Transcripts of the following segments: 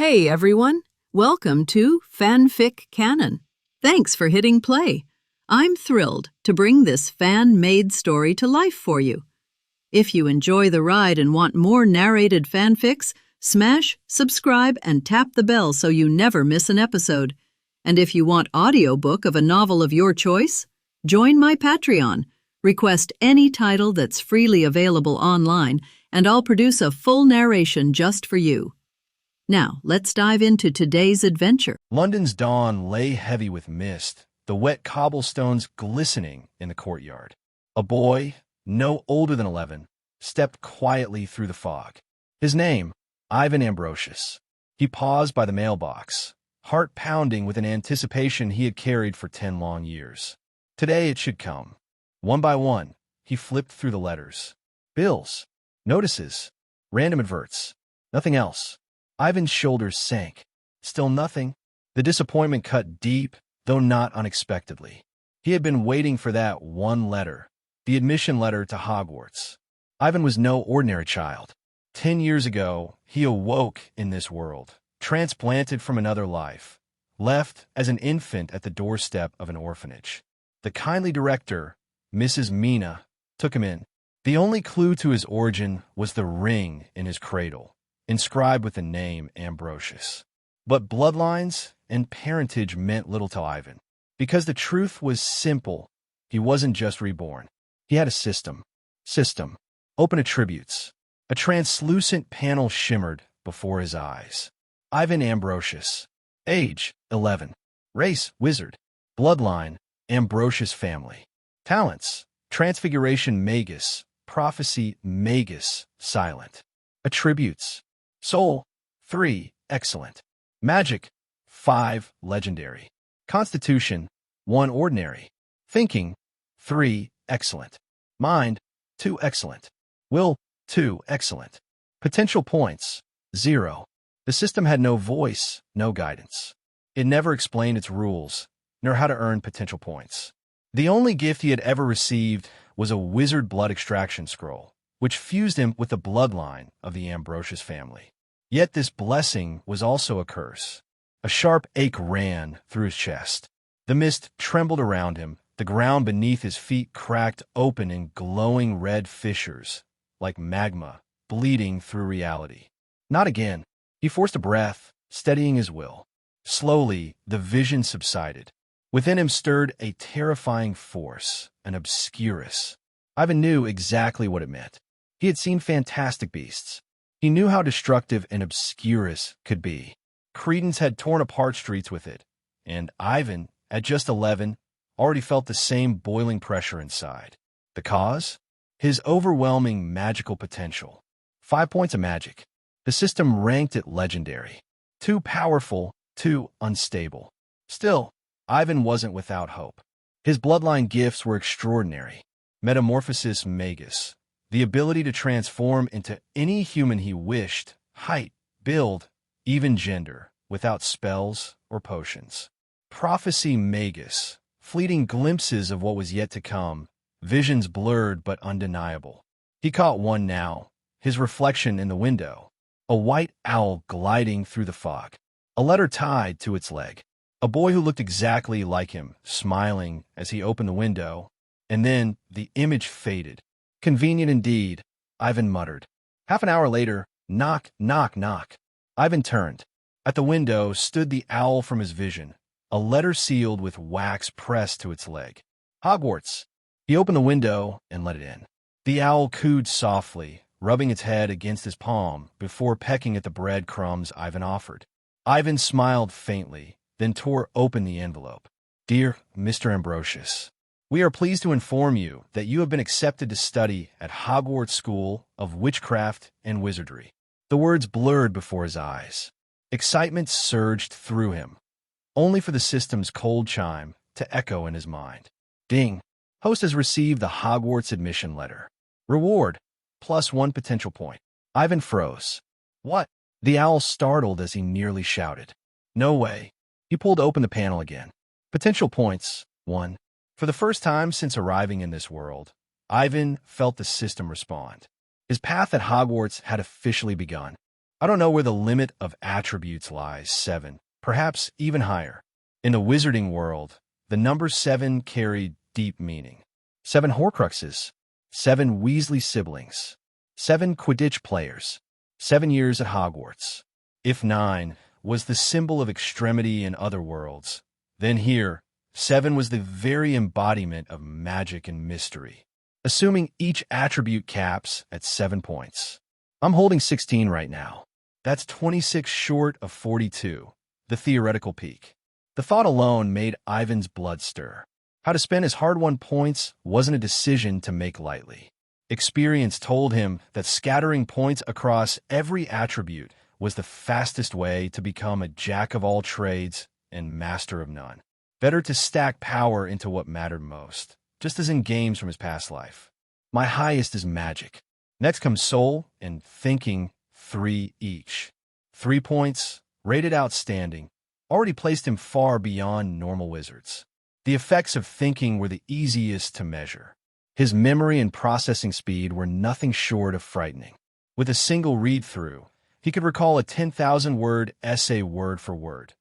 Hey everyone, welcome to FanFic Canon. Thanks for hitting play. I'm thrilled to bring this fan-made story to life for you. If you enjoy the ride and want more narrated fanfics, smash, subscribe, and tap the bell so you never miss an episode. And if you want audiobook of a novel of your choice, join my Patreon. Request any title that's freely available online, and I'll produce a full narration just for you. Now, let's dive into today's adventure. London's dawn lay heavy with mist, the wet cobblestones glistening in the courtyard. A boy, no older than 11, stepped quietly through the fog. His name, Ivan Ambrosius. He paused by the mailbox, heart pounding with an anticipation he had carried for 10 long years. Today it should come. One by one, he flipped through the letters. Bills, notices, random adverts, nothing else. Ivan's shoulders sank. Still nothing. The disappointment cut deep, though not unexpectedly. He had been waiting for that one letter, the admission letter to Hogwarts. Ivan was no ordinary child. 10 years ago, he awoke in this world, transplanted from another life, left as an infant at the doorstep of an orphanage. The kindly director, Mrs. Mina, took him in. The only clue to his origin was the ring in his cradle, inscribed with the name Ambrosius. But bloodlines and parentage meant little to Ivan, because the truth was simple. He wasn't just reborn. He had a system. Open attributes. A translucent panel shimmered before his eyes. Ivan Ambrosius. Age, 11. Race, wizard. Bloodline, Ambrosius family. Talents, transfiguration magus, prophecy magus, silent. Attributes. Soul, 3, excellent. Magic, 5, legendary. Constitution, 1, ordinary. Thinking, 3, excellent. Mind, 2, excellent. Will, 2, excellent. Potential points, 0. The system had no voice, no guidance. It never explained its rules, nor how to earn potential points. The only gift he had ever received was a wizard blood extraction scroll, which fused him with the bloodline of the Ambrosius family. Yet this blessing was also a curse. A sharp ache ran through his chest. The mist trembled around him. The ground beneath his feet cracked open in glowing red fissures, like magma, bleeding through reality. Not again. He forced a breath, steadying his will. Slowly, the vision subsided. Within him stirred a terrifying force, an Obscurus. Ivan knew exactly what it meant. He had seen fantastic beasts. He knew how destructive an Obscurus could be. Credence had torn apart streets with it, and Ivan, at just 11, already felt the same boiling pressure inside. The cause? His overwhelming magical potential. 5 points of magic. The system ranked it legendary. Too powerful, too unstable. Still, Ivan wasn't without hope. His bloodline gifts were extraordinary. Metamorphosis magus, the ability to transform into any human he wished, height, build, even gender, without spells or potions. Prophecy magus, fleeting glimpses of what was yet to come, visions blurred but undeniable. He caught one now, his reflection in the window, a white owl gliding through the fog, a letter tied to its leg. A boy who looked exactly like him, smiling as he opened the window, and then the image faded. Convenient indeed, Ivan muttered. Half an hour later, knock, knock, knock. Ivan turned. At the window stood the owl from his vision, a letter sealed with wax pressed to its leg. Hogwarts. He opened the window and let it in. The owl cooed softly, rubbing its head against his palm before pecking at the bread crumbs Ivan offered. Ivan smiled faintly, then tore open the envelope. Dear Mr. Ambrosius, we are pleased to inform you that you have been accepted to study at Hogwarts School of Witchcraft and Wizardry. The words blurred before his eyes. Excitement surged through him, only for the system's cold chime to echo in his mind. Ding! Host has received the Hogwarts admission letter. Reward, +1 potential point. Ivan froze. What? The owl startled as he nearly shouted. No way. He pulled open the panel again. Potential points, 1. For the first time since arriving in this world, Ivan felt the system respond. His path at Hogwarts had officially begun. I don't know where the limit of attributes lies, 7, perhaps even higher. In the wizarding world, the number 7 carried deep meaning. 7 Horcruxes, 7 Weasley siblings, 7 Quidditch players, 7 years at Hogwarts. If 9 was the symbol of extremity in other worlds, then here, 7 was the very embodiment of magic and mystery. Assuming each attribute caps at 7 points. I'm holding 16 right now. That's 26 short of 42, the theoretical peak. The thought alone made Ivan's blood stir. How to spend his hard-won points wasn't a decision to make lightly. Experience told him that scattering points across every attribute was the fastest way to become a jack of all trades and master of none. Better to stack power into what mattered most, just as in games from his past life. My highest is magic. Next comes soul and thinking, 3 each. 3 points, rated outstanding, already placed him far beyond normal wizards. The effects of thinking were the easiest to measure. His memory and processing speed were nothing short of frightening. With a single read-through, he could recall a 10,000-word essay word for word,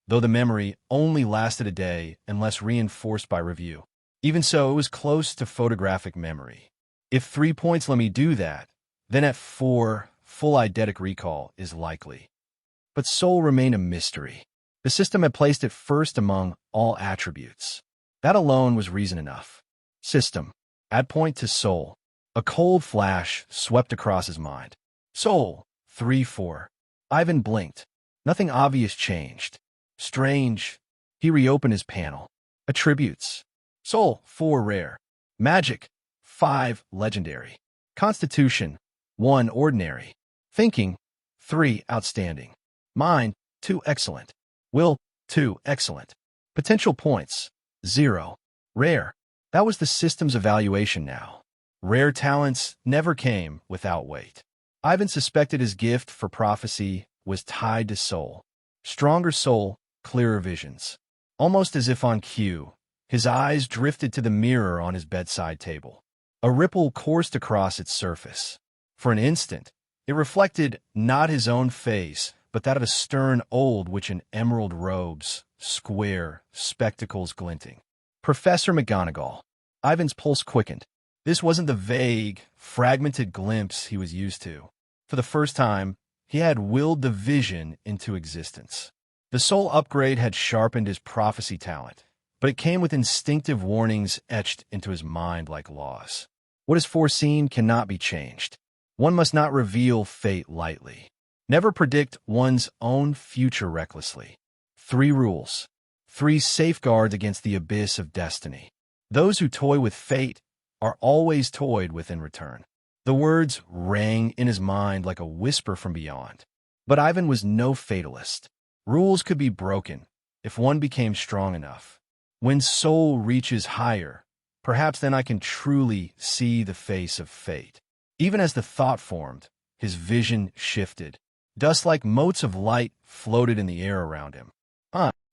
though the memory only lasted a day unless reinforced by review. Even so, it was close to photographic memory. If 3 points let me do that, then at 4, full eidetic recall is likely. But soul remained a mystery. The system had placed it first among all attributes. That alone was reason enough. System. Add point to soul. A cold flash swept across his mind. Soul. 3-4. Ivan blinked. Nothing obvious changed. Strange. He reopened his panel. Attributes. Soul. 4 rare. Magic. 5 legendary. Constitution. 1 ordinary. Thinking. 3 outstanding. Mind. 2 excellent. Will. 2 excellent. Potential points. 0. Rare. That was the system's evaluation now. Rare talents never came without weight. Ivan suspected his gift for prophecy was tied to soul. Stronger soul, clearer visions. Almost as if on cue, his eyes drifted to the mirror on his bedside table. A ripple coursed across its surface. For an instant, it reflected not his own face, but that of a stern old witch in emerald robes, square, spectacles glinting. Professor McGonagall. Ivan's pulse quickened. This wasn't the vague, fragmented glimpse he was used to. For the first time, he had willed the vision into existence. The soul upgrade had sharpened his prophecy talent, but it came with instinctive warnings etched into his mind like laws. What is foreseen cannot be changed. One must not reveal fate lightly. Never predict one's own future recklessly. 3 rules. 3 safeguards against the abyss of destiny. Those who toy with fate are always toyed with in return. The words rang in his mind like a whisper from beyond. But Ivan was no fatalist. Rules could be broken if one became strong enough. When soul reaches higher, perhaps then I can truly see the face of fate. Even as the thought formed, his vision shifted. Dust-like motes of light floated in the air around him.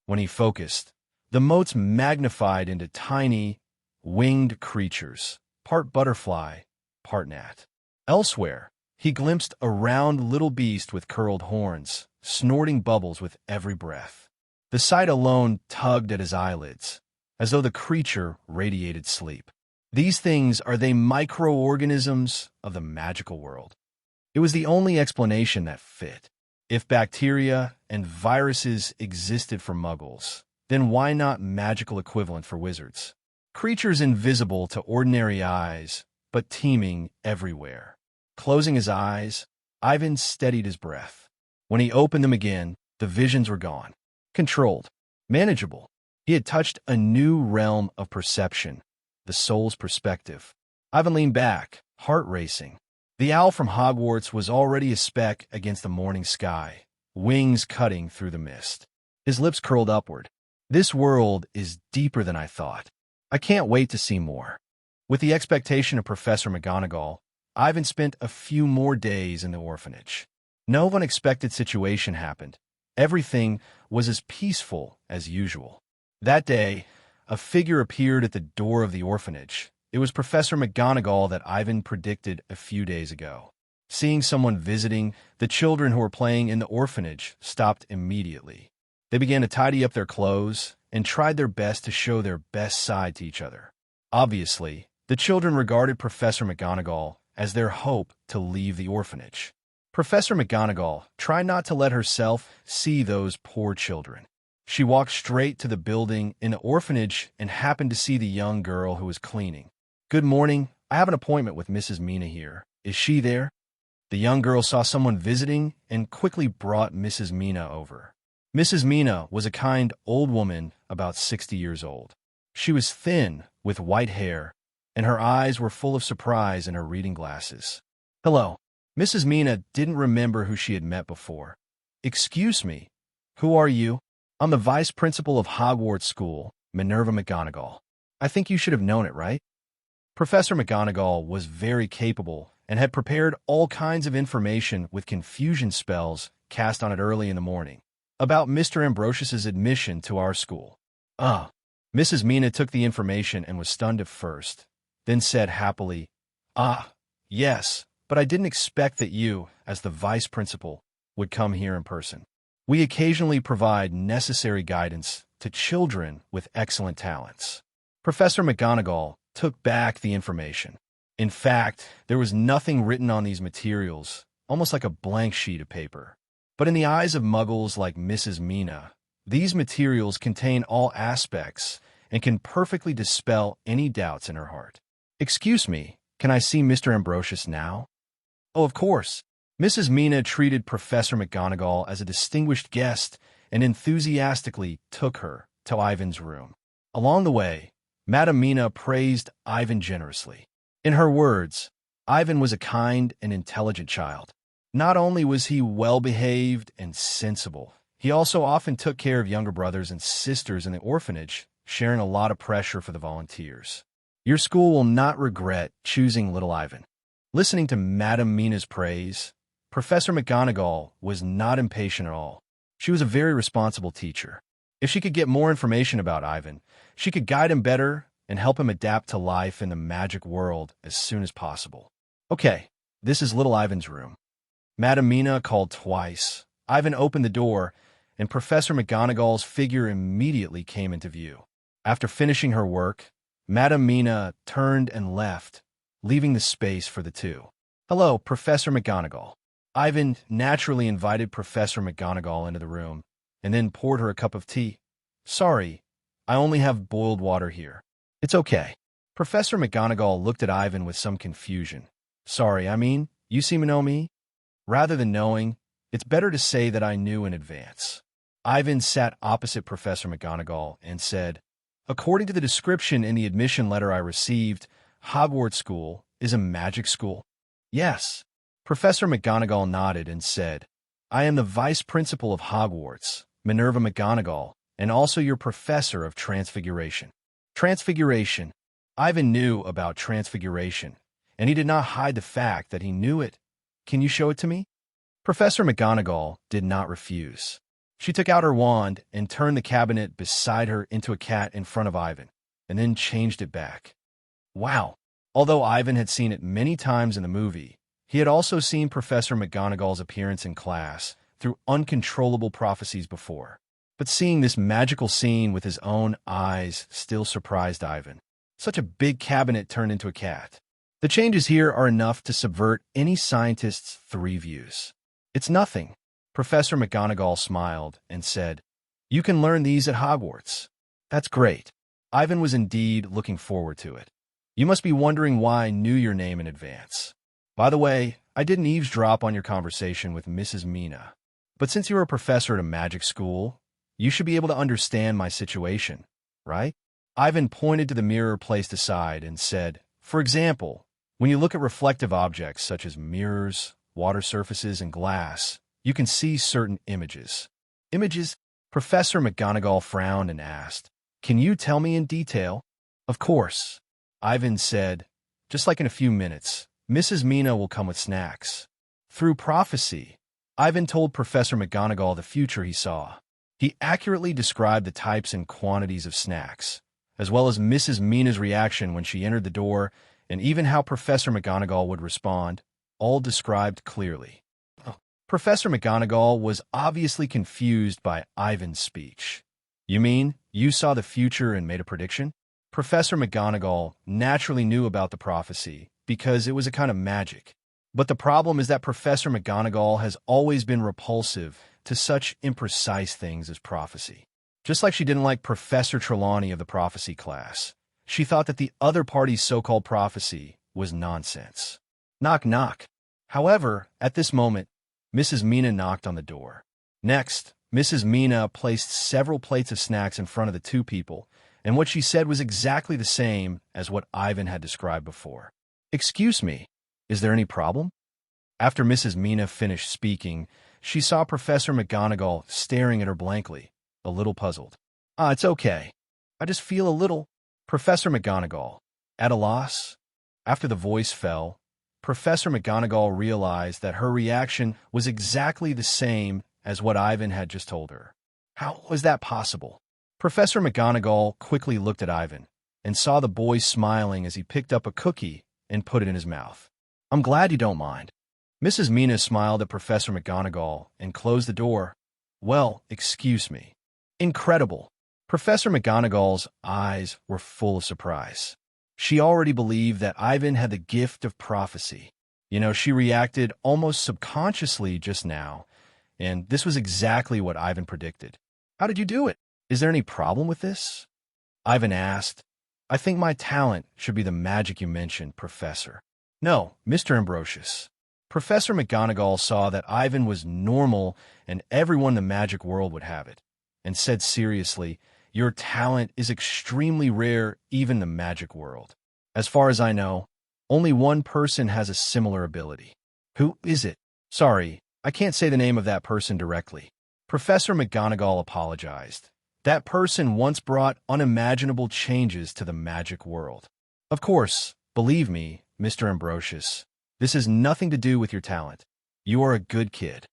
When he focused, the motes magnified into tiny, winged creatures, part butterfly, part gnat. Elsewhere, he glimpsed a round little beast with curled horns, snorting bubbles with every breath. The sight alone tugged at his eyelids, as though the creature radiated sleep. These things are they microorganisms of the magical world. It was the only explanation that fit. If bacteria and viruses existed for muggles, then why not magical equivalent for wizards? Creatures invisible to ordinary eyes, but teeming everywhere. Closing his eyes, Ivan steadied his breath. When he opened them again, the visions were gone. Controlled. Manageable. He had touched a new realm of perception, the soul's perspective. Ivan leaned back, heart racing. The owl from Hogwarts was already a speck against the morning sky, wings cutting through the mist. His lips curled upward. This world is deeper than I thought. I can't wait to see more. With the expectation of Professor McGonagall, Ivan spent a few more days in the orphanage. No unexpected situation happened. Everything was as peaceful as usual. That day, a figure appeared at the door of the orphanage. It was Professor McGonagall that Ivan predicted a few days ago. Seeing someone visiting, the children who were playing in the orphanage stopped immediately. They began to tidy up their clothes and tried their best to show their best side to each other. Obviously, the children regarded Professor McGonagall as their hope to leave the orphanage. Professor McGonagall tried not to let herself see those poor children. She walked straight to the building in the orphanage and happened to see the young girl who was cleaning. "Good morning. I have an appointment with Mrs. Mina here. Is she there?" The young girl saw someone visiting and quickly brought Mrs. Mina over. Mrs. Mina was a kind old woman about 60 years old. She was thin, with white hair, and her eyes were full of surprise in her reading glasses. "Hello." Mrs. Mina didn't remember who she had met before. "Excuse me, who are you?" "I'm the vice principal of Hogwarts School, Minerva McGonagall. I think you should have known it, right?" Professor McGonagall was very capable and had prepared all kinds of information with confusion spells cast on it early in the morning about Mr. Ambrosius's admission to our school. Mrs. Mina took the information and was stunned at first, then said happily, yes, but I didn't expect that you, as the vice principal, would come here in person. We occasionally provide necessary guidance to children with excellent talents." Professor McGonagall took back the information. In fact, there was nothing written on these materials, almost like a blank sheet of paper. But in the eyes of muggles like Mrs. Mina, these materials contain all aspects and can perfectly dispel any doubts in her heart. "Excuse me, can I see Mr. Ambrosius now?" "Oh, of course." Mrs. Mina treated Professor McGonagall as a distinguished guest and enthusiastically took her to Ivan's room. Along the way, Madame Mina praised Ivan generously. In her words, Ivan was a kind and intelligent child. Not only was he well-behaved and sensible, he also often took care of younger brothers and sisters in the orphanage, sharing a lot of pressure for the volunteers. Your school will not regret choosing little Ivan. Listening to Madame Mina's praise, Professor McGonagall was not impatient at all. She was a very responsible teacher. If she could get more information about Ivan, she could guide him better and help him adapt to life in the magic world as soon as possible. "Okay, this is little Ivan's room." Madame Mina called twice. Ivan opened the door, and Professor McGonagall's figure immediately came into view. After finishing her work, Madame Mina turned and left, leaving the space for the two. "Hello, Professor McGonagall." Ivan naturally invited Professor McGonagall into the room, and then poured her a cup of tea. "Sorry, I only have boiled water here." "It's okay." Professor McGonagall looked at Ivan with some confusion. "Sorry, you seem to know me?" Rather than knowing, it's better to say that I knew in advance. Ivan sat opposite Professor McGonagall and said, "According to the description in the admission letter I received, Hogwarts School is a magic school." "Yes." Professor McGonagall nodded and said, "I am the vice principal of Hogwarts, Minerva McGonagall, and also your professor of transfiguration." Transfiguration. Ivan knew about transfiguration, and he did not hide the fact that he knew it. "Can you show it to me?" Professor McGonagall did not refuse. She took out her wand and turned the cabinet beside her into a cat in front of Ivan, and then changed it back. Wow! Although Ivan had seen it many times in the movie, he had also seen Professor McGonagall's appearance in class through uncontrollable prophecies before. But seeing this magical scene with his own eyes still surprised Ivan. Such a big cabinet turned into a cat. The changes here are enough to subvert any scientist's 3 views. "It's nothing." Professor McGonagall smiled and said, "You can learn these at Hogwarts." "That's great." Ivan was indeed looking forward to it. "You must be wondering why I knew your name in advance. By the way, I didn't eavesdrop on your conversation with Mrs. Mina. But since you're a professor at a magic school, you should be able to understand my situation, right?" Ivan pointed to the mirror placed aside and said, "For example, when you look at reflective objects such as mirrors, water surfaces, and glass, you can see certain images." "Images?" Professor McGonagall frowned and asked, "Can you tell me in detail?" "Of course," Ivan said. "Just like in a few minutes, Mrs. Mina will come with snacks." Through prophecy, Ivan told Professor McGonagall the future he saw. He accurately described the types and quantities of snacks, as well as Mrs. Mina's reaction when she entered the door, and even how Professor McGonagall would respond. all described clearly. Professor McGonagall was obviously confused by Ivan's speech. You mean you saw the future and made a prediction? Professor McGonagall naturally knew about the prophecy because it was a kind of magic. But the problem is that Professor McGonagall has always been repulsive to such imprecise things as prophecy. Just like she didn't like Professor Trelawney of the prophecy class, she thought that the other party's so-called prophecy was nonsense. Knock, knock. However, at this moment, Mrs. Mina knocked on the door. Next, Mrs. Mina placed several plates of snacks in front of the two people, and what she said was exactly the same as what Ivan had described before. "Excuse me, is there any problem?" After Mrs. Mina finished speaking, she saw Professor McGonagall staring at her blankly, a little puzzled. It's okay. I just feel a little..." Professor McGonagall, at a loss? After the voice fell, Professor McGonagall realized that her reaction was exactly the same as what Ivan had just told her. How was that possible? Professor McGonagall quickly looked at Ivan and saw the boy smiling as he picked up a cookie and put it in his mouth. "I'm glad you don't mind." Mrs. Mina smiled at Professor McGonagall and closed the door. "Well, excuse me." Incredible. Professor McGonagall's eyes were full of surprise. She already believed that Ivan had the gift of prophecy. She reacted almost subconsciously just now, and this was exactly what Ivan predicted. "How did you do it? Is there any problem with this?" Ivan asked. "I think my talent should be the magic you mentioned, Professor." "No, Mr. Ambrosius." Professor McGonagall saw that Ivan was normal and everyone in the magic world would have it, and said seriously, "Your talent is extremely rare even in the magic world. As far as I know, only one person has a similar ability." "Who is it?" "Sorry, I can't say the name of that person directly." Professor McGonagall apologized. "That person once brought unimaginable changes to the magic world." "Of course, believe me, Mr. Ambrosius, this has nothing to do with your talent. You are a good kid."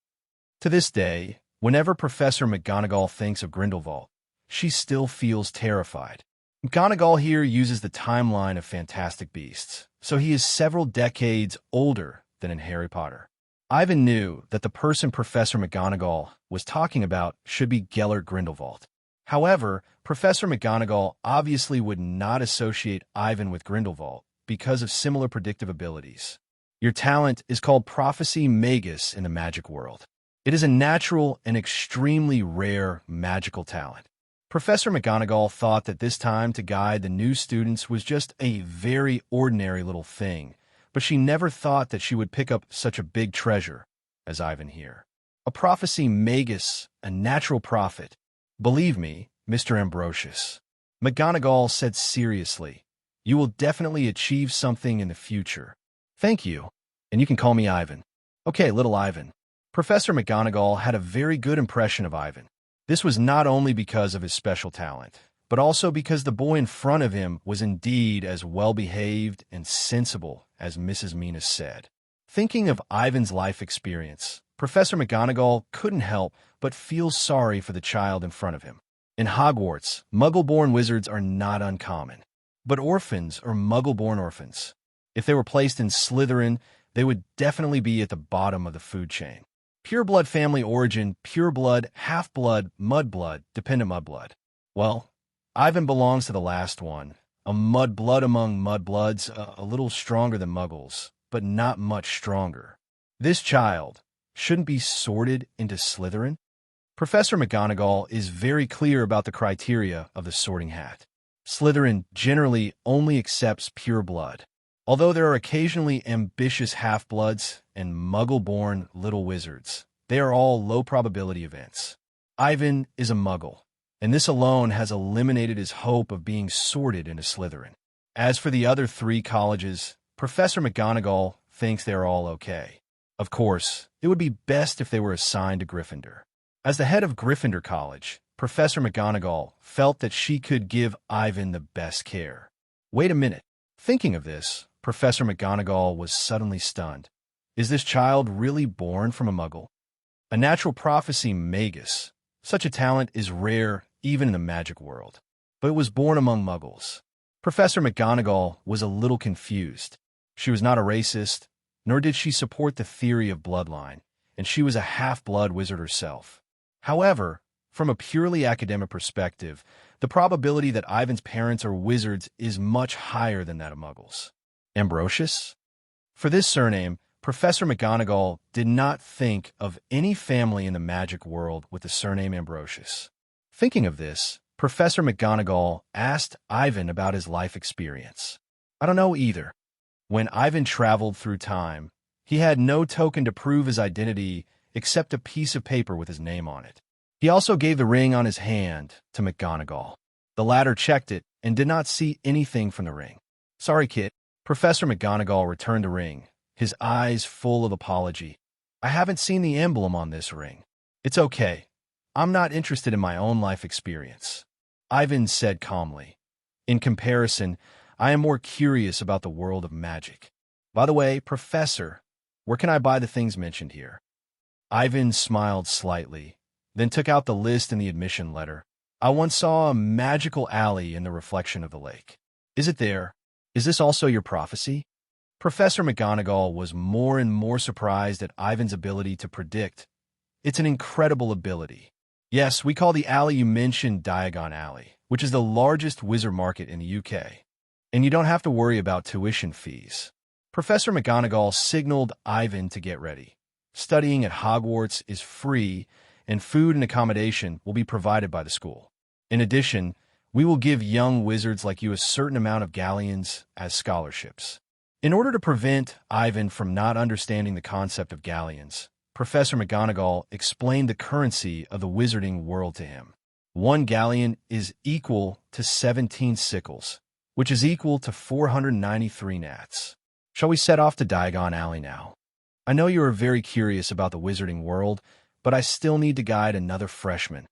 To this day, whenever Professor McGonagall thinks of Grindelwald, she still feels terrified. McGonagall here uses the timeline of Fantastic Beasts, so he is several decades older than in Harry Potter. Ivan knew that the person Professor McGonagall was talking about should be Gellert Grindelwald. However, Professor McGonagall obviously would not associate Ivan with Grindelwald because of similar predictive abilities. Your talent is called Prophecy Magus in the magic world. It is a natural and extremely rare magical talent. Professor McGonagall thought that this time to guide the new students was just a very ordinary little thing, but she never thought that she would pick up such a big treasure as Ivan here. A Prophecy Magus, a natural prophet. "Believe me, Mr. Ambrosius," McGonagall said seriously, "you will definitely achieve something in the future." "Thank you, and you can call me Ivan." "Okay, little Ivan." Professor McGonagall had a very good impression of Ivan. This was not only because of his special talent, but also because the boy in front of him was indeed as well-behaved and sensible as Mrs. Mina said. Thinking of Ivan's life experience, Professor McGonagall couldn't help but feel sorry for the child in front of him. In Hogwarts, Muggle-born wizards are not uncommon, but orphans are Muggle-born orphans. If they were placed in Slytherin, they would definitely be at the bottom of the food chain. Pureblood family origin, pureblood, half-blood, mudblood, dependent mudblood. Well, Ivan belongs to the last one, a mudblood among mudbloods, a little stronger than Muggles, but not much stronger. This child shouldn't be sorted into Slytherin. Professor McGonagall is very clear about the criteria of the sorting hat. Slytherin generally only accepts pure blood. Although there are occasionally ambitious half-bloods and Muggle-born little wizards, they are all low-probability events. Ivan is a Muggle, and this alone has eliminated his hope of being sorted into Slytherin. As for the other three colleges, Professor McGonagall thinks they are all okay. Of course, it would be best if they were assigned to Gryffindor. As the head of Gryffindor College, Professor McGonagall felt that she could give Ivan the best care. Wait a minute. Thinking of this, Professor McGonagall was suddenly stunned. Is this child really born from a Muggle? A natural prophecy magus. Such a talent is rare even in the magic world. But it was born among Muggles. Professor McGonagall was a little confused. She was not a racist, nor did she support the theory of bloodline, and she was a half-blood wizard herself. However, from a purely academic perspective, the probability that Ivan's parents are wizards is much higher than that of Muggles. Ambrosius? For this surname, Professor McGonagall did not think of any family in the magic world with the surname Ambrosius. Thinking of this, Professor McGonagall asked Ivan about his life experience. I don't know either. When Ivan traveled through time, he had no token to prove his identity except a piece of paper with his name on it. He also gave the ring on his hand to McGonagall. The latter checked it and did not see anything from the ring. Sorry, kid. Professor McGonagall returned the ring, his eyes full of apology. I haven't seen the emblem on this ring. It's okay. I'm not interested in my own life experience, Ivan said calmly. In comparison, I am more curious about the world of magic. By the way, Professor, where can I buy the things mentioned here? Ivan smiled slightly, then took out the list in the admission letter. I once saw a magical alley in the reflection of the lake. Is it there? Is this also your prophecy? Professor McGonagall was more and more surprised at Ivan's ability to predict. It's an incredible ability. Yes, we call the alley you mentioned Diagon Alley, which is the largest wizard market in the UK. And you don't have to worry about tuition fees. Professor McGonagall signaled Ivan to get ready. Studying at Hogwarts is free, and food and accommodation will be provided by the school. In addition, we will give young wizards like you a certain amount of galleons as scholarships. In order to prevent Ivan from not understanding the concept of galleons, Professor McGonagall explained the currency of the wizarding world to him. 1 galleon is equal to 17 sickles, which is equal to 493 gnats. Shall we set off to Diagon Alley now? I know you are very curious about the wizarding world, but I still need to guide another freshman.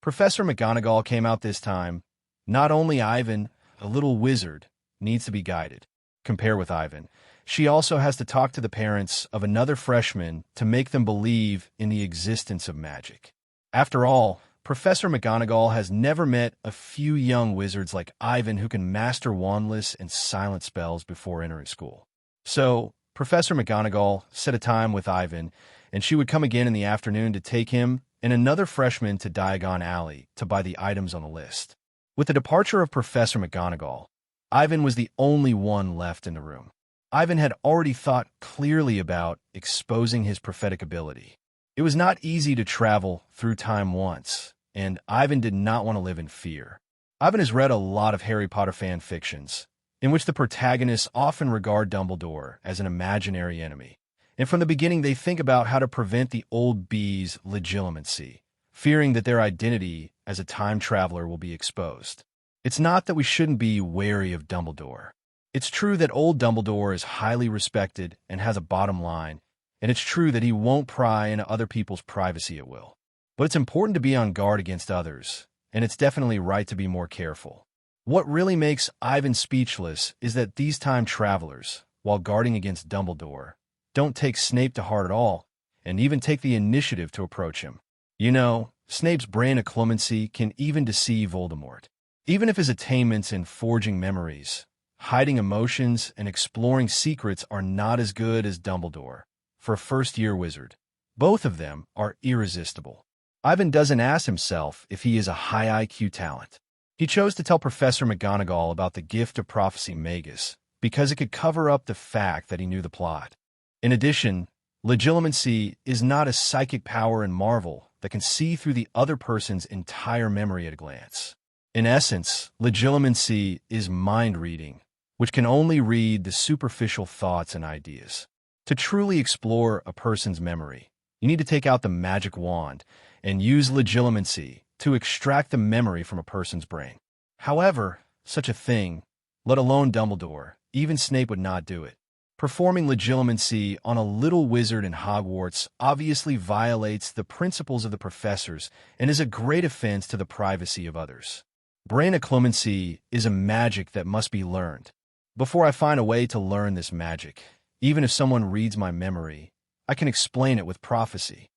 Professor McGonagall came out this time. Not only Ivan, a little wizard, needs to be guided. Compare with Ivan. She also has to talk to the parents of another freshman to make them believe in the existence of magic. After all, Professor McGonagall has never met a few young wizards like Ivan who can master wandless and silent spells before entering school. So, Professor McGonagall set a time with Ivan, and she would come again in the afternoon to take him and another freshman to Diagon Alley to buy the items on the list. With the departure of Professor McGonagall, Ivan was the only one left in the room. Ivan had already thought clearly about exposing his prophetic ability. It was not easy to travel through time once, and Ivan did not want to live in fear. Ivan has read a lot of Harry Potter fan fictions, in which the protagonists often regard Dumbledore as an imaginary enemy. And from the beginning, they think about how to prevent the old bee's legitimacy, fearing that their identity as a time traveler will be exposed. It's not that we shouldn't be wary of Dumbledore. It's true that old Dumbledore is highly respected and has a bottom line, and it's true that he won't pry into other people's privacy at will. But it's important to be on guard against others, and it's definitely right to be more careful. What really makes Ivan speechless is that these time travelers, while guarding against Dumbledore, don't take Snape to heart at all, and even take the initiative to approach him. You know, Snape's brain of clemency can even deceive Voldemort. Even if his attainments in forging memories, hiding emotions, and exploring secrets are not as good as Dumbledore, for a first-year wizard, both of them are irresistible. Ivan doesn't ask himself if he is a high IQ talent. He chose to tell Professor McGonagall about the gift of prophecy magus because it could cover up the fact that he knew the plot. In addition, legitimacy is not a psychic power in Marvel that can see through the other person's entire memory at a glance. In essence, legitimacy is mind reading, which can only read the superficial thoughts and ideas. To truly explore a person's memory, you need to take out the magic wand and use legitimacy to extract the memory from a person's brain. However, such a thing, let alone Dumbledore, even Snape would not do it. Performing legitimacy on a little wizard in Hogwarts obviously violates the principles of the professors and is a great offense to the privacy of others. Brain of clemency is a magic that must be learned. Before I find a way to learn this magic, even if someone reads my memory, I can explain it with prophecy.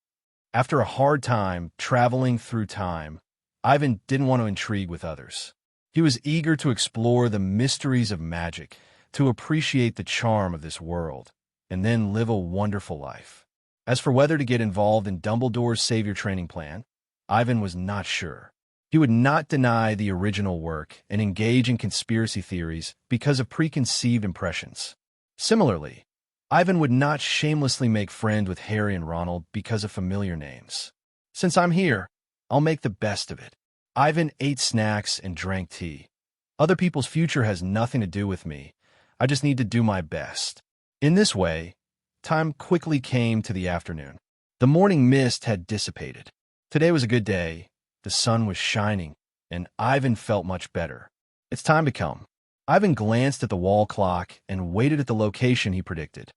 After a hard time traveling through time, Ivan didn't want to intrigue with others. He was eager to explore the mysteries of magic, to appreciate the charm of this world, and then live a wonderful life. As for whether to get involved in Dumbledore's savior training plan, Ivan was not sure. He would not deny the original work and engage in conspiracy theories because of preconceived impressions. Similarly, Ivan would not shamelessly make friends with Harry and Ronald because of familiar names. Since I'm here, I'll make the best of it. Ivan ate snacks and drank tea. Other people's future has nothing to do with me. I just need to do my best. In this way, time quickly came to the afternoon. The morning mist had dissipated. Today was a good day. The sun was shining, and Ivan felt much better. It's time to come. Ivan glanced at the wall clock and waited at the location he predicted.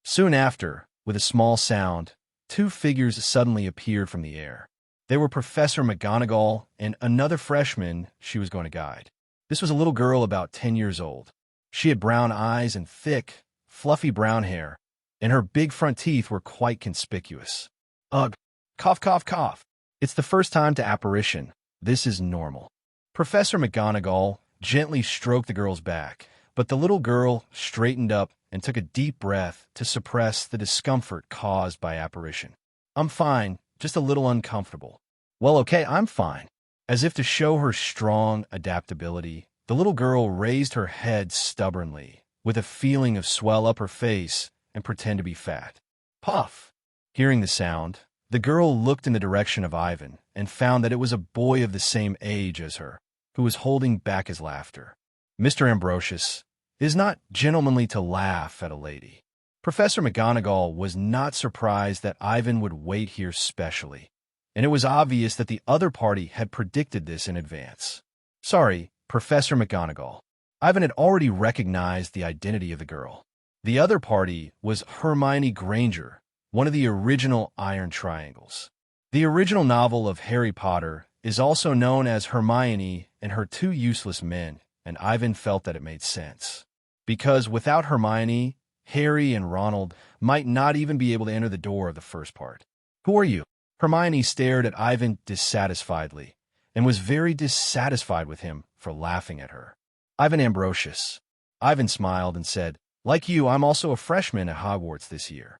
Soon after, with a small sound, two figures suddenly appeared from the air. They were Professor McGonagall and another freshman she was going to guide. This was a little girl about 10 years old. She had brown eyes and thick, fluffy brown hair, and her big front teeth were quite conspicuous. Ugh, cough, cough, cough. It's the first time to apparition. This is normal. Professor McGonagall gently stroked the girl's back, but the little girl straightened up and took a deep breath to suppress the discomfort caused by apparition. I'm fine, just a little uncomfortable. Well, okay, I'm fine. As if to show her strong adaptability, the little girl raised her head stubbornly, with a feeling of swell up her face and pretend to be fat. Puff! Hearing the sound, the girl looked in the direction of Ivan and found that it was a boy of the same age as her, who was holding back his laughter. Mr. Ambrosius, it is not gentlemanly to laugh at a lady. Professor McGonagall was not surprised that Ivan would wait here specially, and it was obvious that the other party had predicted this in advance. Sorry, Professor McGonagall. Ivan had already recognized the identity of the girl. The other party was Hermione Granger, one of the original Iron Triangles. The original novel of Harry Potter is also known as Hermione and Her Two Useless Men, and Ivan felt that it made sense. Because without Hermione, Harry and Ronald might not even be able to enter the door of the first part. Who are you? Hermione stared at Ivan dissatisfiedly, and was very dissatisfied with him for laughing at her. Ivan Ambrosius. Ivan smiled and said, like you, I'm also a freshman at Hogwarts this year.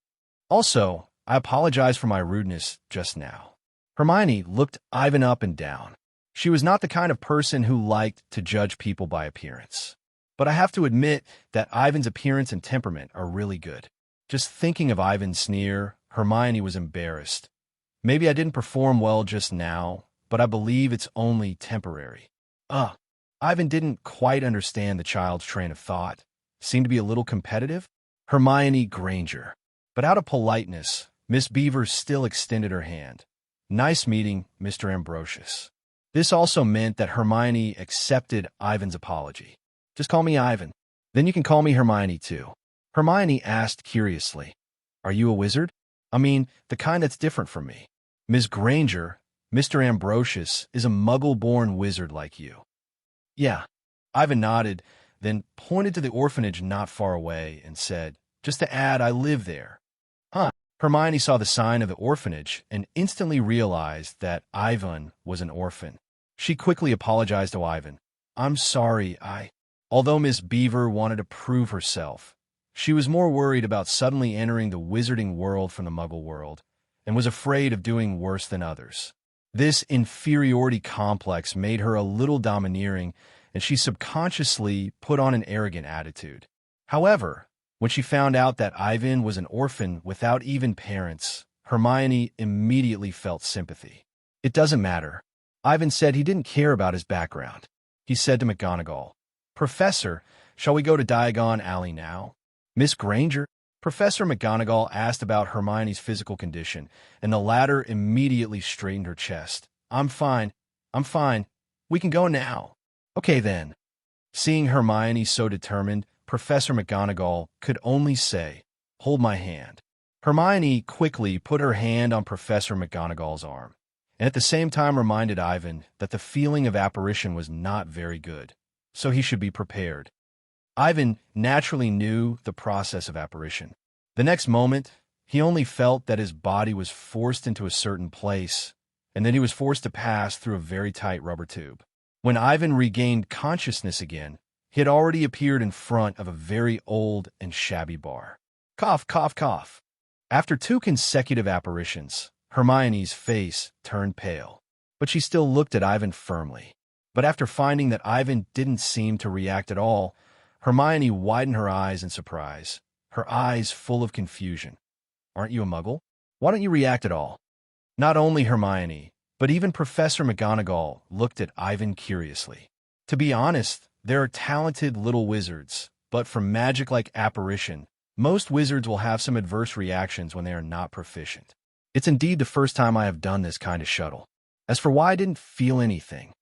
Also, I apologize for my rudeness just now. Hermione looked Ivan up and down. She was not the kind of person who liked to judge people by appearance. But I have to admit that Ivan's appearance and temperament are really good. Just thinking of Ivan's sneer, Hermione was embarrassed. Maybe I didn't perform well just now, but I believe it's only temporary. Ivan didn't quite understand the child's train of thought. Seemed to be a little competitive. Hermione Granger. But out of politeness, Miss Beaver still extended her hand. Nice meeting, Mr. Ambrosius. This also meant that Hermione accepted Ivan's apology. Just call me Ivan. Then you can call me Hermione too. Hermione asked curiously, are you a wizard? I mean, the kind that's different from me. Miss Granger, Mr. Ambrosius is a muggle-born wizard like you. Yeah. Ivan nodded, then pointed to the orphanage not far away and said, just to add, I live there. Hermione saw the sign of the orphanage and instantly realized that Ivan was an orphan. She quickly apologized to Ivan. I'm sorry, Although Miss Beaver wanted to prove herself, she was more worried about suddenly entering the wizarding world from the muggle world and was afraid of doing worse than others. This inferiority complex made her a little domineering, and she subconsciously put on an arrogant attitude. However, when she found out that Ivan was an orphan without even parents, Hermione immediately felt sympathy. It doesn't matter. Ivan said he didn't care about his background. He said to McGonagall, Professor, shall we go to Diagon Alley now? Miss Granger? Professor McGonagall asked about Hermione's physical condition, and the latter immediately straightened her chest. I'm fine. We can go now. Okay then. Seeing Hermione so determined, Professor McGonagall could only say, hold my hand. Hermione quickly put her hand on Professor McGonagall's arm, and at the same time reminded Ivan that the feeling of apparition was not very good, so he should be prepared. Ivan naturally knew the process of apparition. The next moment, he only felt that his body was forced into a certain place, and then he was forced to pass through a very tight rubber tube. When Ivan regained consciousness again, he had already appeared in front of a very old and shabby bar. Cough, cough, cough. After 2 consecutive apparitions, Hermione's face turned pale, but she still looked at Ivan firmly. But after finding that Ivan didn't seem to react at all, Hermione widened her eyes in surprise, her eyes full of confusion. Aren't you a muggle? Why don't you react at all? Not only Hermione, but even Professor McGonagall looked at Ivan curiously. To be honest, there are talented little wizards, but for magic like apparition, most wizards will have some adverse reactions when they are not proficient. It's indeed the first time I have done this kind of shuttle. As for why I didn't feel anything,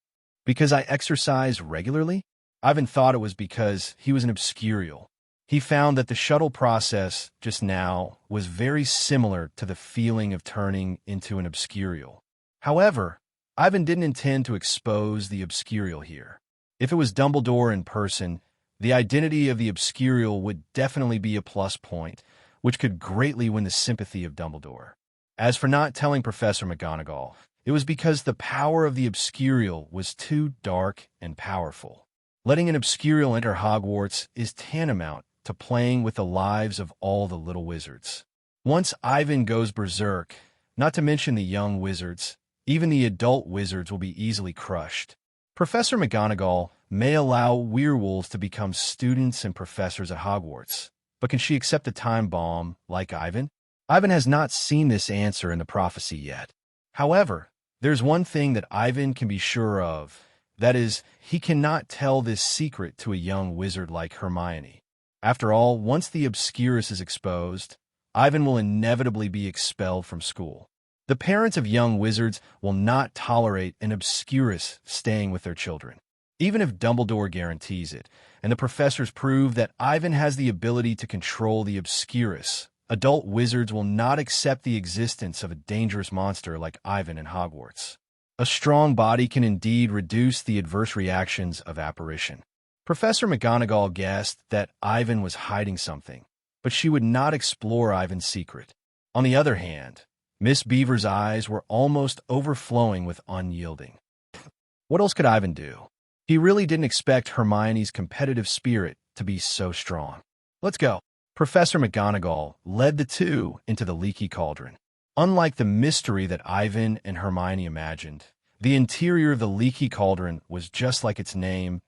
because I exercise regularly? Ivan thought it was because he was an Obscurial. He found that the shuttle process just now was very similar to the feeling of turning into an Obscurial. However, Ivan didn't intend to expose the Obscurial here. If it was Dumbledore in person, the identity of the Obscurial would definitely be a plus point, which could greatly win the sympathy of Dumbledore. As for not telling Professor McGonagall, it was because the power of the Obscurial was too dark and powerful. Letting an Obscurial enter Hogwarts is tantamount to playing with the lives of all the little wizards. Once Ivan goes berserk, not to mention the young wizards, even the adult wizards will be easily crushed. Professor McGonagall may allow werewolves to become students and professors at Hogwarts, but can she accept a time bomb like Ivan? Ivan has not seen this answer in the prophecy yet. However, there's one thing that Ivan can be sure of. That is, he cannot tell this secret to a young wizard like Hermione. After all, once the Obscurus is exposed, Ivan will inevitably be expelled from school. The parents of young wizards will not tolerate an Obscurus staying with their children. Even if Dumbledore guarantees it, and the professors prove that Ivan has the ability to control the Obscurus, adult wizards will not accept the existence of a dangerous monster like Ivan in Hogwarts. A strong body can indeed reduce the adverse reactions of apparition. Professor McGonagall guessed that Ivan was hiding something, but she would not explore Ivan's secret. On the other hand, Miss Beaver's eyes were almost overflowing with unyielding. What else could Ivan do? He really didn't expect Hermione's competitive spirit to be so strong. Let's go. Professor McGonagall led the two into the leaky cauldron. Unlike the mystery that Ivan and Hermione imagined, the interior of the leaky cauldron was just like its name,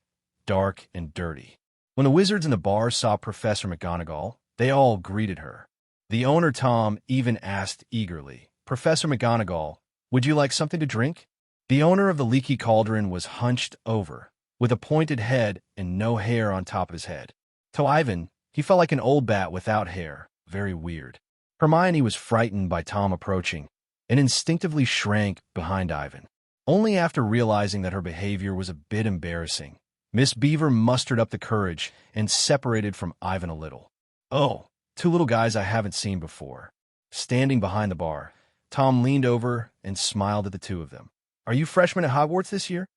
dark and dirty. When the wizards in the bar saw Professor McGonagall, they all greeted her. The owner, Tom, even asked eagerly, "Professor McGonagall, would you like something to drink?" The owner of the leaky cauldron was hunched over, with a pointed head and no hair on top of his head. To Ivan, he felt like an old bat without hair, very weird. Hermione was frightened by Tom approaching, and instinctively shrank behind Ivan. Only after realizing that her behavior was a bit embarrassing, Miss Beaver mustered up the courage and separated from Ivan a little. "Oh, two little guys I haven't seen before." Standing behind the bar, Tom leaned over and smiled at the two of them. "Are you freshmen at Hogwarts this year?"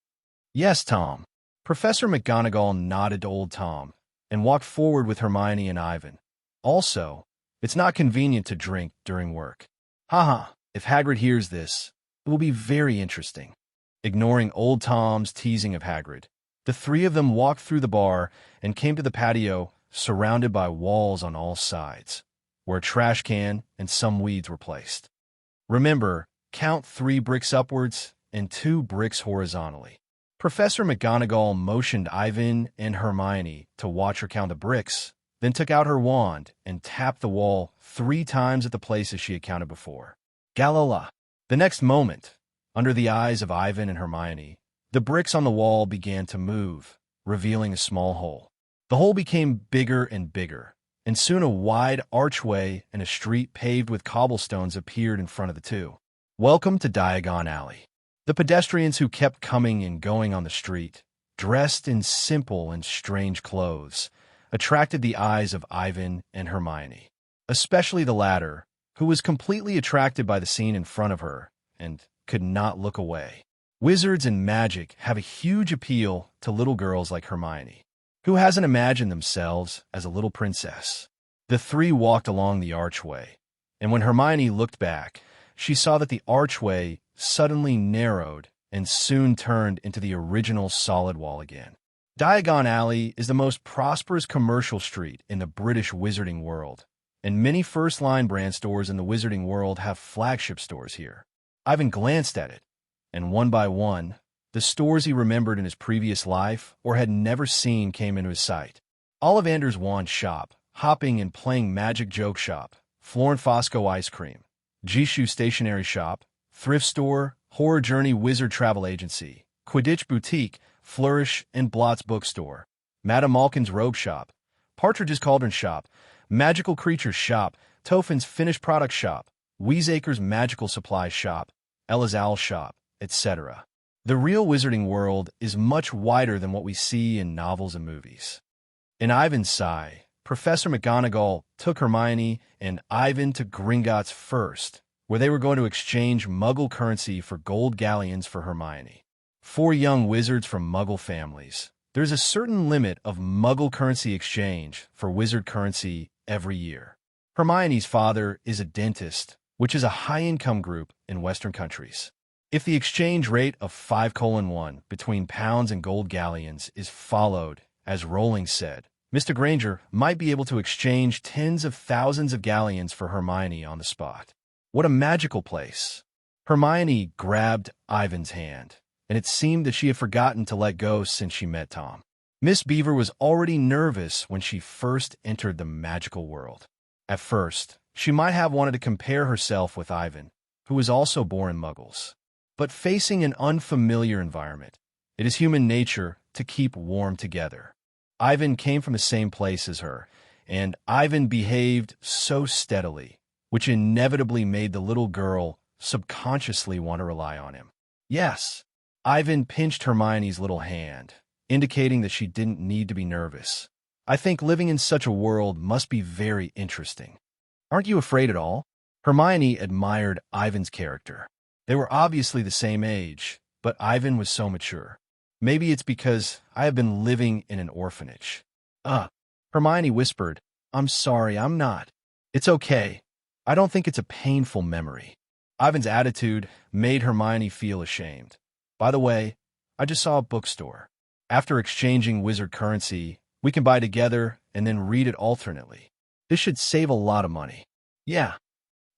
"Yes, Tom." Professor McGonagall nodded to old Tom and walked forward with Hermione and Ivan. "Also, it's not convenient to drink during work." "Haha, if Hagrid hears this, it will be very interesting." Ignoring old Tom's teasing of Hagrid, the three of them walked through the bar and came to the patio surrounded by walls on all sides, where a trash can and some weeds were placed. Remember, count 3 bricks upwards and 2 bricks horizontally. Professor McGonagall motioned Ivan and Hermione to watch her count the bricks, then took out her wand and tapped the wall 3 times at the places she had counted before. Galala! The next moment, under the eyes of Ivan and Hermione, the bricks on the wall began to move, revealing a small hole. The hole became bigger and bigger, and soon a wide archway and a street paved with cobblestones appeared in front of the two. Welcome to Diagon Alley. The pedestrians who kept coming and going on the street, dressed in simple and strange clothes, attracted the eyes of Ivan and Hermione, especially the latter, who was completely attracted by the scene in front of her and could not look away. Wizards and magic have a huge appeal to little girls like Hermione. Who hasn't imagined themselves as a little princess? The three walked along the archway, and when Hermione looked back, she saw that the archway suddenly narrowed and soon turned into the original solid wall again. Diagon Alley is the most prosperous commercial street in the British wizarding world, and many first-line brand stores in the wizarding world have flagship stores here. Ivan glanced at it, and one by one, the stores he remembered in his previous life or had never seen came into his sight. Ollivander's Wand Shop, Hopping and Playing Magic Joke Shop, Florin Fosco Ice Cream, Jishu Stationery Shop, Thrift Store, Horror Journey Wizard Travel Agency, Quidditch Boutique, Flourish and Blott's Bookstore, Madame Malkin's Robe Shop, Partridge's Cauldron Shop, Magical Creatures Shop, Toffin's Finished Product Shop, Weezacre's Magical Supplies Shop, Ella's Owl Shop, etc. The real wizarding world is much wider than what we see in novels and movies. In Ivan's sigh, Professor McGonagall took Hermione and Ivan to Gringotts first, where they were going to exchange Muggle currency for gold galleons for Hermione. 4 young wizards from Muggle families. There's a certain limit of Muggle currency exchange for wizard currency every year. Hermione's father is a dentist, which is a high-income group in Western countries. If the exchange rate of 5:1 between pounds and gold galleons is followed, as Rowling said, Mr. Granger might be able to exchange tens of thousands of galleons for Hermione on the spot. What a magical place! Hermione grabbed Ivan's hand, and it seemed that she had forgotten to let go since she met Tom. Miss Beaver was already nervous when she first entered the magical world. At first, she might have wanted to compare herself with Ivan, who was also born Muggles. But facing an unfamiliar environment, it is human nature to keep warm together. Ivan came from the same place as her, and Ivan behaved so steadily, which inevitably made the little girl subconsciously want to rely on him. Yes, Ivan pinched Hermione's little hand, indicating that she didn't need to be nervous. I think living in such a world must be very interesting. Aren't you afraid at all? Hermione admired Ivan's character. They were obviously the same age, but Ivan was so mature. Maybe it's because I have been living in an orphanage. Hermione whispered, I'm sorry, I'm not. It's okay. I don't think it's a painful memory. Ivan's attitude made Hermione feel ashamed. By the way, I just saw a bookstore. After exchanging wizard currency, we can buy together and then read it alternately. This should save a lot of money. Yeah.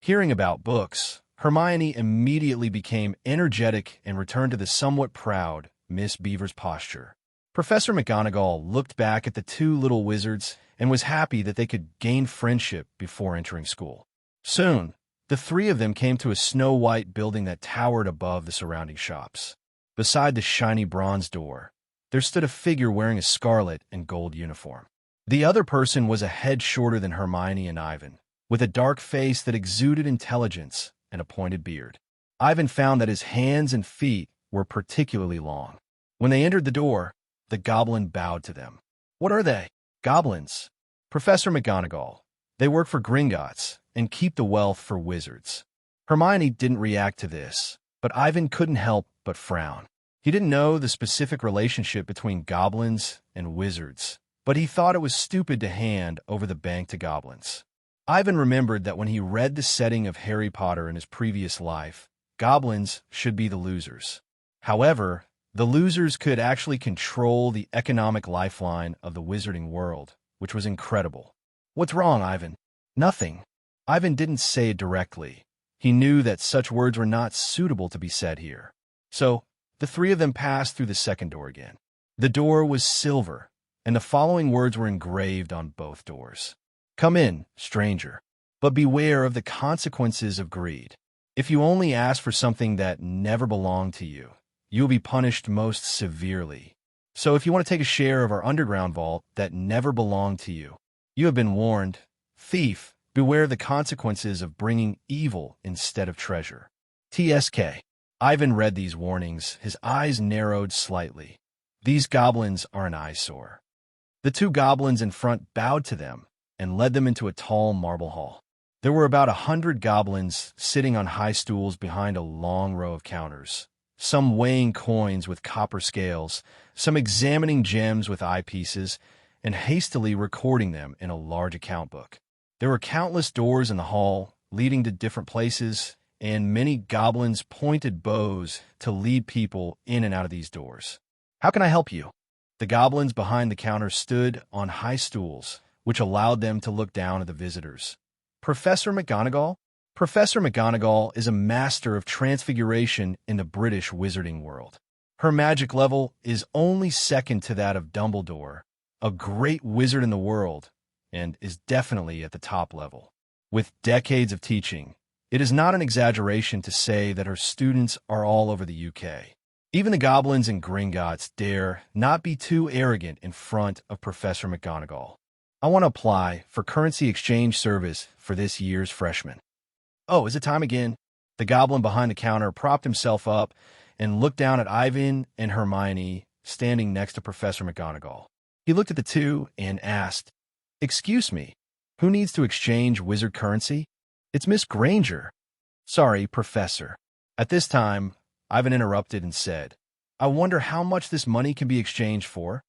Hearing about books, Hermione immediately became energetic and returned to the somewhat proud Miss Beaver's posture. Professor McGonagall looked back at the 2 little wizards and was happy that they could gain friendship before entering school. Soon, the 3 of them came to a snow-white building that towered above the surrounding shops. Beside the shiny bronze door, there stood a figure wearing a scarlet and gold uniform. The other person was a head shorter than Hermione and Ivan, with a dark face that exuded intelligence and a pointed beard. Ivan found that his hands and feet were particularly long. When they entered the door, the goblin bowed to them. What are they? Goblins. Professor McGonagall. They work for Gringotts and keep the wealth for wizards. Hermione didn't react to this, but Ivan couldn't help but frown. He didn't know the specific relationship between goblins and wizards, but he thought it was stupid to hand over the bank to goblins. Ivan remembered that when he read the setting of Harry Potter in his previous life, goblins should be the losers. However, the losers could actually control the economic lifeline of the wizarding world, which was incredible. What's wrong, Ivan? Nothing. Ivan didn't say it directly. He knew that such words were not suitable to be said here. So, the 3 of them passed through the second door again. The door was silver, and the following words were engraved on both doors. Come in, stranger, but beware of the consequences of greed. If you only ask for something that never belonged to you, you will be punished most severely. So if you want to take a share of our underground vault that never belonged to you, you have been warned. Thief, beware the consequences of bringing evil instead of treasure. TSK. Ivan read these warnings, his eyes narrowed slightly. These goblins are an eyesore. The 2 goblins in front bowed to them and led them into a tall marble hall. There were about 100 goblins sitting on high stools behind a long row of counters, some weighing coins with copper scales, some examining gems with eyepieces, and hastily recording them in a large account book. There were countless doors in the hall, leading to different places, and many goblins pointed bows to lead people in and out of these doors. How can I help you? The goblins behind the counter stood on high stools, which allowed them to look down at the visitors. Professor McGonagall? Professor McGonagall is a master of transfiguration in the British wizarding world. Her magic level is only second to that of Dumbledore, a great wizard in the world, and is definitely at the top level. With decades of teaching, it is not an exaggeration to say that her students are all over the UK. Even the goblins and Gringotts dare not be too arrogant in front of Professor McGonagall. I want to apply for currency exchange service for this year's freshman. Oh, is it time again? The goblin behind the counter propped himself up and looked down at Ivan and Hermione standing next to Professor McGonagall. He looked at the two and asked, "Excuse me, who needs to exchange wizard currency?" "It's Miss Granger." "Sorry, Professor." At this time, Ivan interrupted and said, "I wonder how much this money can be exchanged for?"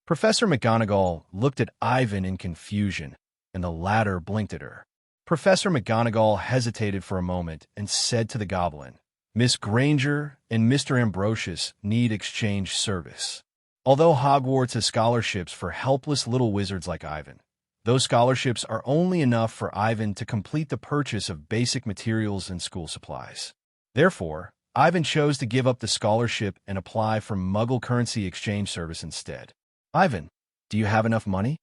Professor McGonagall looked at Ivan in confusion, and the latter blinked at her. Professor McGonagall hesitated for a moment and said to the goblin, "Miss Granger and Mr. Ambrosius need exchange service. Although Hogwarts has scholarships for helpless little wizards like Ivan, those scholarships are only enough for Ivan to complete the purchase of basic materials and school supplies. Therefore, Ivan chose to give up the scholarship and apply for Muggle currency exchange service instead. Ivan, do you have enough money?"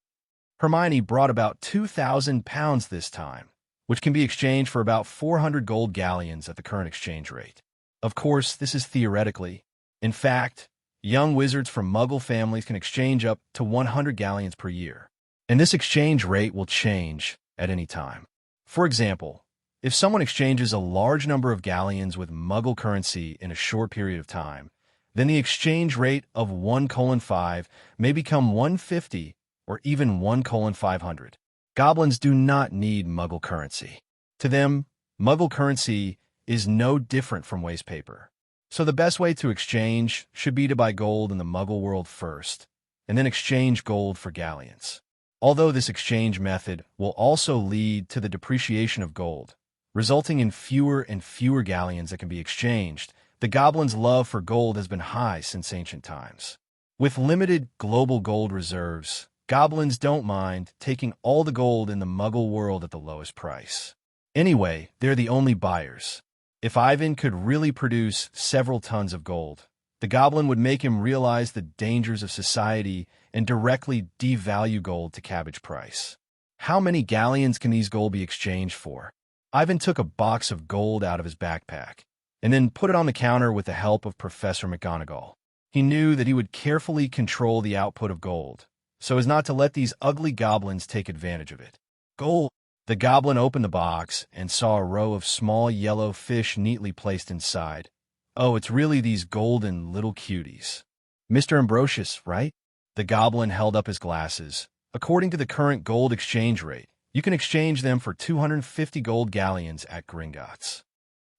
Hermione brought about 2,000 pounds this time, which can be exchanged for about 400 gold galleons at the current exchange rate. Of course, this is theoretically. In fact, young wizards from Muggle families can exchange up to 100 galleons per year, and this exchange rate will change at any time. For example, if someone exchanges a large number of galleons with Muggle currency in a short period of time, then the exchange rate of 1:5 may become 150 or even 1:500. Goblins do not need Muggle currency. To them, Muggle currency is no different from waste paper. So the best way to exchange should be to buy gold in the Muggle world first, and then exchange gold for galleons. Although this exchange method will also lead to the depreciation of gold, resulting in fewer and fewer galleons that can be exchanged, the goblins' love for gold has been high since ancient times. With limited global gold reserves, goblins don't mind taking all the gold in the Muggle world at the lowest price. Anyway, they're the only buyers. If Ivan could really produce several tons of gold, the goblin would make him realize the dangers of society and directly devalue gold to cabbage price. How many galleons can these gold be exchanged for? Ivan took a box of gold out of his backpack and then put it on the counter with the help of Professor McGonagall. He knew that he would carefully control the output of gold, so as not to let these ugly goblins take advantage of it. Gold! The goblin opened the box and saw a row of small yellow fish neatly placed inside. Oh, it's really these golden little cuties. Mr. Ambrosius, right? The goblin held up his glasses. According to the current gold exchange rate, you can exchange them for 250 gold galleons at Gringotts.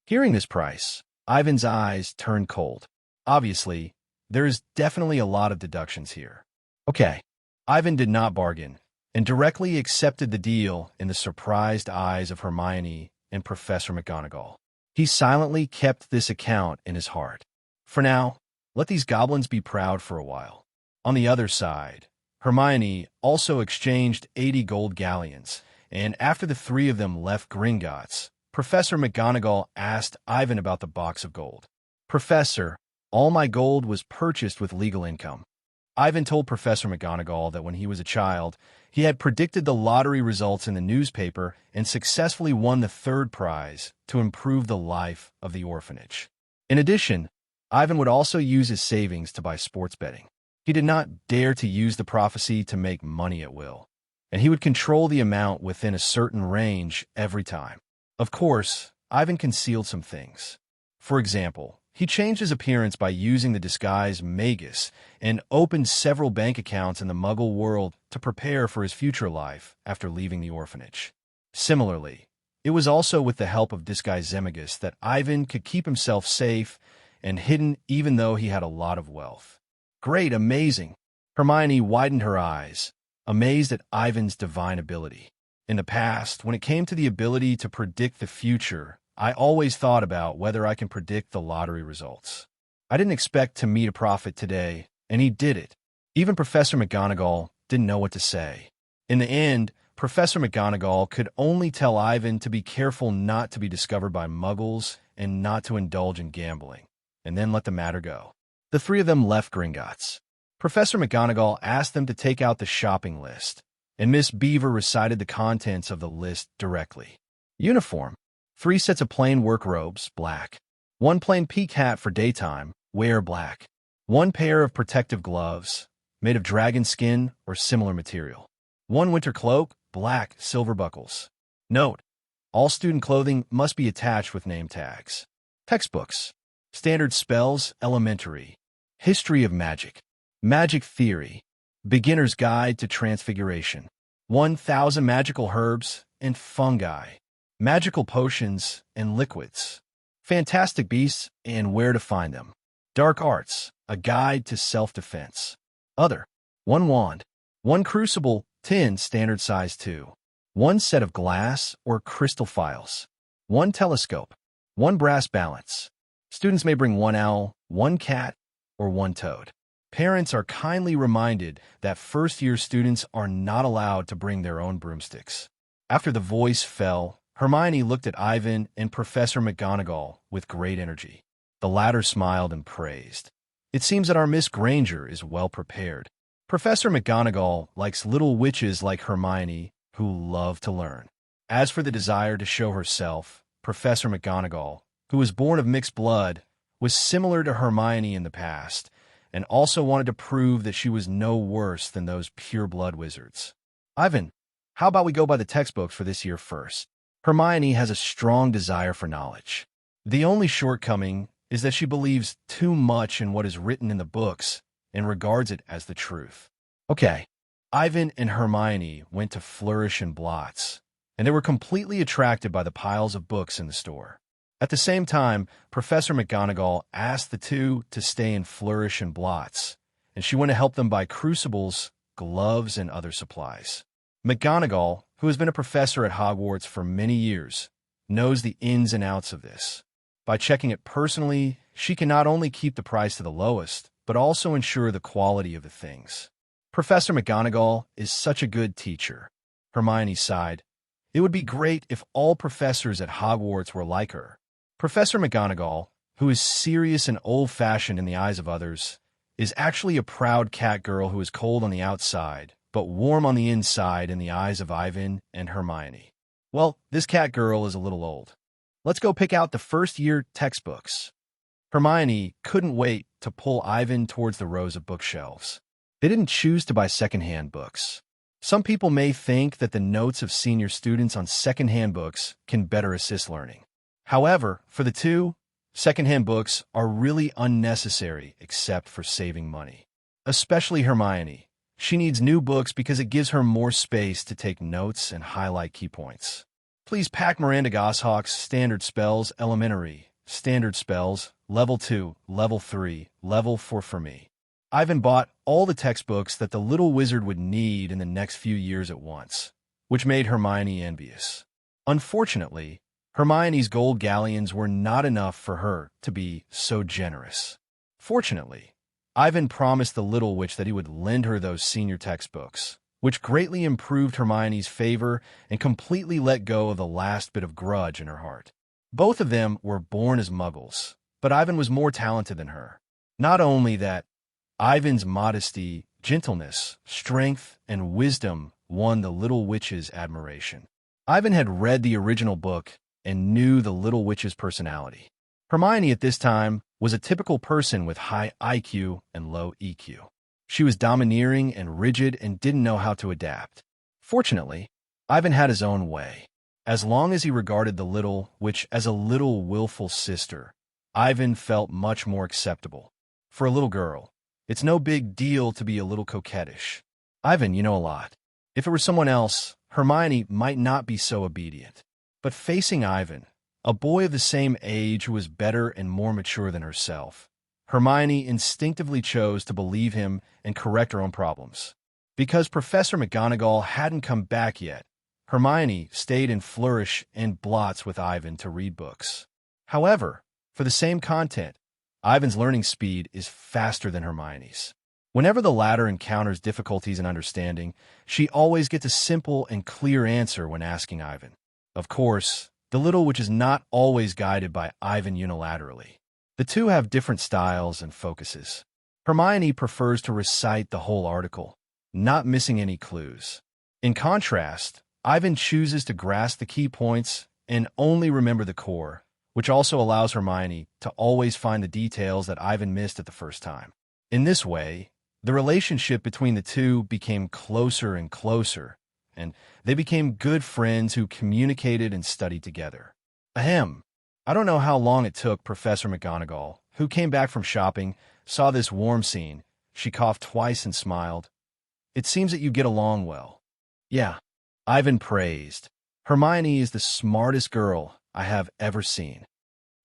Hearing this price, Ivan's eyes turned cold. Obviously, there is definitely a lot of deductions here. Okay, Ivan did not bargain, and directly accepted the deal in the surprised eyes of Hermione and Professor McGonagall. He silently kept this account in his heart. For now, let these goblins be proud for a while. On the other side, Hermione also exchanged 80 gold galleons, and after the three of them left Gringotts, Professor McGonagall asked Ivan about the box of gold. "Professor, all my gold was purchased with legal income." Ivan told Professor McGonagall that when he was a child, he had predicted the lottery results in the newspaper and successfully won the third prize to improve the life of the orphanage. In addition, Ivan would also use his savings to buy sports betting. He did not dare to use the prophecy to make money at will, and he would control the amount within a certain range every time. Of course, Ivan concealed some things. For example, he changed his appearance by using the disguise Magus and opened several bank accounts in the Muggle world to prepare for his future life after leaving the orphanage. Similarly, it was also with the help of disguise Zemagus that Ivan could keep himself safe and hidden even though he had a lot of wealth. Great, amazing! Hermione widened her eyes, amazed at Ivan's divine ability. In the past, when it came to the ability to predict the future, I always thought about whether I can predict the lottery results. I didn't expect to meet a prophet today, and he did it. Even Professor McGonagall didn't know what to say. In the end, Professor McGonagall could only tell Ivan to be careful not to be discovered by muggles and not to indulge in gambling, and then let the matter go. The three of them left Gringotts. Professor McGonagall asked them to take out the shopping list, and Miss Beaver recited the contents of the list directly. Uniform: 3 sets of plain work robes, black. 1 plain peak hat for daytime, wear black. 1 pair of protective gloves, made of dragon skin or similar material. 1 winter cloak, black, silver buckles. Note: all student clothing must be attached with name tags. Textbooks: standard spells, elementary. History of magic. Magic theory. Beginner's Guide to Transfiguration. 1,000 magical herbs and fungi. Magical potions and liquids. Fantastic beasts and where to find them. Dark arts, a guide to self-defense. Other: 1 wand. 1 crucible, tin standard size 2. 1 set of glass or crystal files. 1 telescope. 1 brass balance. Students may bring 1 owl, 1 cat, or 1 toad. Parents are kindly reminded that first-year students are not allowed to bring their own broomsticks. After the voice fell, Hermione looked at Ivan and Professor McGonagall with great energy. The latter smiled and praised. It seems that our Miss Granger is well prepared. Professor McGonagall likes little witches like Hermione who love to learn. As for the desire to show herself, Professor McGonagall, who was born of mixed blood, was similar to Hermione in the past, and also wanted to prove that she was no worse than those pure-blood wizards. Ivan, how about we go by the textbooks for this year first? Hermione has a strong desire for knowledge. The only shortcoming is that she believes too much in what is written in the books and regards it as the truth. Okay, Ivan and Hermione went to Flourish and Blots, and they were completely attracted by the piles of books in the store. At the same time, Professor McGonagall asked the two to stay in Flourish and Blots, and she went to help them buy crucibles, gloves, and other supplies. McGonagall, who has been a professor at Hogwarts for many years, knows the ins and outs of this. By checking it personally, she can not only keep the price to the lowest, but also ensure the quality of the things. Professor McGonagall is such a good teacher. Hermione sighed. It would be great if all professors at Hogwarts were like her. Professor McGonagall, who is serious and old-fashioned in the eyes of others, is actually a proud cat girl who is cold on the outside, but warm on the inside in the eyes of Ivan and Hermione. Well, this cat girl is a little old. Let's go pick out the first-year textbooks. Hermione couldn't wait to pull Ivan towards the rows of bookshelves. They didn't choose to buy second-hand books. Some people may think that the notes of senior students on second-hand books can better assist learning. However, for the two, second-hand books are really unnecessary except for saving money. Especially Hermione. She needs new books because it gives her more space to take notes and highlight key points. Please pack Miranda Goshawk's Standard Spells Elementary, Standard Spells, Level 2, Level 3, Level 4 for me. Ivan bought all the textbooks that the little wizard would need in the next few years at once, which made Hermione envious. Unfortunately, Hermione's gold galleons were not enough for her to be so generous. Fortunately, Ivan promised the little witch that he would lend her those senior textbooks, which greatly improved Hermione's favor and completely let go of the last bit of grudge in her heart. Both of them were born as muggles, but Ivan was more talented than her. Not only that, Ivan's modesty, gentleness, strength, and wisdom won the little witch's admiration. Ivan had read the original book and knew the little witch's personality. Hermione at this time was a typical person with high IQ and low EQ. She was domineering and rigid and didn't know how to adapt. Fortunately, Ivan had his own way. As long as he regarded the little witch as a little willful sister, Ivan felt much more acceptable. For a little girl, it's no big deal to be a little coquettish. Ivan, you know a lot. If it were someone else, Hermione might not be so obedient. But facing Ivan, a boy of the same age who was better and more mature than herself, Hermione instinctively chose to believe him and correct her own problems. Because Professor McGonagall hadn't come back yet, Hermione stayed in Flourish and Blots with Ivan to read books. However, for the same content, Ivan's learning speed is faster than Hermione's. Whenever the latter encounters difficulties in understanding, she always gets a simple and clear answer when asking Ivan. Of course, the little witch is not always guided by Ivan unilaterally. The two have different styles and focuses. Hermione prefers to recite the whole article, not missing any clues. In contrast, Ivan chooses to grasp the key points and only remember the core, which also allows Hermione to always find the details that Ivan missed at the first time. In this way, the relationship between the two became closer and closer, and they became good friends who communicated and studied together. Ahem. I don't know how long it took Professor McGonagall, who came back from shopping, saw this warm scene. She coughed twice and smiled. It seems that you get along well. Yeah, Ivan praised. Hermione is the smartest girl I have ever seen.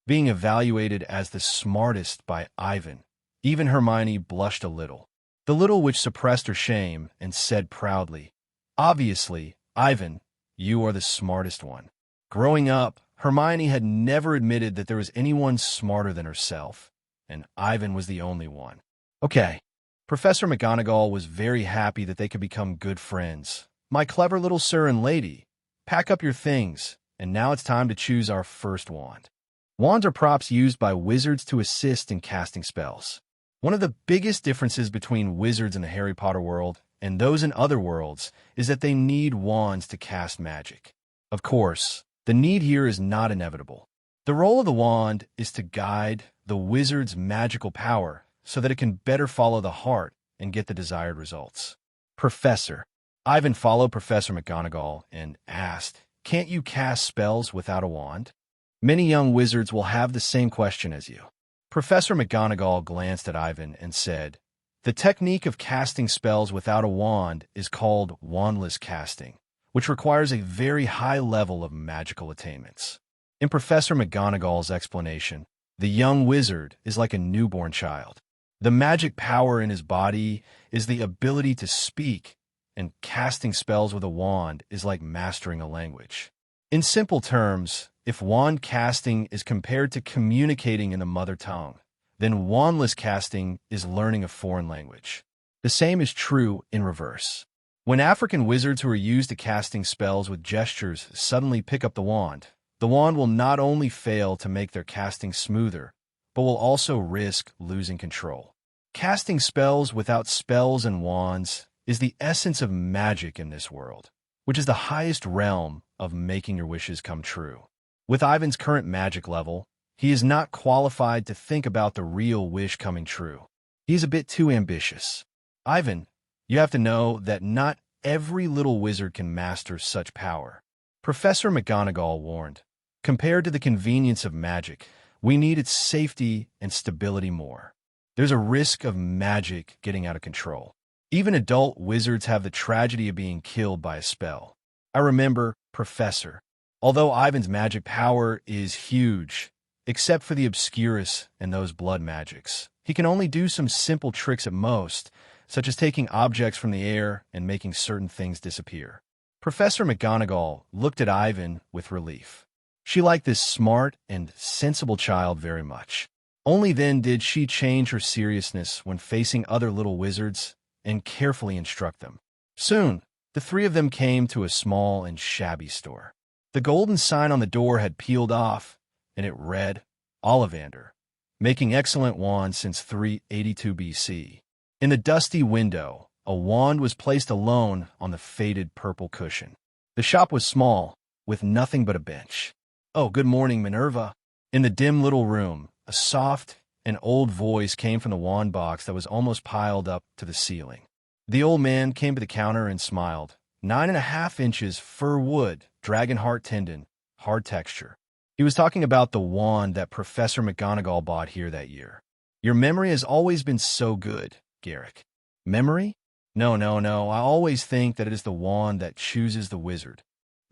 Being evaluated as the smartest by Ivan, even Hermione blushed a little. The little witch suppressed her shame and said proudly, "Obviously, Ivan, you are the smartest one." Growing up, Hermione had never admitted that there was anyone smarter than herself, and Ivan was the only one. Okay, Professor McGonagall was very happy that they could become good friends. "My clever little sir and lady, pack up your things, and now it's time to choose our first wand." Wands are props used by wizards to assist in casting spells. One of the biggest differences between wizards in the Harry Potter world and those in other worlds is that they need wands to cast magic. Of course, the need here is not inevitable. The role of the wand is to guide the wizard's magical power so that it can better follow the heart and get the desired results. Professor. Ivan followed Professor McGonagall and asked, "Can't you cast spells without a wand?" Many young wizards will have the same question as you. Professor McGonagall glanced at Ivan and said, "The technique of casting spells without a wand is called wandless casting, which requires a very high level of magical attainments." In Professor McGonagall's explanation, the young wizard is like a newborn child. The magic power in his body is the ability to speak, and casting spells with a wand is like mastering a language. In simple terms, if wand casting is compared to communicating in the mother tongue, then wandless casting is learning a foreign language. The same is true in reverse. When African wizards who are used to casting spells with gestures suddenly pick up the wand will not only fail to make their casting smoother, but will also risk losing control. Casting spells without spells and wands is the essence of magic in this world, which is the highest realm of making your wishes come true. With Ivan's current magic level, he is not qualified to think about the real wish coming true. He is a bit too ambitious. Ivan, you have to know that not every little wizard can master such power. Professor McGonagall warned, "Compared to the convenience of magic, we need its safety and stability more. There's a risk of magic getting out of control. Even adult wizards have the tragedy of being killed by a spell. I remember, Professor, although Ivan's magic power is huge, except for the Obscurus and those blood magics, he can only do some simple tricks at most, such as taking objects from the air and making certain things disappear." Professor McGonagall looked at Ivan with relief. She liked this smart and sensible child very much. Only then did she change her seriousness when facing other little wizards and carefully instruct them. Soon, the three of them came to a small and shabby store. The golden sign on the door had peeled off, and it read, "Ollivander, making excellent wands since 382 BC. In the dusty window, a wand was placed alone on the faded purple cushion. The shop was small, with nothing but a bench. "Oh, good morning, Minerva." In the dim little room, a soft and old voice came from the wand box that was almost piled up to the ceiling. The old man came to the counter and smiled. 9.5 inches fir wood, dragon heart tendon, hard texture. He was talking about the wand that Professor McGonagall bought here that year. "Your memory has always been so good, Garrick." "Memory? No. I always think that it is the wand that chooses the wizard."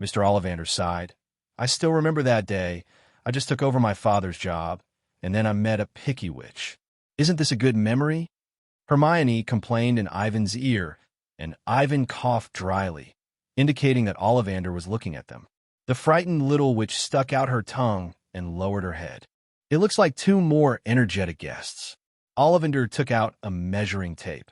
Mr. Ollivander sighed. "I still remember that day. I just took over my father's job, and then I met a picky witch. Isn't this a good memory?" Hermione complained in Ivan's ear, and Ivan coughed dryly, indicating that Ollivander was looking at them. The frightened little witch stuck out her tongue and lowered her head. "It looks like 2 more energetic guests." Ollivander took out a measuring tape.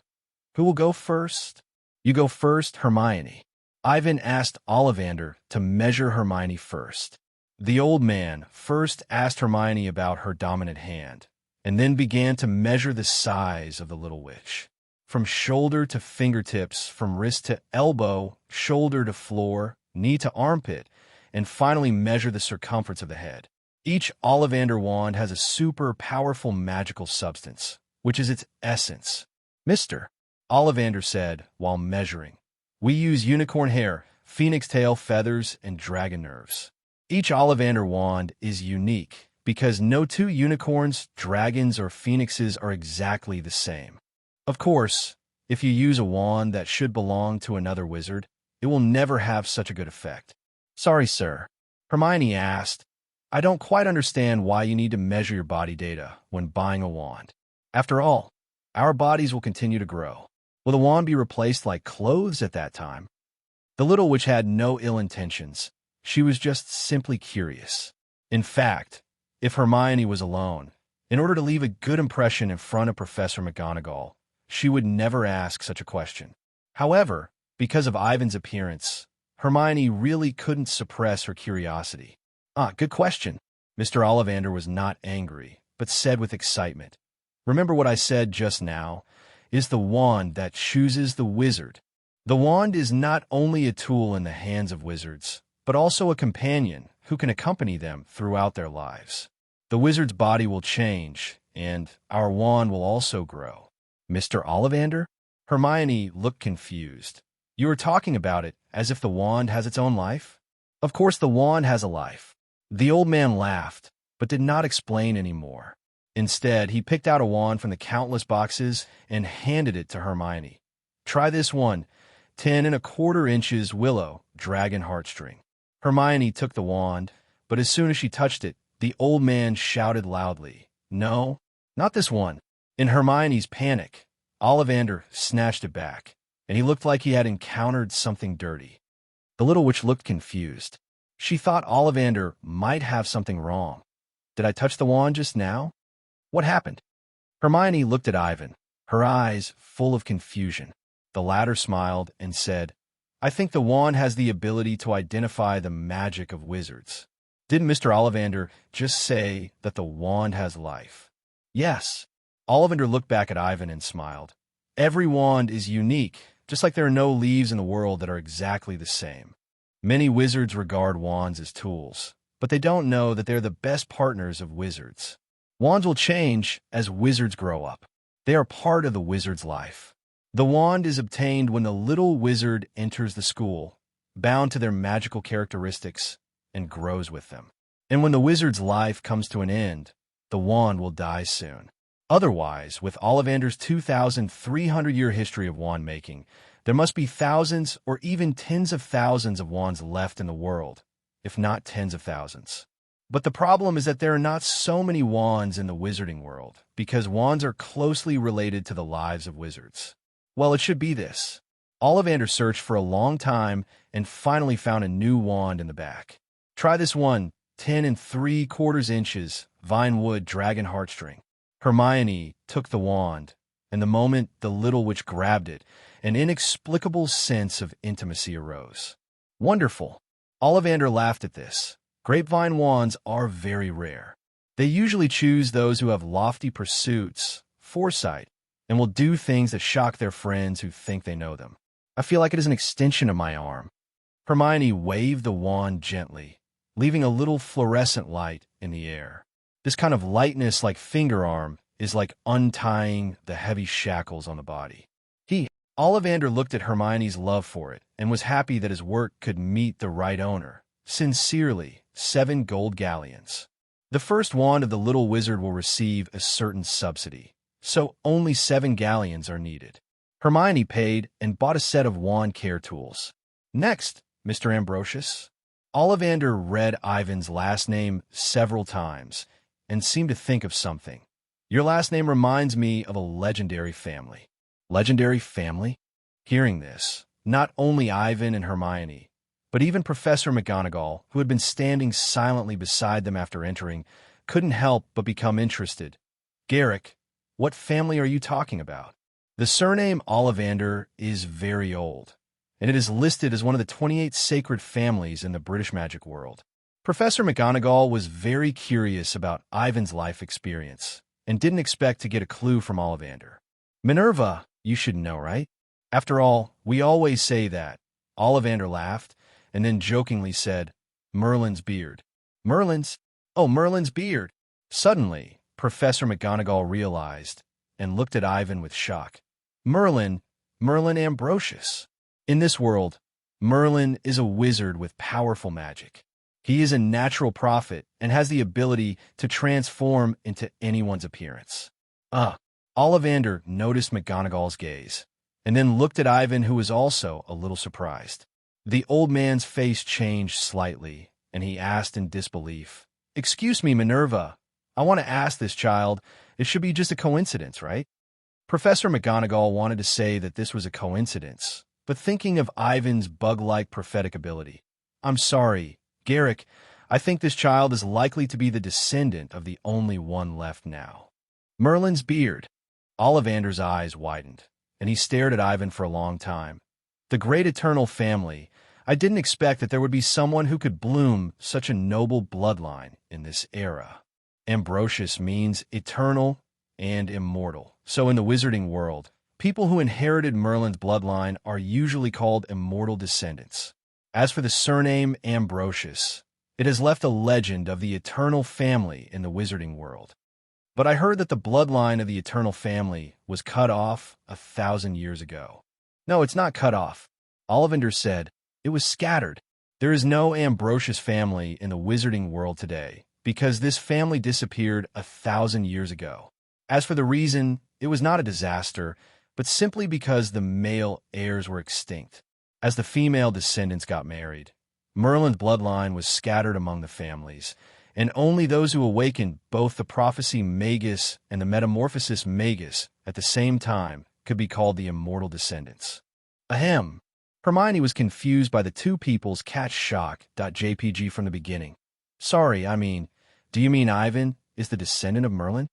Who will go first? You go first, Hermione. Ivan asked Ollivander to measure Hermione first. The old man first asked Hermione about her dominant hand, and then began to measure the size of the little witch. From shoulder to fingertips, from wrist to elbow, shoulder to floor, knee to armpit, and finally measure the circumference of the head. Each Ollivander wand has a super powerful magical substance, which is its essence. Mr. Ollivander said while measuring, "We use unicorn hair, phoenix tail feathers, and dragon nerves. Each Ollivander wand is unique because no two unicorns, dragons, or phoenixes are exactly the same. Of course, if you use a wand that should belong to another wizard, it will never have such a good effect." "Sorry, sir," Hermione asked. "I don't quite understand why you need to measure your body data when buying a wand. After all, our bodies will continue to grow. Will the wand be replaced like clothes at that time?" The little witch had no ill intentions. She was just simply curious. In fact, if Hermione was alone, in order to leave a good impression in front of Professor McGonagall, she would never ask such a question. However, because of Ivan's appearance, Hermione really couldn't suppress her curiosity. Good question." Mr. Ollivander was not angry, but said with excitement, "Remember what I said just now? Is the wand that chooses the wizard. The wand is not only a tool in the hands of wizards, but also a companion who can accompany them throughout their lives. The wizard's body will change, and our wand will also grow." "Mr. Ollivander?" Hermione looked confused. "You are talking about it as if the wand has its own life?" "Of course the wand has a life." The old man laughed, but did not explain any more. Instead, he picked out a wand from the countless boxes and handed it to Hermione. "Try this one, 10¼ inches willow, dragon heartstring." Hermione took the wand, but as soon as she touched it, the old man shouted loudly, "No, not this one." In Hermione's panic, Ollivander snatched it back, and he looked like he had encountered something dirty. The little witch looked confused. She thought Ollivander might have something wrong. "Did I touch the wand just now? What happened?" Hermione looked at Ivan, her eyes full of confusion. The latter smiled and said, "I think the wand has the ability to identify the magic of wizards." "Didn't Mr. Ollivander just say that the wand has life?" "Yes." Ollivander looked back at Ivan and smiled. "Every wand is unique, just like there are no leaves in the world that are exactly the same. Many wizards regard wands as tools, but they don't know that they're the best partners of wizards. Wands will change as wizards grow up. They are part of the wizard's life. The wand is obtained when the little wizard enters the school, bound to their magical characteristics, and grows with them. And when the wizard's life comes to an end, the wand will die soon. Otherwise, with Ollivander's 2,300-year history of wand making, there must be thousands or even tens of thousands of wands left in the world, if not tens of thousands. But the problem is that there are not so many wands in the wizarding world, because wands are closely related to the lives of wizards. Well, it should be this. Ollivander searched for a long time and finally found a new wand in the back. "Try this one, 10¾ inches, vine wood dragon heartstring." Hermione took the wand, and the moment the little witch grabbed it, an inexplicable sense of intimacy arose. "Wonderful." Ollivander laughed at this. Grapevine wands are very rare. They usually choose those who have lofty pursuits, foresight, and will do things that shock their friends who think they know them. "I feel like it is an extension of my arm." Hermione waved the wand gently, leaving a little fluorescent light in the air. This kind of lightness like fingerarm is like untying the heavy shackles on the body. Ollivander looked at Hermione's love for it and was happy that his work could meet the right owner. Sincerely, 7 gold galleons. The first wand of the little wizard will receive a certain subsidy, so only 7 galleons are needed. Hermione paid and bought a set of wand care tools. "Next, Mr. Ambrosius." Ollivander read Ivan's last name several times and seemed to think of something. "Your last name reminds me of a legendary family." "Legendary family?" Hearing this, not only Ivan and Hermione, but even Professor McGonagall, who had been standing silently beside them after entering, couldn't help but become interested. "Garrick, what family are you talking about?" The surname Ollivander is very old, and it is listed as one of the 28 sacred families in the British magic world. Professor McGonagall was very curious about Ivan's life experience and didn't expect to get a clue from Ollivander. Minerva, you should know, right? After all, we always say that. Ollivander laughed and then jokingly said, Merlin's beard. Merlin's? Oh, Merlin's beard. Suddenly, Professor McGonagall realized and looked at Ivan with shock. Merlin Ambrosius. In this world, Merlin is a wizard with powerful magic. He is a natural prophet and has the ability to transform into anyone's appearance. Ollivander noticed McGonagall's gaze, and then looked at Ivan, who was also a little surprised. The old man's face changed slightly, and he asked in disbelief, Excuse me, Minerva. I want to ask this child. It should be just a coincidence, right? Professor McGonagall wanted to say that this was a coincidence, but thinking of Ivan's bug-like prophetic ability. I'm sorry, Garrick, I think this child is likely to be the descendant of the only one left now. Merlin's beard. Ollivander's eyes widened, and he stared at Ivan for a long time. The great eternal family. I didn't expect that there would be someone who could bloom such a noble bloodline in this era. Ambrosius means eternal and immortal. So in the wizarding world, people who inherited Merlin's bloodline are usually called immortal descendants. As for the surname Ambrosius, it has left a legend of the eternal family in the wizarding world. But I heard that the bloodline of the eternal family was cut off 1,000 years ago. No, it's not cut off. Ollivander said, it was scattered. There is no Ambrosius family in the wizarding world today, because this family disappeared 1,000 years ago. As for the reason, it was not a disaster, but simply because the male heirs were extinct. As the female descendants got married, Merlin's bloodline was scattered among the families, and only those who awakened both the prophecy magus and the metamorphosis magus at the same time could be called the immortal descendants. Ahem. Hermione was confused by the two people's catch shock.jpg from the beginning. Sorry, do you mean Ivan is the descendant of Merlin?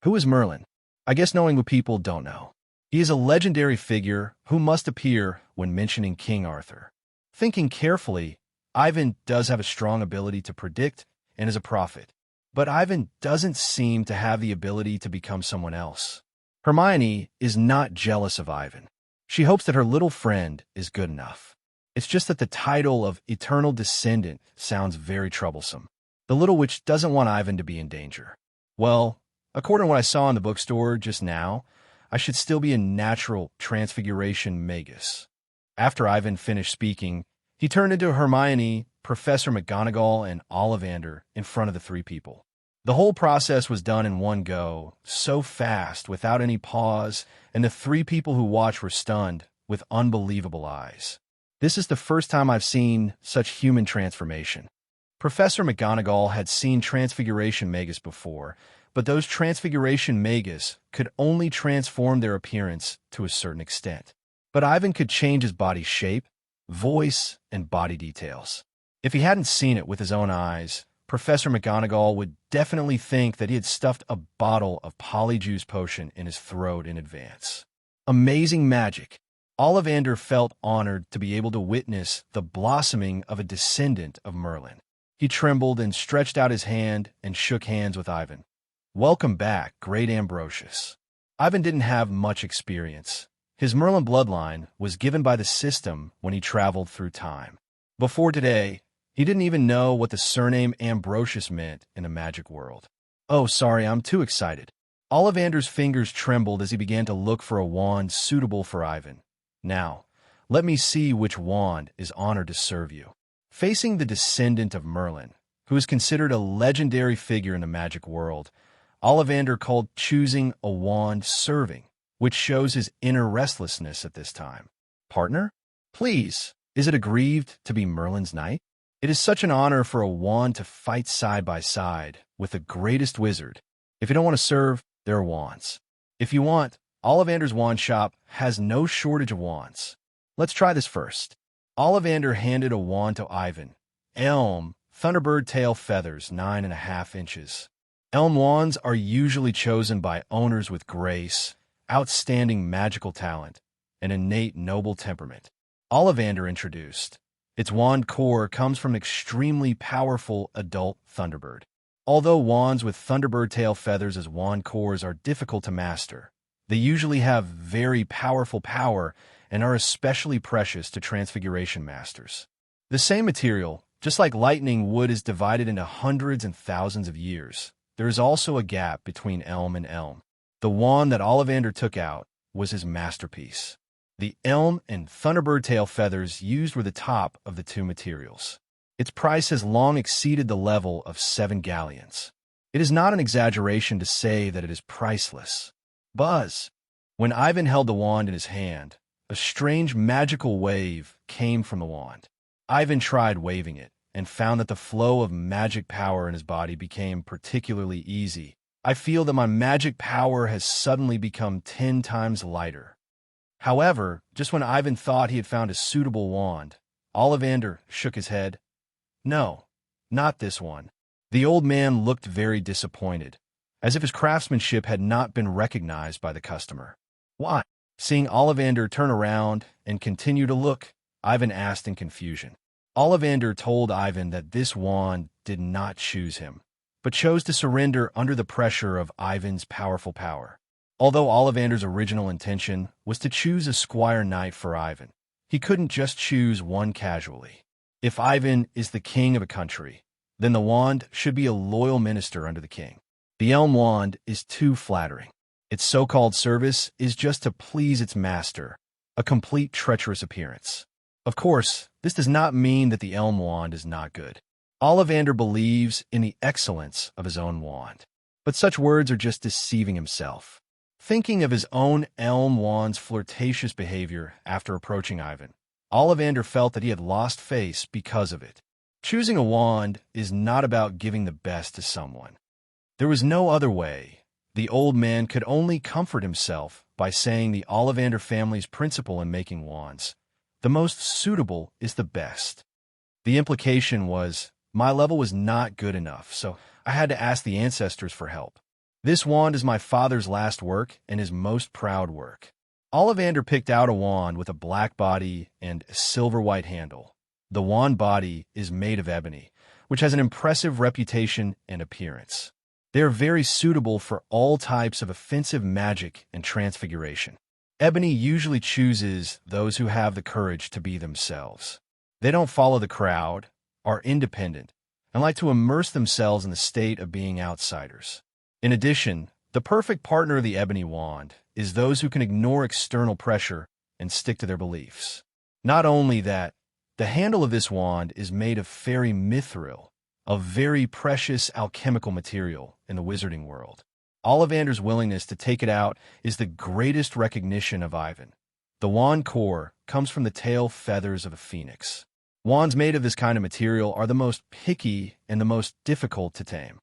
Who is Merlin? I guess knowing what people don't know. He is a legendary figure who must appear when mentioning King Arthur. Thinking carefully, Ivan does have a strong ability to predict and is a prophet, but Ivan doesn't seem to have the ability to become someone else. Hermione is not jealous of Ivan. She hopes that her little friend is good enough. It's just that the title of Eternal Descendant sounds very troublesome. The little witch doesn't want Ivan to be in danger. Well, according to what I saw in the bookstore just now, I should still be a natural transfiguration magus. After Ivan finished speaking, he turned into Hermione, Professor McGonagall, and Ollivander in front of the three people. The whole process was done in one go, so fast, without any pause, and the three people who watched were stunned, with unbelievable eyes. This is the first time I've seen such human transformation. Professor McGonagall had seen Transfiguration Magus before, but those Transfiguration Magus could only transform their appearance to a certain extent. But Ivan could change his body shape, voice, and body details. If he hadn't seen it with his own eyes, Professor McGonagall would definitely think that he had stuffed a bottle of polyjuice potion in his throat in advance. Amazing magic. Ollivander felt honored to be able to witness the blossoming of a descendant of Merlin. He trembled and stretched out his hand and shook hands with Ivan. Welcome back, great Ambrosius. Ivan didn't have much experience. His Merlin bloodline was given by the system when he traveled through time. Before today, he didn't even know what the surname Ambrosius meant in the magic world. Oh, sorry, I'm too excited. Ollivander's fingers trembled as he began to look for a wand suitable for Ivan. Now, let me see which wand is honored to serve you. Facing the descendant of Merlin, who is considered a legendary figure in the magic world, Ollivander called choosing a wand serving, which shows his inner restlessness at this time. Partner? Please, is it aggrieved to be Merlin's knight? It is such an honor for a wand to fight side by side with the greatest wizard. If you don't want to serve, there are wands. If you want, Ollivander's wand shop has no shortage of wands. Let's try this first. Ollivander handed a wand to Ivan. Elm, Thunderbird tail feathers, 9.5 inches. Elm wands are usually chosen by owners with grace, outstanding magical talent, and innate noble temperament. Ollivander introduced. Its wand core comes from extremely powerful adult Thunderbird. Although wands with Thunderbird tail feathers as wand cores are difficult to master, they usually have very powerful power and are especially precious to Transfiguration masters. The same material, just like lightning wood is divided into hundreds and thousands of years, there is also a gap between elm and elm. The wand that Ollivander took out was his masterpiece. The elm and Thunderbird tail feathers used were the top of the two materials. Its price has long exceeded the level of 7 galleons. It is not an exaggeration to say that it is priceless. Buzz! When Ivan held the wand in his hand, a strange magical wave came from the wand. Ivan tried waving it and found that the flow of magic power in his body became particularly easy. I feel that my magic power has suddenly become 10 times lighter. However, just when Ivan thought he had found a suitable wand, Ollivander shook his head. No, not this one. The old man looked very disappointed, as if his craftsmanship had not been recognized by the customer. Why? Seeing Ollivander turn around and continue to look, Ivan asked in confusion. Ollivander told Ivan that this wand did not choose him, but chose to surrender under the pressure of Ivan's powerful power. Although Ollivander's original intention was to choose a squire knight for Ivan, he couldn't just choose one casually. If Ivan is the king of a country, then the wand should be a loyal minister under the king. The elm wand is too flattering. Its so-called service is just to please its master, a complete treacherous appearance. Of course, this does not mean that the elm wand is not good. Ollivander believes in the excellence of his own wand, but such words are just deceiving himself. Thinking of his own elm wand's flirtatious behavior after approaching Ivan, Ollivander felt that he had lost face because of it. Choosing a wand is not about giving the best to someone. There was no other way. The old man could only comfort himself by saying the Ollivander family's principle in making wands: the most suitable is the best. The implication was, my level was not good enough, so I had to ask the ancestors for help. This wand is my father's last work and his most proud work. Ollivander picked out a wand with a black body and a silver-white handle. The wand body is made of ebony, which has an impressive reputation and appearance. They are very suitable for all types of offensive magic and transfiguration. Ebony usually chooses those who have the courage to be themselves. They don't follow the crowd, are independent, and like to immerse themselves in the state of being outsiders. In addition, the perfect partner of the ebony wand is those who can ignore external pressure and stick to their beliefs. Not only that, the handle of this wand is made of fairy mithril, a very precious alchemical material in the wizarding world. Ollivander's willingness to take it out is the greatest recognition of Ivan. The wand core comes from the tail feathers of a phoenix. Wands made of this kind of material are the most picky and the most difficult to tame.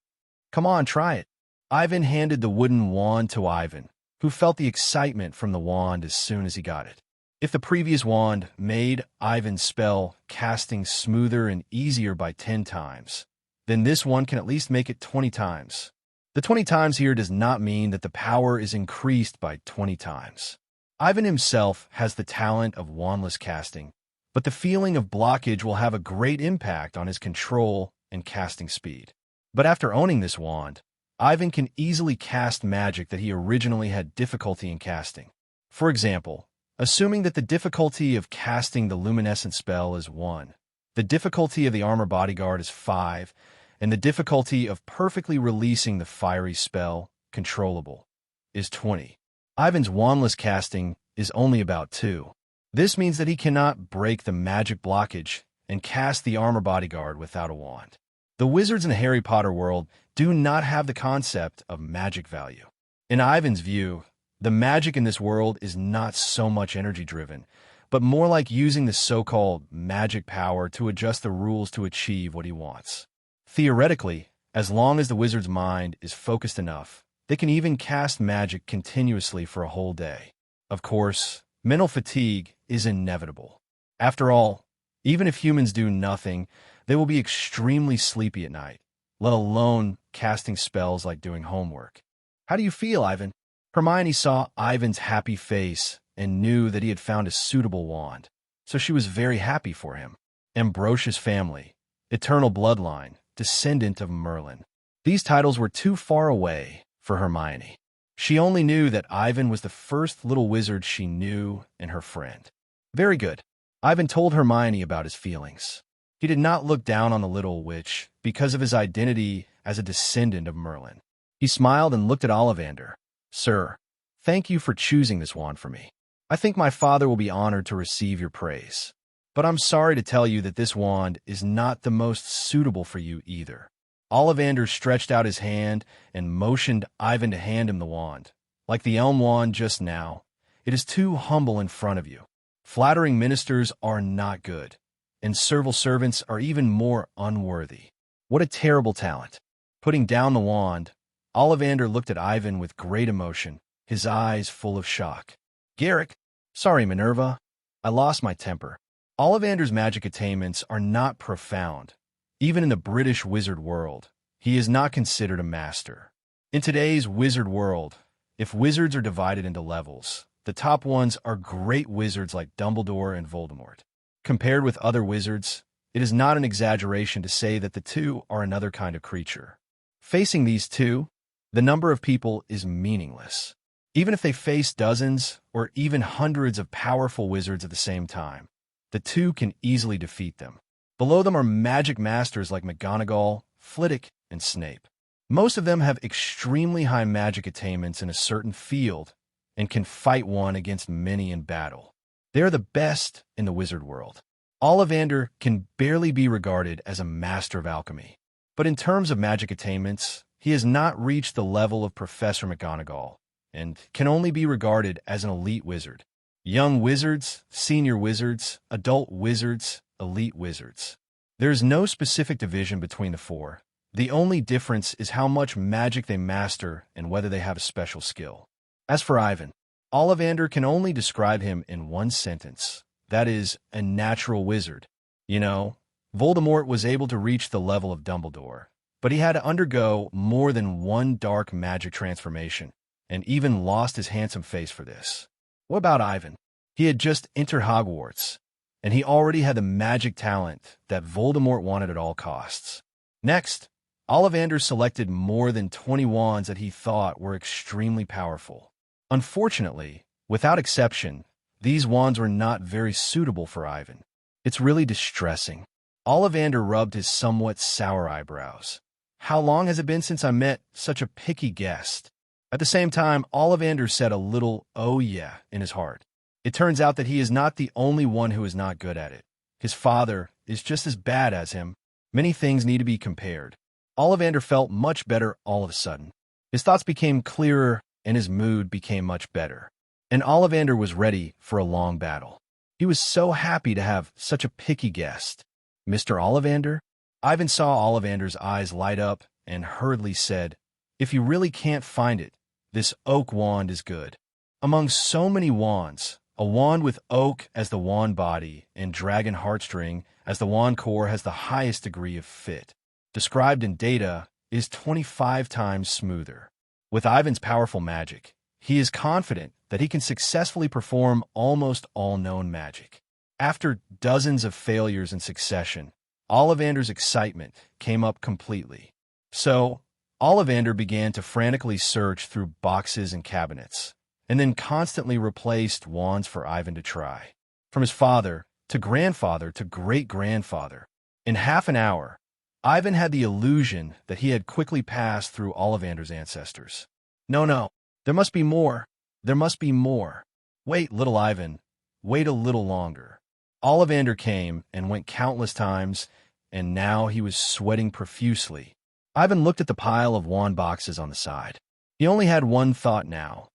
Come on, try it. Ivan handed the wooden wand to Ivan, who felt the excitement from the wand as soon as he got it. If the previous wand made Ivan's spell casting smoother and easier by 10 times, then this one can at least make it 20 times. The 20 times here does not mean that the power is increased by 20 times. Ivan himself has the talent of wandless casting, but the feeling of blockage will have a great impact on his control and casting speed. But after owning this wand, Ivan can easily cast magic that he originally had difficulty in casting. For example, assuming that the difficulty of casting the luminescent spell is 1, the difficulty of the armor bodyguard is 5, and the difficulty of perfectly releasing the fiery spell, controllable, is 20. Ivan's wandless casting is only about 2. This means that he cannot break the magic blockage and cast the armor bodyguard without a wand. The wizards in the Harry Potter world do not have the concept of magic value. In Ivan's view, the magic in this world is not so much energy-driven, but more like using the so-called magic power to adjust the rules to achieve what he wants. Theoretically, as long as the wizard's mind is focused enough, they can even cast magic continuously for a whole day. Of course, mental fatigue is inevitable. After all, even if humans do nothing, they will be extremely sleepy at night, let alone casting spells like doing homework. How do you feel, Ivan? Hermione saw Ivan's happy face and knew that he had found a suitable wand, so she was very happy for him. Ambrosius family, eternal bloodline, descendant of Merlin. These titles were too far away for Hermione. She only knew that Ivan was the first little wizard she knew and her friend. Very good. Ivan told Hermione about his feelings. He did not look down on the little witch because of his identity as a descendant of Merlin. He smiled and looked at Ollivander. Sir, thank you for choosing this wand for me. I think my father will be honored to receive your praise. But I'm sorry to tell you that this wand is not the most suitable for you either. Ollivander stretched out his hand and motioned Ivan to hand him the wand. Like the elm wand just now, it is too humble in front of you. Flattering ministers are not good, and servile servants are even more unworthy. What a terrible talent. Putting down the wand, Ollivander looked at Ivan with great emotion, his eyes full of shock. Garrick, sorry, Minerva, I lost my temper. Ollivander's magic attainments are not profound. Even in the British wizard world, he is not considered a master. In today's wizard world, if wizards are divided into levels, the top ones are great wizards like Dumbledore and Voldemort. Compared with other wizards, it is not an exaggeration to say that the two are another kind of creature. Facing these two, the number of people is meaningless. Even if they face dozens or even hundreds of powerful wizards at the same time, the two can easily defeat them. Below them are magic masters like McGonagall, Flitwick, and Snape. Most of them have extremely high magic attainments in a certain field and can fight one against many in battle. They are the best in the wizard world. Ollivander can barely be regarded as a master of alchemy. But in terms of magic attainments, he has not reached the level of Professor McGonagall and can only be regarded as an elite wizard. Young wizards, senior wizards, adult wizards, elite wizards. There is no specific division between the four. The only difference is how much magic they master and whether they have a special skill. As for Ivan, Ollivander can only describe him in one sentence. That is, a natural wizard. You know, Voldemort was able to reach the level of Dumbledore, but he had to undergo more than one dark magic transformation, and even lost his handsome face for this. What about Ivan? He had just entered Hogwarts, and he already had the magic talent that Voldemort wanted at all costs. Next, Ollivander selected more than 20 wands that he thought were extremely powerful. Unfortunately, without exception, these wands were not very suitable for Ivan. It's really distressing. Ollivander rubbed his somewhat sour eyebrows. How long has it been since I met such a picky guest? At the same time, Ollivander said a little "oh yeah" in his heart. It turns out that he is not the only one who is not good at it. His father is just as bad as him. Many things need to be compared. Ollivander felt much better all of a sudden. His thoughts became clearer and his mood became much better. And Ollivander was ready for a long battle. He was so happy to have such a picky guest. Mr. Ollivander? Ivan saw Ollivander's eyes light up and hurriedly said, If you really can't find it, this oak wand is good. Among so many wands, a wand with oak as the wand body and dragon heartstring as the wand core has the highest degree of fit. Described in data, is 25 times smoother. With Ivan's powerful magic, he is confident that he can successfully perform almost all known magic. After dozens of failures in succession, Ollivander's excitement came up completely. So, Ollivander began to frantically search through boxes and cabinets, and then constantly replaced wands for Ivan to try. From his father, to grandfather, to great-grandfather. In half an hour, Ivan had the illusion that he had quickly passed through Ollivander's ancestors. No, there must be more. There must be more. Wait, little Ivan, wait a little longer. Ollivander came and went countless times, and now he was sweating profusely. Ivan looked at the pile of wand boxes on the side. He only had one thought now.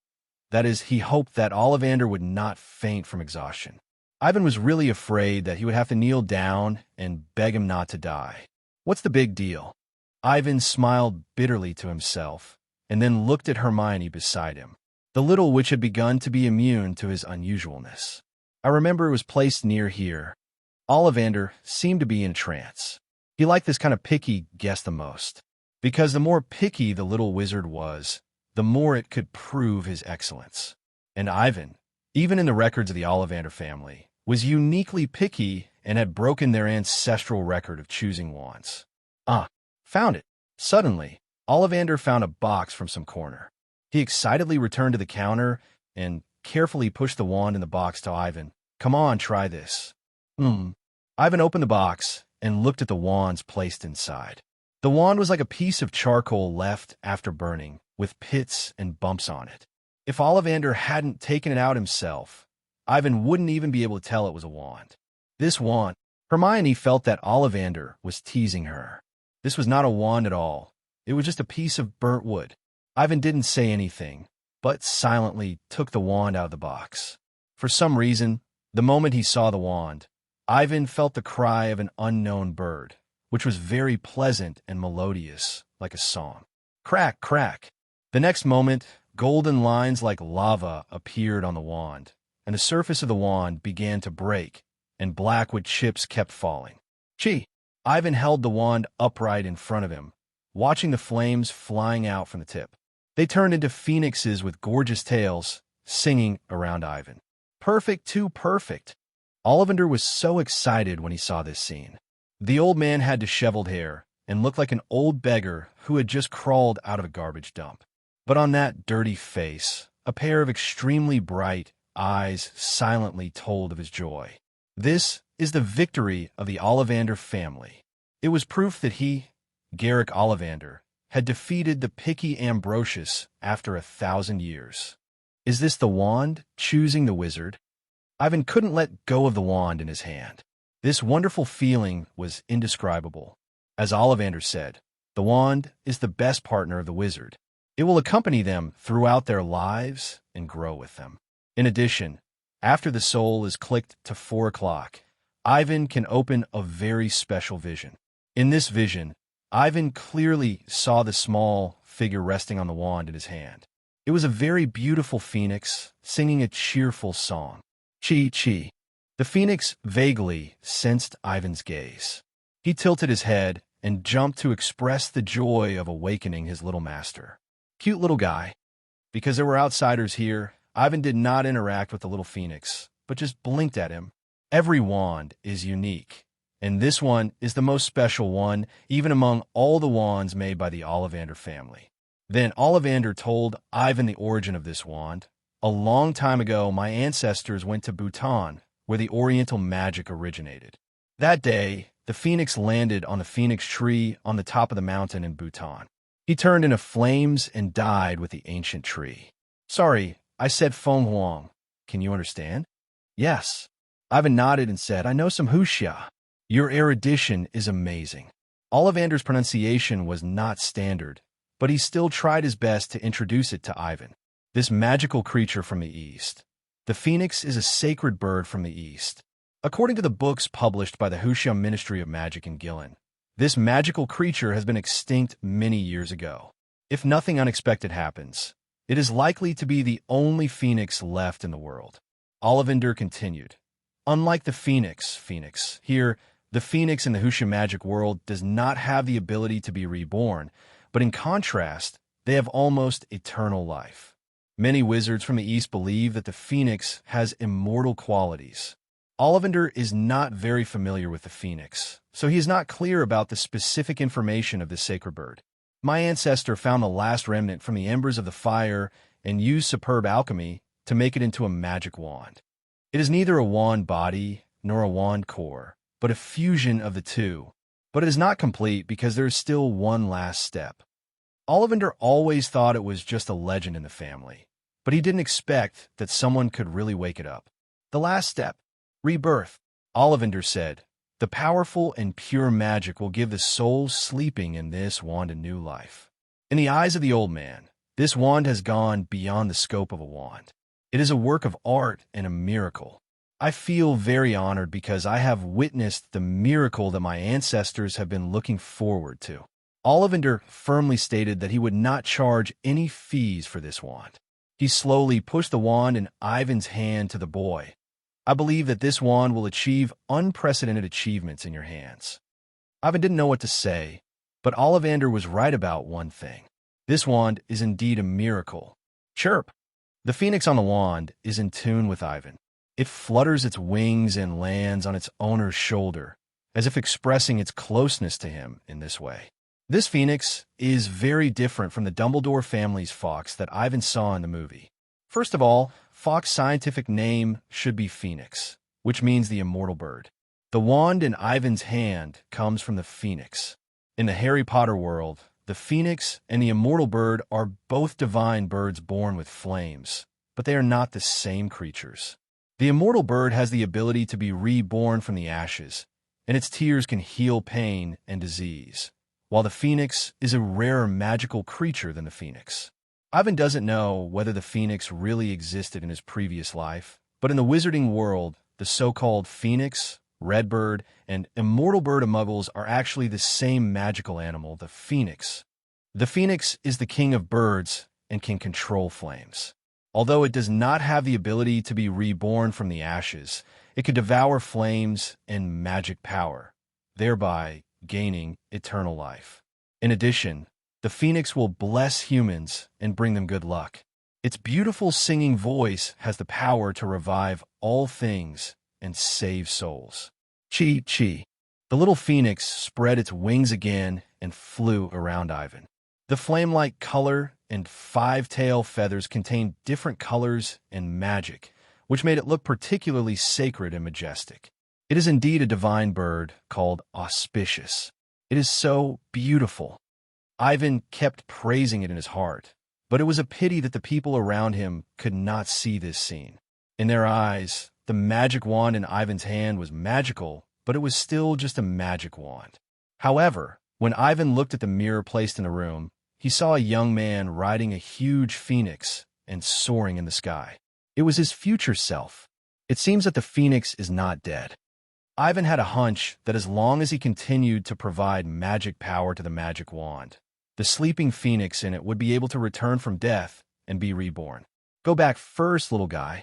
That is, he hoped that Ollivander would not faint from exhaustion. Ivan was really afraid that he would have to kneel down and beg him not to die. What's the big deal? Ivan smiled bitterly to himself, and then looked at Hermione beside him. The little witch had begun to be immune to his unusualness. I remember it was placed near here. Ollivander seemed to be in a trance. He liked this kind of picky guest the most, because the more picky the little wizard was, the more it could prove his excellence. And Ivan, even in the records of the Ollivander family, was uniquely picky and had broken their ancestral record of choosing wands. Found it. Suddenly, Ollivander found a box from some corner. He excitedly returned to the counter and carefully pushed the wand in the box to Ivan. Come on, try this. Ivan opened the box and looked at the wands placed inside. The wand was like a piece of charcoal left after burning, with pits and bumps on it. If Ollivander hadn't taken it out himself, Ivan wouldn't even be able to tell it was a wand. This wand, Hermione felt that Ollivander was teasing her. This was not a wand at all. It was just a piece of burnt wood. Ivan didn't say anything, but silently took the wand out of the box. For some reason, the moment he saw the wand, Ivan felt the cry of an unknown bird, which was very pleasant and melodious, like a song. Crack, crack. The next moment, golden lines like lava appeared on the wand, and the surface of the wand began to break, and blackwood chips kept falling. Gee! Ivan held the wand upright in front of him, watching the flames flying out from the tip. They turned into phoenixes with gorgeous tails, singing around Ivan. Perfect, too perfect. Ollivander was so excited when he saw this scene. The old man had disheveled hair and looked like an old beggar who had just crawled out of a garbage dump. But on that dirty face, a pair of extremely bright eyes silently told of his joy. This is the victory of the Ollivander family. It was proof that he, Garrick Ollivander, had defeated the picky Ambrosius after 1,000 years. Is this the wand choosing the wizard? Ivan couldn't let go of the wand in his hand. This wonderful feeling was indescribable. As Ollivander said, the wand is the best partner of the wizard. It will accompany them throughout their lives and grow with them. In addition, after the soul is clicked to 4 o'clock, Ivan can open a very special vision. In this vision, Ivan clearly saw the small figure resting on the wand in his hand. It was a very beautiful phoenix singing a cheerful song. Chi-chi. The phoenix vaguely sensed Ivan's gaze. He tilted his head and jumped to express the joy of awakening his little master. Cute little guy. Because there were outsiders here, Ivan did not interact with the little phoenix, but just blinked at him. Every wand is unique, and this one is the most special one, even among all the wands made by the Ollivander family. Then Ollivander told Ivan the origin of this wand. A long time ago, my ancestors went to Bhutan, where the Oriental magic originated. That day, the phoenix landed on the phoenix tree on the top of the mountain in Bhutan. He turned into flames and died with the ancient tree. Sorry, I said Feng Huang. Can you understand? Yes. Ivan nodded and said, I know some Huxia. Your erudition is amazing. Ollivander's pronunciation was not standard, but he still tried his best to introduce it to Ivan. This magical creature from the East. The phoenix is a sacred bird from the East. According to the books published by the Huxia Ministry of Magic in Gillen, this magical creature has been extinct many years ago. If nothing unexpected happens, it is likely to be the only phoenix left in the world. Ollivander continued. Unlike the phoenix, here, the phoenix in the Huxia magic world does not have the ability to be reborn, but in contrast, they have almost eternal life. Many wizards from the East believe that the phoenix has immortal qualities. Ollivander is not very familiar with the phoenix, so he is not clear about the specific information of this sacred bird. My ancestor found the last remnant from the embers of the fire and used superb alchemy to make it into a magic wand. It is neither a wand body nor a wand core, but a fusion of the two. But it is not complete because there is still one last step. Ollivander always thought it was just a legend in the family, but he didn't expect that someone could really wake it up. The last step, rebirth. Ollivander said, the powerful and pure magic will give the soul sleeping in this wand a new life. In the eyes of the old man, this wand has gone beyond the scope of a wand. It is a work of art and a miracle. I feel very honored because I have witnessed the miracle that my ancestors have been looking forward to. Ollivander firmly stated that he would not charge any fees for this wand. He slowly pushed the wand in Ivan's hand to the boy. I believe that this wand will achieve unprecedented achievements in your hands. Ivan didn't know what to say, but Ollivander was right about one thing. This wand is indeed a miracle. Chirp! The phoenix on the wand is in tune with Ivan. It flutters its wings and lands on its owner's shoulder, as if expressing its closeness to him in this way. This phoenix is very different from the Dumbledore family's fox that Ivan saw in the movie. First of all, Fawkes' scientific name should be Phoenix, which means the immortal bird. The wand in Ivan's hand comes from the phoenix. In the Harry Potter world, the phoenix and the immortal bird are both divine birds born with flames, but they are not the same creatures. The immortal bird has the ability to be reborn from the ashes, and its tears can heal pain and disease, while the phoenix is a rarer magical creature than the phoenix. Ivan doesn't know whether the phoenix really existed in his previous life, but in the wizarding world, the so-called phoenix, redbird, and immortal bird of muggles are actually the same magical animal, the phoenix. The phoenix is the king of birds and can control flames. Although it does not have the ability to be reborn from the ashes, it can devour flames and magic power, thereby gaining eternal life. In addition, the phoenix will bless humans and bring them good luck. Its beautiful singing voice has the power to revive all things and save souls. Chi. The little phoenix spread its wings again and flew around Ivan. The flame-like color and 5-tail feathers contained different colors and magic, which made it look particularly sacred and majestic. It is indeed a divine bird called auspicious. It is so beautiful. Ivan kept praising it in his heart, but it was a pity that the people around him could not see this scene. In their eyes, the magic wand in Ivan's hand was magical, but it was still just a magic wand. However, when Ivan looked at the mirror placed in the room, he saw a young man riding a huge phoenix and soaring in the sky. It was his future self. It seems that the phoenix is not dead. Ivan had a hunch that as long as he continued to provide magic power to the magic wand, the sleeping phoenix in it would be able to return from death and be reborn. Go back first, little guy.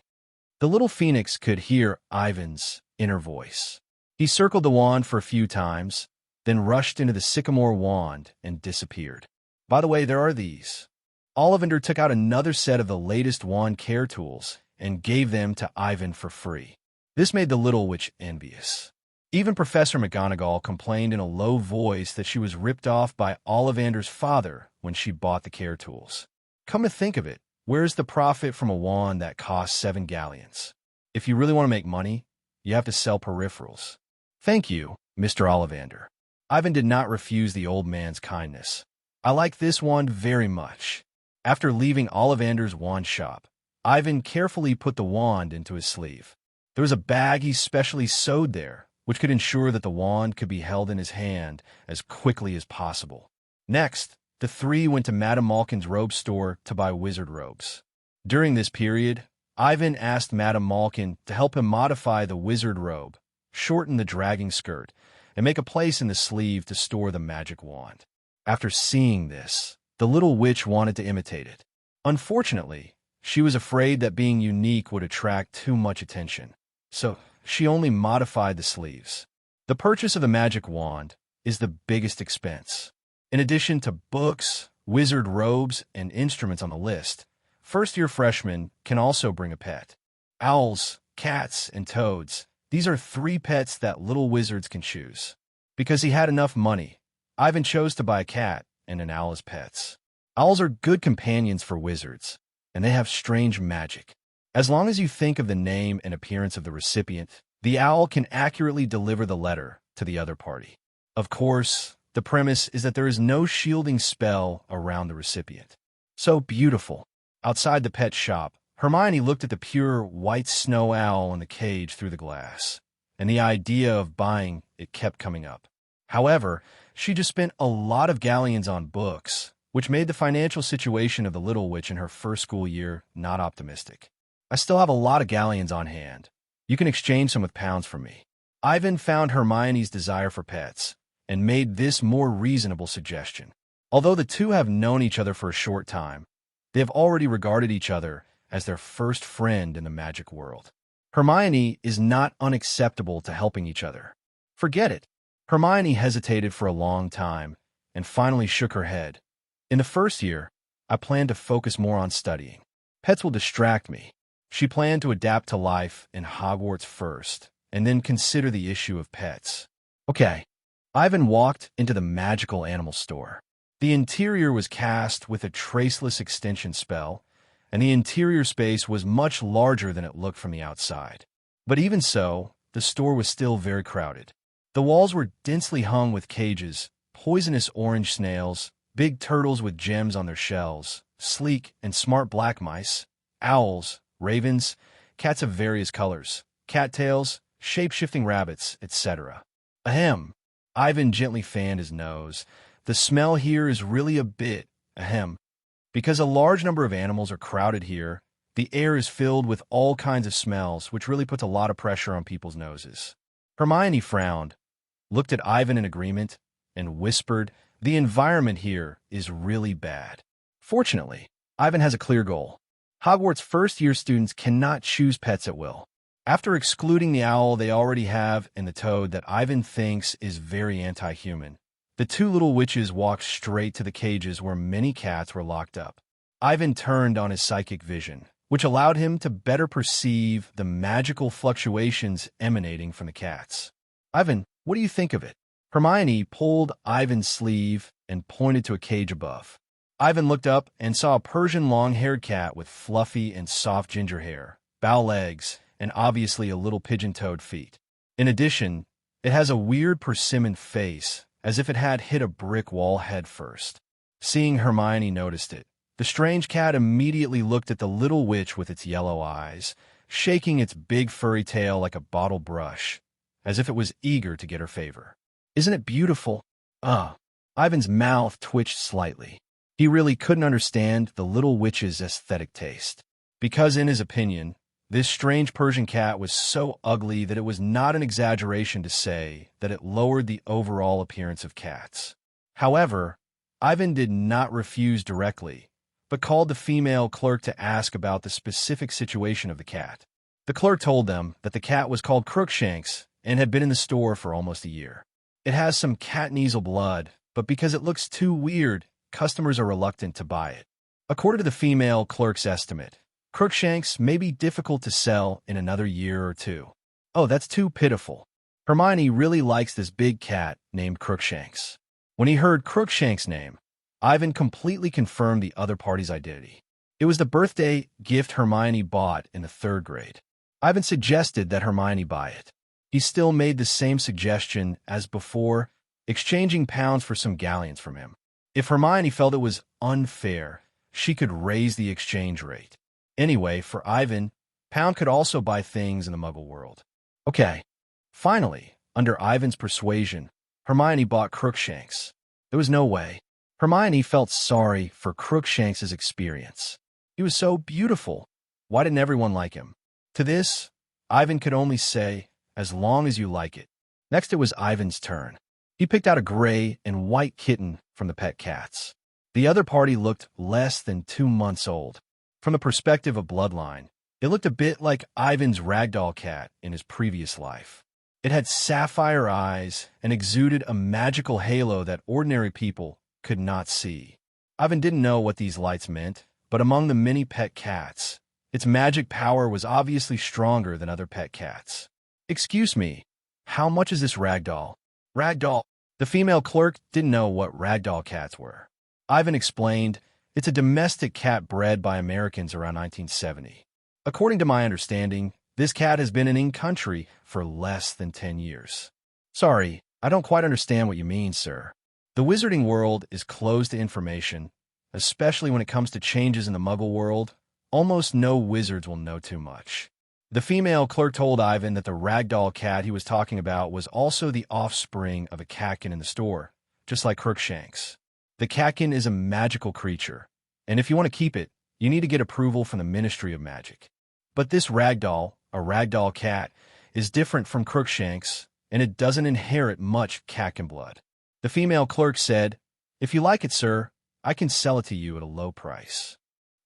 The little phoenix could hear Ivan's inner voice. He circled the wand for a few times, then rushed into the sycamore wand and disappeared. By the way, there are these. Lavender took out another set of the latest wand care tools and gave them to Ivan for free. This made the little witch envious. Even Professor McGonagall complained in a low voice that she was ripped off by Ollivander's father when she bought the care tools. Come to think of it, where's the profit from a wand that costs 7 galleons? If you really want to make money, you have to sell peripherals. Thank you, Mr. Ollivander. Ivan did not refuse the old man's kindness. I like this wand very much. After leaving Ollivander's wand shop, Ivan carefully put the wand into his sleeve. There was a bag he specially sewed there, which could ensure that the wand could be held in his hand as quickly as possible. Next, the three went to Madame Malkin's robe store to buy wizard robes. During this period, Ivan asked Madame Malkin to help him modify the wizard robe, shorten the dragging skirt, and make a place in the sleeve to store the magic wand. After seeing this, the little witch wanted to imitate it. Unfortunately, she was afraid that being unique would attract too much attention, so she only modified the sleeves. The purchase of the magic wand is the biggest expense. In addition to books, wizard robes, and instruments on the list, first-year freshmen can also bring a pet. Owls, cats, and toads. These are 3 pets that little wizards can choose. Because he had enough money, Ivan chose to buy a cat and an owl as pets. Owls are good companions for wizards, and they have strange magic. As long as you think of the name and appearance of the recipient, the owl can accurately deliver the letter to the other party. Of course, the premise is that there is no shielding spell around the recipient. So beautiful. Outside the pet shop, Hermione looked at the pure white snow owl in the cage through the glass, and the idea of buying it kept coming up. However, she just spent a lot of galleons on books, which made the financial situation of the little witch in her first school year not optimistic. I still have a lot of galleons on hand. You can exchange some with pounds for me. Ivan found Hermione's desire for pets and made this more reasonable suggestion. Although the two have known each other for a short time, they have already regarded each other as their first friend in the magic world. Hermione is not unacceptable to helping each other. Forget it. Hermione hesitated for a long time and finally shook her head. In the first year, I plan to focus more on studying. Pets will distract me. She planned to adapt to life in Hogwarts first, and then consider the issue of pets. Okay. Ivan walked into the magical animal store. The interior was cast with a traceless extension spell, and the interior space was much larger than it looked from the outside. But even so, the store was still very crowded. The walls were densely hung with cages, poisonous orange snails, big turtles with gems on their shells, sleek and smart black mice, owls, ravens, cats of various colors, cattails, shape-shifting rabbits, etc. Ahem. Ivan gently fanned his nose. The smell here is really a bit, because a large number of animals are crowded here. The air is filled with all kinds of smells, which really puts a lot of pressure on people's noses. Hermione frowned, looked at Ivan in agreement, and whispered, "The environment here is really bad." Fortunately, Ivan has a clear goal. Hogwarts first-year students cannot choose pets at will. After excluding the owl they already have and the toad that Ivan thinks is very anti-human, the two little witches walked straight to the cages where many cats were locked up. Ivan turned on his psychic vision, which allowed him to better perceive the magical fluctuations emanating from the cats. "Ivan, what do you think of it?" Hermione pulled Ivan's sleeve and pointed to a cage above. Ivan looked up and saw a Persian long-haired cat with fluffy and soft ginger hair, bow legs, and obviously a little pigeon-toed feet. In addition, it has a weird persimmon face, as if it had hit a brick wall head first. Seeing Hermione noticed it, the strange cat immediately looked at the little witch with its yellow eyes, shaking its big furry tail like a bottle brush, as if it was eager to get her favor. "Isn't it beautiful?" Ivan's mouth twitched slightly. He really couldn't understand the little witch's aesthetic taste, because in his opinion, this strange Persian cat was so ugly that it was not an exaggeration to say that it lowered the overall appearance of cats. However, Ivan did not refuse directly, but called the female clerk to ask about the specific situation of the cat. The clerk told them that the cat was called Crookshanks and had been in the store for almost a year. It has some cat nasal blood, but because it looks too weird, customers are reluctant to buy it. According to the female clerk's estimate, Crookshanks may be difficult to sell in another year or two. Oh, that's too pitiful. Hermione really likes this big cat named Crookshanks. When he heard Crookshanks' name, Ivan completely confirmed the other party's identity. It was the birthday gift Hermione bought in the 3rd grade. Ivan suggested that Hermione buy it. He still made the same suggestion as before, exchanging pounds for some galleons from him. If Hermione felt it was unfair, she could raise the exchange rate. Anyway, for Ivan, pound could also buy things in the Muggle world. Okay. Finally, under Ivan's persuasion, Hermione bought Crookshanks. There was no way. Hermione felt sorry for Crookshanks' experience. He was so beautiful. Why didn't everyone like him? To this, Ivan could only say, "As long as you like it." Next, it was Ivan's turn. He picked out a gray and white kitten from the pet cats. The other party looked less than 2 months old. From the perspective of bloodline, it looked a bit like Ivan's ragdoll cat in his previous life. It had sapphire eyes and exuded a magical halo that ordinary people could not see. Ivan didn't know what these lights meant, but among the many pet cats, its magic power was obviously stronger than other pet cats. "Excuse me, how much is this ragdoll?" "Ragdoll." The female clerk didn't know what ragdoll cats were. Ivan explained, "It's a domestic cat bred by Americans around 1970. According to my understanding, this cat has been in country for less than 10 years. Sorry, I don't quite understand what you mean, sir. The wizarding world is closed to information, especially when it comes to changes in the Muggle world. Almost no wizards will know too much." The female clerk told Ivan that the ragdoll cat he was talking about was also the offspring of a catkin in the store, just like Crookshanks. The catkin is a magical creature, and if you want to keep it, you need to get approval from the Ministry of Magic. But this ragdoll, a ragdoll cat, is different from Crookshanks, and it doesn't inherit much catkin blood. The female clerk said, "If you like it, sir, I can sell it to you at a low price."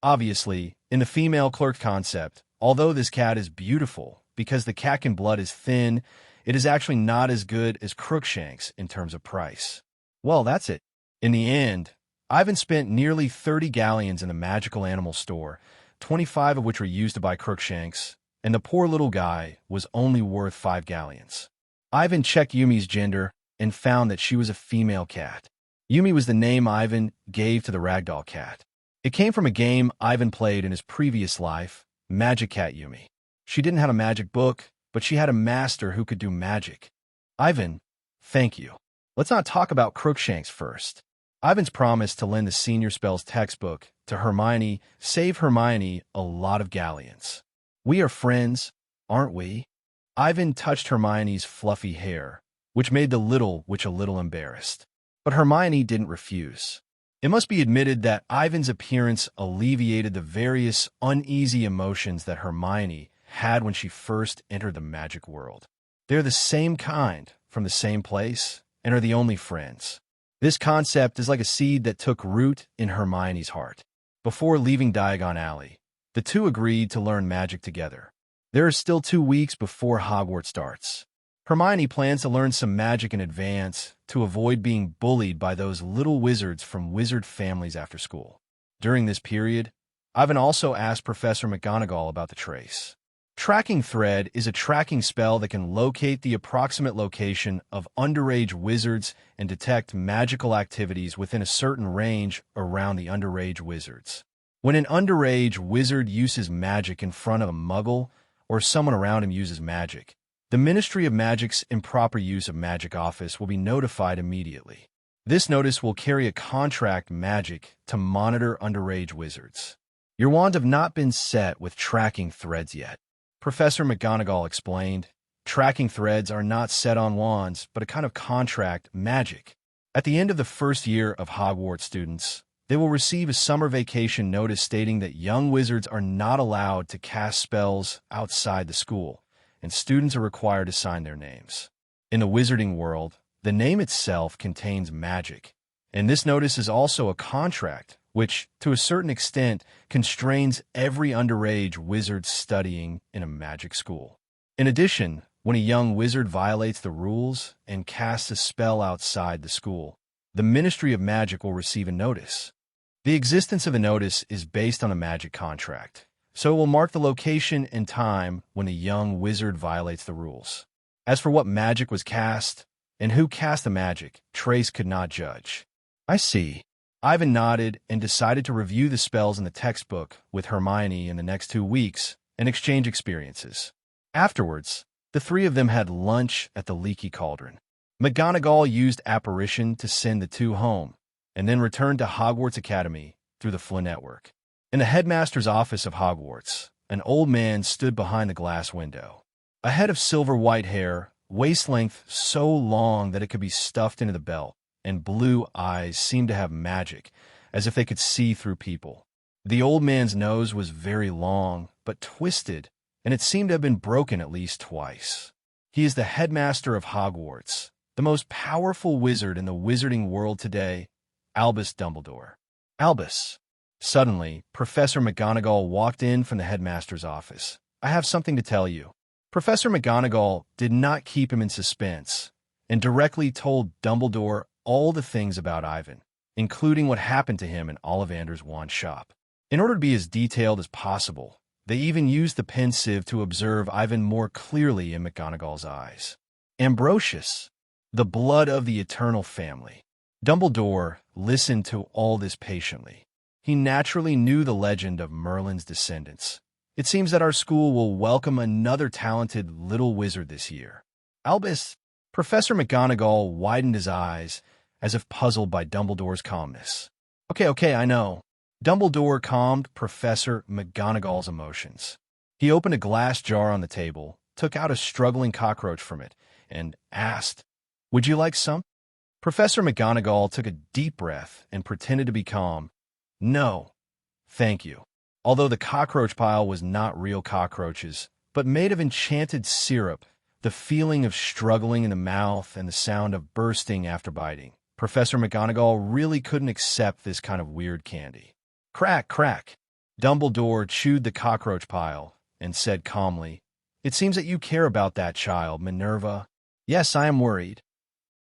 Obviously, in the female clerk concept, although this cat is beautiful because the catkin blood is thin, it is actually not as good as Crookshanks in terms of price. Well, that's it. In the end, Ivan spent nearly 30 galleons in the magical animal store, 25 of which were used to buy Crookshanks, and the poor little guy was only worth 5 galleons. Ivan checked Yumi's gender and found that she was a female cat. Yumi was the name Ivan gave to the ragdoll cat. It came from a game Ivan played in his previous life, Magic Cat Yumi. She didn't have a magic book, but she had a master who could do magic. Ivan, thank you. Let's not talk about Crookshanks first. Ivan's promise to lend the Senior Spells textbook to Hermione saved Hermione a lot of galleons. We are friends, aren't we? Ivan touched Hermione's fluffy hair, which made the little witch a little embarrassed. But Hermione didn't refuse. It must be admitted that Ivan's appearance alleviated the various uneasy emotions that Hermione had when she first entered the magic world. They're the same kind, from the same place, and are the only friends. This concept is like a seed that took root in Hermione's heart. Before leaving Diagon Alley, the two agreed to learn magic together. There are still 2 weeks before Hogwarts starts. Hermione plans to learn some magic in advance to avoid being bullied by those little wizards from wizard families after school. During this period, Ivan also asked Professor McGonagall about the trace. Tracking Thread is a tracking spell that can locate the approximate location of underage wizards and detect magical activities within a certain range around the underage wizards. When an underage wizard uses magic in front of a muggle, or someone around him uses magic, the Ministry of Magic's improper use of magic office will be notified immediately. This notice will carry a contract magic to monitor underage wizards. Your wand have not been set with tracking threads yet. Professor McGonagall explained, tracking threads are not set on wands, but a kind of contract magic. At the end of the first year of Hogwarts students, they will receive a summer vacation notice stating that young wizards are not allowed to cast spells outside the school, and students are required to sign their names. In the wizarding world, the name itself contains magic, and this notice is also a contract, which, to a certain extent, constrains every underage wizard studying in a magic school. In addition, when a young wizard violates the rules and casts a spell outside the school, the Ministry of Magic will receive a notice. The existence of a notice is based on a magic contract, so it will mark the location and time when a young wizard violates the rules. As for what magic was cast and who cast the magic, Trace could not judge. I see. Ivan nodded and decided to review the spells in the textbook with Hermione in the next 2 weeks and exchange experiences. Afterwards, the three of them had lunch at the Leaky Cauldron. McGonagall used apparition to send the two home, and then returned to Hogwarts Academy through the Flynn network. In the headmaster's office of Hogwarts, an old man stood behind the glass window. A head of silver-white hair, waist length so long that it could be stuffed into the belt, and blue eyes seemed to have magic, as if they could see through people. The old man's nose was very long, but twisted, and it seemed to have been broken at least twice. He is the headmaster of Hogwarts, the most powerful wizard in the wizarding world today, Albus Dumbledore. Albus. Suddenly, Professor McGonagall walked in from the headmaster's office. I have something to tell you. Professor McGonagall did not keep him in suspense, and directly told Dumbledore all the things about Ivan, including what happened to him in Ollivander's wand shop. In order to be as detailed as possible, they even used the pensieve to observe Ivan more clearly in McGonagall's eyes. Ambrosius, the blood of the eternal family. Dumbledore listened to all this patiently. He naturally knew the legend of Merlin's descendants. It seems that our school will welcome another talented little wizard this year. Albus, Professor McGonagall widened his eyes as if puzzled by Dumbledore's calmness. Okay, I know. Dumbledore calmed Professor McGonagall's emotions. He opened a glass jar on the table, took out a struggling cockroach from it, and asked, "Would you like some?" Professor McGonagall took a deep breath and pretended to be calm. "No, thank you." Although the cockroach pile was not real cockroaches, but made of enchanted syrup, the feeling of struggling in the mouth and the sound of bursting after biting, Professor McGonagall really couldn't accept this kind of weird candy. Crack, crack. Dumbledore chewed the cockroach pile and said calmly, "It seems that you care about that child, Minerva." "Yes, I am worried."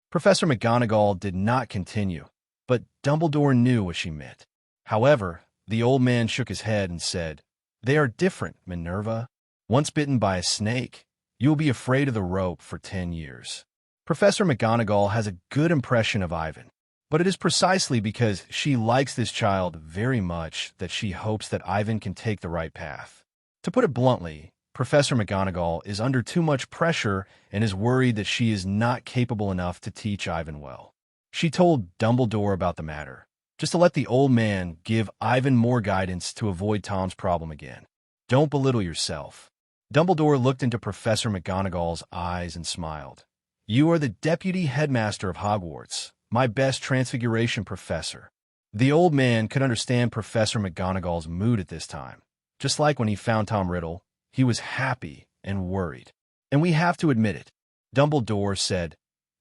Professor McGonagall did not continue. but Dumbledore knew what she meant. However, the old man shook his head and said, "They are different, Minerva. Once bitten by a snake, you will be afraid of the rope for 10 years." Professor McGonagall has a good impression of Ivan, but it is precisely because she likes this child very much that she hopes that Ivan can take the right path. To put it bluntly, Professor McGonagall is under too much pressure and is worried that she is not capable enough to teach Ivan well. She told Dumbledore about the matter, just to let the old man give Ivan more guidance to avoid Tom's problem again. "Don't belittle yourself." Dumbledore looked into Professor McGonagall's eyes and smiled. "You are the deputy headmaster of Hogwarts, my best transfiguration professor." The old man could understand Professor McGonagall's mood at this time. Just like when he found Tom Riddle, he was happy and worried. "And we have to admit it," Dumbledore said.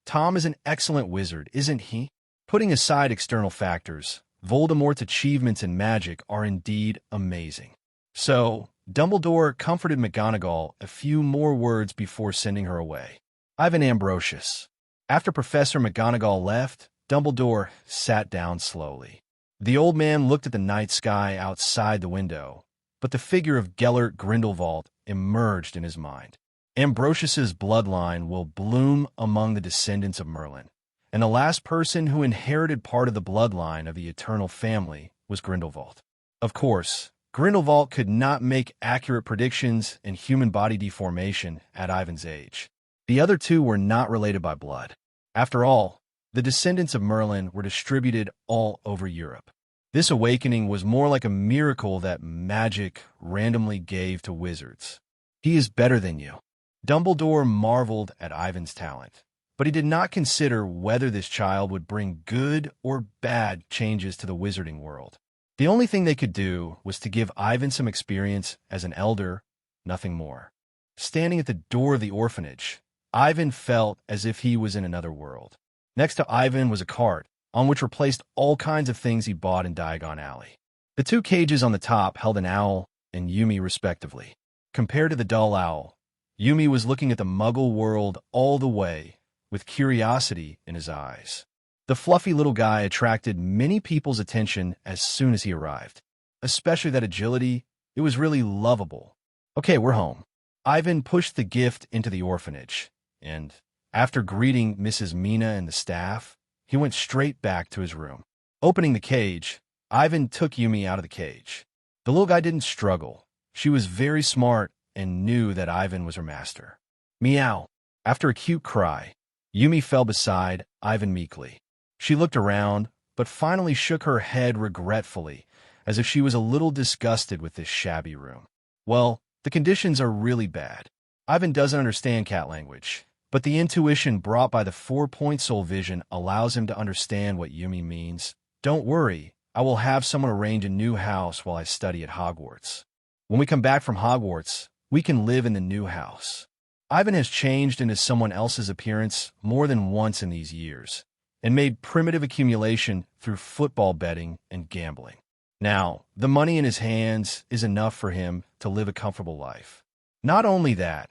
"Tom is an excellent wizard, isn't he? Putting aside external factors, Voldemort's achievements in magic are indeed amazing." So, Dumbledore comforted McGonagall a few more words before sending her away. Ivan Ambrosius. After Professor McGonagall left, Dumbledore sat down slowly. The old man looked at the night sky outside the window, but the figure of Gellert Grindelwald emerged in his mind. Ambrosius's bloodline will bloom among the descendants of Merlin, and the last person who inherited part of the bloodline of the eternal family was Grindelwald. Of course, Grindelwald could not make accurate predictions in human body deformation at Ivan's age. The other two were not related by blood. After all, the descendants of Merlin were distributed all over Europe. This awakening was more like a miracle that magic randomly gave to wizards. "He is better than you." Dumbledore marveled at Ivan's talent, but he did not consider whether this child would bring good or bad changes to the wizarding world. The only thing they could do was to give Ivan some experience as an elder, nothing more. Standing at the door of the orphanage, Ivan felt as if he was in another world. Next to Ivan was a cart, on which were placed all kinds of things he bought in Diagon Alley. The two cages on the top held an owl and Yumi respectively. Compared to the dull owl, Yumi was looking at the Muggle world all the way, with curiosity in his eyes. The fluffy little guy attracted many people's attention as soon as he arrived. Especially that agility, it was really lovable. "Okay, we're home." Ivan pushed the gift into the orphanage, and, after greeting Mrs. Mina and the staff, he went straight back to his room. Opening the cage, Ivan took Yumi out of the cage. The little guy didn't struggle. She was very smart and knew that Ivan was her master. Meow. After a cute cry, Yumi fell beside Ivan meekly. She looked around, but finally shook her head regretfully, as if she was a little disgusted with this shabby room. Well, the conditions are really bad. Ivan doesn't understand cat language, but the intuition brought by the 4-point soul vision allows him to understand what Yumi means. "Don't worry, I will have someone arrange a new house while I study at Hogwarts. When we come back from Hogwarts, we can live in the new house." Ivan has changed into someone else's appearance more than once in these years, and made primitive accumulation through football betting and gambling. Now, the money in his hands is enough for him to live a comfortable life. Not only that,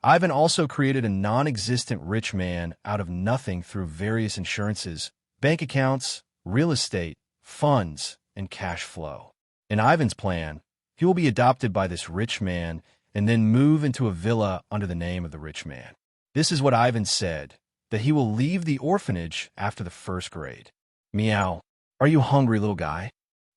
Ivan also created a non-existent rich man out of nothing through various insurances, bank accounts, real estate, funds, and cash flow. In Ivan's plan, he will be adopted by this rich man and then move into a villa under the name of the rich man. This is what Ivan said, that he will leave the orphanage after the 1st grade. Meow. Are you hungry, little guy?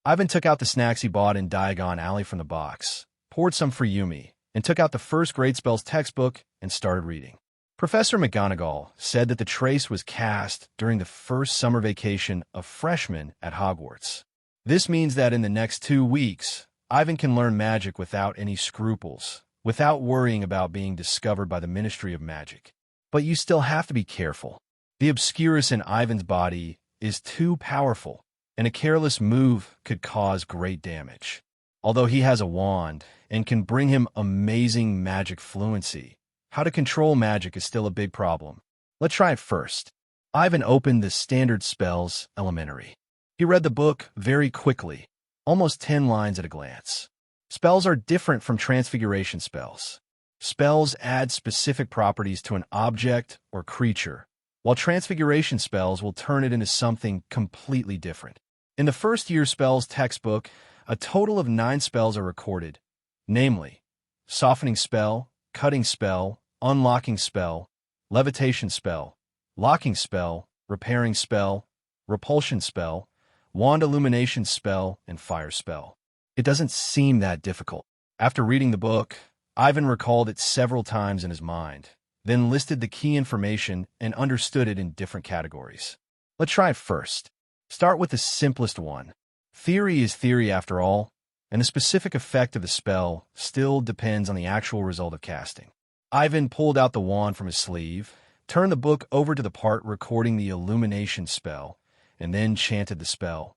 Ivan took out the snacks he bought in Diagon Alley from the box, poured some for Yumi, and took out the 1st grade spells textbook and started reading. Professor McGonagall said that the trace was cast during the first summer vacation of freshmen at Hogwarts. This means that in the next 2 weeks, Ivan can learn magic without any scruples, without worrying about being discovered by the Ministry of Magic. But you still have to be careful. The Obscurus in Ivan's body is too powerful, and a careless move could cause great damage. Although he has a wand and can bring him amazing magic fluency, how to control magic is still a big problem. Let's try it first. Ivan opened the Standard Spells Elementary. He read the book very quickly, almost 10 lines at a glance. Spells are different from transfiguration spells. Spells add specific properties to an object or creature, while transfiguration spells will turn it into something completely different. In the first year spells textbook, a total of 9 spells are recorded, namely, softening spell, cutting spell, unlocking spell, levitation spell, locking spell, repairing spell, repulsion spell, wand illumination spell, and fire spell. It doesn't seem that difficult. After reading the book, Ivan recalled it several times in his mind, then listed the key information and understood it in different categories. Let's try it first. Start with the simplest one. Theory is theory after all, and the specific effect of the spell still depends on the actual result of casting. Ivan pulled out the wand from his sleeve, turned the book over to the part recording the illumination spell, and then chanted the spell.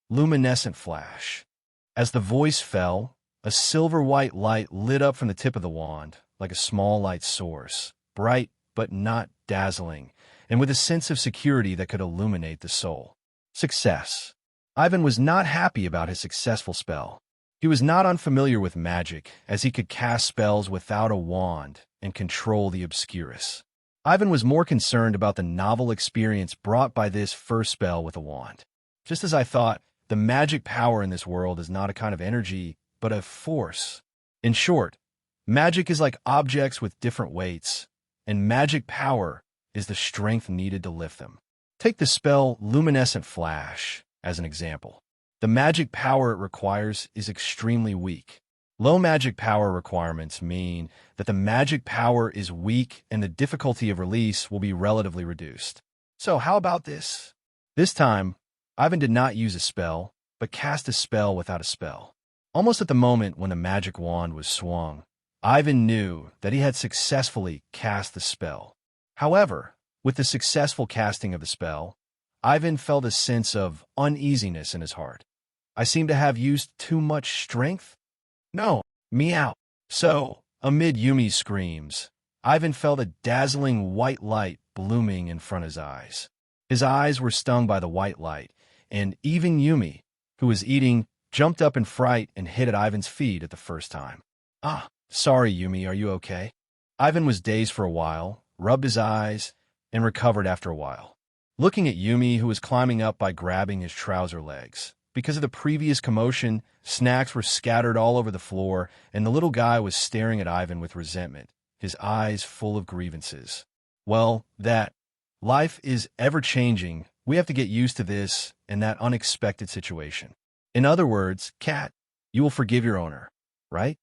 Luminescent flash. As the voice fell, a silver-white light lit up from the tip of the wand, like a small light source, bright but not dazzling, and with a sense of security that could illuminate the soul. Success. Ivan was not happy about his successful spell. He was not unfamiliar with magic, as he could cast spells without a wand and control the Obscurus. Ivan was more concerned about the novel experience brought by this first spell with a wand. Just as I thought, the magic power in this world is not a kind of energy, but a force. In short, magic is like objects with different weights, and magic power is the strength needed to lift them. Take the spell Luminescent Flash as an example. The magic power it requires is extremely weak. Low magic power requirements mean that the magic power is weak and the difficulty of release will be relatively reduced. So how about this? This time, Ivan did not use a spell, but cast a spell without a spell. Almost at the moment when the magic wand was swung, Ivan knew that he had successfully cast the spell. However, with the successful casting of the spell, Ivan felt a sense of uneasiness in his heart. I seem to have used too much strength? No, meow. So, amid Yumi's screams, Ivan felt a dazzling white light blooming in front of his eyes. His eyes were stung by the white light, and even Yumi, who was eating, jumped up in fright and hit at Ivan's feet at the first time. Ah, sorry, Yumi, are you okay? Ivan was dazed for a while, rubbed his eyes, and recovered after a while. Looking at Yumi, who was climbing up by grabbing his trouser legs. Because of the previous commotion, snacks were scattered all over the floor, and the little guy was staring at Ivan with resentment, his eyes full of grievances. Well, life is ever-changing. We have to get used to this and that unexpected situation. In other words, cat, you will forgive your owner, right?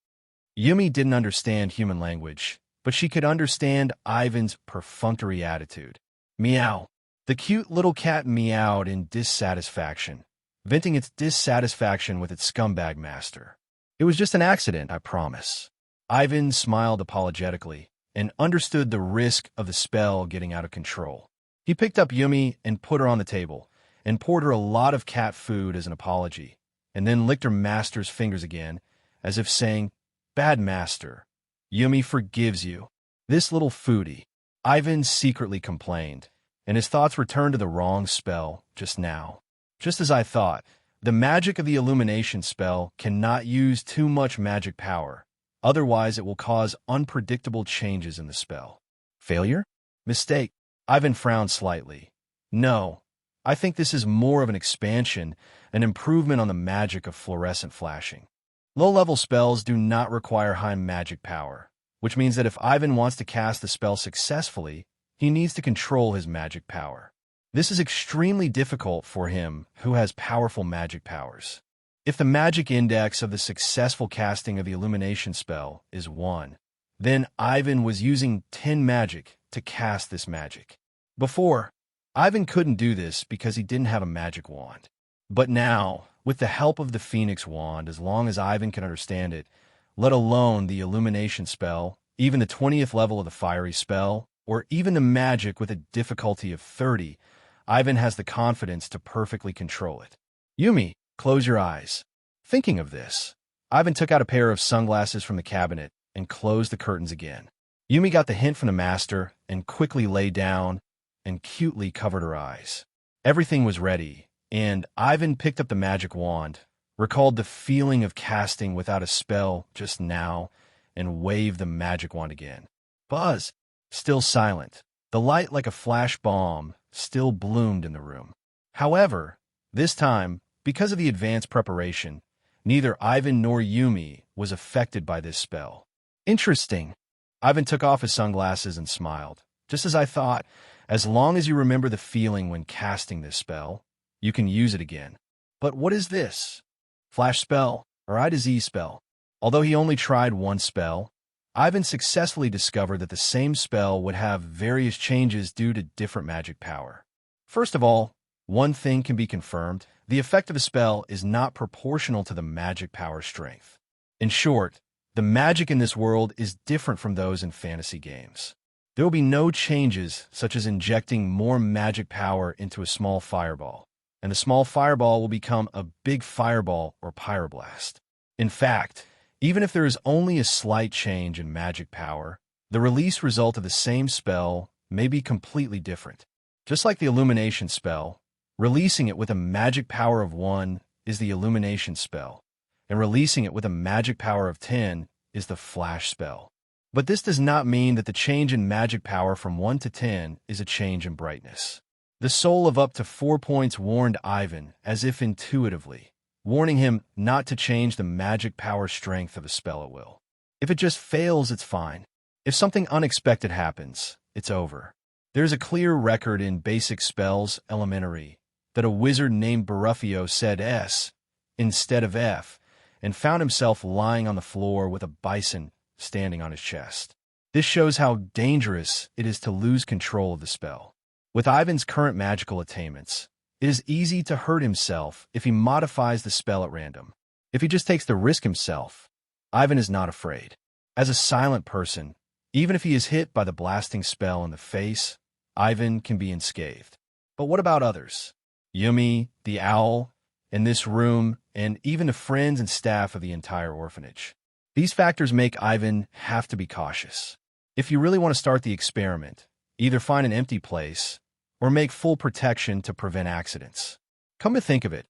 Yumi didn't understand human language, but she could understand Ivan's perfunctory attitude. Meow. The cute little cat meowed in dissatisfaction, venting its dissatisfaction with its scumbag master. It was just an accident, I promise. Ivan smiled apologetically and understood the risk of the spell getting out of control. He picked up Yumi and put her on the table, and poured her a lot of cat food as an apology, and then licked her master's fingers again, as if saying, "Bad master, Yumi forgives you." This little foodie, Ivan secretly complained, and his thoughts returned to the wrong spell just now. Just as I thought, the magic of the illumination spell cannot use too much magic power, otherwise it will cause unpredictable changes in the spell. Failure? Mistake. Ivan frowned slightly. No, I think this is more of an expansion, an improvement on the magic of fluorescent flashing. Low-level spells do not require high magic power, which means that if Ivan wants to cast the spell successfully, he needs to control his magic power. This is extremely difficult for him who has powerful magic powers. If the magic index of the successful casting of the illumination spell is 1, then Ivan was using 10 magic to cast this magic. Before, Ivan couldn't do this because he didn't have a magic wand. But now, with the help of the Phoenix wand, as long as Ivan can understand it, let alone the illumination spell, even the 20th level of the fiery spell, or even the magic with a difficulty of 30, Ivan has the confidence to perfectly control it. Yumi, close your eyes. Thinking of this, Ivan took out a pair of sunglasses from the cabinet and closed the curtains again. Yumi got the hint from the master and quickly lay down and cutely covered her eyes. Everything was ready, and Ivan picked up the magic wand, recalled the feeling of casting without a spell just now, and waved the magic wand again. Buzz! Still silent. The light, like a flash bomb, still bloomed in the room. However, this time, because of the advanced preparation, neither Ivan nor Yumi was affected by this spell. Interesting. Ivan took off his sunglasses and smiled. Just as I thought, as long as you remember the feeling when casting this spell, you can use it again. But what is this? Flash spell or I to Z spell? Although he only tried one spell, Ivan successfully discovered that the same spell would have various changes due to different magic power. First of all, one thing can be confirmed. The effect of a spell is not proportional to the magic power strength. In short, the magic in this world is different from those in fantasy games. There will be no changes such as injecting more magic power into a small fireball, and the small fireball will become a big fireball or pyroblast. In fact, even if there is only a slight change in magic power, the release result of the same spell may be completely different. Just like the illumination spell, releasing it with a magic power of 1 is the illumination spell, and releasing it with a magic power of 10 is the flash spell. But this does not mean that the change in magic power from 1 to 10 is a change in brightness. The soul of up to 4 points warned Ivan as if intuitively, warning him not to change the magic power strength of a spell at will. If it just fails, it's fine. If something unexpected happens, it's over. There's a clear record in Basic Spells Elementary that a wizard named Baruffio said S instead of F and found himself lying on the floor with a bison standing on his chest. This shows how dangerous it is to lose control of the spell. With Ivan's current magical attainments, it is easy to hurt himself if he modifies the spell at random. If he just takes the risk himself, Ivan is not afraid. As a silent person, even if he is hit by the blasting spell in the face, Ivan can be unscathed. But what about others? Yumi, the owl, in this room, and even the friends and staff of the entire orphanage. These factors make Ivan have to be cautious. If you really want to start the experiment, either find an empty place or make full protection to prevent accidents. Come to think of it,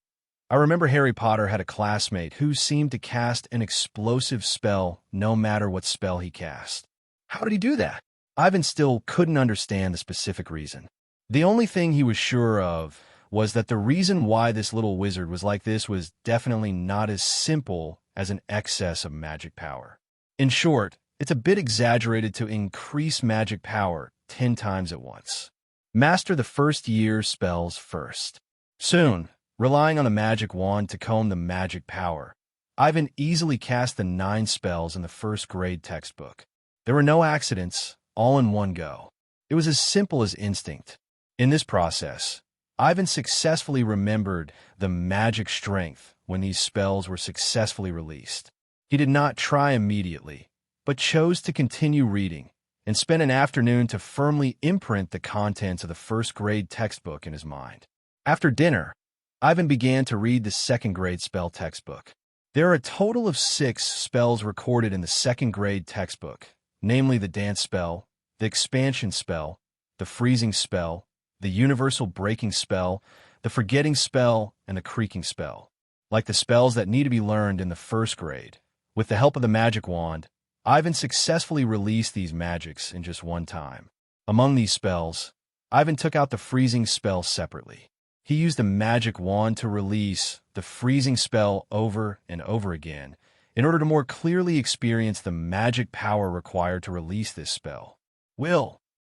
I remember Harry Potter had a classmate who seemed to cast an explosive spell no matter what spell he cast. How did he do that? Ivan still couldn't understand the specific reason. The only thing he was sure of was that the reason why this little wizard was like this was definitely not as simple as an excess of magic power. In short, it's a bit exaggerated to increase magic power 10 times at once. Master the first year spells first. Soon, relying on the magic wand to comb the magic power, Ivan easily cast the 9 spells in the first grade textbook. There were no accidents, all in one go. It was as simple as instinct. In this process, Ivan successfully remembered the magic strength when these spells were successfully released. He did not try immediately, but chose to continue reading and spent an afternoon to firmly imprint the contents of the first grade textbook in his mind. After dinner, Ivan began to read the second grade spell textbook. There are a total of 6 spells recorded in the second grade textbook, namely the dance spell, the expansion spell, the freezing spell, the universal breaking spell, the forgetting spell, and the creaking spell. Like the spells that need to be learned in the first grade, with the help of the magic wand, Ivan successfully released these magics in just one time. Among these spells, Ivan took out the freezing spell separately. He used the magic wand to release the freezing spell over and over again in order to more clearly experience the magic power required to release this spell.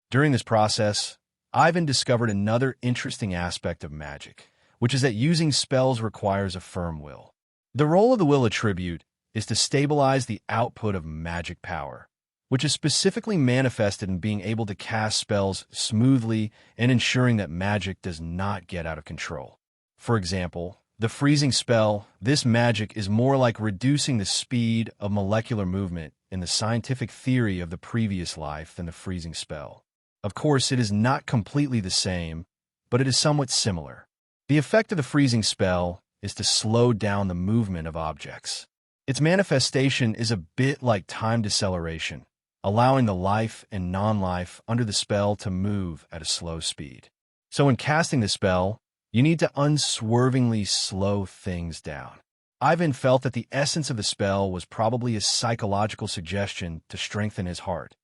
During this process, Ivan discovered another interesting aspect of magic, which is that using spells requires a firm will. The role of the will attribute is to stabilize the output of magic power, which is specifically manifested in being able to cast spells smoothly and ensuring that magic does not get out of control. For example, the freezing spell, this magic is more like reducing the speed of molecular movement in the scientific theory of the previous life than the freezing spell. Of course, it is not completely the same, but it is somewhat similar. The effect of the freezing spell is to slow down the movement of objects. Its manifestation is a bit like time deceleration, allowing the life and non-life under the spell to move at a slow speed. So when casting the spell, you need to unswervingly slow things down. Ivan felt that the essence of the spell was probably a psychological suggestion to strengthen his heart.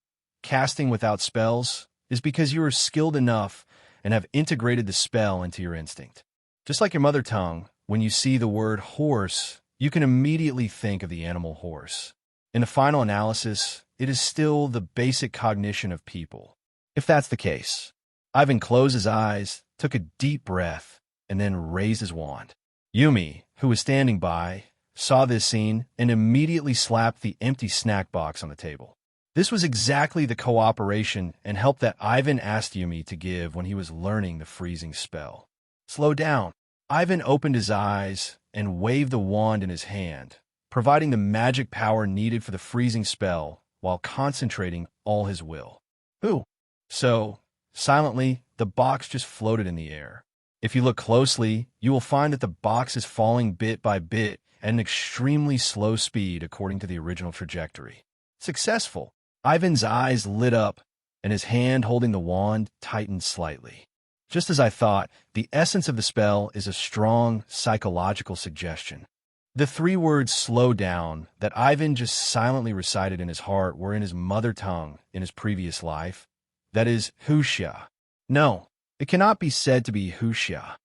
Casting without spells is because you are skilled enough and have integrated the spell into your instinct. Just like your mother tongue, when you see the word horse, you can immediately think of the animal horse. In the final analysis, it is still the basic cognition of people. If that's the case, Ivan closed his eyes, took a deep breath, and then raised his wand. Yumi, who was standing by, saw this scene and immediately slapped the empty snack box on the table. This was exactly the cooperation and help that Ivan asked Yumi to give when he was learning the freezing spell. Slow down. Ivan opened his eyes and waved the wand in his hand, providing the magic power needed for the freezing spell while concentrating all his will. Ooh. So, silently, the box just floated in the air. If you look closely, you will find that the box is falling bit by bit at an extremely slow speed according to the original trajectory. Successful. Ivan's eyes lit up, and his hand holding the wand tightened slightly. Just as I thought, the essence of the spell is a strong psychological suggestion. The 3 words "slow down" that Ivan just silently recited in his heart were in his mother tongue in his previous life. That is, Huxia. No, it cannot be said to be Huxia.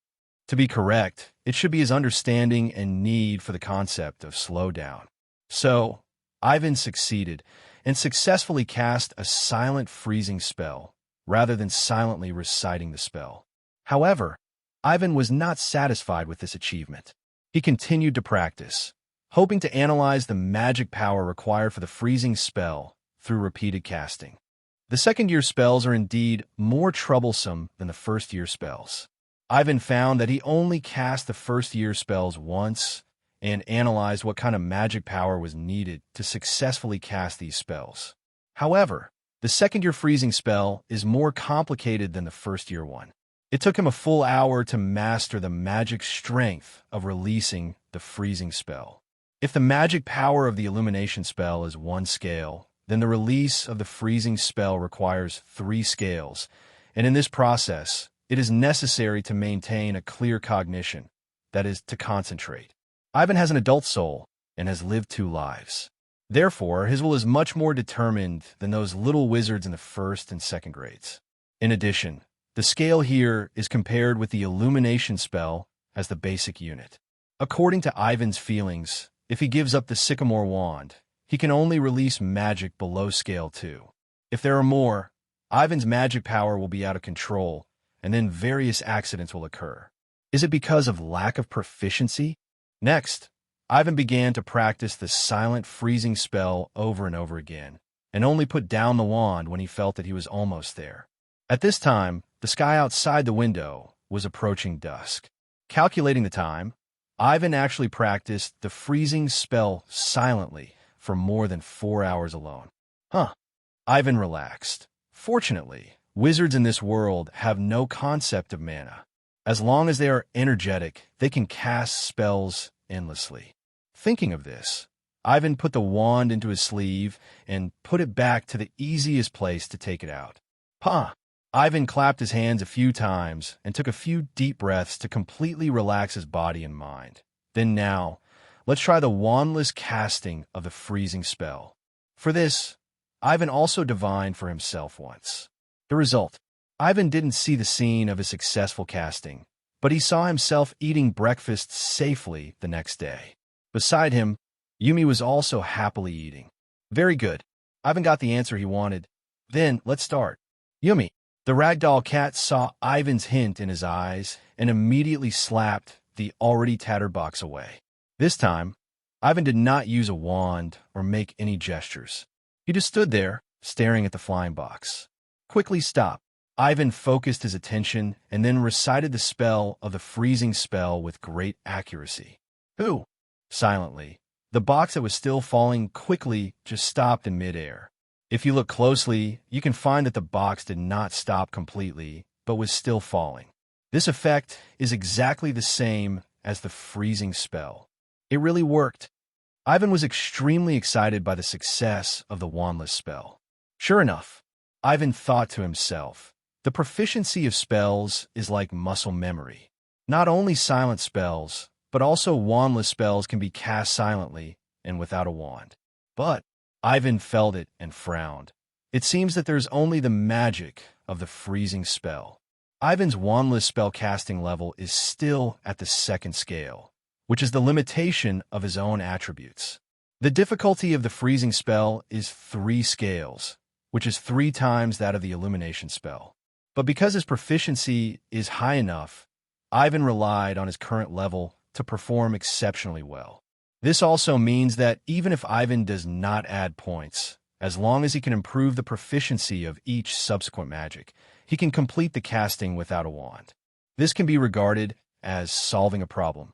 To be correct, it should be his understanding and need for the concept of slow down. So, Ivan succeeded and successfully cast a silent freezing spell, rather than silently reciting the spell. However, Ivan was not satisfied with this achievement. He continued to practice, hoping to analyze the magic power required for the freezing spell through repeated casting. The second-year spells are indeed more troublesome than the first-year spells. Ivan found that he only cast the first-year spells once and analyzed what kind of magic power was needed to successfully cast these spells. However, the second-year freezing spell is more complicated than the first-year one. It took him a full hour to master the magic strength of releasing the freezing spell. If the magic power of the illumination spell is 1 scale, then the release of the freezing spell requires 3 scales, and in this process, it is necessary to maintain a clear cognition, that is, to concentrate. Ivan has an adult soul and has lived 2 lives. Therefore, his will is much more determined than those little wizards in the 1st and 2nd grades. In addition, the scale here is compared with the illumination spell as the basic unit. According to Ivan's feelings, if he gives up the sycamore wand, he can only release magic below scale 2. If there are more, Ivan's magic power will be out of control, and then various accidents will occur. Is it because of lack of proficiency? Next, Ivan began to practice the silent freezing spell over and over again, and only put down the wand when he felt that he was almost there. At this time, the sky outside the window was approaching dusk. Calculating the time, Ivan actually practiced the freezing spell silently for more than 4 hours alone. Ivan relaxed. Fortunately, wizards in this world have no concept of mana. As long as they are energetic, they can cast spells endlessly. Thinking of this, Ivan put the wand into his sleeve and put it back to the easiest place to take it out. Ivan clapped his hands a few times and took a few deep breaths to completely relax his body and mind. Then now, let's try the wandless casting of the freezing spell. For this, Ivan also divined for himself once. The result: Ivan didn't see the scene of his successful casting, but he saw himself eating breakfast safely the next day. Beside him, Yumi was also happily eating. Very good. Ivan got the answer he wanted. Then, let's start. Yumi. The ragdoll cat saw Ivan's hint in his eyes and immediately slapped the already tattered box away. This time, Ivan did not use a wand or make any gestures. He just stood there, staring at the flying box. Quickly stop. Ivan focused his attention and then recited the spell of the freezing spell with great accuracy. Who? Silently, the box that was still falling quickly just stopped in midair. If you look closely, you can find that the box did not stop completely, but was still falling. This effect is exactly the same as the freezing spell. It really worked. Ivan was extremely excited by the success of the wandless spell. Sure enough, Ivan thought to himself, the proficiency of spells is like muscle memory. Not only silent spells, but also wandless spells can be cast silently and without a wand. But Ivan felt it and frowned. It seems that there's only the magic of the freezing spell. Ivan's wandless spellcasting level is still at the second scale, which is the limitation of his own attributes. The difficulty of the freezing spell is 3 scales, which is 3 times that of the illumination spell. But because his proficiency is high enough, Ivan relied on his current level to perform exceptionally well. This also means that even if Ivan does not add points, as long as he can improve the proficiency of each subsequent magic, he can complete the casting without a wand. This can be regarded as solving a problem.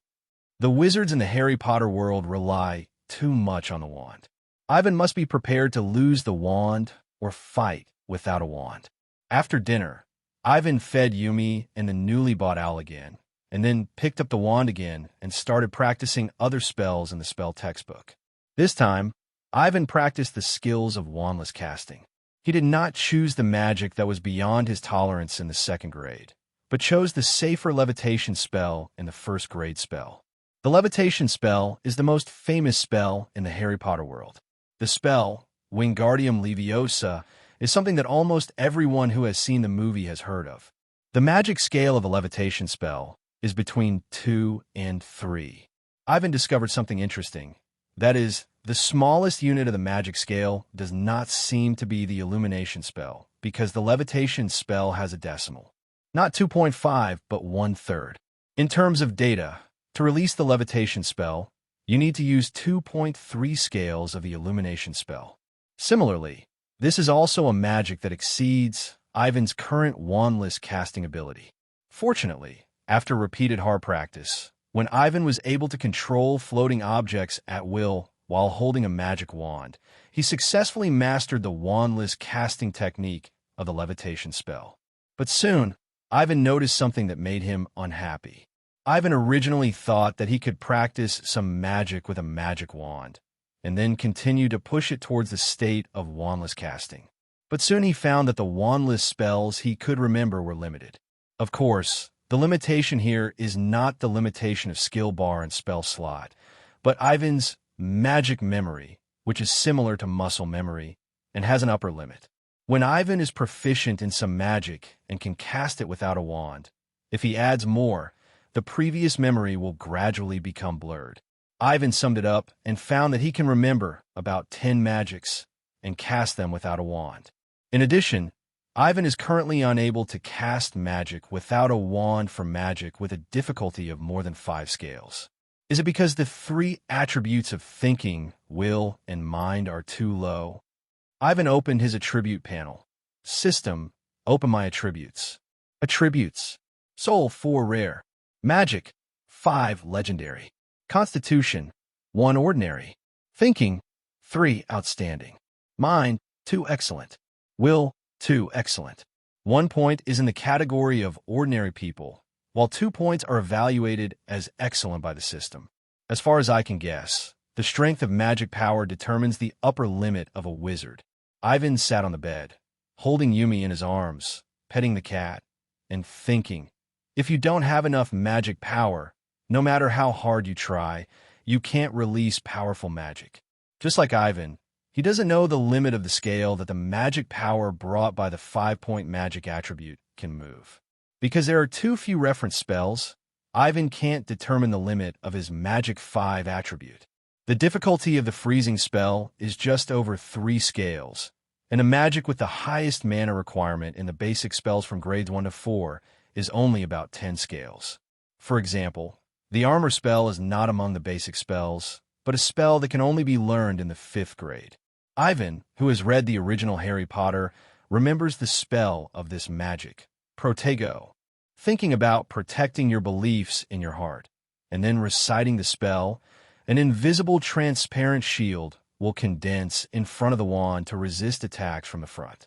The wizards in the Harry Potter world rely too much on the wand. Ivan must be prepared to lose the wand or fight without a wand. After dinner, Ivan fed Yumi and the newly bought owl again, and then picked up the wand again and started practicing other spells in the spell textbook. This time, Ivan practiced the skills of wandless casting. He did not choose the magic that was beyond his tolerance in the 2nd grade, but chose the safer levitation spell in the 1st grade spell. The levitation spell is the most famous spell in the Harry Potter world. The spell, Wingardium Leviosa, is something that almost everyone who has seen the movie has heard of. The magic scale of a levitation spell is between 2 and 3. Ivan discovered something interesting. That is, the smallest unit of the magic scale does not seem to be the illumination spell, because the levitation spell has a decimal. Not 2.5, but 1/3. In terms of data, to release the levitation spell, you need to use 2.3 scales of the illumination spell. Similarly, this is also a magic that exceeds Ivan's current wandless casting ability. Fortunately, after repeated hard practice, when Ivan was able to control floating objects at will while holding a magic wand, he successfully mastered the wandless casting technique of the levitation spell. But soon, Ivan noticed something that made him unhappy. Ivan originally thought that he could practice some magic with a magic wand, and then continue to push it towards the state of wandless casting. But soon he found that the wandless spells he could remember were limited. Of course, the limitation here is not the limitation of skill bar and spell slot, but Ivan's magic memory, which is similar to muscle memory and has an upper limit. When Ivan is proficient in some magic and can cast it without a wand, if he adds more, the previous memory will gradually become blurred. Ivan summed it up and found that he can remember about 10 magics and cast them without a wand. In addition, Ivan is currently unable to cast magic without a wand for magic with a difficulty of more than 5 scales. Is it because the 3 attributes of thinking, will, and mind are too low? Ivan opened his attribute panel. System, open my attributes. Attributes. Soul, 4 rare. Magic, 5 legendary. Constitution, 1 ordinary. Thinking, 3 outstanding. Mind, 2 excellent. Will, 2 excellent. 1 point is in the category of ordinary people, while 2 points are evaluated as excellent by the system. As far as I can guess, the strength of magic power determines the upper limit of a wizard. Ivan sat on the bed, holding Yumi in his arms, petting the cat, and thinking, if you don't have enough magic power, no matter how hard you try, you can't release powerful magic. Just like Ivan, he doesn't know the limit of the scale that the magic power brought by the 5-point magic attribute can move. Because there are too few reference spells, Ivan can't determine the limit of his magic 5 attribute. The difficulty of the freezing spell is just over 3 scales, and a magic with the highest mana requirement in the basic spells from grades 1 to 4 is only about 10 scales. For example, the armor spell is not among the basic spells, but a spell that can only be learned in the 5th grade. Ivan, who has read the original Harry Potter, remembers the spell of this magic, Protego, thinking about protecting your beliefs in your heart, and then reciting the spell. An invisible transparent shield will condense in front of the wand to resist attacks from the front.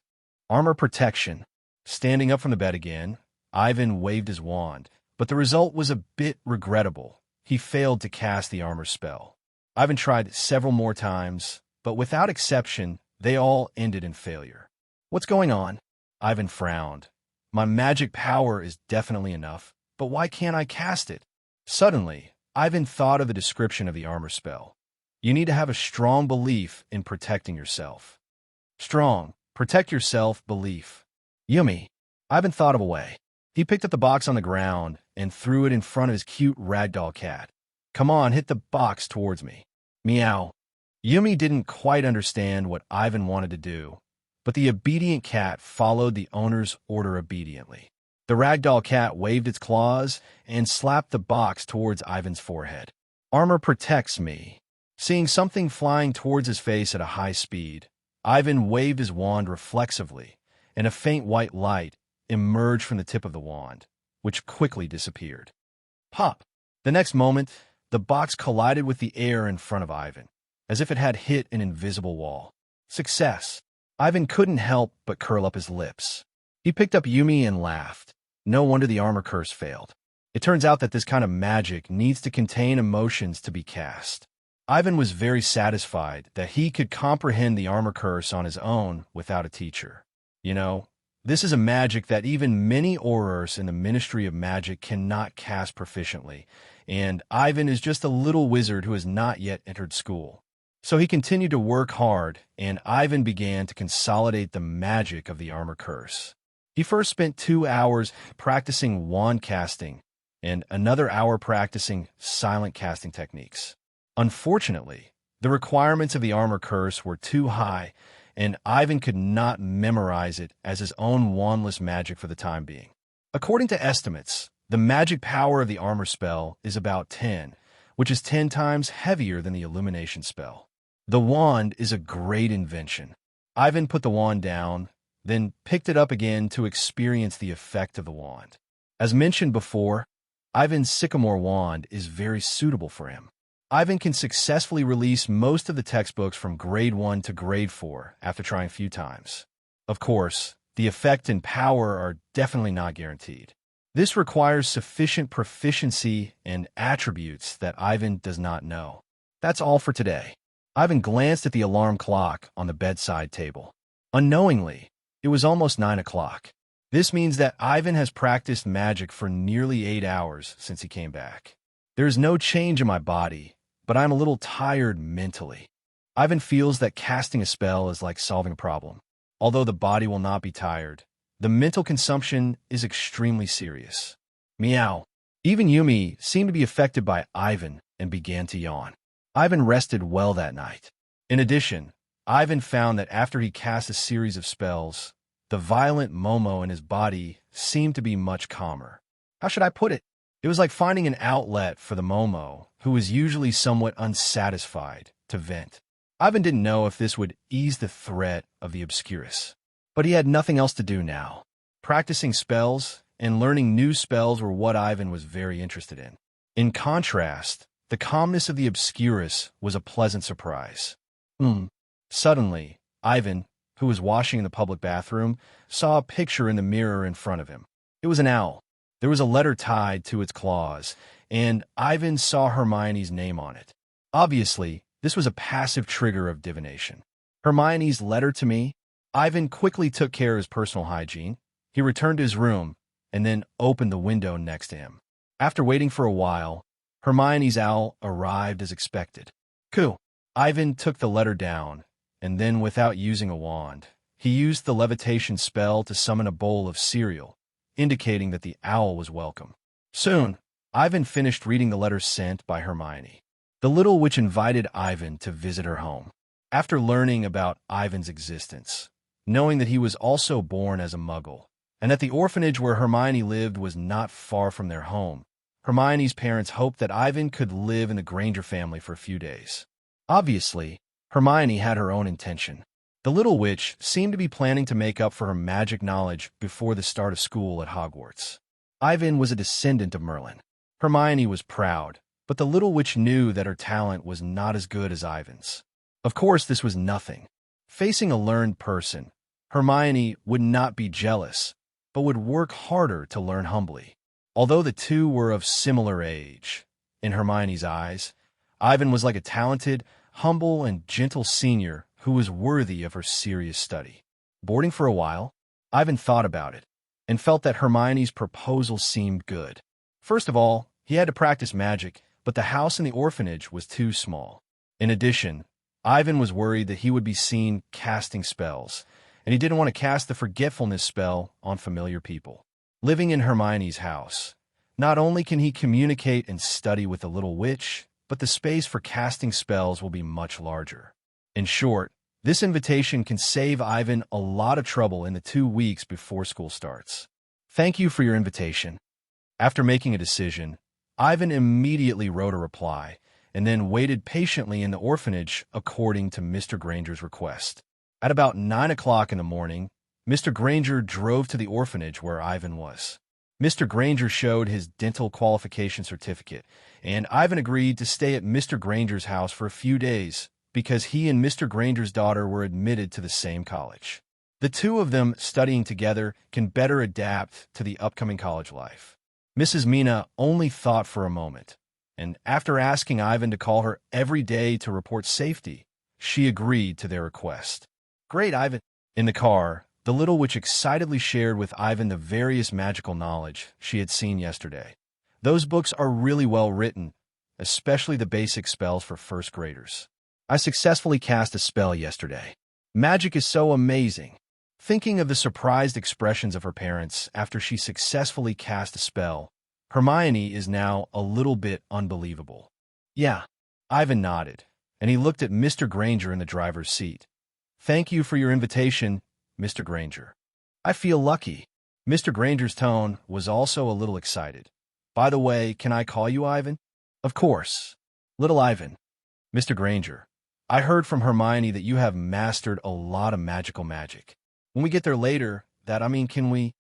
Armor protection. Standing up from the bed again, Ivan waved his wand, but the result was a bit regrettable. He failed to cast the armor spell. Ivan tried several more times, but without exception, they all ended in failure. What's going on? Ivan frowned. My magic power is definitely enough, but why can't I cast it? Suddenly, Ivan thought of the description of the armor spell. You need to have a strong belief in protecting yourself. Strong, protect yourself belief. Yumi, Ivan thought of a way. He picked up the box on the ground and threw it in front of his cute ragdoll cat. Come on, hit the box towards me. Meow. Yumi didn't quite understand what Ivan wanted to do, but the obedient cat followed the owner's order obediently. The ragdoll cat waved its claws and slapped the box towards Ivan's forehead. Armor protects me. Seeing something flying towards his face at a high speed, Ivan waved his wand reflexively, and a faint white light emerged from the tip of the wand, which quickly disappeared. Pop! The next moment, the box collided with the air in front of Ivan, as if it had hit an invisible wall. Success! Ivan couldn't help but curl up his lips. He picked up Yumi and laughed. No wonder the armor curse failed. It turns out that this kind of magic needs to contain emotions to be cast. Ivan was very satisfied that he could comprehend the armor curse on his own without a teacher. You know, this is a magic that even many Aurors in the Ministry of Magic cannot cast proficiently, and Ivan is just a little wizard who has not yet entered school. So he continued to work hard, and Ivan began to consolidate the magic of the armor curse. He first spent 2 hours practicing wand casting, and another hour practicing silent casting techniques. Unfortunately, the requirements of the armor curse were too high, and Ivan could not memorize it as his own wandless magic for the time being. According to estimates, the magic power of the armor spell is about 10, which is 10 times heavier than the illumination spell. The wand is a great invention. Ivan put the wand down, then picked it up again to experience the effect of the wand. As mentioned before, Ivan's sycamore wand is very suitable for him. Ivan can successfully release most of the textbooks from grade 1 to grade 4 after trying a few times. Of course, the effect and power are definitely not guaranteed. This requires sufficient proficiency and attributes that Ivan does not know. That's all for today. Ivan glanced at the alarm clock on the bedside table. Unknowingly, it was almost 9 o'clock. This means that Ivan has practiced magic for nearly 8 hours since he came back. There is no change in my body, but I'm a little tired mentally. Ivan feels that casting a spell is like solving a problem. Although the body will not be tired, the mental consumption is extremely serious. Meow. Even Yumi seemed to be affected by Ivan and began to yawn. Ivan rested well that night. In addition, Ivan found that after he cast a series of spells, the violent Momo in his body seemed to be much calmer. How should I put it? It was like finding an outlet for the Momo, who was usually somewhat unsatisfied, to vent. Ivan didn't know if this would ease the threat of the Obscurus, but he had nothing else to do now. Practicing spells and learning new spells were what Ivan was very interested in. In contrast, the calmness of the Obscurus was a pleasant surprise. Suddenly, Ivan, who was washing in the public bathroom, saw a picture in the mirror in front of him. It was an owl. There was a letter tied to its claws, and Ivan saw Hermione's name on it. Obviously, this was a passive trigger of divination. Hermione's letter to me? Ivan quickly took care of his personal hygiene. He returned to his room, and then opened the window next to him. After waiting for a while, Hermione's owl arrived as expected. Cool. Ivan took the letter down, and then without using a wand, he used the levitation spell to summon a bowl of cereal, indicating that the owl was welcome. Soon, Ivan finished reading the letter sent by Hermione. The little witch invited Ivan to visit her home. After learning about Ivan's existence, knowing that he was also born as a muggle, and that the orphanage where Hermione lived was not far from their home, Hermione's parents hoped that Ivan could live in the Granger family for a few days. Obviously, Hermione had her own intention. The little witch seemed to be planning to make up for her magic knowledge before the start of school at Hogwarts. Ivan was a descendant of Merlin. Hermione was proud, but the little witch knew that her talent was not as good as Ivan's. Of course, this was nothing. Facing a learned person, Hermione would not be jealous, but would work harder to learn humbly. Although the two were of similar age, in Hermione's eyes, Ivan was like a talented, humble, and gentle senior who was worthy of her serious study. Boarding for a while, Ivan thought about it, and felt that Hermione's proposal seemed good. First of all, he had to practice magic, but the house in the orphanage was too small. In addition, Ivan was worried that he would be seen casting spells, and he didn't want to cast the forgetfulness spell on familiar people. Living in Hermione's house, not only can he communicate and study with the little witch, but the space for casting spells will be much larger. In short, this invitation can save Ivan a lot of trouble in the 2 weeks before school starts. Thank you for your invitation. After making a decision, Ivan immediately wrote a reply and then waited patiently in the orphanage according to Mr. Granger's request. At about 9 o'clock in the morning, Mr. Granger drove to the orphanage where Ivan was. Mr. Granger showed his dental qualification certificate, and Ivan agreed to stay at Mr. Granger's house for a few days because he and Mr. Granger's daughter were admitted to the same college. The two of them studying together can better adapt to the upcoming college life. Mrs. Mina only thought for a moment, and after asking Ivan to call her every day to report safety, she agreed to their request. Great, Ivan. In the car, the little witch excitedly shared with Ivan the various magical knowledge she had seen yesterday. Those books are really well written, especially the basic spells for first graders. I successfully cast a spell yesterday. Magic is so amazing. Thinking of the surprised expressions of her parents after she successfully cast a spell, Hermione is now a little bit unbelievable. Yeah, Ivan nodded, and he looked at Mr. Granger in the driver's seat. Thank you for your invitation, Mr. Granger. I feel lucky. Mr. Granger's tone was also a little excited. By the way, can I call you Ivan? Of course. Little Ivan. Mr. Granger, I heard from Hermione that you have mastered a lot of magic. When we get there later, can we?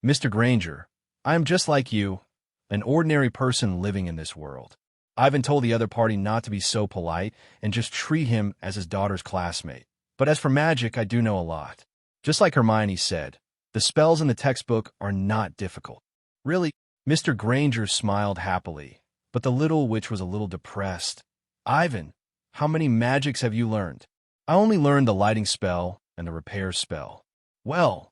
Mr. Granger, I am just like you, an ordinary person living in this world. Ivan told the other party not to be so polite and just treat him as his daughter's classmate. But as for magic, I do know a lot. Just like Hermione said, the spells in the textbook are not difficult. Really? Mr. Granger smiled happily, but the little witch was a little depressed. Ivan, how many magics have you learned? I only learned the lighting spell and the repair spell. Well,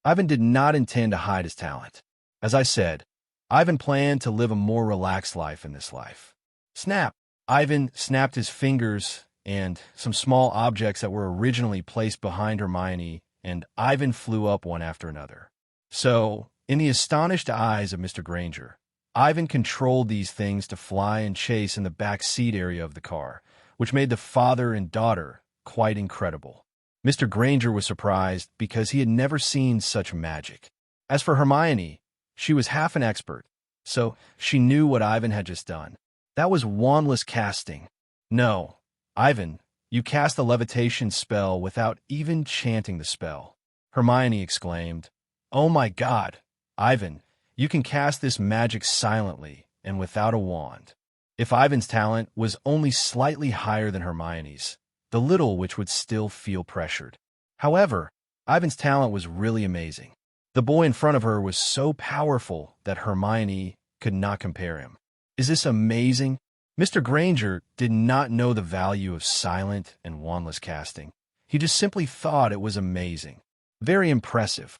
Ivan did not intend to hide his talent. As I said, Ivan planned to live a more relaxed life in this life. Snap! Ivan snapped his fingers, and some small objects that were originally placed behind Hermione, and Ivan flew up one after another. So, in the astonished eyes of Mr. Granger, Ivan controlled these things to fly and chase in the back seat area of the car, which made the father and daughter quite incredible. Mr. Granger was surprised because he had never seen such magic. As for Hermione, she was half an expert, so she knew what Ivan had just done. That was wandless casting. No, Ivan, you cast the levitation spell without even chanting the spell. Hermione exclaimed, Oh my God, Ivan, you can cast this magic silently and without a wand. If Ivan's talent was only slightly higher than Hermione's, the little witch would still feel pressured. However, Ivan's talent was really amazing. The boy in front of her was so powerful that Hermione could not compare him. Is this amazing? Mr. Granger did not know the value of silent and wandless casting. He just simply thought it was amazing. Very impressive.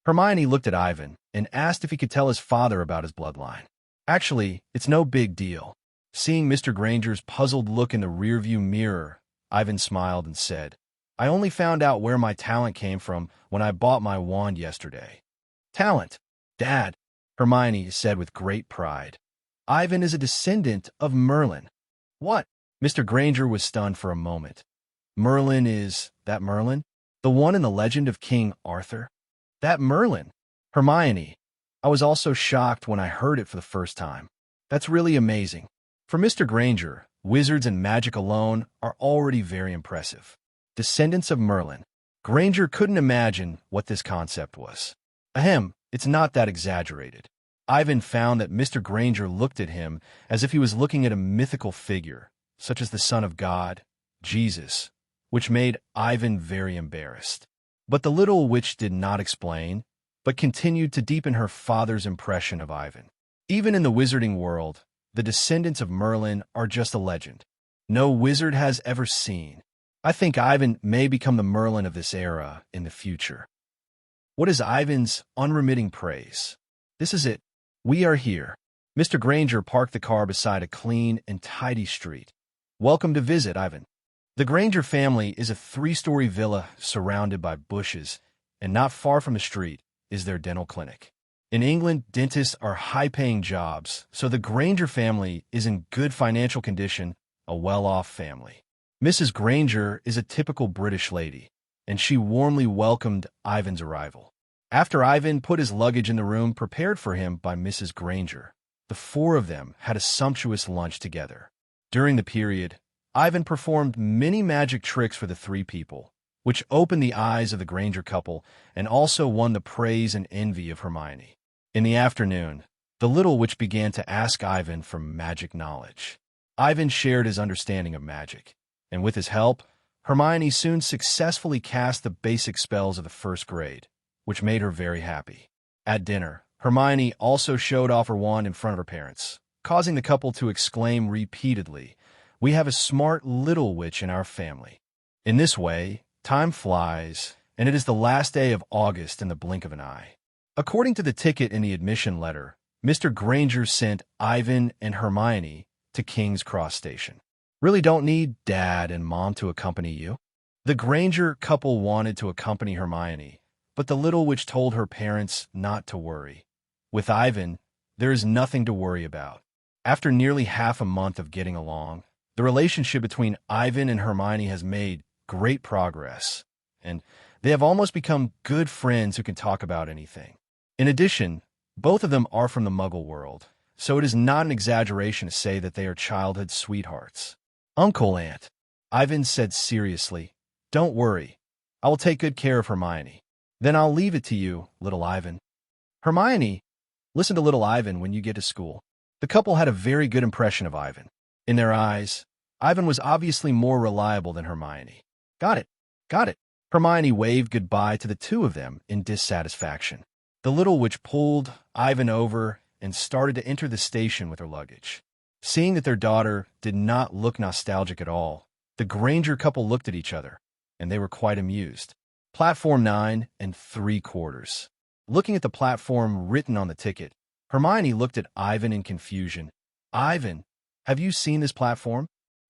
Hermione looked at Ivan and asked if he could tell his father about his bloodline. Actually, it's no big deal. Seeing Mr. Granger's puzzled look in the rearview mirror, Ivan smiled and said, I only found out where my talent came from when I bought my wand yesterday. Talent? Dad, Hermione said with great pride. Ivan is a descendant of Merlin. What? Mr. Granger was stunned for a moment. Merlin is that Merlin? The one in the legend of King Arthur? That Merlin? Hermione. I was also shocked when I heard it for the first time. That's really amazing. For Mr. Granger, wizards and magic alone are already very impressive. Descendants of Merlin. Granger couldn't imagine what this concept was. Ahem, it's not that exaggerated. Ivan found that Mr. Granger looked at him as if he was looking at a mythical figure, such as the Son of God, Jesus, which made Ivan very embarrassed. But the little witch did not explain, but continued to deepen her father's impression of Ivan. Even in the wizarding world, the descendants of Merlin are just a legend. No wizard has ever seen. I think Ivan may become the Merlin of this era in the future. What is Ivan's unremitting praise? This is it. We are here. Mr. Granger parked the car beside a clean and tidy street. Welcome to visit, Ivan. The Granger family is a 3-story villa surrounded by bushes and not far from the street is their dental clinic. In England, dentists are high-paying jobs, so the Granger family is in good financial condition, a well-off family. Mrs. Granger is a typical British lady, and she warmly welcomed Ivan's arrival. After Ivan put his luggage in the room prepared for him by Mrs. Granger, the four of them had a sumptuous lunch together. During the period, Ivan performed many magic tricks for the three people, which opened the eyes of the Granger couple and also won the praise and envy of Hermione. In the afternoon, the little witch began to ask Ivan for magic knowledge. Ivan shared his understanding of magic, and with his help, Hermione soon successfully cast the basic spells of the first grade, which made her very happy. At dinner, Hermione also showed off her wand in front of her parents, causing the couple to exclaim repeatedly, "We have a smart little witch in our family." In this way, time flies, and it is the last day of August in the blink of an eye. According to the ticket in the admission letter, Mr. Granger sent Ivan and Hermione to King's Cross Station. Really don't need Dad and Mom to accompany you? The Granger couple wanted to accompany Hermione, but the little witch told her parents not to worry. With Ivan, there is nothing to worry about. After nearly half a month of getting along, the relationship between Ivan and Hermione has made great progress, and they have almost become good friends who can talk about anything. In addition, both of them are from the Muggle world, so it is not an exaggeration to say that they are childhood sweethearts. "Uncle, Aunt," Ivan said seriously, "don't worry. I will take good care of Hermione. Then I'll leave it to you, little Ivan." "Hermione, listen to little Ivan when you get to school." The couple had a very good impression of Ivan. In their eyes, Ivan was obviously more reliable than Hermione. Got it. Got it." Hermione waved goodbye to the two of them in dissatisfaction. The little witch pulled Ivan over and started to enter the station with her luggage. Seeing that their daughter did not look nostalgic at all, the Granger couple looked at each other, and they were quite amused. Platform 9 3/4. Looking at the platform written on the ticket, Hermione looked at Ivan in confusion. "Ivan, have you seen this platform?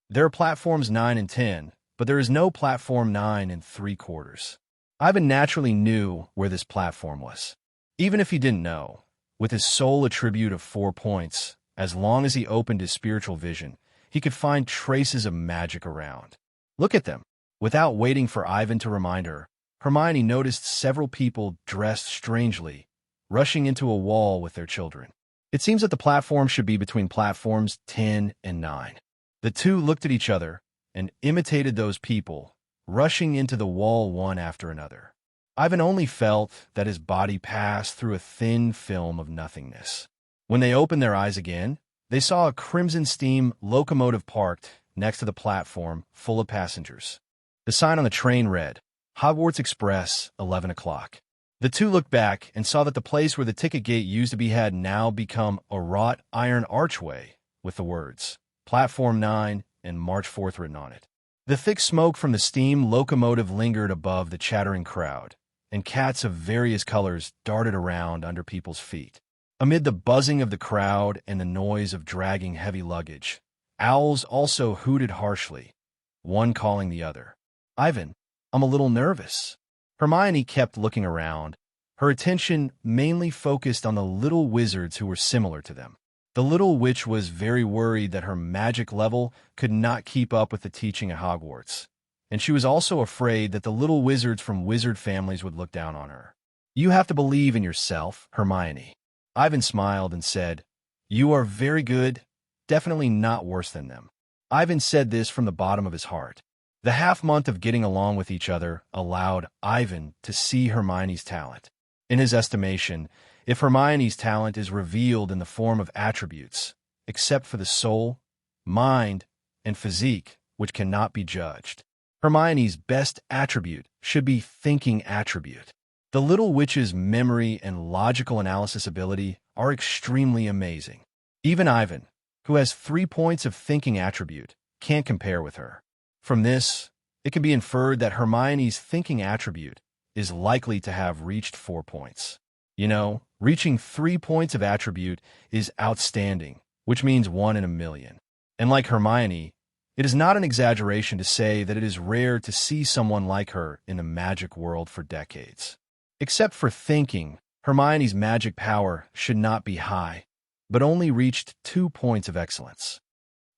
There are platforms 9 and 10, but there is no platform 9 3/4. Ivan naturally knew where this platform was. Even if he didn't know, with his sole attribute of 4 points, as long as he opened his spiritual vision, he could find traces of magic around. Look at them. Without waiting for Ivan to remind her, Hermione noticed several people dressed strangely, rushing into a wall with their children. It seems that the platform should be between platforms 10 and 9. The two looked at each other and imitated those people, rushing into the wall one after another. Ivan only felt that his body passed through a thin film of nothingness. When they opened their eyes again, they saw a crimson steam locomotive parked next to the platform, full of passengers. The sign on the train read, "Hogwarts Express, 11 o'clock." The two looked back and saw that the place where the ticket gate used to be had now become a wrought iron archway with the words, "Platform 9 and March 4th" written on it. The thick smoke from the steam locomotive lingered above the chattering crowd, and cats of various colors darted around under people's feet. Amid the buzzing of the crowd and the noise of dragging heavy luggage, owls also hooted harshly, one calling the other. "Ivan, I'm a little nervous." Hermione kept looking around, her attention mainly focused on the little wizards who were similar to them. The little witch was very worried that her magic level could not keep up with the teaching at Hogwarts, and she was also afraid that the little wizards from wizard families would look down on her. "You have to believe in yourself, Hermione." Ivan smiled and said, "You are very good, definitely not worse than them." Ivan said this from the bottom of his heart. The half-month of getting along with each other allowed Ivan to see Hermione's talent. In his estimation, if Hermione's talent is revealed in the form of attributes, except for the soul, mind, and physique, which cannot be judged, Hermione's best attribute should be thinking attribute. The little witch's memory and logical analysis ability are extremely amazing. Even Ivan, who has 3 points of thinking attribute, can't compare with her. From this, it can be inferred that Hermione's thinking attribute is likely to have reached 4 points. You know, reaching 3 points of attribute is outstanding, which means 1 in a million. And like Hermione, it is not an exaggeration to say that it is rare to see someone like her in the magic world for decades. Except for thinking, Hermione's magic power should not be high, but only reached 2 points of excellence.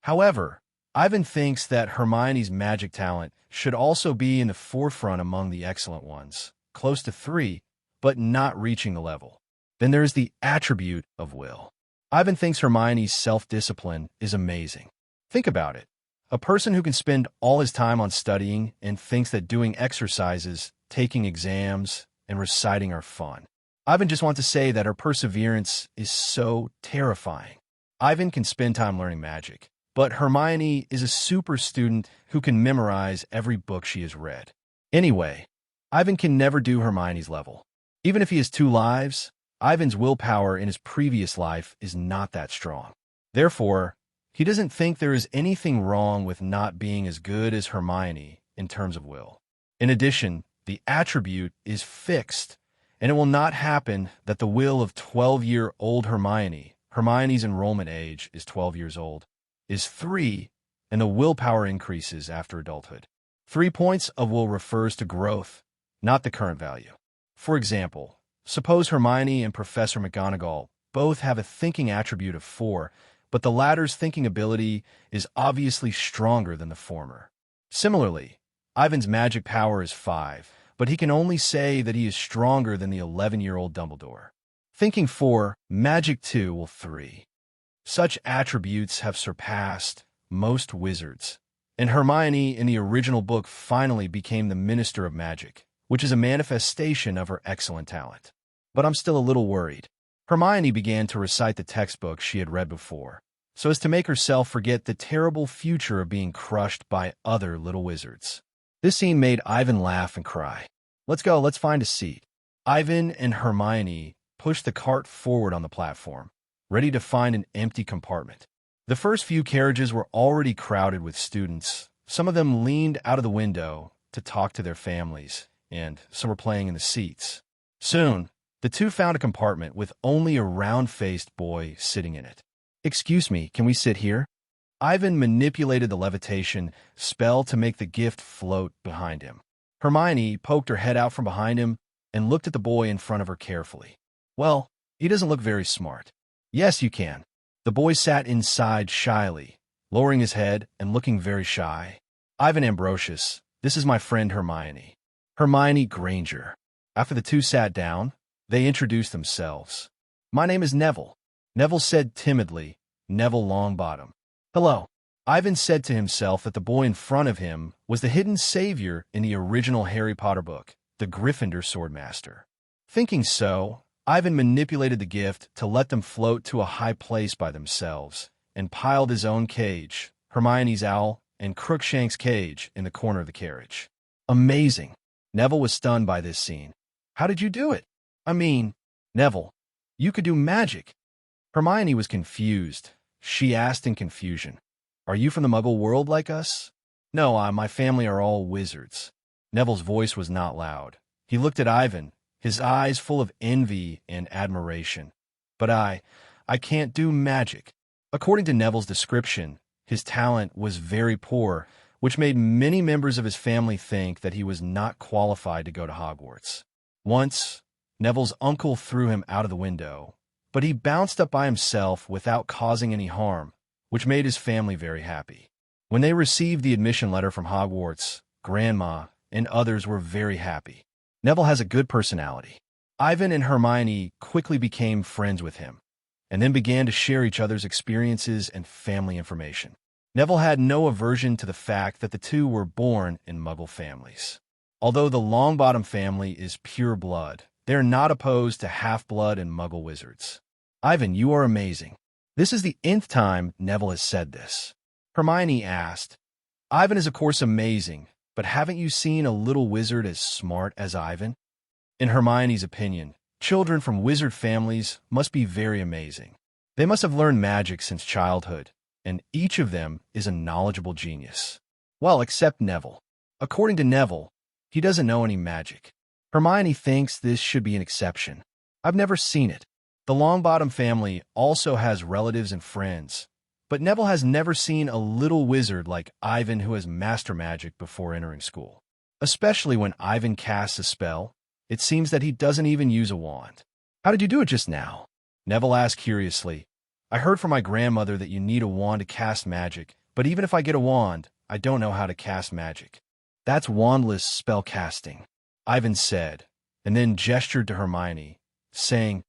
However, Ivan thinks that Hermione's magic talent should also be in the forefront among the excellent ones, close to 3, but not reaching the level. Then there is the attribute of will. Ivan thinks Hermione's self-discipline is amazing. Think about it. A person who can spend all his time on studying and thinks that doing exercises, taking exams, and reciting are fun. Ivan just wants to say that her perseverance is so terrifying. Ivan can spend time learning magic, but Hermione is a super student who can memorize every book she has read. Anyway, Ivan can never do Hermione's level. Even if he has 2 lives, Ivan's willpower in his previous life is not that strong. Therefore, he doesn't think there is anything wrong with not being as good as Hermione in terms of will. In addition, the attribute is fixed, and it will not happen that the will of 12-year-old Hermione's enrollment age is 12 years old, is 3, and the willpower increases after adulthood. 3 points of will refers to growth, not the current value. For example, suppose Hermione and Professor McGonagall both have a thinking attribute of 4, but the latter's thinking ability is obviously stronger than the former. Similarly, Ivan's magic power is 5, but he can only say that he is stronger than the 11-year-old Dumbledore. Thinking 4, magic 2 will 3. Such attributes have surpassed most wizards, and Hermione in the original book finally became the Minister of Magic, which is a manifestation of her excellent talent. But I'm still a little worried. Hermione began to recite the textbook she had read before, so as to make herself forget the terrible future of being crushed by other little wizards. This scene made Ivan laugh and cry. Let's go, let's find a seat. Ivan and Hermione pushed the cart forward on the platform, ready to find an empty compartment. The first few carriages were already crowded with students. Some of them leaned out of the window to talk to their families, and some were playing in the seats. Soon, the two found a compartment with only a round-faced boy sitting in it. "Excuse me, can we sit here?" Ivan manipulated the levitation spell to make the gift float behind him. Hermione poked her head out from behind him and looked at the boy in front of her carefully. "Well, he doesn't look very smart." "Yes, you can." The boy sat inside shyly, lowering his head and looking very shy. "Ivan Ambrosius, this is my friend Hermione. Hermione Granger." After the two sat down, they introduced themselves. "My name is Neville," Neville said timidly. Neville Longbottom. "Hello." Ivan said to himself that the boy in front of him was the hidden savior in the original Harry Potter book, the Gryffindor Swordmaster. Thinking so, Ivan manipulated the gift to let them float to a high place by themselves, and piled his own cage, Hermione's owl, and Crookshank's cage in the corner of the carriage. Amazing! Neville was stunned by this scene. "How did you do it?" "I mean, Neville, you could do magic." Hermione was confused. She asked in confusion, "Are you from the Muggle world like us?" "No, my family are all wizards." Neville's voice was not loud. He looked at Ivan, his eyes full of envy and admiration. "But I can't do magic." According to Neville's description, his talent was very poor, which made many members of his family think that he was not qualified to go to Hogwarts. Once, Neville's uncle threw him out of the window, but he bounced up by himself without causing any harm, which made his family very happy. When they received the admission letter from Hogwarts, Grandma and others were very happy. Neville has a good personality. Ivan and Hermione quickly became friends with him, and then began to share each other's experiences and family information. Neville had no aversion to the fact that the two were born in Muggle families. Although the Longbottom family is pure blood, they are not opposed to half-blood and Muggle wizards. "Ivan, you are amazing." This is the nth time Neville has said this. Hermione asked, "Ivan is of course amazing, but haven't you seen a little wizard as smart as Ivan?" In Hermione's opinion, children from wizard families must be very amazing. They must have learned magic since childhood, and each of them is a knowledgeable genius. Well, except Neville. According to Neville, he doesn't know any magic. Hermione thinks this should be an exception. I've never seen it. The Longbottom family also has relatives and friends, but Neville has never seen a little wizard like Ivan who has master magic before entering school. Especially when Ivan casts a spell, It seems that he doesn't even use a wand. How did you do it just now? Neville asked curiously. I heard from my grandmother that you need a wand to cast magic, but even if I get a wand, I don't know how to cast magic. That's wandless spell casting, Ivan said, and then gestured to Hermione, saying,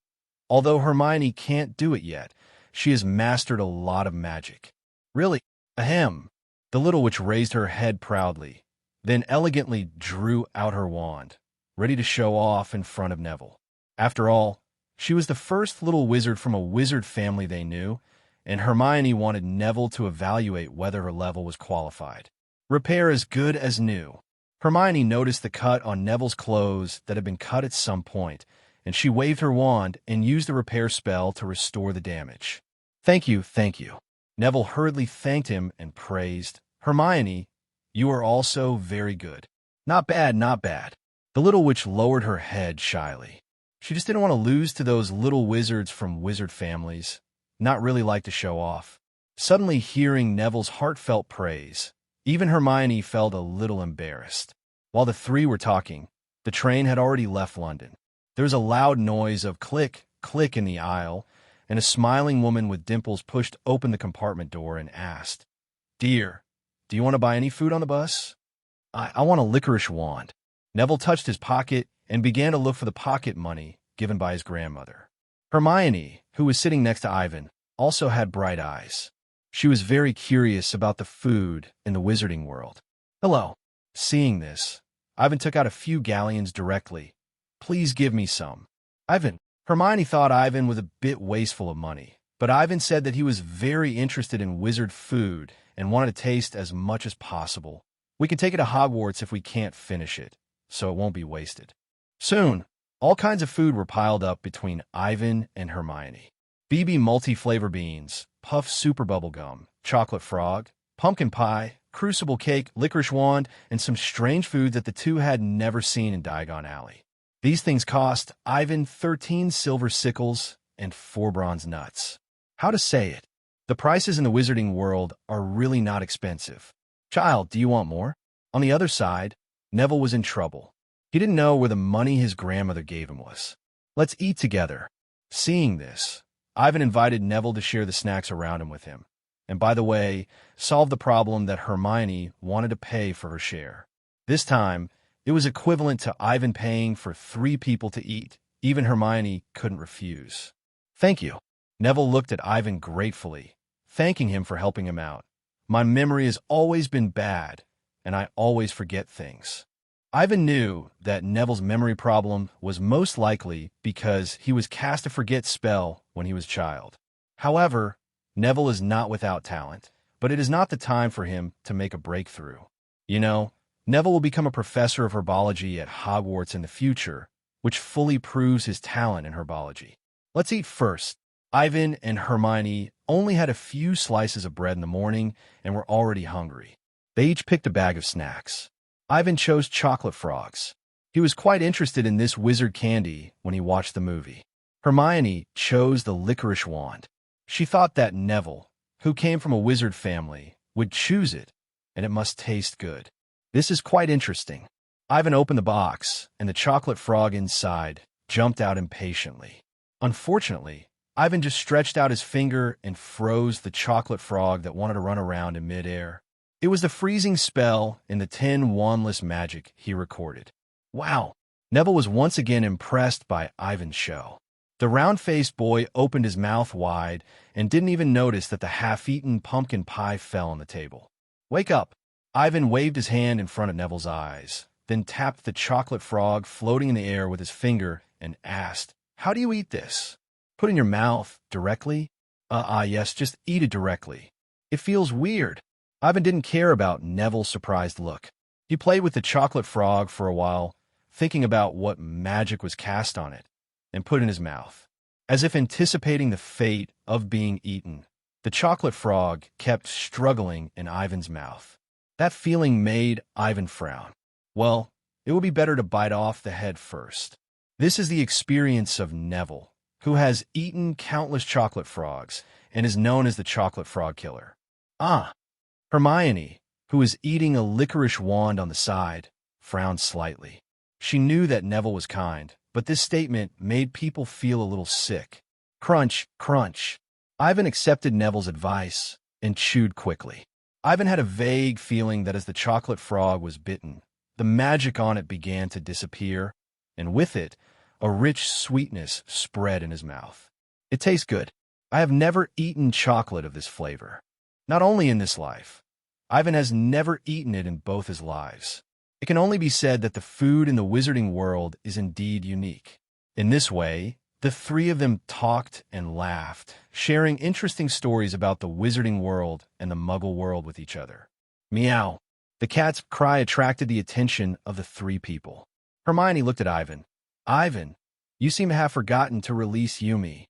although Hermione can't do it yet, she has mastered a lot of magic. Really? Ahem. The little witch raised her head proudly, then elegantly drew out her wand, ready to show off in front of Neville. After all, she was the first little wizard from a wizard family they knew, and Hermione wanted Neville to evaluate whether her level was qualified. Repair as good as new. Hermione noticed the cut on Neville's clothes that had been cut at some point, and she waved her wand and used the repair spell to restore the damage. Thank you, thank you. Neville hurriedly thanked him and praised, Hermione, you are also very good. Not bad, not bad. The little witch lowered her head shyly. She just didn't want to lose to those little wizards from wizard families, not really like to show off. Suddenly hearing Neville's heartfelt praise, even Hermione felt a little embarrassed. While the three were talking, the train had already left London. There was a loud noise of click, click in the aisle, and a smiling woman with dimples pushed open the compartment door and asked, Dear, do you want to buy any food on the bus? I want a licorice wand. Neville touched his pocket and began to look for the pocket money given by his grandmother. Hermione, who was sitting next to Ivan, also had bright eyes. She was very curious about the food in the wizarding world. Hello. Seeing this, Ivan took out a few galleons directly. Please give me some. Ivan. Hermione thought Ivan was a bit wasteful of money, but Ivan said that he was very interested in wizard food and wanted to taste as much as possible. We can take it to Hogwarts if we can't finish it, so it won't be wasted. Soon, all kinds of food were piled up between Ivan and Hermione. BB multi-flavor beans, puff super bubble gum, chocolate frog, pumpkin pie, crucible cake, licorice wand, and some strange food that the two had never seen in Diagon Alley. These things cost Ivan 13 silver sickles and 4 bronze nuts. How to say it? The prices in the wizarding world are really not expensive. Child, do you want more? On the other side, Neville was in trouble. He didn't know where the money his grandmother gave him was. Let's eat together. Seeing this, Ivan invited Neville to share the snacks around him with him, and by the way, solve the problem that Hermione wanted to pay for her share. This time, it was equivalent to Ivan paying for 3 people to eat. Even Hermione couldn't refuse. Thank you. Neville looked at Ivan gratefully, thanking him for helping him out. My memory has always been bad, and I always forget things. Ivan knew that Neville's memory problem was most likely because he was cast a forget spell when he was a child. However, Neville is not without talent, but it is not the time for him to make a breakthrough. You know, Neville will become a professor of herbology at Hogwarts in the future, which fully proves his talent in herbology. Let's eat first. Ivan and Hermione only had a few slices of bread in the morning and were already hungry. They each picked a bag of snacks. Ivan chose chocolate frogs. He was quite interested in this wizard candy when he watched the movie. Hermione chose the licorice wand. She thought that Neville, who came from a wizard family, would choose it, and it must taste good. This is quite interesting. Ivan opened the box, and the chocolate frog inside jumped out impatiently. Unfortunately, Ivan just stretched out his finger and froze the chocolate frog that wanted to run around in midair. It was the freezing spell in the 10 wandless magic he recorded. Wow! Neville was once again impressed by Ivan's show. The round-faced boy opened his mouth wide and didn't even notice that the half-eaten pumpkin pie fell on the table. Wake up! Ivan waved his hand in front of Neville's eyes, then tapped the chocolate frog floating in the air with his finger and asked, How do you eat this? Put in your mouth, directly? Yes, just eat it directly. It feels weird. Ivan didn't care about Neville's surprised look. He played with the chocolate frog for a while, thinking about what magic was cast on it, and put in his mouth. As if anticipating the fate of being eaten, the chocolate frog kept struggling in Ivan's mouth. That feeling made Ivan frown. Well, it would be better to bite off the head first. This is the experience of Neville, who has eaten countless chocolate frogs and is known as the chocolate frog killer. Hermione, who is eating a licorice wand on the side, frowned slightly. She knew that Neville was kind, but this statement made people feel a little sick. Crunch, crunch. Ivan accepted Neville's advice and chewed quickly. Ivan had a vague feeling that as the chocolate frog was bitten, the magic on it began to disappear, and with it, a rich sweetness spread in his mouth. It tastes good. I have never eaten chocolate of this flavor. Not only in this life, Ivan has never eaten it in both his lives. It can only be said that the food in the wizarding world is indeed unique. In this way, the three of them talked and laughed, sharing interesting stories about the wizarding world and the muggle world with each other. Meow. The cat's cry attracted the attention of the three people. Hermione looked at Ivan. Ivan, you seem to have forgotten to release Yumi.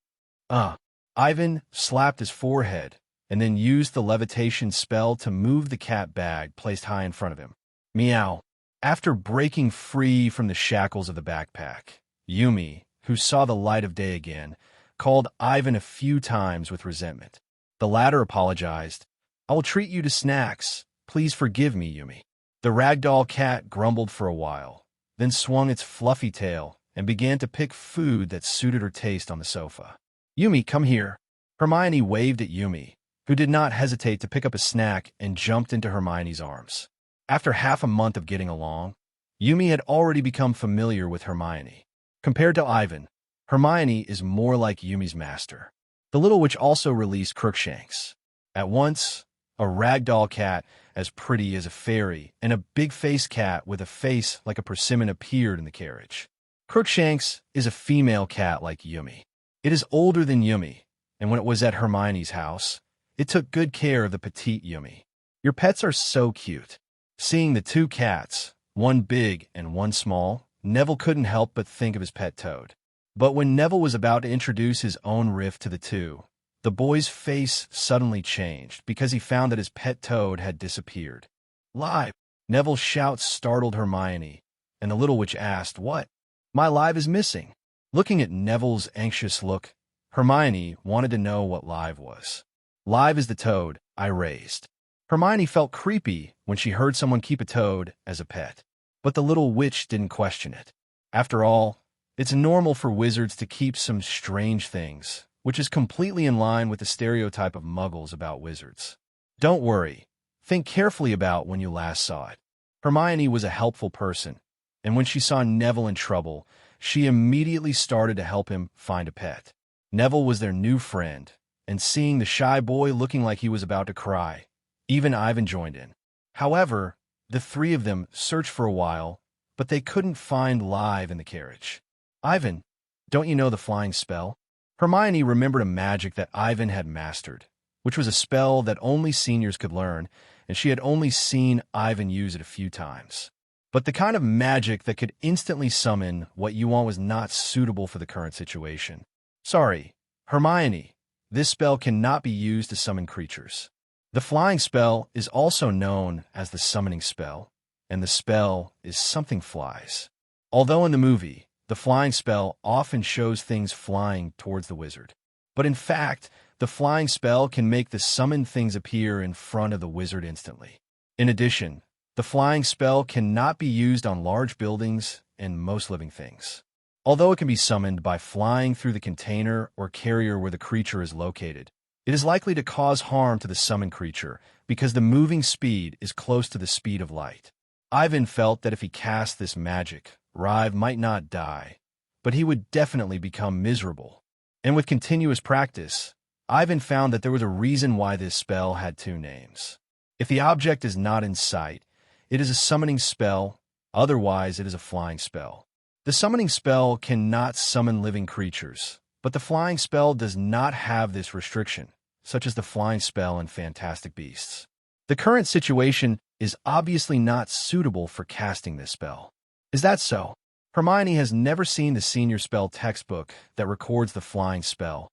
Ivan slapped his forehead and then used the levitation spell to move the cat bag placed high in front of him. Meow. After breaking free from the shackles of the backpack, Yumi, who saw the light of day again, called Ivan a few times with resentment. The latter apologized. I will treat you to snacks. Please forgive me, Yumi. The ragdoll cat grumbled for a while, then swung its fluffy tail and began to pick food that suited her taste on the sofa. Yumi, come here. Hermione waved at Yumi, who did not hesitate to pick up a snack and jumped into Hermione's arms. After half a month of getting along, Yumi had already become familiar with Hermione. Compared to Ivan, Hermione is more like Yumi's master. The little witch also released Crookshanks. At once, a ragdoll cat as pretty as a fairy and a big-faced cat with a face like a persimmon appeared in the carriage. Crookshanks is a female cat like Yumi. It is older than Yumi, and when it was at Hermione's house, it took good care of the petite Yumi. Your pets are so cute. Seeing the two cats, one big and one small, Neville couldn't help but think of his pet toad. But when Neville was about to introduce his own riff to the two, the boy's face suddenly changed because he found that his pet toad had disappeared. Live! Neville's shout startled Hermione, and the little witch asked, What? My Live is missing. Looking at Neville's anxious look, Hermione wanted to know what Live was. Live is the toad I raised. Hermione felt creepy when she heard someone keep a toad as a pet, but the little witch didn't question it. After all, it's normal for wizards to keep some strange things, which is completely in line with the stereotype of muggles about wizards. Don't worry. Think carefully about when you last saw it. Hermione was a helpful person, and when she saw Neville in trouble, she immediately started to help him find a pet. Neville was their new friend, and seeing the shy boy looking like he was about to cry, even Ivan joined in. However, the three of them searched for a while, but they couldn't find Live in the carriage. Ivan, don't you know the flying spell? Hermione remembered a magic that Ivan had mastered, which was a spell that only seniors could learn, and she had only seen Ivan use it a few times. But the kind of magic that could instantly summon what you want was not suitable for the current situation. Sorry, Hermione, this spell cannot be used to summon creatures. The flying spell is also known as the summoning spell, and the spell is something flies. Although in the movie, the flying spell often shows things flying towards the wizard. But in fact, the flying spell can make the summoned things appear in front of the wizard instantly. In addition, the flying spell cannot be used on large buildings and most living things. Although it can be summoned by flying through the container or carrier where the creature is located, it is likely to cause harm to the summoned creature because the moving speed is close to the speed of light. Ivan felt that if he cast this magic, Rive might not die, but he would definitely become miserable. And with continuous practice, Ivan found that there was a reason why this spell had two names. If the object is not in sight, it is a summoning spell, otherwise it is a flying spell. The summoning spell cannot summon living creatures, but the flying spell does not have this restriction, such as the flying spell in Fantastic Beasts. The current situation is obviously not suitable for casting this spell. Is that so? Hermione has never seen the senior spell textbook that records the flying spell.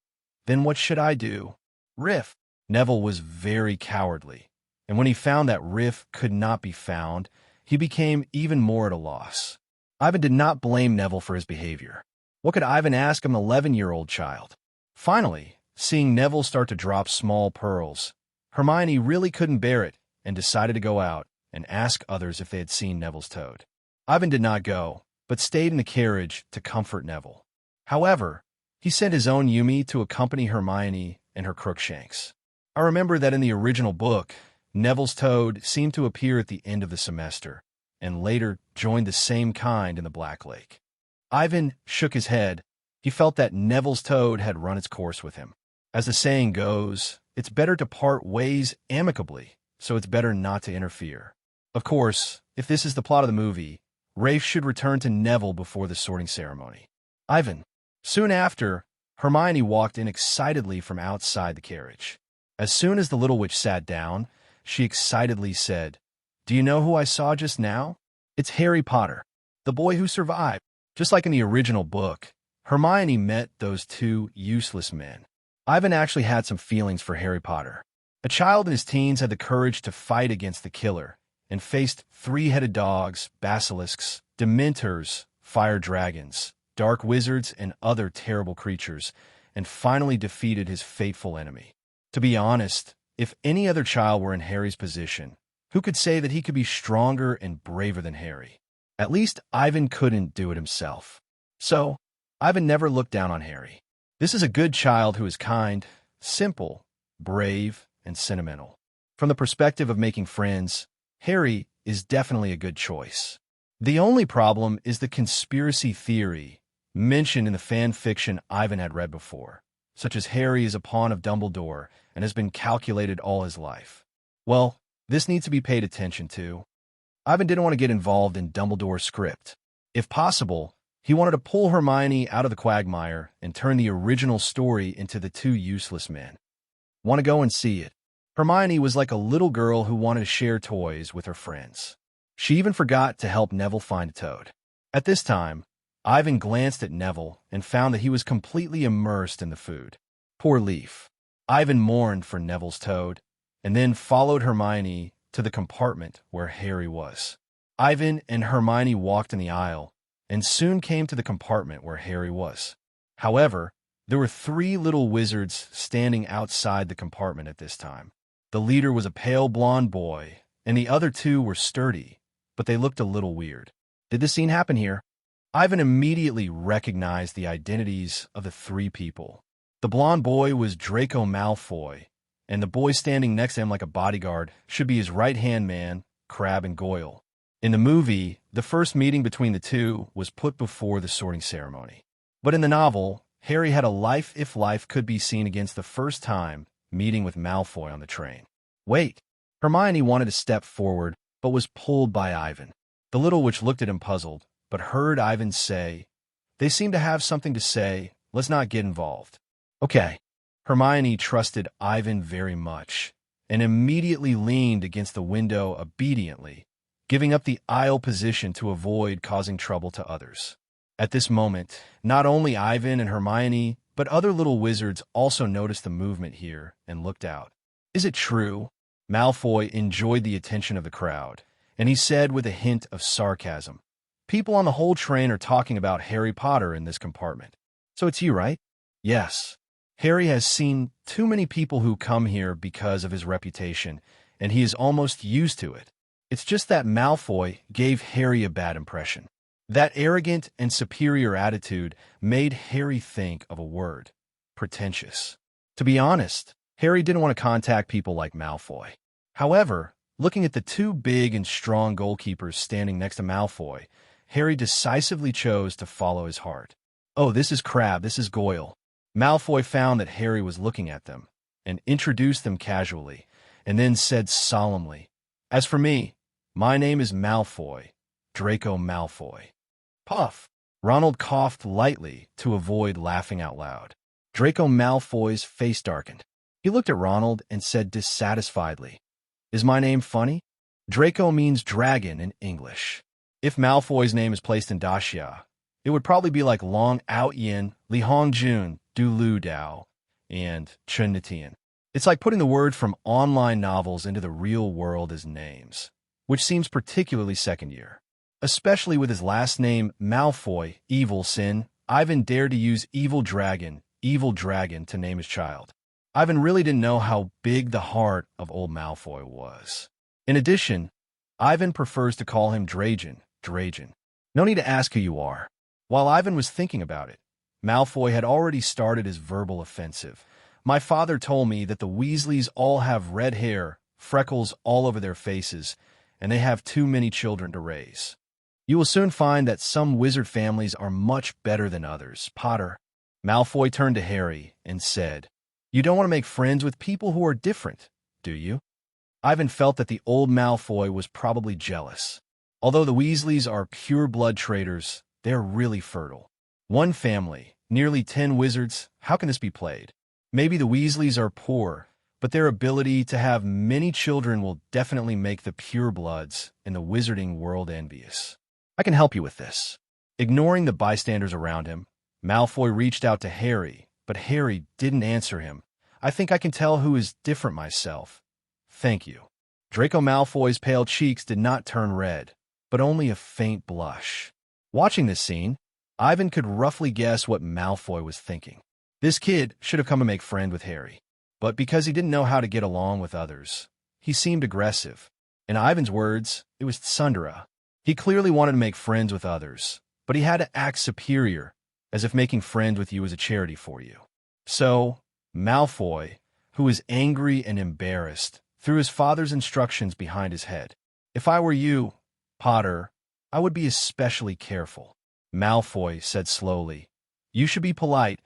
Then what should I do? Riff. Neville was very cowardly, and when he found that Riff could not be found, he became even more at a loss. Ivan did not blame Neville for his behavior. What could Ivan ask of an 11-year-old child? Finally, seeing Neville start to drop small pearls, Hermione really couldn't bear it and decided to go out and ask others if they had seen Neville's toad. Ivan did not go, but stayed in the carriage to comfort Neville. However, he sent his own Yumi to accompany Hermione and her Crookshanks. I remember that in the original book, Neville's toad seemed to appear at the end of the semester, and later joined the same kind in the Black Lake. Ivan shook his head. He felt that Neville's toad had run its course with him. As the saying goes, it's better to part ways amicably, so it's better not to interfere. Of course, if this is the plot of the movie, Rafe should return to Neville before the sorting ceremony. Ivan. Soon after, Hermione walked in excitedly from outside the carriage. As soon as the little witch sat down, she excitedly said, "Do you know who I saw just now? It's Harry Potter, the boy who survived." Just like in the original book, Hermione met those two useless men. Ivan actually had some feelings for Harry Potter. A child in his teens had the courage to fight against the killer and faced three-headed dogs, basilisks, dementors, fire dragons, dark wizards, and other terrible creatures, and finally defeated his fateful enemy. To be honest, if any other child were in Harry's position, who could say that he could be stronger and braver than Harry? At least Ivan couldn't do it himself. So, Ivan never looked down on Harry. This is a good child who is kind, simple, brave, and sentimental. From the perspective of making friends, Harry is definitely a good choice. The only problem is the conspiracy theory mentioned in the fan fiction Ivan had read before, such as Harry is a pawn of Dumbledore and has been calculated all his life. Well, this needs to be paid attention to. Ivan didn't want to get involved in Dumbledore's script. If possible, he wanted to pull Hermione out of the quagmire and turn the original story into the two useless men. Want to go and see it? Hermione was like a little girl who wanted to share toys with her friends. She even forgot to help Neville find a toad. At this time, Ivan glanced at Neville and found that he was completely immersed in the food. Poor Leaf. Ivan mourned for Neville's toad, and then followed Hermione to the compartment where Harry was. Ivan and Hermione walked in the aisle, and soon came to the compartment where Harry was. However, there were three little wizards standing outside the compartment at this time. The leader was a pale blonde boy, and the other two were sturdy, but they looked a little weird. Did this scene happen here? Ivan immediately recognized the identities of the three people. The blonde boy was Draco Malfoy, and the boy standing next to him like a bodyguard should be his right-hand man, Crabbe and Goyle. In the movie, the first meeting between the two was put before the sorting ceremony. But in the novel, Harry had a life if life could be seen against the first time meeting with Malfoy on the train. Wait! Hermione wanted to step forward, but was pulled by Ivan. The little witch looked at him puzzled, but heard Ivan say, "They seem to have something to say, let's not get involved." Okay. Hermione trusted Ivan very much, and immediately leaned against the window obediently, giving up the aisle position to avoid causing trouble to others. At this moment, not only Ivan and Hermione, but other little wizards also noticed the movement here and looked out. Is it true? Malfoy enjoyed the attention of the crowd, and he said with a hint of sarcasm, "People on the whole train are talking about Harry Potter in this compartment. So it's you, right?" "Yes. Harry has seen too many people who come here because of his reputation, and he is almost used to it. It's just that Malfoy gave Harry a bad impression. That arrogant and superior attitude made Harry think of a word: pretentious. To be honest, Harry didn't want to contact people like Malfoy. However, looking at the two big and strong goalkeepers standing next to Malfoy, Harry decisively chose to follow his heart. "Oh, this is Crabbe, this is Goyle." Malfoy found that Harry was looking at them, and introduced them casually, and then said solemnly, "As for me, my name is Malfoy, Draco Malfoy." Puff! Ronald coughed lightly to avoid laughing out loud. Draco Malfoy's face darkened. He looked at Ronald and said dissatisfiedly, "Is my name funny?" Draco means dragon in English. If Malfoy's name is placed in Daxia, it would probably be like Long Out Yin, Li Hong Jun, Du Lu Dao, and Chun Nitian. It's like putting the word from online novels into the real world as names, which seems particularly second year. Especially with his last name, Malfoy, Evil Sin, Ivan dared to use Evil Dragon, to name his child. Ivan really didn't know how big the heart of old Malfoy was. In addition, Ivan prefers to call him Dragon. No need to ask who you are. While Ivan was thinking about it, Malfoy had already started his verbal offensive. My father told me that the Weasleys all have red hair, freckles all over their faces, and they have too many children to raise. You will soon find that some wizard families are much better than others, Potter. Malfoy turned to Harry and said, You don't want to make friends with people who are different, do you? Ivan felt that the old Malfoy was probably jealous. Although the Weasleys are pure-blood traitors, they're really fertile. One family, nearly 10 wizards, how can this be played? Maybe the Weasleys are poor, but their ability to have many children will definitely make the purebloods in the wizarding world envious. I can help you with this. Ignoring the bystanders around him, Malfoy reached out to Harry, but Harry didn't answer him. I think I can tell who is different myself. Thank you. Draco Malfoy's pale cheeks did not turn red, but only a faint blush. Watching this scene, Ivan could roughly guess what Malfoy was thinking. This kid should have come to make friend with Harry, but because he didn't know how to get along with others, he seemed aggressive. In Ivan's words, it was tsundere. He clearly wanted to make friends with others, but he had to act superior, as if making friends with you was a charity for you. So, Malfoy, who was angry and embarrassed, threw his father's instructions behind his head. If I were you, Potter, I would be especially careful. Malfoy said slowly, You should be polite,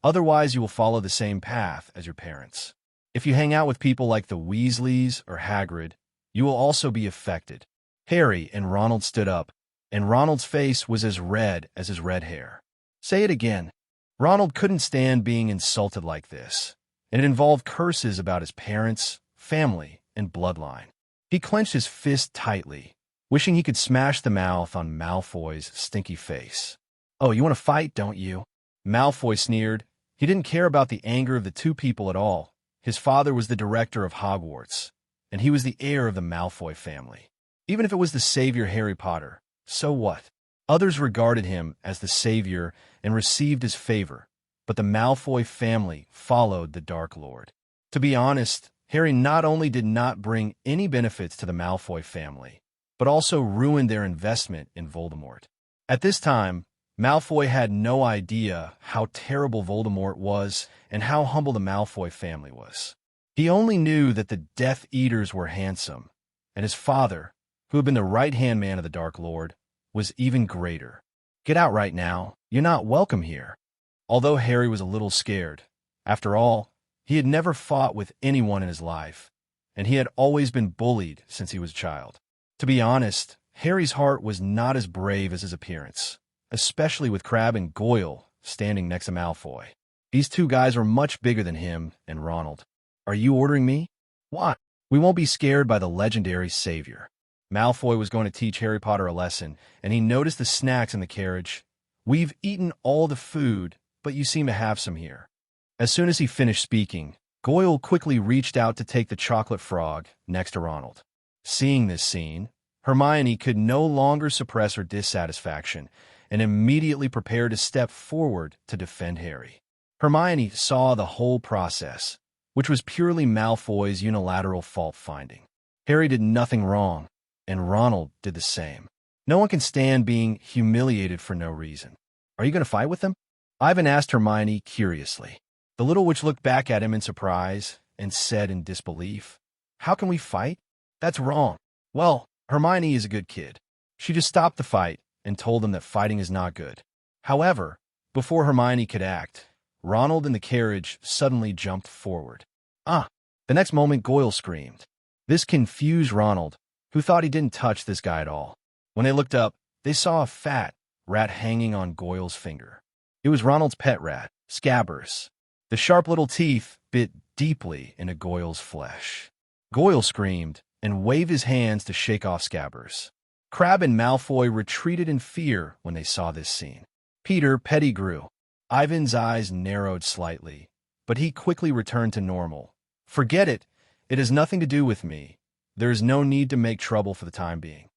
otherwise you will follow the same path as your parents. If you hang out with people like the Weasleys or Hagrid, you will also be affected. Harry and Ronald stood up, and Ronald's face was as red as his red hair. Say it again. Ronald couldn't stand being insulted like this, and it involved curses about his parents, family, and bloodline. He clenched his fist tightly, wishing he could smash the mouth on Malfoy's stinky face. Oh, you want to fight, don't you? Malfoy sneered. He didn't care about the anger of the two people at all. His father was the director of Hogwarts, and he was the heir of the Malfoy family. Even if it was the savior Harry Potter, so what? Others regarded him as the savior and received his favor, but the Malfoy family followed the Dark Lord. To be honest, Harry not only did not bring any benefits to the Malfoy family, but also ruined their investment in Voldemort. At this time, Malfoy had no idea how terrible Voldemort was and how humble the Malfoy family was. He only knew that the Death Eaters were handsome, and his father, who had been the right-hand man of the Dark Lord, was even greater. Get out right now. You're not welcome here. Although Harry was a little scared, after all, he had never fought with anyone in his life, and he had always been bullied since he was a child. To be honest, Harry's heart was not as brave as his appearance, especially with Crabbe and Goyle standing next to Malfoy. These two guys were much bigger than him and Ronald. Are you ordering me? What? We won't be scared by the legendary savior. Malfoy was going to teach Harry Potter a lesson, and he noticed the snacks in the carriage. We've eaten all the food, but you seem to have some here. As soon as he finished speaking, Goyle quickly reached out to take the chocolate frog next to Ronald. Seeing this scene, Hermione could no longer suppress her dissatisfaction and immediately prepared to step forward to defend Harry. Hermione saw the whole process, which was purely Malfoy's unilateral fault-finding. Harry did nothing wrong, and Ronald did the same. No one can stand being humiliated for no reason. Are you going to fight with them? Ivan asked Hermione curiously. The little witch looked back at him in surprise and said in disbelief, How can we fight? That's wrong. Well, Hermione is a good kid. She just stopped the fight and told them that fighting is not good. However, before Hermione could act, Ronald in the carriage suddenly jumped forward. Ah! The next moment Goyle screamed. This confused Ronald, who thought he didn't touch this guy at all. When they looked up, they saw a fat rat hanging on Goyle's finger. It was Ronald's pet rat, Scabbers. The sharp little teeth bit deeply into Goyle's flesh. Goyle screamed and waved his hands to shake off Scabbers. Crabbe and Malfoy retreated in fear when they saw this scene. Peter Pettigrew. Ivan's eyes narrowed slightly, but he quickly returned to normal. Forget it. It has nothing to do with me. There is no need to make trouble for the time being.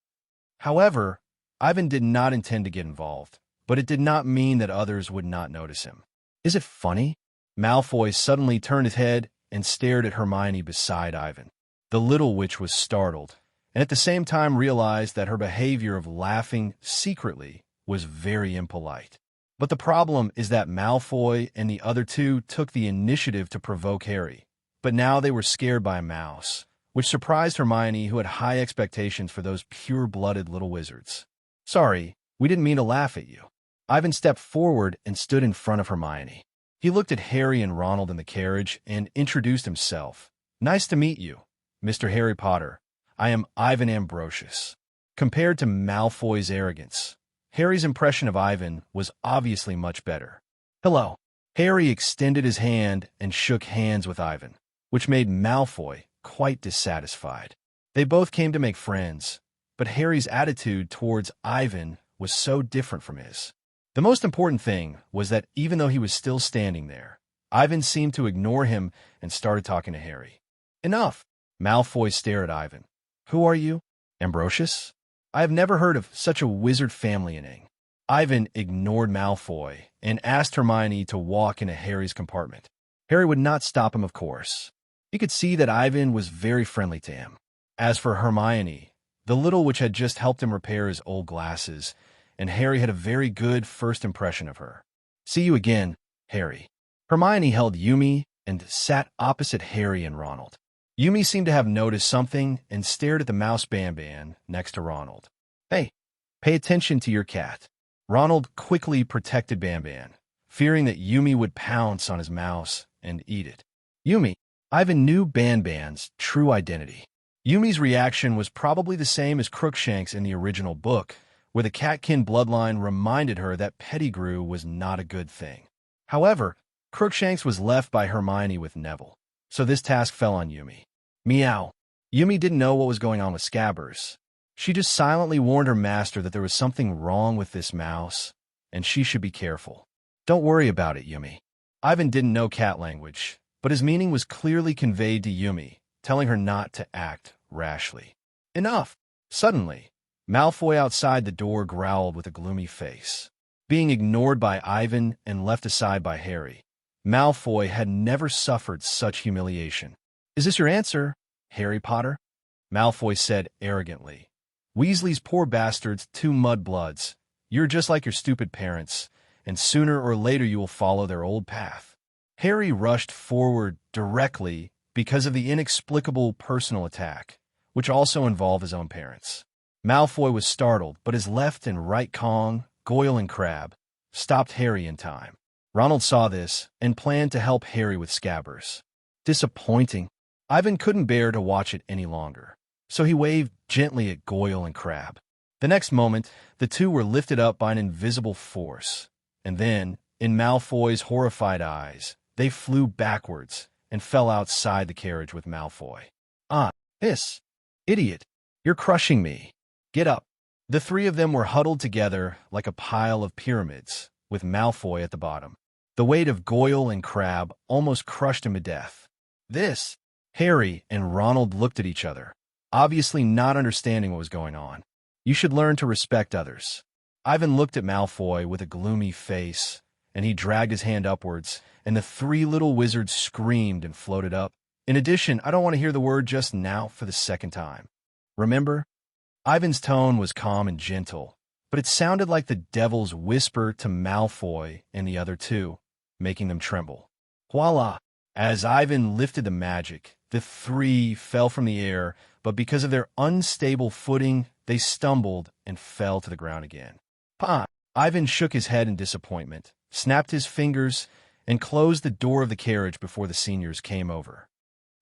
However, Ivan did not intend to get involved, but it did not mean that others would not notice him. Is it funny? Malfoy suddenly turned his head and stared at Hermione beside Ivan. The little witch was startled, and at the same time realized that her behavior of laughing secretly was very impolite. But the problem is that Malfoy and the other two took the initiative to provoke Harry, but now they were scared by a mouse, which surprised Hermione, who had high expectations for those pure-blooded little wizards. "Sorry, we didn't mean to laugh at you." Ivan stepped forward and stood in front of Hermione. He looked at Harry and Ronald in the carriage and introduced himself. "Nice to meet you, Mr. Harry Potter. I am Ivan Ambrosius." Compared to Malfoy's arrogance, Harry's impression of Ivan was obviously much better. "Hello." Harry extended his hand and shook hands with Ivan, which made Malfoy quite dissatisfied. They both came to make friends, but Harry's attitude towards Ivan was so different from his. The most important thing was that even though he was still standing there, Ivan seemed to ignore him and started talking to Harry. "Enough." Malfoy stared at Ivan. "Who are you?" "Ambrosius? I have never heard of such a wizard family name." Ivan ignored Malfoy and asked Hermione to walk into Harry's compartment. Harry would not stop him, of course. He could see that Ivan was very friendly to him. As for Hermione, the little witch had just helped him repair his old glasses, and Harry had a very good first impression of her. "See you again, Harry." Hermione held Yumi and sat opposite Harry and Ronald. Yumi seemed to have noticed something and stared at the mouse Banban next to Ronald. "Hey, pay attention to your cat." Ronald quickly protected Banban, fearing that Yumi would pounce on his mouse and eat it. Ivan knew Banban's true identity. Yumi's reaction was probably the same as Crookshank's in the original book, where the Catkin bloodline reminded her that Pettigrew was not a good thing. However, Crookshanks was left by Hermione with Neville, so this task fell on Yumi. Meow. Yumi didn't know what was going on with Scabbers. She just silently warned her master that there was something wrong with this mouse, and she should be careful. "Don't worry about it, Yumi." Ivan didn't know cat language, but his meaning was clearly conveyed to Yumi, telling her not to act rashly. "Enough." Suddenly, Malfoy outside the door growled with a gloomy face. Being ignored by Ivan and left aside by Harry, Malfoy had never suffered such humiliation. "Is this your answer, Harry Potter?" Malfoy said arrogantly. "Weasley's poor bastards, 2 mudbloods. You're just like your stupid parents, and sooner or later you will follow their old path." Harry rushed forward directly because of the inexplicable personal attack, which also involved his own parents. Malfoy was startled, but his left and right Kong, Goyle, and Crabbe stopped Harry in time. Ronald saw this and planned to help Harry with Scabbers. Disappointing. Ivan couldn't bear to watch it any longer, so he waved gently at Goyle and Crabbe. The next moment, the two were lifted up by an invisible force, and then, in Malfoy's horrified eyes, they flew backwards and fell outside the carriage with Malfoy. "Ah, hiss. Idiot. You're crushing me. Get up." The 3 of them were huddled together like a pile of pyramids, with Malfoy at the bottom. The weight of Goyle and Crabbe almost crushed him to death. "This." Harry and Ronald looked at each other, obviously not understanding what was going on. "You should learn to respect others." Ivan looked at Malfoy with a gloomy face, and he dragged his hand upwards, and the 3 little wizards screamed and floated up. "In addition, I don't want to hear the word just now for the second time. Remember?" Ivan's tone was calm and gentle, but it sounded like the devil's whisper to Malfoy and the other 2, making them tremble. Voila! As Ivan lifted the magic, the 3 fell from the air, but because of their unstable footing, they stumbled and fell to the ground again. "Pah!" Ivan shook his head in disappointment, snapped his fingers, and closed the door of the carriage before the seniors came over.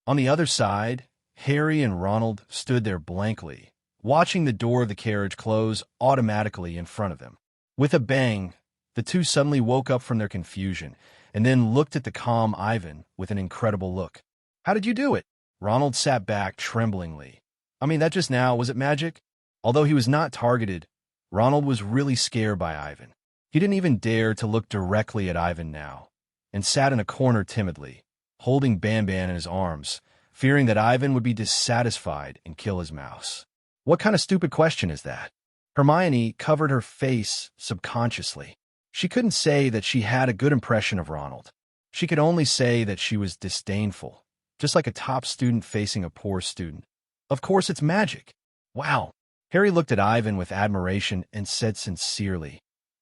On the other side, Harry and Ronald stood there blankly, watching the door of the carriage close automatically in front of them. With a bang, the 2 suddenly woke up from their confusion, and then looked at the calm Ivan with an incredible look. "How did you do it?" Ronald sat back tremblingly. "I mean, that just now, was it magic?" Although he was not targeted, Ronald was really scared by Ivan. He didn't even dare to look directly at Ivan now, and sat in a corner timidly, holding Banban in his arms, fearing that Ivan would be dissatisfied and kill his mouse. What kind of stupid question is that? Hermione covered her face subconsciously. She couldn't say that she had a good impression of Ronald. She could only say that she was disdainful, just like a top student facing a poor student. "Of course it's magic." Wow. Harry looked at Ivan with admiration and said sincerely,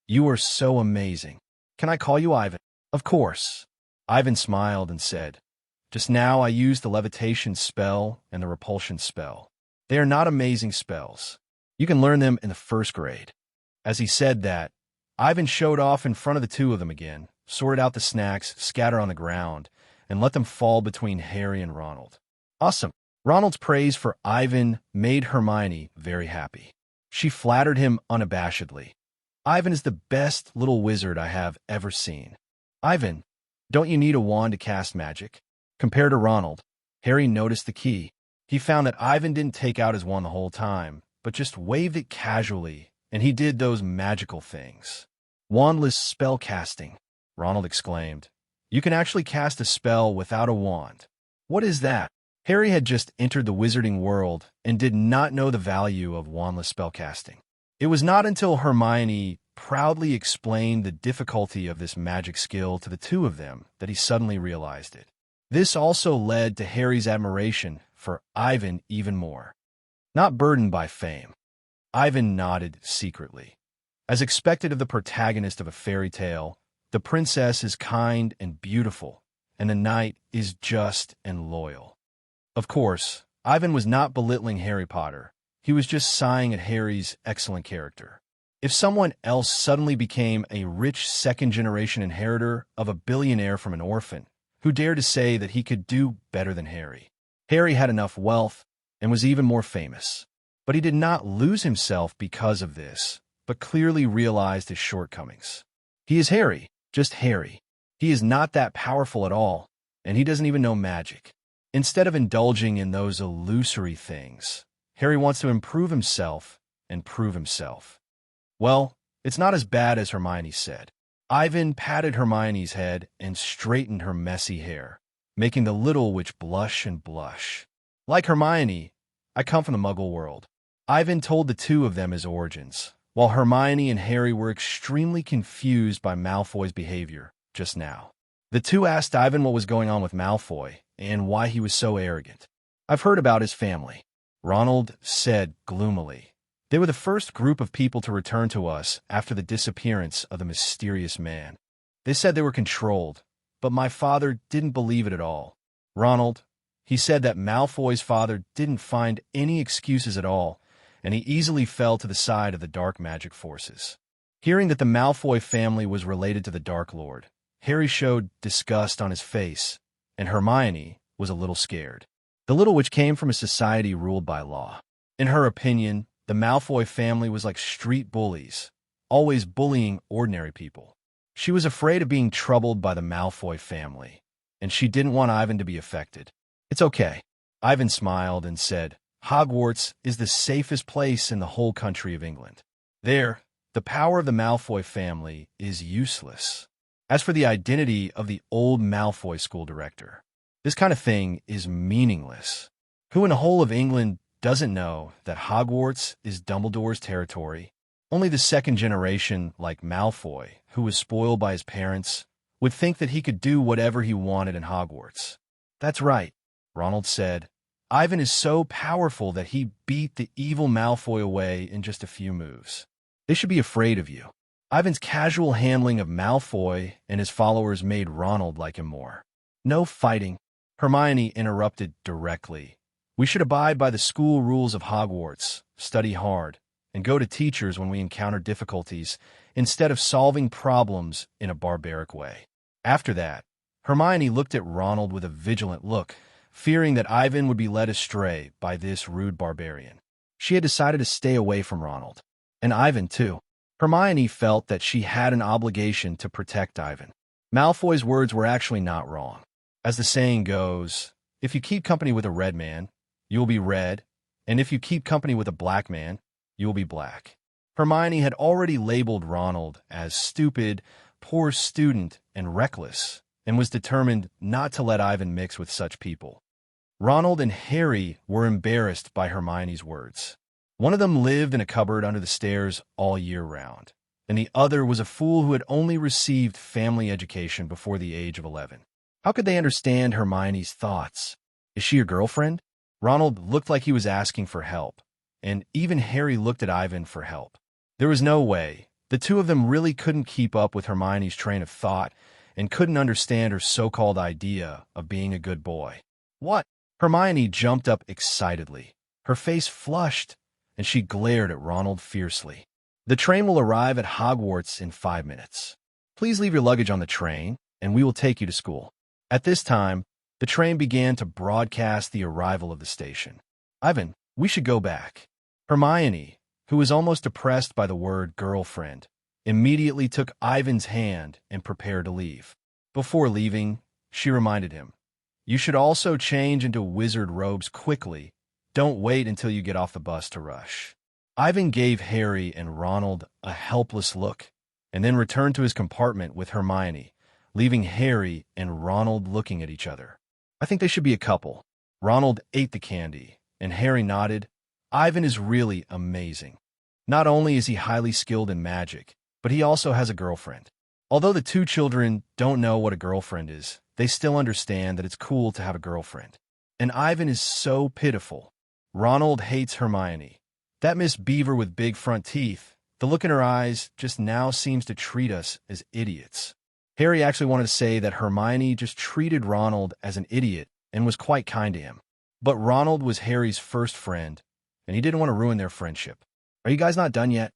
"You are so amazing. Can I call you Ivan?" "Of course." Ivan smiled and said, "Just now I used the levitation spell and the repulsion spell. They are not amazing spells. You can learn them in the first grade." As he said that, Ivan showed off in front of the two of them again, sorted out the snacks scattered on the ground, and let them fall between Harry and Ronald. Awesome. Ronald's praise for Ivan made Hermione very happy. She flattered him unabashedly. "Ivan is the best little wizard I have ever seen." "Ivan, don't you need a wand to cast magic?" Compared to Ronald, Harry noticed the key. He found that Ivan didn't take out his wand the whole time, but just waved it casually, and he did those magical things. "Wandless spell casting," Ronald exclaimed. "You can actually cast a spell without a wand." "What is that?" Harry had just entered the wizarding world and did not know the value of wandless spellcasting. It was not until Hermione proudly explained the difficulty of this magic skill to the two of them that he suddenly realized it. This also led to Harry's admiration for Ivan even more. Not burdened by fame, Ivan nodded secretly. As expected of the protagonist of a fairy tale, the princess is kind and beautiful, and the knight is just and loyal. Of course, Ivan was not belittling Harry Potter. He was just sighing at Harry's excellent character. If someone else suddenly became a rich second-generation inheritor of a billionaire from an orphan, who dared to say that he could do better than Harry? Harry had enough wealth and was even more famous. But he did not lose himself because of this, but clearly realized his shortcomings. He is Harry, just Harry. He is not that powerful at all, and he doesn't even know magic. Instead of indulging in those illusory things, Harry wants to improve himself and prove himself. Well, it's not as bad as Hermione said. Ivan patted Hermione's head and straightened her messy hair, making the little witch blush and blush. Like Hermione, I come from the Muggle world. Ivan told the two of them his origins, while Hermione and Harry were extremely confused by Malfoy's behavior just now. The two asked Ivan what was going on with Malfoy and why he was so arrogant. "I've heard about his family," Ronald said gloomily. "They were the first group of people to return to us after the disappearance of the mysterious man. They said they were controlled, but my father didn't believe it at all." Ronald, he said that Malfoy's father didn't find any excuses at all, and he easily fell to the side of the dark magic forces. Hearing that the Malfoy family was related to the Dark Lord, Harry showed disgust on his face, and Hermione was a little scared. The little witch came from a society ruled by law. In her opinion, the Malfoy family was like street bullies, always bullying ordinary people. She was afraid of being troubled by the Malfoy family, and she didn't want Ivan to be affected. "It's okay." Ivan smiled and said, "Hogwarts is the safest place in the whole country of England. There, the power of the Malfoy family is useless. As for the identity of the old Malfoy school director, this kind of thing is meaningless. Who in the whole of England doesn't know that Hogwarts is Dumbledore's territory? Only the second generation, like Malfoy, who was spoiled by his parents, would think that he could do whatever he wanted in Hogwarts." "That's right," Ronald said. "Ivan is so powerful that he beat the evil Malfoy away in just a few moves. They should be afraid of you." Ivan's casual handling of Malfoy and his followers made Ronald like him more. "No fighting," Hermione interrupted directly. "We should abide by the school rules of Hogwarts, study hard, and go to teachers when we encounter difficulties, instead of solving problems in a barbaric way." After that, Hermione looked at Ronald with a vigilant look, fearing that Ivan would be led astray by this rude barbarian. She had decided to stay away from Ronald, and Ivan too. Hermione felt that she had an obligation to protect Ivan. Malfoy's words were actually not wrong. As the saying goes, if you keep company with a red man, you will be red, and if you keep company with a black man, you will be black. Hermione had already labeled Ronald as stupid, poor student, and reckless, and was determined not to let Ivan mix with such people. Ronald and Harry were embarrassed by Hermione's words. One of them lived in a cupboard under the stairs all year round, and the other was a fool who had only received family education before the age of 11. How could they understand Hermione's thoughts? "Is she your girlfriend?" Ronald looked like he was asking for help, and even Harry looked at Ivan for help. There was no way. The two of them really couldn't keep up with Hermione's train of thought and couldn't understand her so-called idea of being a good boy. What? Hermione jumped up excitedly. Her face flushed, and she glared at Ronald fiercely. The train will arrive at Hogwarts in 5 minutes. Please leave your luggage on the train, and we will take you to school. At this time, the train began to broadcast the arrival of the station. Ivan, we should go back. Hermione, who was almost oppressed by the word girlfriend, immediately took Ivan's hand and prepared to leave. Before leaving, she reminded him, "You should also change into wizard robes quickly. Don't wait until you get off the bus to rush." Ivan gave Harry and Ronald a helpless look and then returned to his compartment with Hermione, leaving Harry and Ronald looking at each other. I think they should be a couple. Ronald ate the candy, and Harry nodded. Ivan is really amazing. Not only is he highly skilled in magic, but he also has a girlfriend. Although the two children don't know what a girlfriend is, they still understand that it's cool to have a girlfriend. And Ivan is so pitiful. Ronald hates Hermione. That Miss Beaver with big front teeth, the look in her eyes just now seems to treat us as idiots. Harry actually wanted to say that Hermione just treated Ronald as an idiot and was quite kind to him. But Ronald was Harry's first friend, and he didn't want to ruin their friendship. Are you guys not done yet?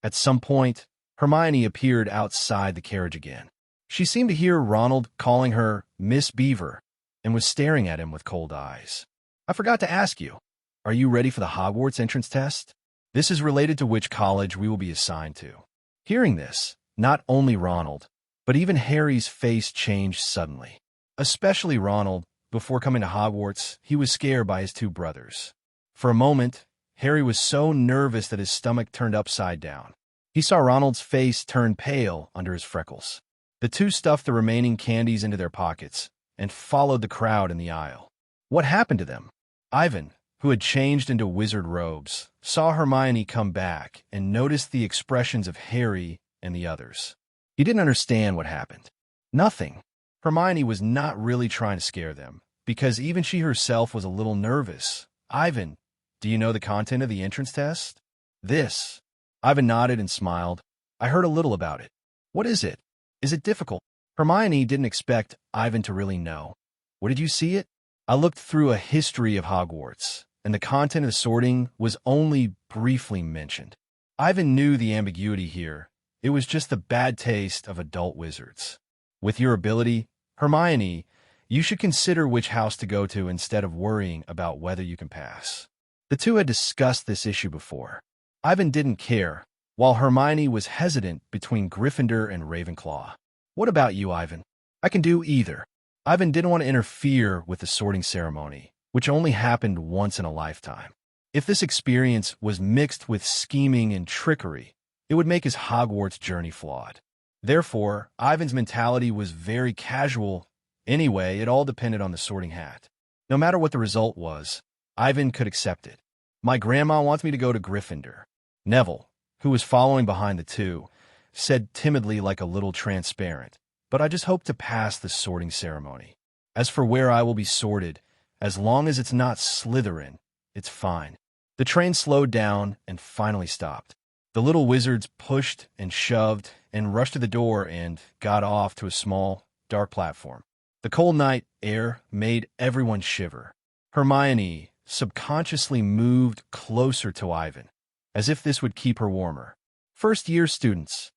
At some point, Hermione appeared outside the carriage again. She seemed to hear Ronald calling her Miss Beaver and was staring at him with cold eyes. I forgot to ask you, are you ready for the Hogwarts entrance test? This is related to which college we will be assigned to. Hearing this, not only Ronald, but even Harry's face changed suddenly. Especially Ronald. Before coming to Hogwarts, he was scared by his two brothers. For a moment, Harry was so nervous that his stomach turned upside down. He saw Ronald's face turn pale under his freckles. The two stuffed the remaining candies into their pockets and followed the crowd in the aisle. What happened to them? Ivan, who had changed into wizard robes, saw Hermione come back and noticed the expressions of Harry and the others. He didn't understand what happened. Nothing. Hermione was not really trying to scare them, because even she herself was a little nervous. Ivan, do you know the content of the entrance test? This. Ivan nodded and smiled. I heard a little about it. What is it? Is it difficult? Hermione didn't expect Ivan to really know. Where did you see it? I looked through a history of Hogwarts, and the content of the sorting was only briefly mentioned. Ivan knew the ambiguity here. It was just the bad taste of adult wizards. With your ability, Hermione, you should consider which house to go to instead of worrying about whether you can pass. The two had discussed this issue before. Ivan didn't care, while Hermione was hesitant between Gryffindor and Ravenclaw. What about you, Ivan? I can do either. Ivan didn't want to interfere with the sorting ceremony, which only happened once in a lifetime. If this experience was mixed with scheming and trickery, it would make his Hogwarts journey flawed. Therefore, Ivan's mentality was very casual. Anyway, it all depended on the sorting hat. No matter what the result was, Ivan could accept it. My grandma wants me to go to Gryffindor. Neville, who was following behind the two, said timidly like a little transparent, but I just hope to pass the sorting ceremony. As for where I will be sorted, as long as it's not Slytherin, it's fine. The train slowed down and finally stopped. The little wizards pushed and shoved and rushed to the door and got off to a small, dark platform. The cold night air made everyone shiver. Hermione subconsciously moved closer to Ivan, as if this would keep her warmer. First-year students,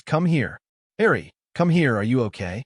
come here. Harry, come here, are you okay?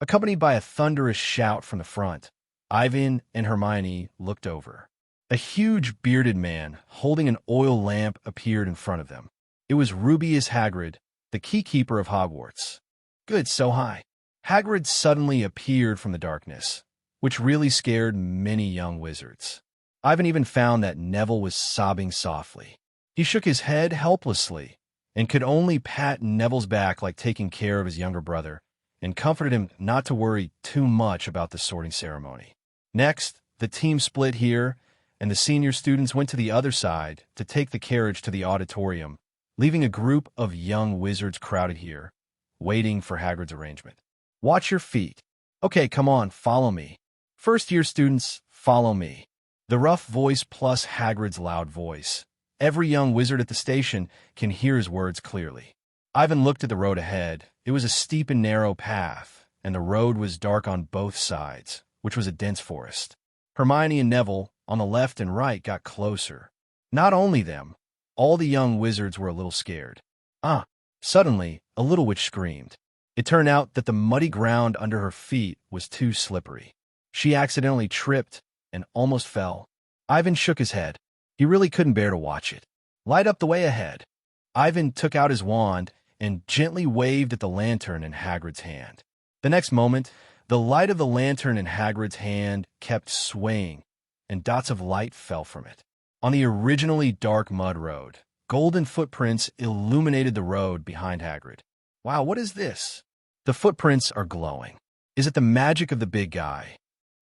Accompanied by a thunderous shout from the front, Ivan and Hermione looked over. A huge bearded man holding an oil lamp appeared in front of them. It was Rubeus Hagrid, the keykeeper of Hogwarts. Good, so high. Hagrid suddenly appeared from the darkness, which really scared many young wizards. Ivan even found that Neville was sobbing softly. He shook his head helplessly and could only pat Neville's back like taking care of his younger brother and comforted him not to worry too much about the sorting ceremony. Next, the team split here, and the senior students went to the other side to take the carriage to the auditorium, leaving a group of young wizards crowded here, waiting for Hagrid's arrangement. Watch your feet. Okay, come on, follow me. First-year students, follow me. The rough voice plus Hagrid's loud voice. Every young wizard at the station can hear his words clearly. Ivan looked at the road ahead. It was a steep and narrow path, and the road was dark on both sides, which was a dense forest. Hermione and Neville, on the left and right, got closer. Not only them, all the young wizards were a little scared. Suddenly, a little witch screamed. It turned out that the muddy ground under her feet was too slippery. She accidentally tripped and almost fell. Ivan shook his head. He really couldn't bear to watch it. Light up the way ahead. Ivan took out his wand and gently waved at the lantern in Hagrid's hand. The next moment, the light of the lantern in Hagrid's hand kept swaying, and dots of light fell from it. On the originally dark mud road, golden footprints illuminated the road behind Hagrid. Wow, what is this? The footprints are glowing. Is it the magic of the big guy?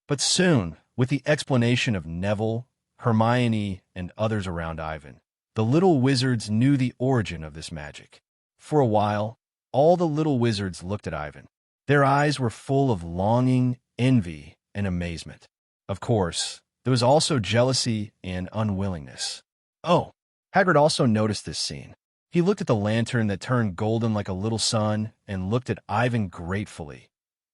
But soon, with the explanation of Neville, Hermione, and others around Ivan, the little wizards knew the origin of this magic. For a while, all the little wizards looked at Ivan. Their eyes were full of longing, envy, and amazement. Of course, there was also jealousy and unwillingness. Oh, Hagrid also noticed this scene. He looked at the lantern that turned golden like a little sun and looked at Ivan gratefully.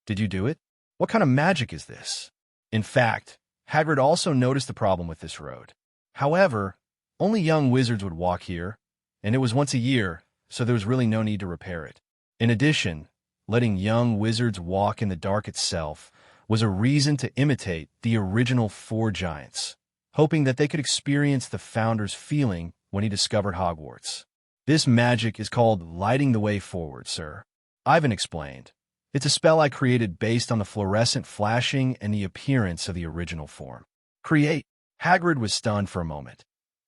Did you do it? What kind of magic is this? In fact, Hagrid also noticed the problem with this road. However, only young wizards would walk here, and it was once a year, so there was really no need to repair it. In addition, letting young wizards walk in the dark itself was a reason to imitate the original four giants, hoping that they could experience the founder's feeling when he discovered Hogwarts. This magic is called lighting the way forward, sir. Ivan explained. It's a spell I created based on the fluorescent flashing and the appearance of the original form. Create? Hagrid was stunned for a moment.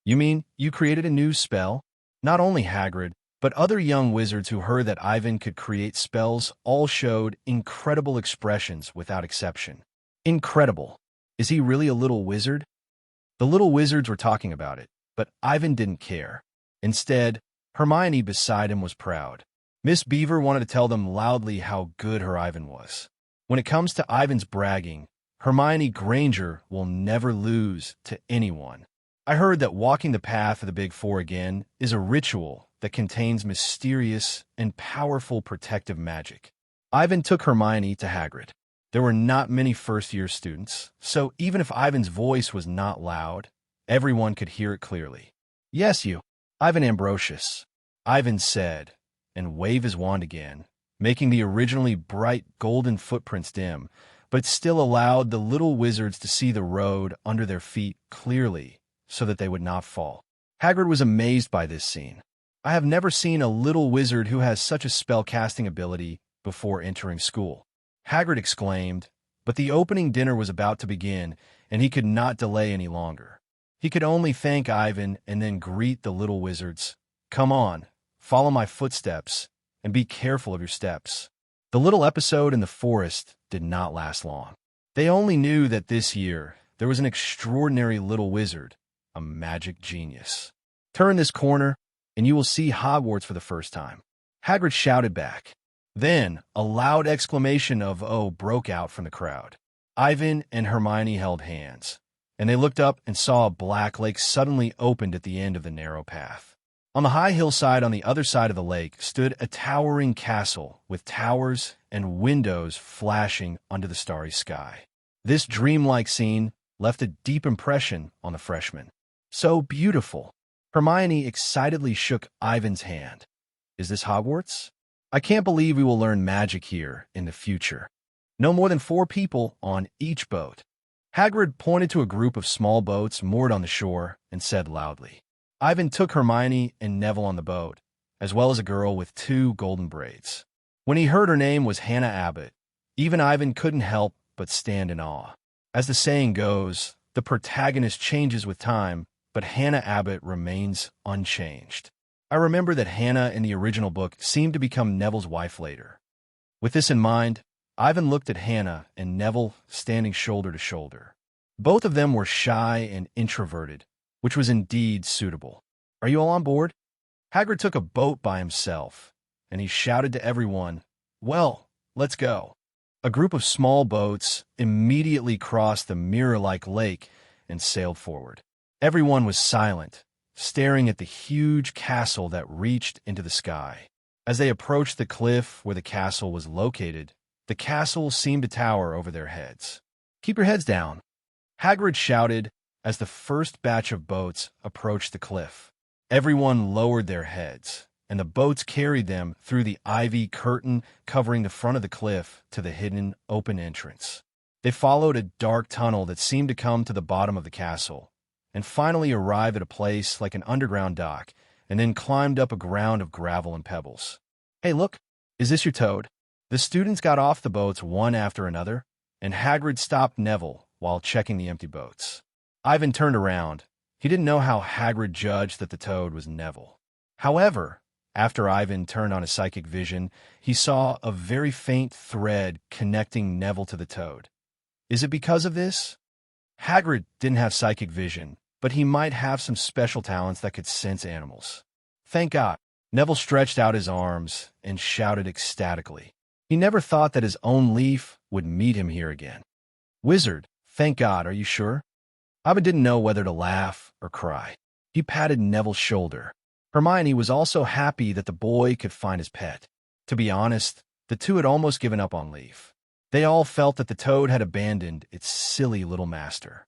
You mean you created a new spell? Not only Hagrid, but other young wizards who heard that Ivan could create spells all showed incredible expressions without exception. Incredible. Is he really a little wizard? The little wizards were talking about it, but Ivan didn't care. Instead, Hermione beside him was proud. Miss Beaver wanted to tell them loudly how good her Ivan was. When it comes to Ivan's bragging, Hermione Granger will never lose to anyone. I heard that walking the path of the Big Four again is a ritual that contains mysterious and powerful protective magic. Ivan took Hermione to Hagrid. There were not many first-year students, so even if Ivan's voice was not loud, everyone could hear it clearly. Yes, you, Ivan Ambrosius, Ivan said, and waved his wand again, making the originally bright golden footprints dim, but still allowed the little wizards to see the road under their feet clearly so that they would not fall. Hagrid was amazed by this scene. I have never seen a little wizard who has such a spell-casting ability before entering school. Hagrid exclaimed, but the opening dinner was about to begin, and he could not delay any longer. He could only thank Ivan and then greet the little wizards. Come on, follow my footsteps, and be careful of your steps. The little episode in the forest did not last long. They only knew that this year there was an extraordinary little wizard, a magic genius. Turn this corner, and you will see Hogwarts for the first time. Hagrid shouted back. Then, a loud exclamation of "Oh" broke out from the crowd. Ivan and Hermione held hands, and they looked up and saw a black lake suddenly opened at the end of the narrow path. On the high hillside on the other side of the lake stood a towering castle with towers and windows flashing under the starry sky. This dreamlike scene left a deep impression on the freshmen. So beautiful. Hermione excitedly shook Ivan's hand. Is this Hogwarts? I can't believe we will learn magic here in the future. No more than 4 people on each boat. Hagrid pointed to a group of small boats moored on the shore and said loudly. Ivan took Hermione and Neville on the boat, as well as a girl with 2 golden braids. When he heard her name was Hannah Abbott, even Ivan couldn't help but stand in awe. As the saying goes, the protagonist changes with time, but Hannah Abbott remains unchanged. I remember that Hannah in the original book seemed to become Neville's wife later. With this in mind, Ivan looked at Hannah and Neville standing shoulder to shoulder. Both of them were shy and introverted, which was indeed suitable. Are you all on board? Hagrid took a boat by himself, and he shouted to everyone, well, let's go. A group of small boats immediately crossed the mirror-like lake and sailed forward. Everyone was silent, staring at the huge castle that reached into the sky. As they approached the cliff where the castle was located, the castle seemed to tower over their heads. "Keep your heads down," Hagrid shouted as the first batch of boats approached the cliff. Everyone lowered their heads, and the boats carried them through the ivy curtain covering the front of the cliff to the hidden open entrance. They followed a dark tunnel that seemed to come to the bottom of the castle, and finally arrived at a place like an underground dock, and then climbed up a ground of gravel and pebbles. "Hey, look, is this your toad?" The students got off the boats one after another, and Hagrid stopped Neville while checking the empty boats. Ivan turned around. He didn't know how Hagrid judged that the toad was Neville. However, after Ivan turned on his psychic vision, he saw a very faint thread connecting Neville to the toad. Is it because of this? Hagrid didn't have psychic vision, but he might have some special talents that could sense animals. Thank God. Neville stretched out his arms and shouted ecstatically. He never thought that his own leaf would meet him here again. "Wizard, thank God, are you sure?" Ivan didn't know whether to laugh or cry. He patted Neville's shoulder. Hermione was also happy that the boy could find his pet. To be honest, the two had almost given up on Leaf. They all felt that the toad had abandoned its silly little master.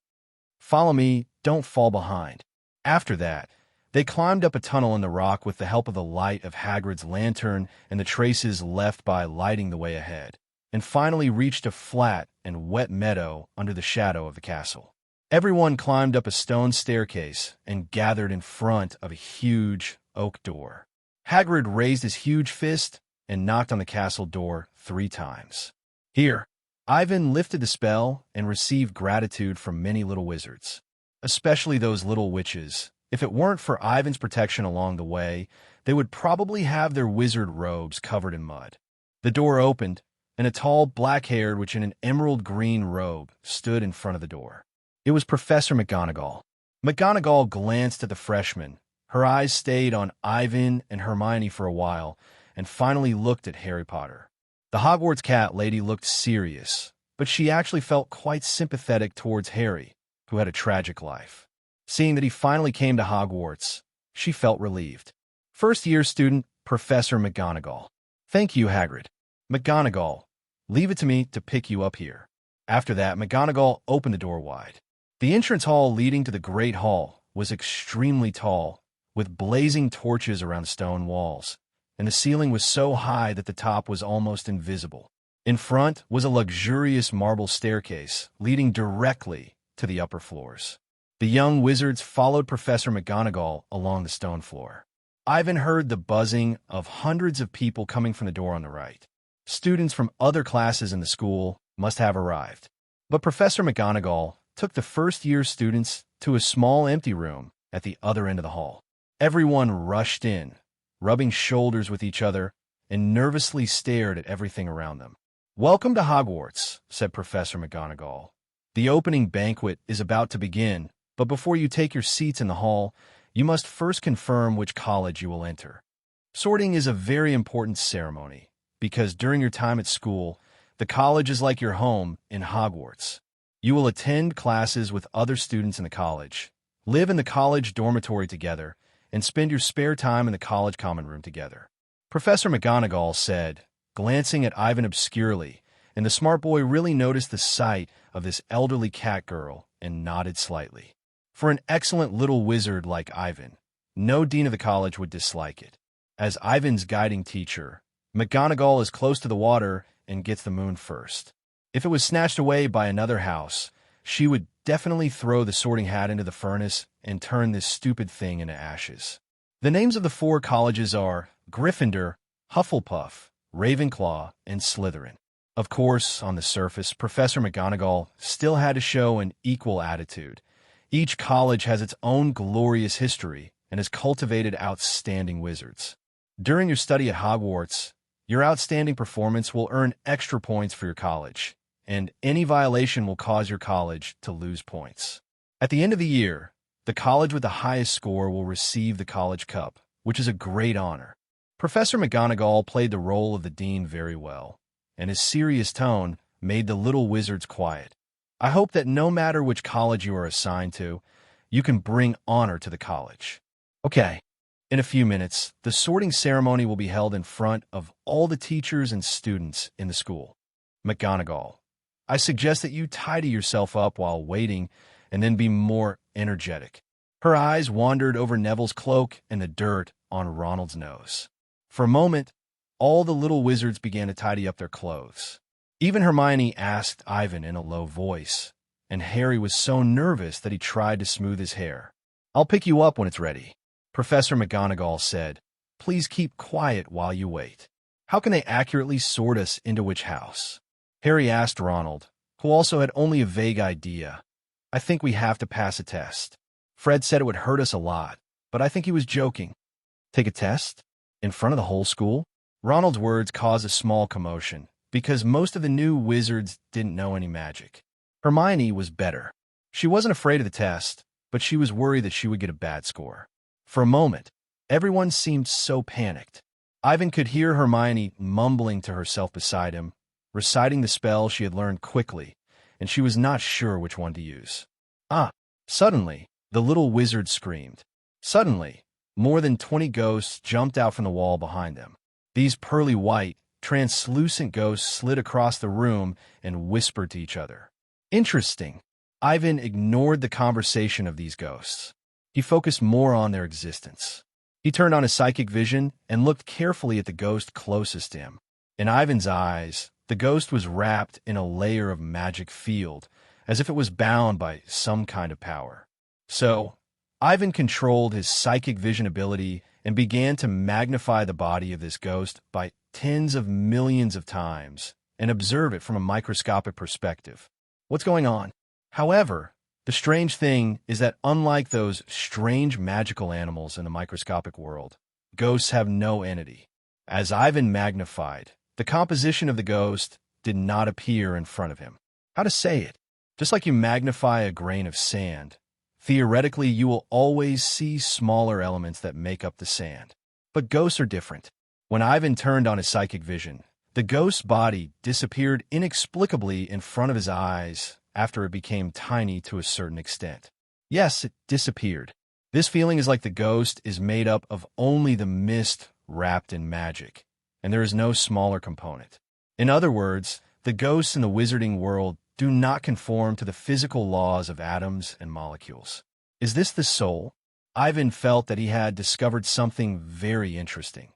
"Follow me, don't fall behind." After that, they climbed up a tunnel in the rock with the help of the light of Hagrid's lantern and the traces left by lighting the way ahead, and finally reached a flat and wet meadow under the shadow of the castle. Everyone climbed up a stone staircase and gathered in front of a huge oak door. Hagrid raised his huge fist and knocked on the castle door 3 times. Here, Ivan lifted the spell and received gratitude from many little wizards, especially those little witches. If it weren't for Ivan's protection along the way, they would probably have their wizard robes covered in mud. The door opened, and a tall black-haired witch in an emerald green robe stood in front of the door. It was Professor McGonagall. McGonagall glanced at the freshmen. Her eyes stayed on Ivan and Hermione for a while, and finally looked at Harry Potter. The Hogwarts cat lady looked serious, but she actually felt quite sympathetic towards Harry, who had a tragic life. Seeing that he finally came to Hogwarts, she felt relieved. First-year student, Professor McGonagall. "Thank you, Hagrid." "McGonagall, leave it to me to pick you up here." After that, McGonagall opened the door wide. The entrance hall leading to the Great Hall was extremely tall, with blazing torches around the stone walls, and the ceiling was so high that the top was almost invisible. In front was a luxurious marble staircase leading directly to the upper floors. The young wizards followed Professor McGonagall along the stone floor. Ivan heard the buzzing of hundreds of people coming from the door on the right. Students from other classes in the school must have arrived. But Professor McGonagall took the first-year students to a small empty room at the other end of the hall. Everyone rushed in, rubbing shoulders with each other, and nervously stared at everything around them. "Welcome to Hogwarts," said Professor McGonagall. "The opening banquet is about to begin, but before you take your seats in the hall, you must first confirm which college you will enter. Sorting is a very important ceremony, because during your time at school, the college is like your home in Hogwarts. You will attend classes with other students in the college, live in the college dormitory together, and spend your spare time in the college common room together." Professor McGonagall said, glancing at Ivan obscurely, and the smart boy really noticed the sight of this elderly cat girl and nodded slightly. For an excellent little wizard like Ivan, no dean of the college would dislike it. As Ivan's guiding teacher, McGonagall is close to the water and gets the moon first. If it was snatched away by another house, she would definitely throw the sorting hat into the furnace and turn this stupid thing into ashes. The names of the 4 colleges are Gryffindor, Hufflepuff, Ravenclaw, and Slytherin. Of course, on the surface, Professor McGonagall still had to show an equal attitude. Each college has its own glorious history and has cultivated outstanding wizards. During your study at Hogwarts, your outstanding performance will earn extra points for your college, and any violation will cause your college to lose points. At the end of the year, the college with the highest score will receive the College Cup, which is a great honor. Professor McGonagall played the role of the dean very well, and his serious tone made the little wizards quiet. I hope that no matter which college you are assigned to, you can bring honor to the college. Okay, in a few minutes, the sorting ceremony will be held in front of all the teachers and students in the school. McGonagall, I suggest that you tidy yourself up while waiting and then be more energetic. Her eyes wandered over Neville's cloak and the dirt on Ronald's nose. For a moment, all the little wizards began to tidy up their clothes. Even Hermione asked Ivan in a low voice, and Harry was so nervous that he tried to smooth his hair. I'll pick you up when it's ready. Professor McGonagall said, please keep quiet while you wait. How can they accurately sort us into which house? Harry asked Ronald, who also had only a vague idea. I think we have to pass a test. Fred said it would hurt us a lot, but I think he was joking. Take a test? In front of the whole school? Ronald's words caused a small commotion, because most of the new wizards didn't know any magic. Hermione was better. She wasn't afraid of the test, but she was worried that she would get a bad score. For a moment, everyone seemed so panicked. Ivan could hear Hermione mumbling to herself beside him, reciting the spell she had learned quickly, and she was not sure which one to use. Suddenly, the little wizard screamed. Suddenly, more than 20 ghosts jumped out from the wall behind them. These pearly white, translucent ghosts slid across the room and whispered to each other. Interesting. Ivan ignored the conversation of these ghosts. He focused more on their existence. He turned on his psychic vision and looked carefully at the ghost closest to him. In Ivan's eyes, the ghost was wrapped in a layer of magic field, as if it was bound by some kind of power. So, Ivan controlled his psychic vision ability and began to magnify the body of this ghost by tens of millions of times and observe it from a microscopic perspective. What's going on? However, the strange thing is that unlike those strange magical animals in the microscopic world, ghosts have no entity. As Ivan magnified, the composition of the ghost did not appear in front of him. How to say it? Just like you magnify a grain of sand, theoretically you will always see smaller elements that make up the sand. But ghosts are different. When Ivan turned on his psychic vision, the ghost's body disappeared inexplicably in front of his eyes after it became tiny to a certain extent. Yes, it disappeared. This feeling is like the ghost is made up of only the mist wrapped in magic, and there is no smaller component. In other words, the ghosts in the wizarding world do not conform to the physical laws of atoms and molecules. Is this the soul? Ivan felt that he had discovered something very interesting.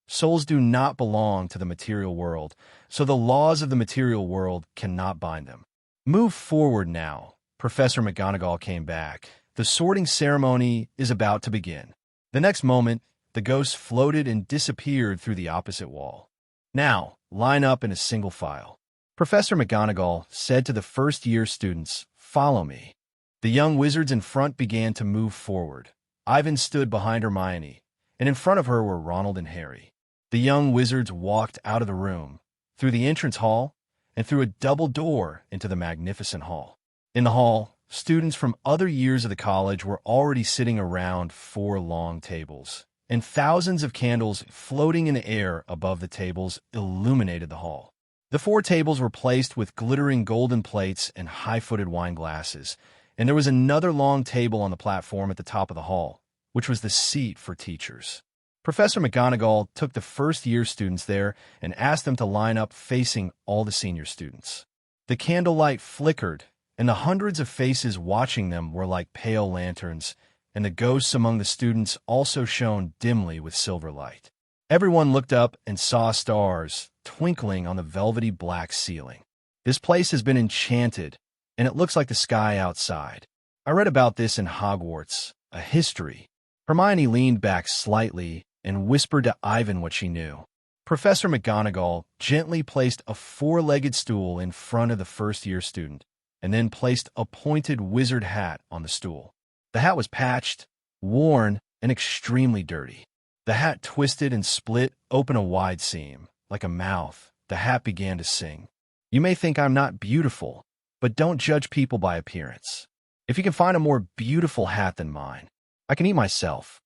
Souls do not belong to the material world, so the laws of the material world cannot bind them. Move forward now. Professor McGonagall came back. The sorting ceremony is about to begin. The next moment, the ghost floated and disappeared through the opposite wall. Now, line up in a single file. Professor McGonagall said to the first-year students, "Follow me." The young wizards in front began to move forward. Ivan stood behind Hermione, and in front of her were Ronald and Harry. The young wizards walked out of the room, through the entrance hall, and through a double door into the magnificent hall. In the hall, students from other years of the college were already sitting around 4 long tables, and thousands of candles floating in the air above the tables illuminated the hall. The 4 tables were placed with glittering golden plates and high-footed wine glasses, and there was another long table on the platform at the top of the hall, which was the seat for teachers. Professor McGonagall took the first-year students there and asked them to line up facing all the senior students. The candlelight flickered, and the hundreds of faces watching them were like pale lanterns, and the ghosts among the students also shone dimly with silver light. Everyone looked up and saw stars twinkling on the velvety black ceiling. This place has been enchanted, and it looks like the sky outside. I read about this in Hogwarts, a history. Hermione leaned back slightly and whispered to Ivan what she knew. Professor McGonagall gently placed a 4-legged stool in front of the first-year student, and then placed a pointed wizard hat on the stool. The hat was patched, worn, and extremely dirty. The hat twisted and split open a wide seam. Like a mouth, the hat began to sing. You may think I'm not beautiful, but don't judge people by appearance. If you can find a more beautiful hat than mine, I can eat myself.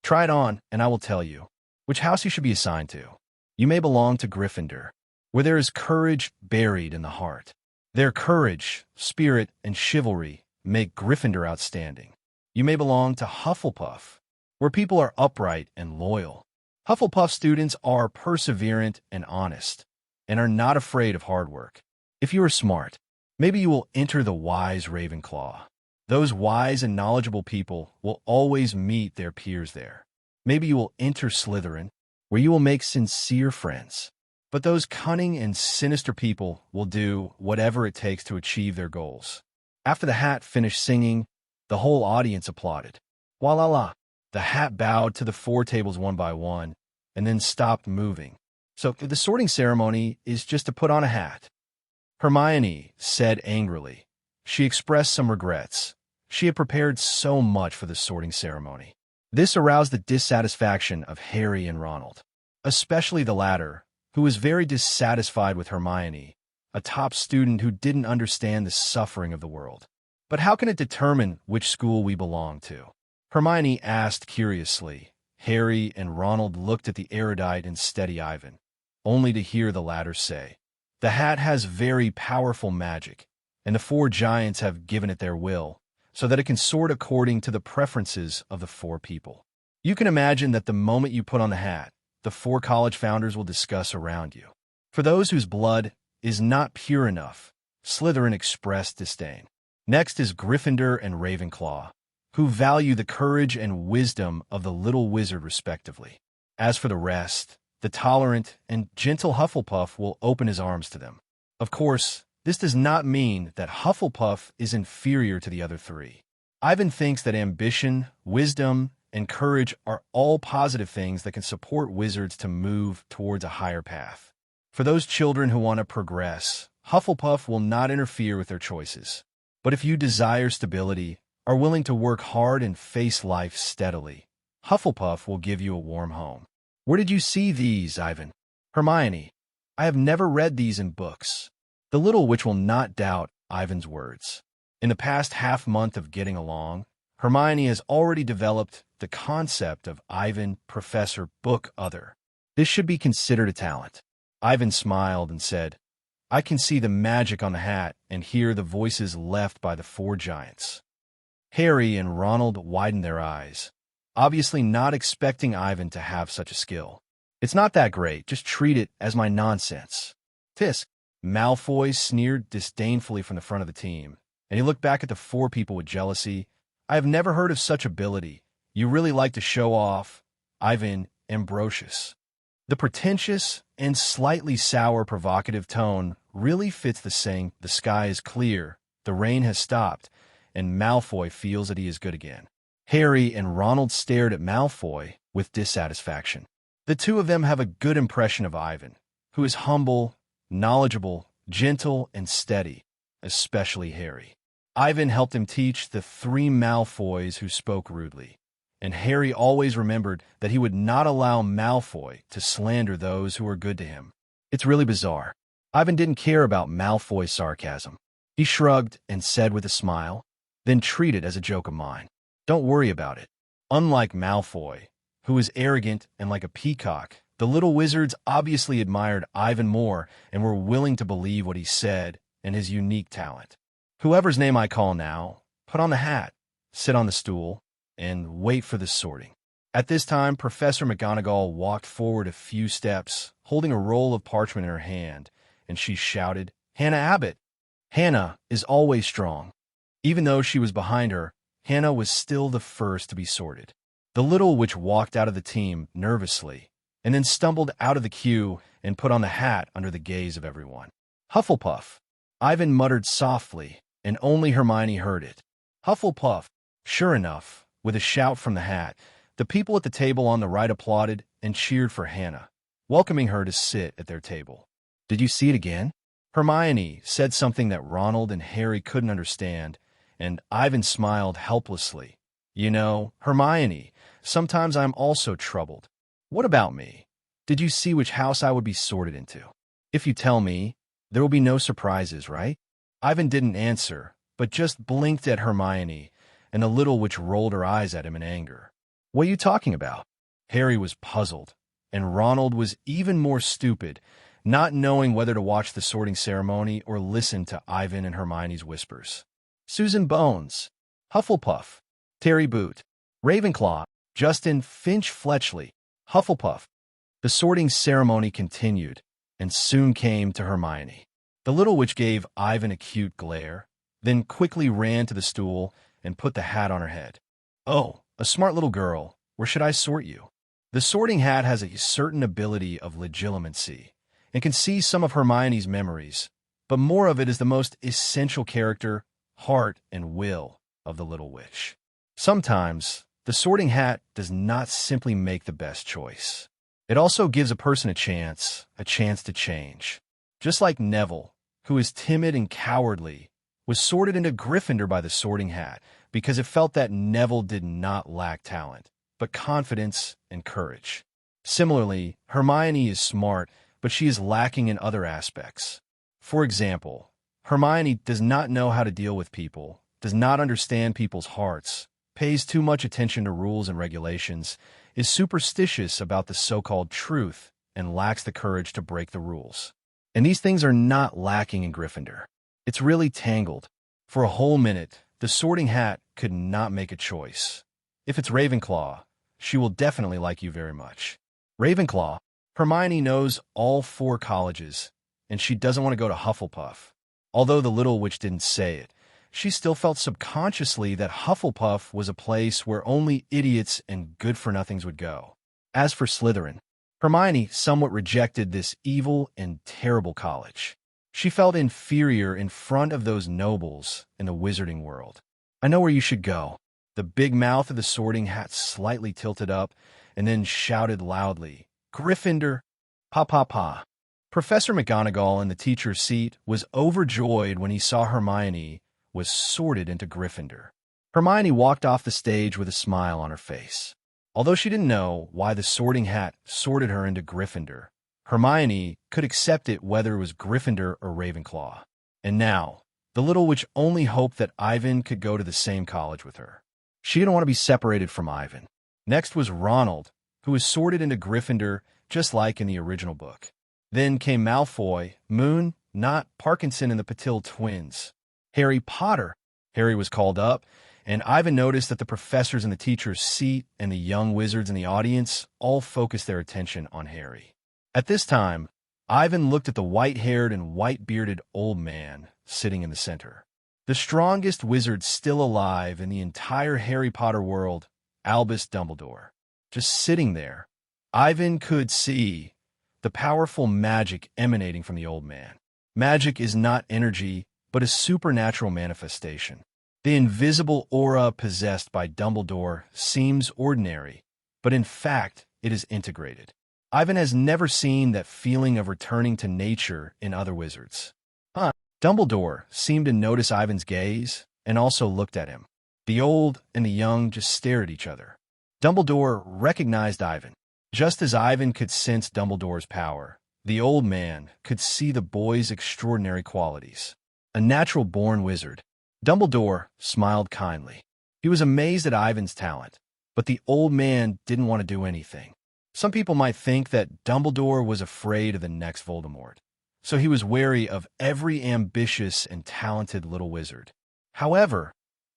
Try it on, and I will tell you which house you should be assigned to. You may belong to Gryffindor, where there is courage buried in the heart. Their courage, spirit, and chivalry make Gryffindor outstanding. You may belong to Hufflepuff, where people are upright and loyal. Hufflepuff students are perseverant and honest, and are not afraid of hard work. If you are smart, maybe you will enter the wise Ravenclaw. Those wise and knowledgeable people will always meet their peers there. Maybe you will enter Slytherin, where you will make sincere friends. But those cunning and sinister people will do whatever it takes to achieve their goals. After the hat finished singing, the whole audience applauded. Voila! The hat bowed to the 4 tables one by one, and then stopped moving. So the sorting ceremony is just to put on a hat. Hermione said angrily. She expressed some regrets. She had prepared so much for the sorting ceremony. This aroused the dissatisfaction of Harry and Ronald, especially the latter, who was very dissatisfied with Hermione, a top student who didn't understand the suffering of the world. But how can it determine which school we belong to? Hermione asked curiously. Harry and Ronald looked at the erudite and steady Ivan, only to hear the latter say, "The hat has very powerful magic, and the 4 giants have given it their will, so that it can sort according to the preferences of the 4 people." You can imagine that the moment you put on the hat, the 4 college founders will discuss around you. For those whose blood is not pure enough, Slytherin expressed disdain. Next is Gryffindor and Ravenclaw, who value the courage and wisdom of the little wizard respectively. As for the rest, the tolerant and gentle Hufflepuff will open his arms to them. Of course, this does not mean that Hufflepuff is inferior to the other 3. Ivan thinks that ambition, wisdom, and courage are all positive things that can support wizards to move towards a higher path. For those children who want to progress, Hufflepuff will not interfere with their choices. But if you desire stability, are willing to work hard and face life steadily, Hufflepuff will give you a warm home. Where did you see these, Ivan? Hermione, I have never read these in books. The little witch will not doubt Ivan's words. In the past half-month of getting along, Hermione has already developed the concept of Ivan, Professor, Book, Other. This should be considered a talent. Ivan smiled and said, "I can see the magic on the hat and hear the voices left by the 4 giants." Harry and Ronald widened their eyes, obviously not expecting Ivan to have such a skill. "It's not that great, just treat it as my nonsense." Tisk, Malfoy sneered disdainfully from the front of the team, and he looked back at the 4 people with jealousy. "I have never heard of such ability. You really like to show off, Ivan Ambrosius." The pretentious and slightly sour provocative tone really fits the saying, "The sky is clear, the rain has stopped, and Malfoy feels that he is good again." Harry and Ronald stared at Malfoy with dissatisfaction. The 2 of them have a good impression of Ivan, who is humble, knowledgeable, gentle, and steady, especially Harry. Ivan helped him teach the 3 Malfoys who spoke rudely, and Harry always remembered that he would not allow Malfoy to slander those who were good to him. It's really bizarre. Ivan didn't care about Malfoy's sarcasm. He shrugged and said with a smile, "Then treat it as a joke of mine. Don't worry about it." Unlike Malfoy, who is arrogant and like a peacock, the little wizards obviously admired Ivan more and were willing to believe what he said and his unique talent. "Whoever's name I call now, put on the hat, sit on the stool, and wait for the sorting." At this time, Professor McGonagall walked forward a few steps, holding a roll of parchment in her hand, and she shouted, "Hannah Abbott!" Hannah is always strong. Even though she was behind her, Hannah was still the first to be sorted. The little witch walked out of the team nervously, and then stumbled out of the queue and put on the hat under the gaze of everyone. "Hufflepuff," Ivan muttered softly, and only Hermione heard it. "Hufflepuff." Sure enough, with a shout from the hat, the people at the table on the right applauded and cheered for Hannah, welcoming her to sit at their table. "Did you see it again?" Hermione said something that Ronald and Harry couldn't understand, and Ivan smiled helplessly. "You know, Hermione, sometimes I'm also troubled. What about me? Did you see which house I would be sorted into? If you tell me, there will be no surprises, right?" Ivan didn't answer, but just blinked at Hermione, and the little witch rolled her eyes at him in anger. "What are you talking about?" Harry was puzzled, and Ronald was even more stupid, not knowing whether to watch the sorting ceremony or listen to Ivan and Hermione's whispers. Susan Bones, Hufflepuff, Terry Boot, Ravenclaw, Justin Finch Fletchley, Hufflepuff. The sorting ceremony continued, and soon came to Hermione. The little witch gave Ivan a cute glare, then quickly ran to the stool and put the hat on her head. "Oh, a smart little girl, where should I sort you?" The sorting hat has a certain ability of legilimency and can see some of Hermione's memories, but more of it is the most essential character, heart, and will of the little witch. Sometimes, the sorting hat does not simply make the best choice. It also gives a person a chance to change. Just like Neville, who is timid and cowardly, was sorted into Gryffindor by the sorting hat because it felt that Neville did not lack talent, but confidence and courage. Similarly, Hermione is smart, but she is lacking in other aspects. For example, Hermione does not know how to deal with people, does not understand people's hearts, pays too much attention to rules and regulations, is superstitious about the so-called truth, and lacks the courage to break the rules. And these things are not lacking in Gryffindor. It's really tangled. For a whole minute, the sorting hat could not make a choice. If it's Ravenclaw, she will definitely like you very much. Ravenclaw, Hermione knows all 4 colleges, and she doesn't want to go to Hufflepuff. Although the little witch didn't say it, she still felt subconsciously that Hufflepuff was a place where only idiots and good-for-nothings would go. As for Slytherin, Hermione somewhat rejected this evil and terrible college. She felt inferior in front of those nobles in the wizarding world. "I know where you should go." The big mouth of the sorting hat slightly tilted up and then shouted loudly, "Gryffindor, pa pa pa." Professor McGonagall in the teacher's seat was overjoyed when he saw Hermione was sorted into Gryffindor. Hermione walked off the stage with a smile on her face. Although she didn't know why the sorting hat sorted her into Gryffindor, Hermione could accept it whether it was Gryffindor or Ravenclaw. And now, the little witch only hoped that Ivan could go to the same college with her. She didn't want to be separated from Ivan. Next was Ronald, who was sorted into Gryffindor just like in the original book. Then came Malfoy, Moon, Not, Parkinson, and the Patil twins. Harry Potter. Harry was called up, and Ivan noticed that the professors in the teacher's seat and the young wizards in the audience all focused their attention on Harry. At this time, Ivan looked at the white-haired and white-bearded old man sitting in the center. The strongest wizard still alive in the entire Harry Potter world, Albus Dumbledore. Just sitting there, Ivan could see the powerful magic emanating from the old man. Magic is not energy, but a supernatural manifestation. The invisible aura possessed by Dumbledore seems ordinary, but in fact, it is integrated. Ivan has never seen that feeling of returning to nature in other wizards. Dumbledore seemed to notice Ivan's gaze and also looked at him. The old and the young just stared at each other. Dumbledore recognized Ivan. Just as Ivan could sense Dumbledore's power, the old man could see the boy's extraordinary qualities. A natural-born wizard. Dumbledore smiled kindly. He was amazed at Ivan's talent, but the old man didn't want to do anything. Some people might think that Dumbledore was afraid of the next Voldemort, so he was wary of every ambitious and talented little wizard. However,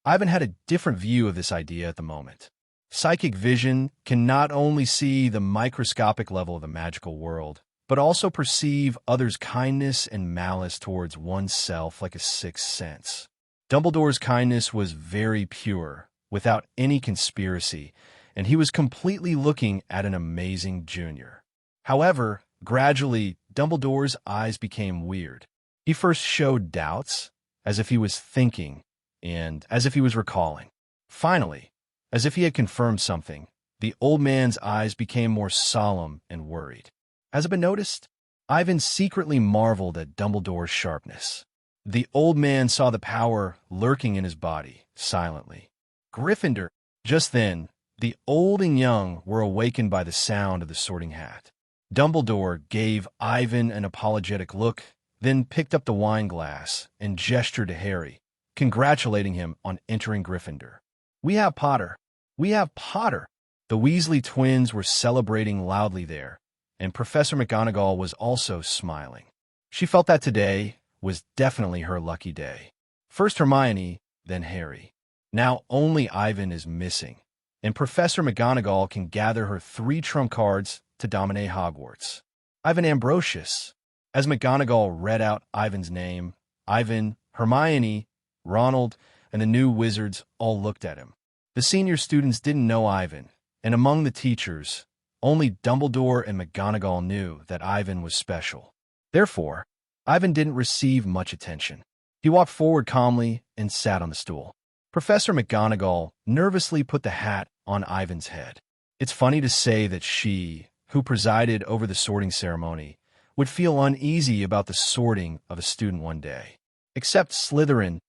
Ivan had a different view of this idea at the moment. Psychic vision can not only see the microscopic level of the magical world, but also perceive others' kindness and malice towards oneself like a sixth sense. Dumbledore's kindness was very pure, without any conspiracy, and he was completely looking at an amazing junior. However, gradually, Dumbledore's eyes became weird. He first showed doubts, as if he was thinking, and as if he was recalling. Finally, as if he had confirmed something, the old man's eyes became more solemn and worried. Has it been noticed? Ivan secretly marveled at Dumbledore's sharpness. The old man saw the power lurking in his body, silently. Gryffindor. Just then, the old and young were awakened by the sound of the sorting hat. Dumbledore gave Ivan an apologetic look, then picked up the wine glass and gestured to Harry, congratulating him on entering Gryffindor. "We have Potter. We have Potter." The Weasley twins were celebrating loudly there, and Professor McGonagall was also smiling. She felt that today was definitely her lucky day. First Hermione, then Harry. Now only Ivan is missing, and Professor McGonagall can gather her 3 trump cards to dominate Hogwarts. Ivan Ambrosius. As McGonagall read out Ivan's name, Ivan, Hermione, Ronald, and the new wizards all looked at him. The senior students didn't know Ivan, and among the teachers, only Dumbledore and McGonagall knew that Ivan was special. Therefore, Ivan didn't receive much attention. He walked forward calmly and sat on the stool. Professor McGonagall nervously put the hat on Ivan's head. It's funny to say that she, who presided over the sorting ceremony, would feel uneasy about the sorting of a student one day. Except Slytherin.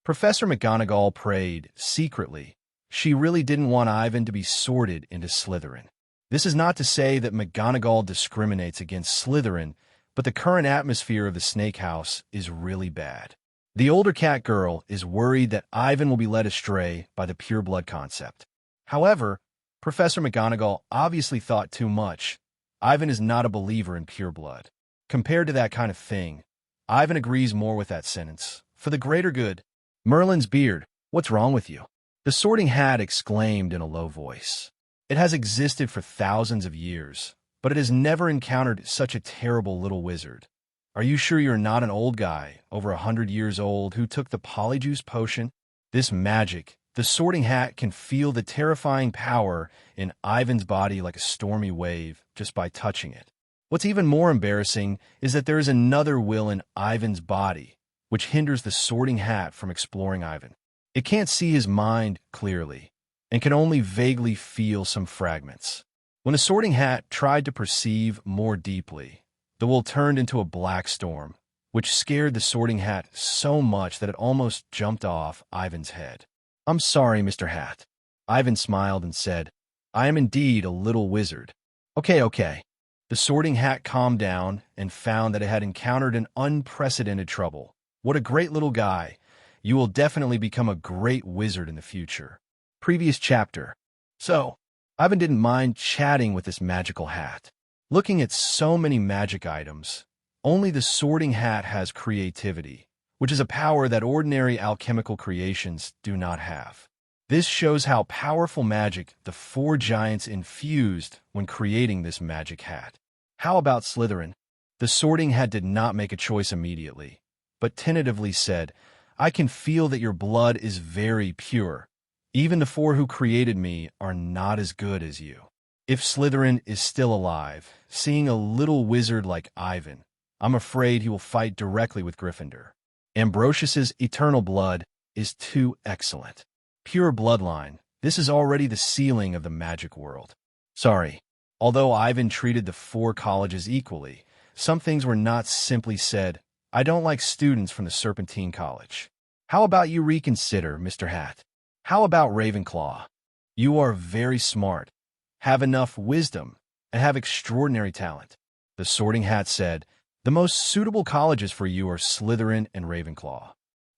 Professor McGonagall prayed secretly. She really didn't want Ivan to be sorted into Slytherin. This is not to say that McGonagall discriminates against Slytherin, but the current atmosphere of the Snake House is really bad. The older cat girl is worried that Ivan will be led astray by the pure blood concept. However, Professor McGonagall obviously thought too much. Ivan is not a believer in pure blood. Compared to that kind of thing, Ivan agrees more with that sentence. For the greater good. Merlin's beard, what's wrong with you? The Sorting Hat exclaimed in a low voice. It has existed for thousands of years, but it has never encountered such a terrible little wizard. Are you sure you're not an old guy, over 100 years old, who took the polyjuice potion? This magic, the Sorting Hat can feel the terrifying power in Ivan's body like a stormy wave just by touching it. What's even more embarrassing is that there is another will in Ivan's body, which hinders the Sorting Hat from exploring Ivan. It can't see his mind clearly, and can only vaguely feel some fragments. When the Sorting Hat tried to perceive more deeply, the will turned into a black storm, which scared the Sorting Hat so much that it almost jumped off Ivan's head. I'm sorry, Mr. Hat. Ivan smiled and said, I am indeed a little wizard. Okay. The Sorting Hat calmed down and found that it had encountered an unprecedented trouble. What a great little guy. You will definitely become a great wizard in the future. Previous chapter. So, Ivan didn't mind chatting with this magical hat. Looking at so many magic items, only the Sorting Hat has creativity, which is a power that ordinary alchemical creations do not have. This shows how powerful magic the 4 giants infused when creating this magic hat. How about Slytherin? The Sorting Hat did not make a choice immediately, but tentatively said, I can feel that your blood is very pure. Even the 4 who created me are not as good as you. If Slytherin is still alive, seeing a little wizard like Ivan, I'm afraid he will fight directly with Gryffindor. Ambrosius's eternal blood is too excellent. Pure bloodline, this is already the ceiling of the magic world. Sorry, although Ivan treated the 4 colleges equally, some things were not simply said, I don't like students from the Serpentine College. How about you reconsider, Mr. Hat? How about Ravenclaw? You are very smart, have enough wisdom, and have extraordinary talent. The Sorting Hat said, the most suitable colleges for you are Slytherin and Ravenclaw.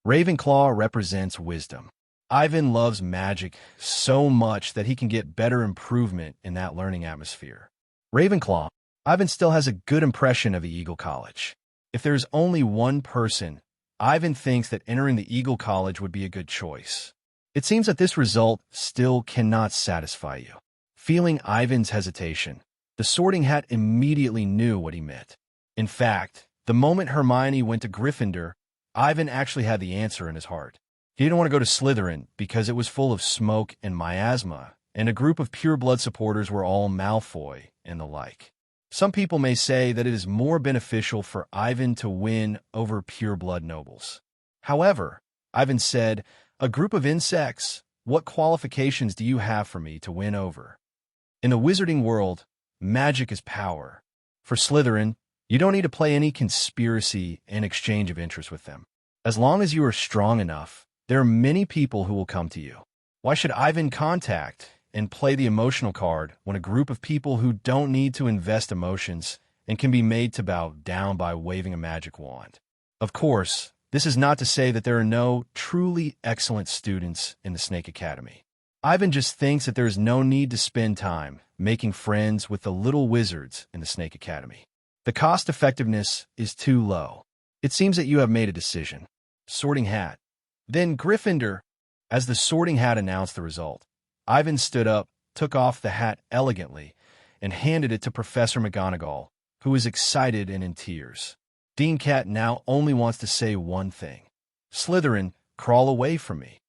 Ravenclaw represents wisdom. Ivan loves magic so much that he can get better improvement in that learning atmosphere. Ravenclaw, Ivan still has a good impression of the Eagle College. If there's only one person, Ivan thinks that entering the Eagle College would be a good choice. It seems that this result still cannot satisfy you. Feeling Ivan's hesitation, the Sorting Hat immediately knew what he meant. In fact, the moment Hermione went to Gryffindor, Ivan actually had the answer in his heart. He didn't want to go to Slytherin because it was full of smoke and miasma, and a group of pure blood supporters were all Malfoy and the like. Some people may say that it is more beneficial for Ivan to win over pure blood nobles. However, Ivan said, a group of insects, what qualifications do you have for me to win over? In the wizarding world, magic is power. For Slytherin, you don't need to play any conspiracy and exchange of interest with them. As long as you are strong enough, there are many people who will come to you. Why should Ivan contact and play the emotional card when a group of people who don't need to invest emotions and can be made to bow down by waving a magic wand? Of course, this is not to say that there are no truly excellent students in the Snake Academy. Ivan just thinks that there is no need to spend time making friends with the little wizards in the Snake Academy. The cost-effectiveness is too low. It seems that you have made a decision. Sorting Hat. Then Gryffindor. As the Sorting Hat announced the result, Ivan stood up, took off the hat elegantly, and handed it to Professor McGonagall, who was excited and in tears. Dean Cat now only wants to say one thing. Slytherin, crawl away from me.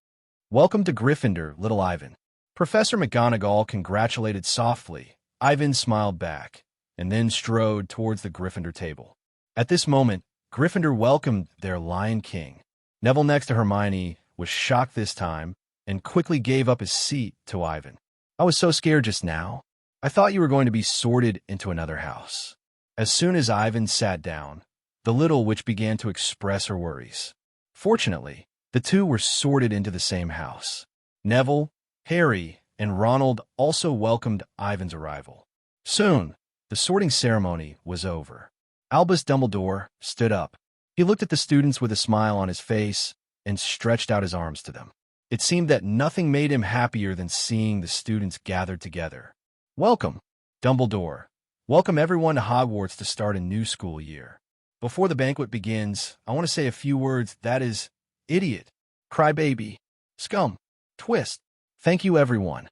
Welcome to Gryffindor, little Ivan. Professor McGonagall congratulated softly. Ivan smiled back, and then strode towards the Gryffindor table. At this moment, Gryffindor welcomed their Lion King. Neville next to Hermione was shocked this time and quickly gave up his seat to Ivan. I was so scared just now. I thought you were going to be sorted into another house. As soon as Ivan sat down, the little witch began to express her worries. Fortunately, the two were sorted into the same house. Neville, Harry, and Ronald also welcomed Ivan's arrival. Soon, the sorting ceremony was over. Albus Dumbledore stood up. He looked at the students with a smile on his face and stretched out his arms to them. It seemed that nothing made him happier than seeing the students gathered together. Welcome, Dumbledore. Welcome everyone to Hogwarts to start a new school year. Before the banquet begins, I want to say a few words, that is, idiot, crybaby, scum, twist. Thank you, everyone.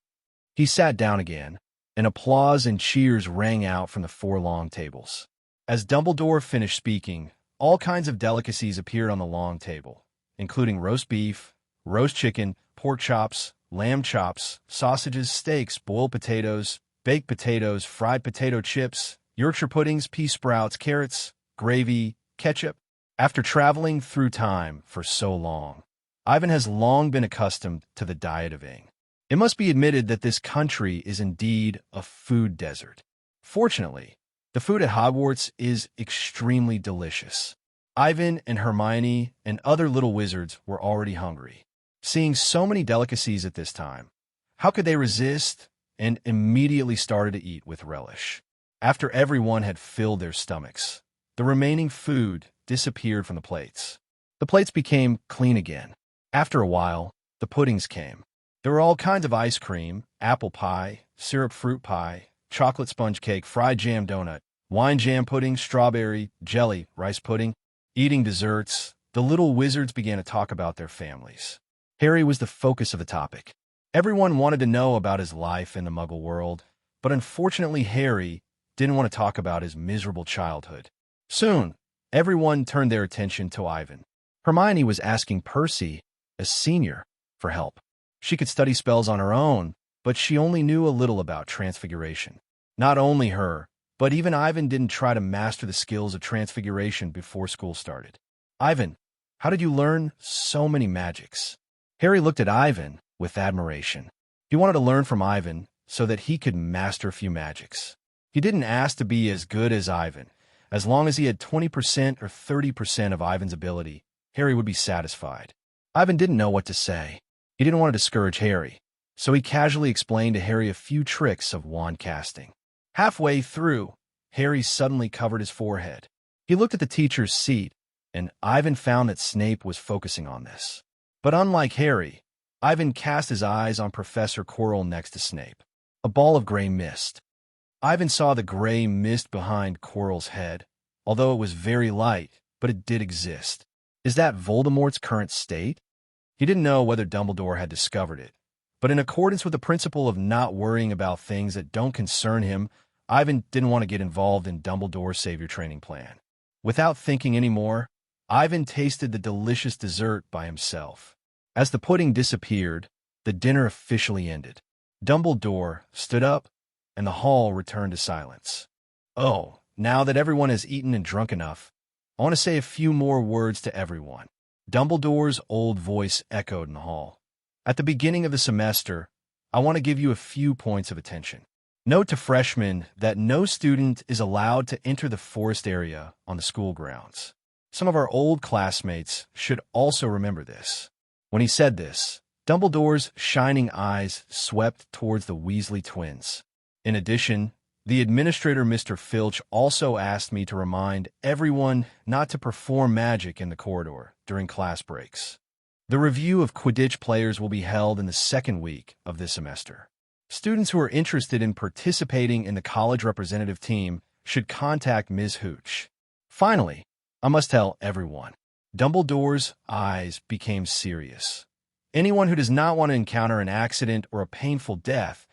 He sat down again, and applause and cheers rang out from the 4 long tables. As Dumbledore finished speaking, all kinds of delicacies appeared on the long table, including roast beef, roast chicken, pork chops, lamb chops, sausages, steaks, boiled potatoes, baked potatoes, fried potato chips, Yorkshire puddings, pea sprouts, carrots, gravy, ketchup. After traveling through time for so long, Ivan has long been accustomed to the diet of Ing. It must be admitted that this country is indeed a food desert. Fortunately, the food at Hogwarts is extremely delicious. Ivan and Hermione and other little wizards were already hungry. Seeing so many delicacies at this time, how could they resist, and immediately started to eat with relish. After everyone had filled their stomachs, the remaining food disappeared from the plates. The plates became clean again. After a while, the puddings came. There were all kinds of ice cream, apple pie, syrup fruit pie, chocolate sponge cake, fried jam donut, wine jam pudding, strawberry, jelly, rice pudding. Eating desserts, the little wizards began to talk about their families. Harry was the focus of the topic. Everyone wanted to know about his life in the Muggle world, but unfortunately Harry didn't want to talk about his miserable childhood. Soon, everyone turned their attention to Ivan. Hermione was asking Percy, a senior, for help. She could study spells on her own, but she only knew a little about transfiguration. Not only her, but even Ivan didn't try to master the skills of transfiguration before school started. Ivan, how did you learn so many magics? Harry looked at Ivan with admiration. He wanted to learn from Ivan so that he could master a few magics. He didn't ask to be as good as Ivan. As long as he had 20% or 30% of Ivan's ability, Harry would be satisfied. Ivan didn't know what to say. He didn't want to discourage Harry, so he casually explained to Harry a few tricks of wand casting. Halfway through, Harry suddenly covered his forehead. He looked at the teacher's seat, and Ivan found that Snape was focusing on this. But unlike Harry, Ivan cast his eyes on Professor Quirrell next to Snape. A ball of gray mist. Ivan saw the gray mist behind Quirrell's head, although it was very light, but it did exist. Is that Voldemort's current state? He didn't know whether Dumbledore had discovered it, but in accordance with the principle of not worrying about things that don't concern him, Ivan didn't want to get involved in Dumbledore's savior training plan. Without thinking anymore, Ivan tasted the delicious dessert by himself. As the pudding disappeared, the dinner officially ended. Dumbledore stood up, and the hall returned to silence. Oh, now that everyone has eaten and drunk enough, I want to say a few more words to everyone. Dumbledore's old voice echoed in the hall. At the beginning of the semester, I want to give you a few points of attention. Note to freshmen that no student is allowed to enter the forest area on the school grounds. Some of our old classmates should also remember this. When he said this, Dumbledore's shining eyes swept towards the Weasley twins. In addition, the administrator, Mr. Filch, also asked me to remind everyone not to perform magic in the corridor during class breaks. The review of Quidditch players will be held in the second week of this semester. Students who are interested in participating in the college representative team should contact Ms. Hooch. Finally, I must tell everyone, Dumbledore's eyes became serious. Anyone who does not want to encounter an accident or a painful death,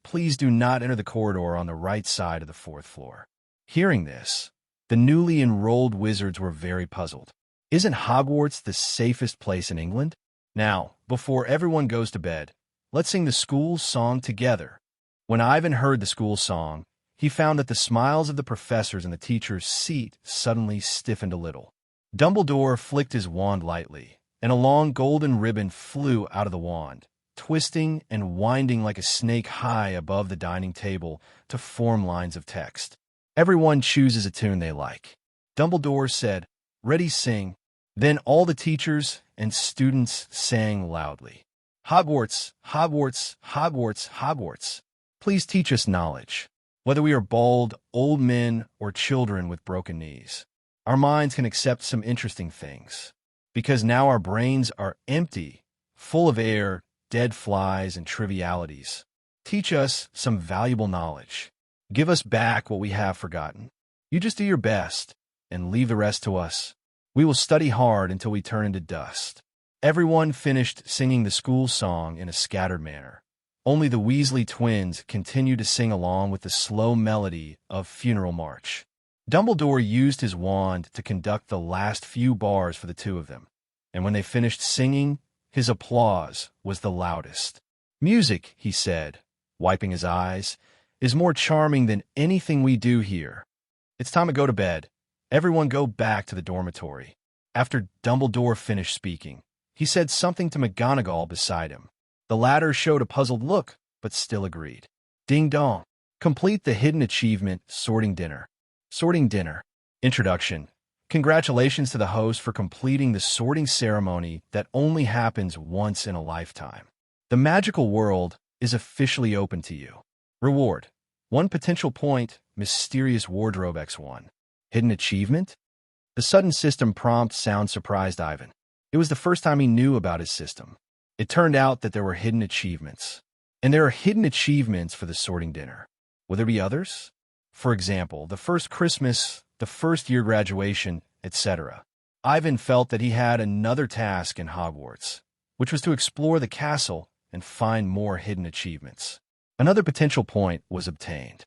please do not enter the corridor on the right side of the fourth floor. Hearing this, the newly enrolled wizards were very puzzled. Isn't Hogwarts the safest place in England? Now, before everyone goes to bed, let's sing the school song together. When Ivan heard the school song, he found that the smiles of the professors in the teacher's seat suddenly stiffened a little. Dumbledore flicked his wand lightly, and a long golden ribbon flew out of the wand, twisting and winding like a snake high above the dining table to form lines of text. Everyone chooses a tune they like. Dumbledore said, "Ready, sing." Then all the teachers and students sang loudly. Hogwarts, Hogwarts, Hogwarts, Hogwarts. Please teach us knowledge. Whether we are bald, old men, or children with broken knees, our minds can accept some interesting things. Because now our brains are empty, full of air, dead flies, and trivialities. Teach us some valuable knowledge. Give us back what we have forgotten. You just do your best, and leave the rest to us. We will study hard until we turn into dust. Everyone finished singing the school song in a scattered manner. Only the Weasley twins continued to sing along with the slow melody of Funeral March. Dumbledore used his wand to conduct the last few bars for the two of them, and when they finished singing, his applause was the loudest. "Music," he said, wiping his eyes, "is more charming than anything we do here. It's time to go to bed. Everyone go back to the dormitory." After Dumbledore finished speaking, he said something to McGonagall beside him. The latter showed a puzzled look, but still agreed. Ding dong. Complete the hidden achievement, Sorting Dinner. Sorting Dinner. Introduction. Congratulations to the host for completing the sorting ceremony that only happens once in a lifetime. The magical world is officially open to you. Reward. 1 potential point, Mysterious Wardrobe X1. Hidden achievement? The sudden system prompt sound surprised Ivan. It was the first time he knew about his system. It turned out that there were hidden achievements. And there are hidden achievements for the sorting dinner. Will there be others? For example, the first Christmas, the first year graduation, etc. Ivan felt that he had another task in Hogwarts, which was to explore the castle and find more hidden achievements. Another potential point was obtained.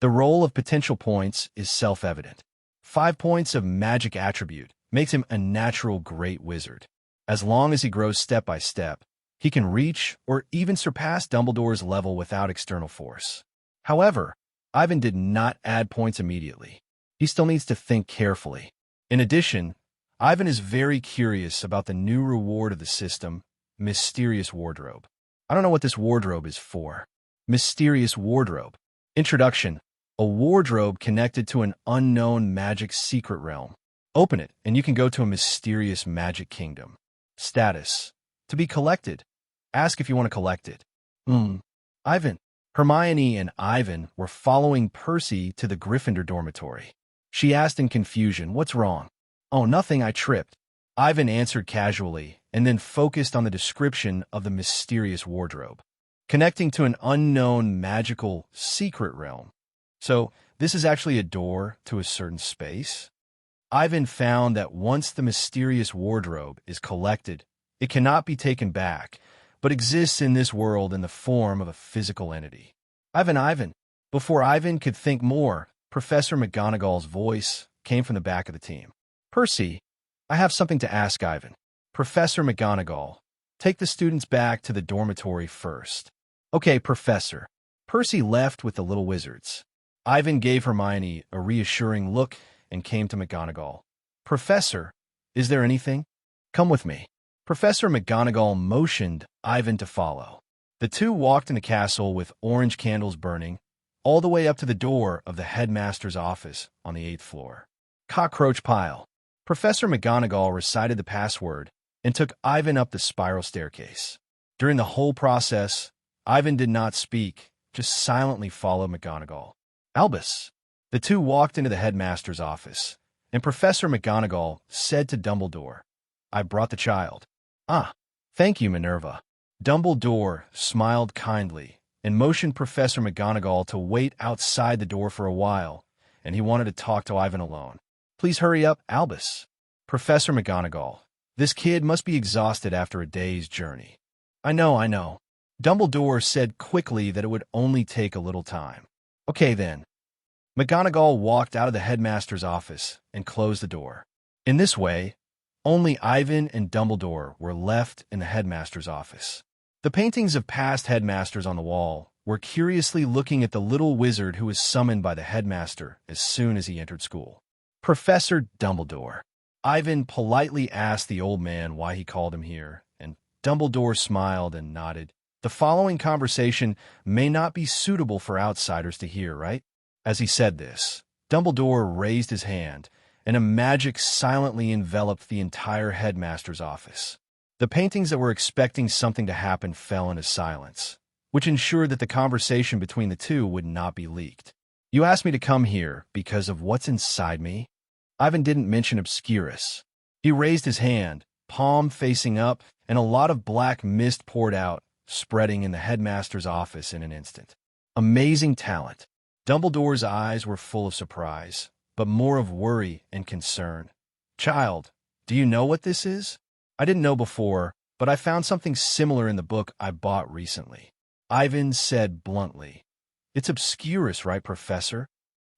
The role of potential points is self-evident. 5 points of magic attribute makes him a natural great wizard. As long as he grows step by step, he can reach or even surpass Dumbledore's level without external force. However, Ivan did not add points immediately. He still needs to think carefully. In addition, Ivan is very curious about the new reward of the system, Mysterious Wardrobe. I don't know what this wardrobe is for. Mysterious Wardrobe. Introduction. A wardrobe connected to an unknown magic secret realm. Open it, and you can go to a mysterious magic kingdom. Status. To be collected. Ask if you want to collect it. Ivan. Hermione and Ivan were following Percy to the Gryffindor dormitory. She asked in confusion, "What's wrong?" "Oh, nothing, I tripped." Ivan answered casually, and then focused on the description of the mysterious wardrobe. Connecting to an unknown magical secret realm. So, this is actually a door to a certain space? Ivan found that once the mysterious wardrobe is collected, it cannot be taken back, but exists in this world in the form of a physical entity. Ivan. Before Ivan could think more, Professor McGonagall's voice came from the back of the team. "Percy, I have something to ask Ivan." "Professor McGonagall, take the students back to the dormitory first." "Okay, Professor." Percy left with the little wizards. Ivan gave Hermione a reassuring look and came to McGonagall. "Professor, is there anything? Come with me." Professor McGonagall motioned Ivan to follow. The two walked in the castle with orange candles burning, all the way up to the door of the headmaster's office on the 8th floor. Cockroach pile. Professor McGonagall recited the password and took Ivan up the spiral staircase. During the whole process, Ivan did not speak, just silently followed McGonagall. Albus. The two walked into the headmaster's office, and Professor McGonagall said to Dumbledore, "I brought the child." Ah, thank you, Minerva. Dumbledore smiled kindly and motioned Professor McGonagall to wait outside the door for a while, and he wanted to talk to Ivan alone. Please hurry up, Albus. Professor McGonagall, this kid must be exhausted after a day's journey. I know. Dumbledore said quickly that it would only take a little time. Okay then. McGonagall walked out of the headmaster's office and closed the door. In this way, only Ivan and Dumbledore were left in the headmaster's office. The paintings of past headmasters on the wall were curiously looking at the little wizard who was summoned by the headmaster as soon as he entered school. Professor Dumbledore. Ivan politely asked the old man why he called him here, and Dumbledore smiled and nodded. The following conversation may not be suitable for outsiders to hear, right? As he said this, Dumbledore raised his hand, and a magic silently enveloped the entire headmaster's office. The paintings that were expecting something to happen fell into silence, which ensured that the conversation between the two would not be leaked. You asked me to come here because of what's inside me? Ivan didn't mention Obscurus. He raised his hand, palm facing up, and a lot of black mist poured out, spreading in the headmaster's office in an instant. Amazing talent. Dumbledore's eyes were full of surprise, but more of worry and concern. Child, do you know what this is? I didn't know before, but I found something similar in the book I bought recently. Ivan said bluntly. It's Obscurus, right, Professor?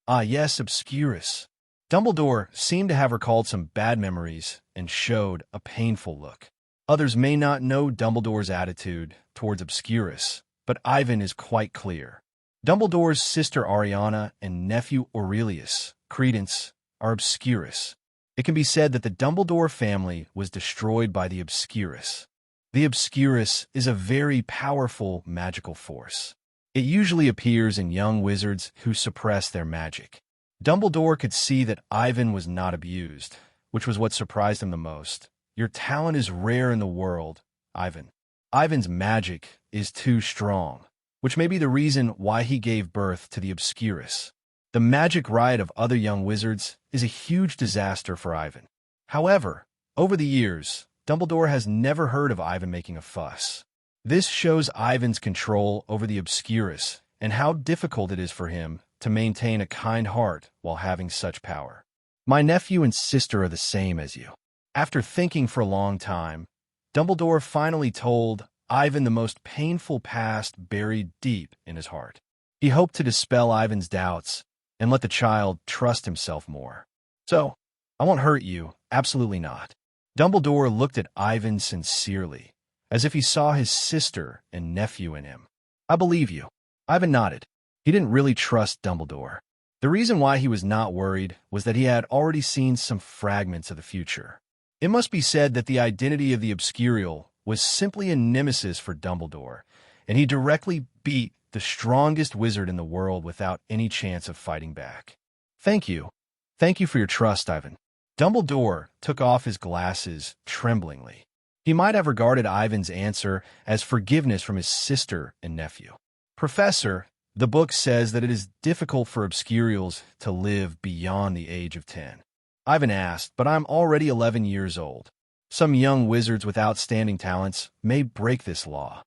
Ah, yes, Obscurus. Dumbledore seemed to have recalled some bad memories and showed a painful look. Others may not know Dumbledore's attitude towards Obscurus, but Ivan is quite clear. Dumbledore's sister Ariana and nephew Aurelius, Credence, are Obscurus. It can be said that the Dumbledore family was destroyed by the Obscurus. The Obscurus is a very powerful magical force. It usually appears in young wizards who suppress their magic. Dumbledore could see that Ivan was not abused, which was what surprised him the most. Your talent is rare in the world, Ivan. Ivan's magic is too strong, which may be the reason why he gave birth to the Obscurus. The magic riot of other young wizards is a huge disaster for Ivan. However, over the years, Dumbledore has never heard of Ivan making a fuss. This shows Ivan's control over the Obscurus and how difficult it is for him to maintain a kind heart while having such power. My nephew and sister are the same as you. After thinking for a long time, Dumbledore finally told Ivan the most painful past buried deep in his heart. He hoped to dispel Ivan's doubts and let the child trust himself more. So, I won't hurt you, absolutely not. Dumbledore looked at Ivan sincerely, as if he saw his sister and nephew in him. I believe you. Ivan nodded. He didn't really trust Dumbledore. The reason why he was not worried was that he had already seen some fragments of the future. It must be said that the identity of the Obscurial was simply a nemesis for Dumbledore, and he directly beat the strongest wizard in the world without any chance of fighting back. Thank you. Thank you for your trust, Ivan. Dumbledore took off his glasses tremblingly. He might have regarded Ivan's answer as forgiveness from his sister and nephew. Professor, the book says that it is difficult for Obscurials to live beyond the age of 10. Ivan asked, but I'm already 11 years old. Some young wizards with outstanding talents may break this law.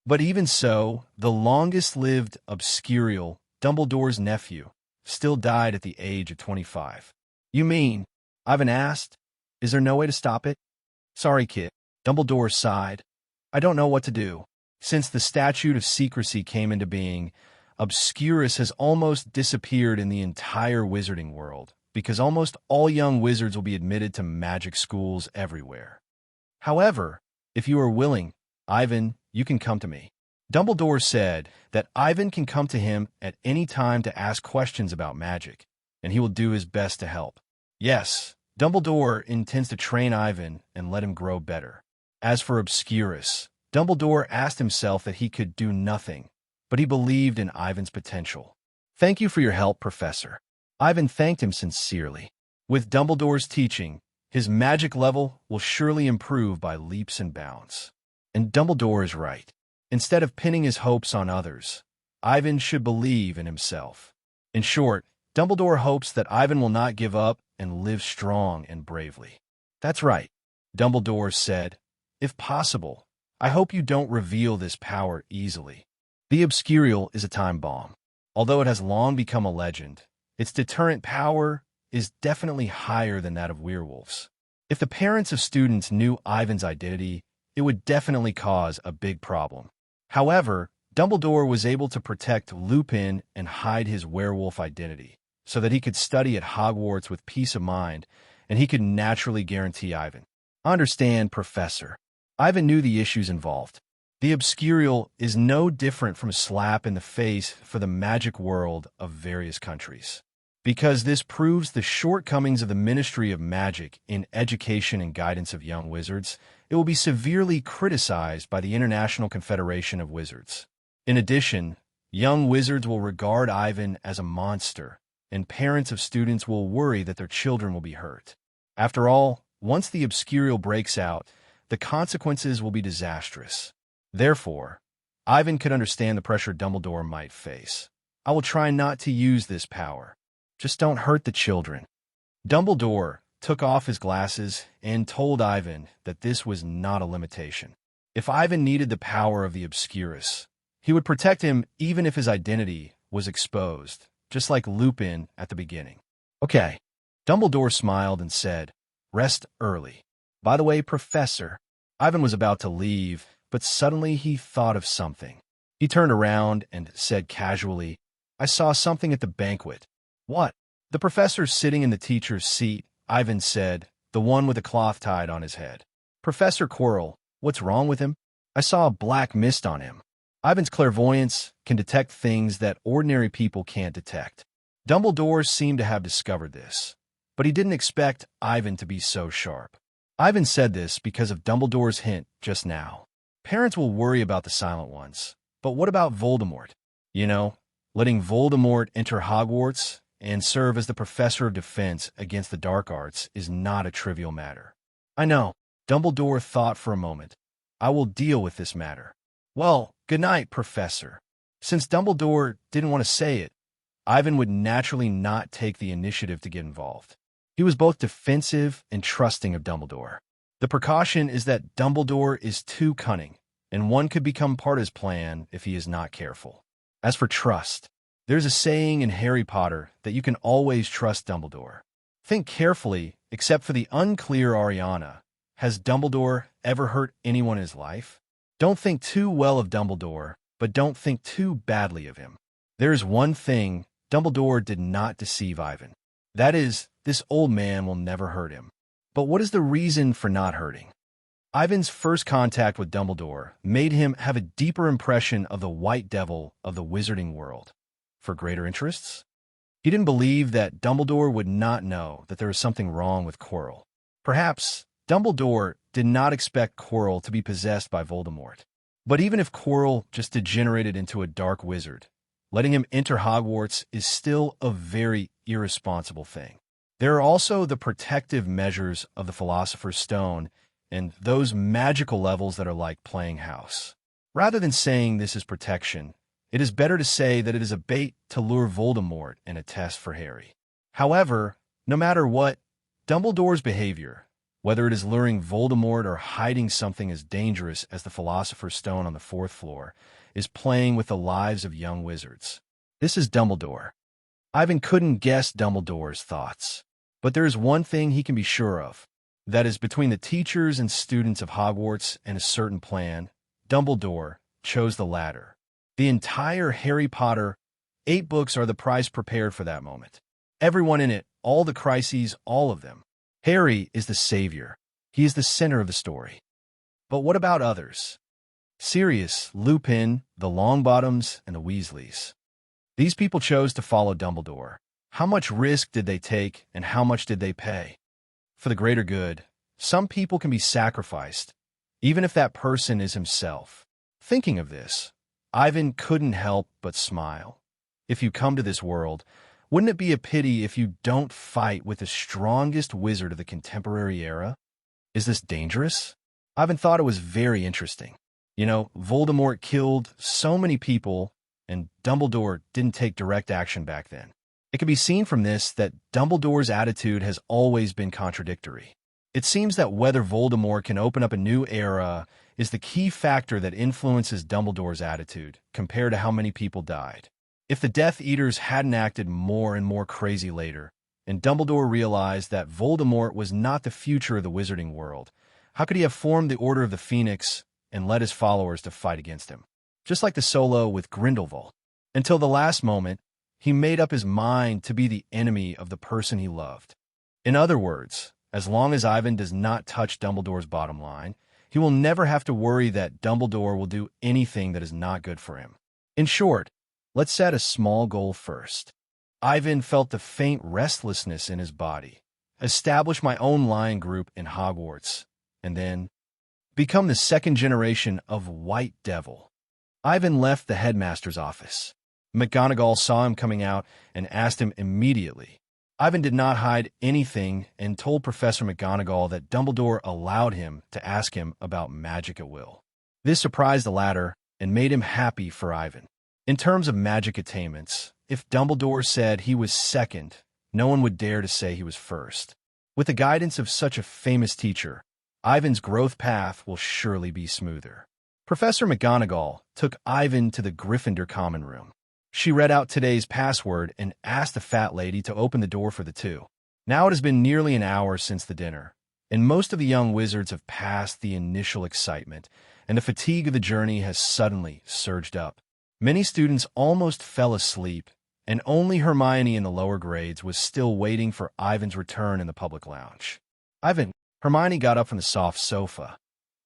But even so, the longest-lived Obscurial, Dumbledore's nephew, still died at the age of 25. You mean? Ivan asked. Is there no way to stop it? Sorry, kid. Dumbledore sighed. I don't know what to do. Since the Statute of Secrecy came into being, Obscurus has almost disappeared in the entire wizarding world, because almost all young wizards will be admitted to magic schools everywhere. However, if you are willing, Ivan, you can come to me. Dumbledore said that Ivan can come to him at any time to ask questions about magic, and he will do his best to help. Yes, Dumbledore intends to train Ivan and let him grow better. As for Obscurus, Dumbledore asked himself that he could do nothing, but he believed in Ivan's potential. Thank you for your help, Professor. Ivan thanked him sincerely. With Dumbledore's teaching, his magic level will surely improve by leaps and bounds. And Dumbledore is right. Instead of pinning his hopes on others, Ivan should believe in himself. In short, Dumbledore hopes that Ivan will not give up and live strong and bravely. That's right, Dumbledore said. If possible, I hope you don't reveal this power easily. The Obscurus is a time bomb. Although it has long become a legend, its deterrent power is definitely higher than that of werewolves. If the parents of students knew Ivan's identity, it would definitely cause a big problem. However, Dumbledore was able to protect Lupin and hide his werewolf identity, so that he could study at Hogwarts with peace of mind, and he could naturally guarantee Ivan. Understand, Professor. Ivan knew the issues involved. The Obscurus is no different from a slap in the face for the magic world of various countries. Because this proves the shortcomings of the Ministry of Magic in education and guidance of young wizards, it will be severely criticized by the International Confederation of Wizards. In addition, young wizards will regard Ivan as a monster, and parents of students will worry that their children will be hurt. After all, once the Obscurus breaks out, the consequences will be disastrous. Therefore, Ivan could understand the pressure Dumbledore might face. I will try not to use this power. Just don't hurt the children. Dumbledore took off his glasses and told Ivan that this was not a limitation. If Ivan needed the power of the Obscurus, he would protect him even if his identity was exposed, just like Lupin at the beginning. Okay. Dumbledore smiled and said, "Rest early. By the way, Professor," Ivan was about to leave, but suddenly he thought of something. He turned around and said casually, "I saw something at the banquet." "What?" "The professor's sitting in the teacher's seat," Ivan said, "the one with a cloth tied on his head." "Professor Quirrell, what's wrong with him?" "I saw a black mist on him." Ivan's clairvoyance can detect things that ordinary people can't detect. Dumbledore seemed to have discovered this, but he didn't expect Ivan to be so sharp. Ivan said this because of Dumbledore's hint just now. Parents will worry about the Silent Ones, but what about Voldemort? You know, letting Voldemort enter Hogwarts and serve as the professor of defense against the dark arts is not a trivial matter. "I know." Dumbledore thought for a moment. "I will deal with this matter." "Well, good night, Professor." Since Dumbledore didn't want to say it, Ivan would naturally not take the initiative to get involved. He was both defensive and trusting of Dumbledore. The precaution is that Dumbledore is too cunning, and one could become part of his plan if he is not careful. As for trust, there's a saying in Harry Potter that you can always trust Dumbledore. Think carefully, except for the unclear Ariana. Has Dumbledore ever hurt anyone in his life? Don't think too well of Dumbledore, but don't think too badly of him. There's one thing: Dumbledore did not deceive Ivan. That is, this old man will never hurt him. But what is the reason for not hurting? Ivan's first contact with Dumbledore made him have a deeper impression of the white devil of the wizarding world. For greater interests? He didn't believe that Dumbledore would not know that there was something wrong with Quirrell. Perhaps Dumbledore did not expect Quirrell to be possessed by Voldemort. But even if Quirrell just degenerated into a dark wizard, letting him enter Hogwarts is still a very irresponsible thing. There are also the protective measures of the Philosopher's Stone and those magical levels that are like playing house. Rather than saying this is protection, it is better to say that it is a bait to lure Voldemort and a test for Harry. However, no matter what, Dumbledore's behavior, whether it is luring Voldemort or hiding something as dangerous as the Philosopher's Stone on the 4th floor, is playing with the lives of young wizards. This is Dumbledore. Ivan couldn't guess Dumbledore's thoughts. But there is one thing he can be sure of. That is, between the teachers and students of Hogwarts and a certain plan, Dumbledore chose the latter. The entire Harry Potter 8 books are the price prepared for that moment. Everyone in it, all the crises, all of them. Harry is the savior. He is the center of the story. But what about others? Sirius, Lupin, the Longbottoms, and the Weasleys. These people chose to follow Dumbledore. How much risk did they take, and how much did they pay? For the greater good, some people can be sacrificed, even if that person is himself. Thinking of this, Ivan couldn't help but smile. If you come to this world, wouldn't it be a pity if you don't fight with the strongest wizard of the contemporary era? Is this dangerous? Ivan thought it was very interesting. You know, Voldemort killed so many people, and Dumbledore didn't take direct action back then. It can be seen from this that Dumbledore's attitude has always been contradictory. It seems that whether Voldemort can open up a new era is the key factor that influences Dumbledore's attitude compared to how many people died. If the Death Eaters hadn't acted more and more crazy later, and Dumbledore realized that Voldemort was not the future of the wizarding world, how could he have formed the Order of the Phoenix and led his followers to fight against him? Just like the Solo with Grindelwald. Until the last moment, he made up his mind to be the enemy of the person he loved. In other words, as long as Ivan does not touch Dumbledore's bottom line, he will never have to worry that Dumbledore will do anything that is not good for him. In short, let's set a small goal first. Ivan felt the faint restlessness in his body, establish my own line group in Hogwarts, and then become the second generation of White Devil. Ivan left the headmaster's office. McGonagall saw him coming out and asked him immediately. Ivan did not hide anything and told Professor McGonagall that Dumbledore allowed him to ask him about magic at will. This surprised the latter and made him happy for Ivan. In terms of magic attainments, if Dumbledore said he was second, no one would dare to say he was first. With the guidance of such a famous teacher, Ivan's growth path will surely be smoother. Professor McGonagall took Ivan to the Gryffindor common room. She read out today's password and asked the fat lady to open the door for the two. Now it has been nearly an hour since the dinner, and most of the young wizards have passed the initial excitement, and the fatigue of the journey has suddenly surged up. Many students almost fell asleep, and only Hermione in the lower grades was still waiting for Ivan's return in the public lounge. Ivan, Hermione got up from the soft sofa.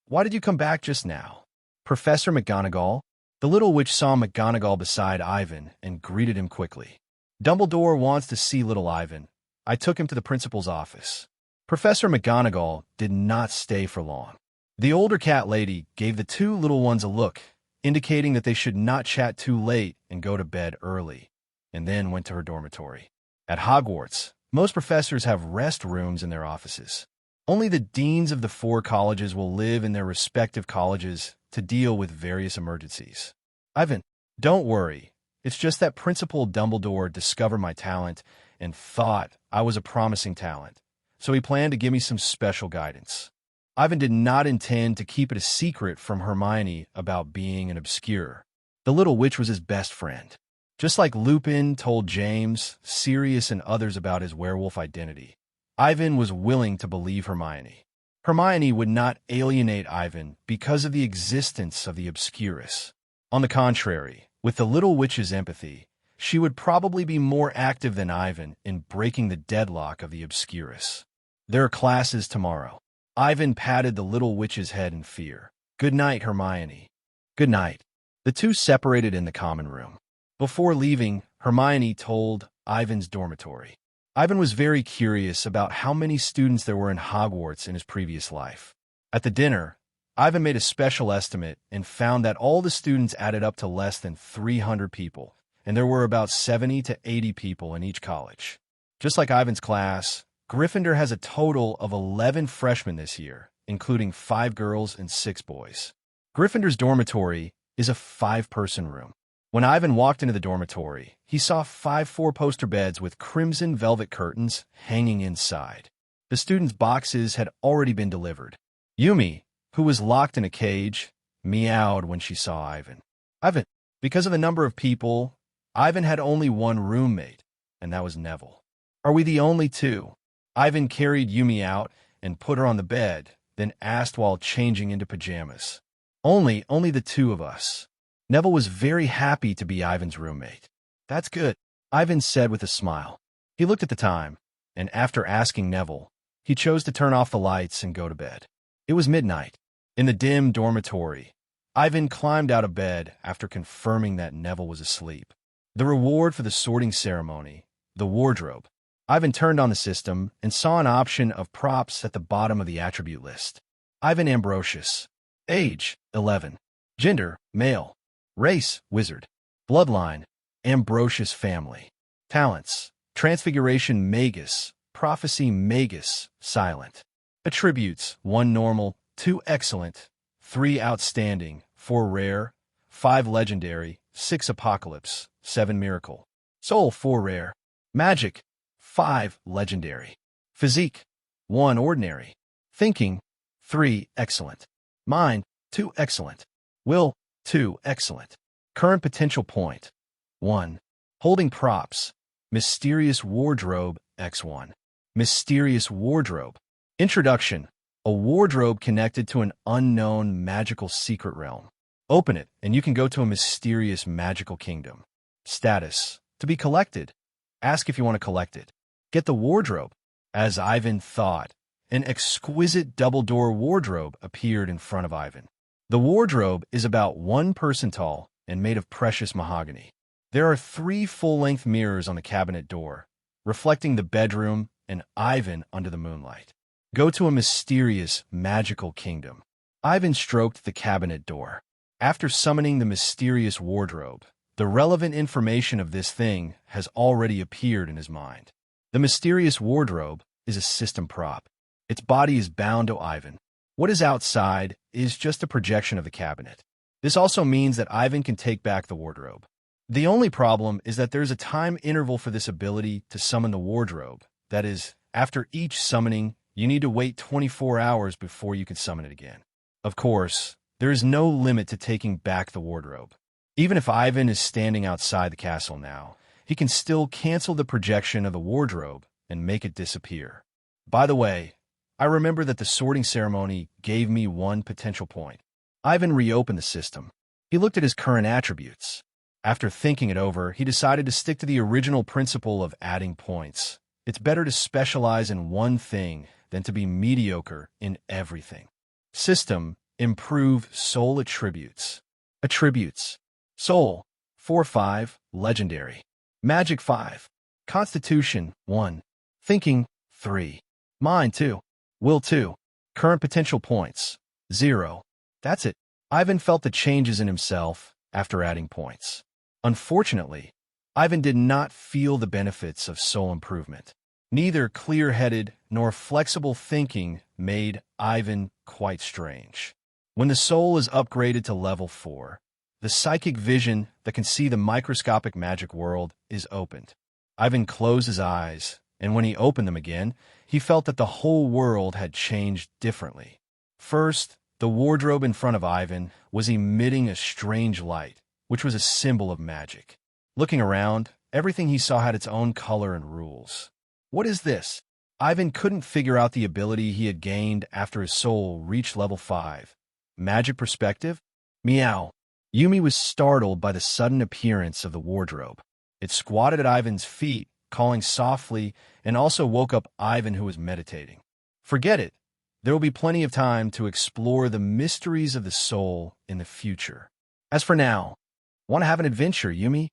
Why did you come back just now? Professor McGonagall? The little witch saw McGonagall beside Ivan and greeted him quickly. Dumbledore wants to see little Ivan. I took him to the principal's office. Professor McGonagall did not stay for long. The older cat lady gave the two little ones a look, indicating that they should not chat too late and go to bed early, and then went to her dormitory. At Hogwarts, most professors have rest rooms in their offices. Only the deans of the 4 colleges will live in their respective colleges to deal with various emergencies. Ivan, don't worry. It's just that Principal Dumbledore discovered my talent and thought I was a promising talent, so he planned to give me some special guidance. Ivan did not intend to keep it a secret from Hermione about being an obscure. The little witch was his best friend. Just like Lupin told James, Sirius, and others about his werewolf identity, Ivan was willing to believe Hermione. Hermione would not alienate Ivan because of the existence of the Obscurus. On the contrary, with the little witch's empathy, she would probably be more active than Ivan in breaking the deadlock of the Obscurus. There are classes tomorrow. Ivan patted the little witch's head in fear. Good night, Hermione. Good night. The two separated in the common room. Before leaving, Hermione told Ivan's dormitory. Ivan was very curious about how many students there were in Hogwarts in his previous life. At the dinner, Ivan made a special estimate and found that all the students added up to less than 300 people, and there were about 70 to 80 people in each college. Just like Ivan's class, Gryffindor has a total of 11 freshmen this year, including 5 girls and 6 boys. Gryffindor's dormitory is a 5-person room. When Ivan walked into the dormitory, he saw 5 4-poster beds with crimson velvet curtains hanging inside. The students' boxes had already been delivered. Yumi, who was locked in a cage, meowed when she saw Ivan. Because of the number of people, Ivan had only one roommate, and that was Neville. Are we the only two? Ivan carried Yumi out and put her on the bed, then asked while changing into pajamas. Only the 2 of us. Neville was very happy to be Ivan's roommate. That's good, Ivan said with a smile. He looked at the time, and after asking Neville, he chose to turn off the lights and go to bed. It was midnight. In the dim dormitory, Ivan climbed out of bed after confirming that Neville was asleep. The reward for the sorting ceremony, the wardrobe. Ivan turned on the system and saw an option of props at the bottom of the attribute list. Ivan Ambrosius. Age, 11. Gender, male. Race, wizard. Bloodline, Ambrosius family. Talents, Transfiguration Magus, Prophecy Magus, Silent. Attributes, 1 normal, 2 excellent, 3 outstanding, 4 rare, 5 legendary, 6 apocalypse, 7 miracle. Soul, 4 rare. Magic, 5 legendary. Physique, 1 ordinary. Thinking, 3, excellent. Mind, 2, excellent. Will, 2, excellent. Current potential point, 1. Holding props, mysterious wardrobe, X1. Mysterious wardrobe. Introduction, a wardrobe connected to an unknown magical secret realm. Open it, and you can go to a mysterious magical kingdom. Status, to be collected. Ask if you want to collect it. Get the wardrobe. As Ivan thought, an exquisite double-door wardrobe appeared in front of Ivan. The wardrobe is about 1 person tall and made of precious mahogany. There are 3 full-length mirrors on the cabinet door, reflecting the bedroom and Ivan under the moonlight. Go to a mysterious, magical kingdom. Ivan stroked the cabinet door. After summoning the mysterious wardrobe, the relevant information of this thing has already appeared in his mind. The mysterious wardrobe is a system prop. Its body is bound to Ivan. What is outside is just a projection of the cabinet. This also means that Ivan can take back the wardrobe. The only problem is that there's a time interval for this ability to summon the wardrobe. That is, after each summoning, you need to wait 24 hours before you can summon it again. Of course, there is no limit to taking back the wardrobe. Even if Ivan is standing outside the castle now, he can still cancel the projection of the wardrobe and make it disappear. By the way, I remember that the sorting ceremony gave me 1 potential point. Ivan reopened the system. He looked at his current attributes. After thinking it over, he decided to stick to the original principle of adding points. It's better to specialize in one thing than to be mediocre in everything. System, improve soul attributes. Attributes. Soul, 4-5, legendary. Magic 5. Constitution, 1. Thinking, 3. Mind, 2. Will, 2. Current potential points, 0. That's it. Ivan felt the changes in himself after adding points. Unfortunately, Ivan did not feel the benefits of soul improvement. Neither clear-headed nor flexible thinking made Ivan quite strange. When the soul is upgraded to level 4, the psychic vision that can see the microscopic magic world is opened. Ivan closed his eyes, and when he opened them again, he felt that the whole world had changed differently. First, the wardrobe in front of Ivan was emitting a strange light, which was a symbol of magic. Looking around, everything he saw had its own color and rules. What is this? Ivan couldn't figure out the ability he had gained after his soul reached level 5. Magic perspective? Meow. Yumi was startled by the sudden appearance of the wardrobe. It squatted at Ivan's feet, calling softly, and also woke up Ivan, who was meditating. Forget it. There will be plenty of time to explore the mysteries of the soul in the future. As for now, want to have an adventure, Yumi?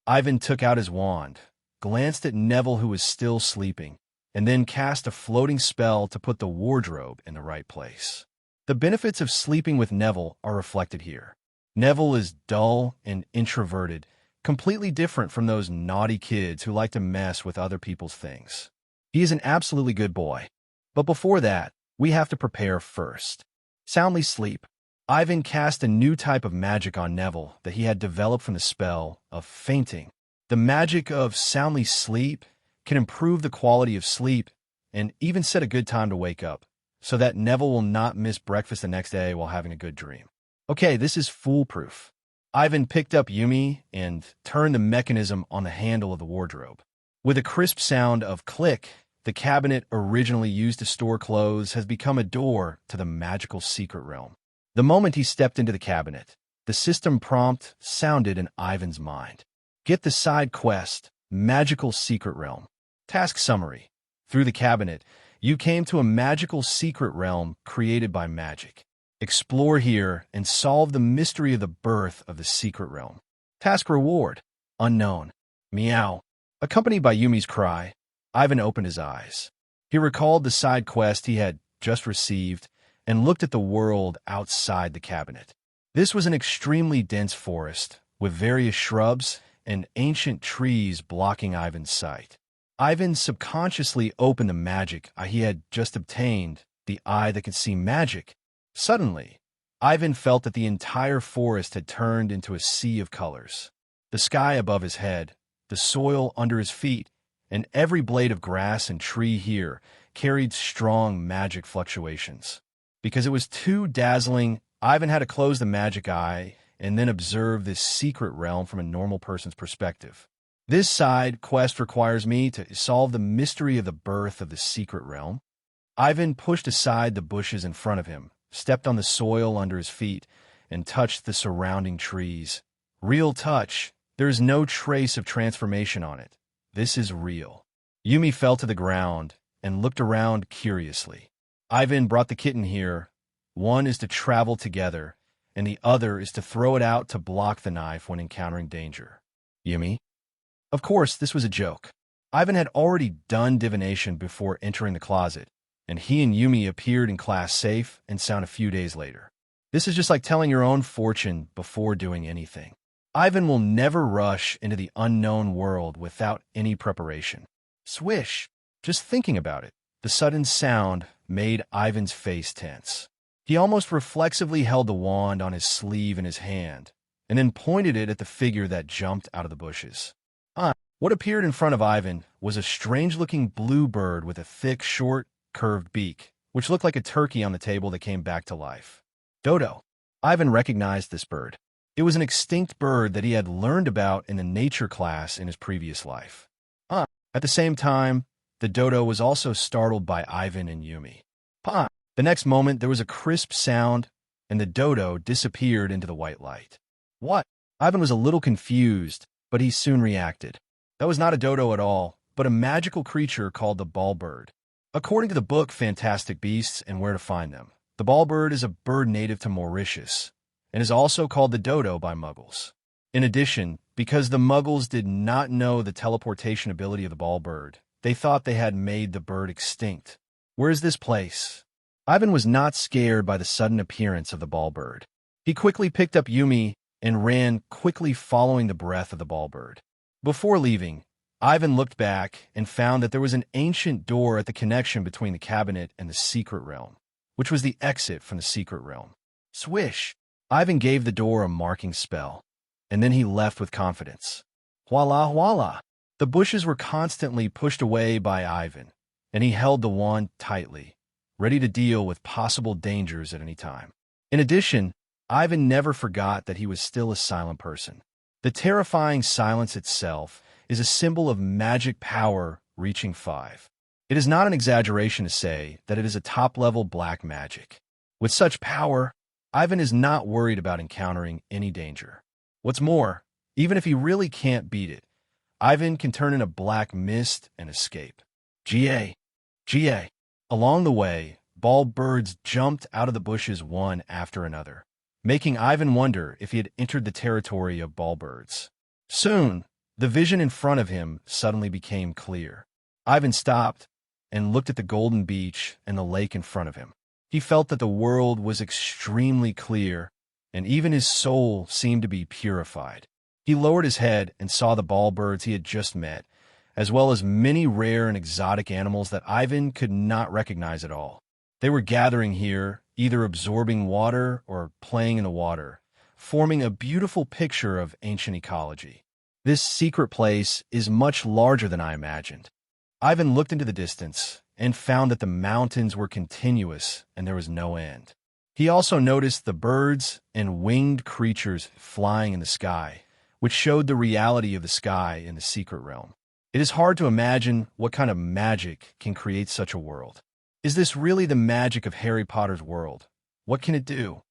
Ivan took out his wand, glanced at Neville, who was still sleeping, and then cast a floating spell to put the wardrobe in the right place. The benefits of sleeping with Neville are reflected here. Neville is dull and introverted, completely different from those naughty kids who like to mess with other people's things. He is an absolutely good boy. But before that, we have to prepare first. Soundly sleep. Ivan cast a new type of magic on Neville that he had developed from the spell of fainting. The magic of soundly sleep can improve the quality of sleep and even set a good time to wake up, so that Neville will not miss breakfast the next day while having a good dream. Okay, this is foolproof. Ivan picked up Yumi and turned the mechanism on the handle of the wardrobe. With a crisp sound of click, the cabinet originally used to store clothes has become a door to the magical secret realm. The moment he stepped into the cabinet, the system prompt sounded in Ivan's mind. Get the side quest, Magical Secret Realm. Task summary. Through the cabinet, you came to a magical secret realm created by magic. Explore here and solve the mystery of the birth of the secret realm. Task reward. Unknown. Meow. Accompanied by Yumi's cry, Ivan opened his eyes. He recalled the side quest he had just received and looked at the world outside the cabinet. This was an extremely dense forest, with various shrubs and ancient trees blocking Ivan's sight. Ivan subconsciously opened the magic he had just obtained, the eye that could see magic. Suddenly, Ivan felt that the entire forest had turned into a sea of colors. The sky above his head, the soil under his feet, and every blade of grass and tree here carried strong magic fluctuations. Because it was too dazzling, Ivan had to close the magic eye and then observe this secret realm from a normal person's perspective. This side quest requires me to solve the mystery of the birth of the secret realm. Ivan pushed aside the bushes in front of him, stepped on the soil under his feet, and touched the surrounding trees. Real touch. There is no trace of transformation on it. This is real. Yumi fell to the ground and looked around curiously. Ivan brought the kitten here. One is to travel together, and the other is to throw it out to block the knife when encountering danger. Yumi? Of course, this was a joke. Ivan had already done divination before entering the closet, and he and Yumi appeared in class safe and sound a few days later. This is just like telling your own fortune before doing anything. Ivan will never rush into the unknown world without any preparation. Swish! Just thinking about it, the sudden sound made Ivan's face tense. He almost reflexively held the wand on his sleeve in his hand, and then pointed it at the figure that jumped out of the bushes. What appeared in front of Ivan was a strange-looking blue bird with a thick, short, curved beak, which looked like a turkey on the table that came back to life. Dodo. Ivan recognized this bird. It was an extinct bird that he had learned about in the nature class in his previous life. At the same time, the dodo was also startled by Ivan and Yumi. The next moment, there was a crisp sound, and the dodo disappeared into the white light. What? Ivan was a little confused, but he soon reacted. That was not a dodo at all, but a magical creature called the ballbird. According to the book Fantastic Beasts and Where to Find Them, the ballbird is a bird native to Mauritius, and is also called the dodo by Muggles. In addition, because the Muggles did not know the teleportation ability of the ballbird, they thought they had made the bird extinct. Where is this place? Ivan was not scared by the sudden appearance of the ballbird. He quickly picked up Yumi and ran quickly following the breath of the ballbird. Before leaving, Ivan looked back and found that there was an ancient door at the connection between the cabinet and the secret realm, which was the exit from the secret realm. Swish! Ivan gave the door a marking spell, and then he left with confidence. Voila, voila! The bushes were constantly pushed away by Ivan, and he held the wand tightly, ready to deal with possible dangers at any time. In addition, Ivan never forgot that he was still a silent person. The terrifying silence itself is a symbol of magic power reaching 5. It is not an exaggeration to say that it is a top-level black magic. With such power, Ivan is not worried about encountering any danger. What's more, even if he really can't beat it, Ivan can turn in a black mist and escape. GA. Along the way, ballbirds jumped out of the bushes one after another, making Ivan wonder if he had entered the territory of ballbirds. Soon, the vision in front of him suddenly became clear. Ivan stopped and looked at the golden beach and the lake in front of him. He felt that the world was extremely clear, and even his soul seemed to be purified. He lowered his head and saw the ballbirds he had just met, as well as many rare and exotic animals that Ivan could not recognize at all. They were gathering here, either absorbing water or playing in the water, forming a beautiful picture of ancient ecology. This secret place is much larger than I imagined. Ivan looked into the distance and found that the mountains were continuous and there was no end. He also noticed the birds and winged creatures flying in the sky, which showed the reality of the sky in the secret realm. It is hard to imagine what kind of magic can create such a world. Is this really the magic of Harry Potter's world? What can it do?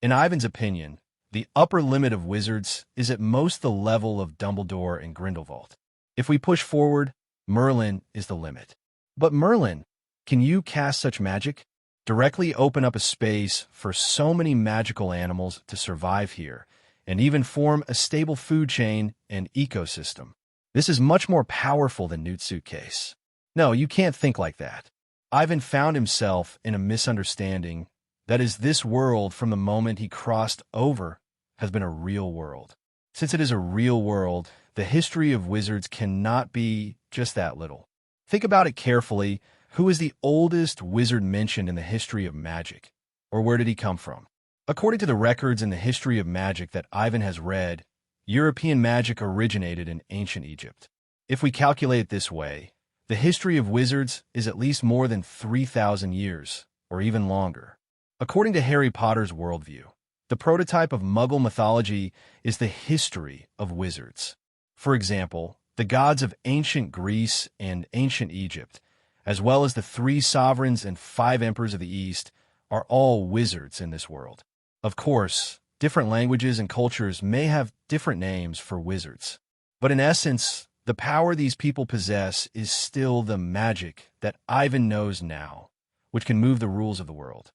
In Ivan's opinion, the upper limit of wizards is at most the level of Dumbledore and Grindelwald. If we push forward, Merlin is the limit. But Merlin, can you cast such magic? Directly open up a space for so many magical animals to survive here, and even form a stable food chain and ecosystem. This is much more powerful than Newt's suitcase. No, you can't think like that. Ivan found himself in a misunderstanding. That is, this world from the moment he crossed over has been a real world. Since it is a real world, the history of wizards cannot be just that little. Think about it carefully. Who is the oldest wizard mentioned in the history of magic? Or where did he come from? According to the records in the history of magic that Ivan has read, European magic originated in ancient Egypt. If we calculate it this way, The history of wizards is at least more than 3,000 years, or even longer. According to Harry Potter's worldview, the prototype of Muggle mythology is the history of wizards. For example, the gods of ancient Greece and ancient Egypt, as well as the 3 sovereigns and 5 emperors of the East, are all wizards in this world. Of course, different languages and cultures may have different names for wizards. But in essence, the power these people possess is still the magic that Ivan knows now, which can move the rules of the world.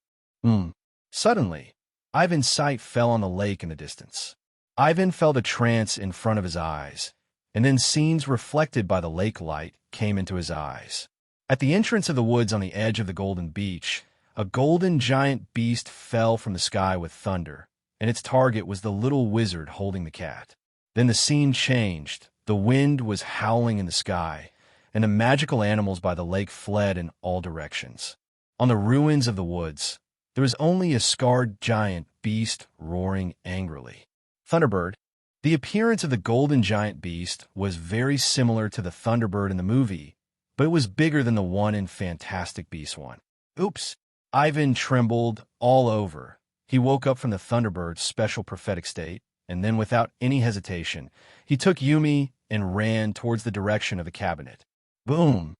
Suddenly, Ivan's sight fell on the lake in the distance. Ivan felt a trance in front of his eyes, and then scenes reflected by the lake light came into his eyes. At the entrance of the woods on the edge of the Golden Beach, a golden giant beast fell from the sky with thunder, and its target was the little wizard holding the cat. Then the scene changed. The wind was howling in the sky, and the magical animals by the lake fled in all directions. On the ruins of the woods, there was only a scarred giant beast roaring angrily. Thunderbird. The appearance of the golden giant beast was very similar to the Thunderbird in the movie, but it was bigger than the one in Fantastic Beasts 1. Oops! Ivan trembled all over. He woke up from the Thunderbird's special prophetic state, and then without any hesitation, he took Yumi and ran towards the direction of the cabinet. Boom!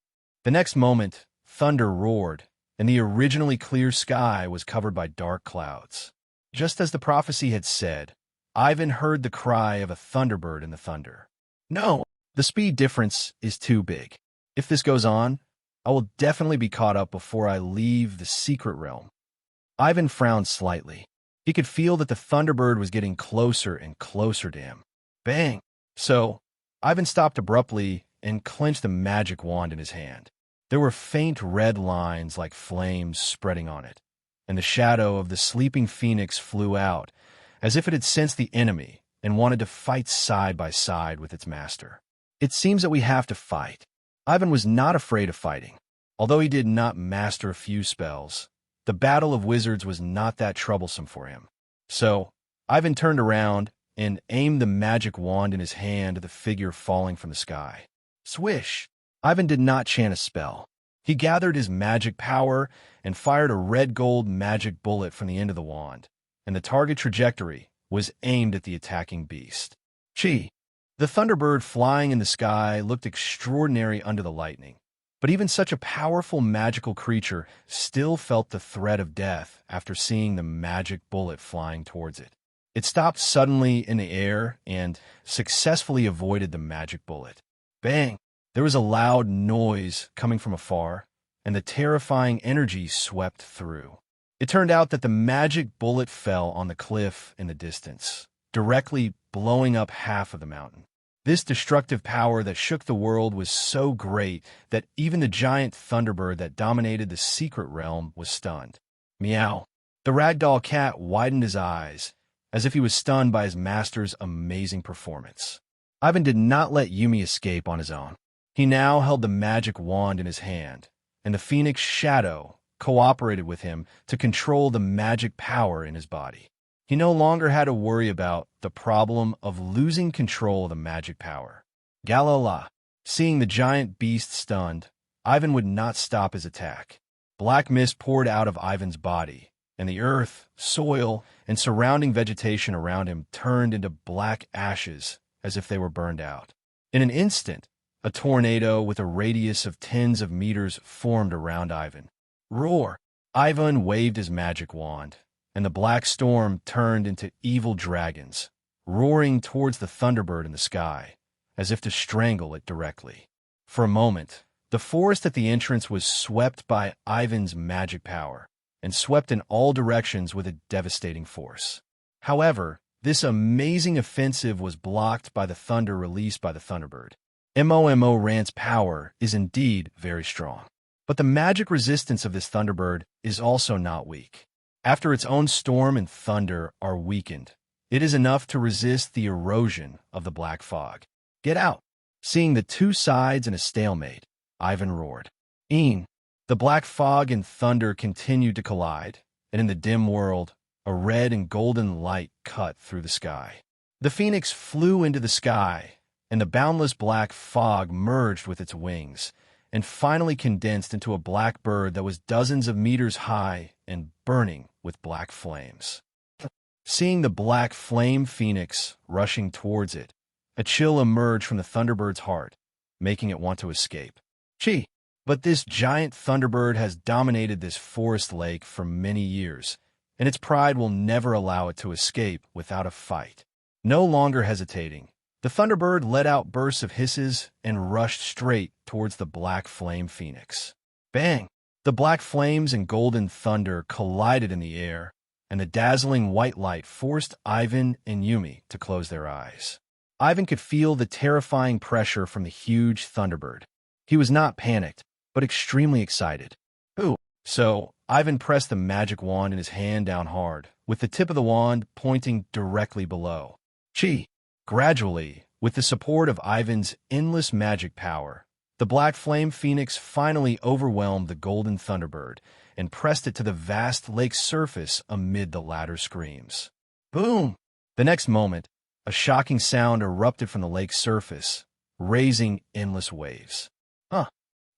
The next moment, thunder roared, and the originally clear sky was covered by dark clouds. Just as the prophecy had said, Ivan heard the cry of a Thunderbird in the thunder. No! The speed difference is too big. If this goes on, I will definitely be caught up before I leave the secret realm. Ivan frowned slightly. He could feel that the Thunderbird was getting closer and closer to him. Bang! So, Ivan stopped abruptly and clenched the magic wand in his hand. There were faint red lines like flames spreading on it, and the shadow of the sleeping phoenix flew out, as if it had sensed the enemy and wanted to fight side by side with its master. It seems that we have to fight. Ivan was not afraid of fighting. Although he did not master a few spells, the battle of wizards was not that troublesome for him. So, Ivan turned around and aimed the magic wand in his hand at the figure falling from the sky. Swish! Ivan did not chant a spell. He gathered his magic power and fired a red-gold magic bullet from the end of the wand, and the target trajectory was aimed at the attacking beast. Gee! The Thunderbird flying in the sky looked extraordinary under the lightning, but even such a powerful magical creature still felt the threat of death after seeing the magic bullet flying towards it. It stopped suddenly in the air and successfully avoided the magic bullet. Bang! There was a loud noise coming from afar, and the terrifying energy swept through. It turned out that the magic bullet fell on the cliff in the distance, directly blowing up half of the mountain. This destructive power that shook the world was so great that even the giant Thunderbird that dominated the secret realm was stunned. Meow. The ragdoll cat widened his eyes, as if he was stunned by his master's amazing performance. Ivan did not let Yumi escape on his own. He now held the magic wand in his hand, and the Phoenix Shadow cooperated with him to control the magic power in his body. He no longer had to worry about the problem of losing control of the magic power. Galala. Seeing the giant beast stunned, Ivan would not stop his attack. Black mist poured out of Ivan's body, and the earth, soil, and surrounding vegetation around him turned into black ashes as if they were burned out. In an instant, a tornado with a radius of tens of meters formed around Ivan. Roar! Ivan waved his magic wand, and the black storm turned into evil dragons, roaring towards the Thunderbird in the sky, as if to strangle it directly. For a moment, the forest at the entrance was swept by Ivan's magic power, and swept in all directions with a devastating force. However, this amazing offensive was blocked by the thunder released by the Thunderbird. Momo Rant's power is indeed very strong, but the magic resistance of this Thunderbird is also not weak. After its own storm and thunder are weakened, it is enough to resist the erosion of the black fog. Get out! Seeing the two sides in a stalemate, Ivan roared. The black fog and thunder continued to collide, and in the dim world, a red and golden light cut through the sky. The phoenix flew into the sky, and the boundless black fog merged with its wings, and finally condensed into a black bird that was dozens of meters high and burning with black flames. Seeing the black flame phoenix rushing towards it, a chill emerged from the Thunderbird's heart, making it want to escape. Gee, but this giant Thunderbird has dominated this forest lake for many years, and its pride will never allow it to escape without a fight. No longer hesitating, the Thunderbird let out bursts of hisses and rushed straight towards the black flame phoenix. Bang! The black flames and golden thunder collided in the air, and the dazzling white light forced Ivan and Yumi to close their eyes. Ivan could feel the terrifying pressure from the huge Thunderbird. He was not panicked, but extremely excited. Ooh! So, Ivan pressed the magic wand in his hand down hard, with the tip of the wand pointing directly below. Gee! Gradually, with the support of Ivan's endless magic power, the black flame phoenix finally overwhelmed the golden Thunderbird and pressed it to the vast lake's surface amid the latter's screams. Boom! The next moment, a shocking sound erupted from the lake's surface, raising endless waves.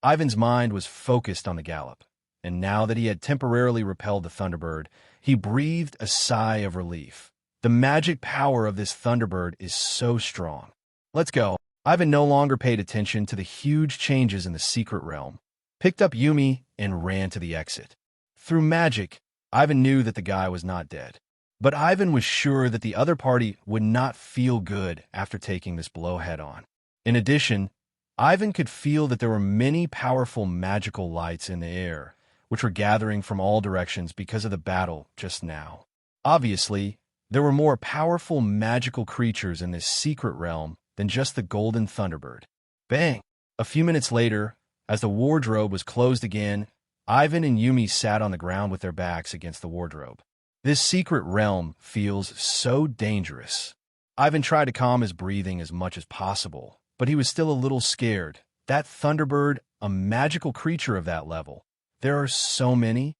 Ivan's mind was focused on the gallop, and now that he had temporarily repelled the Thunderbird, he breathed a sigh of relief. The magic power of this Thunderbird is so strong. Let's go. Ivan no longer paid attention to the huge changes in the secret realm, picked up Yumi, and ran to the exit. Through magic, Ivan knew that the guy was not dead. But Ivan was sure that the other party would not feel good after taking this blow head-on. In addition, Ivan could feel that there were many powerful magical lights in the air, which were gathering from all directions because of the battle just now. Obviously, there were more powerful magical creatures in this secret realm than just the golden Thunderbird. Bang! A few minutes later, as the wardrobe was closed again, Ivan and Yumi sat on the ground with their backs against the wardrobe. This secret realm feels so dangerous. Ivan tried to calm his breathing as much as possible, but he was still a little scared. That Thunderbird, a magical creature of that level. There are so many.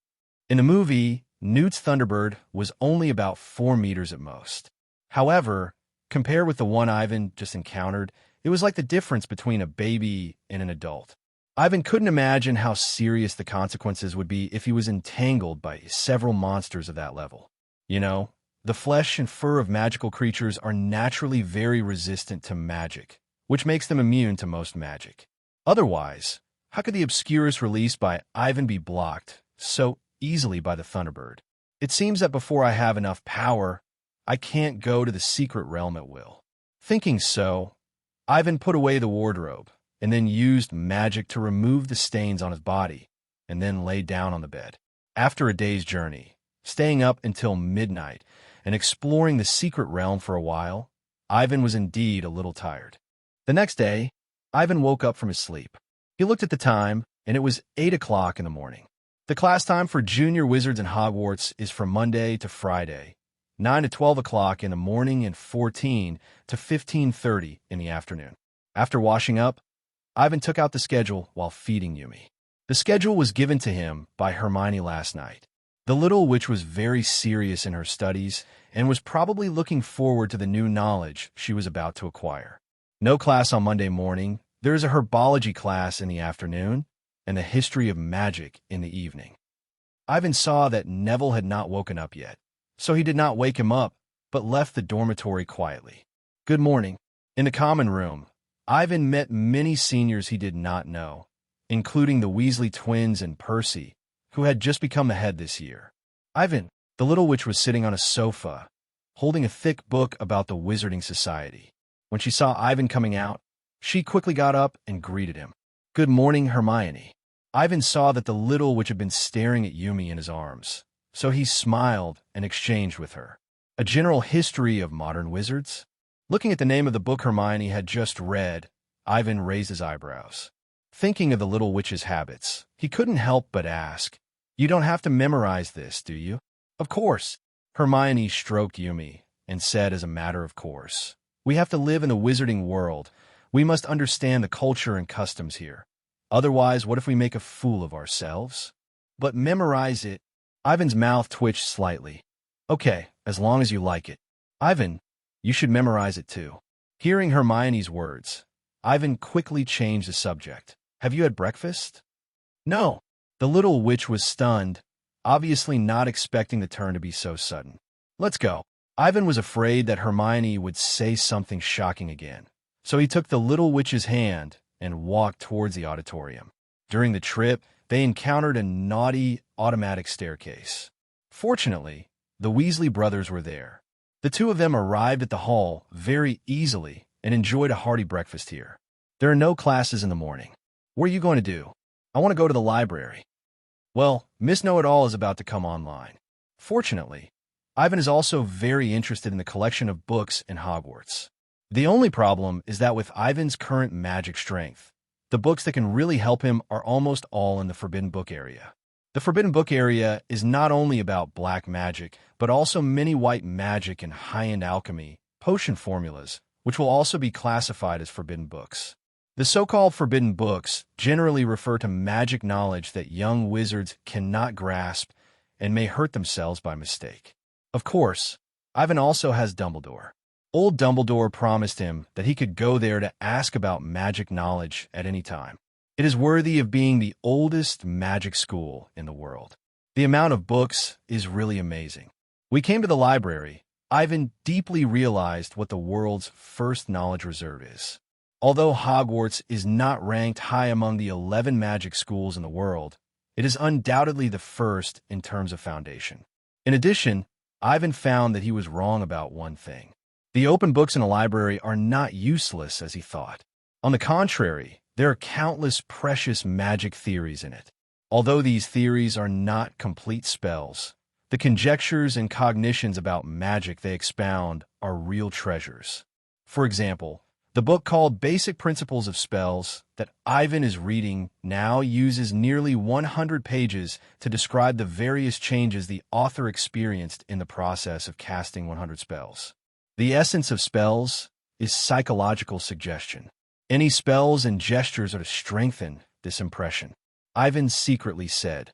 In the movie, Newt's Thunderbird was only about 4 meters at most. However, compared with the one Ivan just encountered, it was like the difference between a baby and an adult. Ivan couldn't imagine how serious the consequences would be if he was entangled by several monsters of that level. You know, the flesh and fur of magical creatures are naturally very resistant to magic, which makes them immune to most magic. Otherwise, how could the Obscurus released by Ivan be blocked so easily by the Thunderbird? It seems that before I have enough power, I can't go to the secret realm at will. Thinking so, Ivan put away the wardrobe, and then used magic to remove the stains on his body, and then lay down on the bed. After a day's journey, staying up until midnight, and exploring the secret realm for a while, Ivan was indeed a little tired. The next day, Ivan woke up from his sleep. He looked at the time, and it was 8 o'clock in the morning. The class time for junior wizards in Hogwarts is from Monday to Friday, 9 to 12 o'clock in the morning and 14 to 15:30 in the afternoon. After washing up, Ivan took out the schedule while feeding Yumi. The schedule was given to him by Hermione last night. The little witch was very serious in her studies and was probably looking forward to the new knowledge she was about to acquire. No class on Monday morning. There is a herbology class in the afternoon and the history of magic in the evening. Ivan saw that Neville had not woken up yet, so he did not wake him up, but left the dormitory quietly. Good morning. In the common room, Ivan met many seniors he did not know, including the Weasley twins and Percy, who had just become the head this year. Ivan, the little witch, was sitting on a sofa, holding a thick book about the Wizarding Society. When she saw Ivan coming out, she quickly got up and greeted him. Good morning, Hermione. Ivan saw that the little witch had been staring at Yumi in his arms, so he smiled and exchanged with her. A general history of modern wizards? Looking at the name of the book Hermione had just read, Ivan raised his eyebrows. Thinking of the little witch's habits, he couldn't help but ask, "You don't have to memorize this, do you?" "Of course." Hermione stroked Yumi and said as a matter of course, "We have to live in the wizarding world. We must understand the culture and customs here. Otherwise, what if we make a fool of ourselves?" "But memorize it." Ivan's mouth twitched slightly. "Okay, as long as you like it." "Ivan, you should memorize it too." Hearing Hermione's words, Ivan quickly changed the subject. Have you had breakfast? No. The little witch was stunned, obviously not expecting the turn to be so sudden. Let's go. Ivan was afraid that Hermione would say something shocking again, so he took the little witch's hand and walked towards the auditorium. During the trip, they encountered a naughty automatic staircase. Fortunately, the Weasley brothers were there. The two of them arrived at the hall very easily and enjoyed a hearty breakfast here. There are no classes in the morning. What are you going to do? I want to go to the library. Well, Miss Know-It-All is about to come online. Fortunately, Ivan is also very interested in the collection of books in Hogwarts. The only problem is that with Ivan's current magic strength, the books that can really help him are almost all in the Forbidden Book area. The Forbidden Book area is not only about black magic, but also many white magic and high-end alchemy, potion formulas, which will also be classified as forbidden books. The so-called forbidden books generally refer to magic knowledge that young wizards cannot grasp and may hurt themselves by mistake. Of course, Ivan also has Dumbledore. Old Dumbledore promised him that he could go there to ask about magic knowledge at any time. It is worthy of being the oldest magic school in the world. The amount of books is really amazing. We came to the library. Ivan deeply realized what the world's first knowledge reserve is. Although Hogwarts is not ranked high among the 11 magic schools in the world, it is undoubtedly the first in terms of foundation. In addition, Ivan found that he was wrong about one thing. The open books in a library are not useless as he thought. On the contrary, there are countless precious magic theories in it. Although these theories are not complete spells, the conjectures and cognitions about magic they expound are real treasures. For example, the book called Basic Principles of Spells that Ivan is reading now uses nearly 100 pages to describe the various changes the author experienced in the process of casting 100 spells. The essence of spells is psychological suggestion. Any spells and gestures are to strengthen this impression. Ivan secretly said,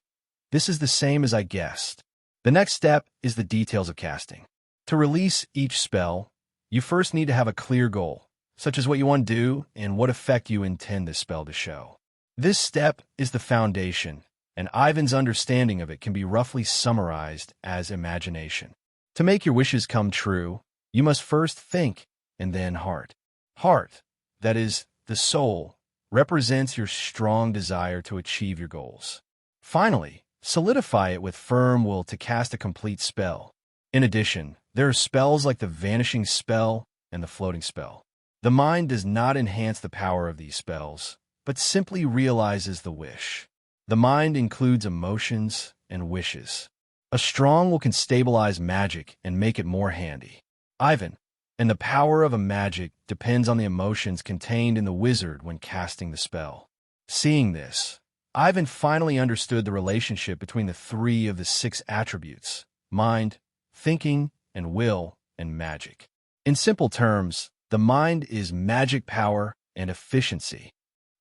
"This is the same as I guessed." The next step is the details of casting. To release each spell, you first need to have a clear goal, such as what you want to do and what effect you intend this spell to show. This step is the foundation, and Ivan's understanding of it can be roughly summarized as imagination. To make your wishes come true, you must first think and then heart. Heart, that is, the soul, represents your strong desire to achieve your goals. Finally, solidify it with firm will to cast a complete spell. In addition, there are spells like the Vanishing Spell and the Floating Spell. The mind does not enhance the power of these spells, but simply realizes the wish. The mind includes emotions and wishes. A strong will can stabilize magic and make it more handy. Ivan, and the power of a magic depends on the emotions contained in the wizard when casting the spell. Seeing this, Ivan finally understood the relationship between the 3 of the 6 attributes: mind, thinking, and will, and magic. In simple terms, the mind is magic power and efficiency.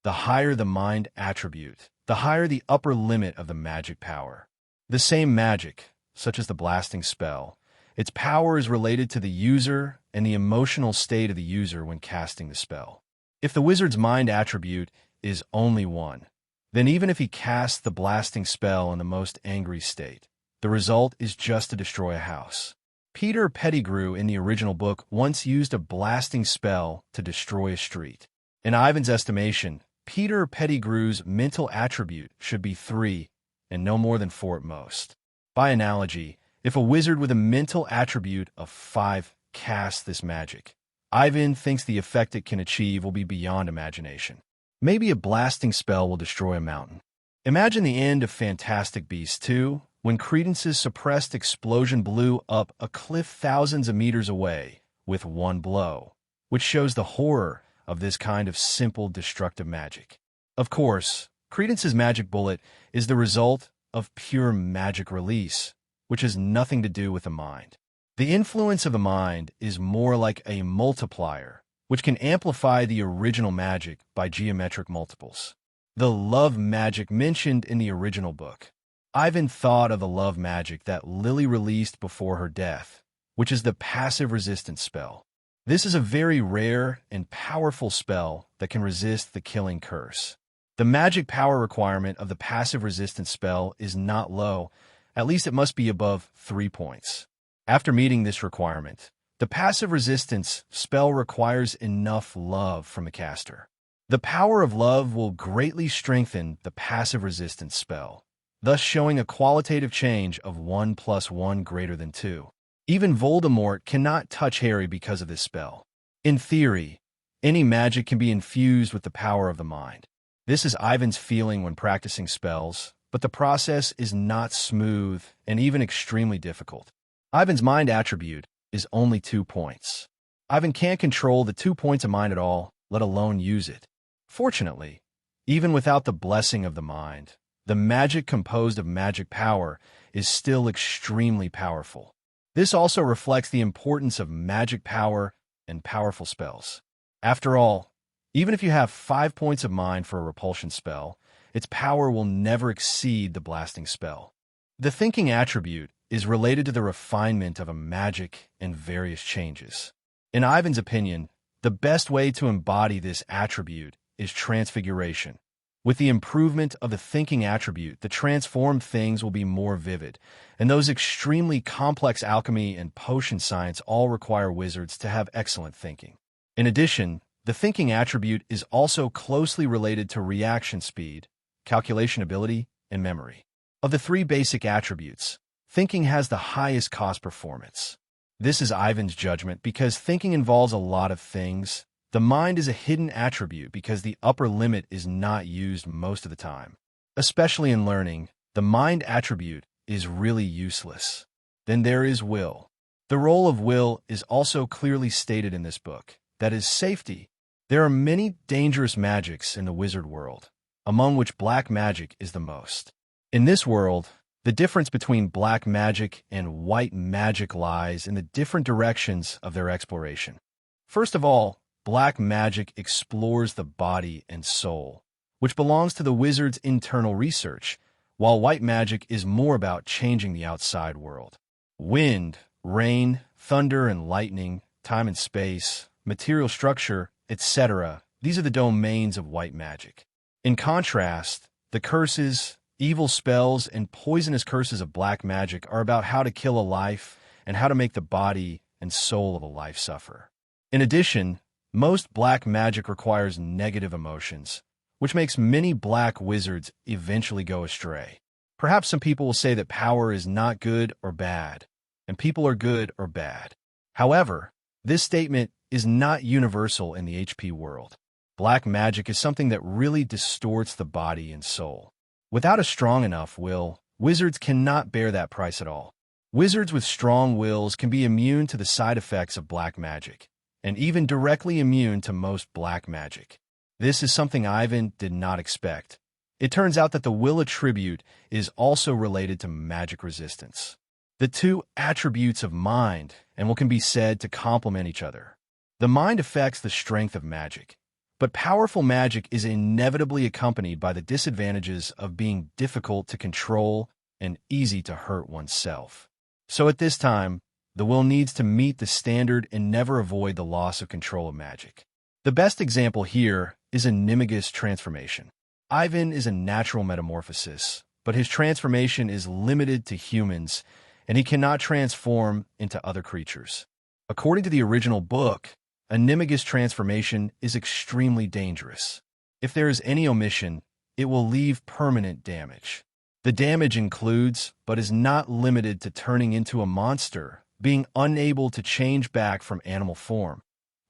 The higher the mind attribute, the higher the upper limit of the magic power. The same magic, such as the blasting spell, its power is related to the user and the emotional state of the user when casting the spell. If the wizard's mind attribute is only 1, then even if he casts the blasting spell in the most angry state, the result is just to destroy a house. Peter Pettigrew in the original book once used a blasting spell to destroy a street. In Ivan's estimation, Peter Pettigrew's mental attribute should be 3 and no more than 4 at most. By analogy, if a wizard with a mental attribute of 5 casts this magic, Ivan thinks the effect it can achieve will be beyond imagination. Maybe a blasting spell will destroy a mountain. Imagine the end of Fantastic Beasts 2, when Credence's suppressed explosion blew up a cliff thousands of meters away with one blow, which shows the horror of this kind of simple destructive magic. Of course, Credence's magic bullet is the result of pure magic release, which has nothing to do with the mind. The influence of the mind is more like a multiplier, which can amplify the original magic by geometric multiples. The love magic mentioned in the original book. Ivan thought of the love magic that Lily released before her death, which is the passive resistance spell. This is a very rare and powerful spell that can resist the killing curse. The magic power requirement of the passive resistance spell is not low, at least it must be above 3 points. After meeting this requirement, the passive resistance spell requires enough love from the caster. The power of love will greatly strengthen the passive resistance spell, thus showing a qualitative change of 1 + 1 greater than 2. Even Voldemort cannot touch Harry because of this spell. In theory, any magic can be infused with the power of the mind. This is Ivan's feeling when practicing spells, but the process is not smooth and even extremely difficult. Ivan's mind attribute is only 2 points. Ivan can't control the 2 points of mind at all, let alone use it. Fortunately, even without the blessing of the mind, the magic composed of magic power is still extremely powerful. This also reflects the importance of magic power and powerful spells. After all, even if you have 5 points of mind for a repulsion spell, its power will never exceed the blasting spell. The thinking attribute is related to the refinement of a magic and various changes. In Ivan's opinion, the best way to embody this attribute is transfiguration. With the improvement of the thinking attribute, the transformed things will be more vivid, and those extremely complex alchemy and potion science all require wizards to have excellent thinking. In addition, the thinking attribute is also closely related to reaction speed, calculation ability, and memory. Of the 3 basic attributes, thinking has the highest cost performance. This is Ivan's judgment because thinking involves a lot of things. The mind is a hidden attribute because the upper limit is not used most of the time. Especially in learning, the mind attribute is really useless. Then there is will. The role of will is also clearly stated in this book. That is safety. There are many dangerous magics in the wizard world, among which black magic is the most. In this world, the difference between black magic and white magic lies in the different directions of their exploration. First of all, black magic explores the body and soul, which belongs to the wizard's internal research, while white magic is more about changing the outside world. Wind, rain, thunder and lightning, time and space, material structure, etc. These are the domains of white magic. In contrast, the curses, evil spells, and poisonous curses of black magic are about how to kill a life and how to make the body and soul of a life suffer. In addition, most black magic requires negative emotions, which makes many black wizards eventually go astray. Perhaps some people will say that power is not good or bad, and people are good or bad. However, this statement is not universal in the HP world. Black magic is something that really distorts the body and soul. Without a strong enough will, wizards cannot bear that price at all. Wizards with strong wills can be immune to the side effects of black magic, and even directly immune to most black magic. This is something Ivan did not expect. It turns out that the will attribute is also related to magic resistance. The 2 attributes of mind and will can be said to complement each other. The mind affects the strength of magic, but powerful magic is inevitably accompanied by the disadvantages of being difficult to control and easy to hurt oneself. So at this time, the will needs to meet the standard and never avoid the loss of control of magic. The best example here is a Nimigus transformation. Ivan is a natural metamorphosis, but his transformation is limited to humans, and he cannot transform into other creatures. According to the original book, a Nimigus transformation is extremely dangerous. If there is any omission, it will leave permanent damage. The damage includes, but is not limited to turning into a monster, being unable to change back from animal form,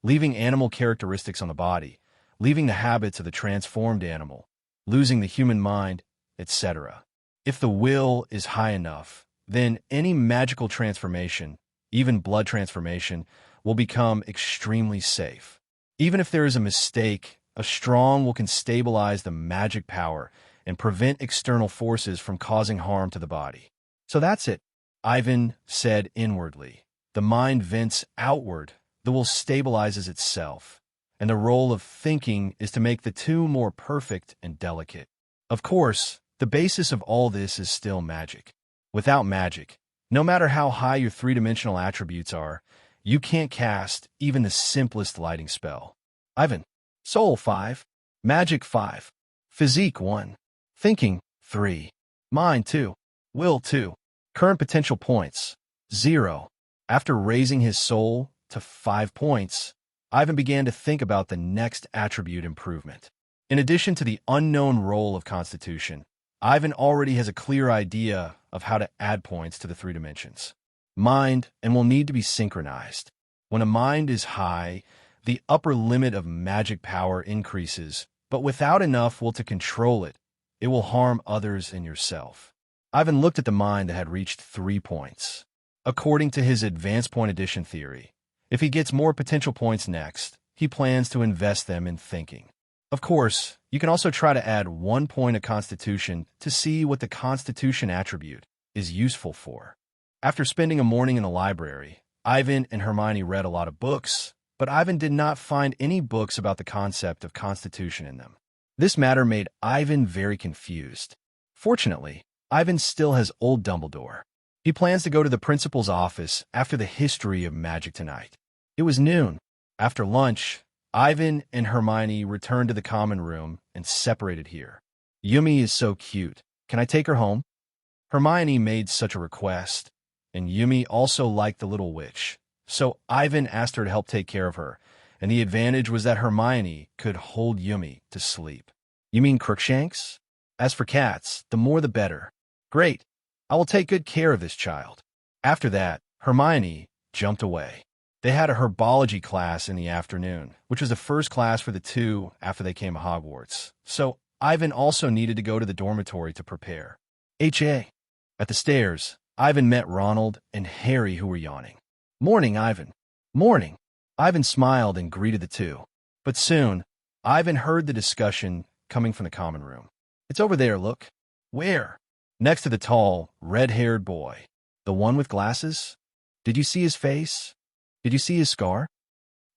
leaving animal characteristics on the body, leaving the habits of the transformed animal, losing the human mind, etc. If the will is high enough, then any magical transformation, even blood transformation, will become extremely safe. Even if there is a mistake, a strong will can stabilize the magic power and prevent external forces from causing harm to the body. So that's it. Ivan said inwardly. The mind vents outward, the will stabilizes itself, and the role of thinking is to make the 2 more perfect and delicate. Of course, the basis of all this is still magic. Without magic, no matter how high your 3-dimensional attributes are, you can't cast even the simplest lighting spell. Ivan, Soul 5, Magic 5. Physique 1. Thinking 3. Mind 2. Will 2. Current potential points 0. After raising his soul to 5 points, Ivan began to think about the next attribute improvement. In addition to the unknown role of constitution, Ivan already has a clear idea of how to add points to the 3 dimensions. Mind and will need to be synchronized. When a mind is high, the upper limit of magic power increases, but without enough will to control it, it will harm others and yourself. Ivan looked at the mind that had reached 3 points. According to his advanced point addition theory, if he gets more potential points next, he plans to invest them in thinking. Of course, you can also try to add 1 point of constitution to see what the constitution attribute is useful for. After spending a morning in the library, Ivan and Hermione read a lot of books, but Ivan did not find any books about the concept of constitution in them. This matter made Ivan very confused. Fortunately, Ivan still has old Dumbledore. He plans to go to the principal's office after the history of magic tonight. It was noon. After lunch, Ivan and Hermione returned to the common room and separated here. Yumi is so cute. Can I take her home? Hermione made such a request, and Yumi also liked the little witch. So Ivan asked her to help take care of her, and the advantage was that Hermione could hold Yumi to sleep. You mean Crookshanks? As for cats, the more the better. Great. I will take good care of this child. After that, Hermione jumped away. They had a herbology class in the afternoon, which was the first class for the two after they came to Hogwarts. So Ivan also needed to go to the dormitory to prepare. At the stairs, Ivan met Ronald and Harry, who were yawning. Morning, Ivan. Morning. Ivan smiled and greeted the two. But soon, Ivan heard the discussion coming from the common room. It's over there, look. Where? Next to the tall, red-haired boy. The one with glasses? Did you see his face? Did you see his scar?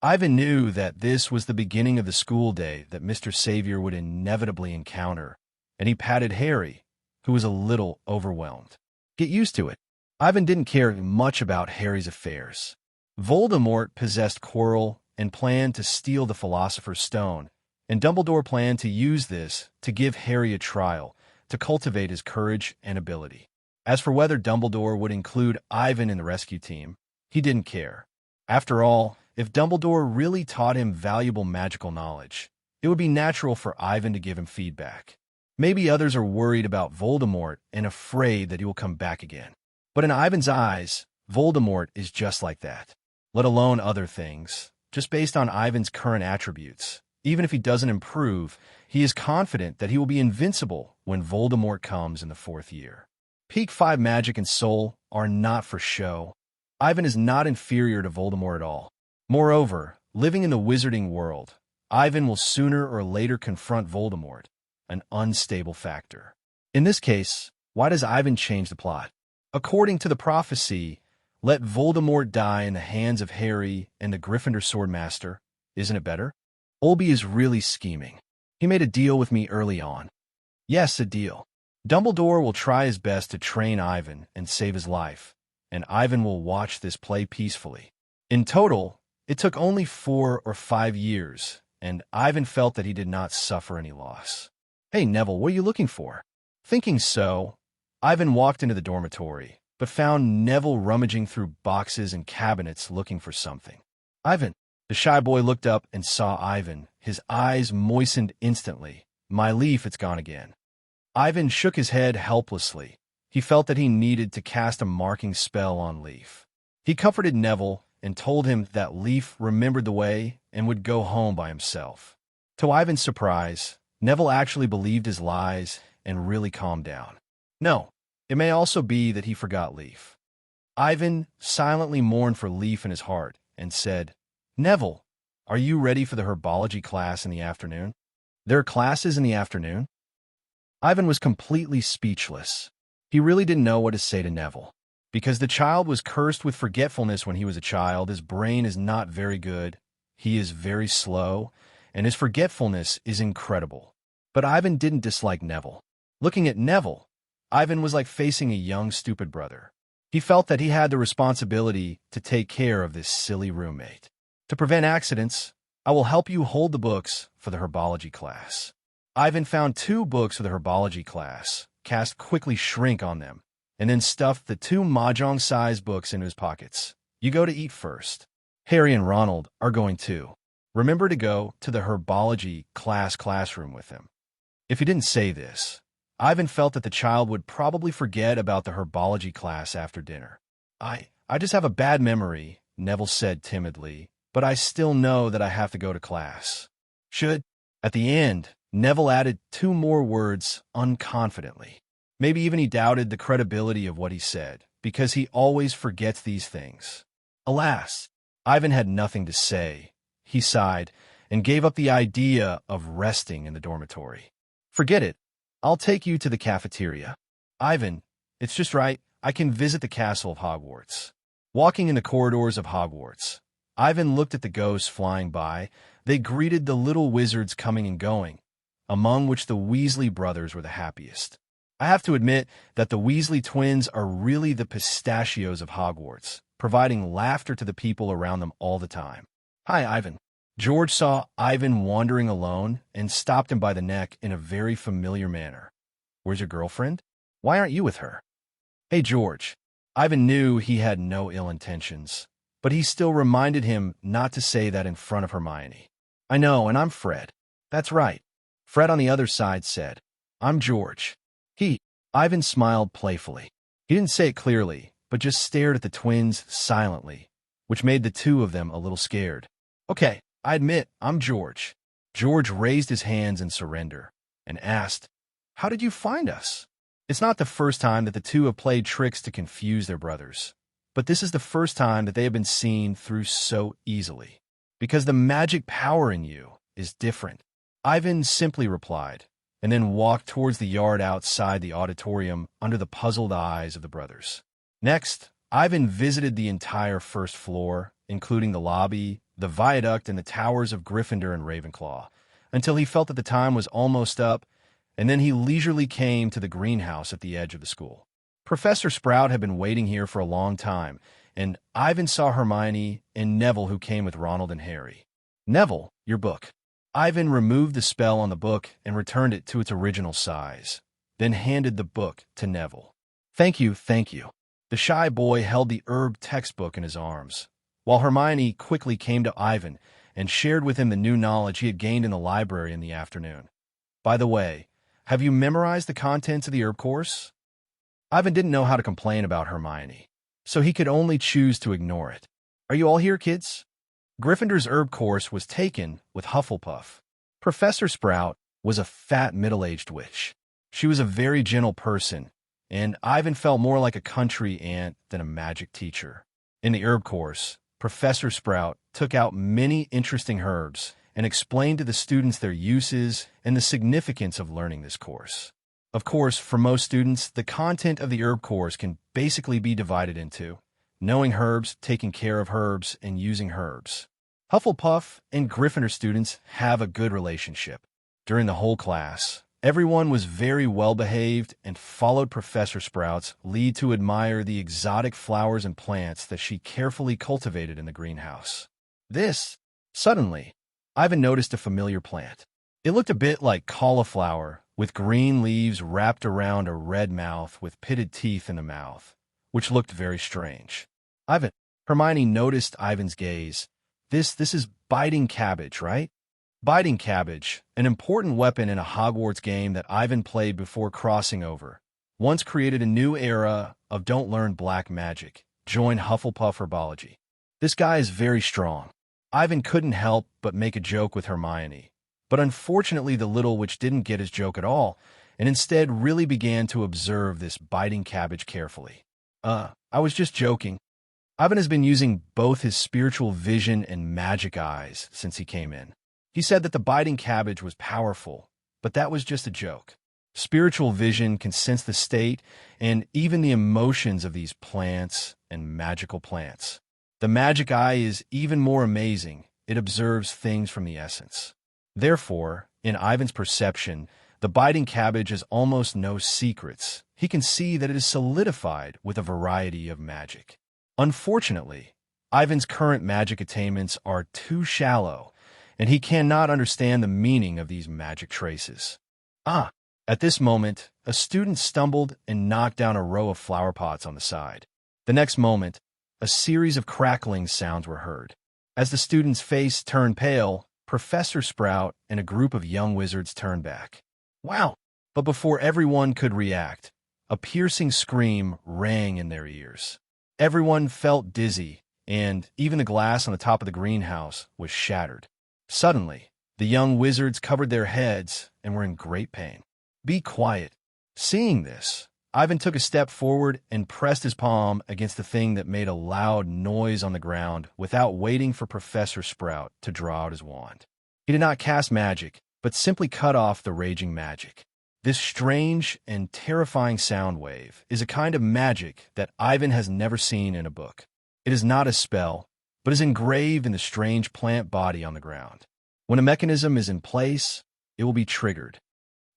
Ivan knew that this was the beginning of the school day that Mr. Savior would inevitably encounter, and he patted Harry, who was a little overwhelmed. Get used to it. Ivan didn't care much about Harry's affairs. Voldemort possessed Quirrell and planned to steal the Philosopher's Stone, and Dumbledore planned to use this to give Harry a trial to cultivate his courage and ability. As for whether Dumbledore would include Ivan in the rescue team, he didn't care. After all, if Dumbledore really taught him valuable magical knowledge, it would be natural for Ivan to give him feedback. Maybe others are worried about Voldemort and afraid that he will come back again. But in Ivan's eyes, Voldemort is just like that. Let alone other things, just based on Ivan's current attributes. Even if he doesn't improve, he is confident that he will be invincible when Voldemort comes in the 4th year. Peak 5 magic and soul are not for show. Ivan is not inferior to Voldemort at all. Moreover, living in the wizarding world, Ivan will sooner or later confront Voldemort, an unstable factor. In this case, why does Ivan change the plot? According to the prophecy, let Voldemort die in the hands of Harry and the Gryffindor Swordmaster. Isn't it better? Olby is really scheming. He made a deal with me early on. Yes, a deal. Dumbledore will try his best to train Ivan and save his life, and Ivan will watch this play peacefully. In total, it took only 4 or 5 years, and Ivan felt that he did not suffer any loss. Hey, Neville, what are you looking for? Thinking so, Ivan walked into the dormitory, but found Neville rummaging through boxes and cabinets looking for something. Ivan. The shy boy looked up and saw Ivan. His eyes moistened instantly. My leaf, it's gone again. Ivan shook his head helplessly. He felt that he needed to cast a marking spell on Leaf. He comforted Neville and told him that Leaf remembered the way and would go home by himself. To Ivan's surprise, Neville actually believed his lies and really calmed down. No, it may also be that he forgot Leaf. Ivan silently mourned for Leaf in his heart and said, Neville, are you ready for the herbology class in the afternoon? There are classes in the afternoon? Ivan was completely speechless. He really didn't know what to say to Neville. Because the child was cursed with forgetfulness when he was a child, his brain is not very good, he is very slow, and his forgetfulness is incredible. But Ivan didn't dislike Neville. Looking at Neville, Ivan was like facing a young, stupid brother. He felt that he had the responsibility to take care of this silly roommate. To prevent accidents, I will help you hold the books for the herbology class. Ivan found 2 books for the herbology class, cast quickly shrink on them, and then stuffed the 2 mahjong-sized books into his pockets. You go to eat first. Harry and Ronald are going too. Remember to go to the herbology classroom with him. If he didn't say this, Ivan felt that the child would probably forget about the herbology class after dinner. I just have a bad memory, Neville said timidly, but I still know that I have to go to class. Should? At the end, Neville added 2 more words unconfidently. Maybe even he doubted the credibility of what he said, because he always forgets these things. Alas, Ivan had nothing to say. He sighed and gave up the idea of resting in the dormitory. Forget it. I'll take you to the cafeteria. Ivan, it's just right. I can visit the castle of Hogwarts. Walking in the corridors of Hogwarts, Ivan looked at the ghosts flying by. They greeted the little wizards coming and going, among which the Weasley brothers were the happiest. I have to admit that the Weasley twins are really the pistachios of Hogwarts, providing laughter to the people around them all the time. Hi, Ivan. George saw Ivan wandering alone and stopped him by the neck in a very familiar manner. Where's your girlfriend? Why aren't you with her? Hey, George. Ivan knew he had no ill intentions, but he still reminded him not to say that in front of Hermione. I know, and I'm Fred. That's right. Fred on the other side said, I'm George. Ivan smiled playfully. He didn't say it clearly, but just stared at the twins silently, which made the 2 of them a little scared. Okay, I admit, I'm George. George raised his hands in surrender and asked, How did you find us? It's not the first time that the 2 have played tricks to confuse their brothers, but this is the first time that they have been seen through so easily, because the magic power in you is different. Ivan simply replied, and then walked towards the yard outside the auditorium under the puzzled eyes of the brothers. Next, Ivan visited the entire first floor, including the lobby, the viaduct, and the towers of Gryffindor and Ravenclaw, until he felt that the time was almost up, and then he leisurely came to the greenhouse at the edge of the school. Professor Sprout had been waiting here for a long time, and Ivan saw Hermione and Neville, who came with Ronald and Harry. Neville, your book. Ivan removed the spell on the book and returned it to its original size, then handed the book to Neville. Thank you. The shy boy held the herb textbook in his arms, while Hermione quickly came to Ivan and shared with him the new knowledge he had gained in the library in the afternoon. By the way, have you memorized the contents of the herb course? Ivan didn't know how to complain about Hermione, so he could only choose to ignore it. Are you all here, kids? Gryffindor's herb course was taken with Hufflepuff. Professor Sprout was a fat middle-aged witch. She was a very gentle person, and Ivan felt more like a country aunt than a magic teacher. In the herb course, Professor Sprout took out many interesting herbs and explained to the students their uses and the significance of learning this course. Of course, for most students, the content of the herb course can basically be divided into knowing herbs, taking care of herbs, and using herbs. Hufflepuff and Gryffindor students have a good relationship. During the whole class, everyone was very well-behaved and followed Professor Sprout's lead to admire the exotic flowers and plants that she carefully cultivated in the greenhouse. Suddenly, Ivan noticed a familiar plant. It looked a bit like cauliflower, with green leaves wrapped around a red mouth with pitted teeth in the mouth, which looked very strange. Hermione noticed Ivan's gaze. This is biting cabbage, right? Biting cabbage, an important weapon in a Hogwarts game that Ivan played before crossing over, once created a new era of don't learn black magic. Join Hufflepuff Herbology. This guy is very strong. Ivan couldn't help but make a joke with Hermione, but unfortunately the little witch didn't get his joke at all, and instead really began to observe this biting cabbage carefully. I was just joking. Ivan has been using both his spiritual vision and magic eyes since he came in. He said that the biting cabbage was powerful, but that was just a joke. Spiritual vision can sense the state and even the emotions of these plants and magical plants. The magic eye is even more amazing. It observes things from the essence. Therefore, in Ivan's perception, the biting cabbage has almost no secrets. He can see that it is solidified with a variety of magic. Unfortunately, Ivan's current magic attainments are too shallow, and he cannot understand the meaning of these magic traces. Ah! At this moment, a student stumbled and knocked down a row of flower pots on the side. The next moment, a series of crackling sounds were heard. As the student's face turned pale, Professor Sprout and a group of young wizards turned back. Wow! But before everyone could react, a piercing scream rang in their ears. Everyone felt dizzy, and even the glass on the top of the greenhouse was shattered. Suddenly, the young wizards covered their heads and were in great pain. "Be quiet." Seeing this, Ivan took a step forward and pressed his palm against the thing that made a loud noise on the ground without waiting for Professor Sprout to draw out his wand. He did not cast magic, but simply cut off the raging magic. This strange and terrifying sound wave is a kind of magic that Ivan has never seen in a book. It is not a spell, but is engraved in the strange plant body on the ground. When a mechanism is in place, it will be triggered.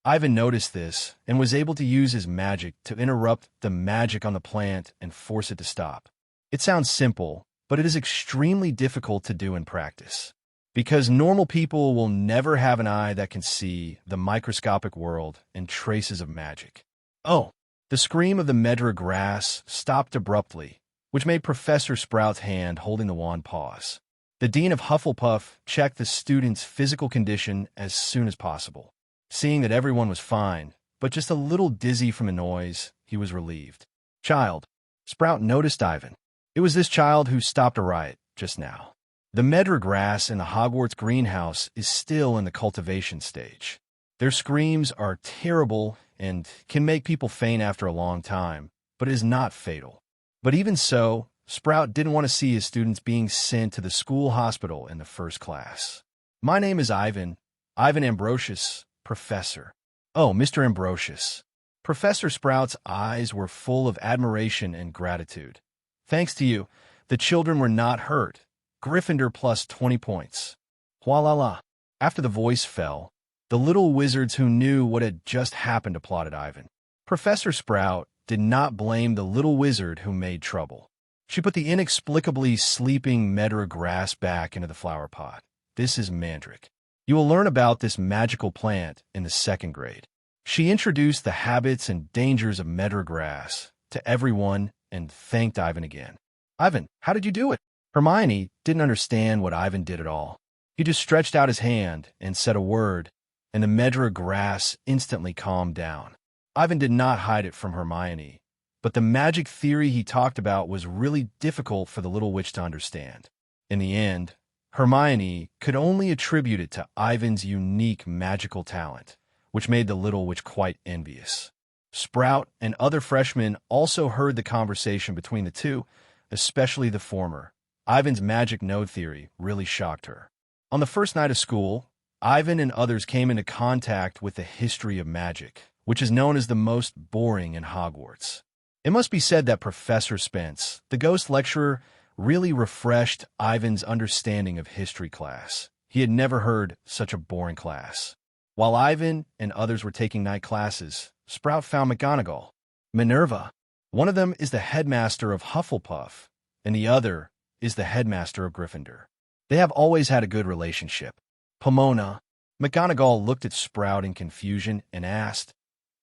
Ivan noticed this and was able to use his magic to interrupt the magic on the plant and force it to stop. It sounds simple, but it is extremely difficult to do in practice, because normal people will never have an eye that can see the microscopic world and traces of magic. Oh! The scream of the Medra grass stopped abruptly, which made Professor Sprout's hand holding the wand pause. The Dean of Hufflepuff checked the student's physical condition as soon as possible. Seeing that everyone was fine, but just a little dizzy from the noise, he was relieved. "Child." Sprout noticed Ivan. It was this child who stopped a riot just now. The Medra grass in the Hogwarts greenhouse is still in the cultivation stage. Their screams are terrible and can make people faint after a long time, but it is not fatal. But even so, Sprout didn't want to see his students being sent to the school hospital in the first class. "My name is Ivan Ambrosius, Professor." "Oh, Mr. Ambrosius." Professor Sprout's eyes were full of admiration and gratitude. "Thanks to you, the children were not hurt. Gryffindor plus 20 points. Voila. After the voice fell, the little wizards who knew what had just happened applauded Ivan. Professor Sprout did not blame the little wizard who made trouble. She put the inexplicably sleeping Medra grass back into the flower pot. "This is Mandrake. You will learn about this magical plant in the 2nd grade." She introduced the habits and dangers of Medra grass to everyone and thanked Ivan again. "Ivan, how did you do it?" Hermione didn't understand what Ivan did at all. He just stretched out his hand and said a word, and the Medra grass instantly calmed down. Ivan did not hide it from Hermione, but the magic theory he talked about was really difficult for the little witch to understand. In the end, Hermione could only attribute it to Ivan's unique magical talent, which made the little witch quite envious. Sprout and other freshmen also heard the conversation between the two, especially the former. Ivan's magic node theory really shocked her. On the first night of school, Ivan and others came into contact with the history of magic, which is known as the most boring in Hogwarts. It must be said that Professor Spence, the ghost lecturer, really refreshed Ivan's understanding of history class. He had never heard such a boring class. While Ivan and others were taking night classes, Sprout found McGonagall, Minerva. One of them is the headmaster of Hufflepuff, and the other is the headmaster of Gryffindor. They have always had a good relationship. "Pomona." McGonagall looked at Sprout in confusion and asked,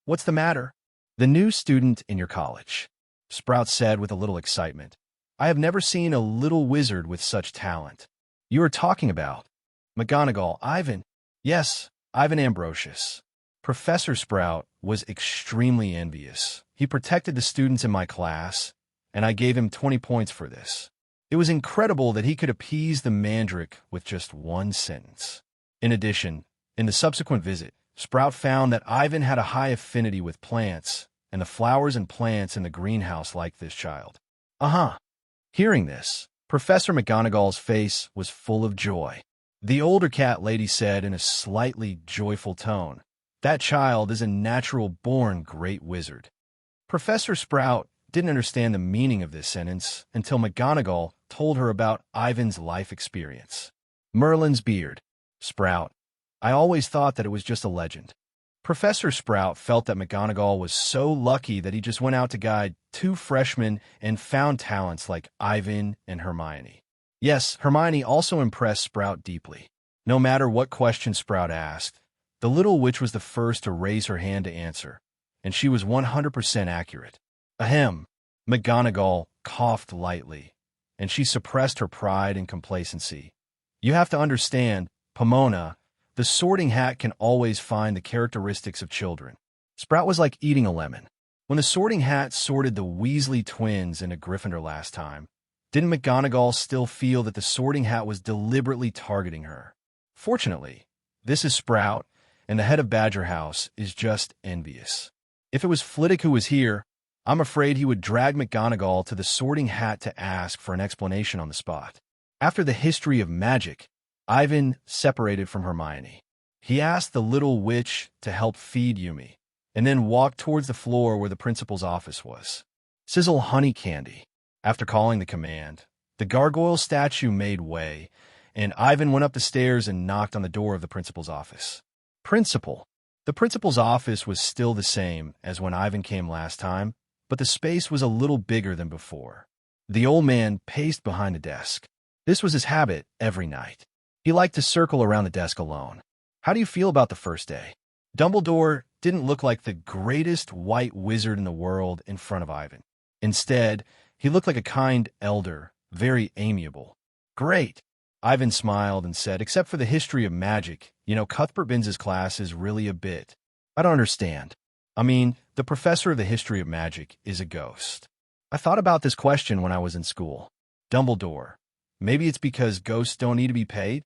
"What's the matter?" "The new student in your college," Sprout said with a little excitement. "I have never seen a little wizard with such talent." "You are talking about McGonagall, Ivan." "Yes, Ivan Ambrosius." Professor Sprout was extremely envious. He protected the students in my class, and I gave him 20 points for this. It was incredible that he could appease the Mandrake with just one sentence. In addition, in the subsequent visit, Sprout found that Ivan had a high affinity with plants, and the flowers and plants in the greenhouse liked this child. Hearing this, Professor McGonagall's face was full of joy. The older cat lady said in a slightly joyful tone, "That child is a natural-born great wizard." Professor Sprout didn't understand the meaning of this sentence until McGonagall told her about Ivan's life experience. "Merlin's beard." Sprout, "I always thought that it was just a legend." Professor Sprout felt that McGonagall was so lucky that he just went out to guide 2 freshmen and found talents like Ivan and Hermione. Yes, Hermione also impressed Sprout deeply. No matter what question Sprout asked, The little witch was the first to raise her hand to answer, and she was 100% accurate. Ahem. McGonagall coughed lightly, and she suppressed her pride and complacency. You have to understand, Pomona, the Sorting Hat can always find the characteristics of children. Sprout was like eating a lemon. When the Sorting Hat sorted the Weasley twins into Gryffindor last time, didn't McGonagall still feel that the Sorting Hat was deliberately targeting her? Fortunately, this is Sprout, and the head of Badger House is just envious. If it was Flitwick who was here, I'm afraid he would drag McGonagall to the Sorting Hat to ask for an explanation on the spot. After the history of magic, Ivan separated from Hermione. He asked the little witch to help feed Yumi, and then walked towards the floor where the principal's office was. Sizzle honey candy. After calling the command, the gargoyle statue made way, and Ivan went up the stairs and knocked on the door of the principal's office. Principal. The principal's office was still the same as when Ivan came last time, but the space was a little bigger than before. The old man paced behind the desk. This was his habit every night. He liked to circle around the desk alone. How do you feel about the first day? Dumbledore didn't look like the greatest white wizard in the world in front of Ivan. Instead, he looked like a kind elder, very amiable. Great. Ivan smiled and said, except for the history of magic, Cuthbert Binns' class is really a bit. I don't understand. I mean, the professor of the history of magic is a ghost. I thought about this question when I was in school. Dumbledore. Maybe it's because ghosts don't need to be paid?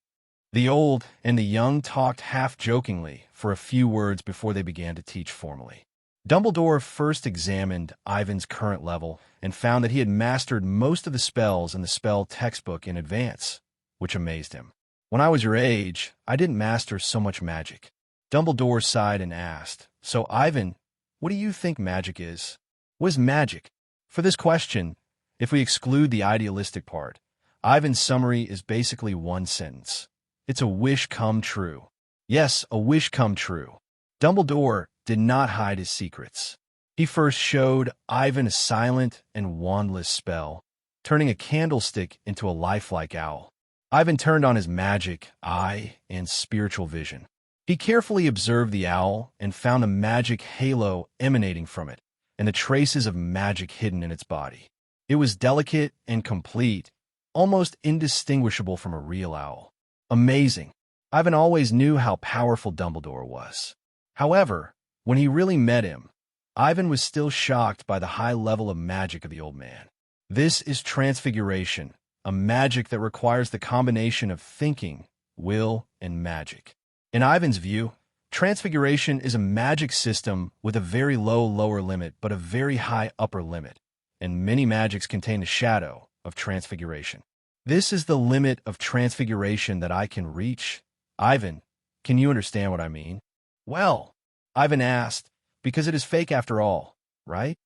The old and the young talked half-jokingly for a few words before they began to teach formally. Dumbledore first examined Ivan's current level and found that he had mastered most of the spells in the spell textbook in advance, which amazed him. When I was your age, I didn't master so much magic. Dumbledore sighed and asked, so Ivan, what do you think magic is? What is magic? For this question, if we exclude the idealistic part, Ivan's summary is basically one sentence. It's a wish come true. Yes, a wish come true. Dumbledore did not hide his secrets. He first showed Ivan a silent and wandless spell, turning a candlestick into a lifelike owl. Ivan turned on his magic eye and spiritual vision. He carefully observed the owl and found a magic halo emanating from it and the traces of magic hidden in its body. It was delicate and complete, almost indistinguishable from a real owl. Amazing. Ivan always knew how powerful Dumbledore was. However, when he really met him, Ivan was still shocked by the high level of magic of the old man. This is transfiguration, a magic that requires the combination of thinking, will, and magic. In Ivan's view, transfiguration is a magic system with a very low lower limit but a very high upper limit, and many magics contain the shadow of transfiguration. This is the limit of transfiguration that I can reach. Ivan, can you understand what I mean? Well, Ivan asked, because it is fake after all, right?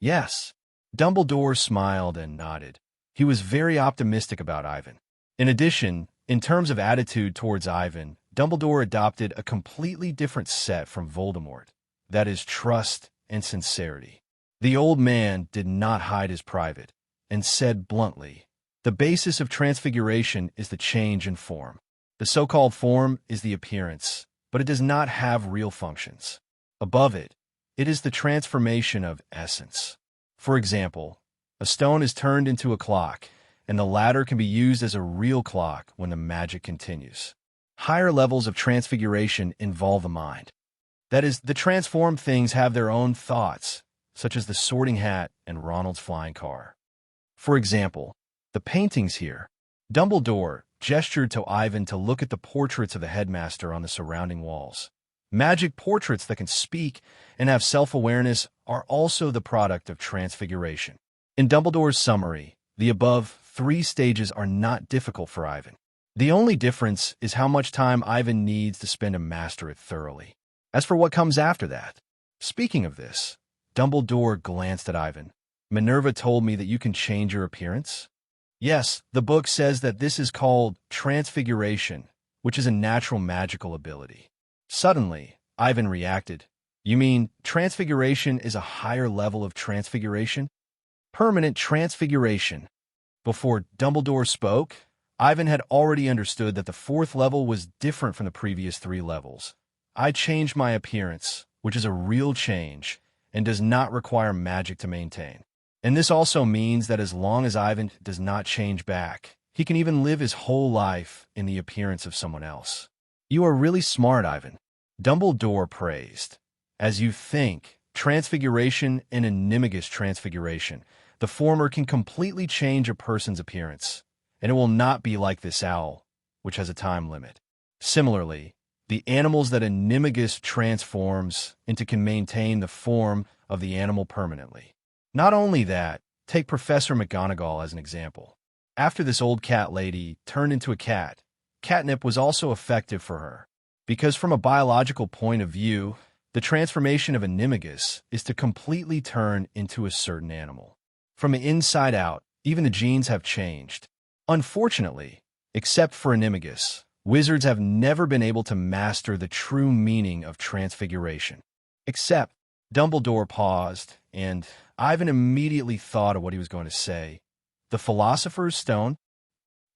Yes. Dumbledore smiled and nodded. He was very optimistic about Ivan. In addition, in terms of attitude towards Ivan, Dumbledore adopted a completely different set from Voldemort. That is trust and sincerity. The old man did not hide his private and said bluntly, the basis of transfiguration is the change in form. The so-called form is the appearance, but it does not have real functions. Above it, it is the transformation of essence. For example, a stone is turned into a clock, and the latter can be used as a real clock when the magic continues. Higher levels of transfiguration involve the mind. That is, the transformed things have their own thoughts, such as the Sorting Hat and Ronald's flying car. For example, the paintings here. Dumbledore gestured to Ivan to look at the portraits of the headmaster on the surrounding walls. Magic portraits that can speak and have self-awareness are also the product of transfiguration. In Dumbledore's summary, the above 3 stages are not difficult for Ivan. The only difference is how much time Ivan needs to spend to master it thoroughly. As for what comes after that, speaking of this, Dumbledore glanced at Ivan. Minerva told me that you can change your appearance? Yes, the book says that this is called transfiguration, which is a natural magical ability. Suddenly, Ivan reacted. You mean transfiguration is a higher level of transfiguration? Permanent transfiguration. Before Dumbledore spoke, Ivan had already understood that the 4th level was different from the previous 3 levels. I changed my appearance, which is a real change and does not require magic to maintain. And this also means that as long as Ivan does not change back, he can even live his whole life in the appearance of someone else. You are really smart, Ivan, Dumbledore praised. As you think, transfiguration and animagus transfiguration, the former can completely change a person's appearance, and it will not be like this owl, which has a time limit. Similarly, the animals that animagus transforms into can maintain the form of the animal permanently. Not only that, take Professor McGonagall as an example. After this old cat lady turned into a cat, catnip was also effective for her, because from a biological point of view, the transformation of animagus is to completely turn into a certain animal. From the inside out, even the genes have changed. Unfortunately, except for animagus, wizards have never been able to master the true meaning of transfiguration. Except, Dumbledore paused, and Ivan immediately thought of what he was going to say. The Philosopher's Stone?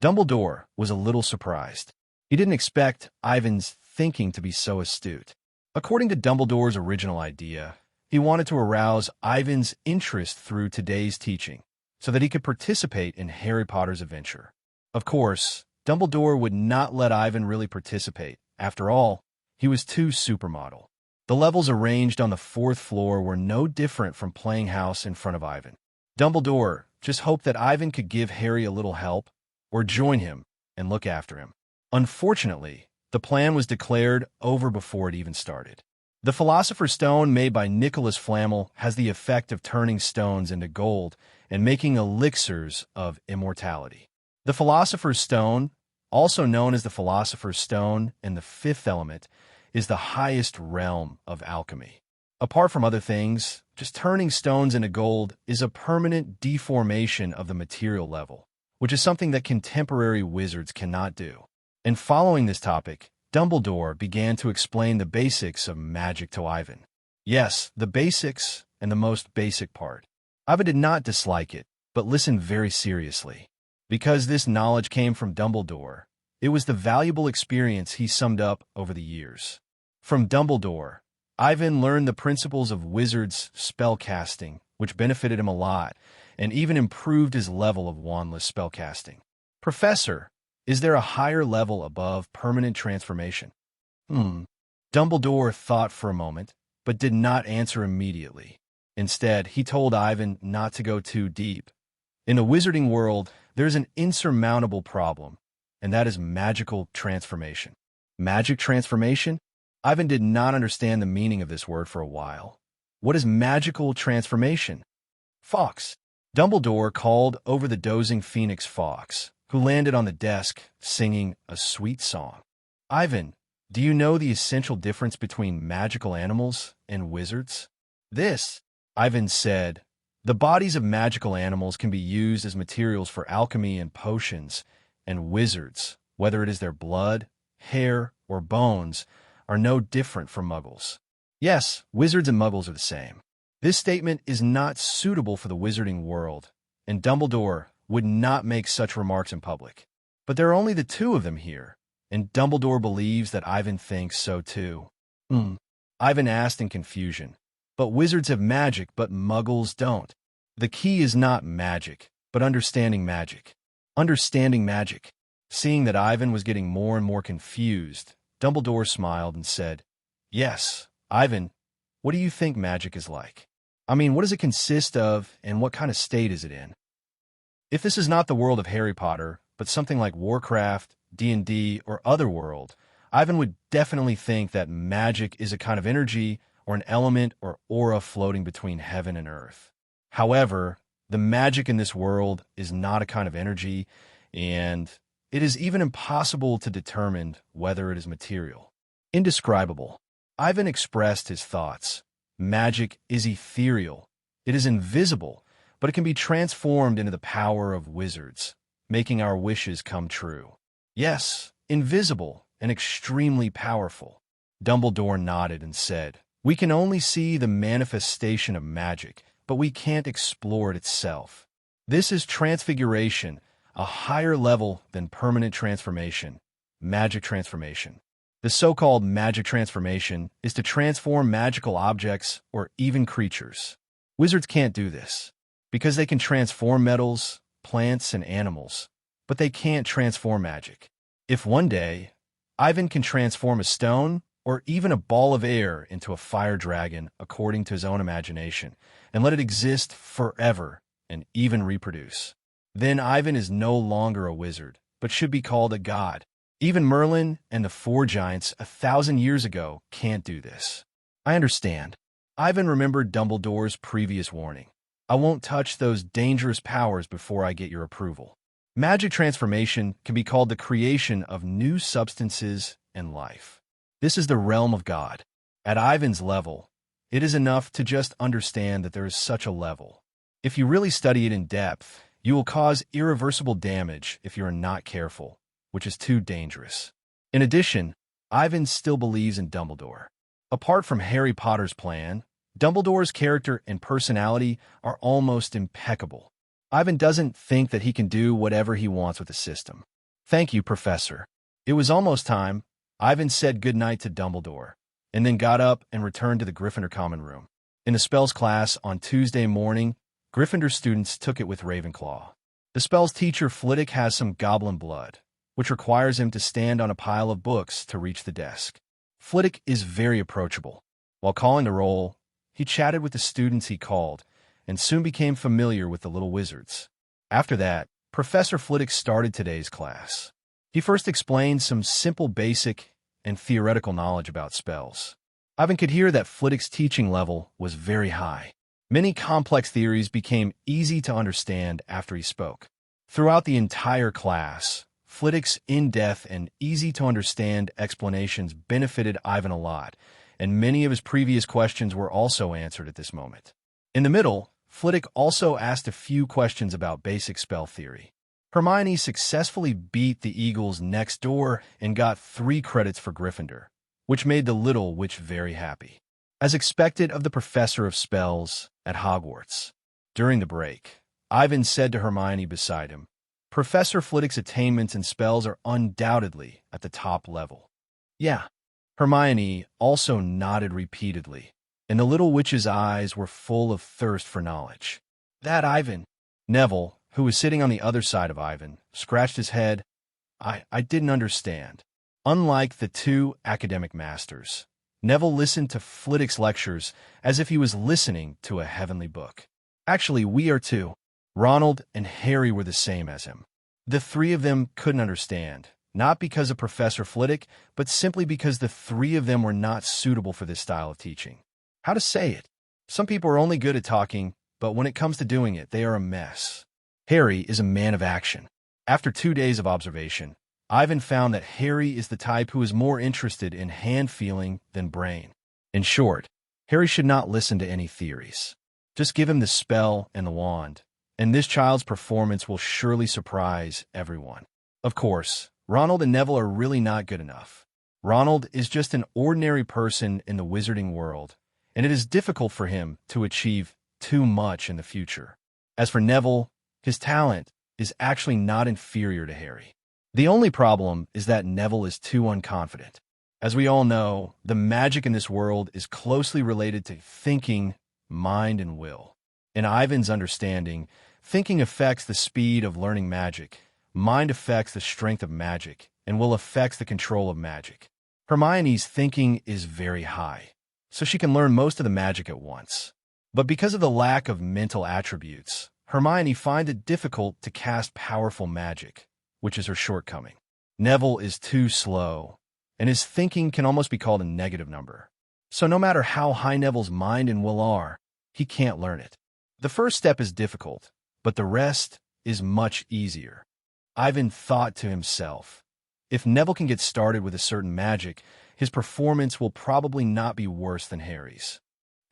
Dumbledore was a little surprised. He didn't expect Ivan's thinking to be so astute. According to Dumbledore's original idea, he wanted to arouse Ivan's interest through today's teaching, so that he could participate in Harry Potter's adventure. Of course, Dumbledore would not let Ivan really participate. After all, he was too supermodel. The levels arranged on the 4th floor were no different from playing house in front of Ivan. Dumbledore just hoped that Ivan could give Harry a little help, or join him and look after him. Unfortunately, the plan was declared over before it even started. The Philosopher's Stone made by Nicholas Flamel has the effect of turning stones into gold and making elixirs of immortality. The Philosopher's Stone, also known as the Philosopher's Stone and the 5th element, is the highest realm of alchemy. Apart from other things, just turning stones into gold is a permanent deformation of the material level, which is something that contemporary wizards cannot do. And following this topic, Dumbledore began to explain the basics of magic to Ivan. Yes, the basics and the most basic part. Ivan did not dislike it, but listened very seriously. Because this knowledge came from Dumbledore, it was the valuable experience he summed up over the years. From Dumbledore, Ivan learned the principles of wizards' spellcasting, which benefited him a lot, and even improved his level of wandless spellcasting. Professor, is there a higher level above permanent transformation? Dumbledore thought for a moment, but did not answer immediately. Instead, he told Ivan not to go too deep. In the wizarding world, there's an insurmountable problem, and that is magical transformation. Magic transformation? Ivan did not understand the meaning of this word for a while. What is magical transformation? Fox. Dumbledore called over the dozing Phoenix Fox, who landed on the desk singing a sweet song. Ivan, do you know the essential difference between magical animals and wizards? This, Ivan said, the bodies of magical animals can be used as materials for alchemy and potions, and wizards, whether it is their blood, hair, or bones, are no different from muggles. Yes, wizards and muggles are the same. This statement is not suitable for the wizarding world, and Dumbledore would not make such remarks in public. But there are only the two of them here, and Dumbledore believes that Ivan thinks so too. Ivan asked in confusion. But wizards have magic, but muggles don't. The key is not magic, but understanding magic. Understanding magic. Seeing that Ivan was getting more and more confused, Dumbledore smiled and said, "Yes, Ivan, what do you think magic is like? I mean, what does it consist of, and what kind of state is it in? If this is not the world of Harry Potter, but something like Warcraft, D&D, or Otherworld, Ivan would definitely think that magic is a kind of energy or an element or aura floating between heaven and earth. However, the magic in this world is not a kind of energy, and it is even impossible to determine whether it is material. Indescribable. Ivan expressed his thoughts. Magic is ethereal. It is invisible, but it can be transformed into the power of wizards, making our wishes come true. Yes, invisible and extremely powerful. Dumbledore nodded and said, "We can only see the manifestation of magic, but we can't explore it itself. This is transfiguration, a higher level than permanent transformation, magic transformation." The so-called magic transformation is to transform magical objects or even creatures. Wizards can't do this because they can transform metals, plants, and animals, but they can't transform magic. If one day, Ivan can transform a stone or even a ball of air into a fire dragon according to his own imagination and let it exist forever and even reproduce, then Ivan is no longer a wizard, but should be called a god. Even Merlin and the four giants 1,000 years ago can't do this. I understand. Ivan remembered Dumbledore's previous warning. I won't touch those dangerous powers before I get your approval. Magic transformation can be called the creation of new substances and life. This is the realm of God. At Ivan's level, it is enough to just understand that there is such a level. If you really study it in depth, you will cause irreversible damage if you are not careful, which is too dangerous. In addition, Ivan still believes in Dumbledore. Apart from Harry Potter's plan, Dumbledore's character and personality are almost impeccable. Ivan doesn't think that he can do whatever he wants with the system. Thank you, Professor. It was almost time. Ivan said goodnight to Dumbledore, and then got up and returned to the Gryffindor common room. In the spells class on Tuesday morning, Gryffindor students took it with Ravenclaw. The spells teacher Flitwick has some goblin blood, which requires him to stand on a pile of books to reach the desk. Flitwick is very approachable. While calling the roll, he chatted with the students he called, and soon became familiar with the little wizards. After that, Professor Flitwick started today's class. He first explained some simple basic and theoretical knowledge about spells. Ivan could hear that Flitwick's teaching level was very high. Many complex theories became easy to understand after he spoke. Throughout the entire class, Flitwick's in-depth and easy-to-understand explanations benefited Ivan a lot, and many of his previous questions were also answered at this moment. In the middle, Flitwick also asked a few questions about basic spell theory. Hermione successfully beat the Eagles next door and got 3 credits for Gryffindor, which made the little witch very happy. As expected of the professor of spells at Hogwarts. During the break, Ivan said to Hermione beside him, Professor Flitwick's attainments and spells are undoubtedly at the top level. Yeah. Hermione also nodded repeatedly, and the little witch's eyes were full of thirst for knowledge. That Ivan. Neville, who was sitting on the other side of Ivan, scratched his head. I didn't understand. Unlike the 2 academic masters, Neville listened to Flitwick's lectures as if he was listening to a heavenly book. Actually, we are too. Ronald and Harry were the same as him. The 3 of them couldn't understand, not because of Professor Flitwick, but simply because the 3 of them were not suitable for this style of teaching. How to say it? Some people are only good at talking, but when it comes to doing it, they are a mess. Harry is a man of action. After 2 days of observation, Ivan found that Harry is the type who is more interested in hand-feeling than brain. In short, Harry should not listen to any theories. Just give him the spell and the wand, and this child's performance will surely surprise everyone. Of course, Ronald and Neville are really not good enough. Ronald is just an ordinary person in the wizarding world, and it is difficult for him to achieve too much in the future. As for Neville, his talent is actually not inferior to Harry. The only problem is that Neville is too unconfident. As we all know, the magic in this world is closely related to thinking, mind, and will. In Ivan's understanding, thinking affects the speed of learning magic, mind affects the strength of magic, and will affects the control of magic. Hermione's thinking is very high, so she can learn most of the magic at once. But because of the lack of mental attributes, Hermione finds it difficult to cast powerful magic, which is her shortcoming. Neville is too slow, and his thinking can almost be called a negative number. So no matter how high Neville's mind and will are, he can't learn it. The first step is difficult, but the rest is much easier. Ivan thought to himself, if Neville can get started with a certain magic, his performance will probably not be worse than Harry's.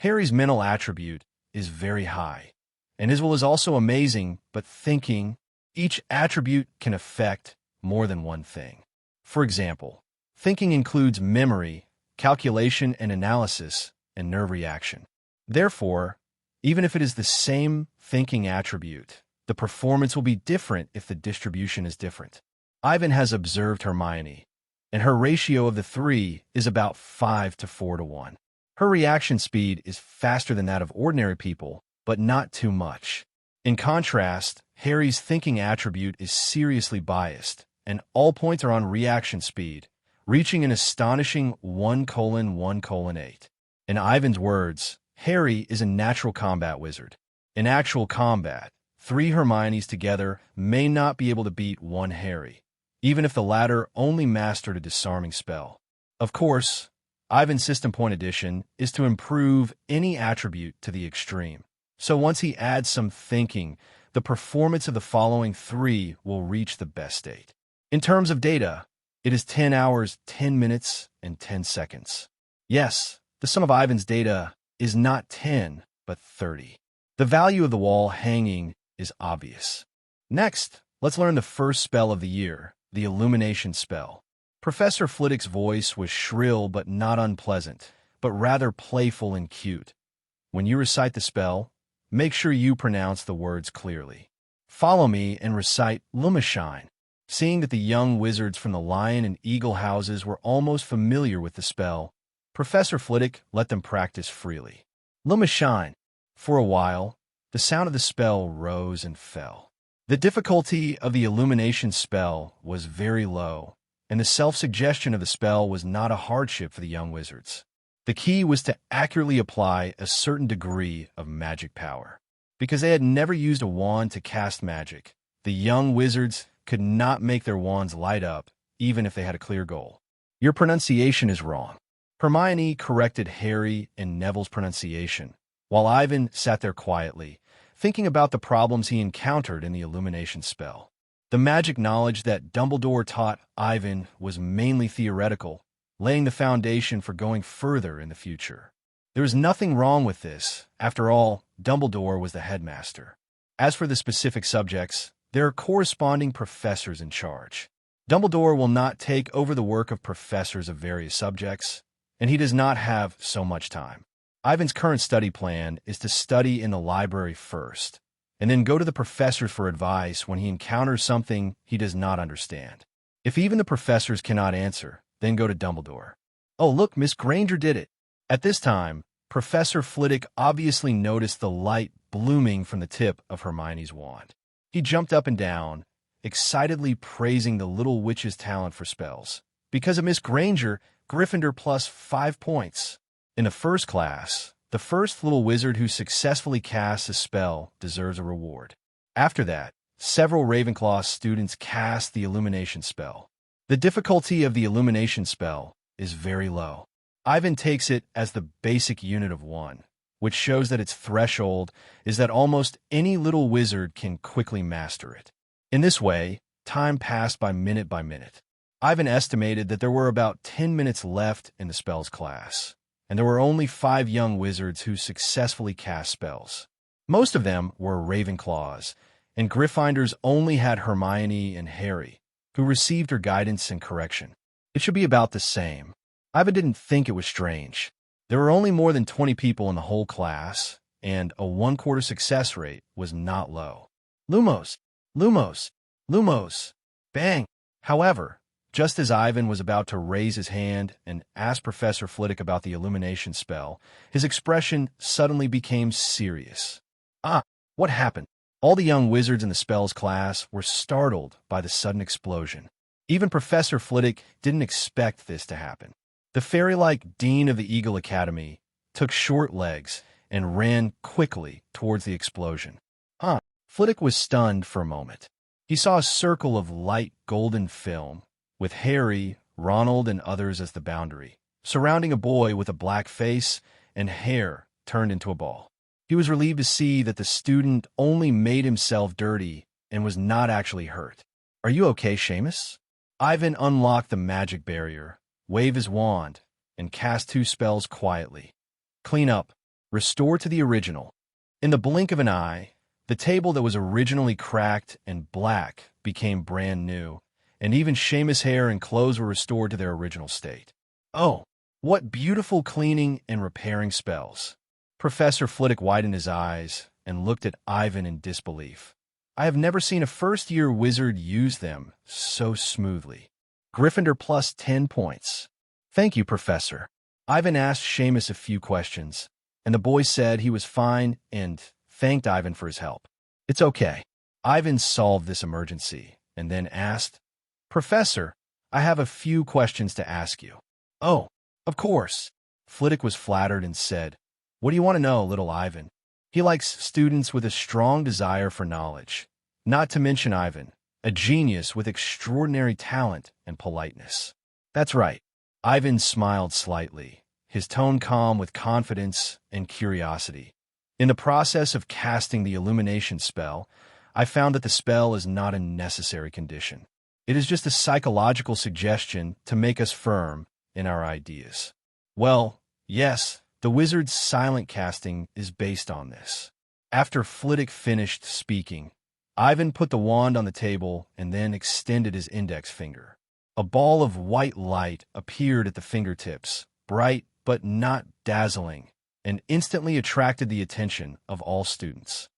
Harry's mental attribute is very high, and his will is also amazing, but thinking, each attribute can affect more than one thing. For example, thinking includes memory, calculation and analysis, and nerve reaction. Therefore, even if it is the same thinking attribute, the performance will be different if the distribution is different. Ivan has observed Hermione, and her ratio of the three is about 5 to 4 to 1. Her reaction speed is faster than that of ordinary people, but not too much. In contrast, Harry's thinking attribute is seriously biased, and all points are on reaction speed, reaching an astonishing 1:1:8. In Ivan's words, Harry is a natural combat wizard. In actual combat, 3 Hermiones together may not be able to beat 1 Harry, even if the latter only mastered a disarming spell. Of course, Ivan's system point addition is to improve any attribute to the extreme. So once he adds some thinking, the performance of the following 3 will reach the best state. In terms of data, it is 10 hours, 10 minutes, and 10 seconds. Yes, the sum of Ivan's data is not 10, but 30. The value of the wall hanging is obvious. Next, let's learn the first spell of the year, the illumination spell. Professor Flitwick's voice was shrill but not unpleasant, but rather playful and cute. When you recite the spell, make sure you pronounce the words clearly. Follow me and recite Lumishine. Seeing that the young wizards from the Lion and Eagle houses were almost familiar with the spell, Professor Flitwick let them practice freely. Lumishine. For a while, the sound of the spell rose and fell. The difficulty of the illumination spell was very low, and the self-suggestion of the spell was not a hardship for the young wizards. The key was to accurately apply a certain degree of magic power. Because they had never used a wand to cast magic, the young wizards could not make their wands light up, even if they had a clear goal. Your pronunciation is wrong. Hermione corrected Harry and Neville's pronunciation, while Ivan sat there quietly, thinking about the problems he encountered in the illumination spell. The magic knowledge that Dumbledore taught Ivan was mainly theoretical, laying the foundation for going further in the future. There was nothing wrong with this. After all, Dumbledore was the headmaster. As for the specific subjects, there are corresponding professors in charge. Dumbledore will not take over the work of professors of various subjects, and he does not have so much time. Ivan's current study plan is to study in the library first, and then go to the professors for advice when he encounters something he does not understand. If even the professors cannot answer, then go to Dumbledore. Oh, look, Miss Granger did it. At this time, Professor Flitwick obviously noticed the light blooming from the tip of Hermione's wand. He jumped up and down, excitedly praising the little witch's talent for spells. Because of Miss Granger, Gryffindor plus 5 points. In the first class, the first little wizard who successfully casts a spell deserves a reward. After that, several Ravenclaw students cast the illumination spell. The difficulty of the illumination spell is very low. Ivan takes it as the basic unit of 1, which shows that its threshold is that almost any little wizard can quickly master it. In this way, time passed by minute. Ivan estimated that there were about 10 minutes left in the spells class, and there were only 5 young wizards who successfully cast spells. Most of them were Ravenclaws, and Gryffindors only had Hermione and Harry, who received her guidance and correction. It should be about the same. Ivan didn't think it was strange. There were only more than 20 people in the whole class, and a 1/4 success rate was not low. Lumos! Lumos! Lumos! Bang! However, just as Ivan was about to raise his hand and ask Professor Flitwick about the illumination spell, his expression suddenly became serious. What happened? All the young wizards in the spells class were startled by the sudden explosion. Even Professor Flitwick didn't expect this to happen. The fairy-like dean of the Eagle Academy took short legs and ran quickly towards the explosion. Flitwick was stunned for a moment. He saw a circle of light golden film, with Harry, Ronald, and others as the boundary, surrounding a boy with a black face and hair turned into a ball. He was relieved to see that the student only made himself dirty and was not actually hurt. Are you okay, Seamus? Ivan unlocked the magic barrier, waved his wand, and cast 2 spells quietly. Clean up. Restore to the original. In the blink of an eye, the table that was originally cracked and black became brand new, and even Seamus' hair and clothes were restored to their original state. Oh, what beautiful cleaning and repairing spells. Professor Flitwick widened his eyes and looked at Ivan in disbelief. I have never seen a first-year wizard use them so smoothly. Gryffindor plus 10 points. Thank you, Professor. Ivan asked Seamus a few questions, and the boy said he was fine and thanked Ivan for his help. It's okay. Ivan solved this emergency and then asked, Professor, I have a few questions to ask you. Oh, of course. Flitwick was flattered and said, What do you want to know, little Ivan? He likes students with a strong desire for knowledge. Not to mention Ivan, a genius with extraordinary talent and politeness. That's right. Ivan smiled slightly, his tone calm with confidence and curiosity. In the process of casting the illumination spell, I found that the spell is not a necessary condition. It is just a psychological suggestion to make us firm in our ideas. Well, yes, the wizard's silent casting is based on this. After Flitwick finished speaking, Ivan put the wand on the table and then extended his index finger. A ball of white light appeared at the fingertips, bright but not dazzling, and instantly attracted the attention of all students.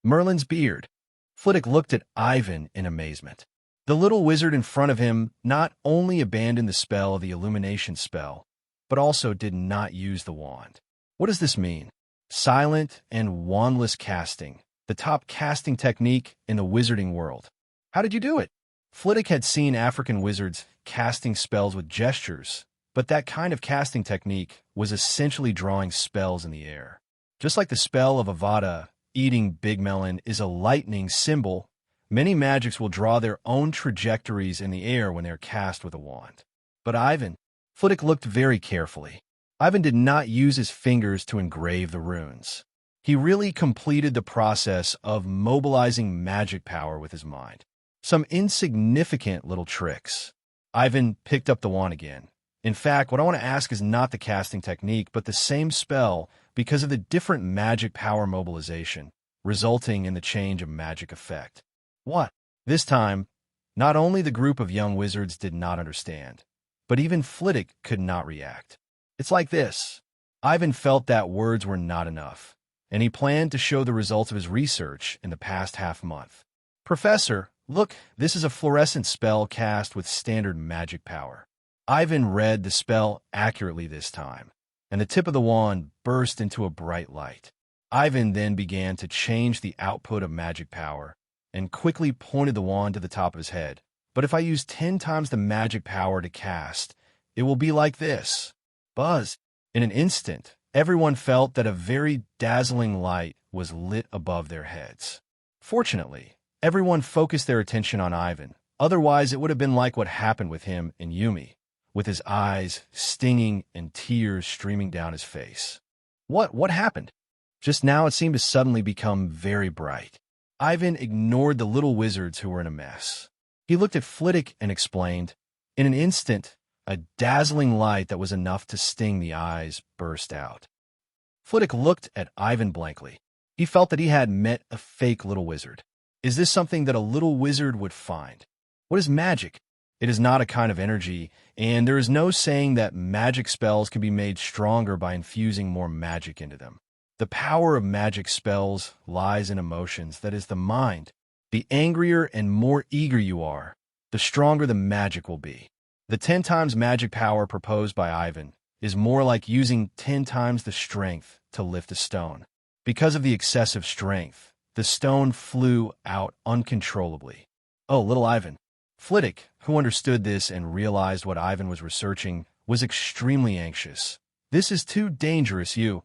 Merlin's beard. Flitwick looked at Ivan in amazement. The little wizard in front of him not only abandoned the spell of the illumination spell, but also did not use the wand. What does this mean? Silent and wandless casting, the top casting technique in the wizarding world. How did you do it? Flitwick had seen African wizards casting spells with gestures, but that kind of casting technique was essentially drawing spells in the air. Just like the spell of Avada, eating Big Melon, is a lightning symbol, many magics will draw their own trajectories in the air when they are cast with a wand. But Flitwick looked very carefully. Ivan did not use his fingers to engrave the runes. He really completed the process of mobilizing magic power with his mind. Some insignificant little tricks. Ivan picked up the wand again. In fact, what I want to ask is not the casting technique, but the same spell because of the different magic power mobilization, resulting in the change of magic effect. What? This time, not only the group of young wizards did not understand, but even Flitwick could not react. It's like this. Ivan felt that words were not enough, and he planned to show the results of his research in the past half-month. Professor, look, this is a fluorescent spell cast with standard magic power. Ivan read the spell accurately this time, and the tip of the wand burst into a bright light. Ivan then began to change the output of magic power and quickly pointed the wand to the top of his head. But if I use 10 times the magic power to cast, it will be like this. Buzz. In an instant, everyone felt that a very dazzling light was lit above their heads. Fortunately, everyone focused their attention on Ivan. Otherwise, it would have been like what happened with him and Yumi, with his eyes stinging and tears streaming down his face. What happened? Just now it seemed to suddenly become very bright. Ivan ignored the little wizards who were in a mess. He looked at Flitwick and explained, in an instant, a dazzling light that was enough to sting the eyes burst out. Flitwick looked at Ivan blankly. He felt that he had met a fake little wizard. Is this something that a little wizard would find? What is magic? It is not a kind of energy, and there is no saying that magic spells can be made stronger by infusing more magic into them. The power of magic spells lies in emotions, that is, the mind. The angrier and more eager you are, the stronger the magic will be. The 10 times magic power proposed by Ivan is more like using 10 times the strength to lift a stone. Because of the excessive strength, the stone flew out uncontrollably. Oh, little Ivan. Flitwick, who understood this and realized what Ivan was researching, was extremely anxious. This is too dangerous, you.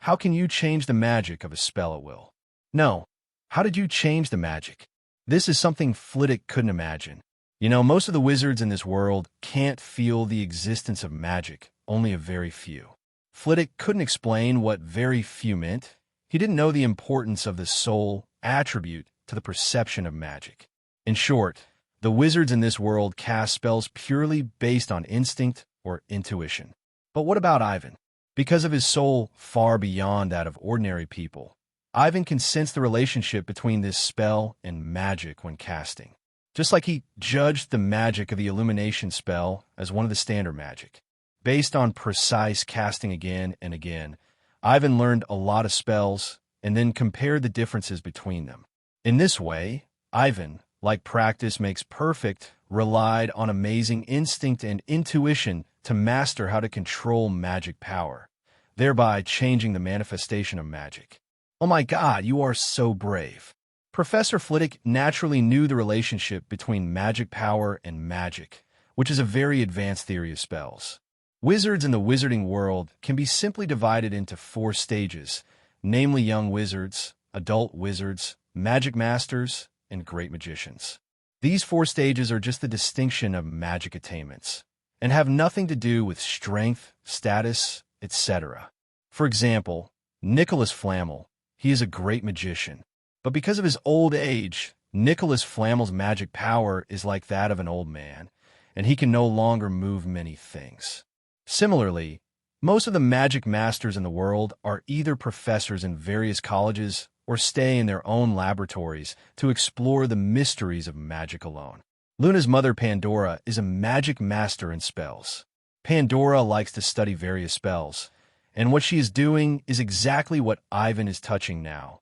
How can you change the magic of a spell at will? No. How did you change the magic? This is something Flitwick couldn't imagine. You know, most of the wizards in this world can't feel the existence of magic, only a very few. Flitwick couldn't explain what very few meant. He didn't know the importance of the soul attribute to the perception of magic. In short, the wizards in this world cast spells purely based on instinct or intuition. But what about Ivan? Because of his soul far beyond that of ordinary people, Ivan can sense the relationship between this spell and magic when casting. Just like he judged the magic of the illumination spell as one of the standard magic. Based on precise casting again and again, Ivan learned a lot of spells and then compared the differences between them. In this way, Ivan, like practice makes perfect, relied on amazing instinct and intuition to master how to control magic power, thereby changing the manifestation of magic. Oh my God, you are so brave. Professor Flitwick naturally knew the relationship between magic power and magic, which is a very advanced theory of spells. Wizards in the wizarding world can be simply divided into 4 stages, namely young wizards, adult wizards, magic masters, and great magicians. These 4 stages are just the distinction of magic attainments, and have nothing to do with strength, status, etc. For example, Nicholas Flamel, he is a great magician, but because of his old age, Nicholas Flamel's magic power is like that of an old man, and he can no longer move many things. Similarly, most of the magic masters in the world are either professors in various colleges or stay in their own laboratories to explore the mysteries of magic alone. Luna's mother, Pandora, is a magic master in spells. Pandora likes to study various spells, and what she is doing is exactly what Ivan is touching now,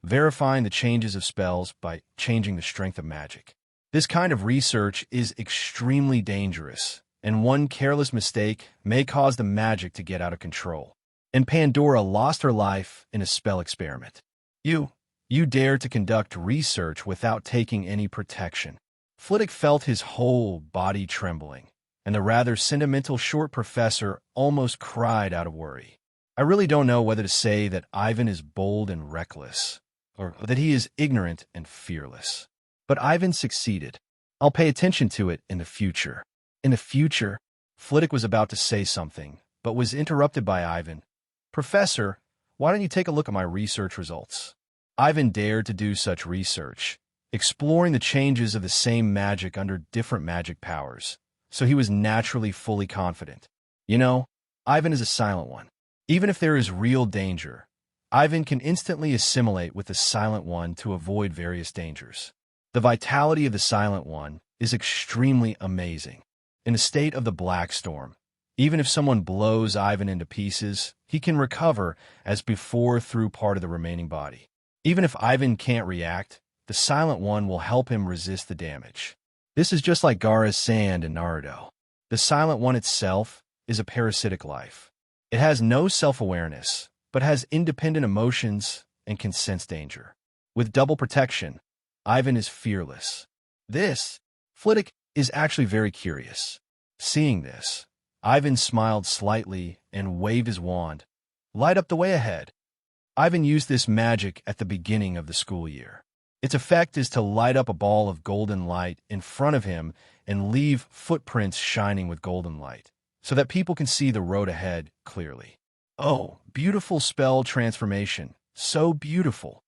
verifying the changes of spells by changing the strength of magic. This kind of research is extremely dangerous, and one careless mistake may cause the magic to get out of control. And Pandora lost her life in a spell experiment. You dare to conduct research without taking any protection. Flitwick felt his whole body trembling, and the rather sentimental short professor almost cried out of worry. I really don't know whether to say that Ivan is bold and reckless, or that he is ignorant and fearless. But Ivan succeeded. I'll pay attention to it in the future. In the future, Flitwick was about to say something, but was interrupted by Ivan. Professor, why don't you take a look at my research results? Ivan dared to do such research, exploring the changes of the same magic under different magic powers, so he was naturally fully confident. You know, Ivan is a silent one. Even if there is real danger, Ivan can instantly assimilate with the silent one to avoid various dangers. The vitality of the silent one is extremely amazing. In the state of the Black Storm, even if someone blows Ivan into pieces, he can recover as before through part of the remaining body. Even if Ivan can't react, the Silent One will help him resist the damage. This is just like Gaara's sand in Naruto. The Silent One itself is a parasitic life. It has no self-awareness, but has independent emotions and can sense danger. With double protection, Ivan is fearless. Flitwick is actually very curious. Seeing this, Ivan smiled slightly and waved his wand. Light up the way ahead. Ivan used this magic at the beginning of the school year. Its effect is to light up a ball of golden light in front of him and leave footprints shining with golden light, so that people can see the road ahead clearly. Oh, beautiful spell transformation. So beautiful.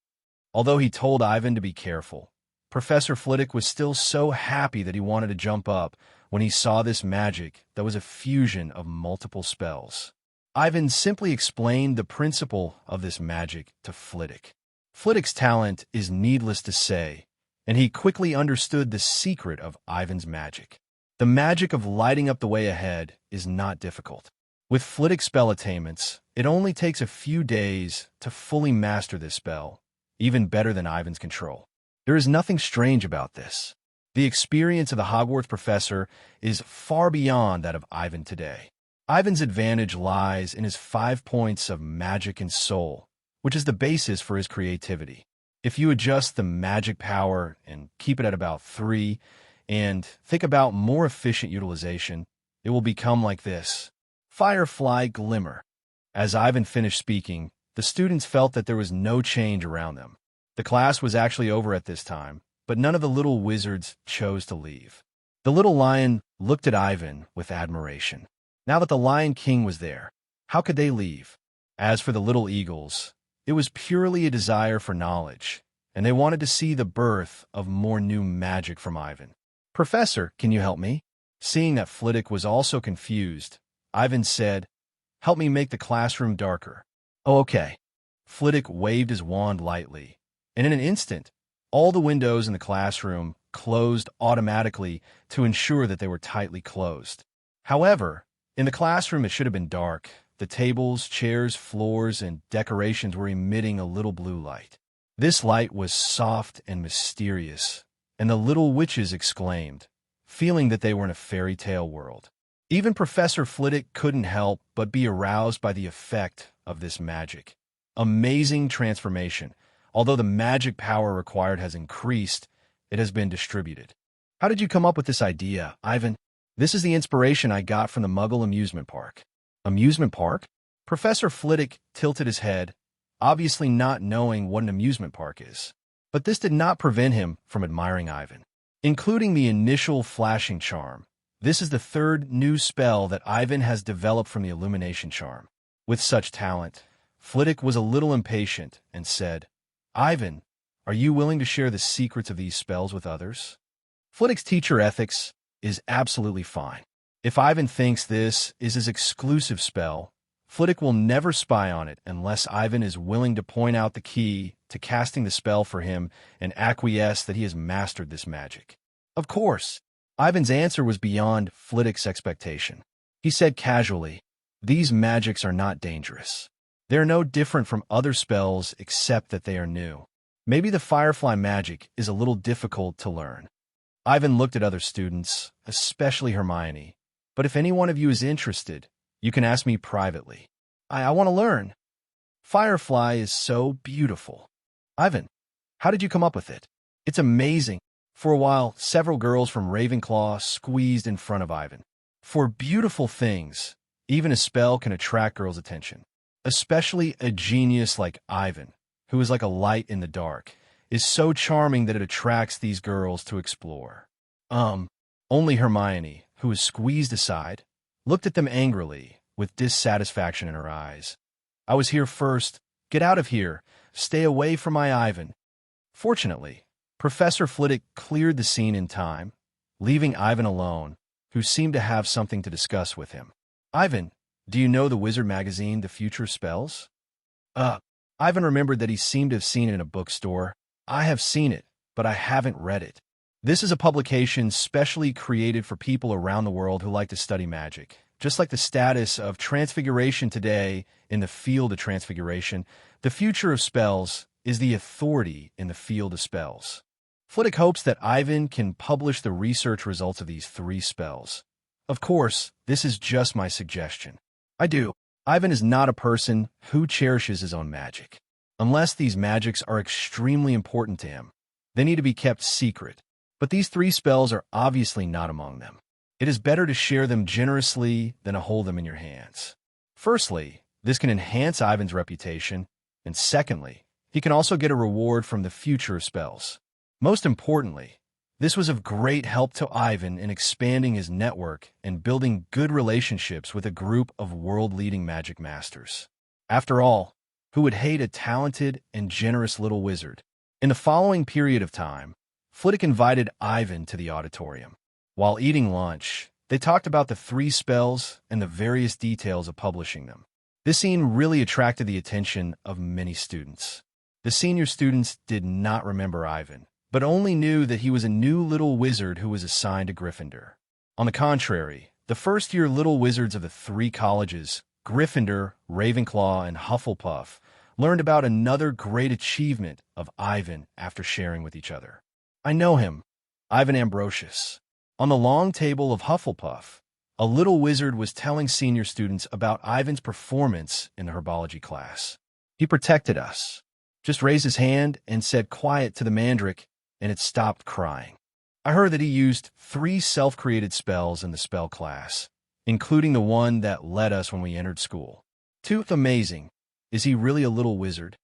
Although he told Ivan to be careful, Professor Flitwick was still so happy that he wanted to jump up when he saw this magic that was a fusion of multiple spells. Ivan simply explained the principle of this magic to Flitwick. Flitwick's talent is needless to say, and he quickly understood the secret of Ivan's magic. The magic of lighting up the way ahead is not difficult. With Flitwick's spell attainments, it only takes a few days to fully master this spell, even better than Ivan's control. There is nothing strange about this. The experience of the Hogwarts professor is far beyond that of Ivan today. Ivan's advantage lies in his 5 points of magic and soul, which is the basis for his creativity. If you adjust the magic power and keep it at about 3, and think about more efficient utilization, it will become like this. Firefly Glimmer. As Ivan finished speaking, the students felt that there was no change around them. The class was actually over at this time, but none of the little wizards chose to leave. The little lion looked at Ivan with admiration. Now that the Lion King was there, how could they leave? As for the little eagles, it was purely a desire for knowledge, and they wanted to see the birth of more new magic from Ivan. Professor, can you help me? Seeing that Flitwick was also confused, Ivan said, help me make the classroom darker. Oh, okay. Flitwick waved his wand lightly, and in an instant, all the windows in the classroom closed automatically to ensure that they were tightly closed. However, in the classroom it should have been dark. The tables, chairs, floors, and decorations were emitting a little blue light. This light was soft and mysterious, and the little witches exclaimed, feeling that they were in a fairy tale world. Even Professor Flitwick couldn't help but be aroused by the effect of this magic. Amazing transformation. Although the magic power required has increased, it has been distributed. How did you come up with this idea, Ivan? This is the inspiration I got from the Muggle amusement park. Amusement park? Professor Flitwick tilted his head, obviously not knowing what an amusement park is. But this did not prevent him from admiring Ivan. Including the initial flashing charm, this is the third new spell that Ivan has developed from the illumination charm. With such talent, Flitwick was a little impatient and said, Ivan, are you willing to share the secrets of these spells with others? Flitwick's teacher ethics is absolutely fine. If Ivan thinks this is his exclusive spell, Flitwick will never spy on it unless Ivan is willing to point out the key to casting the spell for him and acquiesce that he has mastered this magic. Of course, Ivan's answer was beyond Flitwick's expectation. He said casually, these magics are not dangerous. They are no different from other spells except that they are new. Maybe the firefly magic is a little difficult to learn. Ivan looked at other students, especially Hermione. But if any one of you is interested, you can ask me privately. I want to learn. Firefly is so beautiful. Ivan, how did you come up with it? It's amazing. For a while, several girls from Ravenclaw squeezed in front of Ivan. For beautiful things, even a spell can attract girls' attention. Especially a genius like Ivan, who is like a light in the dark, is so charming that it attracts these girls to explore. Only Hermione, who was squeezed aside, looked at them angrily, with dissatisfaction in her eyes. I was here first. Get out of here. Stay away from my Ivan. Fortunately, Professor Flitwick cleared the scene in time, leaving Ivan alone, who seemed to have something to discuss with him. Ivan, do you know the wizard magazine, The Future Spells? Ivan remembered that he seemed to have seen it in a bookstore. I have seen it, but I haven't read it. This is a publication specially created for people around the world who like to study magic. Just like the status of transfiguration today in the field of transfiguration, the future of spells is the authority in the field of spells. Flitwick hopes that Ivan can publish the research results of these 3 spells. Of course, this is just my suggestion. Ivan is not a person who cherishes his own magic. Unless these magics are extremely important to him, they need to be kept secret. But these 3 spells are obviously not among them. It is better to share them generously than to hold them in your hands. Firstly, this can enhance Ivan's reputation, and secondly, he can also get a reward from the future of spells. Most importantly, this was of great help to Ivan in expanding his network and building good relationships with a group of world-leading magic masters. After all, who would hate a talented and generous little wizard? In the following period of time, Flitwick invited Ivan to the auditorium. While eating lunch, they talked about the 3 spells and the various details of publishing them. This scene really attracted the attention of many students. The senior students did not remember Ivan, but only knew that he was a new little wizard who was assigned to Gryffindor. On the contrary, the first-year little wizards of the 3 colleges, Gryffindor, Ravenclaw, and Hufflepuff, learned about another great achievement of Ivan after sharing with each other. I know him, Ivan Ambrosius. On the long table of Hufflepuff, a little wizard was telling senior students about Ivan's performance in the herbology class. He protected us. Just raised his hand and said quiet to the Mandrake, and it stopped crying. I heard that he used 3 self-created spells in the spell class, including the one that led us when we entered school. Tooth amazing. Is he really a little wizard?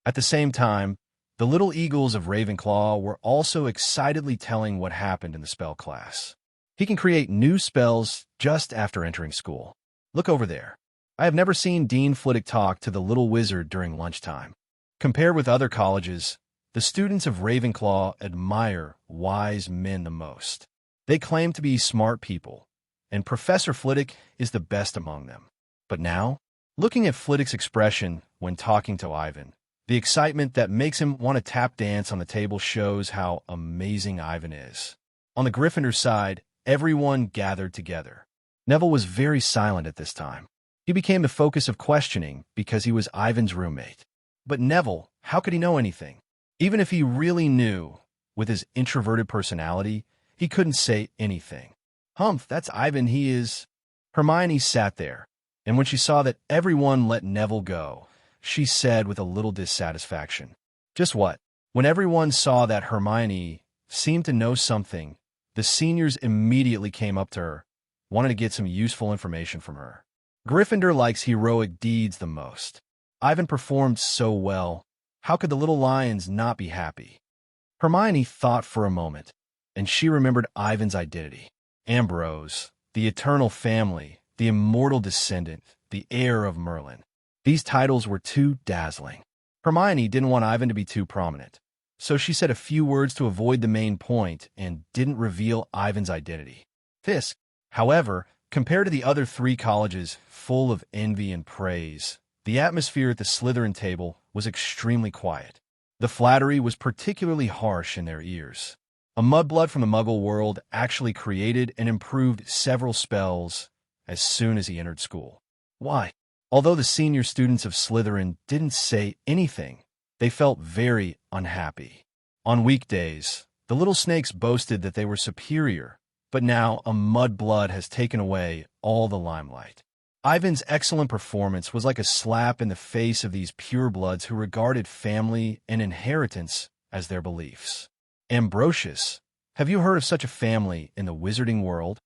At the same time, the little eagles of Ravenclaw were also excitedly telling what happened in the spell class. He can create new spells just after entering school. Look over there. I have never seen Dean Flitwick talk to the little wizard during lunchtime. Compared with other colleges, the students of Ravenclaw admire wise men the most. They claim to be smart people, and Professor Flitwick is the best among them. But now, looking at Flitwick's expression when talking to Ivan, the excitement that makes him want to tap dance on the table shows how amazing Ivan is. On the Gryffindor side, everyone gathered together. Neville was very silent at this time. He became the focus of questioning because he was Ivan's roommate. But Neville, how could he know anything? Even if he really knew, with his introverted personality, he couldn't say anything. Humph, that's Ivan, he is. Hermione sat there, and when she saw that everyone let Neville go, she said with a little dissatisfaction, "Just what?" When everyone saw that Hermione seemed to know something, the seniors immediately came up to her, wanting to get some useful information from her. Gryffindor likes heroic deeds the most. Ivan performed so well. How could the little lions not be happy? Hermione thought for a moment, and she remembered Ivan's identity. Ambrose, the eternal family, the immortal descendant, the heir of Merlin. These titles were too dazzling. Hermione didn't want Ivan to be too prominent, so she said a few words to avoid the main point and didn't reveal Ivan's identity. This, however, compared to the other three colleges full of envy and praise, the atmosphere at the Slytherin table was extremely quiet. The flattery was particularly harsh in their ears. A mudblood from the Muggle world actually created and improved several spells as soon as he entered school. Why? Although the senior students of Slytherin didn't say anything, they felt very unhappy. On weekdays, the little snakes boasted that they were superior, but now a mudblood has taken away all the limelight. Ivan's excellent performance was like a slap in the face of these purebloods who regarded family and inheritance as their beliefs. Ambrosius, have you heard of such a family in the wizarding world?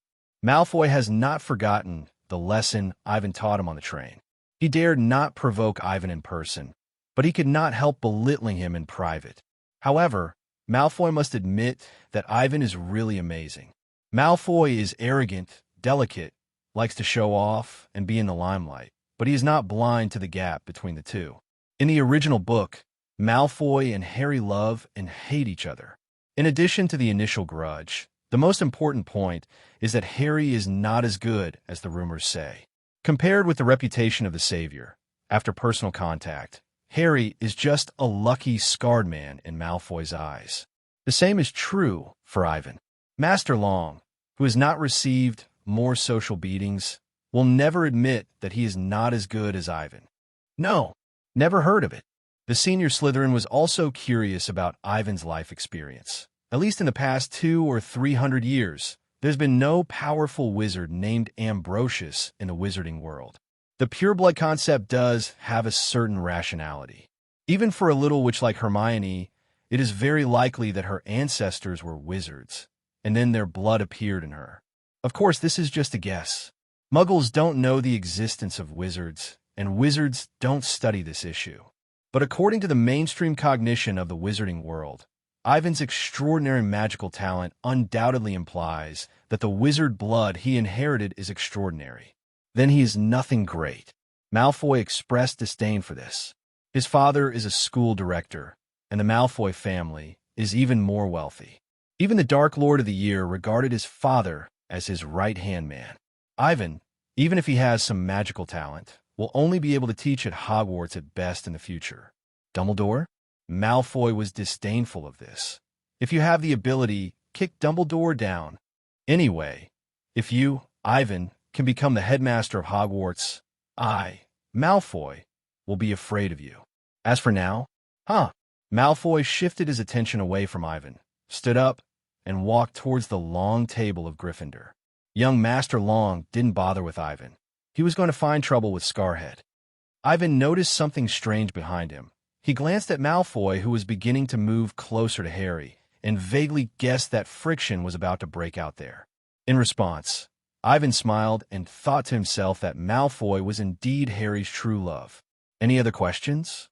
Malfoy has not forgotten the lesson Ivan taught him on the train. He dared not provoke Ivan in person, but he could not help belittling him in private. However, Malfoy must admit that Ivan is really amazing. Malfoy is arrogant, delicate, likes to show off and be in the limelight, but he is not blind to the gap between the two. In the original book, Malfoy and Harry love and hate each other. In addition to the initial grudge, the most important point is that Harry is not as good as the rumors say. Compared with the reputation of the Savior, after personal contact, Harry is just a lucky, scarred man in Malfoy's eyes. The same is true for Ivan. Master Long, who has not received more social beatings, will never admit that he is not as good as Ivan. No, never heard of it. The senior Slytherin was also curious about Ivan's life experience. At least in the past 200 or 300 years, there's been no powerful wizard named Ambrosius in the wizarding world. The pureblood concept does have a certain rationality. Even for a little witch like Hermione, it is very likely that her ancestors were wizards, and then their blood appeared in her. Of course, this is just a guess. Muggles don't know the existence of wizards, and wizards don't study this issue. But according to the mainstream cognition of the wizarding world, Ivan's extraordinary magical talent undoubtedly implies that the wizard blood he inherited is extraordinary. Then he is nothing great. Malfoy expressed disdain for this. His father is a school director, and the Malfoy family is even more wealthy. Even the Dark Lord of the Year regarded his father as his right-hand man. Ivan, even if he has some magical talent, will only be able to teach at Hogwarts at best in the future. Dumbledore? Malfoy was disdainful of this. If you have the ability, kick Dumbledore down. Anyway, if you, Ivan, can become the headmaster of Hogwarts, I, Malfoy, will be afraid of you. As for now, Malfoy shifted his attention away from Ivan, stood up, and walked towards the long table of Gryffindor. Young Master Long didn't bother with Ivan. He was going to find trouble with Scarhead. Ivan noticed something strange behind him. He glanced at Malfoy, who was beginning to move closer to Harry, and vaguely guessed that friction was about to break out there. In response, Ivan smiled and thought to himself that Malfoy was indeed Harry's true love. Any other questions?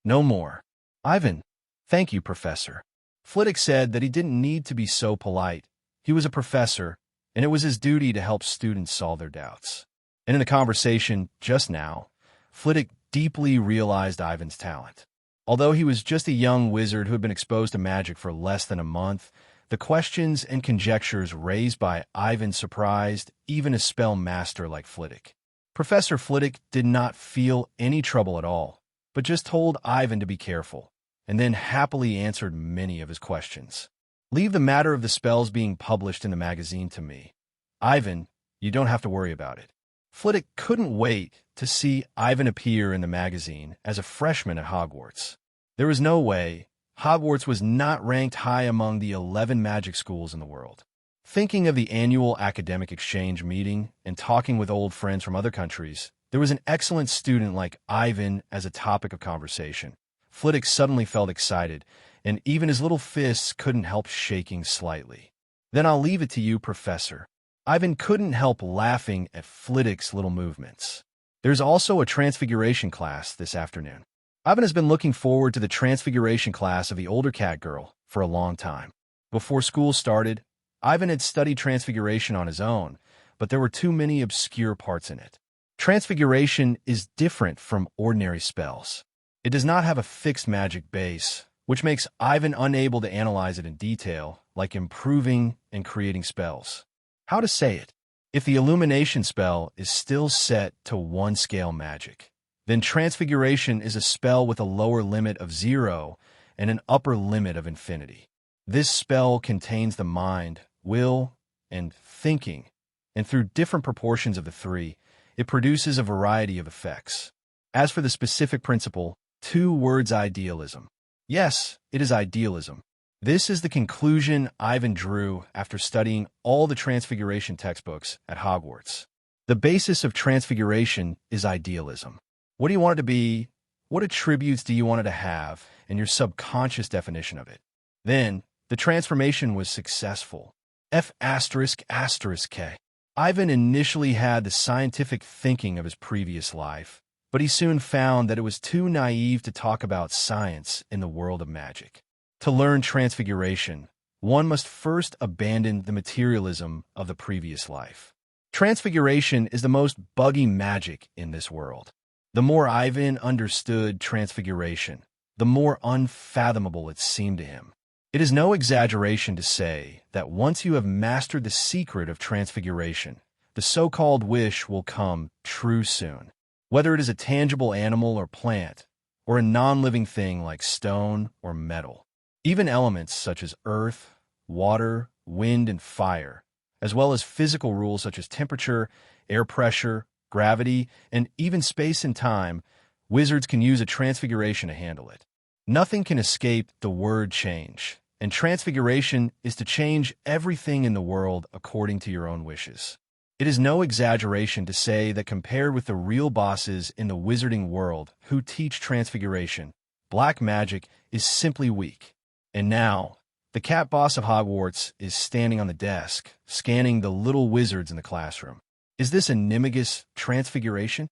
No more. Ivan, thank you, Professor. Flitwick said that he didn't need to be so polite. He was a professor, and it was his duty to help students solve their doubts. And in the conversation just now, Flitwick deeply realized Ivan's talent. Although he was just a young wizard who had been exposed to magic for less than a month, the questions and conjectures raised by Ivan surprised even a spell master like Flitwick. Professor Flitwick did not feel any trouble at all, but just told Ivan to be careful, and then happily answered many of his questions. Leave the matter of the spells being published in the magazine to me. Ivan, you don't have to worry about it. Flitwick couldn't wait to see Ivan appear in the magazine as a freshman at Hogwarts. There was no way Hogwarts was not ranked high among the 11 magic schools in the world. Thinking of the annual academic exchange meeting and talking with old friends from other countries, there was an excellent student like Ivan as a topic of conversation. Flitwick suddenly felt excited, and even his little fists couldn't help shaking slightly. "Then I'll leave it to you, Professor." Ivan couldn't help laughing at Flitwick's little movements. "There's also a transfiguration class this afternoon." Ivan has been looking forward to the transfiguration class of the older cat girl for a long time. Before school started, Ivan had studied transfiguration on his own, but there were too many obscure parts in it. Transfiguration is different from ordinary spells. It does not have a fixed magic base, which makes Ivan unable to analyze it in detail, like improving and creating spells. How to say it? If the illumination spell is still set to 1-scale magic, then transfiguration is a spell with a lower limit of 0 and an upper limit of infinity. This spell contains the mind, will, and thinking, and through different proportions of the three, it produces a variety of effects. As for the specific principle, 2 words: idealism. Yes, it is idealism. This is the conclusion Ivan drew after studying all the transfiguration textbooks at Hogwarts. The basis of transfiguration is idealism. What do you want it to be? What attributes do you want it to have? And your subconscious definition of it. Then, the transformation was successful. F***K. Ivan initially had the scientific thinking of his previous life, but he soon found that it was too naive to talk about science in the world of magic. To learn transfiguration, one must first abandon the materialism of the previous life. Transfiguration is the most buggy magic in this world. The more Ivan understood transfiguration, the more unfathomable it seemed to him. It is no exaggeration to say that once you have mastered the secret of transfiguration, the so-called wish will come true soon. Whether it is a tangible animal or plant, or a non-living thing like stone or metal. Even elements such as earth, water, wind, and fire, as well as physical rules such as temperature, air pressure, gravity, and even space and time, wizards can use a transfiguration to handle it. Nothing can escape the word change, and transfiguration is to change everything in the world according to your own wishes. It is no exaggeration to say that compared with the real bosses in the wizarding world who teach transfiguration, black magic is simply weak. And now, the cat boss of Hogwarts is standing on the desk, scanning the little wizards in the classroom. Is this a Nimigus transfiguration?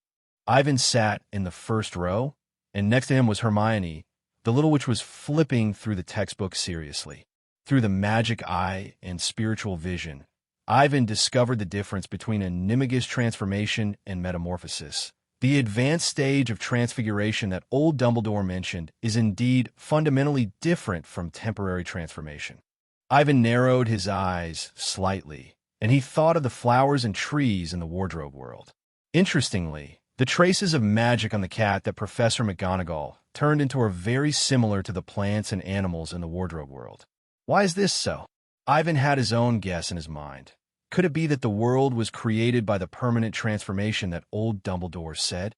Ivan sat in the first row, and next to him was Hermione, the little witch was flipping through the textbook seriously. Through the magic eye and spiritual vision, Ivan discovered the difference between a Nimigus transformation and metamorphosis. The advanced stage of transfiguration that old Dumbledore mentioned is indeed fundamentally different from temporary transformation. Ivan narrowed his eyes slightly, and he thought of the flowers and trees in the wardrobe world. Interestingly, the traces of magic on the cat that Professor McGonagall turned into are very similar to the plants and animals in the wardrobe world. Why is this so? Ivan had his own guess in his mind. Could it be that the world was created by the permanent transformation that old Dumbledore said?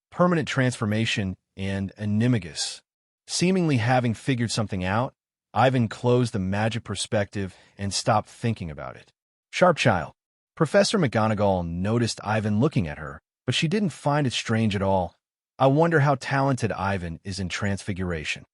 Permanent transformation and animagus. Seemingly having figured something out, Ivan closed the magic perspective and stopped thinking about it. Sharp child. Professor McGonagall noticed Ivan looking at her, but she didn't find it strange at all. I wonder how talented Ivan is in transfiguration.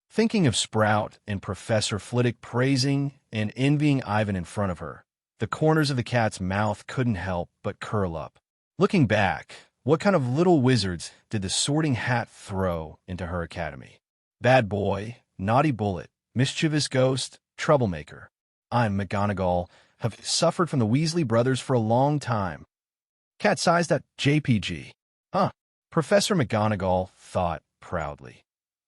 Thinking of Sprout and Professor Flitwick praising and envying Ivan in front of her, the corners of the cat's mouth couldn't help but curl up. Looking back, what kind of little wizards did the Sorting Hat throw into her academy? Bad boy, naughty bullet, mischievous ghost, troublemaker. I'm McGonagall, have suffered from the Weasley brothers for a long time. Cat-sized at JPG. Huh. Professor McGonagall thought proudly.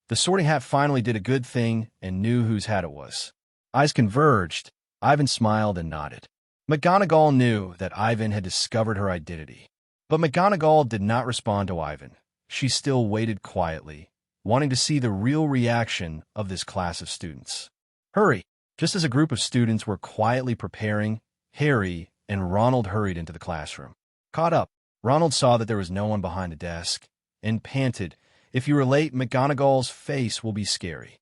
The Sorting Hat finally did a good thing and knew whose hat it was. Eyes converged. Ivan smiled and nodded. McGonagall knew that Ivan had discovered her identity. But McGonagall did not respond to Ivan. She still waited quietly, wanting to see the real reaction of this class of students. Hurry! Just as a group of students were quietly preparing, Harry and Ronald hurried into the classroom. Caught up, Ronald saw that there was no one behind the desk, and panted, "If you are late, McGonagall's face will be scary."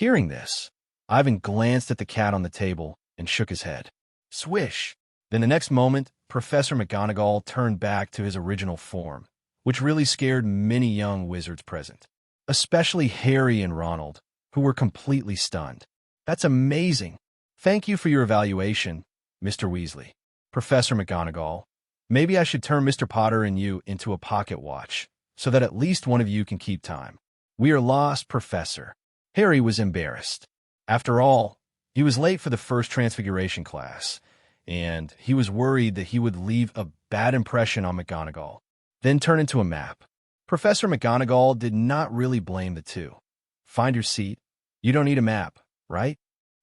Hearing this, Ivan glanced at the cat on the table and shook his head. Swish! Then the next moment, Professor McGonagall turned back to his original form, which really scared many young wizards present, especially Harry and Ronald, who were completely stunned. That's amazing. Thank you for your evaluation, Mr. Weasley. Professor McGonagall, maybe I should turn Mr. Potter and you into a pocket watch, so that at least one of you can keep time. We are lost, Professor. Harry was embarrassed. After all, he was late for the first Transfiguration class, and he was worried that he would leave a bad impression on McGonagall, then turn into a map. Professor McGonagall did not really blame the two. Find your seat. You don't need a map, right?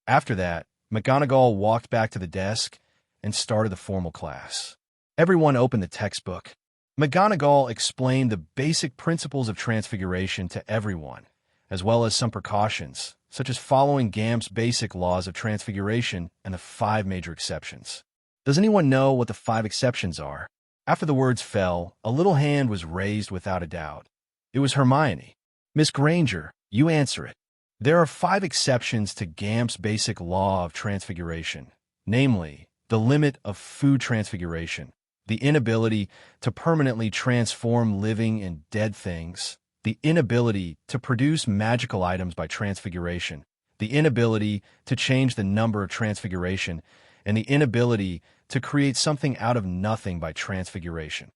After that, McGonagall walked back to the desk and started the formal class. Everyone opened the textbook. McGonagall explained the basic principles of Transfiguration to everyone, as well as some precautions, such as following Gamp's basic laws of Transfiguration and the 5 major exceptions. Does anyone know what the 5 exceptions are? After the words fell, a little hand was raised without a doubt. It was Hermione. Miss Granger, you answer it. There are 5 exceptions to Gamp's basic law of Transfiguration, namely, the limit of food transfiguration, the inability to permanently transform living and dead things, the inability to produce magical items by transfiguration, the inability to change the number of transfiguration, and the inability to create something out of nothing by transfiguration.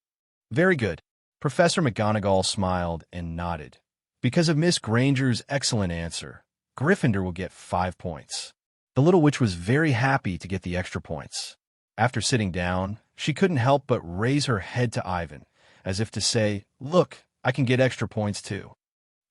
Very good. Professor McGonagall smiled and nodded. Because of Miss Granger's excellent answer, Gryffindor will get 5 points. The little witch was very happy to get the extra points. After sitting down, she couldn't help but raise her head to Ivan, as if to say, "Look, I can get extra points too."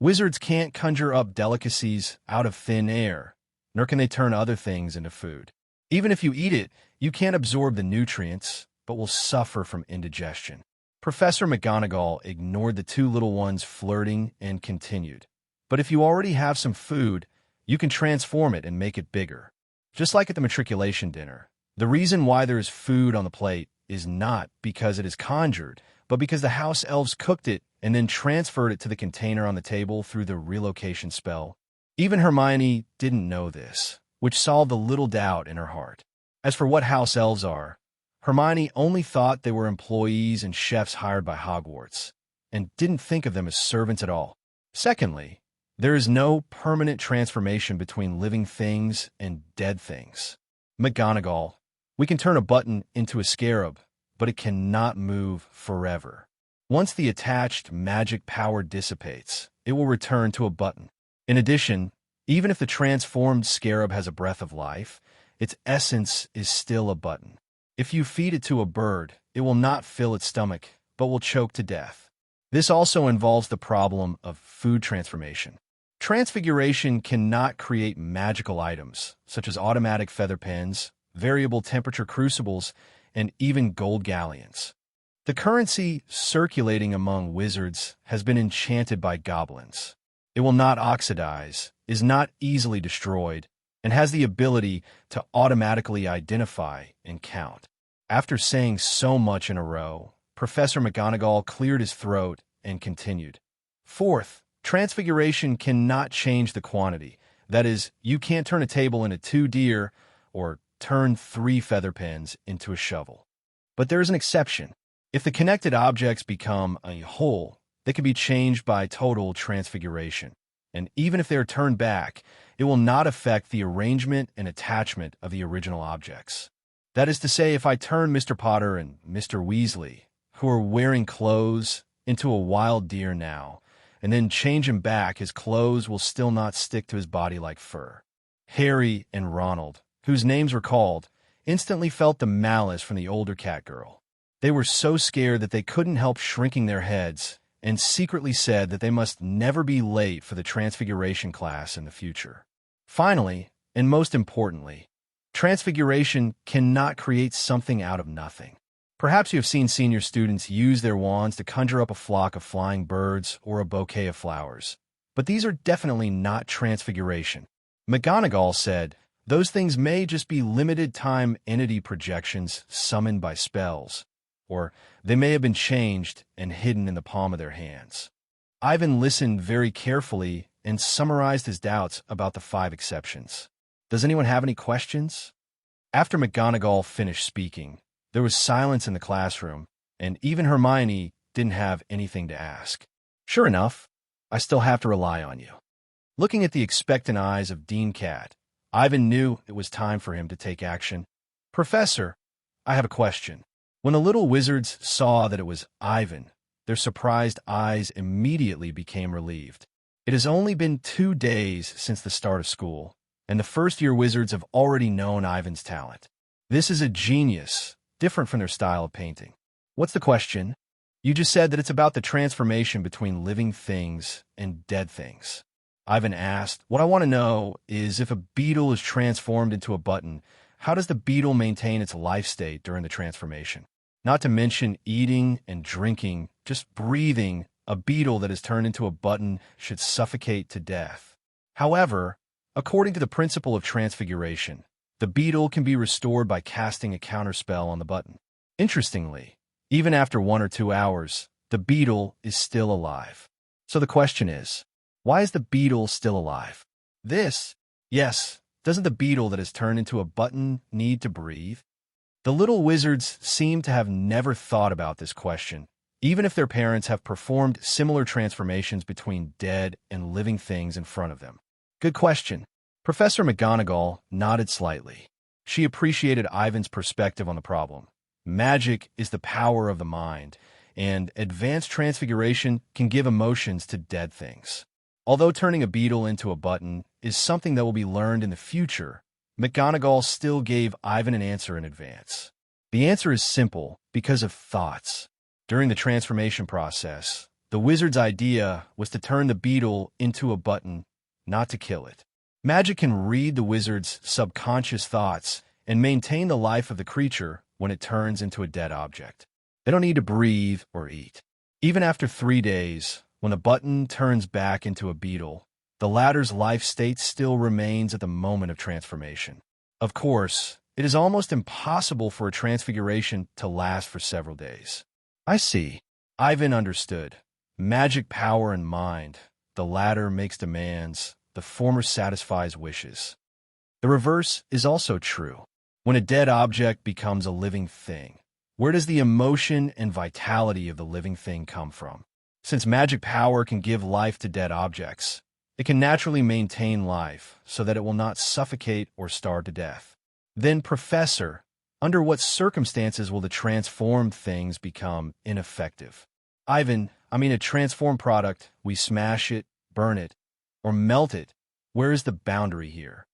Wizards can't conjure up delicacies out of thin air, nor can they turn other things into food. Even if you eat it, you can't absorb the nutrients, but will suffer from indigestion. Professor McGonagall ignored the 2 little ones flirting and continued. But if you already have some food, you can transform it and make it bigger. Just like at the matriculation dinner, the reason why there is food on the plate is not because it is conjured, but because the house elves cooked it and then transferred it to the container on the table through the relocation spell. Even Hermione didn't know this, which solved a little doubt in her heart. As for what house elves are, Hermione only thought they were employees and chefs hired by Hogwarts, and didn't think of them as servants at all. Secondly, there is no permanent transformation between living things and dead things. McGonagall, we can turn a button into a scarab, but it cannot move forever. Once the attached magic power dissipates, it will return to a button. In addition, even if the transformed scarab has a breath of life, its essence is still a button. If you feed it to a bird, it will not fill its stomach, but will choke to death. This also involves the problem of food transformation. Transfiguration cannot create magical items, such as automatic feather pens, variable temperature crucibles, and even gold galleons. The currency circulating among wizards has been enchanted by goblins. It will not oxidize, is not easily destroyed, and has the ability to automatically identify and count. After saying so much in a row, Professor McGonagall cleared his throat and continued. Fourth, transfiguration cannot change the quantity. That is, you can't turn a table into 2 deer or turn 3 feather pens into a shovel. But there is an exception. If the connected objects become a whole, they can be changed by total transfiguration. And even if they are turned back, it will not affect the arrangement and attachment of the original objects. That is to say, if I turn Mr. Potter and Mr. Weasley, who are wearing clothes, into a wild deer now, and then change him back, his clothes will still not stick to his body like fur. Harry and Ronald, whose names were called, instantly felt the malice from the older cat girl. They were so scared that they couldn't help shrinking their heads, and secretly said that they must never be late for the Transfiguration class in the future. Finally, and most importantly, Transfiguration cannot create something out of nothing. Perhaps you have seen senior students use their wands to conjure up a flock of flying birds or a bouquet of flowers. But these are definitely not Transfiguration. McGonagall said, those things may just be limited-time entity projections summoned by spells, or they may have been changed and hidden in the palm of their hands. Ivan listened very carefully and summarized his doubts about the 5 exceptions. Does anyone have any questions? After McGonagall finished speaking, there was silence in the classroom, and even Hermione didn't have anything to ask. Sure enough, I still have to rely on you. Looking at the expectant eyes of Dean Cat, Ivan knew it was time for him to take action. Professor, I have a question. When the little wizards saw that it was Ivan, their surprised eyes immediately became relieved. It has only been 2 days since the start of school, and the first-year wizards have already known Ivan's talent. This is a genius, different from their style of painting. What's the question? You just said that it's about the transformation between living things and dead things. Ivan asked, what I want to know is if a beetle is transformed into a button, how does the beetle maintain its life state during the transformation? Not to mention eating and drinking, just breathing, a beetle that is turned into a button should suffocate to death. However, according to the principle of transfiguration, the beetle can be restored by casting a counterspell on the button. Interestingly, even after 1 or 2 hours, the beetle is still alive. So the question is, why is the beetle still alive? Yes, doesn't the beetle that has turned into a button need to breathe? The little wizards seem to have never thought about this question, even if their parents have performed similar transformations between dead and living things in front of them. Good question. Professor McGonagall nodded slightly. She appreciated Ivan's perspective on the problem. Magic is the power of the mind, and advanced transfiguration can give emotions to dead things. Although turning a beetle into a button is something that will be learned in the future, McGonagall still gave Ivan an answer in advance. The answer is simple because of thoughts. During the transformation process, the wizard's idea was to turn the beetle into a button, not to kill it. Magic can read the wizard's subconscious thoughts and maintain the life of the creature when it turns into a dead object. They don't need to breathe or eat. Even after 3 days, when a button turns back into a beetle, the latter's life state still remains at the moment of transformation. Of course, it is almost impossible for a transfiguration to last for several days. I see. Ivan understood. Magic power and mind. The latter makes demands. The former satisfies wishes. The reverse is also true. When a dead object becomes a living thing, where does the emotion and vitality of the living thing come from? Since magic power can give life to dead objects, it can naturally maintain life so that it will not suffocate or starve to death. Then, Professor, under what circumstances will the transformed things become ineffective? Ivan, a transformed product, we smash it, burn it, or melt it. Where is the boundary here?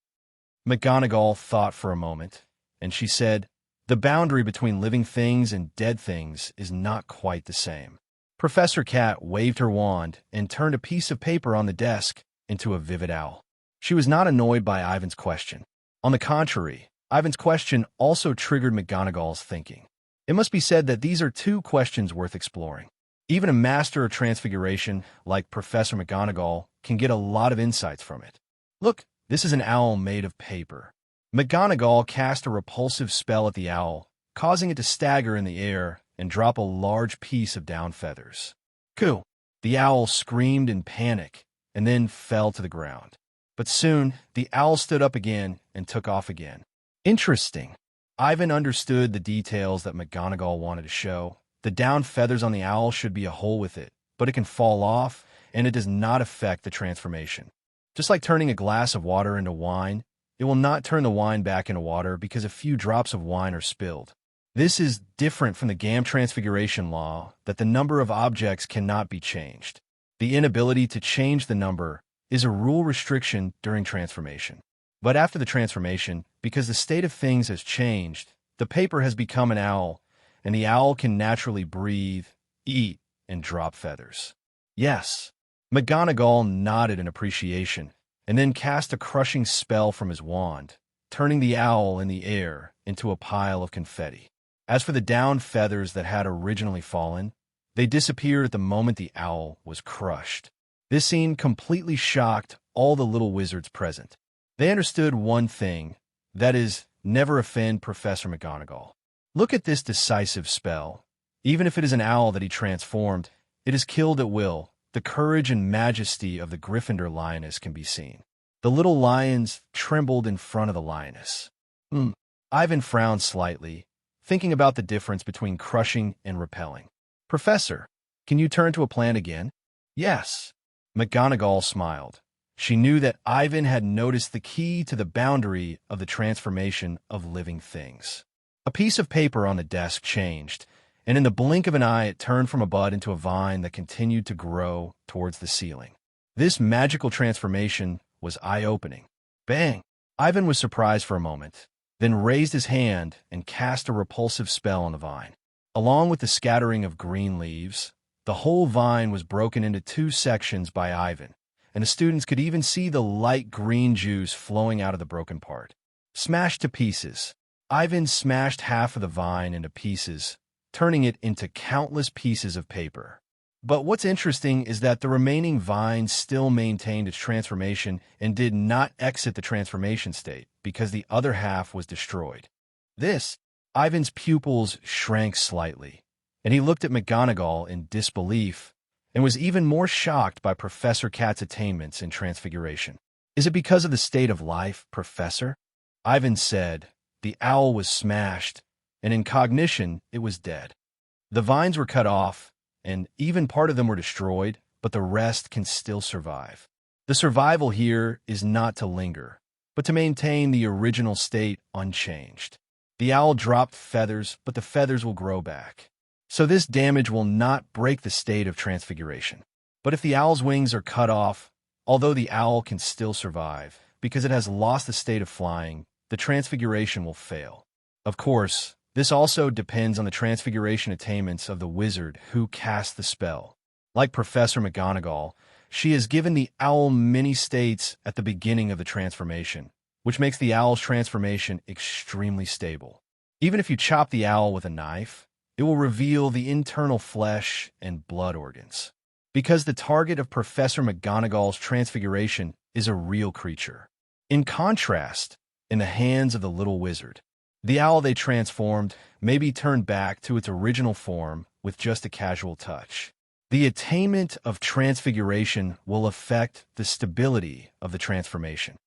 McGonagall thought for a moment, and she said, the boundary between living things and dead things is not quite the same. Professor Cat waved her wand and turned a piece of paper on the desk into a vivid owl. She was not annoyed by Ivan's question. On the contrary, Ivan's question also triggered McGonagall's thinking. It must be said that these are 2 questions worth exploring. Even a master of transfiguration like Professor McGonagall can get a lot of insights from it. Look, this is an owl made of paper. McGonagall cast a repulsive spell at the owl, causing it to stagger in the air and drop a large piece of down feathers. Coo! The owl screamed in panic and then fell to the ground. But soon, the owl stood up again and took off again. Interesting. Ivan understood the details that McGonagall wanted to show. The down feathers on the owl should be a hole with it, but it can fall off, and it does not affect the transformation. Just like turning a glass of water into wine, it will not turn the wine back into water because a few drops of wine are spilled. This is different from the Gam transfiguration law that the number of objects cannot be changed. The inability to change the number is a rule restriction during transformation. But after the transformation, because the state of things has changed, the paper has become an owl, and the owl can naturally breathe, eat, and drop feathers. Yes. McGonagall nodded in appreciation, and then cast a crushing spell from his wand, turning the owl in the air into a pile of confetti. As for the down feathers that had originally fallen, they disappeared at the moment the owl was crushed. This scene completely shocked all the little wizards present. They understood one thing, that is, never offend Professor McGonagall. Look at this decisive spell. Even if it is an owl that he transformed, it is killed at will. the courage and majesty of the Gryffindor lioness can be seen. The little lions trembled in front of the lioness. Ivan frowned slightly, thinking about the difference between crushing and repelling. Professor, can you turn to a plan again? Yes. McGonagall smiled. She knew that Ivan had noticed the key to the boundary of the transformation of living things. A piece of paper on the desk changed, and in the blink of an eye it turned from a bud into a vine that continued to grow towards the ceiling. This magical transformation was eye-opening. Bang! Ivan was surprised for a moment, then raised his hand and cast a repulsive spell on the vine. Along with the scattering of green leaves, the whole vine was broken into 2 sections by Ivan, and the students could even see the light green juice flowing out of the broken part. Smashed to pieces. Ivan smashed half of the vine into pieces, turning it into countless pieces of paper. But what's interesting is that the remaining vine still maintained its transformation and did not exit the transformation state because the other half was destroyed. Ivan's pupils shrank slightly, and he looked at McGonagall in disbelief and was even more shocked by Professor Cat's attainments in transfiguration. Is it because of the state of life, Professor? Ivan said. The owl was smashed, and in cognition it was dead. The vines were cut off, and even part of them were destroyed, but the rest can still survive. The survival here is not to linger, but to maintain the original state unchanged. The owl dropped feathers, but the feathers will grow back. So this damage will not break the state of transfiguration. But if the owl's wings are cut off, although the owl can still survive, because it has lost the state of flying, the transfiguration will fail. Of course, this also depends on the transfiguration attainments of the wizard who cast the spell. Like Professor McGonagall, she has given the owl many states at the beginning of the transformation, which makes the owl's transformation extremely stable. Even if you chop the owl with a knife, it will reveal the internal flesh and blood organs. Because the target of Professor McGonagall's transfiguration is a real creature. In contrast, in the hands of the little wizard, the owl they transformed may be turned back to its original form with just a casual touch. The attainment of transfiguration will affect the stability of the transformation.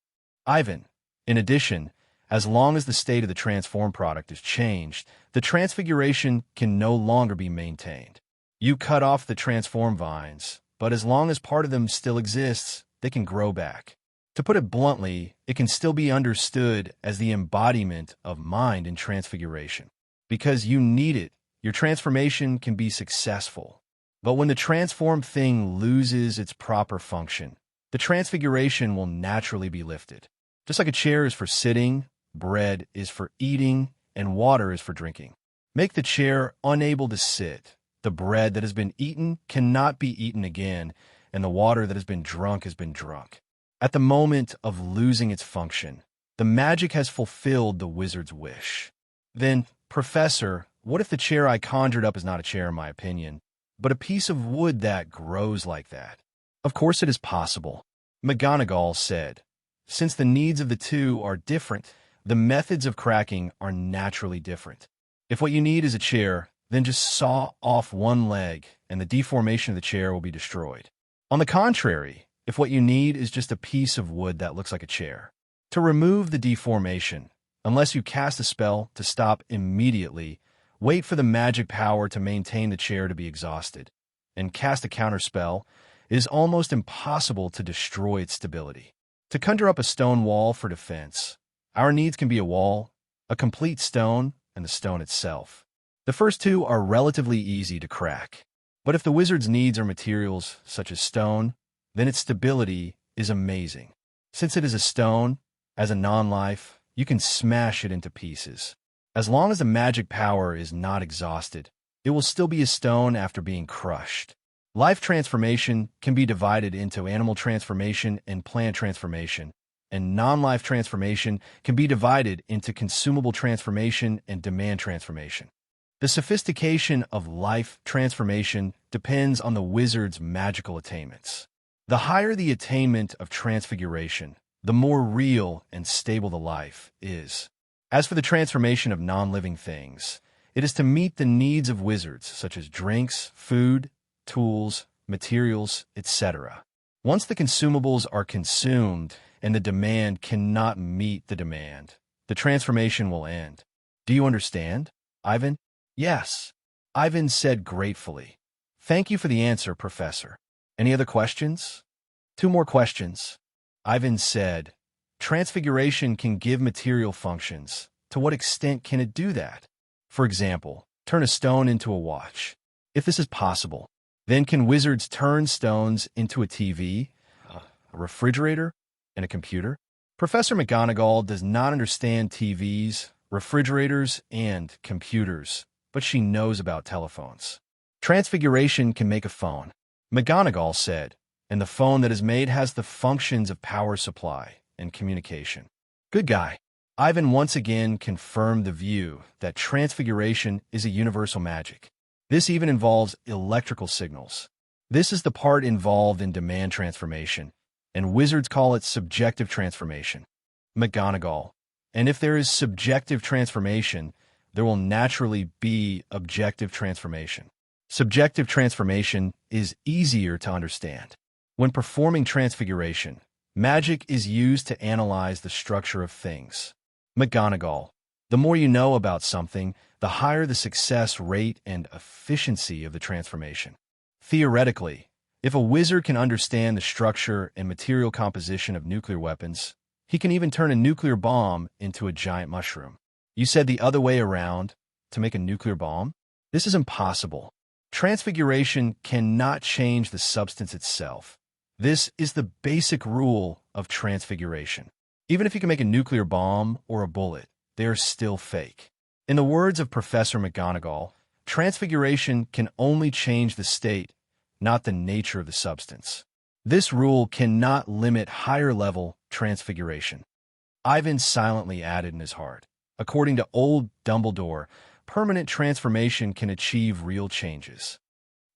Ivan, in addition, as long as the state of the transformed product is changed, the transfiguration can no longer be maintained. You cut off the transformed vines, but as long as part of them still exists, they can grow back. To put it bluntly, it can still be understood as the embodiment of mind in transfiguration. Because you need it, your transformation can be successful. But when the transformed thing loses its proper function, the transfiguration will naturally be lifted. Just like a chair is for sitting, bread is for eating, and water is for drinking. Make the chair unable to sit. The bread that has been eaten cannot be eaten again, and the water that has been drunk has been drunk. At the moment of losing its function, the magic has fulfilled the wizard's wish. Then, Professor, what if the chair I conjured up is not a chair in my opinion, but a piece of wood that grows like that? Of course it is possible, McGonagall said. Since the needs of the two are different, the methods of cracking are naturally different. If what you need is a chair, then just saw off one leg and the deformation of the chair will be destroyed. On the contrary, if what you need is just a piece of wood that looks like a chair, to remove the deformation, unless you cast a spell to stop immediately, wait for the magic power to maintain the chair to be exhausted, and cast a counterspell, it is almost impossible to destroy its stability. To conjure up a stone wall for defense, our needs can be a wall, a complete stone, and the stone itself. The first two are relatively easy to crack, but if the wizard's needs are materials such as stone, then its stability is amazing. Since it is a stone, as a non-life, you can smash it into pieces. As long as the magic power is not exhausted, it will still be a stone after being crushed. Life transformation can be divided into animal transformation and plant transformation, and non-life transformation can be divided into consumable transformation and demand transformation. The sophistication of life transformation depends on the wizard's magical attainments. The higher the attainment of transfiguration, the more real and stable the life is. As for the transformation of non-living things, it is to meet the needs of wizards such as drinks, food, tools, materials, etc. Once the consumables are consumed and the demand cannot meet the demand, the transformation will end. Do you understand, Ivan? Yes, Ivan said gratefully. Thank you for the answer, Professor. Any other questions? 2 more questions. Ivan said, Transfiguration can give material functions. To what extent can it do that? For example, turn a stone into a watch. If this is possible, then can wizards turn stones into a TV, a refrigerator, and a computer? Professor McGonagall does not understand TVs, refrigerators, and computers, but she knows about telephones. Transfiguration can make a phone, McGonagall said, and the phone that is made has the functions of power supply and communication. Good guy. Ivan once again confirmed the view that transfiguration is a universal magic. This even involves electrical signals. This is the part involved in demand transformation, and wizards call it subjective transformation. McGonagall. And if there is subjective transformation, there will naturally be objective transformation. Subjective transformation is easier to understand. When performing transfiguration, magic is used to analyze the structure of things. McGonagall. The more you know about something, the higher the success rate and efficiency of the transformation. Theoretically, if a wizard can understand the structure and material composition of nuclear weapons, he can even turn a nuclear bomb into a giant mushroom. You said the other way around, to make a nuclear bomb? This is impossible. Transfiguration cannot change the substance itself. This is the basic rule of transfiguration. Even if you can make a nuclear bomb or a bullet, they are still fake. In the words of Professor McGonagall, transfiguration can only change the state, not the nature of the substance. This rule cannot limit higher-level transfiguration. Ivan silently added in his heart, according to old Dumbledore, permanent transformation can achieve real changes.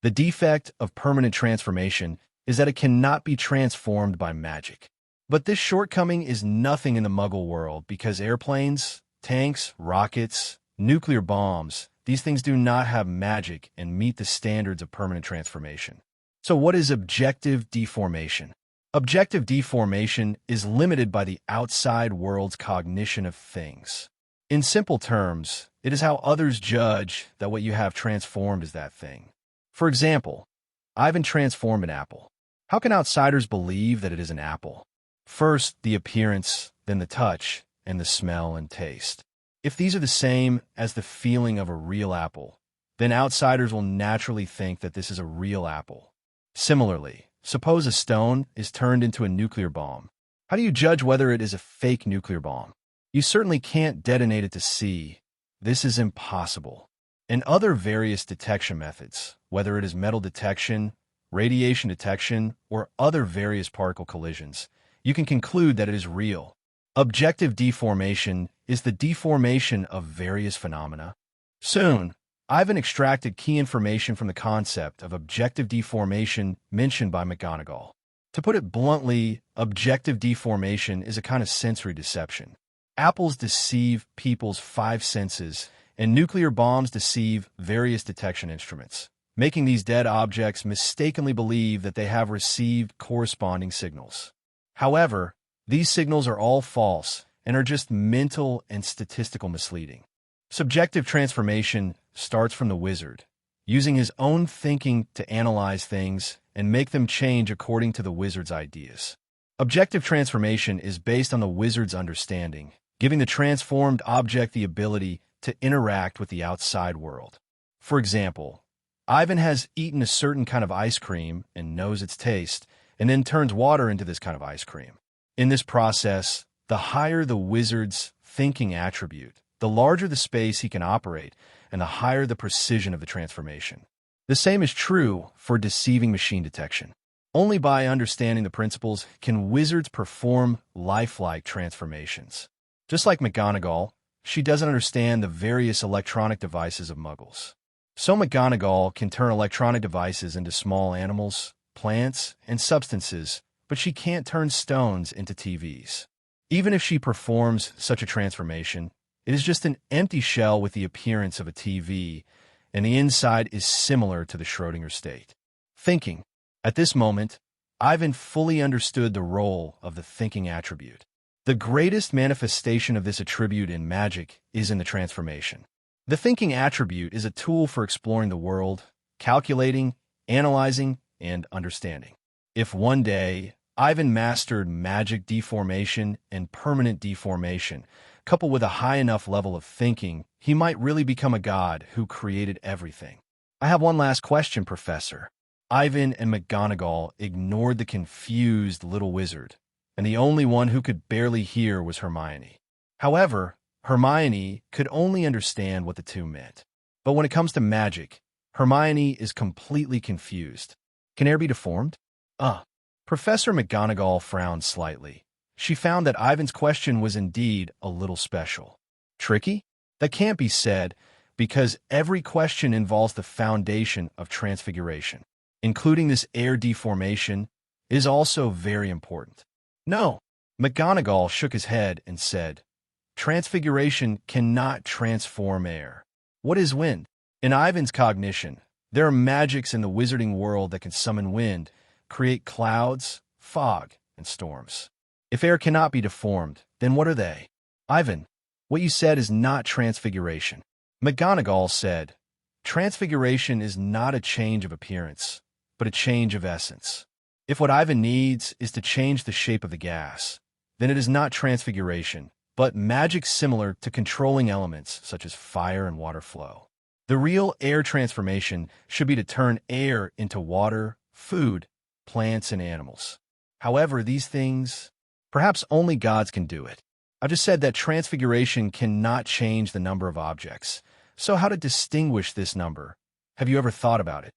The defect of permanent transformation is that it cannot be transformed by magic. But this shortcoming is nothing in the Muggle world because airplanes, tanks, rockets, nuclear bombs, these things do not have magic and meet the standards of permanent transformation. So what is objective deformation? Objective deformation is limited by the outside world's cognition of things. In simple terms, it is how others judge that what you have transformed is that thing. For example, Ivan transformed an apple. How can outsiders believe that it is an apple? First, the appearance, then the touch, and the smell and taste. If these are the same as the feeling of a real apple, then outsiders will naturally think that this is a real apple. Similarly, suppose a stone is turned into a nuclear bomb. How do you judge whether it is a fake nuclear bomb? You certainly can't detonate it to see. This is impossible. And other various detection methods, whether it is metal detection, radiation detection, or other various particle collisions, you can conclude that it is real. Objective deformation is the deformation of various phenomena. Soon, Ivan extracted key information from the concept of objective deformation mentioned by McGonagall. To put it bluntly, objective deformation is a kind of sensory deception. Apples deceive people's 5 senses, and nuclear bombs deceive various detection instruments, making these dead objects mistakenly believe that they have received corresponding signals. However, these signals are all false and are just mental and statistical misleading. Subjective transformation starts from the wizard, using his own thinking to analyze things and make them change according to the wizard's ideas. Objective transformation is based on the wizard's understanding, giving the transformed object the ability to interact with the outside world. For example, Ivan has eaten a certain kind of ice cream and knows its taste, and then turns water into this kind of ice cream. In this process, the higher the wizard's thinking attribute, the larger the space he can operate, and the higher the precision of the transformation. The same is true for deceiving machine detection. Only by understanding the principles can wizards perform lifelike transformations. Just like McGonagall, she doesn't understand the various electronic devices of Muggles. So McGonagall can turn electronic devices into small animals, plants, and substances, but she can't turn stones into TVs. Even if she performs such a transformation, it is just an empty shell with the appearance of a TV, and the inside is similar to the Schrödinger state. Thinking. At this moment, Ivan fully understood the role of the thinking attribute. The greatest manifestation of this attribute in magic is in the transformation. The thinking attribute is a tool for exploring the world, calculating, analyzing, and understanding. If one day Ivan mastered magic deformation and permanent deformation, coupled with a high enough level of thinking, he might really become a god who created everything. I have one last question, Professor. Ivan and McGonagall ignored the confused little wizard, and the only one who could barely hear was Hermione. However, Hermione could only understand what the two meant. But when it comes to magic, Hermione is completely confused. Can air be deformed? Professor McGonagall frowned slightly. She found that Ivan's question was indeed a little special. Tricky? That can't be said, because every question involves the foundation of transfiguration. Including this air deformation is also very important. No, McGonagall shook his head and said, transfiguration cannot transform air. What is wind? In Ivan's cognition, there are magics in the wizarding world that can summon wind, create clouds, fog, and storms. If air cannot be deformed, then what are they? Ivan, what you said is not transfiguration. McGonagall said, transfiguration is not a change of appearance, but a change of essence. If what Ivan needs is to change the shape of the gas, then it is not transfiguration, but magic similar to controlling elements such as fire and water flow. The real air transformation should be to turn air into water, food, plants, and animals. However, these things, perhaps only gods can do it. I've just said that transfiguration cannot change the number of objects. So how to distinguish this number? Have you ever thought about it?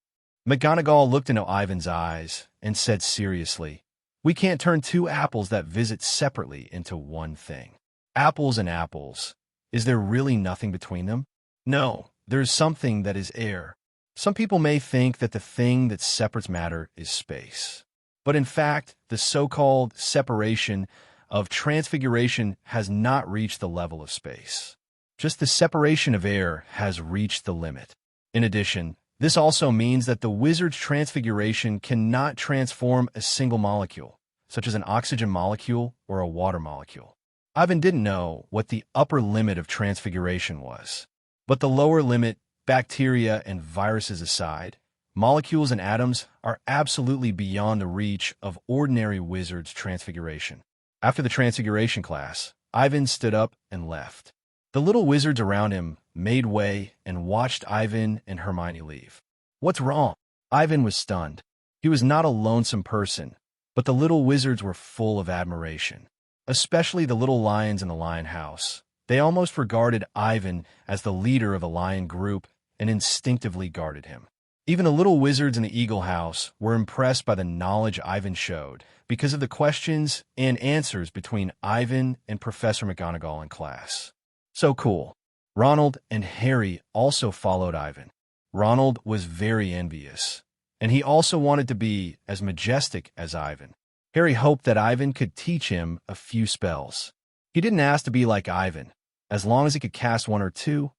McGonagall looked into Ivan's eyes and said seriously, we can't turn two apples that visit separately into one thing. Apples and apples. Is there really nothing between them? No, there is something that is air. Some people may think that the thing that separates matter is space. But in fact, the so-called separation of transfiguration has not reached the level of space. Just the separation of air has reached the limit. In addition, this also means that the wizard's transfiguration cannot transform a single molecule, such as an oxygen molecule or a water molecule. Ivan didn't know what the upper limit of transfiguration was, but the lower limit, bacteria and viruses aside, molecules and atoms are absolutely beyond the reach of ordinary wizards' transfiguration. After the transfiguration class, Ivan stood up and left. The little wizards around him made way and watched Ivan and Hermione leave. What's wrong? Ivan was stunned. He was not a lonesome person, but the little wizards were full of admiration, especially the little lions in the lion house. They almost regarded Ivan as the leader of the lion group and instinctively guarded him. Even the little wizards in the eagle house were impressed by the knowledge Ivan showed because of the questions and answers between Ivan and Professor McGonagall in class. So cool. Ronald and Harry also followed Ivan. Ronald was very envious, and he also wanted to be as majestic as Ivan. Harry hoped that Ivan could teach him a few spells. He didn't ask to be like Ivan. As long as he could cast one or two,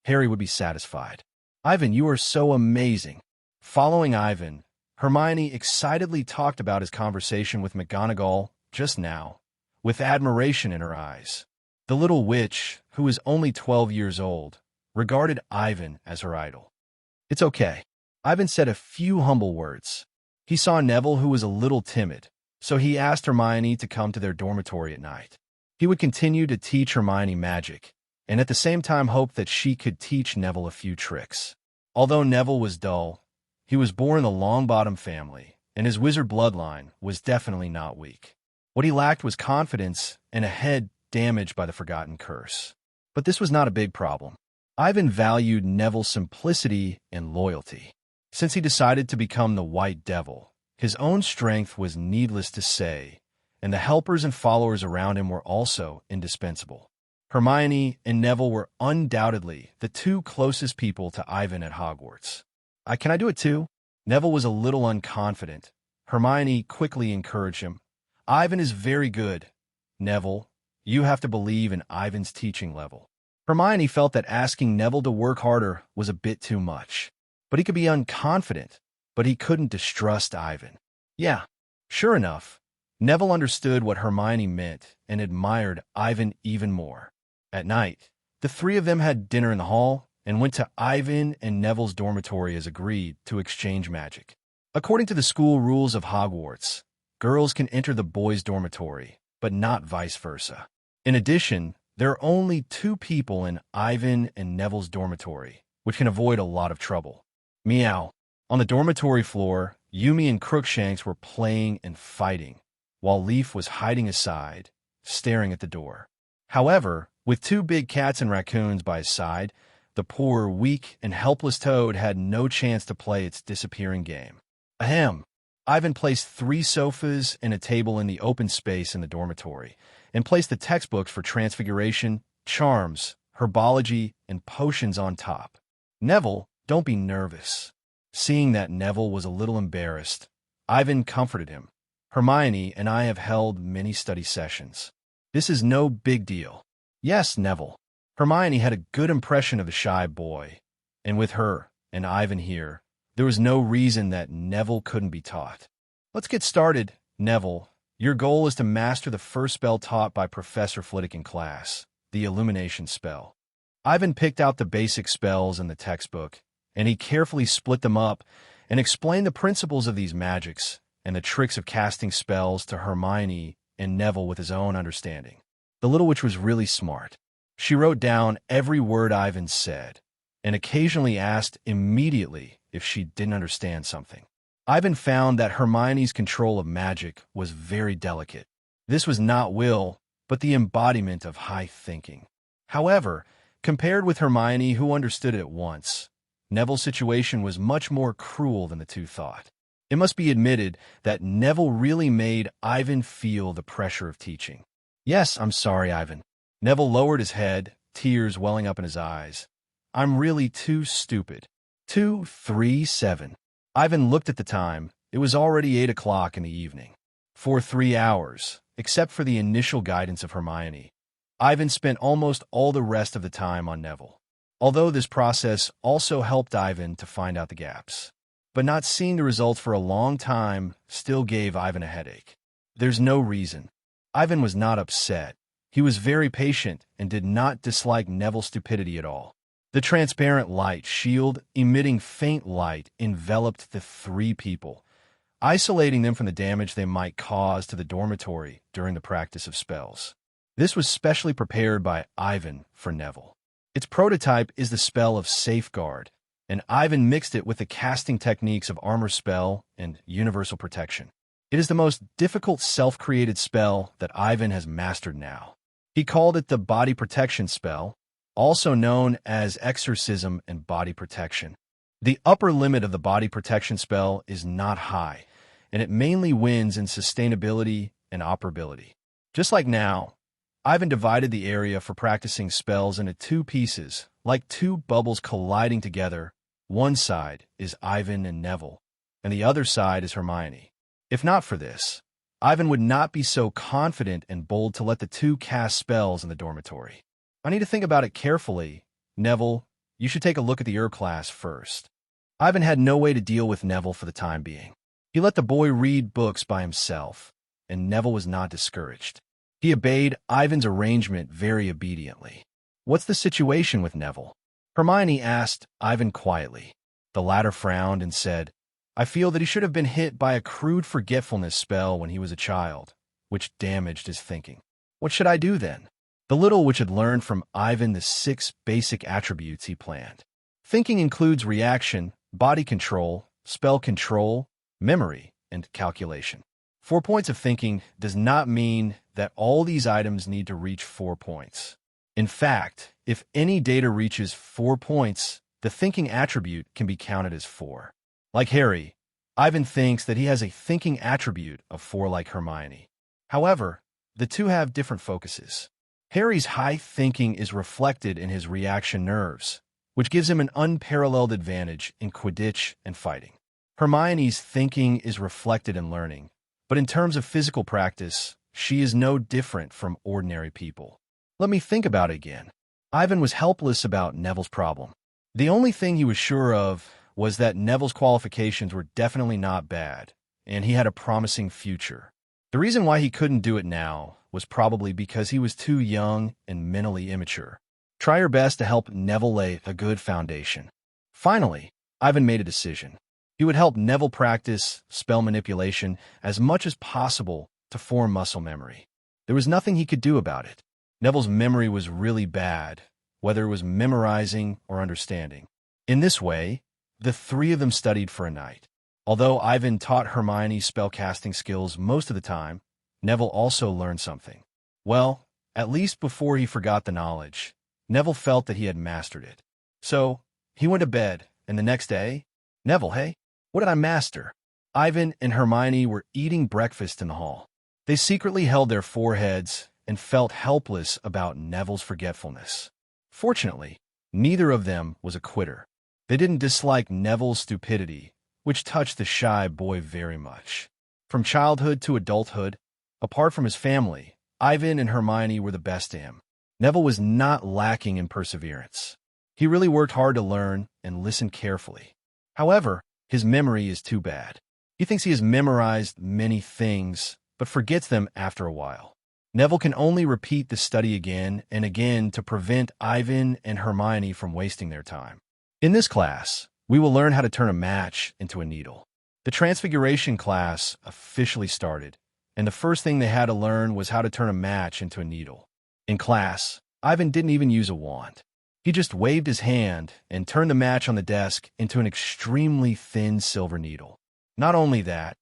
Harry would be satisfied. Ivan, you are so amazing. Following Ivan, Hermione excitedly talked about his conversation with McGonagall just now, with admiration in her eyes. The little witch, who was only 12 years old, regarded Ivan as her idol. It's okay. Ivan said a few humble words. He saw Neville, who was a little timid, so he asked Hermione to come to their dormitory at night. He would continue to teach Hermione magic, and at the same time hoped that she could teach Neville a few tricks. Although Neville was dull, he was born in the Longbottom family, and his wizard bloodline was definitely not weak. What he lacked was confidence and a head damaged by the forgotten curse. But this was not a big problem. Ivan valued Neville's simplicity and loyalty. Since he decided to become the White Devil, his own strength was needless to say, and the helpers and followers around him were also indispensable. Hermione and Neville were undoubtedly the two closest people to Ivan at Hogwarts. Can I do it too? Neville was a little unconfident. Hermione quickly encouraged him. Ivan is very good. Neville, you have to believe in Ivan's teaching level. Hermione felt that asking Neville to work harder was a bit too much, but he could be unconfident. but he couldn't distrust Ivan. Yeah, sure enough, Neville understood what Hermione meant and admired Ivan even more. At night, the three of them had dinner in the hall and went to Ivan and Neville's dormitory as agreed to exchange magic. According to the school rules of Hogwarts, girls can enter the boys' dormitory, but not vice versa. In addition, there are only 2 people in Ivan and Neville's dormitory, which can avoid a lot of trouble. Meow. On the dormitory floor, Yumi and Crookshanks were playing and fighting, while Leaf was hiding aside, staring at the door. However, with 2 big cats and raccoons by his side, the poor, weak, and helpless toad had no chance to play its disappearing game. Ahem. Ivan placed 3 sofas and a table in the open space in the dormitory, and placed the textbooks for transfiguration, charms, herbology, and potions on top. Neville, don't be nervous. Seeing that Neville was a little embarrassed, Ivan comforted him. Hermione and I have held many study sessions. This is no big deal. Yes, Neville. Hermione had a good impression of the shy boy, and with her and Ivan here, there was no reason that Neville couldn't be taught. Let's get started, Neville. Your goal is to master the first spell taught by Professor Flitwick in class, the illumination spell. Ivan picked out the basic spells in the textbook, and he carefully split them up and explained the principles of these magics and the tricks of casting spells to Hermione and Neville with his own understanding. The little witch was really smart. She wrote down every word Ivan said, and occasionally asked immediately if she didn't understand something. Ivan found that Hermione's control of magic was very delicate. This was not will, but the embodiment of high thinking. However, compared with Hermione, who understood it at once, Neville's situation was much more cruel than the two thought. It must be admitted that Neville really made Ivan feel the pressure of teaching. Yes, I'm sorry, Ivan. Neville lowered his head, tears welling up in his eyes. I'm really too stupid. 2, 3, 7. Ivan looked at the time. It was already 8 o'clock in the evening. For 3 hours, except for the initial guidance of Hermione, Ivan spent almost all the rest of the time on Neville. Although this process also helped Ivan to find out the gaps. But not seeing the results for a long time still gave Ivan a headache. There's no reason. Ivan was not upset. He was very patient and did not dislike Neville's stupidity at all. The transparent light shield, emitting faint light, enveloped the 3 people, isolating them from the damage they might cause to the dormitory during the practice of spells. This was specially prepared by Ivan for Neville. Its prototype is the spell of Safeguard, and Ivan mixed it with the casting techniques of Armor Spell and Universal Protection. It is the most difficult self-created spell that Ivan has mastered now. He called it the Body Protection spell, also known as Exorcism and Body Protection. The upper limit of the Body Protection spell is not high, and it mainly wins in sustainability and operability. Just like now, Ivan divided the area for practicing spells into 2 pieces, like 2 bubbles colliding together. One side is Ivan and Neville, and the other side is Hermione. If not for this, Ivan would not be so confident and bold to let the 2 cast spells in the dormitory. I need to think about it carefully. Neville, you should take a look at the class first. Ivan had no way to deal with Neville for the time being. He let the boy read books by himself, and Neville was not discouraged. He obeyed Ivan's arrangement very obediently. What's the situation with Neville? Hermione asked Ivan quietly. The latter frowned and said, I feel that he should have been hit by a crude forgetfulness spell when he was a child, which damaged his thinking. What should I do then? The little witch had learned from Ivan the 6 basic attributes he planned. Thinking includes reaction, body control, spell control, memory, and calculation. 4 points of thinking does not mean that all these items need to reach 4 points. In fact, if any data reaches 4 points, the thinking attribute can be counted as 4. Like Harry, Ivan thinks that he has a thinking attribute of 4 like Hermione. However, the 2 have different focuses. Harry's high thinking is reflected in his reaction nerves, which gives him an unparalleled advantage in Quidditch and fighting. Hermione's thinking is reflected in learning, but in terms of physical practice, she is no different from ordinary people. Let me think about it again. Ivan was helpless about Neville's problem. The only thing he was sure of was that Neville's qualifications were definitely not bad, and he had a promising future. The reason why he couldn't do it now was probably because he was too young and mentally immature. Try your best to help Neville lay a good foundation. Finally, Ivan made a decision. He would help Neville practice spell manipulation as much as possible to form muscle memory. There was nothing he could do about it. Neville's memory was really bad, whether it was memorizing or understanding. In this way, the three of them studied for a night. Although Ivan taught Hermione spellcasting skills most of the time, Neville also learned something. Well, at least before he forgot the knowledge, Neville felt that he had mastered it. So, he went to bed, and the next day, Neville, hey, what did I master? Ivan and Hermione were eating breakfast in the hall. They secretly held their foreheads and felt helpless about Neville's forgetfulness. Fortunately, neither of them was a quitter. They didn't dislike Neville's stupidity, which touched the shy boy very much. From childhood to adulthood, apart from his family, Ivan and Hermione were the best to him. Neville was not lacking in perseverance. He really worked hard to learn and listen carefully. However, his memory is too bad. He thinks he has memorized many things, but forgets them after a while. Neville can only repeat the study again and again to prevent Ivan and Hermione from wasting their time. In this class, we will learn how to turn a match into a needle. The Transfiguration class officially started, and the first thing they had to learn was how to turn a match into a needle. In class, Ivan didn't even use a wand. He just waved his hand and turned the match on the desk into an extremely thin silver needle. Not only that,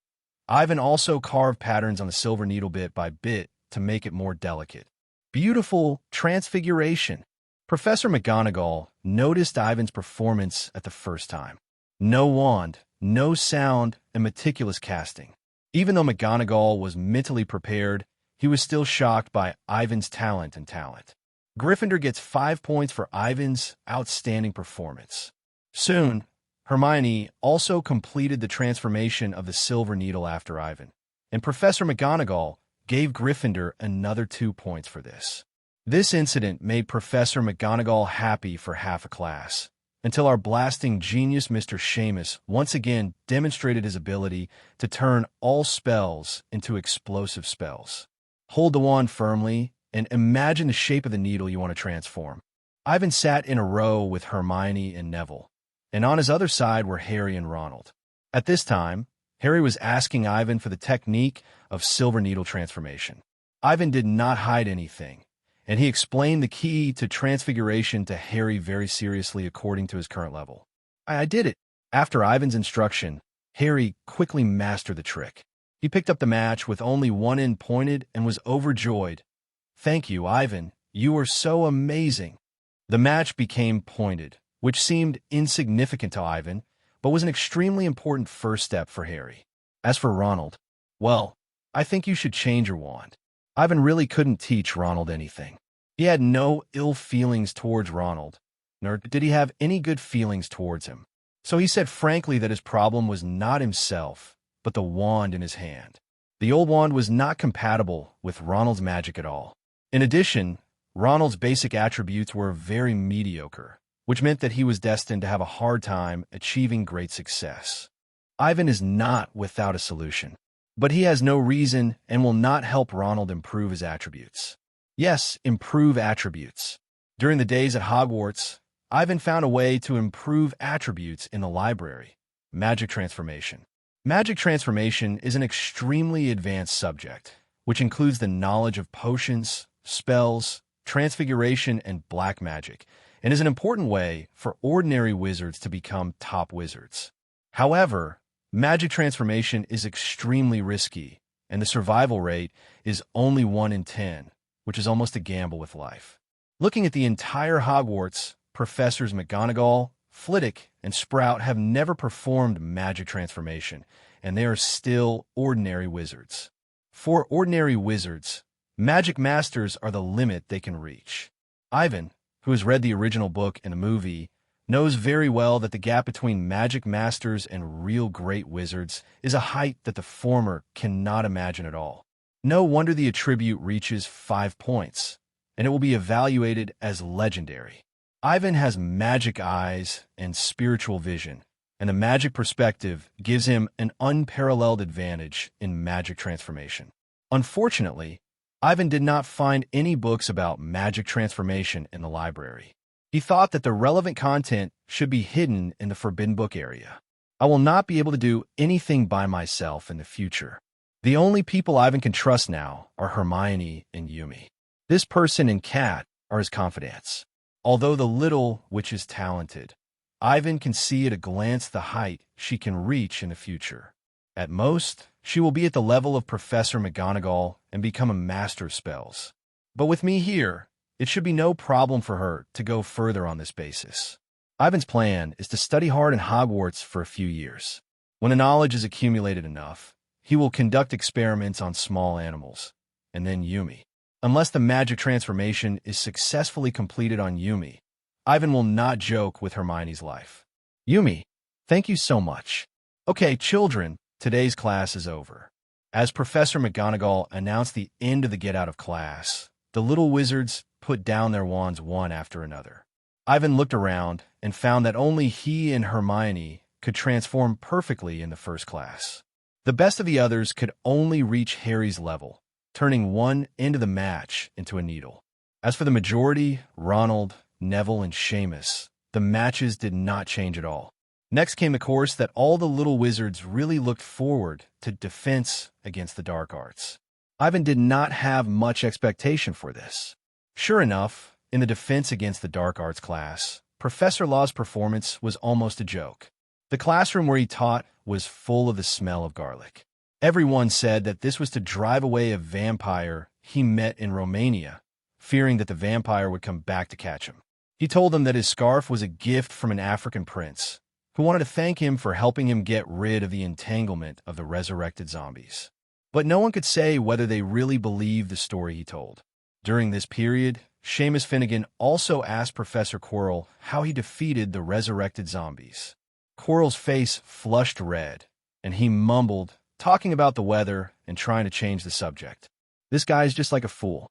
Ivan also carved patterns on the silver needle bit by bit to make it more delicate. Beautiful transfiguration. Professor McGonagall noticed Ivan's performance at the first time. No wand, no sound, and meticulous casting. Even though McGonagall was mentally prepared, he was still shocked by Ivan's talent and talent. Gryffindor gets 5 points for Ivan's outstanding performance. Soon, Hermione also completed the transformation of the silver needle after Ivan, and Professor McGonagall gave Gryffindor another 2 points for this. This incident made Professor McGonagall happy for half a class, until our blasting genius Mr. Seamus once again demonstrated his ability to turn all spells into explosive spells. Hold the wand firmly and imagine the shape of the needle you want to transform. Ivan sat in a row with Hermione and Neville, and on his other side were Harry and Ronald. At this time, Harry was asking Ivan for the technique of silver needle transformation. Ivan did not hide anything, and he explained the key to transfiguration to Harry very seriously according to his current level. I did it. After Ivan's instruction, Harry quickly mastered the trick. He picked up the match with only one end pointed and was overjoyed. Thank you, Ivan. You were so amazing. The match became pointed, which seemed insignificant to Ivan, but was an extremely important first step for Harry. As for Ronald, well, I think you should change your wand. Ivan really couldn't teach Ronald anything. He had no ill feelings towards Ronald, nor did he have any good feelings towards him. So he said frankly that his problem was not himself, but the wand in his hand. The old wand was not compatible with Ronald's magic at all. In addition, Ronald's basic attributes were very mediocre, which meant that he was destined to have a hard time achieving great success. Ivan is not without a solution, but he has no reason and will not help Ronald improve his attributes. Yes, improve attributes. During the days at Hogwarts, Ivan found a way to improve attributes in the library: magic transformation. Magic transformation is an extremely advanced subject, which includes the knowledge of potions, spells, transfiguration, and black magic, and is an important way for ordinary wizards to become top wizards. However, magic transformation is extremely risky, and the survival rate is only 1 in 10, which is almost a gamble with life. Looking at the entire Hogwarts, Professors McGonagall, Flitwick, and Sprout have never performed magic transformation, and they are still ordinary wizards. For ordinary wizards, magic masters are the limit they can reach. Ivan, who has read the original book and the movie, knows very well that the gap between magic masters and real great wizards is a height that the former cannot imagine at all. No wonder the attribute reaches 5 points, and it will be evaluated as legendary. Ivan has magic eyes and spiritual vision, and the magic perspective gives him an unparalleled advantage in magic transformation. Unfortunately, Ivan did not find any books about magic transformation in the library. He thought that the relevant content should be hidden in the forbidden book area. I will not be able to do anything by myself in the future. The only people Ivan can trust now are Hermione and Yumi. This person and Cat are his confidants. Although the little witch is talented, Ivan can see at a glance the height she can reach in the future. At most, she will be at the level of Professor McGonagall and become a master of spells. But with me here, it should be no problem for her to go further on this basis. Ivan's plan is to study hard in Hogwarts for a few years. When the knowledge is accumulated enough, he will conduct experiments on small animals, and then Yumi. Unless the magic transformation is successfully completed on Yumi, Ivan will not joke with Hermione's life. Yumi, thank you so much. Okay, children, today's class is over. As Professor McGonagall announced the end of the get out of class, the little wizards put down their wands one after another. Ivan looked around and found that only he and Hermione could transform perfectly in the first class. The best of the others could only reach Harry's level, turning one end of the match into a needle. As for the majority, Ronald, Neville, and Seamus, the matches did not change at all. Next came the course that all the little wizards really looked forward to: defense against the dark arts. Ivan did not have much expectation for this. Sure enough, in the defense against the dark arts class, Professor Law's performance was almost a joke. The classroom where he taught was full of the smell of garlic. Everyone said that this was to drive away a vampire he met in Romania, fearing that the vampire would come back to catch him. He told them that his scarf was a gift from an African prince, who wanted to thank him for helping him get rid of the entanglement of the resurrected zombies. But no one could say whether they really believed the story he told. During this period, Seamus Finnegan also asked Professor Quirrell how he defeated the resurrected zombies. Quirrell's face flushed red, and he mumbled, talking about the weather and trying to change the subject. This guy's just like a fool.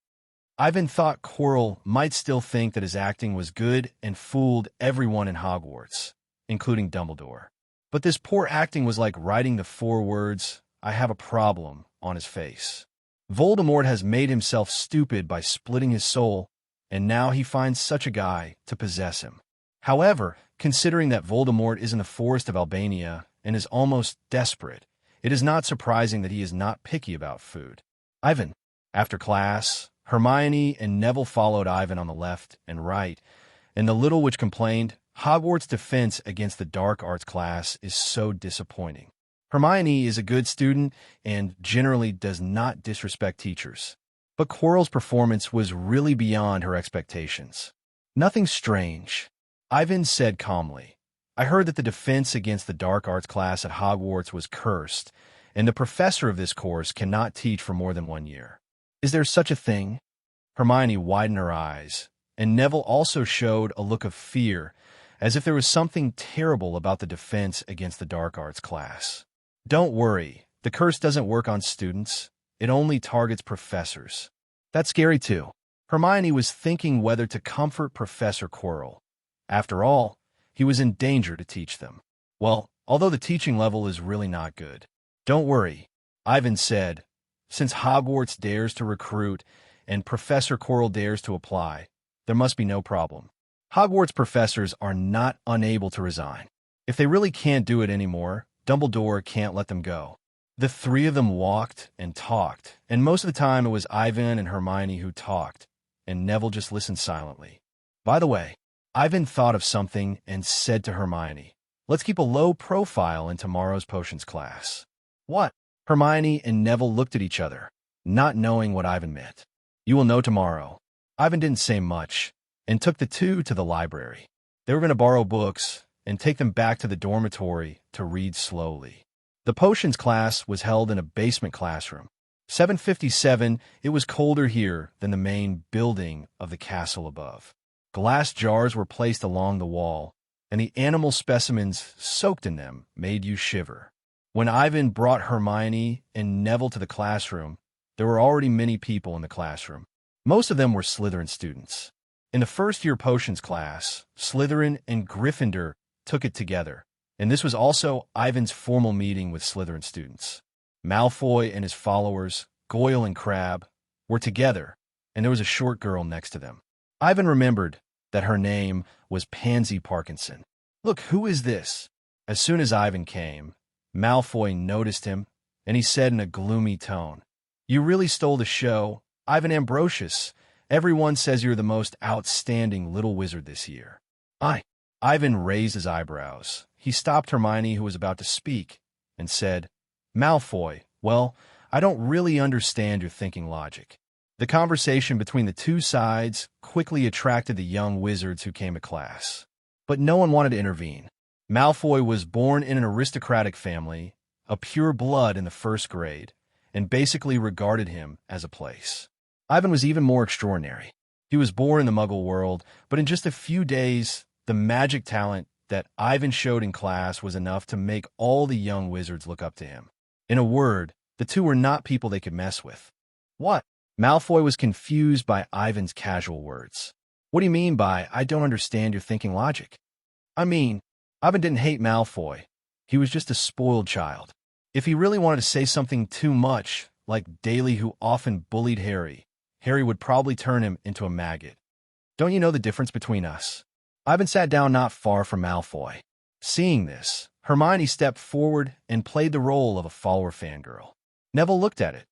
Ivan thought Quirrell might still think that his acting was good and fooled everyone in Hogwarts, including Dumbledore. But this poor acting was like writing the 4 words, "I have a problem," on his face. Voldemort has made himself stupid by splitting his soul, and now he finds such a guy to possess him. However, considering that Voldemort is in the forest of Albania and is almost desperate, it is not surprising that he is not picky about food. Ivan. After class, Hermione and Neville followed Ivan on the left and right, and the little witch complained, "Hogwarts' defense against the dark arts class is so disappointing." Hermione is a good student and generally does not disrespect teachers. But Quirrell's performance was really beyond her expectations. "Nothing strange," Ivan said calmly. "I heard that the defense against the dark arts class at Hogwarts was cursed, and the professor of this course cannot teach for more than 1 year. Is there such a thing?" Hermione widened her eyes, and Neville also showed a look of fear, as if there was something terrible about the defense against the dark arts class. "Don't worry, the curse doesn't work on students. It only targets professors." That's scary too. Hermione was thinking whether to comfort Professor Quirrell. After all, he was in danger to teach them. Well, although the teaching level is really not good. "Don't worry," Ivan said. "Since Hogwarts dares to recruit and Professor Quirrell dares to apply, there must be no problem. Hogwarts professors are not unable to resign. If they really can't do it anymore, Dumbledore can't let them go." The 3 of them walked and talked, and most of the time it was Ivan and Hermione who talked, and Neville just listened silently. By the way, Ivan thought of something and said to Hermione, "Let's keep a low profile in tomorrow's potions class." "What?" Hermione and Neville looked at each other, not knowing what Ivan meant. "You will know tomorrow." Ivan didn't say much, and took the 2 to the library. They were going to borrow books and take them back to the dormitory to read slowly. The potions class was held in a basement classroom. 757, it was colder here than the main building of the castle above. Glass jars were placed along the wall, and the animal specimens soaked in them made you shiver. When Ivan brought Hermione and Neville to the classroom, there were already many people in the classroom. Most of them were Slytherin students. In the first-year potions class, Slytherin and Gryffindor took it together, And this was also Ivan's formal meeting with Slytherin students. Malfoy and his followers, Goyle and Crabbe, were together, and there was a short girl next to them. Ivan remembered that her name was Pansy Parkinson. "Look, who is this?" As soon as Ivan came, Malfoy noticed him, and he said in a gloomy tone, "You really stole the show, Ivan Ambrosius. Everyone says you're the most outstanding little wizard this year." Ivan raised his eyebrows. He stopped Hermione, who was about to speak, and said, "Malfoy, well, I don't really understand your thinking logic." The conversation between the two sides quickly attracted the young wizards who came to class. But no one wanted to intervene. Malfoy was born in an aristocratic family, a pure blood in the first grade, and basically regarded him as a place. Ivan was even more extraordinary. He was born in the Muggle world, but in just a few days, the magic talent that Ivan showed in class was enough to make all the young wizards look up to him. In a word, the two were not people they could mess with. "What?" Malfoy was confused by Ivan's casual words. "What do you mean by, I don't understand your thinking logic?" I mean, Ivan didn't hate Malfoy. He was just a spoiled child. If he really wanted to say something too much, like Daly, who often bullied Harry, Harry would probably turn him into a maggot. "Don't you know the difference between us?" Ivan sat down not far from Malfoy. Seeing this, Hermione stepped forward and played the role of a follower fangirl. Neville looked at it.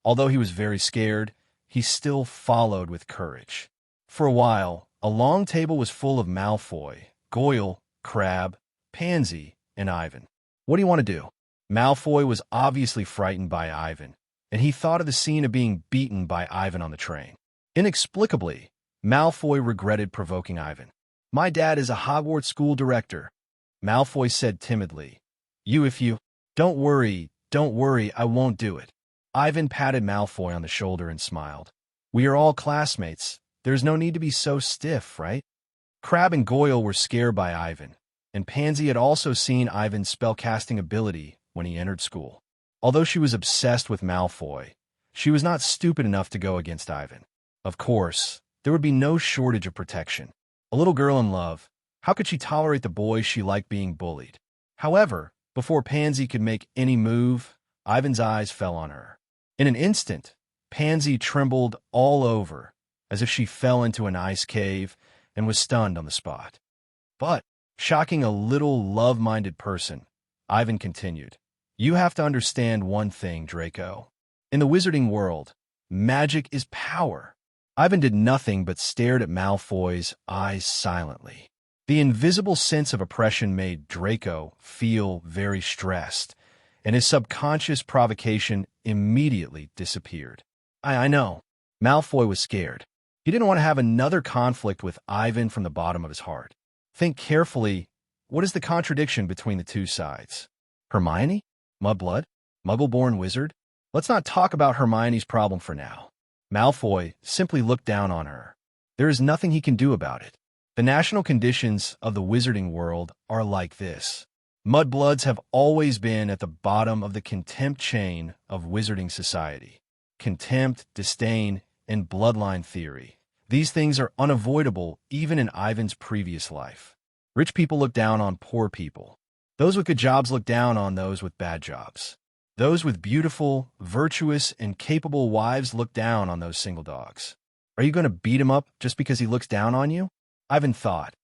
Although he was very scared, he still followed with courage. For a while, a long table was full of Malfoy, Goyle, Crabbe, Pansy, and Ivan. "What do you want to do?" Malfoy was obviously frightened by Ivan, and he thought of the scene of being beaten by Ivan on the train. Inexplicably, Malfoy regretted provoking Ivan. "My dad is a Hogwarts school director," Malfoy said timidly. If you... Don't worry, I won't do it." Ivan patted Malfoy on the shoulder and smiled. "We are all classmates. There's no need to be so stiff, right?" Crabbe and Goyle were scared by Ivan, and Pansy had also seen Ivan's spellcasting ability when he entered school. Although she was obsessed with Malfoy, she was not stupid enough to go against Ivan. Of course, there would be no shortage of protection. A little girl in love, how could she tolerate the boys she liked being bullied? However, before Pansy could make any move, Ivan's eyes fell on her. In an instant, Pansy trembled all over, as if she fell into an ice cave and was stunned on the spot. But, shocking a little love-minded person, Ivan continued, "You have to understand one thing, Draco. In the wizarding world, magic is power." Ivan did nothing but stared at Malfoy's eyes silently. The invisible sense of oppression made Draco feel very stressed, and his subconscious provocation immediately disappeared. I know. Malfoy was scared. He didn't want to have another conflict with Ivan from the bottom of his heart. Think carefully, what is the contradiction between the two sides? Hermione? Mudblood? Muggle-born wizard? Let's not talk about Hermione's problem for now. Malfoy simply looked down on her. There is nothing he can do about it. The national conditions of the wizarding world are like this. Mudbloods have always been at the bottom of the contempt chain of wizarding society. Contempt, disdain, and bloodline theory. These things are unavoidable even in Ivan's previous life. Rich people look down on poor people. Those with good jobs look down on those with bad jobs. Those with beautiful, virtuous, and capable wives look down on those single dogs. Are you going to beat him up just because he looks down on you? Ivan thought,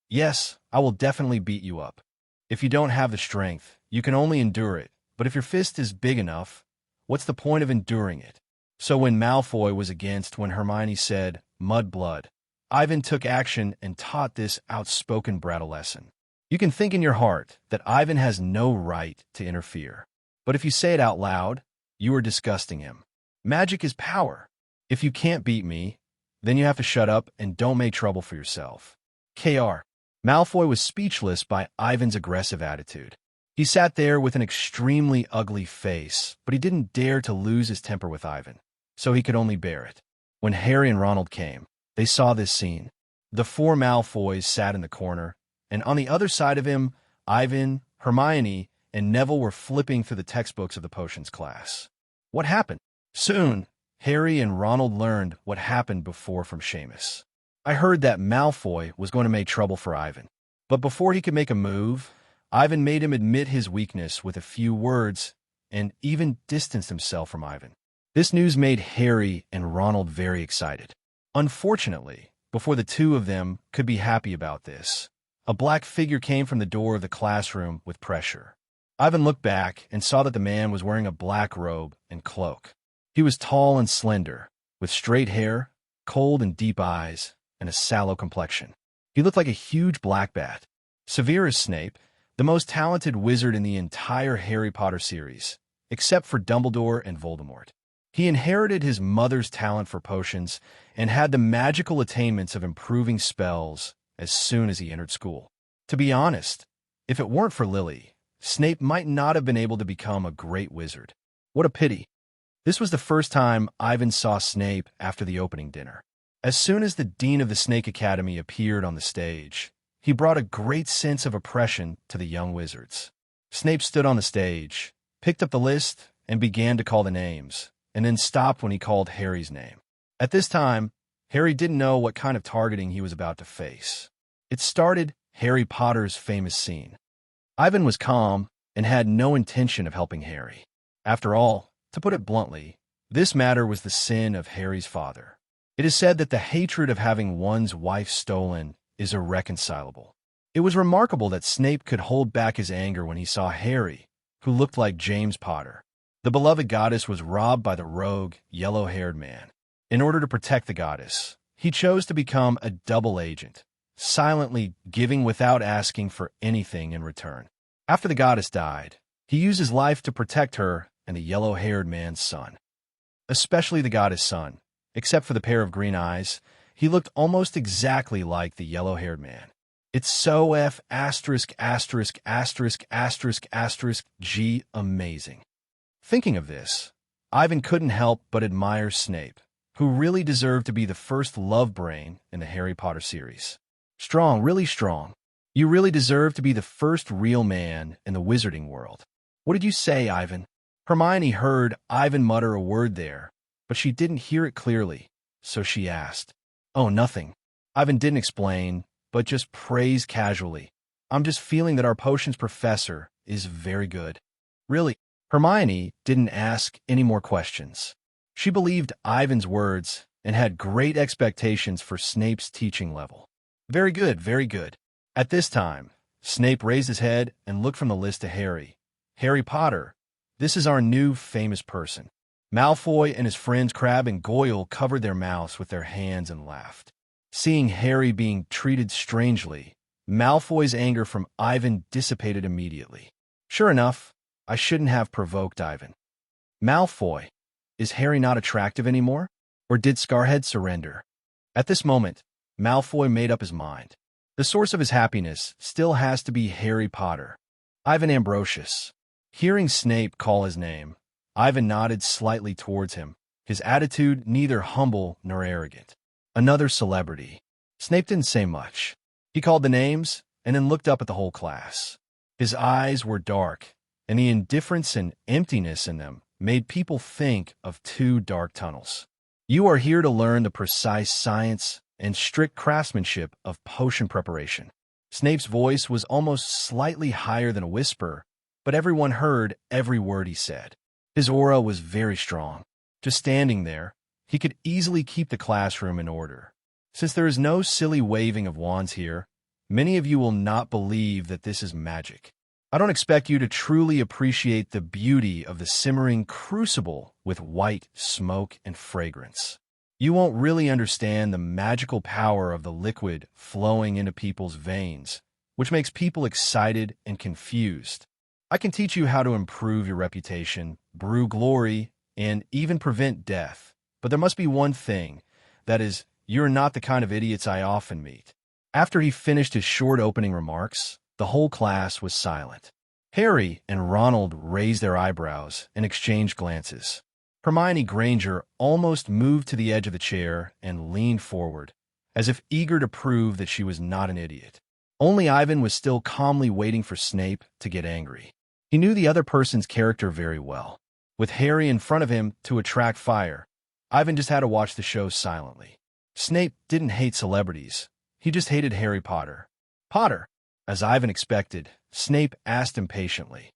"Yes, I will definitely beat you up. If you don't have the strength, you can only endure it, but if your fist is big enough, what's the point of enduring it?" So when Malfoy was against when Hermione said, "Mudblood," Ivan took action and taught this outspoken brat a lesson. You can think in your heart that Ivan has no right to interfere. But if you say it out loud, you are disgusting him. Magic is power. If you can't beat me, then you have to shut up and don't make trouble for yourself. Kr. Malfoy was speechless by Ivan's aggressive attitude. He sat there with an extremely ugly face, but he didn't dare to lose his temper with Ivan, so he could only bear it. When Harry and Ronald came, they saw this scene. The four Malfoys sat in the corner, and on the other side of him, Ivan, Hermione, and Neville were flipping through the textbooks of the potions class. What happened? Soon, Harry and Ronald learned what happened before from Seamus. I heard that Malfoy was going to make trouble for Ivan. But before he could make a move, Ivan made him admit his weakness with a few words and even distanced himself from Ivan. This news made Harry and Ronald very excited. Unfortunately, before the two of them could be happy about this, a black figure came from the door of the classroom with pressure. Ivan looked back and saw that the man was wearing a black robe and cloak. He was tall and slender, with straight hair, cold and deep eyes, and a sallow complexion. He looked like a huge black bat. Severus Snape, the most talented wizard in the entire Harry Potter series, except for Dumbledore and Voldemort. He inherited his mother's talent for potions and had the magical attainments of improving spells as soon as he entered school. To be honest, if it weren't for Lily, Snape might not have been able to become a great wizard. What a pity. This was the first time Ivan saw Snape after the opening dinner. As soon as the Dean of the Snake Academy appeared on the stage, he brought a great sense of oppression to the young wizards. Snape stood on the stage, picked up the list, and began to call the names, and then stopped when he called Harry's name. At this time, Harry didn't know what kind of targeting he was about to face. It started Harry Potter's famous scene. Ivan was calm and had no intention of helping Harry. After all, to put it bluntly, this matter was the sin of Harry's father. It is said that the hatred of having one's wife stolen is irreconcilable. It was remarkable that Snape could hold back his anger when he saw Harry, who looked like James Potter. The beloved goddess was robbed by the rogue, yellow-haired man. In order to protect the goddess, he chose to become a double agent, silently giving without asking for anything in return. After the goddess died, he used his life to protect her and the yellow-haired man's son. Especially the goddess' son. Except for the pair of green eyes, he looked almost exactly like the yellow-haired man. It's so G amazing. Thinking of this, Ivan couldn't help but admire Snape, who really deserved to be the first love brain in the Harry Potter series. Strong, really strong. You really deserve to be the first real man in the wizarding world. What did you say, Ivan? Hermione heard Ivan mutter a word there, but she didn't hear it clearly, so she asked. Oh, nothing. Ivan didn't explain, but just praised casually. I'm just feeling that our potions professor is very good. Really? Hermione didn't ask any more questions. She believed Ivan's words and had great expectations for Snape's teaching level. Very good, very good. At this time, Snape raised his head and looked from the list to Harry. Harry Potter, this is our new famous person. Malfoy and his friends Crabbe and Goyle covered their mouths with their hands and laughed. Seeing Harry being treated strangely, Malfoy's anger from Ivan dissipated immediately. Sure enough, I shouldn't have provoked Ivan. Malfoy, is Harry not attractive anymore? Or did Scarhead surrender? At this moment, Malfoy made up his mind. The source of his happiness still has to be Harry Potter. Ivan Ambrosius. Hearing Snape call his name, Ivan nodded slightly towards him, his attitude neither humble nor arrogant. Another celebrity. Snape didn't say much. He called the names and then looked up at the whole class. His eyes were dark, and the indifference and emptiness in them made people think of two dark tunnels. You are here to learn the precise science and strict craftsmanship of potion preparation. Snape's voice was almost slightly higher than a whisper, but everyone heard every word he said. His aura was very strong. Just standing there, he could easily keep the classroom in order. Since there is no silly waving of wands here, many of you will not believe that this is magic. I don't expect you to truly appreciate the beauty of the simmering crucible with white smoke and fragrance. You won't really understand the magical power of the liquid flowing into people's veins, which makes people excited and confused. I can teach you how to improve your reputation, brew glory, and even prevent death. But there must be one thing, that is, you're not the kind of idiots I often meet. After he finished his short opening remarks, the whole class was silent. Harry and Ronald raised their eyebrows and exchanged glances. Hermione Granger almost moved to the edge of the chair and leaned forward, as if eager to prove that she was not an idiot. Only Ivan was still calmly waiting for Snape to get angry. He knew the other person's character very well. With Harry in front of him to attract fire, Ivan just had to watch the show silently. Snape didn't hate celebrities. He just hated Harry Potter. Potter, as Ivan expected, Snape asked impatiently.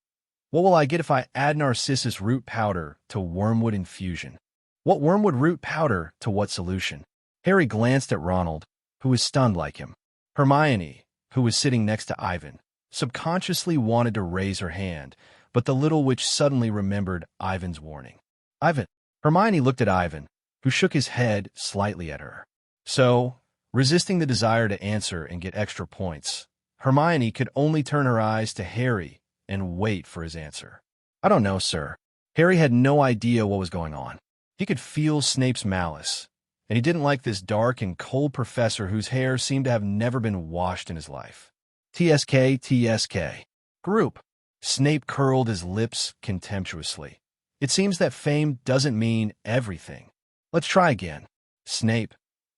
What will I get if I add narcissus root powder to wormwood infusion? What wormwood root powder to what solution? Harry glanced at Ronald, who was stunned like him. Hermione, who was sitting next to Ivan, subconsciously wanted to raise her hand, but the little witch suddenly remembered Ivan's warning. Ivan. Hermione looked at Ivan, who shook his head slightly at her. So, resisting the desire to answer and get extra points, Hermione could only turn her eyes to Harry and wait for his answer. I don't know, sir. Harry had no idea what was going on. He could feel Snape's malice, and he didn't like this dark and cold professor whose hair seemed to have never been washed in his life. TSK. Group. Snape curled his lips contemptuously. It seems that fame doesn't mean everything. Let's try again. Snape.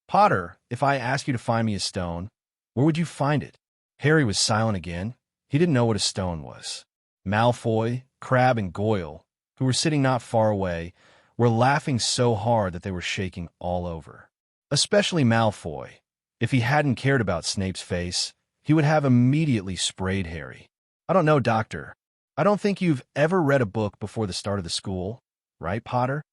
Potter, if I ask you to find me a stone, where would you find it? Harry was silent again. He didn't know what a stone was. Malfoy, Crabbe, and Goyle, who were sitting not far away, were laughing so hard that they were shaking all over. Especially Malfoy. If he hadn't cared about Snape's face, he would have immediately sprayed Harry. I don't know, Doctor. I don't think you've ever read a book before the start of the school, right, Potter?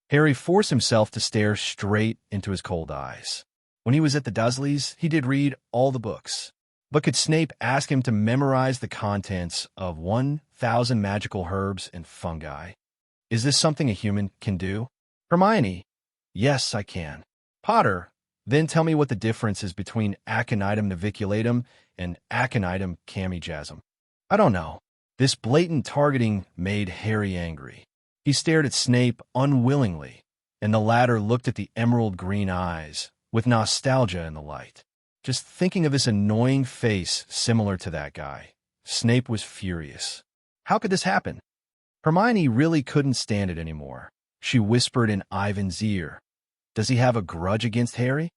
Harry forced himself to stare straight into his cold eyes. When he was at the Dursleys, he did read all the books. But could Snape ask him to memorize the contents of 1,000 magical herbs and fungi? Is this something a human can do? Hermione. Yes, I can. Potter. Then tell me what the difference is between aconitum naviculatum and aconitum camijasum. I don't know. This blatant targeting made Harry angry. He stared at Snape unwillingly, and the latter looked at the emerald green eyes with nostalgia in the light. Just thinking of this annoying face similar to that guy, Snape was furious. How could this happen? Hermione really couldn't stand it anymore. She whispered in Ivan's ear. Does he have a grudge against Harry?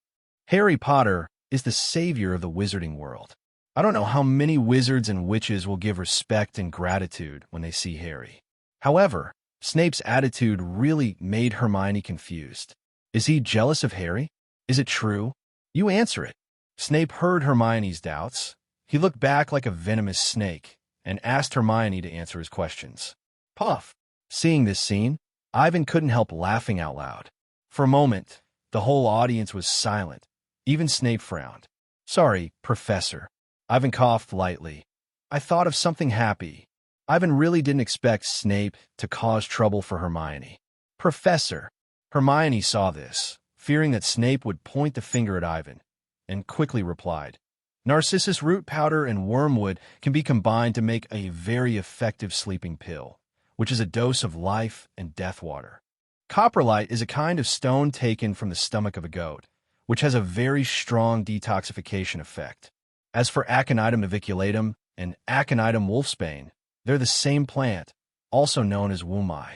Harry Potter is the savior of the wizarding world. I don't know how many wizards and witches will give respect and gratitude when they see Harry. However, Snape's attitude really made Hermione confused. Is he jealous of Harry? Is it true? You answer it. Snape heard Hermione's doubts. He looked back like a venomous snake and asked Hermione to answer his questions. Puff. Seeing this scene, Ivan couldn't help laughing out loud. For a moment, the whole audience was silent. Even Snape frowned. Sorry, Professor. Ivan coughed lightly. I thought of something happy. Ivan really didn't expect Snape to cause trouble for Hermione. Professor. Hermione saw this, fearing that Snape would point the finger at Ivan, and quickly replied, Narcissus root powder and wormwood can be combined to make a very effective sleeping pill, which is a dose of life and death water. Coprolite is a kind of stone taken from the stomach of a goat, which has a very strong detoxification effect. As for aconitum naviculatum and aconitum wolfsbane, they're the same plant, also known as wumai.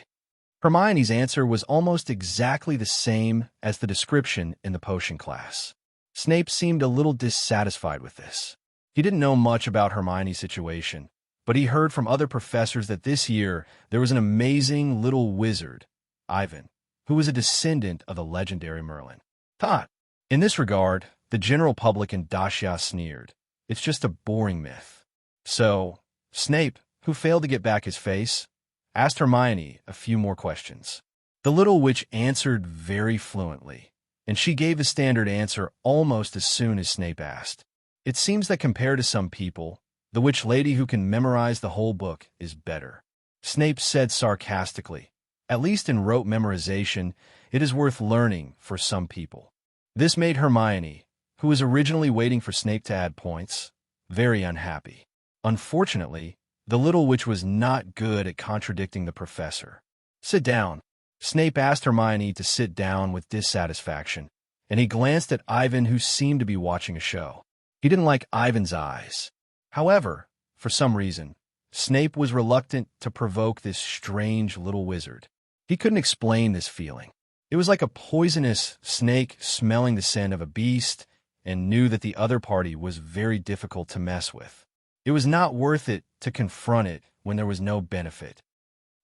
Hermione's answer was almost exactly the same as the description in the potion class. Snape seemed a little dissatisfied with this. He didn't know much about Hermione's situation, but he heard from other professors that this year there was an amazing little wizard, Ivan, who was a descendant of the legendary Merlin. Thought. In this regard, the general public in Dacia sneered. It's just a boring myth. So, Snape, who failed to get back his face, asked Hermione a few more questions. The little witch answered very fluently, and she gave the standard answer almost as soon as Snape asked. It seems that compared to some people, the witch lady who can memorize the whole book is better. Snape said sarcastically, at least in rote memorization, it is worth learning for some people. This made Hermione, who was originally waiting for Snape to add points, very unhappy. Unfortunately, the little witch was not good at contradicting the professor. Sit down. Snape asked Hermione to sit down with dissatisfaction, and he glanced at Ivan, who seemed to be watching a show. He didn't like Ivan's eyes. However, for some reason, Snape was reluctant to provoke this strange little wizard. He couldn't explain this feeling. It was like a poisonous snake smelling the scent of a beast and knew that the other party was very difficult to mess with. It was not worth it to confront it when there was no benefit.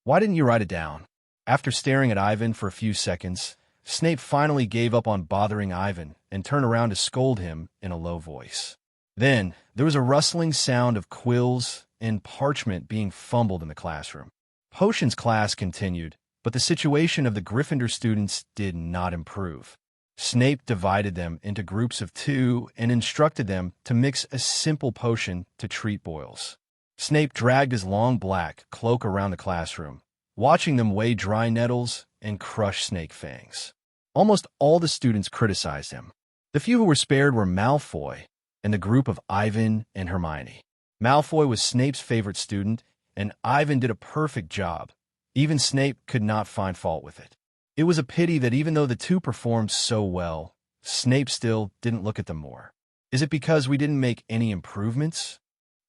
Why didn't you write it down? After staring at Ivan for a few seconds, Snape finally gave up on bothering Ivan and turned around to scold him in a low voice. Then, there was a rustling sound of quills and parchment being fumbled in the classroom. Potions class continued, but the situation of the Gryffindor students did not improve. Snape divided them into groups of 2 and instructed them to mix a simple potion to treat boils. Snape dragged his long black cloak around the classroom, watching them weigh dry nettles and crush snake fangs. Almost all the students criticized him. The few who were spared were Malfoy and the group of Ivan and Hermione. Malfoy was Snape's favorite student, and Ivan did a perfect job. Even Snape could not find fault with it. It was a pity that even though the two performed so well, Snape still didn't look at them more. Is it because we didn't make any improvements?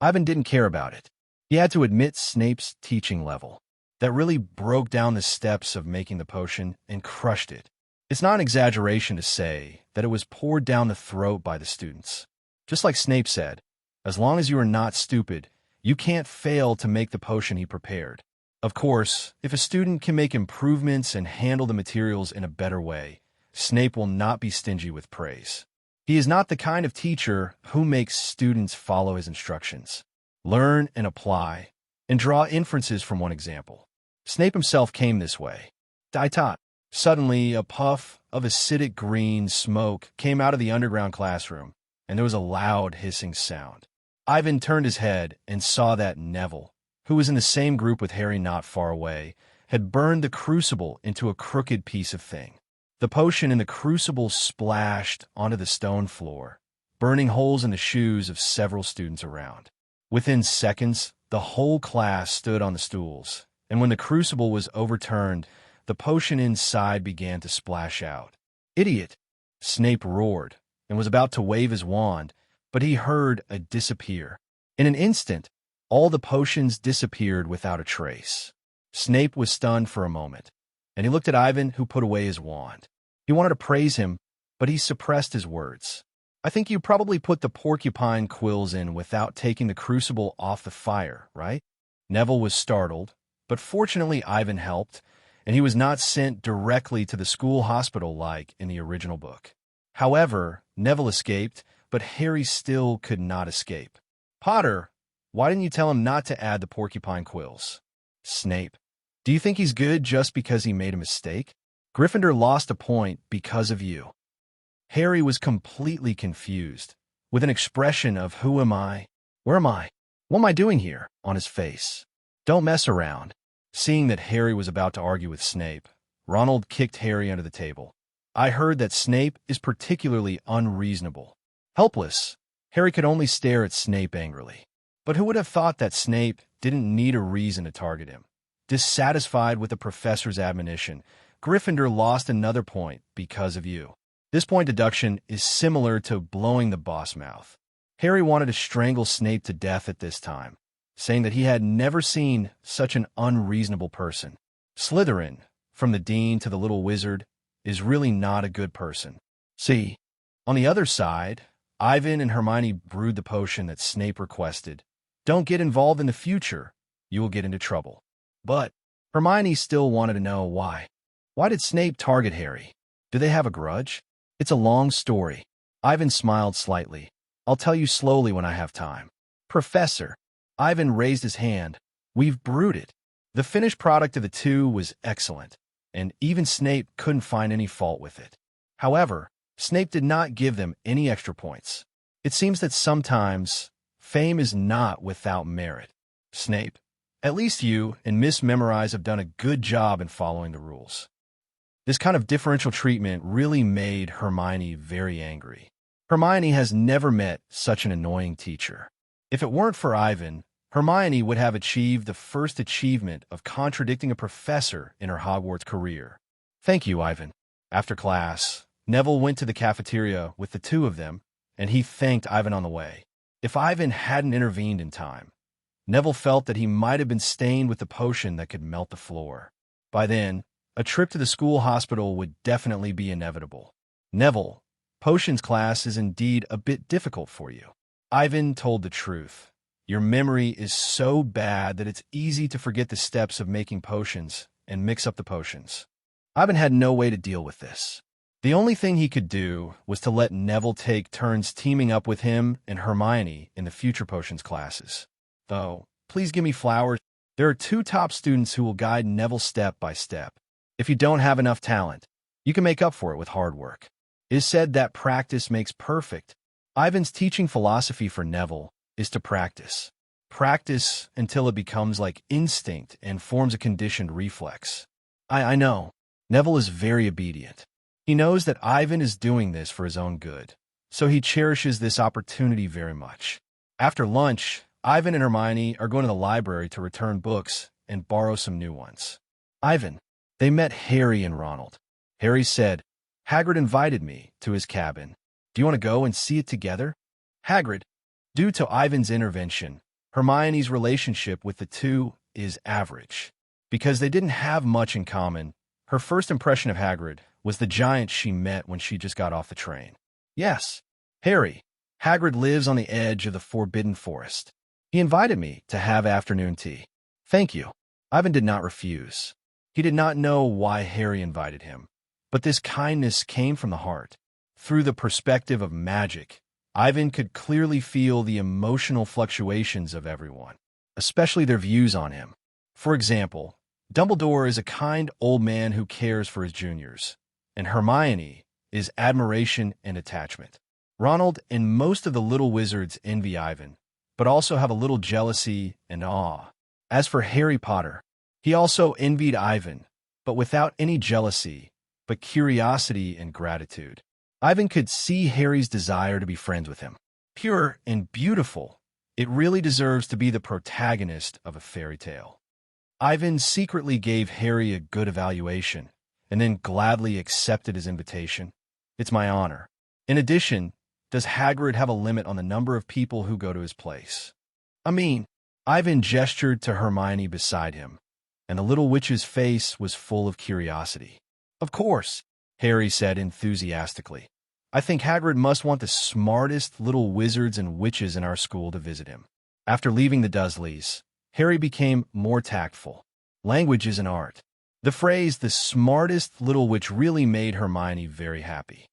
Ivan didn't care about it. He had to admit Snape's teaching level. That really broke down the steps of making the potion and crushed it. It's not an exaggeration to say that it was poured down the throat by the students. Just like Snape said, as long as you are not stupid, you can't fail to make the potion he prepared. Of course, if a student can make improvements and handle the materials in a better way, Snape will not be stingy with praise. He is not the kind of teacher who makes students follow his instructions. Learn and apply, and draw inferences from one example. Snape himself came this way. Daitot. Suddenly, a puff of acidic green smoke came out of the underground classroom, and there was a loud hissing sound. Ivan turned his head and saw that Neville, who was in the same group with Harry not far away, had burned the crucible into a crooked piece of thing. The potion in the crucible splashed onto the stone floor, burning holes in the shoes of several students around. Within seconds, the whole class stood on the stools, and when the crucible was overturned, the potion inside began to splash out. "Idiot!" Snape roared, and was about to wave his wand, but he heard a disappear. In an instant, all the potions disappeared without a trace. Snape was stunned for a moment, and he looked at Ivan, who put away his wand. He wanted to praise him, but he suppressed his words. "I think you probably put the porcupine quills in without taking the crucible off the fire, right?" Neville was startled, but fortunately Ivan helped, and he was not sent directly to the school hospital like in the original book. However, Neville escaped, but Harry still could not escape. "Potter, why didn't you tell him not to add the porcupine quills?" "Snape, do you think he's good just because he made a mistake? Gryffindor lost a point because of you." Harry was completely confused, with an expression of "Who am I? Where am I? What am I doing here?" on his face. "Don't mess around." Seeing that Harry was about to argue with Snape, Ronald kicked Harry under the table. "I heard that Snape is particularly unreasonable." Helpless, Harry could only stare at Snape angrily. But who would have thought that Snape didn't need a reason to target him? Dissatisfied with the professor's admonition, "Gryffindor lost another point because of you." This point deduction is similar to blowing the boss mouth. Harry wanted to strangle Snape to death at this time, saying that he had never seen such an unreasonable person. Slytherin, from the dean to the little wizard, is really not a good person. See, on the other side, Ivan and Hermione brewed the potion that Snape requested. "Don't get involved in the future. You will get into trouble." But Hermione still wanted to know why. Why did Snape target Harry? Do they have a grudge? It's a long story. Ivan smiled slightly. "I'll tell you slowly when I have time." "Professor," Ivan raised his hand, "we've brewed it." The finished product of the two was excellent, and even Snape couldn't find any fault with it. However, Snape did not give them any extra points. It seems that sometimes fame is not without merit. "Snape, at least you and Miss Memorize have done a good job in following the rules." This kind of differential treatment really made Hermione very angry. Hermione has never met such an annoying teacher. If it weren't for Ivan, Hermione would have achieved the first achievement of contradicting a professor in her Hogwarts career. "Thank you, Ivan." After class, Neville went to the cafeteria with the two of them, and he thanked Ivan on the way. If Ivan hadn't intervened in time, Neville felt that he might have been stained with the potion that could melt the floor. By then, a trip to the school hospital would definitely be inevitable. "Neville, potions class is indeed a bit difficult for you." Ivan told the truth. "Your memory is so bad that it's easy to forget the steps of making potions and mix up the potions." Ivan had no way to deal with this. The only thing he could do was to let Neville take turns teaming up with him and Hermione in the future potions classes. Though, please give me flowers. There are two top students who will guide Neville step by step. If you don't have enough talent, you can make up for it with hard work. It is said that practice makes perfect. Ivan's teaching philosophy for Neville is to practice. Practice until it becomes like instinct and forms a conditioned reflex. I know. Neville is very obedient. He knows that Ivan is doing this for his own good, so he cherishes this opportunity very much. After lunch, Ivan and Hermione are going to the library to return books and borrow some new ones. Ivan. They met Harry and Ronald. Harry said, Hagrid invited me to his cabin. Do you want to go and see it together? Hagrid. Due to Ivan's intervention, Hermione's relationship with the two is average. Because they didn't have much in common, her first impression of Hagrid was the giant she met when she just got off the train. Yes, Harry. Hagrid lives on the edge of the Forbidden Forest. He invited me to have afternoon tea. Thank you. Ivan did not refuse. He did not know why Harry invited him, but this kindness came from the heart. Through the perspective of magic, Ivan could clearly feel the emotional fluctuations of everyone, especially their views on him. For example, Dumbledore is a kind old man who cares for his juniors, and Hermione is admiration and attachment. Ronald and most of the little wizards envy Ivan, but also have a little jealousy and awe. As for Harry Potter, he also envied Ivan, but without any jealousy, but curiosity and gratitude. Ivan could see Harry's desire to be friends with him. Pure and beautiful, it really deserves to be the protagonist of a fairy tale. Ivan secretly gave Harry a good evaluation, and then gladly accepted his invitation. It's my honor. In addition, does Hagrid have a limit on the number of people who go to his place? Ivan gestured to Hermione beside him, and the little witch's face was full of curiosity. Of course, Harry said enthusiastically. I think Hagrid must want the smartest little wizards and witches in our school to visit him. After leaving the Dursleys, Harry became more tactful. Language is an art. The phrase, the smartest little witch, really made Hermione very happy.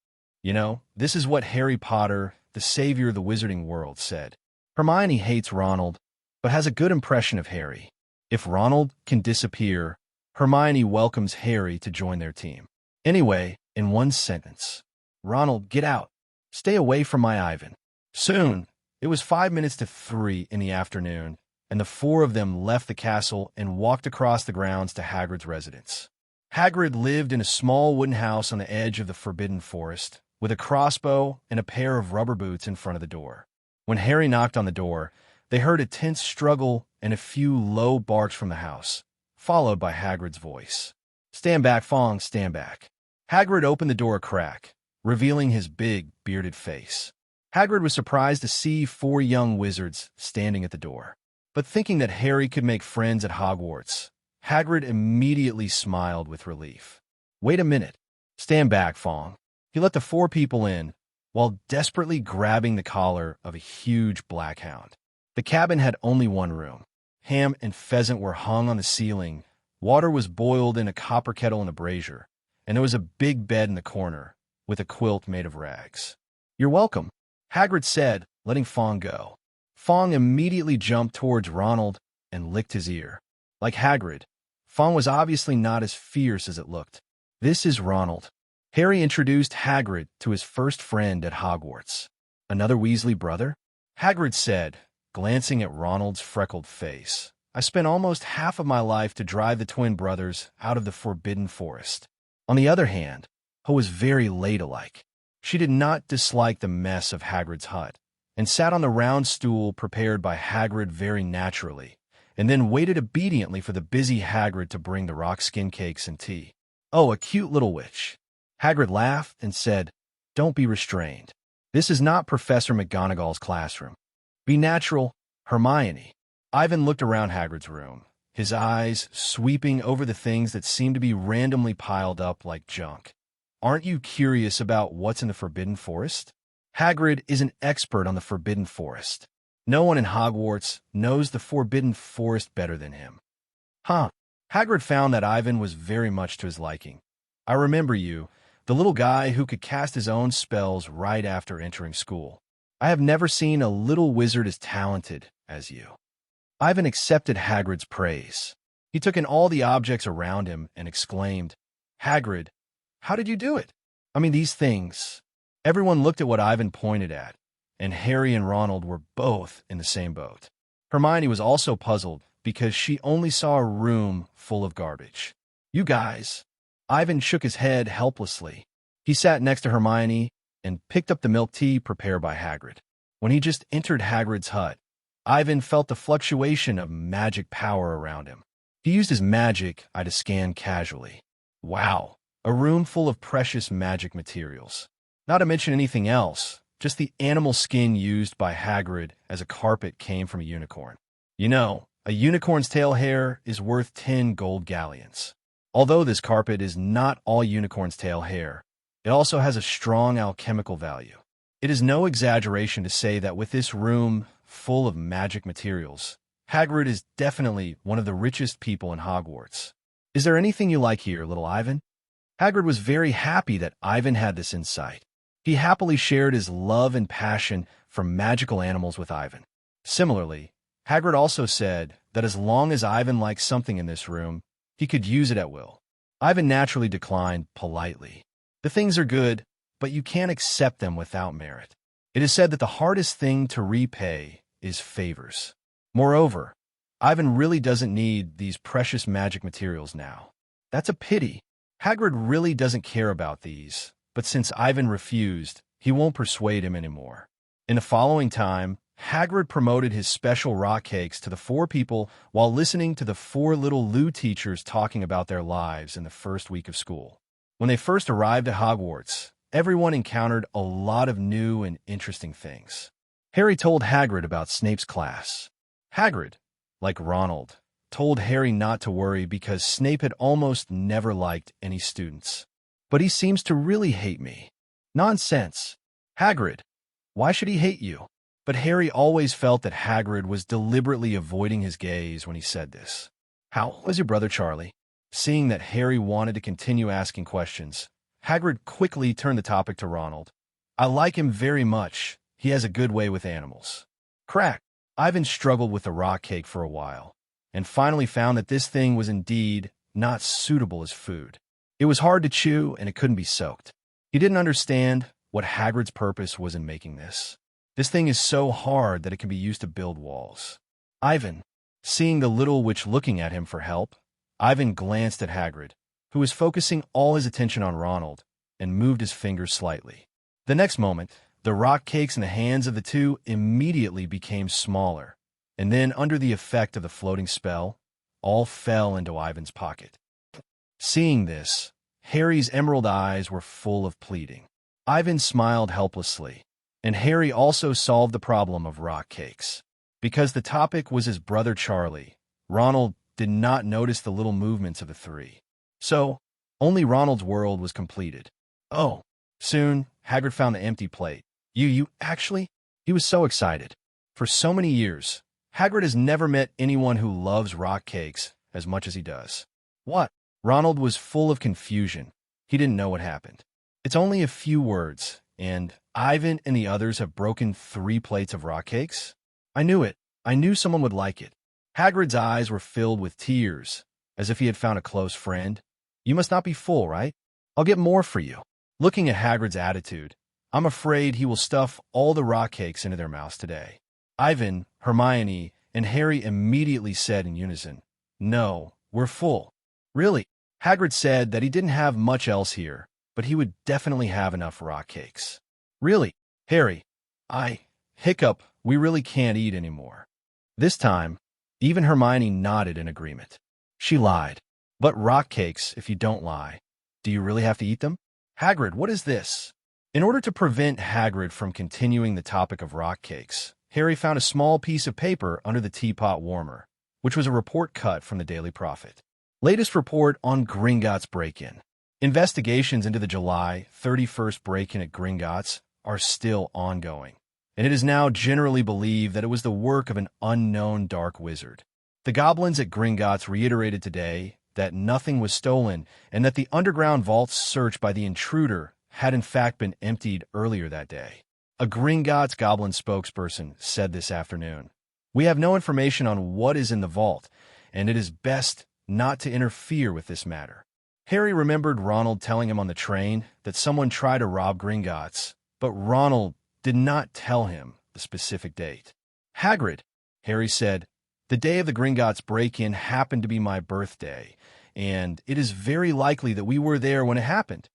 You know, this is what Harry Potter, the savior of the wizarding world, said. Hermione hates Ronald, but has a good impression of Harry. If Ronald can disappear, Hermione welcomes Harry to join their team. Anyway, in one sentence, Ronald, get out. Stay away from my Ivan. Soon, it was 5 minutes to 3 in the afternoon, and the four of them left the castle and walked across the grounds to Hagrid's residence. Hagrid lived in a small wooden house on the edge of the Forbidden Forest, with a crossbow and a pair of rubber boots in front of the door. When Harry knocked on the door, they heard a tense struggle and a few low barks from the house, followed by Hagrid's voice. Stand back, Fong, stand back. Hagrid opened the door a crack, revealing his big, bearded face. Hagrid was surprised to see 4 young wizards standing at the door. But thinking that Harry could make friends at Hogwarts, Hagrid immediately smiled with relief. Wait a minute. Stand back, Fong. He let the 4 people in, while desperately grabbing the collar of a huge black hound. The cabin had only one room. Ham and pheasant were hung on the ceiling, water was boiled in a copper kettle in a brazier, and there was a big bed in the corner, with a quilt made of rags. You're welcome, Hagrid said, letting Fong go. Fong immediately jumped towards Ronald and licked his ear. Like Hagrid, Fong was obviously not as fierce as it looked. This is Ronald. Harry introduced Hagrid to his first friend at Hogwarts. Another Weasley brother? Hagrid said, glancing at Ronald's freckled face. I spent almost half of my life to drive the twin brothers out of the Forbidden Forest. On the other hand, Ho was very ladylike. She did not dislike the mess of Hagrid's hut, and sat on the round stool prepared by Hagrid very naturally, and then waited obediently for the busy Hagrid to bring the rock skin cakes and tea. Oh, a cute little witch. Hagrid laughed and said, Don't be restrained. This is not Professor McGonagall's classroom. Be natural, Hermione. Ivan looked around Hagrid's room, his eyes sweeping over the things that seemed to be randomly piled up like junk. Aren't you curious about what's in the Forbidden Forest? Hagrid is an expert on the Forbidden Forest. No one in Hogwarts knows the Forbidden Forest better than him. Huh. Hagrid found that Ivan was very much to his liking. I remember you, the little guy who could cast his own spells right after entering school. I have never seen a little wizard as talented as you. Ivan accepted Hagrid's praise. He took in all the objects around him and exclaimed, "Hagrid, how did you do it? I mean, these things." Everyone looked at what Ivan pointed at, and Harry and Ronald were both in the same boat. Hermione was also puzzled because she only saw a room full of garbage. "You guys." Ivan shook his head helplessly. He sat next to Hermione and picked up the milk tea prepared by Hagrid. When he just entered Hagrid's hut, Ivan felt the fluctuation of magic power around him. He used his magic eye to scan casually. Wow, a room full of precious magic materials. Not to mention anything else, just the animal skin used by Hagrid as a carpet came from a unicorn. You know, a unicorn's tail hair is worth 10 gold galleons. Although this carpet is not all unicorn's tail hair, it also has a strong alchemical value. It is no exaggeration to say that with this room full of magic materials, Hagrid is definitely one of the richest people in Hogwarts. "Is there anything you like here, little Ivan?" Hagrid was very happy that Ivan had this insight. He happily shared his love and passion for magical animals with Ivan. Similarly, Hagrid also said that as long as Ivan liked something in this room, he could use it at will. Ivan naturally declined politely. "The things are good, but you can't accept them without merit. It is said that the hardest thing to repay is favors. Moreover, Ivan really doesn't need these precious magic materials now. That's a pity. Hagrid really doesn't care about these, but since Ivan refused, he won't persuade him anymore." In the following time, Hagrid promoted his special rock cakes to the 4 people while listening to the 4 little Lou teachers talking about their lives in the first week of school. When they first arrived at Hogwarts, everyone encountered a lot of new and interesting things. Harry told Hagrid about Snape's class. Hagrid, like Ronald, told Harry not to worry because Snape had almost never liked any students. "But he seems to really hate me." "Nonsense. Hagrid, why should he hate you?" But Harry always felt that Hagrid was deliberately avoiding his gaze when he said this. "How was your brother Charlie?" Seeing that Harry wanted to continue asking questions, Hagrid quickly turned the topic to Ronald. "I like him very much. He has a good way with animals." Crack! Ivan struggled with the rock cake for a while, and finally found that this thing was indeed not suitable as food. It was hard to chew, and it couldn't be soaked. He didn't understand what Hagrid's purpose was in making this. This thing is so hard that it can be used to build walls. Ivan, seeing the little witch looking at him for help, Ivan glanced at Hagrid, who was focusing all his attention on Ronald, and moved his fingers slightly. The next moment, the rock cakes in the hands of the two immediately became smaller, and then under the effect of the floating spell, all fell into Ivan's pocket. Seeing this, Harry's emerald eyes were full of pleading. Ivan smiled helplessly, and Harry also solved the problem of rock cakes. Because the topic was his brother Charlie, Ronald did not notice the little movements of the 3. So, only Ronald's world was completed. Oh, soon, Hagrid found the empty plate. You actually? He was so excited. For so many years, Hagrid has never met anyone who loves rock cakes as much as he does. What? Ronald was full of confusion. He didn't know what happened. It's only a few words, and Ivan and the others have broken 3 plates of rock cakes? I knew it. I knew someone would like it. Hagrid's eyes were filled with tears, as if he had found a close friend. You must not be full, right? I'll get more for you. Looking at Hagrid's attitude, I'm afraid he will stuff all the rock cakes into their mouths today. Ivan, Hermione, and Harry immediately said in unison, No, we're full. Really? Hagrid said that he didn't have much else here, but he would definitely have enough rock cakes. Really? Harry, hiccup, we really can't eat anymore. This time, even Hermione nodded in agreement. She lied. But rock cakes, if you don't lie. Do you really have to eat them? Hagrid, what is this? In order to prevent Hagrid from continuing the topic of rock cakes, Harry found a small piece of paper under the teapot warmer, which was a report cut from the Daily Prophet. Latest report on Gringotts break-in. Investigations into the July 31st break-in at Gringotts are still ongoing, and it is now generally believed that it was the work of an unknown dark wizard. The goblins at Gringotts reiterated today that nothing was stolen and that the underground vaults searched by the intruder had in fact been emptied earlier that day. A Gringotts goblin spokesperson said this afternoon, We have no information on what is in the vault, and it is best not to interfere with this matter. Harry remembered Ronald telling him on the train that someone tried to rob Gringotts, but Ronald did not tell him the specific date. Hagrid, Harry said, the day of the Gringotts break-in happened to be my birthday, and it is very likely that we were there when it happened.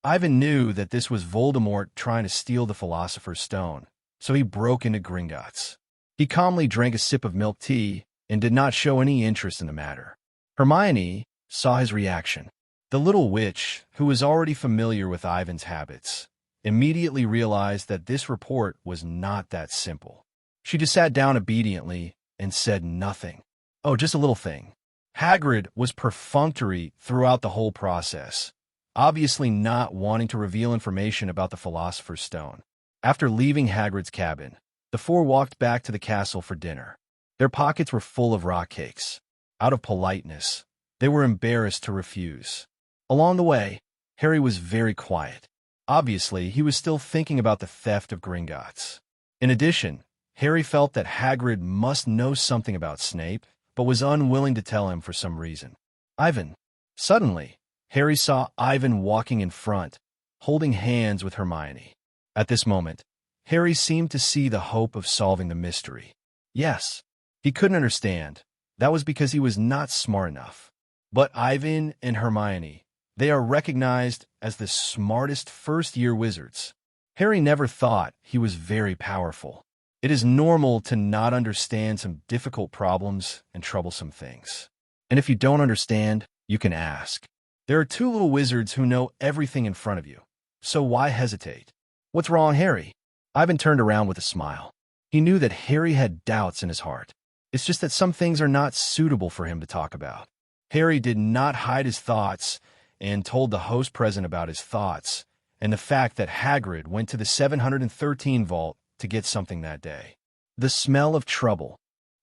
Ivan knew that this was Voldemort trying to steal the Philosopher's Stone, so he broke into Gringotts. He calmly drank a sip of milk tea and did not show any interest in the matter. Hermione saw his reaction. The little witch, who was already familiar with Ivan's habits, immediately realized that this report was not that simple. She just sat down obediently and said nothing. Oh, just a little thing. Hagrid was perfunctory throughout the whole process, obviously not wanting to reveal information about the Philosopher's Stone. After leaving Hagrid's cabin, the four walked back to the castle for dinner. Their pockets were full of rock cakes. Out of politeness, they were embarrassed to refuse. Along the way, Harry was very quiet. Obviously, he was still thinking about the theft of Gringotts. In addition, Harry felt that Hagrid must know something about Snape, but was unwilling to tell him for some reason. Ivan. Suddenly, Harry saw Ivan walking in front, holding hands with Hermione. At this moment, Harry seemed to see the hope of solving the mystery. Yes, he couldn't understand. That was because he was not smart enough. But Ivan and Hermione, they are recognized as the smartest first-year wizards. Harry never thought he was very powerful. It is normal to not understand some difficult problems and troublesome things. And if you don't understand, you can ask. There are two little wizards who know everything in front of you. So why hesitate? What's wrong, Harry? Ivan turned around with a smile. He knew that Harry had doubts in his heart. It's just that some things are not suitable for him to talk about. Harry did not hide his thoughts and told the host present about his thoughts and the fact that Hagrid went to the 713 vault to get something that day. The smell of trouble.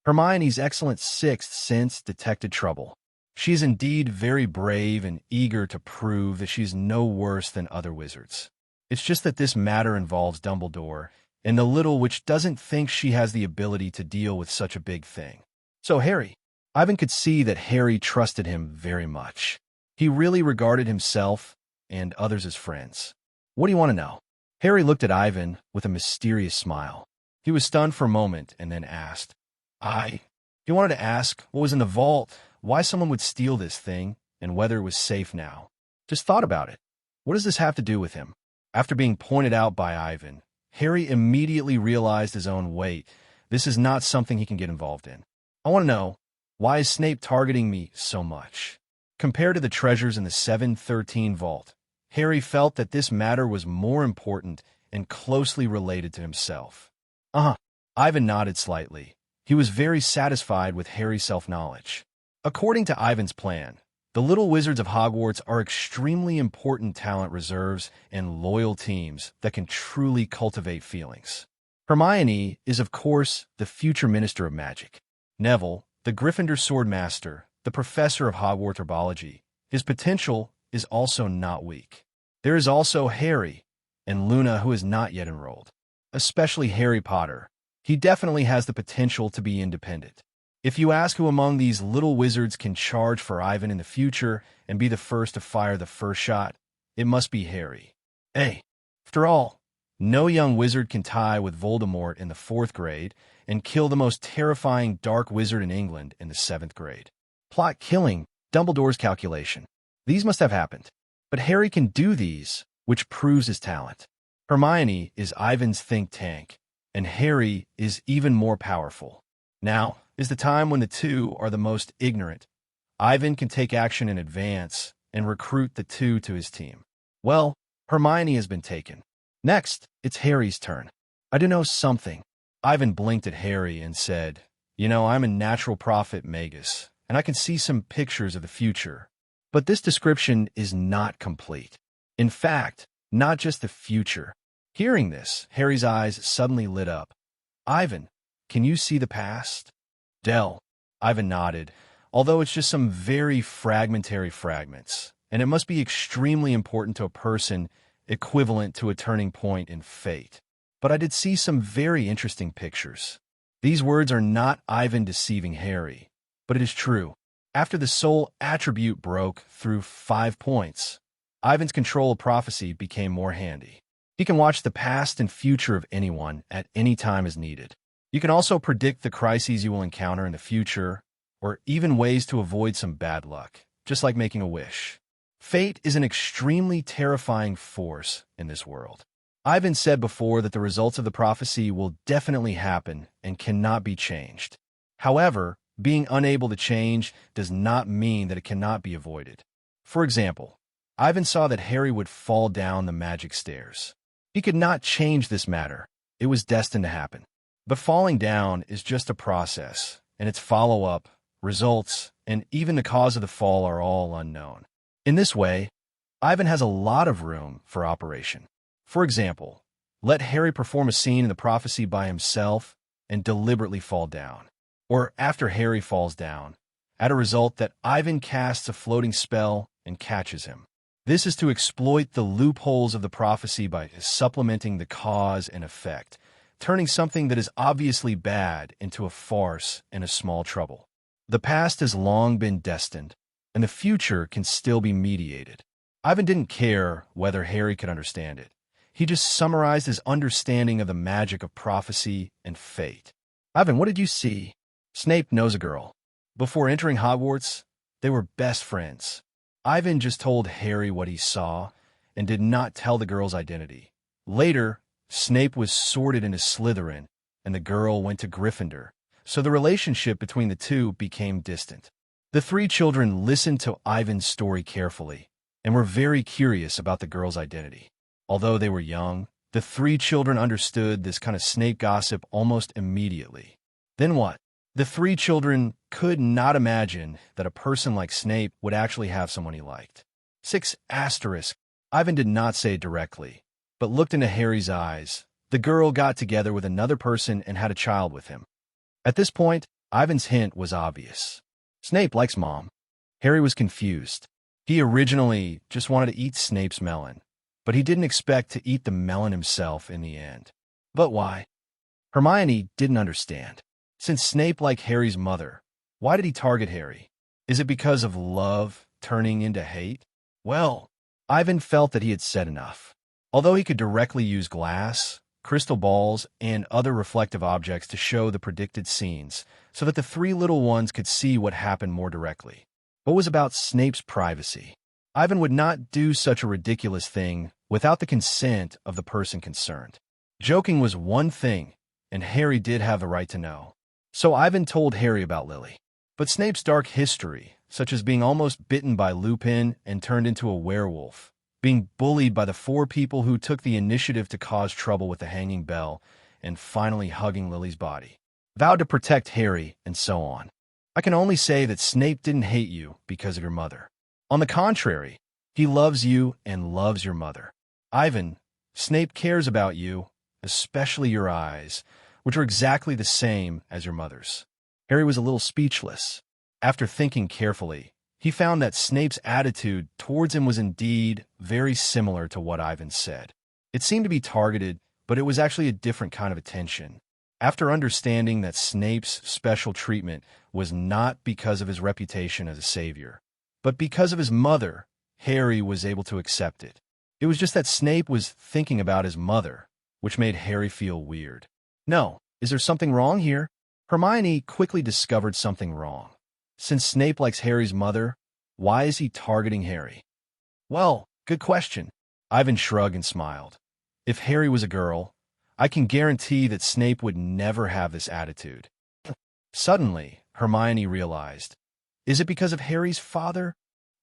Hermione's excellent sixth sense detected trouble. She is indeed very brave and eager to prove that she is no worse than other wizards. It's just that this matter involves Dumbledore, and the little witch doesn't think she has the ability to deal with such a big thing. So Harry, Ivan could see that Harry trusted him very much. He really regarded himself and others as friends. What do you want to know? Harry looked at Ivan with a mysterious smile. He was stunned for a moment and then asked, He wanted to ask what was in the vault, why someone would steal this thing, and whether it was safe now. Just thought about it. What does this have to do with him? After being pointed out by Ivan, Harry immediately realized his own weight. This is not something he can get involved in. I want to know, why is Snape targeting me so much? Compared to the treasures in the 713 vault, Harry felt that this matter was more important and closely related to himself. Ivan nodded slightly. He was very satisfied with Harry's self-knowledge. According to Ivan's plan, the Little Wizards of Hogwarts are extremely important talent reserves and loyal teams that can truly cultivate feelings. Hermione is, of course, the future Minister of Magic. Neville, the Gryffindor Sword Master, the Professor of Hogwarts Herbology, his potential is also not weak. There is also Harry and Luna, who is not yet enrolled. Especially Harry Potter. He definitely has the potential to be independent. If you ask who among these little wizards can charge for Ivan in the future and be the first to fire the first shot, it must be Harry. After all, no young wizard can tie with Voldemort in the 4th grade and kill the most terrifying dark wizard in England in the 7th grade. Plot killing, Dumbledore's calculation. These must have happened. But Harry can do these, which proves his talent. Hermione is Ivan's think tank, and Harry is even more powerful. Now is the time when the two are the most ignorant. Ivan can take action in advance and recruit the two to his team. Well, Hermione has been taken. Next, it's Harry's turn. I do know something. Ivan blinked at Harry and said, I'm a natural prophet magus, and I can see some pictures of the future. But this description is not complete. In fact, not just the future. Hearing this, Harry's eyes suddenly lit up. Ivan, can you see the past? Ivan nodded, although it's just some very fragmentary fragments, and it must be extremely important to a person equivalent to a turning point in fate. But I did see some very interesting pictures. These words are not Ivan deceiving Harry, but it is true. After the soul attribute broke through 5 points, Ivan's control of prophecy became more handy. He can watch the past and future of anyone at any time as needed. You can also predict the crises you will encounter in the future, or even ways to avoid some bad luck, just like making a wish. Fate is an extremely terrifying force in this world. Ivan said before that the results of the prophecy will definitely happen and cannot be changed. However, being unable to change does not mean that it cannot be avoided. For example, Ivan saw that Harry would fall down the magic stairs. He could not change this matter. It was destined to happen. But falling down is just a process, and its follow-up, results, and even the cause of the fall are all unknown. In this way, Ivan has a lot of room for operation. For example, let Harry perform a scene in the prophecy by himself and deliberately fall down. Or after Harry falls down, add a result that Ivan casts a floating spell and catches him. This is to exploit the loopholes of the prophecy by supplementing the cause and effect, turning something that is obviously bad into a farce and a small trouble. The past has long been destined, and the future can still be mediated. Ivan didn't care whether Harry could understand it. He just summarized his understanding of the magic of prophecy and fate. Ivan, what did you see? Snape knows a girl. Before entering Hogwarts, they were best friends. Ivan just told Harry what he saw and did not tell the girl's identity. Later, Snape was sorted into Slytherin, and the girl went to Gryffindor, so the relationship between the two became distant. The 3 children listened to Ivan's story carefully and were very curious about the girl's identity. Although they were young, the 3 children understood this kind of Snape gossip almost immediately. Then what? The 3 children could not imagine that a person like Snape would actually have someone he liked. 6 asterisk. Ivan did not say it directly, but looked into Harry's eyes. The girl got together with another person and had a child with him. At this point, Ivan's hint was obvious. Snape likes Mom. Harry was confused. He originally just wanted to eat Snape's melon, but he didn't expect to eat the melon himself in the end. But why? Hermione didn't understand. Since Snape liked Harry's mother, why did he target Harry? Is it because of love turning into hate? Well, Ivan felt that he had said enough. Although he could directly use glass, crystal balls, and other reflective objects to show the predicted scenes, so that the 3 little ones could see what happened more directly. What was about Snape's privacy? Ivan would not do such a ridiculous thing without the consent of the person concerned. Joking was one thing, and Harry did have the right to know. So Ivan told Harry about Lily. But Snape's dark history, such as being almost bitten by Lupin and turned into a werewolf, being bullied by the 4 people who took the initiative to cause trouble with the hanging bell, and finally hugging Lily's body, vowed to protect Harry, and so on. I can only say that Snape didn't hate you because of your mother. On the contrary, he loves you and loves your mother. Ivan, Snape cares about you, especially your eyes, which are exactly the same as your mother's. Harry was a little speechless. After thinking carefully, he found that Snape's attitude towards him was indeed very similar to what Ivan said. It seemed to be targeted, but it was actually a different kind of attention. After understanding that Snape's special treatment was not because of his reputation as a savior, but because of his mother, Harry was able to accept it. It was just that Snape was thinking about his mother, which made Harry feel weird. No, is there something wrong here? Hermione quickly discovered something wrong. Since Snape likes Harry's mother, why is he targeting Harry? Well, good question. Ivan shrugged and smiled. If Harry was a girl, I can guarantee that Snape would never have this attitude. Suddenly, Hermione realized, is it because of Harry's father?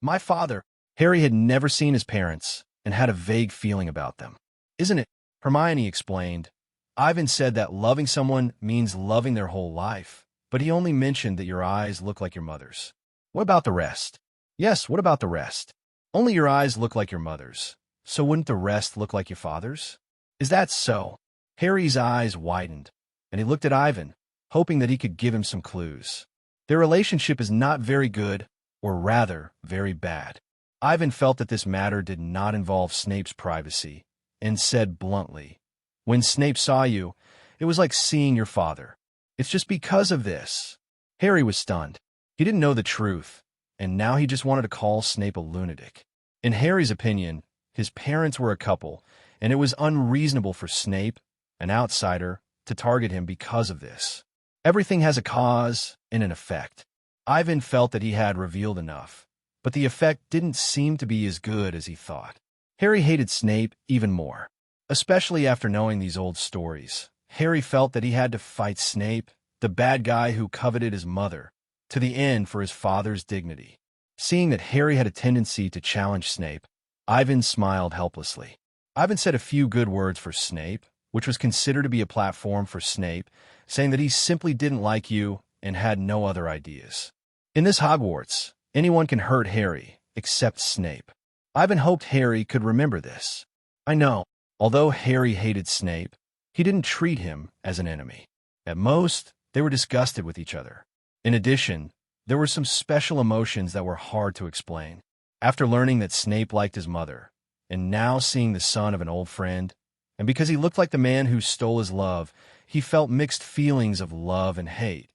My father. Harry had never seen his parents and had a vague feeling about them. Isn't it? Hermione explained. Ivan said that loving someone means loving their whole life, but he only mentioned that your eyes look like your mother's. What about the rest? Yes, what about the rest? Only your eyes look like your mother's, so wouldn't the rest look like your father's? Is that so? Harry's eyes widened, and he looked at Ivan, hoping that he could give him some clues. Their relationship is not very good, or rather, very bad. Ivan felt that this matter did not involve Snape's privacy, and said bluntly, when Snape saw you, it was like seeing your father. It's just because of this. Harry was stunned. He didn't know the truth, and now he just wanted to call Snape a lunatic. In Harry's opinion, his parents were a couple, and it was unreasonable for Snape, an outsider, to target him because of this. Everything has a cause and an effect. Ivan felt that he had revealed enough, but the effect didn't seem to be as good as he thought. Harry hated Snape even more, especially after knowing these old stories. Harry felt that he had to fight Snape, the bad guy who coveted his mother, to the end for his father's dignity. Seeing that Harry had a tendency to challenge Snape, Ivan smiled helplessly. Ivan said a few good words for Snape, which was considered to be a platform for Snape, saying that he simply didn't like you and had no other ideas. In this Hogwarts, anyone can hurt Harry, except Snape. Ivan hoped Harry could remember this. I know, although Harry hated Snape, he didn't treat him as an enemy. At most, they were disgusted with each other. In addition, there were some special emotions that were hard to explain. After learning that Snape liked his mother, and now seeing the son of an old friend, and because he looked like the man who stole his love, he felt mixed feelings of love and hate,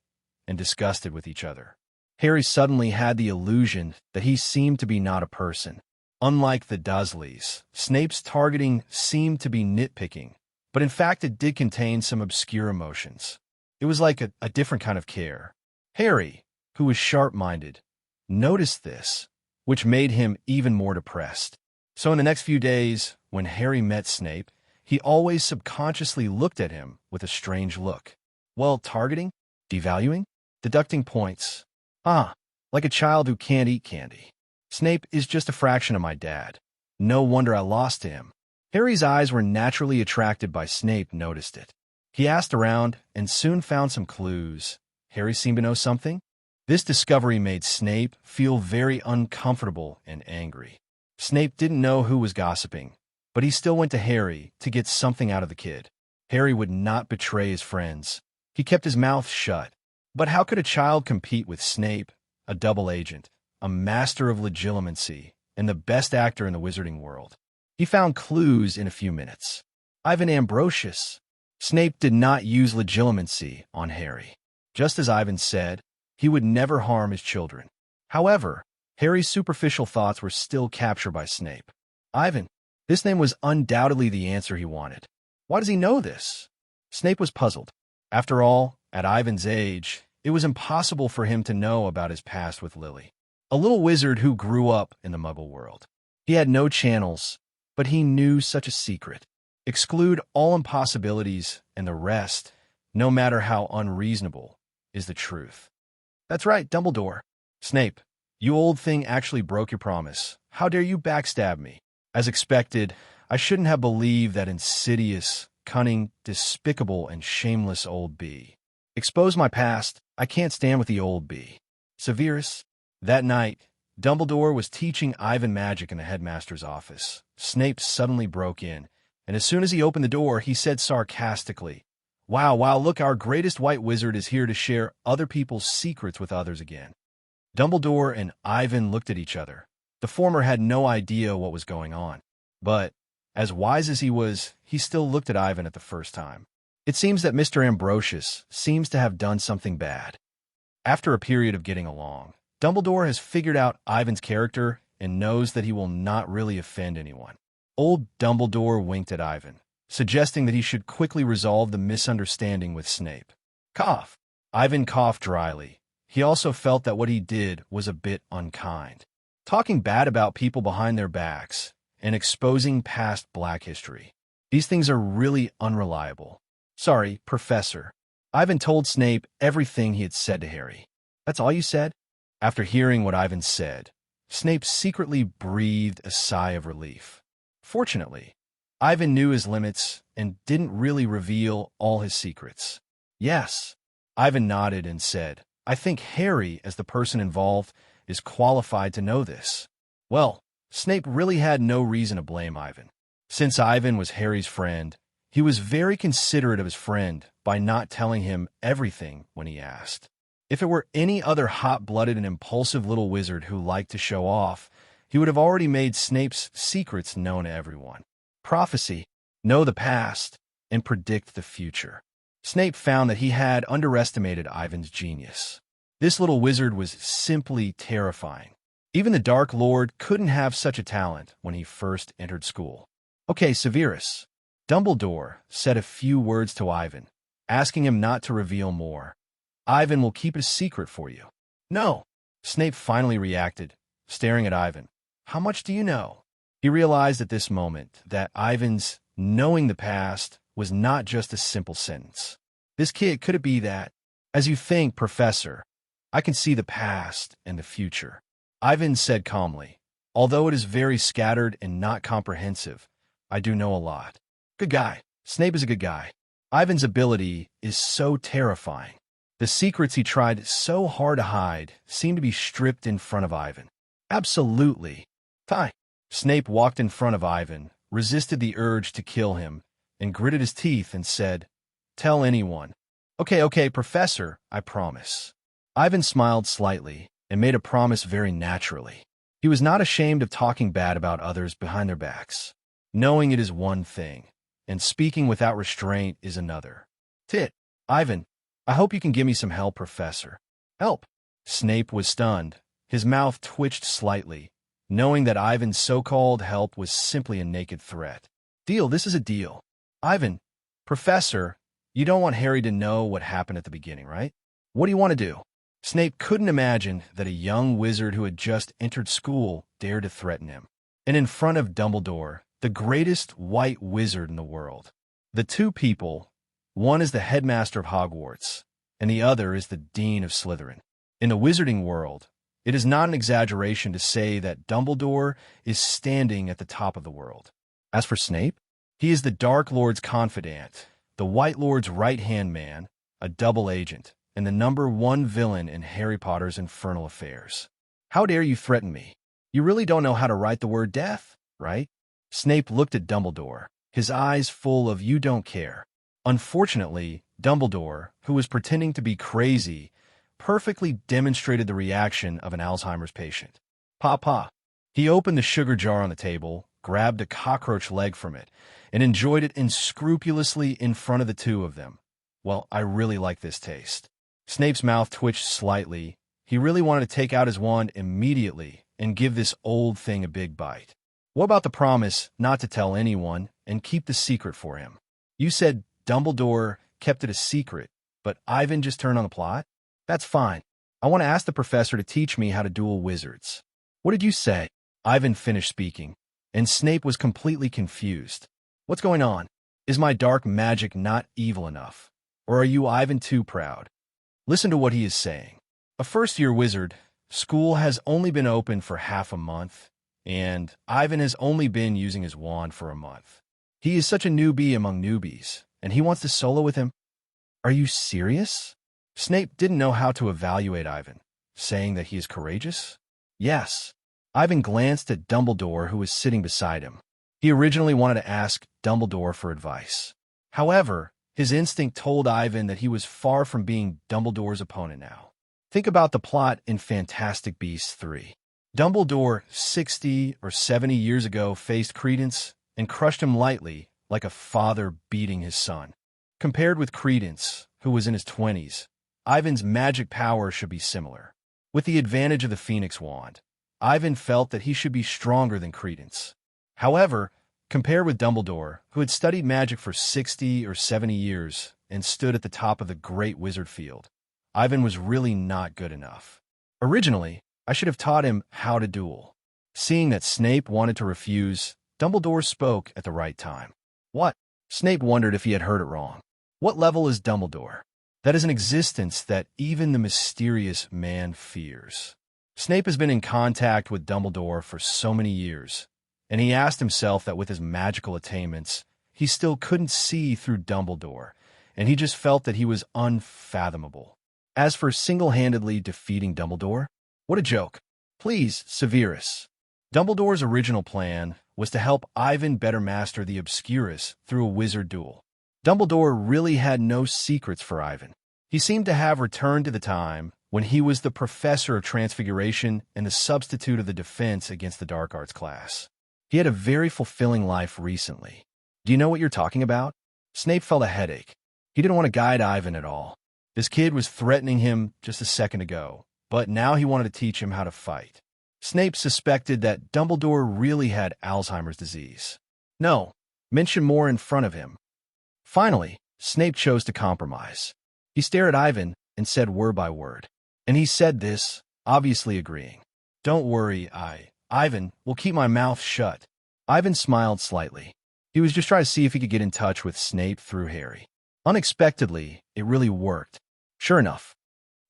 and disgusted with each other. Harry suddenly had the illusion that he seemed to be not a person. Unlike the Dursleys, Snape's targeting seemed to be nitpicking, but in fact it did contain some obscure emotions. It was like a different kind of care. Harry, who was sharp-minded, noticed this, which made him even more depressed. So in the next few days, when Harry met Snape, he always subconsciously looked at him with a strange look. Well, targeting? Devaluing? Deducting points? Like a child who can't eat candy. Snape is just a fraction of my dad. No wonder I lost to him. Harry's eyes were naturally attracted by Snape noticed it. He asked around and soon found some clues. Harry seemed to know something. This discovery made Snape feel very uncomfortable and angry. Snape didn't know who was gossiping, but he still went to Harry to get something out of the kid. Harry would not betray his friends. He kept his mouth shut. But how could a child compete with Snape, a double agent, a master of legilimency, and the best actor in the wizarding world? He found clues in a few minutes. Ivan Ambrosius. Snape did not use legilimency on Harry. Just as Ivan said, he would never harm his children. However, Harry's superficial thoughts were still captured by Snape. Ivan. This name was undoubtedly the answer he wanted. Why does he know this? Snape was puzzled. After all, at Ivan's age, it was impossible for him to know about his past with Lily, a little wizard who grew up in the Muggle world. He had no channels, but he knew such a secret. Exclude all impossibilities, and the rest, no matter how unreasonable, is the truth. That's right, Dumbledore. Snape, you old thing actually broke your promise. How dare you backstab me? As expected, I shouldn't have believed that insidious, cunning, despicable, and shameless old bee. Expose my past, I can't stand with the old bee. Severus. That night, Dumbledore was teaching Ivan magic in the headmaster's office. Snape suddenly broke in, and as soon as he opened the door, he said sarcastically, Wow, look, our greatest white wizard is here to share other people's secrets with others again. Dumbledore and Ivan looked at each other. The former had no idea what was going on, but, as wise as he was, he still looked at Ivan at the first time. It seems that Mr. Ambrosius seems to have done something bad. After a period of getting along, Dumbledore has figured out Ivan's character and knows that he will not really offend anyone. Old Dumbledore winked at Ivan, suggesting that he should quickly resolve the misunderstanding with Snape. Cough. Ivan coughed dryly. He also felt that what he did was a bit unkind. Talking bad about people behind their backs and exposing past Black history. These things are really unreliable. Sorry, Professor. Ivan told Snape everything he had said to Harry. That's all you said? After hearing what Ivan said, Snape secretly breathed a sigh of relief. Fortunately, Ivan knew his limits and didn't really reveal all his secrets. Yes, Ivan nodded and said, I think Harry, as the person involved, is qualified to know this. Well, Snape really had no reason to blame Ivan. Since Ivan was Harry's friend, he was very considerate of his friend by not telling him everything when he asked. If it were any other hot-blooded and impulsive little wizard who liked to show off, he would have already made Snape's secrets known to everyone. Prophecy, know the past, and predict the future. Snape found that he had underestimated Ivan's genius. This little wizard was simply terrifying. Even the Dark Lord couldn't have such a talent when he first entered school. Okay, Severus. Dumbledore said a few words to Ivan, asking him not to reveal more. Ivan will keep it a secret for you. No. Snape finally reacted, staring at Ivan. How much do you know? He realized at this moment that Ivan's knowing the past was not just a simple sentence. This kid, could it be that? As you think, Professor, I can see the past and the future. Ivan said calmly, although it is very scattered and not comprehensive, I do know a lot. Good guy. Snape is a good guy. Ivan's ability is so terrifying. The secrets he tried so hard to hide seemed to be stripped in front of Ivan. Absolutely. Fine. Snape walked in front of Ivan, resisted the urge to kill him, and gritted his teeth and said, Tell anyone. Okay, Professor, I promise. Ivan smiled slightly and made a promise very naturally. He was not ashamed of talking bad about others behind their backs. Knowing it is one thing, and speaking without restraint is another. Ivan, I hope you can give me some help, Professor. Help? Snape was stunned. His mouth twitched slightly, knowing that Ivan's so-called help was simply a naked threat. Deal, this is a deal. Ivan, Professor, you don't want Harry to know what happened at the beginning, right? What do you want to do? Snape couldn't imagine that a young wizard who had just entered school dared to threaten him. And in front of Dumbledore, the greatest white wizard in the world. The two people, one is the headmaster of Hogwarts, and the other is the dean of Slytherin. In the wizarding world, it is not an exaggeration to say that Dumbledore is standing at the top of the world. As for Snape, he is the Dark Lord's confidant, the White Lord's right-hand man, a double agent, and the #1 villain in Harry Potter's infernal affairs. How dare you threaten me? You really don't know how to write the word death, right? Snape looked at Dumbledore, his eyes full of you don't care. Unfortunately, Dumbledore, who was pretending to be crazy, perfectly demonstrated the reaction of an Alzheimer's patient. Pa. He opened the sugar jar on the table, grabbed a cockroach leg from it, and enjoyed it unscrupulously in front of the two of them. Well, I really like this taste. Snape's mouth twitched slightly. He really wanted to take out his wand immediately and give this old thing a big bite. What about the promise not to tell anyone and keep the secret for him? You said Dumbledore kept it a secret, but Ivan just turned on the plot? That's fine. I want to ask the professor to teach me how to duel wizards. What did you say? Ivan finished speaking, and Snape was completely confused. What's going on? Is my dark magic not evil enough? Or are you Ivan too proud? Listen to what he is saying. A first-year wizard, school has only been open for half a month, and Ivan has only been using his wand for a month. He is such a newbie among newbies, and he wants to solo with him? Are you serious? Snape didn't know how to evaluate Ivan, saying that he is courageous? Yes. Ivan glanced at Dumbledore, who was sitting beside him. He originally wanted to ask Dumbledore for advice. However, his instinct told Ivan that he was far from being Dumbledore's opponent now. Think about the plot in Fantastic Beasts 3. Dumbledore, 60 or 70 years ago, faced Credence and crushed him lightly, like a father beating his son. Compared with Credence, who was in his 20s, Ivan's magic power should be similar. With the advantage of the Phoenix Wand, Ivan felt that he should be stronger than Credence. However, compared with Dumbledore, who had studied magic for 60 or 70 years and stood at the top of the great wizard field, Ivan was really not good enough. Originally, I should have taught him how to duel. Seeing that Snape wanted to refuse, Dumbledore spoke at the right time. What? Snape wondered if he had heard it wrong. What level is Dumbledore? That is an existence that even the mysterious man fears. Snape has been in contact with Dumbledore for so many years, and he asked himself that with his magical attainments, he still couldn't see through Dumbledore, and he just felt that he was unfathomable. As for single-handedly defeating Dumbledore, what a joke. Please, Severus. Dumbledore's original plan was to help Ivan better master the Obscurus through a wizard duel. Dumbledore really had no secrets for Ivan. He seemed to have returned to the time when he was the professor of transfiguration and the substitute of the defense against the dark arts class. He had a very fulfilling life recently. Do you know what you're talking about? Snape felt a headache. He didn't want to guide Ivan at all. This kid was threatening him just a second ago, but now he wanted to teach him how to fight. Snape suspected that Dumbledore really had Alzheimer's disease. No, mention more in front of him. Finally, Snape chose to compromise. He stared at Ivan and said word by word. And he said this, obviously agreeing. Don't worry, Ivan, will keep my mouth shut. Ivan smiled slightly. He was just trying to see if he could get in touch with Snape through Harry. Unexpectedly, it really worked. Sure enough,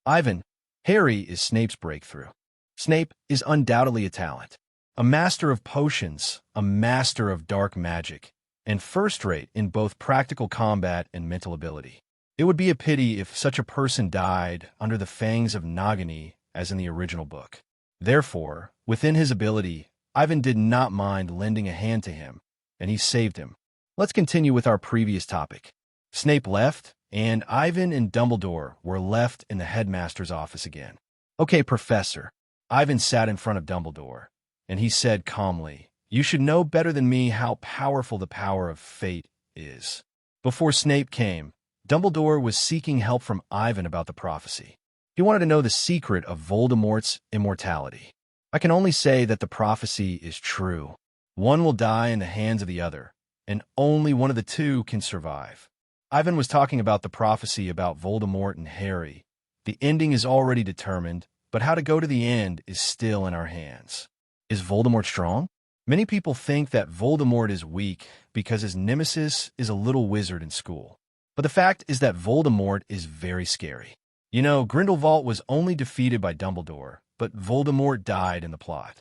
Ivan, Harry is Snape's breakthrough. Snape is undoubtedly a talent, a master of potions, a master of dark magic, and first-rate in both practical combat and mental ability. It would be a pity if such a person died under the fangs of Nagini as in the original book. Therefore, within his ability, Ivan did not mind lending a hand to him, and he saved him. Let's continue with our previous topic. Snape left, and Ivan and Dumbledore were left in the headmaster's office again. Okay, Professor. Ivan sat in front of Dumbledore, and he said calmly, You should know better than me how powerful the power of fate is. Before Snape came, Dumbledore was seeking help from Ivan about the prophecy. He wanted to know the secret of Voldemort's immortality. I can only say that the prophecy is true. One will die in the hands of the other, and only one of the two can survive. Ivan was talking about the prophecy about Voldemort and Harry. The ending is already determined, but how to go to the end is still in our hands. Is Voldemort strong? Many people think that Voldemort is weak because his nemesis is a little wizard in school. But the fact is that Voldemort is very scary. You know, Grindelwald was only defeated by Dumbledore, but Voldemort died in the plot.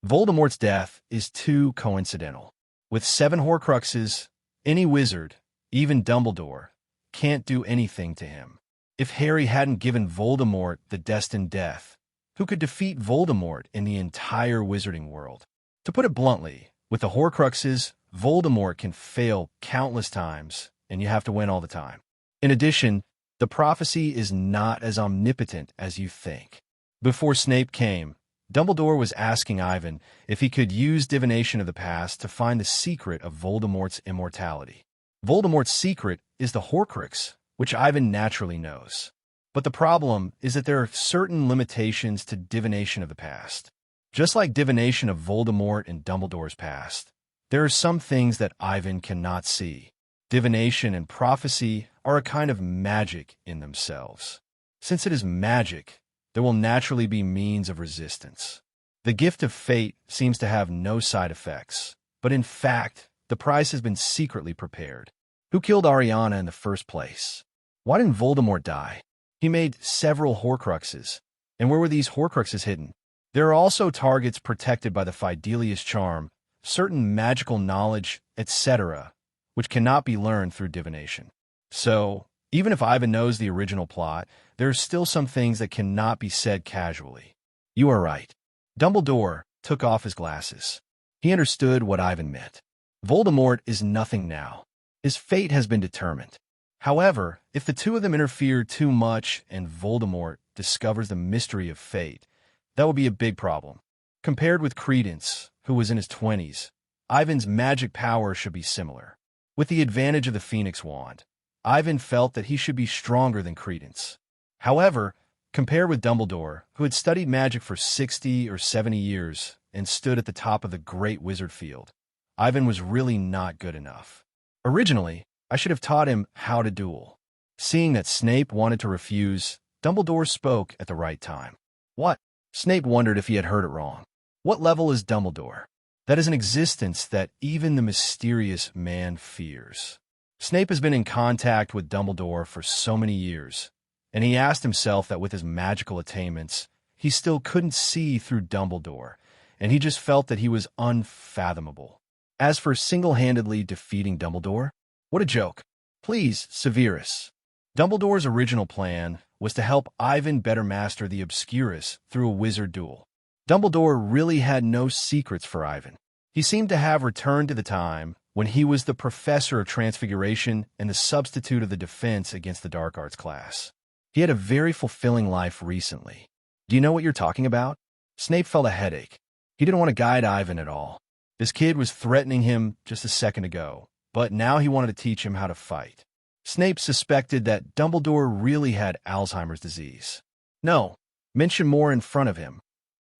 Voldemort's death is too coincidental. With 7 Horcruxes, any wizard, even Dumbledore, can't do anything to him. If Harry hadn't given Voldemort the destined death, who could defeat Voldemort in the entire wizarding world? To put it bluntly, with the Horcruxes, Voldemort can fail countless times, and you have to win all the time. In addition, the prophecy is not as omnipotent as you think. Before Snape came, Dumbledore was asking Ivan if he could use divination of the past to find the secret of Voldemort's immortality. Voldemort's secret is the Horcrux, which Ivan naturally knows. But the problem is that there are certain limitations to divination of the past. Just like divination of Voldemort and Dumbledore's past, there are some things that Ivan cannot see. Divination and prophecy are a kind of magic in themselves. Since it is magic, there will naturally be means of resistance. The gift of fate seems to have no side effects, but in fact, the price has been secretly prepared. Who killed Ariana in the first place? Why didn't Voldemort die? He made several Horcruxes. And where were these Horcruxes hidden? There are also targets protected by the Fidelius charm, certain magical knowledge, etc., which cannot be learned through divination. So, even if Ivan knows the original plot, there are still some things that cannot be said casually. You are right. Dumbledore took off his glasses. He understood what Ivan meant. Voldemort is nothing now. His fate has been determined. However, if the two of them interfere too much and Voldemort discovers the mystery of fate, that would be a big problem. Compared with Credence, who was in his 20s, Ivan's magic power should be similar. With the advantage of the Phoenix Wand, Ivan felt that he should be stronger than Credence. However, compared with Dumbledore, who had studied magic for 60 or 70 years and stood at the top of the great wizard field, Ivan was really not good enough. Originally, I should have taught him how to duel. Seeing that Snape wanted to refuse, Dumbledore spoke at the right time. What? Snape wondered if he had heard it wrong. What level is Dumbledore? That is an existence that even the mysterious man fears. Snape has been in contact with Dumbledore for so many years, and he asked himself that with his magical attainments, he still couldn't see through Dumbledore, and he just felt that he was unfathomable. As for single-handedly defeating Dumbledore, what a joke. Please, Severus. Dumbledore's original plan was to help Ivan better master the Obscurus through a wizard duel. Dumbledore really had no secrets for Ivan. He seemed to have returned to the time when he was the professor of Transfiguration and the substitute of the defense against the dark arts class. He had a very fulfilling life recently. Do you know what you're talking about? Snape felt a headache. He didn't want to guide Ivan at all. This kid was threatening him just a second ago, but now he wanted to teach him how to fight. Snape suspected that Dumbledore really had Alzheimer's disease. No, mention more in front of him.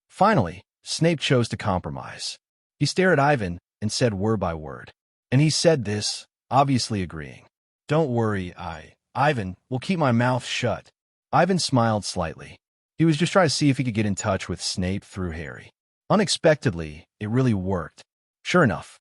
Finally, Snape chose to compromise. He stared at Ivan and said word by word. And he said this, obviously agreeing. Don't worry, Ivan, will keep my mouth shut. Ivan smiled slightly. He was just trying to see if he could get in touch with Snape through Harry. Unexpectedly, it really worked. Sure enough,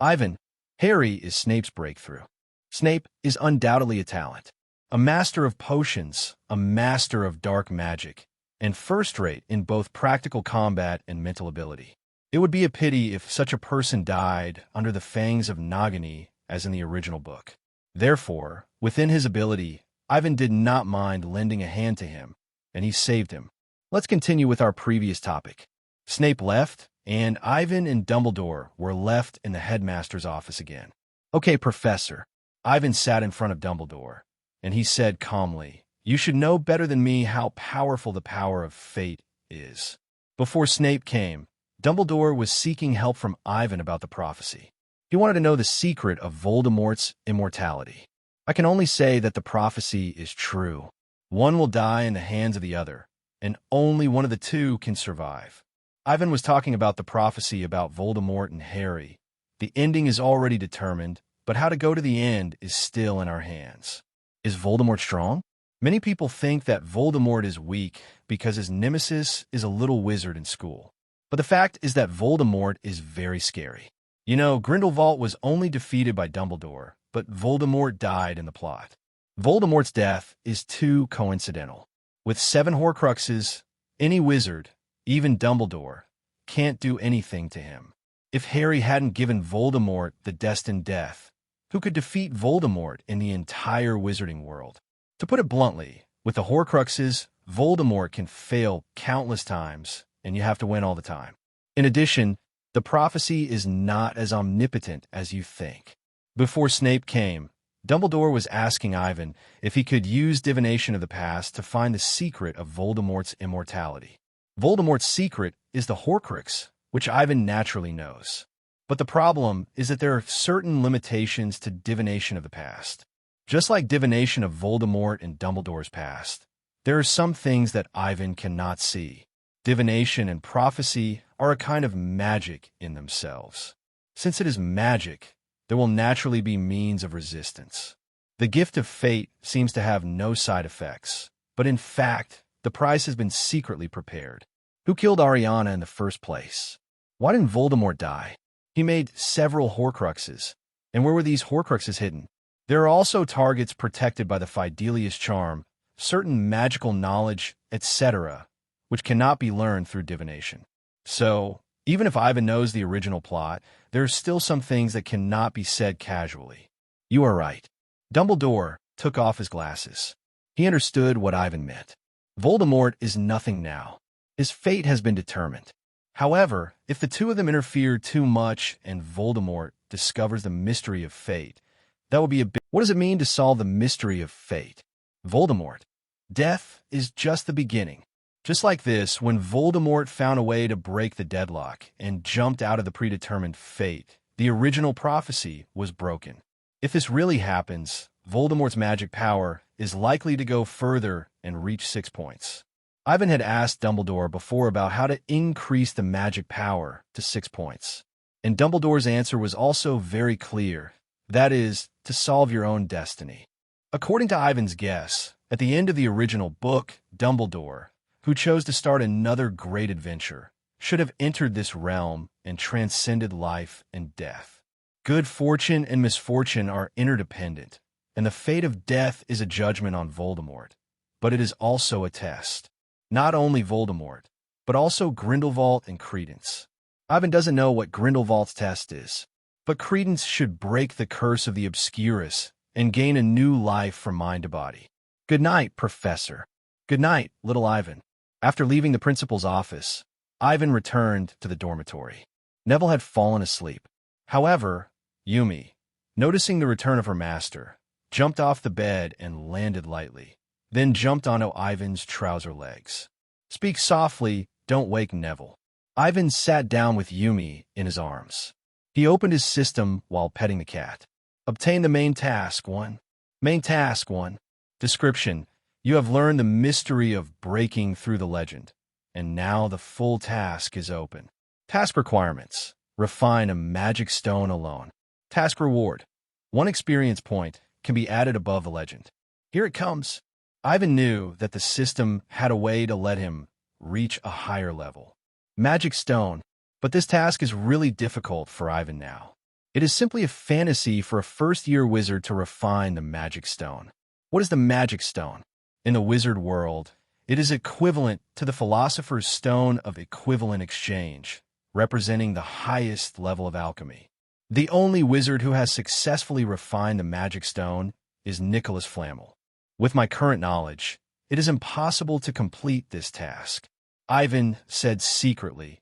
Ivan, Harry is Snape's breakthrough. Snape is undoubtedly a talent. A master of potions, a master of dark magic, and first-rate in both practical combat and mental ability. It would be a pity if such a person died under the fangs of Nagini as in the original book. Therefore, within his ability, Ivan did not mind lending a hand to him, and he saved him. Let's continue with our previous topic. Snape left, and Ivan and Dumbledore were left in the headmaster's office again. Okay, Professor. Ivan sat in front of Dumbledore, and he said calmly, You should know better than me how powerful the power of fate is. Before Snape came, Dumbledore was seeking help from Ivan about the prophecy. He wanted to know the secret of Voldemort's immortality. I can only say that the prophecy is true. One will die in the hands of the other, and only one of the two can survive. Ivan was talking about the prophecy about Voldemort and Harry. The ending is already determined, but how to go to the end is still in our hands. Is Voldemort strong? Many people think that Voldemort is weak because his nemesis is a little wizard in school. But the fact is that Voldemort is very scary. You know, Grindelwald was only defeated by Dumbledore, but Voldemort died in the plot. Voldemort's death is too coincidental. With 7 Horcruxes, any wizard, even Dumbledore, can't do anything to him. If Harry hadn't given Voldemort the destined death, who could defeat Voldemort in the entire wizarding world? To put it bluntly, with the Horcruxes, Voldemort can fail countless times, and you have to win all the time. In addition, the prophecy is not as omnipotent as you think. Before Snape came, Dumbledore was asking Ivan if he could use divination of the past to find the secret of Voldemort's immortality. Voldemort's secret is the Horcrux, which Ivan naturally knows. But the problem is that there are certain limitations to divination of the past. Just like divination of Voldemort and Dumbledore's past, there are some things that Ivan cannot see. Divination and prophecy are a kind of magic in themselves. Since it is magic, there will naturally be means of resistance. The gift of fate seems to have no side effects, but in fact, the prize has been secretly prepared. Who killed Ariana in the first place? Why didn't Voldemort die? He made several Horcruxes, and where were these Horcruxes hidden? There are also targets protected by the Fidelius charm, certain magical knowledge, etc., which cannot be learned through divination. So, even if Ivan knows the original plot, there are still some things that cannot be said casually. You are right. Dumbledore took off his glasses. He understood what Ivan meant. Voldemort is nothing now. His fate has been determined. However, if the two of them interfere too much and Voldemort discovers the mystery of fate, that will be a big... What does it mean to solve the mystery of fate? Voldemort. Death is just the beginning. Just like this, when Voldemort found a way to break the deadlock and jumped out of the predetermined fate, the original prophecy was broken. If this really happens, Voldemort's magic power is likely to go further and reach 6 points. Ivan had asked Dumbledore before about how to increase the magic power to 6 points. And Dumbledore's answer was also very clear. That is, to solve your own destiny. According to Ivan's guess, at the end of the original book, Dumbledore, who chose to start another great adventure, should have entered this realm and transcended life and death. Good fortune and misfortune are interdependent, and the fate of death is a judgment on Voldemort, but it is also a test. Not only Voldemort, but also Grindelwald and Credence. Ivan doesn't know what Grindelwald's test is, but Credence should break the curse of the Obscurus and gain a new life from mind to body. Good night, Professor. Good night, little Ivan. After leaving the principal's office, Ivan returned to the dormitory. Neville had fallen asleep. However, Yumi, noticing the return of her master, jumped off the bed and landed lightly, then jumped onto Ivan's trouser legs. Speak softly, don't wake Neville. Ivan sat down with Yumi in his arms. He opened his system while petting the cat. Obtain the main task, 1. Main task 1. Description. You have learned the mystery of breaking through the legend, and now the full task is open. Task requirements. Refine a magic stone alone. Task reward. 1 experience point can be added above the legend. Here it comes. Ivan knew that the system had a way to let him reach a higher level. Magic stone. But this task is really difficult for Ivan now. It is simply a fantasy for a first-year wizard to refine the magic stone. What is the magic stone? In the wizard world, it is equivalent to the philosopher's stone of equivalent exchange, representing the highest level of alchemy. The only wizard who has successfully refined the magic stone is Nicholas Flamel. With my current knowledge, it is impossible to complete this task. Ivan said secretly,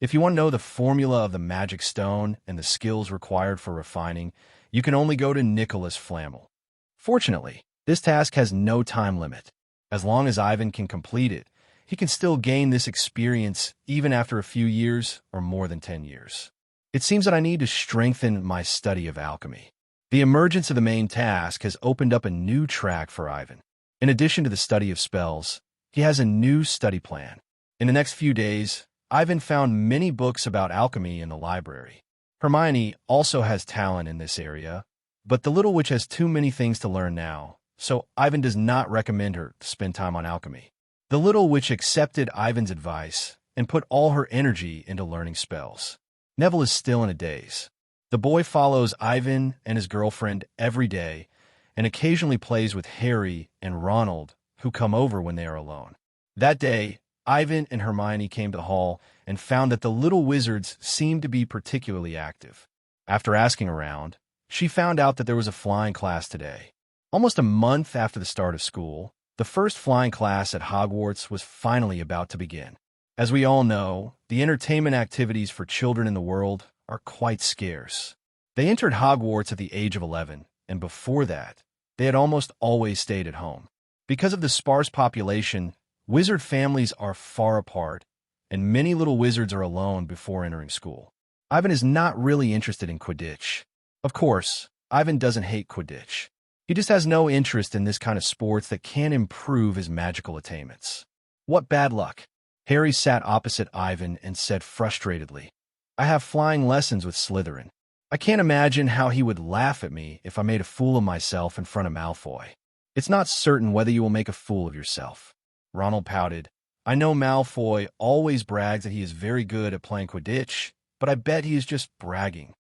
if you want to know the formula of the magic stone and the skills required for refining, you can only go to Nicholas Flamel. Fortunately, this task has no time limit. As long as Ivan can complete it, he can still gain this experience even after a few years or more than 10 years. It seems that I need to strengthen my study of alchemy. The emergence of the main task has opened up a new track for Ivan. In addition to the study of spells, he has a new study plan. In the next few days, Ivan found many books about alchemy in the library. Hermione also has talent in this area, but the little witch has too many things to learn now, so Ivan does not recommend her to spend time on alchemy. The little witch accepted Ivan's advice and put all her energy into learning spells. Neville is still in a daze. The boy follows Ivan and his girlfriend every day and occasionally plays with Harry and Ronald, who come over when they are alone. That day, Ivan and Hermione came to the hall and found that the little wizards seemed to be particularly active. After asking around, she found out that there was a flying class today. Almost a month after the start of school, the first flying class at Hogwarts was finally about to begin. As we all know, the entertainment activities for children in the world are quite scarce. They entered Hogwarts at the age of 11, and before that, they had almost always stayed at home. Because of the sparse population, wizard families are far apart, and many little wizards are alone before entering school. Ivan is not really interested in Quidditch. Of course, Ivan doesn't hate Quidditch. He just has no interest in this kind of sports that can improve his magical attainments. What bad luck! Harry sat opposite Ivan and said frustratedly, I have flying lessons with Slytherin. I can't imagine how he would laugh at me if I made a fool of myself in front of Malfoy. It's not certain whether you will make a fool of yourself. Ronald pouted. I know Malfoy always brags that he is very good at playing Quidditch, but I bet he is just bragging.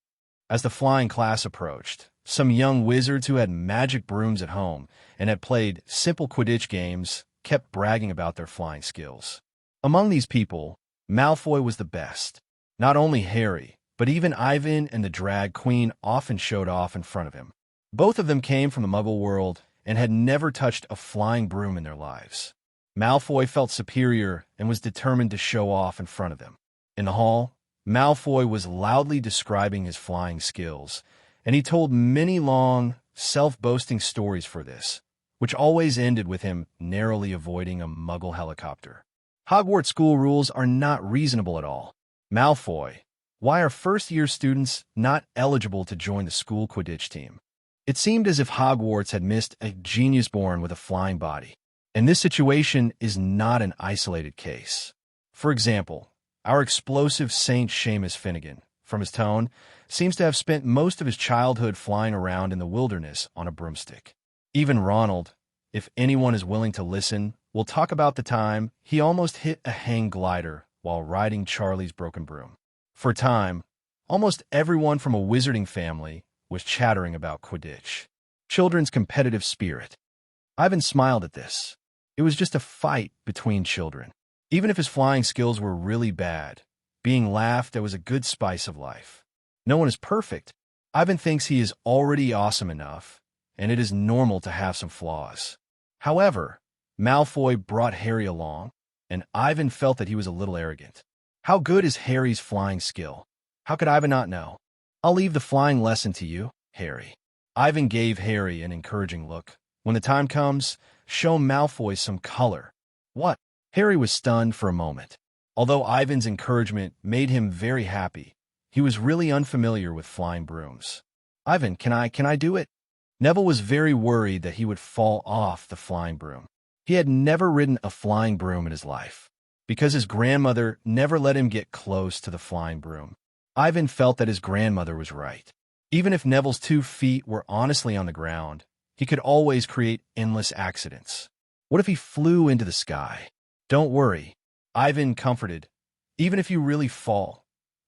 As the flying class approached, some young wizards who had magic brooms at home and had played simple Quidditch games kept bragging about their flying skills. Among these people, Malfoy was the best. Not only Harry, but even Ivan and the drag queen often showed off in front of him. Both of them came from the Muggle world and had never touched a flying broom in their lives. Malfoy felt superior and was determined to show off in front of them. In the hall, Malfoy was loudly describing his flying skills, and he told many long, self-boasting stories for this, which always ended with him narrowly avoiding a Muggle helicopter. Hogwarts school rules are not reasonable at all. Malfoy, why are first-year students not eligible to join the school Quidditch team? It seemed as if Hogwarts had missed a genius born with a flying body. And this situation is not an isolated case. For example, our explosive Saint Seamus Finnegan, from his tone, seems to have spent most of his childhood flying around in the wilderness on a broomstick. Even Ronald, if anyone is willing to listen, will talk about the time he almost hit a hang glider while riding Charlie's broken broom. For a time, almost everyone from a wizarding family was chattering about Quidditch, children's competitive spirit. Ivan smiled at this. It was just a fight between children. Even if his flying skills were really bad, being laughed at was a good spice of life. No one is perfect. Ivan thinks he is already awesome enough, and it is normal to have some flaws. However, Malfoy brought Harry along, and Ivan felt that he was a little arrogant. How good is Harry's flying skill? How could Ivan not know? I'll leave the flying lesson to you, Harry. Ivan gave Harry an encouraging look. When the time comes, show Malfoy some color. What? Harry was stunned for a moment. Although Ivan's encouragement made him very happy, he was really unfamiliar with flying brooms. Ivan, can I do it? Neville was very worried that he would fall off the flying broom. He had never ridden a flying broom in his life, because his grandmother never let him get close to the flying broom. Ivan felt that his grandmother was right. Even if Neville's 2 feet were honestly on the ground, he could always create endless accidents. What if he flew into the sky? Don't worry, Ivan comforted. Even if you really fall,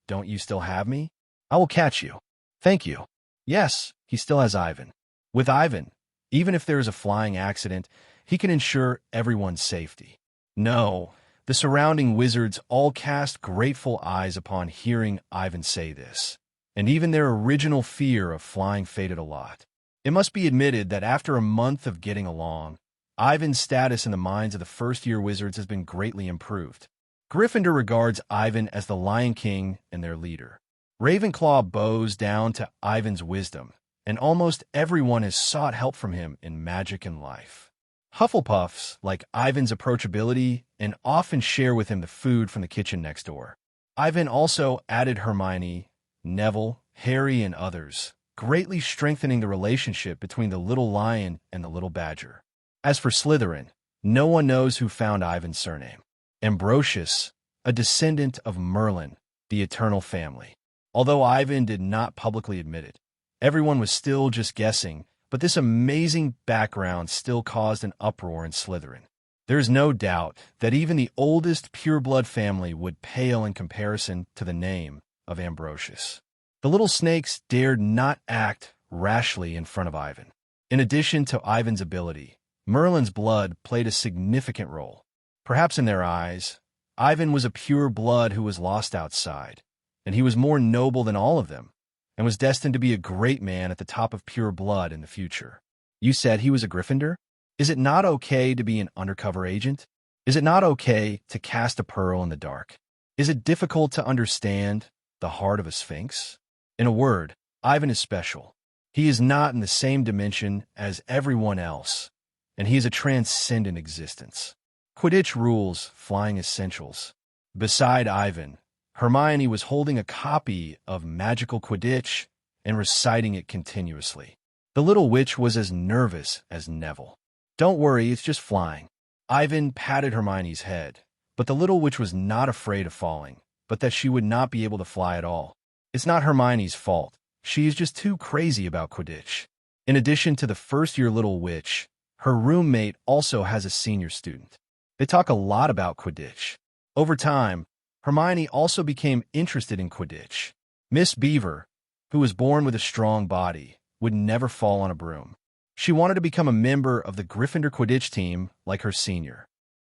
don't you still have me? I will catch you. Thank you. Yes, he still has Ivan. With Ivan, even if there is a flying accident, he can ensure everyone's safety. No, the surrounding wizards all cast grateful eyes upon hearing Ivan say this, and even their original fear of flying faded a lot. It must be admitted that after a month of getting along, Ivan's status in the minds of the first-year wizards has been greatly improved. Gryffindor regards Ivan as the Lion King and their leader. Ravenclaw bows down to Ivan's wisdom, and almost everyone has sought help from him in magic and life. Hufflepuffs like Ivan's approachability and often share with him the food from the kitchen next door. Ivan also added Hermione, Neville, Harry, and others, greatly strengthening the relationship between the little lion and the little badger. As for Slytherin, no one knows who found Ivan's surname. Ambrosius, a descendant of Merlin, the Eternal Family. Although Ivan did not publicly admit it, everyone was still just guessing, but this amazing background still caused an uproar in Slytherin. There is no doubt that even the oldest pureblood family would pale in comparison to the name of Ambrosius. The little snakes dared not act rashly in front of Ivan. In addition to Ivan's ability, Merlin's blood played a significant role. Perhaps in their eyes, Ivan was a pure blood who was lost outside, and he was more noble than all of them, and was destined to be a great man at the top of pure blood in the future. You said he was a Gryffindor? Is it not okay to be an undercover agent? Is it not okay to cast a pearl in the dark? Is it difficult to understand the heart of a sphinx? In a word, Ivan is special. He is not in the same dimension as everyone else, and he is a transcendent existence. Quidditch rules flying essentials. Beside Ivan, Hermione was holding a copy of Magical Quidditch and reciting it continuously. The little witch was as nervous as Neville. Don't worry, it's just flying. Ivan patted Hermione's head, but the little witch was not afraid of falling, but that she would not be able to fly at all. It's not Hermione's fault. She is just too crazy about Quidditch. In addition to the first-year little witch, her roommate also has a senior student. They talk a lot about Quidditch. Over time, Hermione also became interested in Quidditch. Miss Beaver, who was born with a strong body, would never fall on a broom. She wanted to become a member of the Gryffindor Quidditch team like her senior.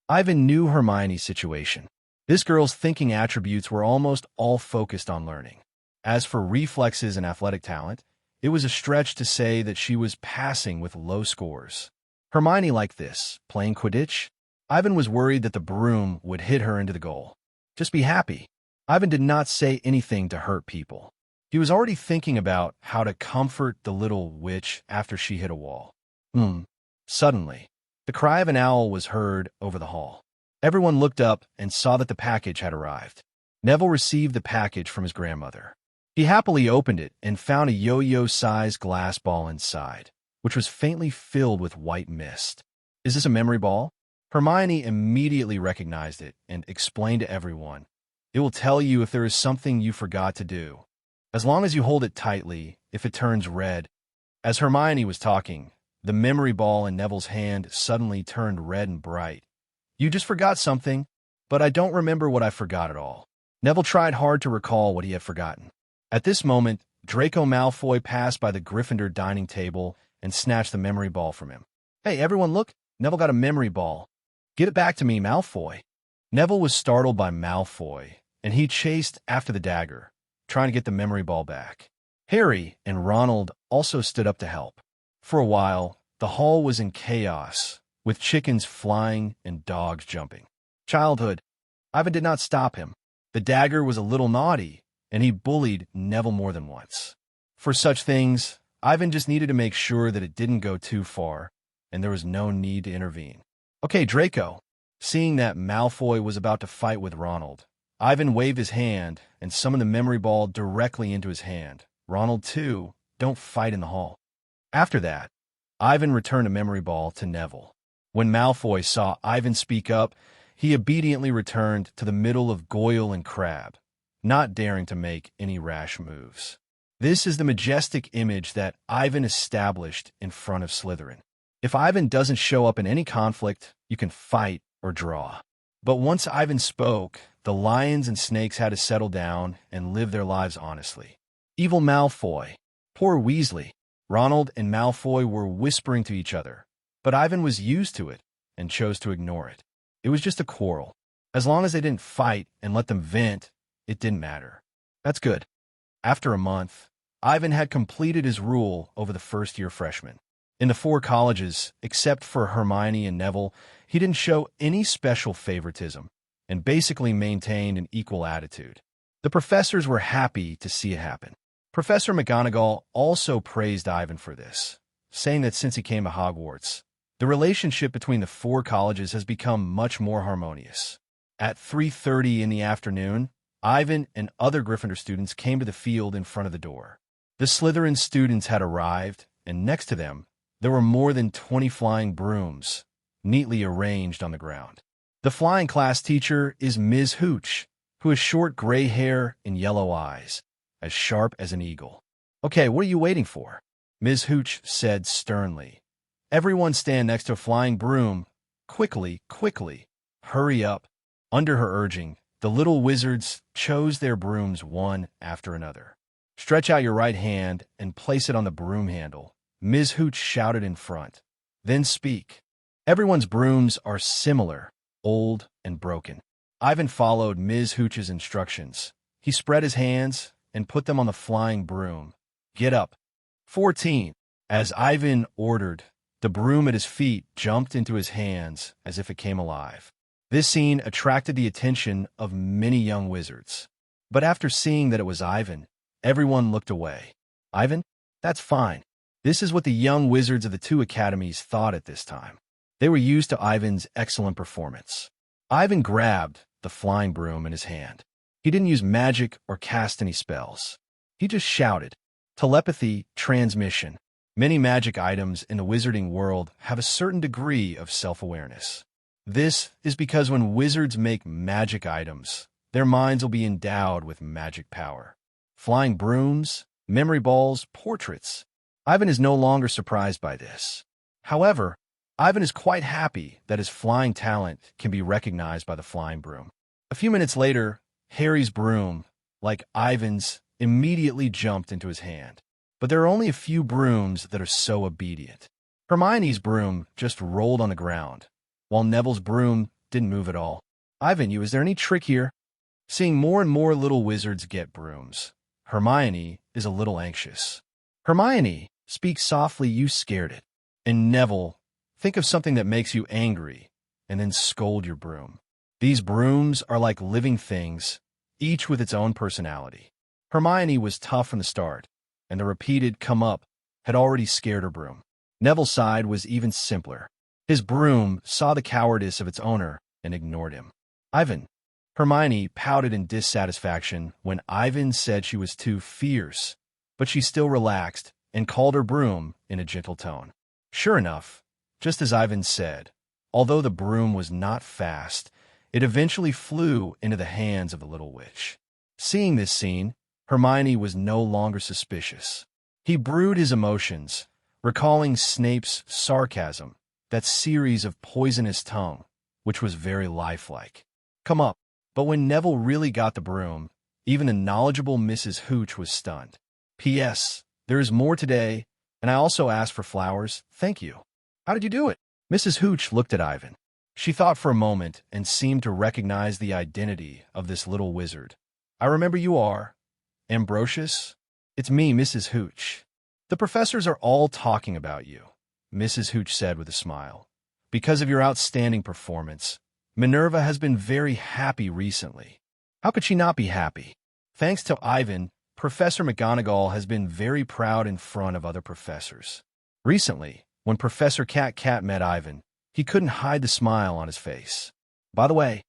Ivan knew Hermione's situation. This girl's thinking attributes were almost all focused on learning. As for reflexes and athletic talent, it was a stretch to say that she was passing with low scores. Hermione liked this, playing Quidditch. Ivan was worried that the broom would hit her into the goal. Just be happy. Ivan did not say anything to hurt people. He was already thinking about how to comfort the little witch after she hit a wall. Suddenly, the cry of an owl was heard over the hall. Everyone looked up and saw that the package had arrived. Neville received the package from his grandmother. He happily opened it and found a yo-yo-sized glass ball inside, which was faintly filled with white mist. Is this a memory ball? Hermione immediately recognized it and explained to everyone. It will tell you if there is something you forgot to do. As long as you hold it tightly, if it turns red. As Hermione was talking, the memory ball in Neville's hand suddenly turned red and bright. You just forgot something, but I don't remember what I forgot at all. Neville tried hard to recall what he had forgotten. At this moment, Draco Malfoy passed by the Gryffindor dining table and snatched the memory ball from him. Hey, everyone look, Neville got a memory ball. Give it back to me, Malfoy. Neville was startled by Malfoy, and he chased after the dagger, trying to get the memory ball back. Harry and Ronald also stood up to help. For a while, the hall was in chaos, with chickens flying and dogs jumping. Childhood. Ivan did not stop him. The dagger was a little naughty, and he bullied Neville more than once. For such things, Ivan just needed to make sure that it didn't go too far, and there was no need to intervene. Okay, Draco. Seeing that Malfoy was about to fight with Ronald, Ivan waved his hand and summoned the memory ball directly into his hand. Ronald, too, don't fight in the hall. After that, Ivan returned a memory ball to Neville. When Malfoy saw Ivan speak up, he obediently returned to the middle of Goyle and Crabbe, not daring to make any rash moves. This is the majestic image that Ivan established in front of Slytherin. If Ivan doesn't show up in any conflict, you can fight or draw. But once Ivan spoke, the lions and snakes had to settle down and live their lives honestly. Evil Malfoy. Poor Weasley. Ronald and Malfoy were whispering to each other, but Ivan was used to it and chose to ignore it. It was just a quarrel. As long as they didn't fight and let them vent, it didn't matter. That's good. After a month, Ivan had completed his rule over the first-year freshmen. In the 4 colleges, except for Hermione and Neville, he didn't show any special favoritism and basically maintained an equal attitude. The professors were happy to see it happen. Professor McGonagall also praised Ivan for this, saying that since he came to Hogwarts, the relationship between the 4 colleges has become much more harmonious. At 3:30 in the afternoon, Ivan and other Gryffindor students came to the field in front of the door. The Slytherin students had arrived, and next to them, there were more than 20 flying brooms, neatly arranged on the ground. The flying class teacher is Ms. Hooch, who has short gray hair and yellow eyes, as sharp as an eagle. "Okay, what are you waiting for?" Ms. Hooch said sternly. "Everyone stand next to a flying broom. Quickly, quickly. Hurry up." Under her urging, the little wizards chose their brooms one after another. "Stretch out your right hand and place it on the broom handle," Ms. Hooch shouted in front. "Then speak." Everyone's brooms are similar, old and broken. Ivan followed Ms. Hooch's instructions. He spread his hands and put them on the flying broom. "Get up." 14. As Ivan ordered, the broom at his feet jumped into his hands as if it came alive. This scene attracted the attention of many young wizards. But after seeing that it was Ivan, everyone looked away. "Ivan? That's fine." This is what the young wizards of the 2 academies thought at this time. They were used to Ivan's excellent performance. Ivan grabbed the flying broom in his hand. He didn't use magic or cast any spells. He just shouted. Telepathy, transmission. Many magic items in the wizarding world have a certain degree of self-awareness. This is because when wizards make magic items, their minds will be endowed with magic power. Flying brooms, memory balls, portraits. Ivan is no longer surprised by this. However, Ivan is quite happy that his flying talent can be recognized by the flying broom. A few minutes later, Harry's broom, like Ivan's, immediately jumped into his hand. But there are only a few brooms that are so obedient. Hermione's broom just rolled on the ground, while Neville's broom didn't move at all. "Ivan, is there any trick here?" Seeing more and more little wizards get brooms, Hermione is a little anxious. "Hermione, speak softly, you scared it." And Neville, think of something that makes you angry, and then scold your broom. These brooms are like living things, each with its own personality. Hermione was tough from the start, and the repeated come up had already scared her broom. Neville's side was even simpler. His broom saw the cowardice of its owner and ignored him. "Ivan." Hermione pouted in dissatisfaction when Ivan said she was too fierce, but she still relaxed and called her broom in a gentle tone. Sure enough, just as Ivan said, although the broom was not fast, it eventually flew into the hands of the little witch. Seeing this scene, Hermione was no longer suspicious. He brewed his emotions, recalling Snape's sarcasm, that series of poisonous tongue, which was very lifelike. "Come up." But when Neville really got the broom, even the knowledgeable Mrs. Hooch was stunned. "P.S. There is more today, and I also asked for flowers. Thank you." "How did you do it?" Mrs. Hooch looked at Ivan. She thought for a moment and seemed to recognize the identity of this little wizard. "I remember you are. Ambrosius? It's me, Mrs. Hooch. The professors are all talking about you," Mrs. Hooch said with a smile. "Because of your outstanding performance, Minerva has been very happy recently." How could she not be happy? Thanks to Ivan, Professor McGonagall has been very proud in front of other professors. Recently, when Professor Cat met Ivan, he couldn't hide the smile on his face. "By the way,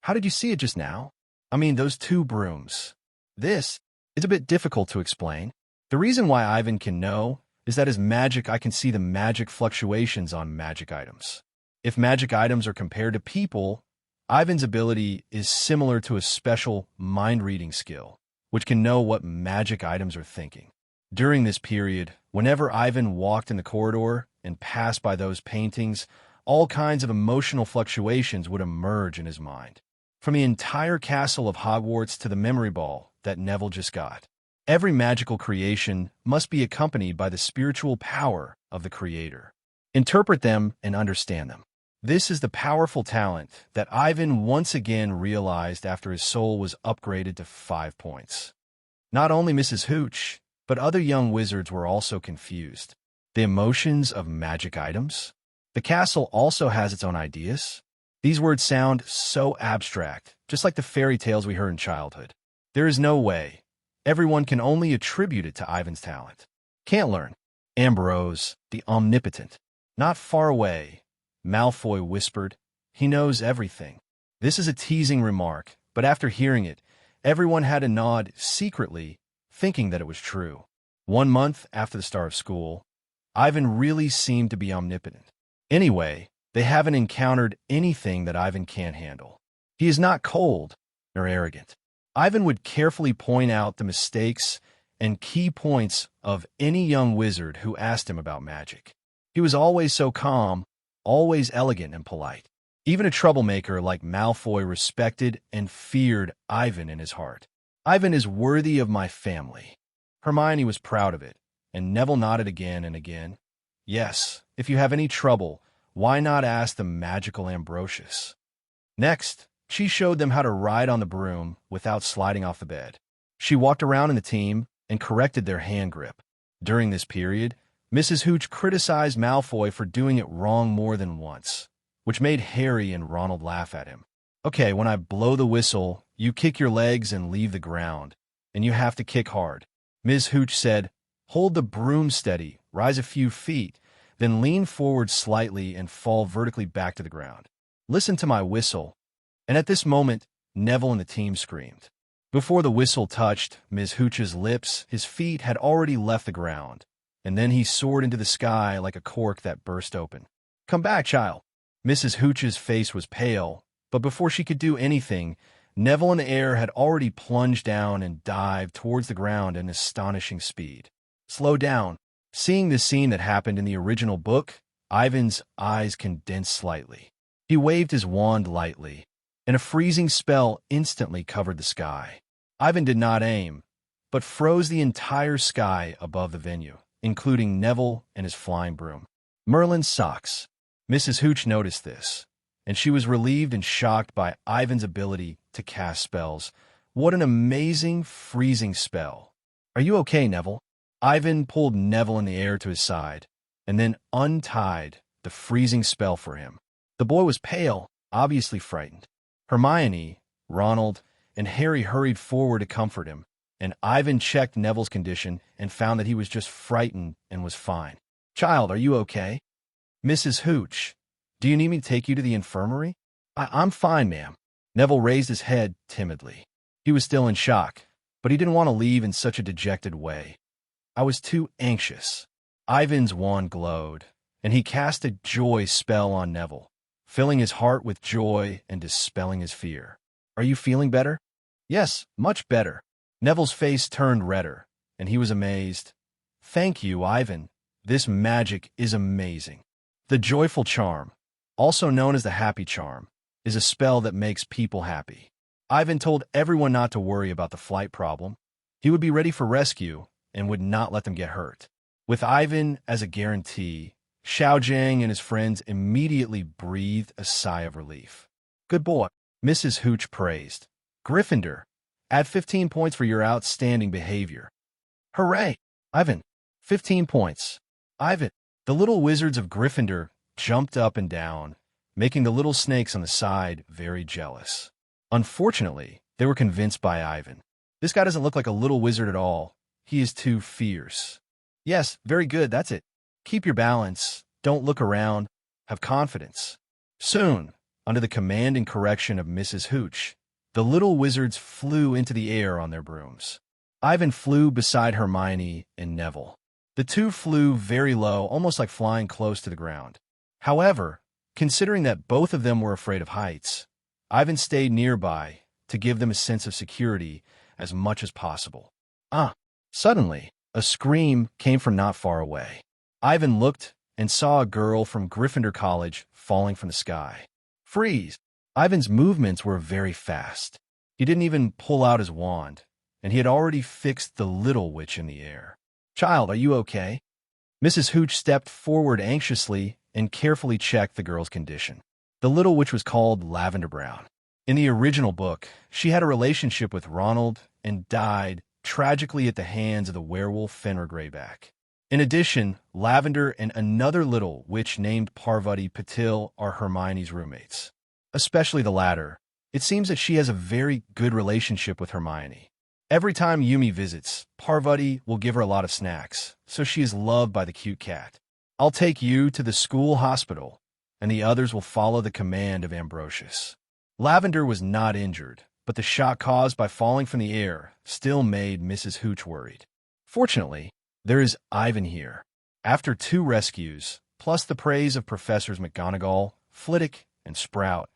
how did you see it just now? I mean, those 2 brooms." This is a bit difficult to explain. The reason why Ivan can know is that as magic, I can see the magic fluctuations on magic items. If magic items are compared to people, Ivan's ability is similar to a special mind-reading skill, which can know what magic items are thinking. During this period, whenever Ivan walked in the corridor and passed by those paintings, all kinds of emotional fluctuations would emerge in his mind. From the entire castle of Hogwarts to the memory ball that Neville just got. Every magical creation must be accompanied by the spiritual power of the creator. Interpret them and understand them. This is the powerful talent that Ivan once again realized after his soul was upgraded to 5 points. Not only Mrs. Hooch, but other young wizards were also confused. The emotions of magic items? The castle also has its own ideas. These words sound so abstract, just like the fairy tales we heard in childhood. There is no way. Everyone can only attribute it to Ivan's talent. Can't learn. Ambrose, the omnipotent. Not far away, Malfoy whispered, "He knows everything." This is a teasing remark, but after hearing it, everyone had a nod secretly, thinking that it was true. 1 month after the start of school, Ivan really seemed to be omnipotent. Anyway, they haven't encountered anything that Ivan can't handle. He is not cold nor arrogant. Ivan would carefully point out the mistakes and key points of any young wizard who asked him about magic. He was always so calm, always elegant and polite. Even a troublemaker like Malfoy respected and feared Ivan in his heart. Ivan is worthy of my family. Hermione was proud of it, and Neville nodded again and again. Yes, if you have any trouble, why not ask the magical Ambrosius? Next, she showed them how to ride on the broom without sliding off the bed. She walked around in the team and corrected their hand grip. During this period, Mrs. Hooch criticized Malfoy for doing it wrong more than once, which made Harry and Ronald laugh at him. Okay, when I blow the whistle, you kick your legs and leave the ground, and you have to kick hard. Ms. Hooch said, hold the broom steady, rise a few feet, then lean forward slightly and fall vertically back to the ground. Listen to my whistle. And at this moment, Neville and the team screamed. Before the whistle touched Ms. Hooch's lips, his feet had already left the ground, and then he soared into the sky like a cork that burst open. Come back, child. Mrs. Hooch's face was pale, but before she could do anything, Neville in the air had already plunged down and dived towards the ground at astonishing speed. Slow down. Seeing the scene that happened in the original book, Ivan's eyes condensed slightly. He waved his wand lightly, and a freezing spell instantly covered the sky. Ivan did not aim, but froze the entire sky above the venue, including Neville and his flying broom. Merlin's socks. Mrs. Hooch noticed this, and she was relieved and shocked by Ivan's ability to cast spells. What an amazing freezing spell. Are you okay, Neville? Ivan pulled Neville in the air to his side, and then untied the freezing spell for him. The boy was pale, obviously frightened. Hermione, Ronald, and Harry hurried forward to comfort him, and Ivan checked Neville's condition and found that he was just frightened and was fine. Child, are you okay? Mrs. Hooch, do you need me to take you to the infirmary? I'm fine, ma'am. Neville raised his head timidly. He was still in shock, but he didn't want to leave in such a dejected way. I was too anxious. Ivan's wand glowed, and he cast a joy spell on Neville, filling his heart with joy and dispelling his fear. Are you feeling better? Yes, much better. Neville's face turned redder, and he was amazed. Thank you, Ivan. This magic is amazing. The joyful charm, also known as the happy charm, is a spell that makes people happy. Ivan told everyone not to worry about the flight problem. He would be ready for rescue and would not let them get hurt. With Ivan as a guarantee, Xiaojiang and his friends immediately breathed a sigh of relief. Good boy, Mrs. Hooch praised. Gryffindor, add 15 points for your outstanding behavior. Hooray! Ivan, 15 points. Ivan, the little wizards of Gryffindor jumped up and down, making the little snakes on the side very jealous. Unfortunately, they were convinced by Ivan. This guy doesn't look like a little wizard at all. He is too fierce. Yes, very good, that's it. Keep your balance, don't look around, have confidence. Soon, under the command and correction of Mrs. Hooch, the little wizards flew into the air on their brooms. Ivan flew beside Hermione and Neville. The two flew very low, almost like flying close to the ground. However, considering that both of them were afraid of heights, Ivan stayed nearby to give them a sense of security as much as possible. Suddenly, a scream came from not far away. Ivan looked and saw a girl from Gryffindor College falling from the sky. Freeze! Ivan's movements were very fast. He didn't even pull out his wand, and he had already fixed the little witch in the air. "Child, are you okay?" Mrs. Hooch stepped forward anxiously and carefully checked the girl's condition. The little witch was called Lavender Brown. In the original book, she had a relationship with Ronald and died tragically at the hands of the werewolf Fenrir Greyback. In addition, Lavender and another little witch named Parvati Patil are Hermione's roommates. Especially the latter. It seems that she has a very good relationship with Hermione. Every time Yumi visits, Parvati will give her a lot of snacks, so she is loved by the cute cat. "I'll take you to the school hospital, and the others will follow the command of Ambrosius." Lavender was not injured, but the shock caused by falling from the air still made Mrs. Hooch worried. Fortunately, there is Ivan here. After 2 rescues, plus the praise of Professors McGonagall, Flitwick, and Sprout,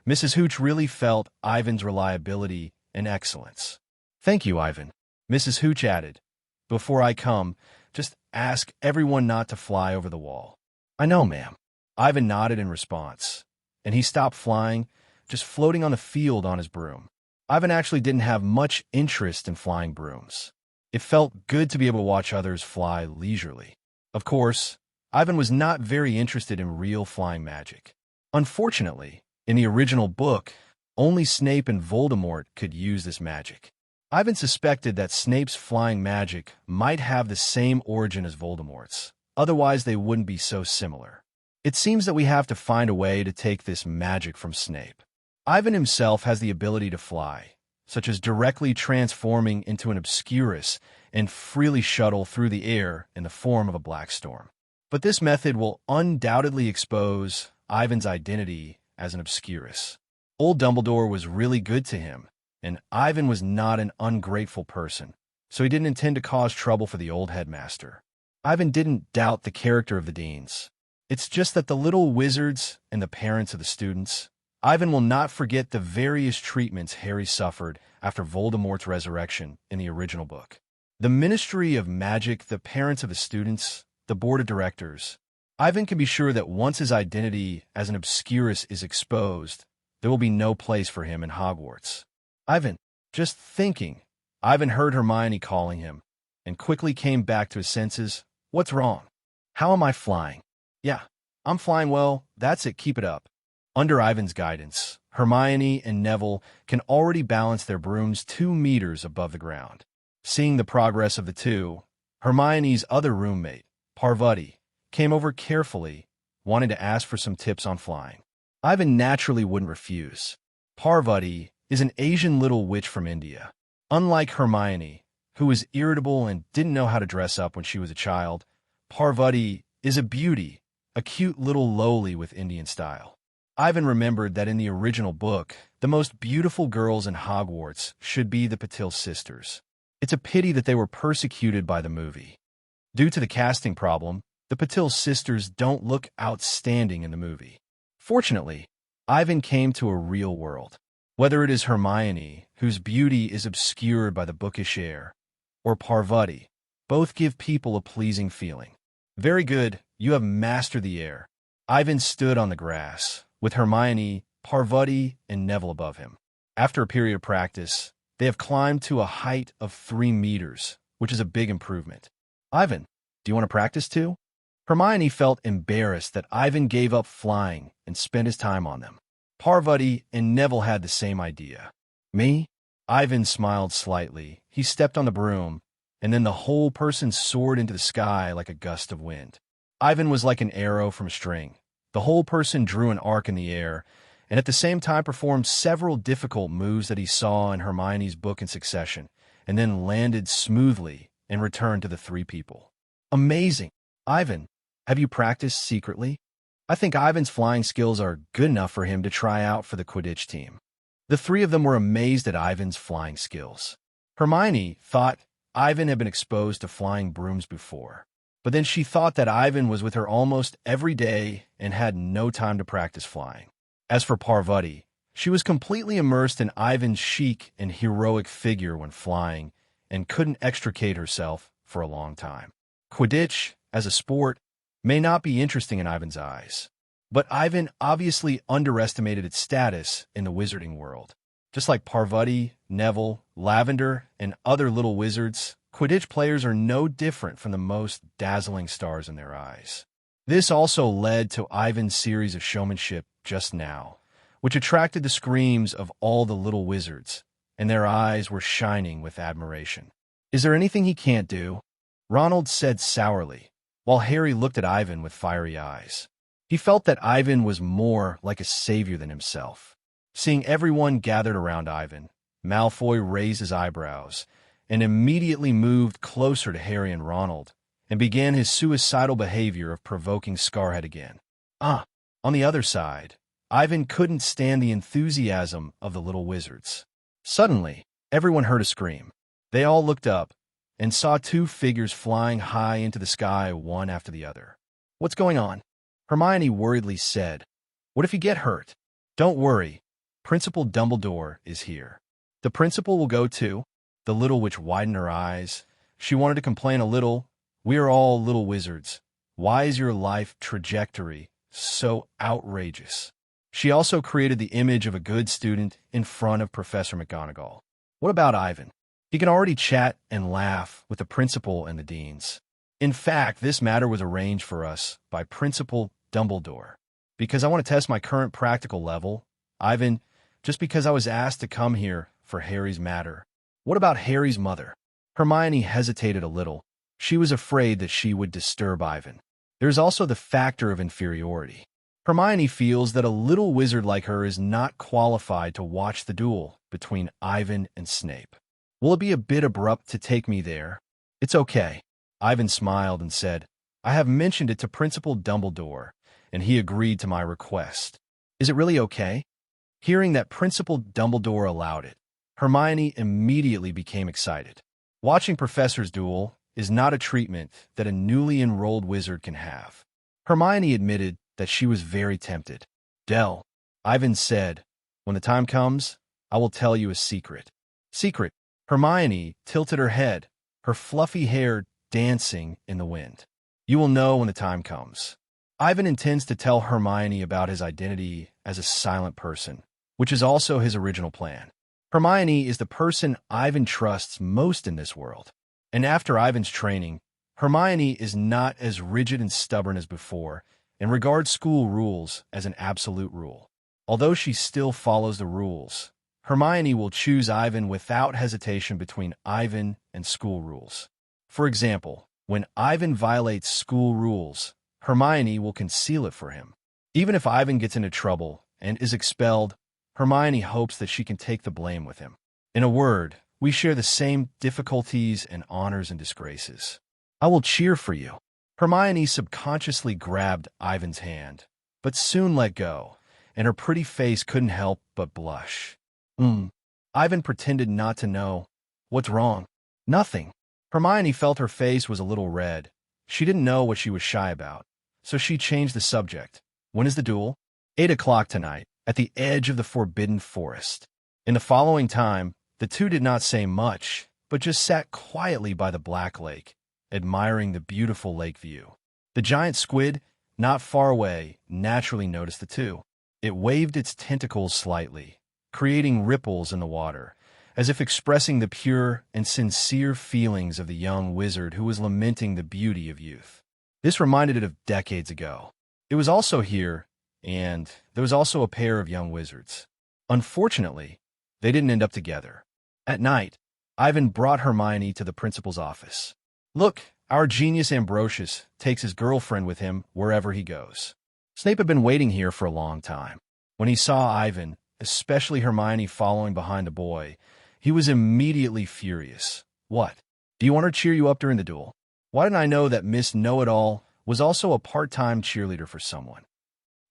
Mrs. Hooch really felt Ivan's reliability and excellence. "Thank you, Ivan," Mrs. Hooch added. "Before I come, just ask everyone not to fly over the wall." "I know, ma'am." Ivan nodded in response, and he stopped flying, just floating on the field on his broom. Ivan actually didn't have much interest in flying brooms. It felt good to be able to watch others fly leisurely. Of course, Ivan was not very interested in real flying magic. Unfortunately, in the original book, only Snape and Voldemort could use this magic. Ivan suspected that Snape's flying magic might have the same origin as Voldemort's, otherwise they wouldn't be so similar. It seems that we have to find a way to take this magic from Snape. Ivan himself has the ability to fly, such as directly transforming into an Obscurus and freely shuttle through the air in the form of a black storm. But this method will undoubtedly expose Ivan's identity as an Obscurus. Old Dumbledore was really good to him, and Ivan was not an ungrateful person, so he didn't intend to cause trouble for the old headmaster. Ivan didn't doubt the character of the deans. It's just that the little wizards and the parents of the students, Ivan will not forget the various treatments Harry suffered after Voldemort's resurrection in the original book. The Ministry of Magic, the parents of the students, the board of directors. Ivan can be sure that once his identity as an Obscurus is exposed, there will be no place for him in Hogwarts. "Ivan, just thinking." Ivan heard Hermione calling him, and quickly came back to his senses. "What's wrong? How am I flying?" "Yeah, I'm flying well. That's it. Keep it up." Under Ivan's guidance, Hermione and Neville can already balance their brooms 2 meters above the ground. Seeing the progress of the two, Hermione's other roommate, Parvati, came over carefully, wanting to ask for some tips on flying. Ivan naturally wouldn't refuse. Parvati is an Asian little witch from India. Unlike Hermione, who was irritable and didn't know how to dress up when she was a child, Parvati is a beauty, a cute little lowly with Indian style. Ivan remembered that in the original book, the most beautiful girls in Hogwarts should be the Patil sisters. It's a pity that they were persecuted by the movie. Due to the casting problem, the Patil sisters don't look outstanding in the movie. Fortunately, Ivan came to a real world. Whether it is Hermione, whose beauty is obscured by the bookish air, or Parvati, both give people a pleasing feeling. "Very good, you have mastered the air." Ivan stood on the grass, with Hermione, Parvati, and Neville above him. After a period of practice, they have climbed to a height of 3 meters, which is a big improvement. "Ivan, do you want to practice too?" Hermione felt embarrassed that Ivan gave up flying and spent his time on them. Parvati and Neville had the same idea. "Me?" Ivan smiled slightly. He stepped on the broom, and then the whole person soared into the sky like a gust of wind. Ivan was like an arrow from a string. The whole person drew an arc in the air, and at the same time performed several difficult moves that he saw in Hermione's book in succession, and then landed smoothly and returned to the 3 people. "Amazing! Ivan, have you practiced secretly?" I think Ivan's flying skills are good enough for him to try out for the Quidditch team. The 3 of them were amazed at Ivan's flying skills. Hermione thought Ivan had been exposed to flying brooms before. But then she thought that Ivan was with her almost every day and had no time to practice flying. As for Parvati, she was completely immersed in Ivan's chic and heroic figure when flying and couldn't extricate herself for a long time. Quidditch, as a sport, may not be interesting in Ivan's eyes, but Ivan obviously underestimated its status in the wizarding world. Just like Parvati, Neville, Lavender, and other little wizards, Quidditch players are no different from the most dazzling stars in their eyes. This also led to Ivan's series of showmanship just now, which attracted the screams of all the little wizards, and their eyes were shining with admiration. "Is there anything he can't do?" Ronald said sourly, while Harry looked at Ivan with fiery eyes. He felt that Ivan was more like a savior than himself. Seeing everyone gathered around Ivan, Malfoy raised his eyebrows and immediately moved closer to Harry and Ronald and began his suicidal behavior of provoking Scarhead again. On the other side, Ivan couldn't stand the enthusiasm of the little wizards. Suddenly, everyone heard a scream. They all looked up and saw two figures flying high into the sky, one after the other. "What's going on?" Hermione worriedly said. "What if you get hurt?" "Don't worry. Principal Dumbledore is here." "The principal will go too?" The little witch widened her eyes. She wanted to complain a little. "We are all little wizards. Why is your life trajectory so outrageous?" She also created the image of a good student in front of Professor McGonagall. "What about Ivan? He can already chat and laugh with the principal and the deans. In fact, this matter was arranged for us by Principal Dumbledore. Because I want to test my current practical level, Ivan, just because I was asked to come here for Harry's matter." "What about Harry's mother?" Hermione hesitated a little. She was afraid that she would disturb Ivan. There's also the factor of inferiority. Hermione feels that a little wizard like her is not qualified to watch the duel between Ivan and Snape. "Will it be a bit abrupt to take me there?" "It's okay." Ivan smiled and said, "I have mentioned it to Principal Dumbledore, and he agreed to my request." "Is it really okay?" Hearing that Principal Dumbledore allowed it, Hermione immediately became excited. Watching professors duel is not a treatment that a newly enrolled wizard can have. Hermione admitted that she was very tempted. "Del," Ivan said, "when the time comes, I will tell you a secret." "Secret?" Hermione tilted her head, her fluffy hair dancing in the wind. "You will know when the time comes." Ivan intends to tell Hermione about his identity as a silent person, which is also his original plan. Hermione is the person Ivan trusts most in this world. And after Ivan's training, Hermione is not as rigid and stubborn as before and regards school rules as an absolute rule. Although she still follows the rules, Hermione will choose Ivan without hesitation between Ivan and school rules. For example, when Ivan violates school rules, Hermione will conceal it for him. Even if Ivan gets into trouble and is expelled, Hermione hopes that she can take the blame with him. In a word, we share the same difficulties and honors and disgraces. "I will cheer for you." Hermione subconsciously grabbed Ivan's hand, but soon let go, and her pretty face couldn't help but blush. Ivan pretended not to know. "What's wrong?" "Nothing." Hermione felt her face was a little red. She didn't know what she was shy about, so she changed the subject. "When is the duel?" 8 o'clock tonight, at the edge of the Forbidden Forest. In the following time, the two did not say much, but just sat quietly by the Black Lake, admiring the beautiful lake view. The giant squid, not far away, naturally noticed the two. It waved its tentacles slightly, creating ripples in the water, as if expressing the pure and sincere feelings of the young wizard who was lamenting the beauty of youth. This reminded it of decades ago. It was also here, and there was also a pair of young wizards. Unfortunately, they didn't end up together. At night, Ivan brought Hermione to the principal's office. "Look, our genius Ambrosius takes his girlfriend with him wherever he goes." Snape had been waiting here for a long time. When he saw Ivan, especially Hermione following behind the boy, he was immediately furious. "What? Do you want her to cheer you up during the duel? Why didn't I know that Miss Know-It-All was also a part-time cheerleader for someone?"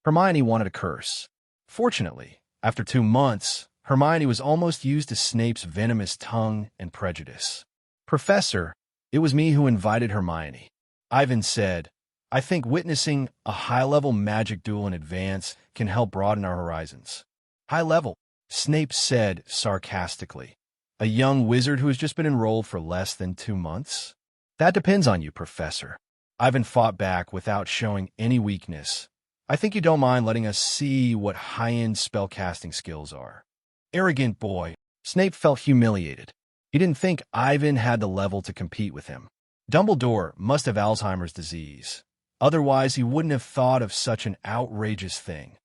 Hermione wanted to curse. Fortunately, after 2 months, Hermione was almost used to Snape's venomous tongue and prejudice. "Professor, it was me who invited Hermione." Ivan said, I think witnessing a high-level magic duel in advance can help broaden our horizons. High level, Snape said sarcastically. A young wizard who has just been enrolled for less than 2 months? That depends on you, Professor. Ivan fought back without showing any weakness. I think you don't mind letting us see what high-end spellcasting skills are. Arrogant boy. Snape felt humiliated. He didn't think Ivan had the level to compete with him. Dumbledore must have Alzheimer's disease. Otherwise, he wouldn't have thought of such an outrageous thing.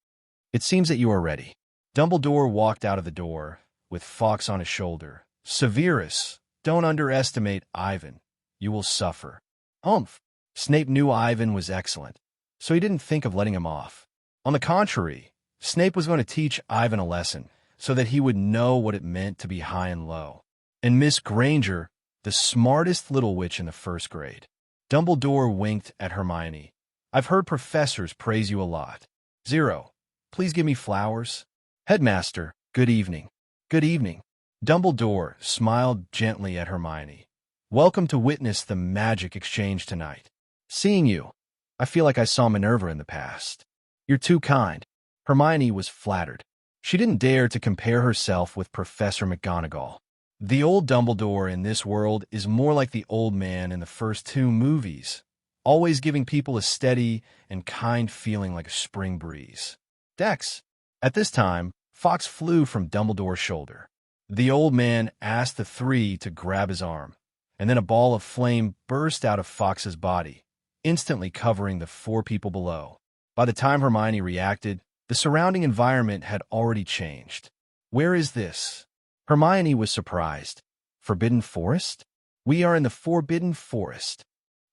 It seems that you are ready. Dumbledore walked out of the door, with Fawkes on his shoulder. Severus, don't underestimate Ivan. You will suffer. Humph. Snape knew Ivan was excellent, so he didn't think of letting him off. On the contrary, Snape was going to teach Ivan a lesson, so that he would know what it meant to be high and low. And Miss Granger, the smartest little witch in the 1st grade. Dumbledore winked at Hermione. I've heard professors praise you a lot. 0. Please give me flowers. Headmaster, good evening. Good evening. Dumbledore smiled gently at Hermione. Welcome to witness the magic exchange tonight. Seeing you, I feel like I saw Minerva in the past. You're too kind. Hermione was flattered. She didn't dare to compare herself with Professor McGonagall. The old Dumbledore in this world is more like the old man in the first 2 movies, always giving people a steady and kind feeling like a spring breeze. Dex. At this time, Fawkes flew from Dumbledore's shoulder. The old man asked the 3 to grab his arm, and then a ball of flame burst out of Fawkes's body, instantly covering the 4 people below. By the time Hermione reacted, the surrounding environment had already changed. Where is this? Hermione was surprised. Forbidden Forest? We are in the Forbidden Forest.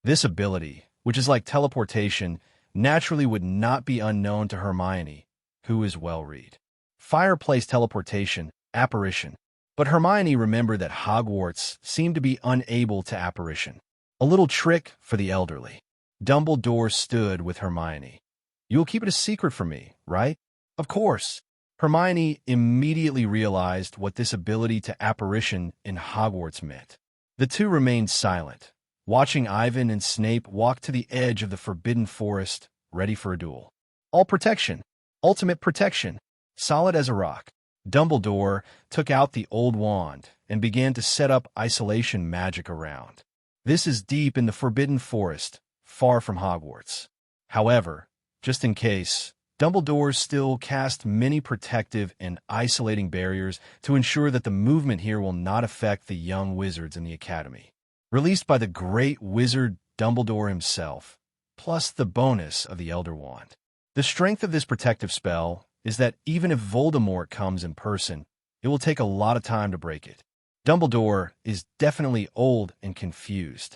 This ability, which is like teleportation, naturally would not be unknown to Hermione, who is well-read. Fireplace teleportation, apparition. But Hermione remembered that Hogwarts seemed to be unable to apparition. A little trick for the elderly. Dumbledore stood with Hermione. You will keep it a secret from me, right? Of course. Hermione immediately realized what this ability to apparition in Hogwarts meant. The 2 remained silent, watching Ivan and Snape walk to the edge of the Forbidden Forest, ready for a duel. All protection. Ultimate protection. Solid as a rock. Dumbledore took out the old wand and began to set up isolation magic around. This is deep in the Forbidden Forest, far from Hogwarts. However, just in case, Dumbledore still cast many protective and isolating barriers to ensure that the movement here will not affect the young wizards in the academy. Released by the great wizard Dumbledore himself, plus the bonus of the Elder Wand. The strength of this protective spell is that even if Voldemort comes in person, it will take a lot of time to break it. Dumbledore is definitely old and confused.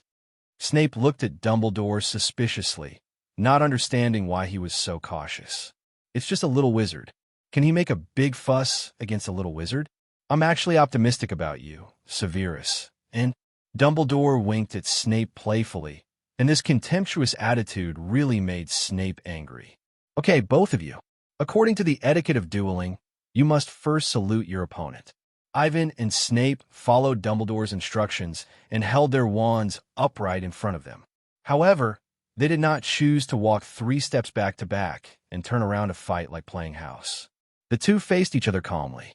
Snape looked at Dumbledore suspiciously, not understanding why he was so cautious. It's just a little wizard. Can he make a big fuss against a little wizard? I'm actually optimistic about you, Severus. And Dumbledore winked at Snape playfully, and this contemptuous attitude really made Snape angry. Okay, both of you. According to the etiquette of dueling, you must first salute your opponent. Ivan and Snape followed Dumbledore's instructions and held their wands upright in front of them. However, they did not choose to walk 3 steps back to back and turn around to fight like playing house. The 2 faced each other calmly.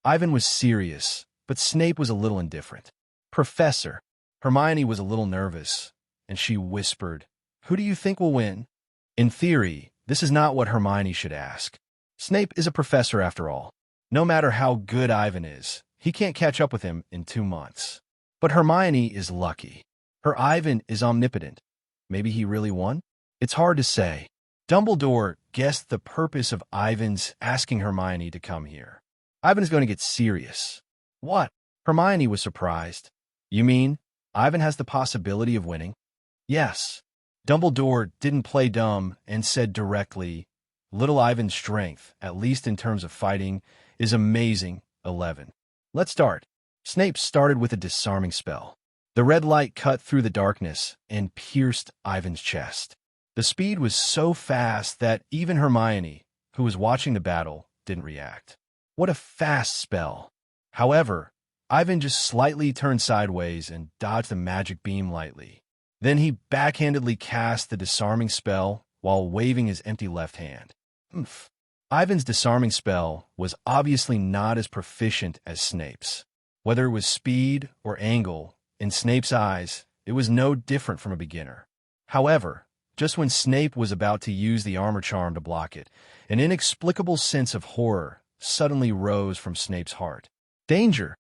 Ivan was serious, but Snape was a little indifferent. Professor. Hermione was a little nervous, and she whispered, Who do you think will win? In theory, this is not what Hermione should ask. Snape is a professor after all. No matter how good Ivan is, he can't catch up with him in 2 months. But Hermione is lucky. Her Ivan is omnipotent. Maybe he really won? It's hard to say. Dumbledore guessed the purpose of Ivan's asking Hermione to come here. Ivan is going to get serious. What? Hermione was surprised. You mean Ivan has the possibility of winning? Yes. Dumbledore didn't play dumb and said directly, Little Ivan's strength, at least in terms of fighting, is amazing. 11. Let's start. Snape started with a disarming spell. The red light cut through the darkness and pierced Ivan's chest. The speed was so fast that even Hermione, who was watching the battle, didn't react. What a fast spell. However, Ivan just slightly turned sideways and dodged the magic beam lightly. Then he backhandedly cast the disarming spell while waving his empty left hand. Oomph. Ivan's disarming spell was obviously not as proficient as Snape's. Whether it was speed or angle, in Snape's eyes, it was no different from a beginner. However, just when Snape was about to use the armor charm to block it, an inexplicable sense of horror suddenly rose from Snape's heart. Danger!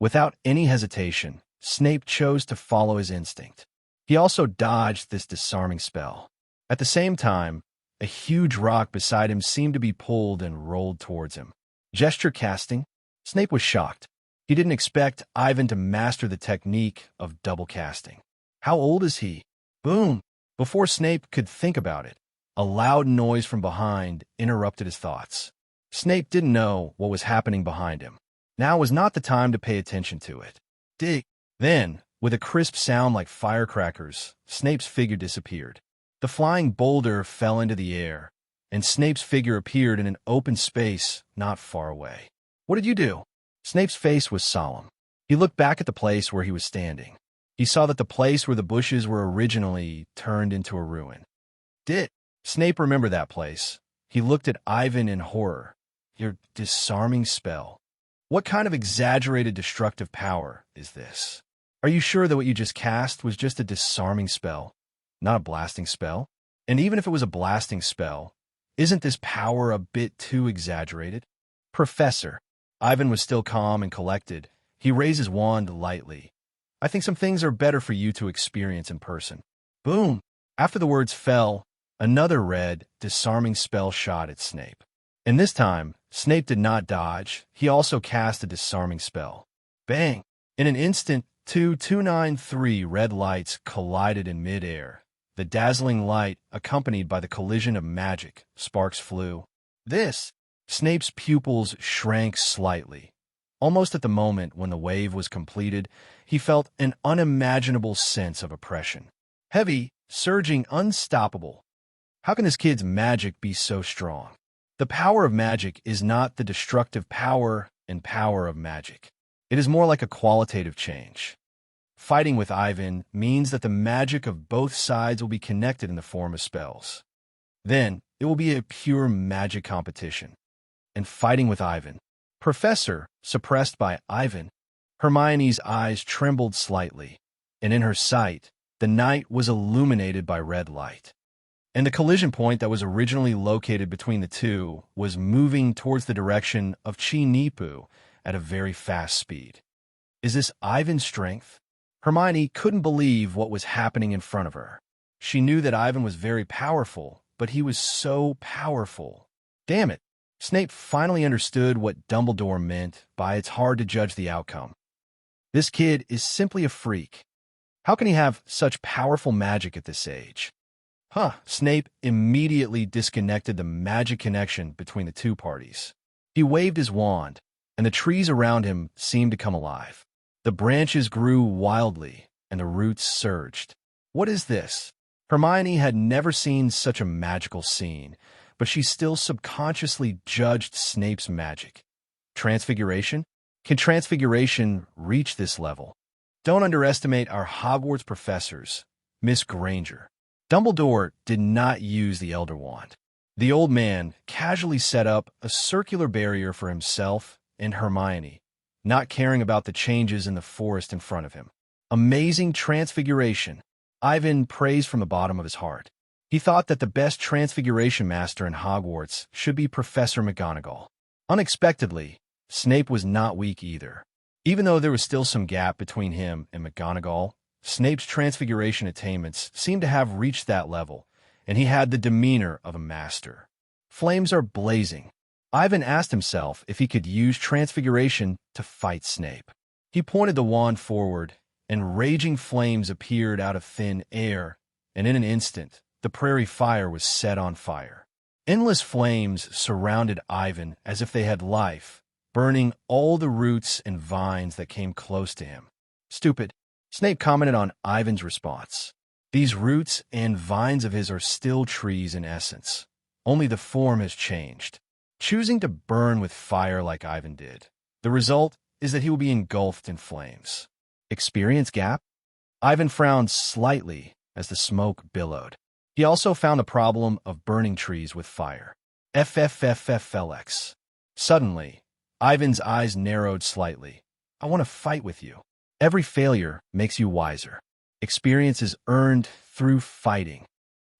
Without any hesitation, Snape chose to follow his instinct. He also dodged this disarming spell. At the same time, a huge rock beside him seemed to be pulled and rolled towards him. Gesture casting? Snape was shocked. He didn't expect Ivan to master the technique of double casting. How old is he? Boom! Before Snape could think about it, a loud noise from behind interrupted his thoughts. Snape didn't know what was happening behind him. Now was not the time to pay attention to it. Dig! Then, with a crisp sound like firecrackers, Snape's figure disappeared. The flying boulder fell into the air, and Snape's figure appeared in an open space not far away. What did you do? Snape's face was solemn. He looked back at the place where he was standing. He saw that the place where the bushes were originally turned into a ruin. Did Snape remember that place? He looked at Ivan in horror. Your disarming spell. What kind of exaggerated destructive power is this? Are you sure that what you just cast was just a disarming spell, not a blasting spell? And even if it was a blasting spell, isn't this power a bit too exaggerated? Professor. Ivan was still calm and collected. He raised his wand lightly. I think some things are better for you to experience in person. Boom! After the words fell, another red, disarming spell shot at Snape. And this time, Snape did not dodge. He also cast a disarming spell. Bang! In an instant, 293 red lights collided in midair. The dazzling light, accompanied by the collision of magic, sparks flew. Snape's pupils shrank slightly. Almost at the moment when the wave was completed, he felt an unimaginable sense of oppression. Heavy, surging, unstoppable. How can this kid's magic be so strong? The power of magic is not the destructive power and power of magic. It is more like a qualitative change. Fighting with Ivan means that the magic of both sides will be connected in the form of spells. Then, it will be a pure magic competition. And fighting with Ivan. Professor, suppressed by Ivan. Hermione's eyes trembled slightly, and in her sight, the night was illuminated by red light. And the collision point that was originally located between the two was moving towards the direction of Chi Nipu at a very fast speed. Is this Ivan's strength? Hermione couldn't believe what was happening in front of her. She knew that Ivan was very powerful, but he was so powerful. Damn it! Snape finally understood what Dumbledore meant by it's hard to judge the outcome. This kid is simply a freak. How can he have such powerful magic at this age? Snape immediately disconnected the magic connection between the two parties. He waved his wand, and the trees around him seemed to come alive. The branches grew wildly, and the roots surged. What is this? Hermione had never seen such a magical scene, but she still subconsciously judged Snape's magic. Transfiguration? Can transfiguration reach this level? Don't underestimate our Hogwarts professors, Miss Granger. Dumbledore did not use the Elder Wand. The old man casually set up a circular barrier for himself and Hermione, not caring about the changes in the forest in front of him. Amazing transfiguration. Ivan praised from the bottom of his heart. He thought that the best transfiguration master in Hogwarts should be Professor McGonagall. Unexpectedly, Snape was not weak either. Even though there was still some gap between him and McGonagall, Snape's transfiguration attainments seemed to have reached that level, and he had the demeanor of a master. Flames are blazing. Ivan asked himself if he could use transfiguration to fight Snape. He pointed the wand forward, and raging flames appeared out of thin air, and in an instant, the prairie fire was set on fire. Endless flames surrounded Ivan as if they had life, burning all the roots and vines that came close to him. Stupid. Snape commented on Ivan's response. These roots and vines of his are still trees in essence. Only the form has changed. Choosing to burn with fire like Ivan did. The result is that he will be engulfed in flames. Experience gap? Ivan frowned slightly as the smoke billowed. He also found the problem of burning trees with fire. FFFFLX. Suddenly, Ivan's eyes narrowed slightly. I want to fight with you. Every failure makes you wiser. Experience is earned through fighting.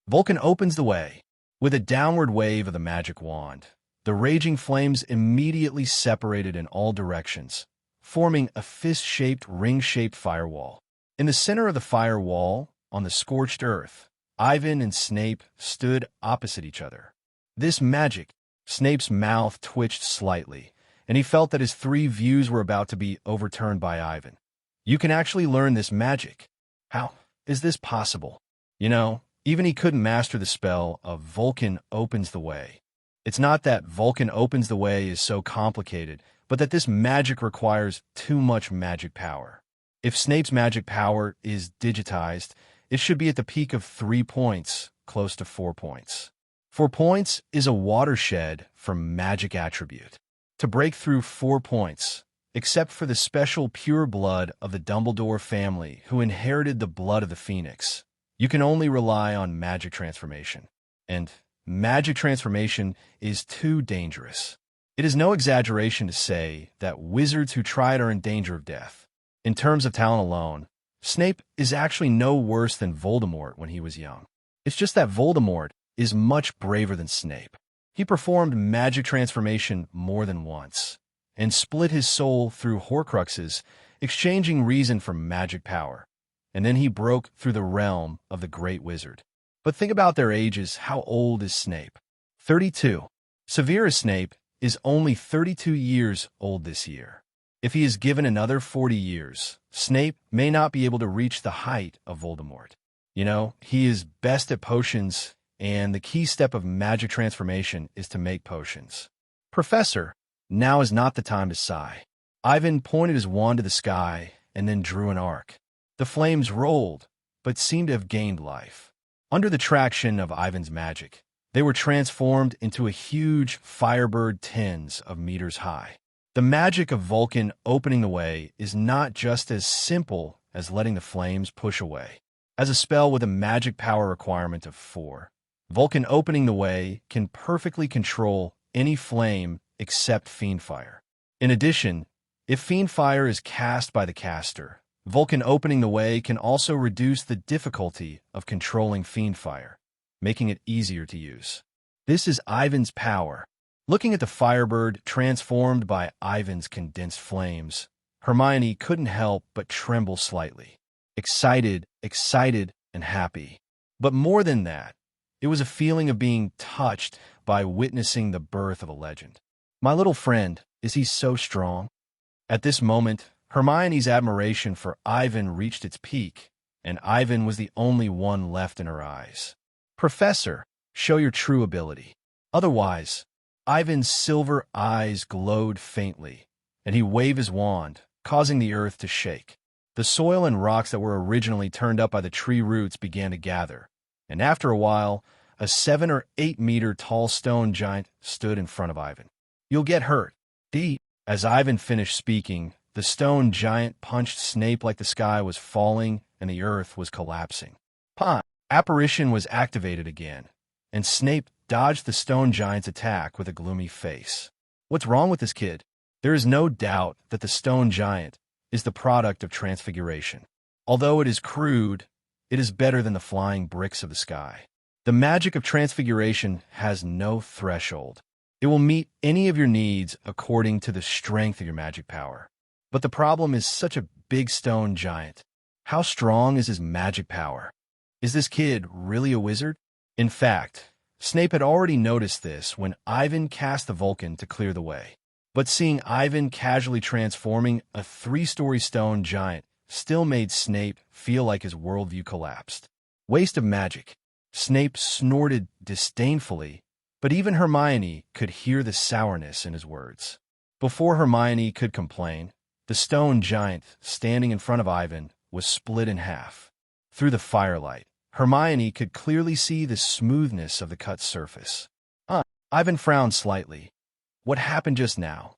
Vulcan opens the way. With a downward wave of the magic wand, the raging flames immediately separated in all directions, forming a fist-shaped, ring-shaped firewall. In the center of the firewall, on the scorched earth, Ivan and Snape stood opposite each other. This magic, Snape's mouth twitched slightly, and he felt that his three views were about to be overturned by Ivan. You can actually learn this magic. How is this possible? You know, even he couldn't master the spell of Vulcan opens the way. It's not that Vulcan opens the way is so complicated, but that this magic requires too much magic power. If Snape's magic power is digitized, it should be at the peak of 3 points, close to 4 points. 4 points is a watershed for magic attribute. To break through 4 points, except for the special pure blood of the Dumbledore family who inherited the blood of the Phoenix, you can only rely on magic transformation. And magic transformation is too dangerous. It is no exaggeration to say that wizards who try it are in danger of death. In terms of talent alone, Snape is actually no worse than Voldemort when he was young. It's just that Voldemort is much braver than Snape. He performed magic transformation more than once, and split his soul through Horcruxes, exchanging reason for magic power. And then he broke through the realm of the Great Wizard. But think about their ages. How old is Snape? 32. Severus Snape is only 32 years old this year. If he is given another 40 years, Snape may not be able to reach the height of Voldemort. You know, he is best at potions, and the key step of magic transformation is to make potions. Professor, now is not the time to sigh. Ivan pointed his wand to the sky and then drew an arc. The flames rolled, but seemed to have gained life. Under the traction of Ivan's magic, they were transformed into a huge firebird tens of meters high. The magic of Vulcan opening the way is not just as simple as letting the flames push away. As a spell with a magic power requirement of 4, Vulcan opening the way can perfectly control any flame except Fiendfire. In addition, if Fiendfire is cast by the caster, Vulcan opening the way can also reduce the difficulty of controlling Fiendfire, making it easier to use. This is Ivan's power. Looking at the Firebird transformed by Ivan's condensed flames, Hermione couldn't help but tremble slightly. Excited, and happy. But more than that, it was a feeling of being touched by witnessing the birth of a legend. My little friend, is he so strong? At this moment, Hermione's admiration for Ivan reached its peak, and Ivan was the only one left in her eyes. Professor, show your true ability. Otherwise, Ivan's silver eyes glowed faintly, and he waved his wand, causing the earth to shake. The soil and rocks that were originally turned up by the tree roots began to gather, and after a while, a 7 or 8 meter tall stone giant stood in front of Ivan. You'll get hurt. As Ivan finished speaking, the stone giant punched Snape like the sky was falling and the earth was collapsing. Apparition was activated again, and Snape dodged the stone giant's attack with a gloomy face. What's wrong with this kid? There is no doubt that the stone giant is the product of transfiguration. Although it is crude, it is better than the flying bricks of the sky. The magic of transfiguration has no threshold. It will meet any of your needs according to the strength of your magic power. But the problem is such a big stone giant. How strong is his magic power? Is this kid really a wizard? In fact, Snape had already noticed this when Ivan cast the Vulcan to clear the way. But seeing Ivan casually transforming a 3-story stone giant still made Snape feel like his worldview collapsed. Waste of magic. Snape snorted disdainfully, but even Hermione could hear the sourness in his words. Before Hermione could complain, the stone giant standing in front of Ivan was split in half. Through the firelight, Hermione could clearly see the smoothness of the cut surface. Ivan frowned slightly. What happened just now?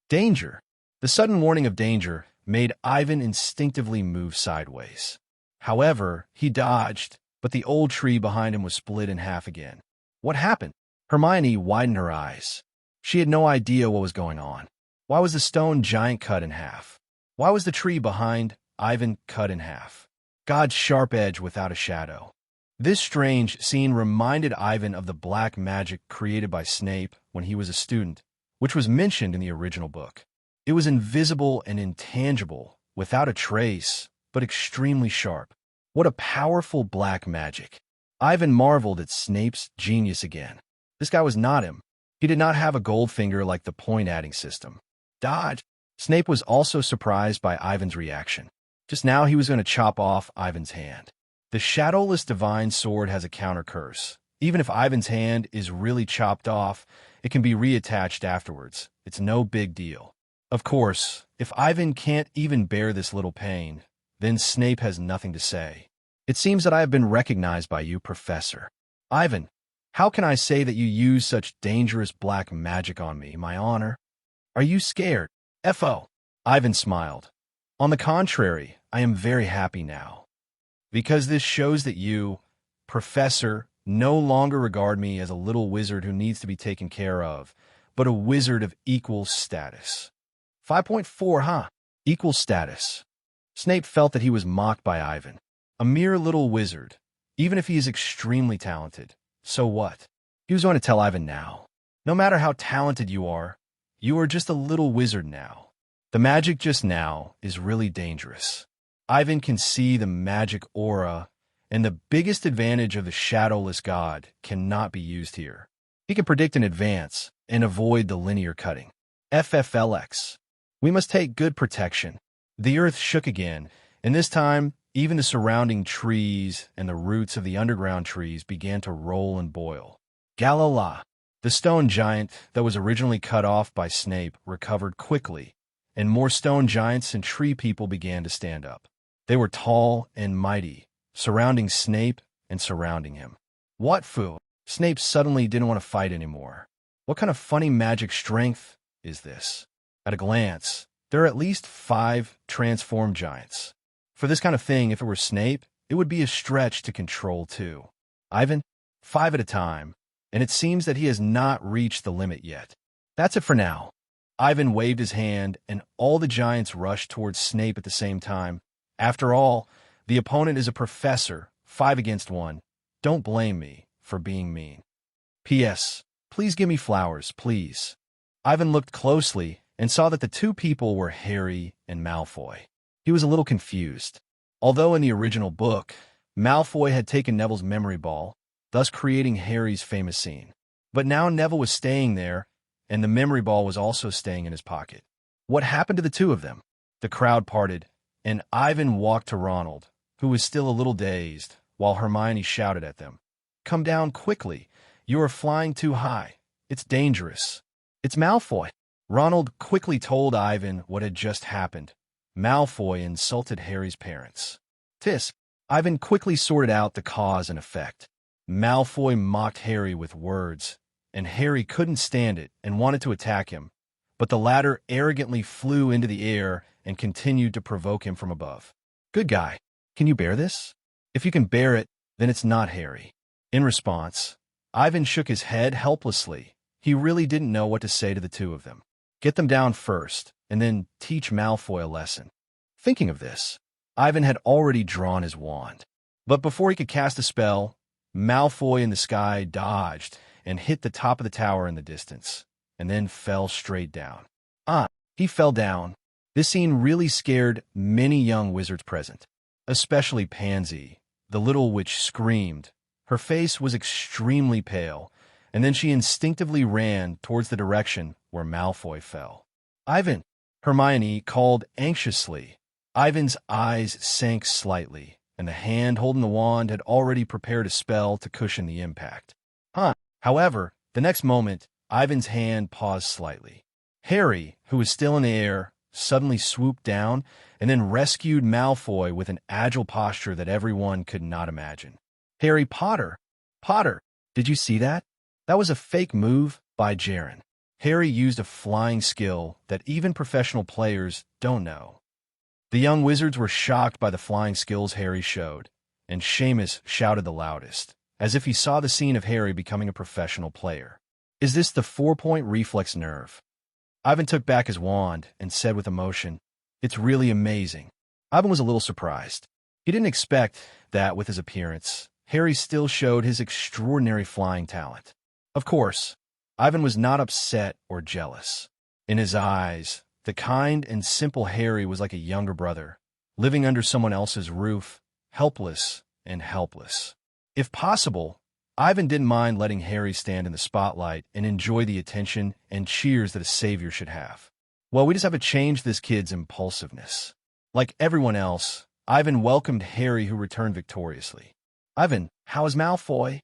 Danger! The sudden warning of danger made Ivan instinctively move sideways. However, he dodged, but the old tree behind him was split in half again. What happened? Hermione widened her eyes. She had no idea what was going on. Why was the stone giant cut in half? Why was the tree behind Ivan cut in half? God's sharp edge without a shadow. This strange scene reminded Ivan of the black magic created by Snape when he was a student, which was mentioned in the original book. It was invisible and intangible, without a trace, but extremely sharp. What a powerful black magic. Ivan marveled at Snape's genius again. This guy was not him. He did not have a gold finger like the point-adding system. Dodge! Snape was also surprised by Ivan's reaction. Just now he was going to chop off Ivan's hand. The shadowless divine sword has a counter curse. Even if Ivan's hand is really chopped off, it can be reattached afterwards. It's no big deal. Of course, if Ivan can't even bear this little pain, then Snape has nothing to say. It seems that I have been recognized by you, Professor. Ivan, how can I say that you use such dangerous black magic on me, my honor? Are you scared? F.O. Ivan smiled. On the contrary, I am very happy now. Because this shows that you, Professor, no longer regard me as a little wizard who needs to be taken care of, but a wizard of equal status. 5.4, huh? Equal status. Snape felt that he was mocked by Ivan. A mere little wizard, even if he is extremely talented. So what? He was going to tell Ivan now. No matter how talented you are just a little wizard now. The magic just now is really dangerous. Ivan can see the magic aura, and the biggest advantage of the shadowless god cannot be used here. He can predict in advance and avoid the linear cutting. FFLX. We must take good protection. The earth shook again, and this time, even the surrounding trees and the roots of the underground trees began to roll and boil. Galala. The stone giant that was originally cut off by Snape recovered quickly, and more stone giants and tree people began to stand up. They were tall and mighty, surrounding Snape and surrounding him. What foo? Snape suddenly didn't want to fight anymore. What kind of funny magic strength is this? At a glance, there are at least 5 transformed giants. For this kind of thing, if it were Snape, it would be a stretch to control too. Ivan, 5 at a time, and it seems that he has not reached the limit yet. That's it for now. Ivan waved his hand, and all the giants rushed towards Snape at the same time. After all, the opponent is a professor, 5 against 1. Don't blame me for being mean. P.S. Please give me flowers, please. Ivan looked closely and saw that the 2 people were Harry and Malfoy. He was a little confused. Although in the original book, Malfoy had taken Neville's memory ball, thus creating Harry's famous scene. But now Neville was staying there, and the memory ball was also staying in his pocket. What happened to the 2 of them? The crowd parted, and Ivan walked to Ronald, who was still a little dazed, while Hermione shouted at them. Come down quickly. You are flying too high. It's dangerous. It's Malfoy. Ronald quickly told Ivan what had just happened. Malfoy insulted Harry's parents. Tisk. Ivan quickly sorted out the cause and effect. Malfoy mocked Harry with words, and Harry couldn't stand it and wanted to attack him, but the latter arrogantly flew into the air and continued to provoke him from above. Good guy. Can you bear this? If you can bear it, then it's not Harry. In response, Ivan shook his head helplessly. He really didn't know what to say to the 2 of them. Get them down first, and then teach Malfoy a lesson. Thinking of this, Ivan had already drawn his wand. But before he could cast a spell, Malfoy in the sky dodged and hit the top of the tower in the distance, and then fell straight down. He fell down. This scene really scared many young wizards present, especially Pansy, the little witch screamed. Her face was extremely pale, and then she instinctively ran towards the direction where Malfoy fell. Ivan! Hermione called anxiously. Ivan's eyes sank slightly, and the hand holding the wand had already prepared a spell to cushion the impact. However, the next moment, Ivan's hand paused slightly. Harry, who was still in the air, suddenly swooped down and then rescued Malfoy with an agile posture that everyone could not imagine. Harry Potter! Potter! Did you see that? That was a fake move by Jaren. Harry used a flying skill that even professional players don't know. The young wizards were shocked by the flying skills Harry showed, and Seamus shouted the loudest, as if he saw the scene of Harry becoming a professional player. "Is this the 4-point reflex nerve?" Ivan took back his wand and said with emotion, "It's really amazing." Ivan was a little surprised. He didn't expect that with his appearance, Harry still showed his extraordinary flying talent. Of course, Ivan was not upset or jealous. In his eyes, the kind and simple Harry was like a younger brother, living under someone else's roof, helpless and helpless. If possible, Ivan didn't mind letting Harry stand in the spotlight and enjoy the attention and cheers that a savior should have. Well, we just have to change this kid's impulsiveness. Like everyone else, Ivan welcomed Harry, who returned victoriously. "Ivan, how is Malfoy?"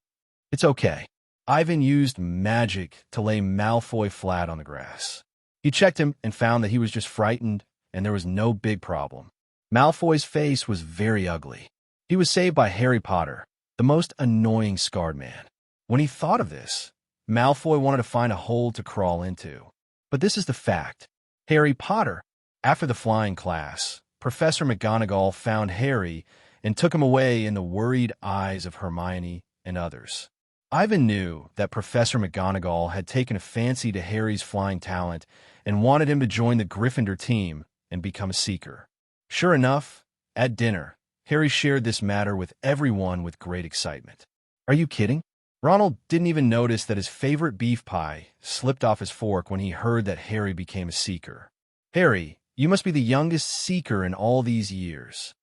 "It's okay." Ivan used magic to lay Malfoy flat on the grass. He checked him and found that he was just frightened, and there was no big problem. Malfoy's face was very ugly. He was saved by Harry Potter, the most annoying scarred man. When he thought of this, Malfoy wanted to find a hole to crawl into. But this is the fact. Harry Potter. After the flying class, Professor McGonagall found Harry and took him away in the worried eyes of Hermione and others. Ivan knew that Professor McGonagall had taken a fancy to Harry's flying talent and wanted him to join the Gryffindor team and become a seeker. Sure enough, at dinner, Harry shared this matter with everyone with great excitement. "Are you kidding?" Ronald didn't even notice that his favorite beef pie slipped off his fork when he heard that Harry became a seeker. "Harry, you must be the youngest seeker in all these years."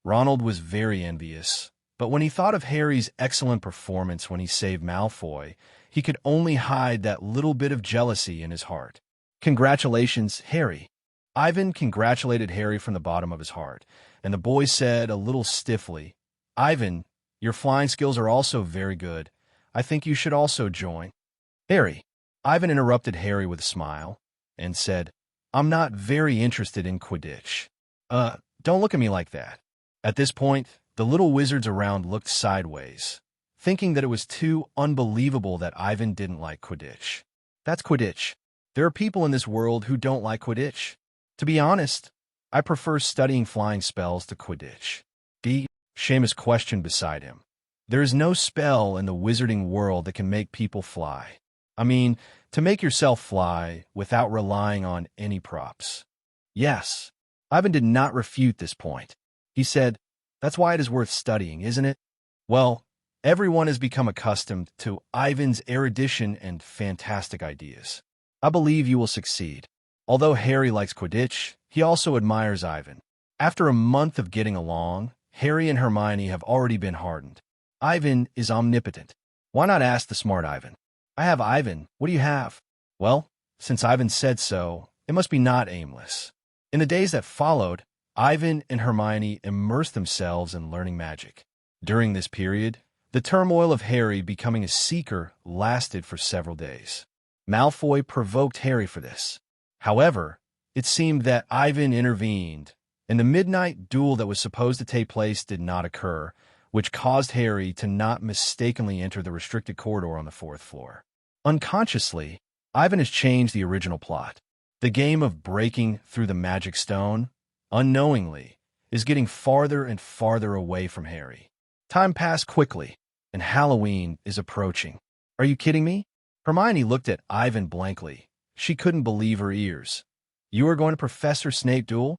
Ronald was very envious, but when he thought of Harry's excellent performance when he saved Malfoy, he could only hide that little bit of jealousy in his heart. "Congratulations, Harry." Ivan congratulated Harry from the bottom of his heart, and the boy said a little stiffly, "Ivan, your flying skills are also very good. I think you should also join." "Harry." Ivan interrupted Harry with a smile and said, "I'm not very interested in Quidditch." Don't look at me like that." At this point, the little wizards around looked sideways, thinking that it was too unbelievable that Ivan didn't like Quidditch. That's Quidditch. There are people in this world who don't like Quidditch. To be honest, I prefer studying flying spells to Quidditch. Seamus questioned beside him. "There is no spell in the wizarding world that can make people fly. I mean, to make yourself fly without relying on any props." Yes, Ivan did not refute this point. He said, "That's why it is worth studying, isn't it?" Well, everyone has become accustomed to Ivan's erudition and fantastic ideas. I believe you will succeed. Although Harry likes Quidditch, he also admires Ivan. After a month of getting along, Harry and Hermione have already been hardened. Ivan is omnipotent. Why not ask the smart Ivan? "I have Ivan. What do you have?" Well, since Ivan said so, it must be not aimless. In the days that followed, Ivan and Hermione immersed themselves in learning magic. During this period, the turmoil of Harry becoming a seeker lasted for several days. Malfoy provoked Harry for this. However, it seemed that Ivan intervened, and the midnight duel that was supposed to take place did not occur, which caused Harry to not mistakenly enter the restricted corridor on the 4th floor. Unconsciously, Ivan has changed the original plot. The game of breaking through the magic stone, unknowingly, is getting farther and farther away from Harry. Time passed quickly, and Halloween is approaching. "Are you kidding me?" Hermione looked at Ivan blankly. She couldn't believe her ears. "You are going to Professor Snape Duel?"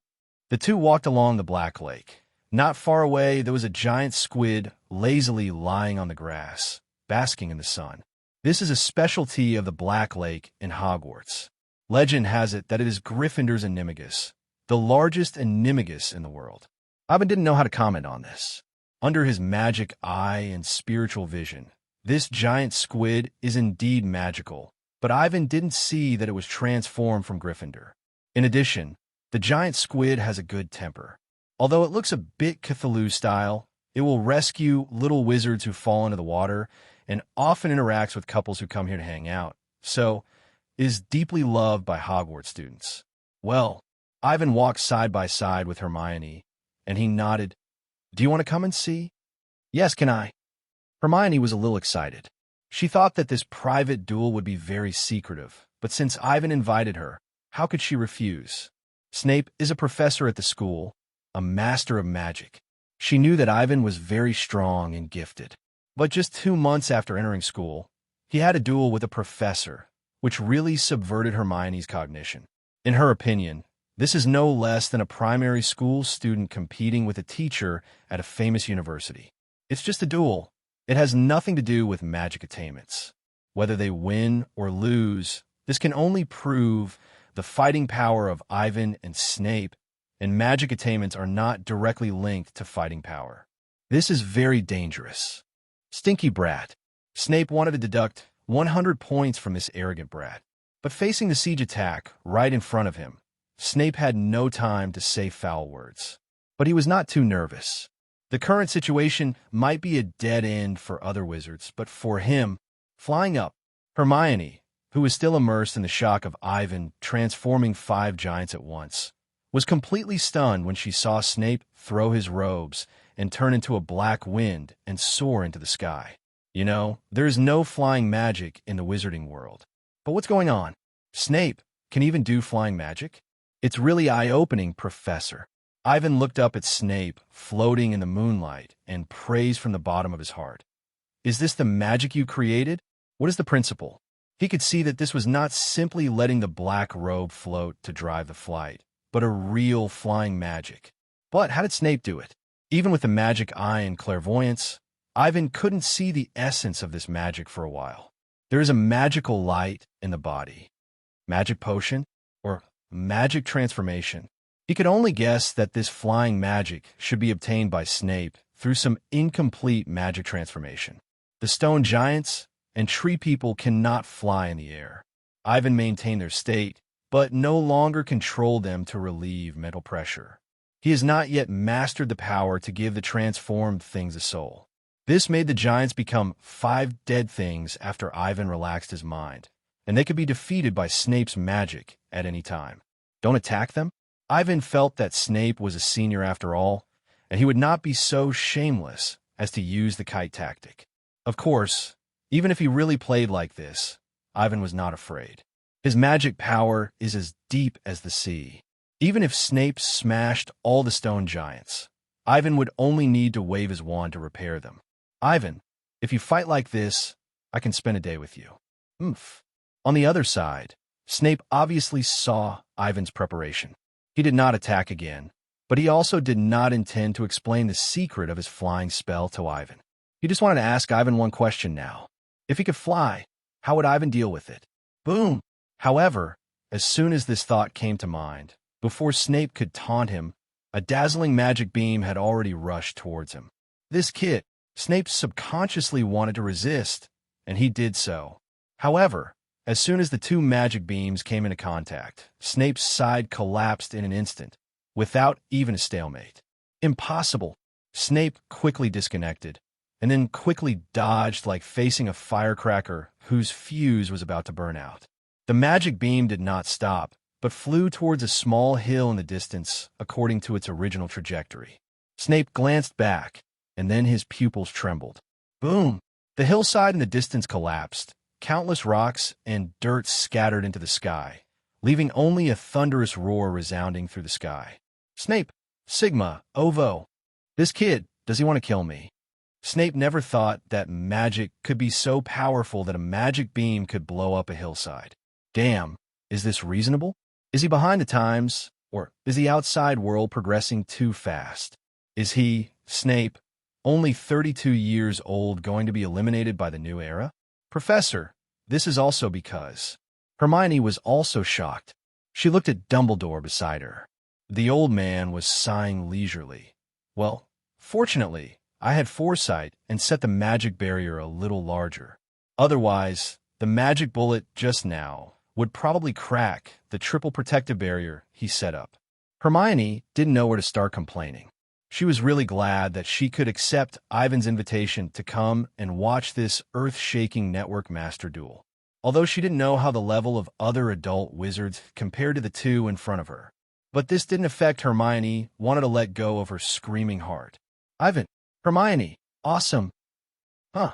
The two walked along the Black Lake. Not far away, there was a giant squid lazily lying on the grass, basking in the sun. This is a specialty of the Black Lake in Hogwarts. Legend has it that it is Gryffindor's animagus, the largest animagus in the world. Ivan didn't know how to comment on this. Under his magic eye and spiritual vision, this giant squid is indeed magical, but Ivan didn't see that it was transformed from Gryffindor. In addition, the giant squid has a good temper. Although it looks a bit Cthulhu-style, it will rescue little wizards who fall into the water and often interacts with couples who come here to hang out, so is deeply loved by Hogwarts students. Well, Ivan walked side by side with Hermione, and he nodded. "Do you want to come and see?" "Yes, can I?" Hermione was a little excited. She thought that this private duel would be very secretive, but since Ivan invited her, how could she refuse? Snape is a professor at the school, a master of magic. She knew that Ivan was very strong and gifted. But just 2 months after entering school, he had a duel with a professor, which really subverted Hermione's cognition. In her opinion, this is no less than a primary school student competing with a teacher at a famous university. It's just a duel. It has nothing to do with magic attainments. Whether they win or lose, this can only prove the fighting power of Ivan and Snape, and magic attainments are not directly linked to fighting power. This is very dangerous. Stinky brat. Snape wanted to deduct 100 points from this arrogant brat. But facing the siege attack right in front of him, Snape had no time to say foul words. But he was not too nervous. The current situation might be a dead end for other wizards, but for him, flying up, Hermione, who was still immersed in the shock of Ivan transforming 5 giants at once, was completely stunned when she saw Snape throw his robes and turn into a black wind and soar into the sky. You know, there is no flying magic in the wizarding world. But what's going on? Snape can even do flying magic? It's really eye-opening, Professor. Ivan looked up at Snape, floating in the moonlight, and praised from the bottom of his heart. Is this the magic you created? What is the principle? He could see that this was not simply letting the black robe float to drive the flight, but a real flying magic. But how did Snape do it? Even with the magic eye and clairvoyance, Ivan couldn't see the essence of this magic for a while. There is a magical light in the body. Magic potion? Or magic transformation? He could only guess that this flying magic should be obtained by Snape through some incomplete magic transformation. The stone giants and tree people cannot fly in the air. Ivan maintained their state, but no longer controlled them to relieve mental pressure. He has not yet mastered the power to give the transformed things a soul. This made the giants become 5 dead things after Ivan relaxed his mind, and they could be defeated by Snape's magic at any time. Don't attack them? Ivan felt that Snape was a senior after all, and he would not be so shameless as to use the kite tactic. Of course, even if he really played like this, Ivan was not afraid. His magic power is as deep as the sea. Even if Snape smashed all the stone giants, Ivan would only need to wave his wand to repair them. Ivan, if you fight like this, I can spend a day with you. Oomph. On the other side, Snape obviously saw Ivan's preparation. He did not attack again, but he also did not intend to explain the secret of his flying spell to Ivan. He just wanted to ask Ivan one question now. If he could fly, how would Ivan deal with it? Boom! However, as soon as this thought came to mind, before Snape could taunt him, a dazzling magic beam had already rushed towards him. This kid, Snape subconsciously wanted to resist, and he did so. However, as soon as the 2 magic beams came into contact, Snape's side collapsed in an instant, without even a stalemate. Impossible! Snape quickly disconnected, and then quickly dodged like facing a firecracker whose fuse was about to burn out. The magic beam did not stop, but flew towards a small hill in the distance according to its original trajectory. Snape glanced back, and then his pupils trembled. Boom! The hillside in the distance collapsed. Countless rocks and dirt scattered into the sky, leaving only a thunderous roar resounding through the sky. Snape! Sigma! Ovo! This kid, does he want to kill me? Snape never thought that magic could be so powerful that a magic beam could blow up a hillside. Damn, is this reasonable? Is he behind the times, or is the outside world progressing too fast? Is he, Snape, only 32 years old, going to be eliminated by the new era? Professor, this is also because... Hermione was also shocked. She looked at Dumbledore beside her. The old man was sighing leisurely. Well, fortunately, I had foresight and set the magic barrier a little larger. Otherwise, the magic bullet just now would probably crack the triple protective barrier he set up. Hermione didn't know where to start complaining. She was really glad that she could accept Ivan's invitation to come and watch this earth-shaking network master duel, although she didn't know how the level of other adult wizards compared to the 2 in front of her. But this didn't affect Hermione wanted to let go of her screaming heart. Ivan, Hermione, awesome. Huh.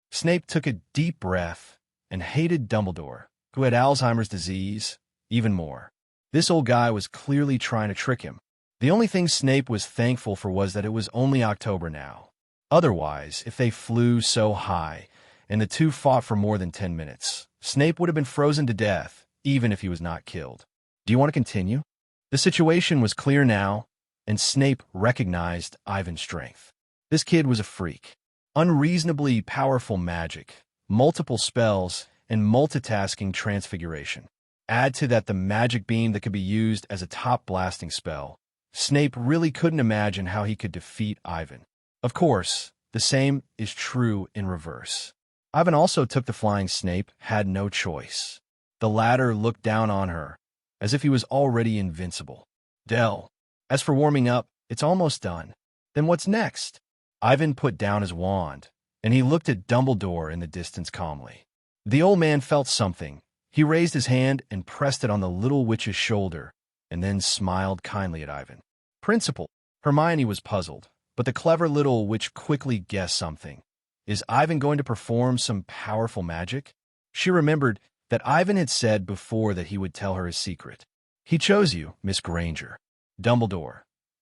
Snape took a deep breath and hated Dumbledore, who had Alzheimer's disease, even more. This old guy was clearly trying to trick him. The only thing Snape was thankful for was that it was only October now. Otherwise, if they flew so high and the two fought for more than 10 minutes, Snape would have been frozen to death, even if he was not killed. Do you want to continue? The situation was clear now, and Snape recognized Ivan's strength. This kid was a freak. Unreasonably powerful magic, multiple spells, and multitasking transfiguration. Add to that the magic beam that could be used as a top blasting spell. Snape really couldn't imagine how he could defeat Ivan. Of course, the same is true in reverse. Ivan also took the flying. Snape had no choice. The latter looked down on her, as if he was already invincible. Del, as for warming up, it's almost done. Then what's next? Ivan put down his wand, and he looked at Dumbledore in the distance calmly. The old man felt something. He raised his hand and pressed it on the little witch's shoulder, and then smiled kindly at Ivan. Principal, Hermione was puzzled, but the clever little witch quickly guessed something. Is Ivan going to perform some powerful magic? She remembered that Ivan had said before that he would tell her his secret. He chose you, Miss Granger. Dumbledore,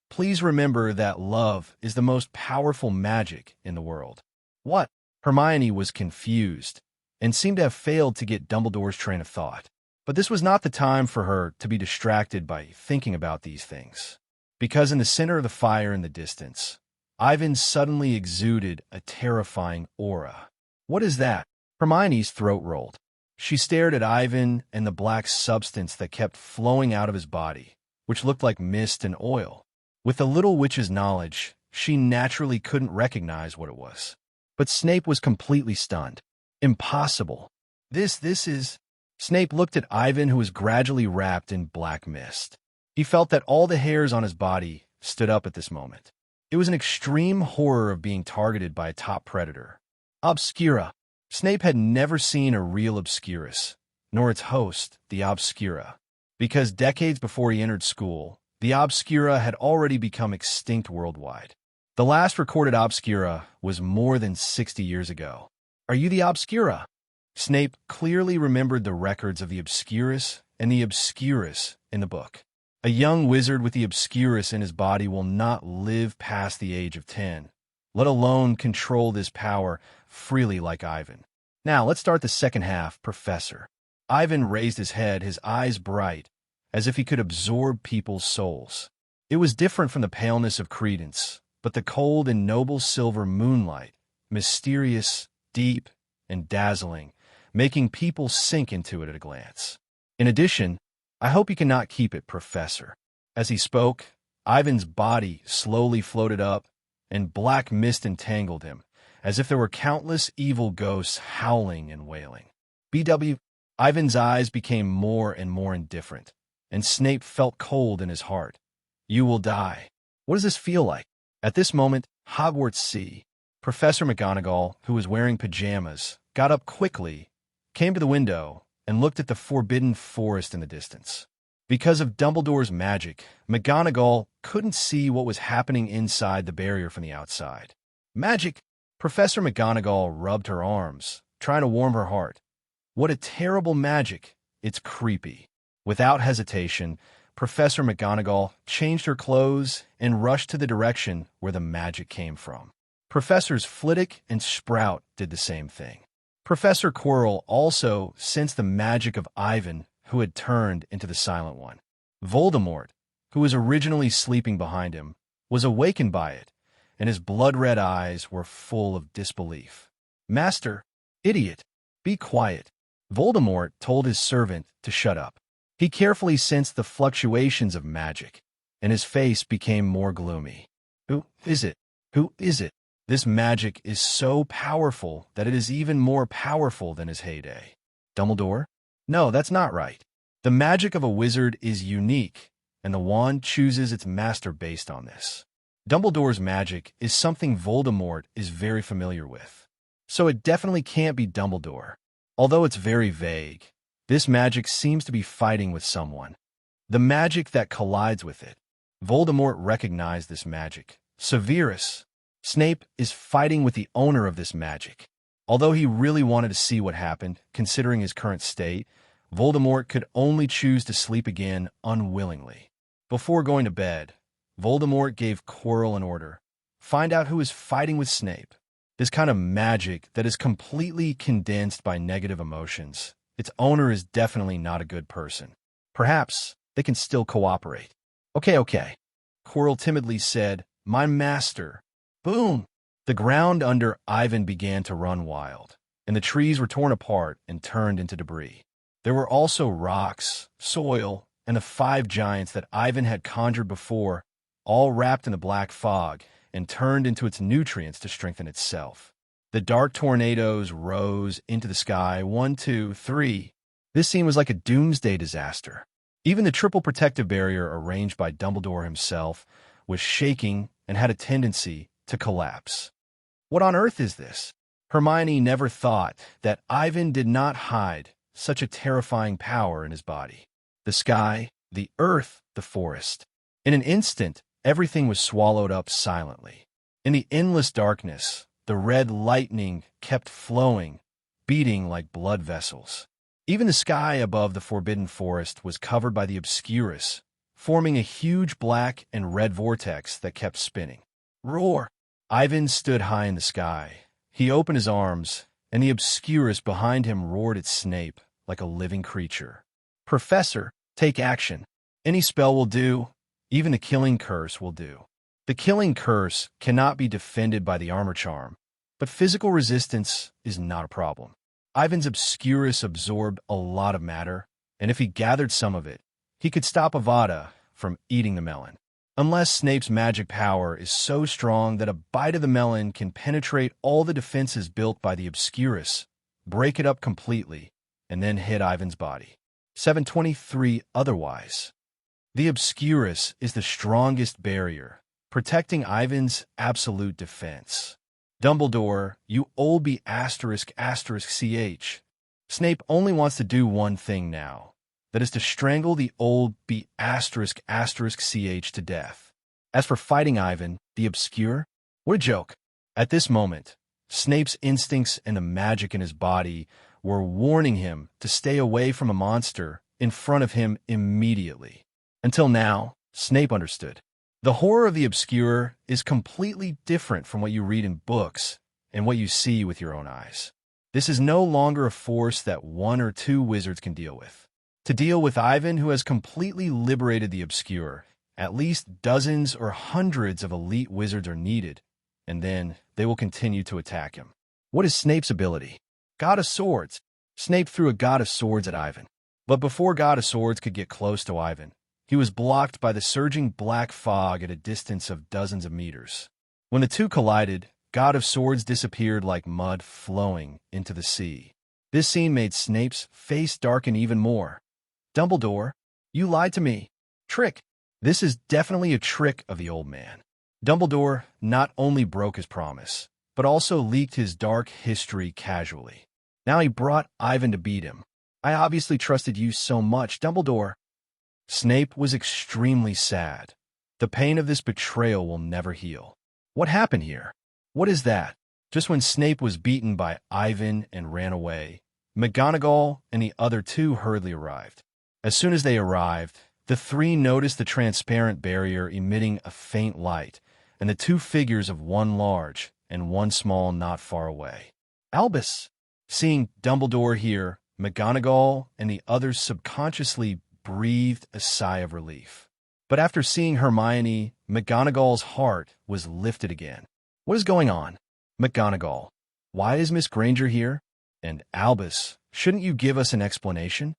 please remember that love is the most powerful magic in the world. What? Hermione was confused and seemed to have failed to get Dumbledore's train of thought. But this was not the time for her to be distracted by thinking about these things. Because in the center of the fire in the distance, Ivan suddenly exuded a terrifying aura. What is that? Hermione's throat rolled. She stared at Ivan and the black substance that kept flowing out of his body, which looked like mist and oil. With the little witch's knowledge, she naturally couldn't recognize what it was. But Snape was completely stunned. Impossible. This is... Snape looked at Ivan, who was gradually wrapped in black mist. He felt that all the hairs on his body stood up at this moment. It was an extreme horror of being targeted by a top predator. Obscura. Snape had never seen a real Obscurus, nor its host, the Obscura. Because decades before he entered school, the Obscura had already become extinct worldwide. The last recorded Obscura was more than 60 years ago. Are you the Obscura? Snape clearly remembered the records of the Obscurus and the Obscurus in the book. A young wizard with the Obscurus in his body will not live past the age of 10, let alone control this power freely like Ivan. Now, let's start the second half, Professor. Ivan raised his head, his eyes bright, as if he could absorb people's souls. It was different from the paleness of Credence, but the cold and noble silver moonlight, mysterious, deep, and dazzling, making people sink into it at a glance. In addition, I hope you cannot keep it, Professor. As he spoke, Ivan's body slowly floated up, and black mist entangled him, as if there were countless evil ghosts howling and wailing. BW, Ivan's eyes became more and more indifferent, and Snape felt cold in his heart. You will die. What does this feel like? At this moment, Hogwarts C. Professor McGonagall, who was wearing pajamas, got up quickly, came to the window, and looked at the forbidden forest in the distance. Because of Dumbledore's magic, McGonagall couldn't see what was happening inside the barrier from the outside. Magic! Professor McGonagall rubbed her arms, trying to warm her heart. What a terrible magic! It's creepy. Without hesitation, Professor McGonagall changed her clothes and rushed to the direction where the magic came from. Professors Flitwick and Sprout did the same thing. Professor Quirrell also sensed the magic of Ivan, who had turned into the Silent One. Voldemort, who was originally sleeping behind him, was awakened by it, and his blood-red eyes were full of disbelief. Master, idiot, be quiet. Voldemort told his servant to shut up. He carefully sensed the fluctuations of magic, and his face became more gloomy. Who is it? Who is it? This magic is so powerful that it is even more powerful than his heyday. Dumbledore? No, that's not right. The magic of a wizard is unique, and the wand chooses its master based on this. Dumbledore's magic is something Voldemort is very familiar with, so it definitely can't be Dumbledore. Although it's very vague, this magic seems to be fighting with someone. The magic that collides with it. Voldemort recognized this magic. Severus. Snape is fighting with the owner of this magic. Although he really wanted to see what happened, considering his current state, Voldemort could only choose to sleep again unwillingly. Before going to bed, Voldemort gave Quirrell an order. Find out who is fighting with Snape. This kind of magic that is completely condensed by negative emotions. Its owner is definitely not a good person. Perhaps they can still cooperate. Okay. Quirrell timidly said, "My master." Boom! The ground under Ivan began to run wild, and the trees were torn apart and turned into debris. There were also rocks, soil, and the 5 giants that Ivan had conjured before, all wrapped in the black fog and turned into its nutrients to strengthen itself. The dark tornadoes rose into the sky, 1, 2, 3. This scene was like a doomsday disaster. Even the triple protective barrier arranged by Dumbledore himself was shaking and had a tendency to collapse. What on earth is this? Hermione never thought that Ivan did not hide such a terrifying power in his body. The sky, the earth, the forest. In an instant, everything was swallowed up silently. In the endless darkness, the red lightning kept flowing, beating like blood vessels. Even the sky above the forbidden forest was covered by the Obscurus, forming a huge black and red vortex that kept spinning. Roar! Ivan stood high in the sky. He opened his arms, and the Obscurus behind him roared at Snape like a living creature. "Professor, take action. Any spell will do. Even the killing curse will do." The killing curse cannot be defended by the armor charm, but physical resistance is not a problem. Ivan's Obscurus absorbed a lot of matter, and if he gathered some of it, he could stop Avada from eating the melon. Unless Snape's magic power is so strong that a bite of the melon can penetrate all the defenses built by the Obscurus, break it up completely, and then hit Ivan's body. 723 otherwise. The Obscurus is the strongest barrier, protecting Ivan's absolute defense. Dumbledore, you old B******ch. Snape only wants to do one thing now. That is to strangle the old B******ch to death. As for fighting Ivan, the Obscure, what a joke. At this moment, Snape's instincts and the magic in his body were warning him to stay away from a monster in front of him immediately. Until now, Snape understood. The horror of the Obscure is completely different from what you read in books and what you see with your own eyes. This is no longer a force that 1 or 2 wizards can deal with. To deal with Ivan, who has completely liberated the Obscure, at least dozens or hundreds of elite wizards are needed, and then they will continue to attack him. What is Snape's ability? God of Swords. Snape threw a God of Swords at Ivan. But before God of Swords could get close to Ivan, he was blocked by the surging black fog at a distance of dozens of meters. When the two collided, God of Swords disappeared like mud flowing into the sea. This scene made Snape's face darken even more. "Dumbledore, you lied to me. Trick." This is definitely a trick of the old man. Dumbledore not only broke his promise, but also leaked his dark history casually. Now he brought Ivan to beat him. "I obviously trusted you so much, Dumbledore." Snape was extremely sad. The pain of this betrayal will never heal. What happened here? What is that? Just when Snape was beaten by Ivan and ran away, McGonagall and the other 2 hurriedly arrived. As soon as they arrived, the 3 noticed the transparent barrier emitting a faint light, and the 2 figures of one large and one small not far away. Albus! Seeing Dumbledore here, McGonagall and the others subconsciously breathed a sigh of relief. But after seeing Hermione, McGonagall's heart was lifted again. What is going on? McGonagall, why is Miss Granger here? And Albus, shouldn't you give us an explanation?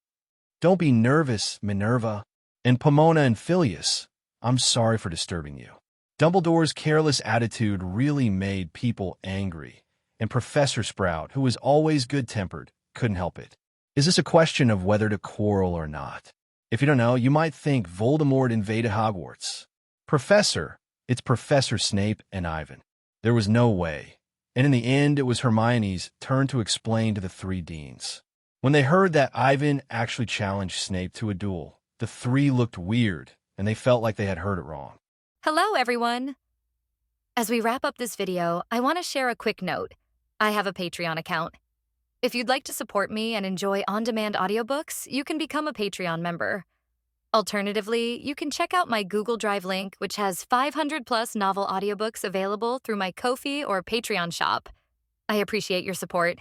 Don't be nervous, Minerva. And Pomona and Filius, I'm sorry for disturbing you. Dumbledore's careless attitude really made people angry, and Professor Sprout, who was always good-tempered, couldn't help it. Is this a question of whether to quarrel or not? If you don't know, you might think Voldemort invaded Hogwarts. Professor, it's Professor Snape and Ivan. There was no way. And in the end, it was Hermione's turn to explain to the 3 deans. When they heard that Ivan actually challenged Snape to a duel, the 3 looked weird, and they felt like they had heard it wrong. Hello, everyone. As we wrap up this video, I want to share a quick note. I have a Patreon account. If you'd like to support me and enjoy on-demand audiobooks, you can become a Patreon member. Alternatively, you can check out my Google Drive link, which has 500 plus novel audiobooks available through my Ko-fi or Patreon shop. I appreciate your support.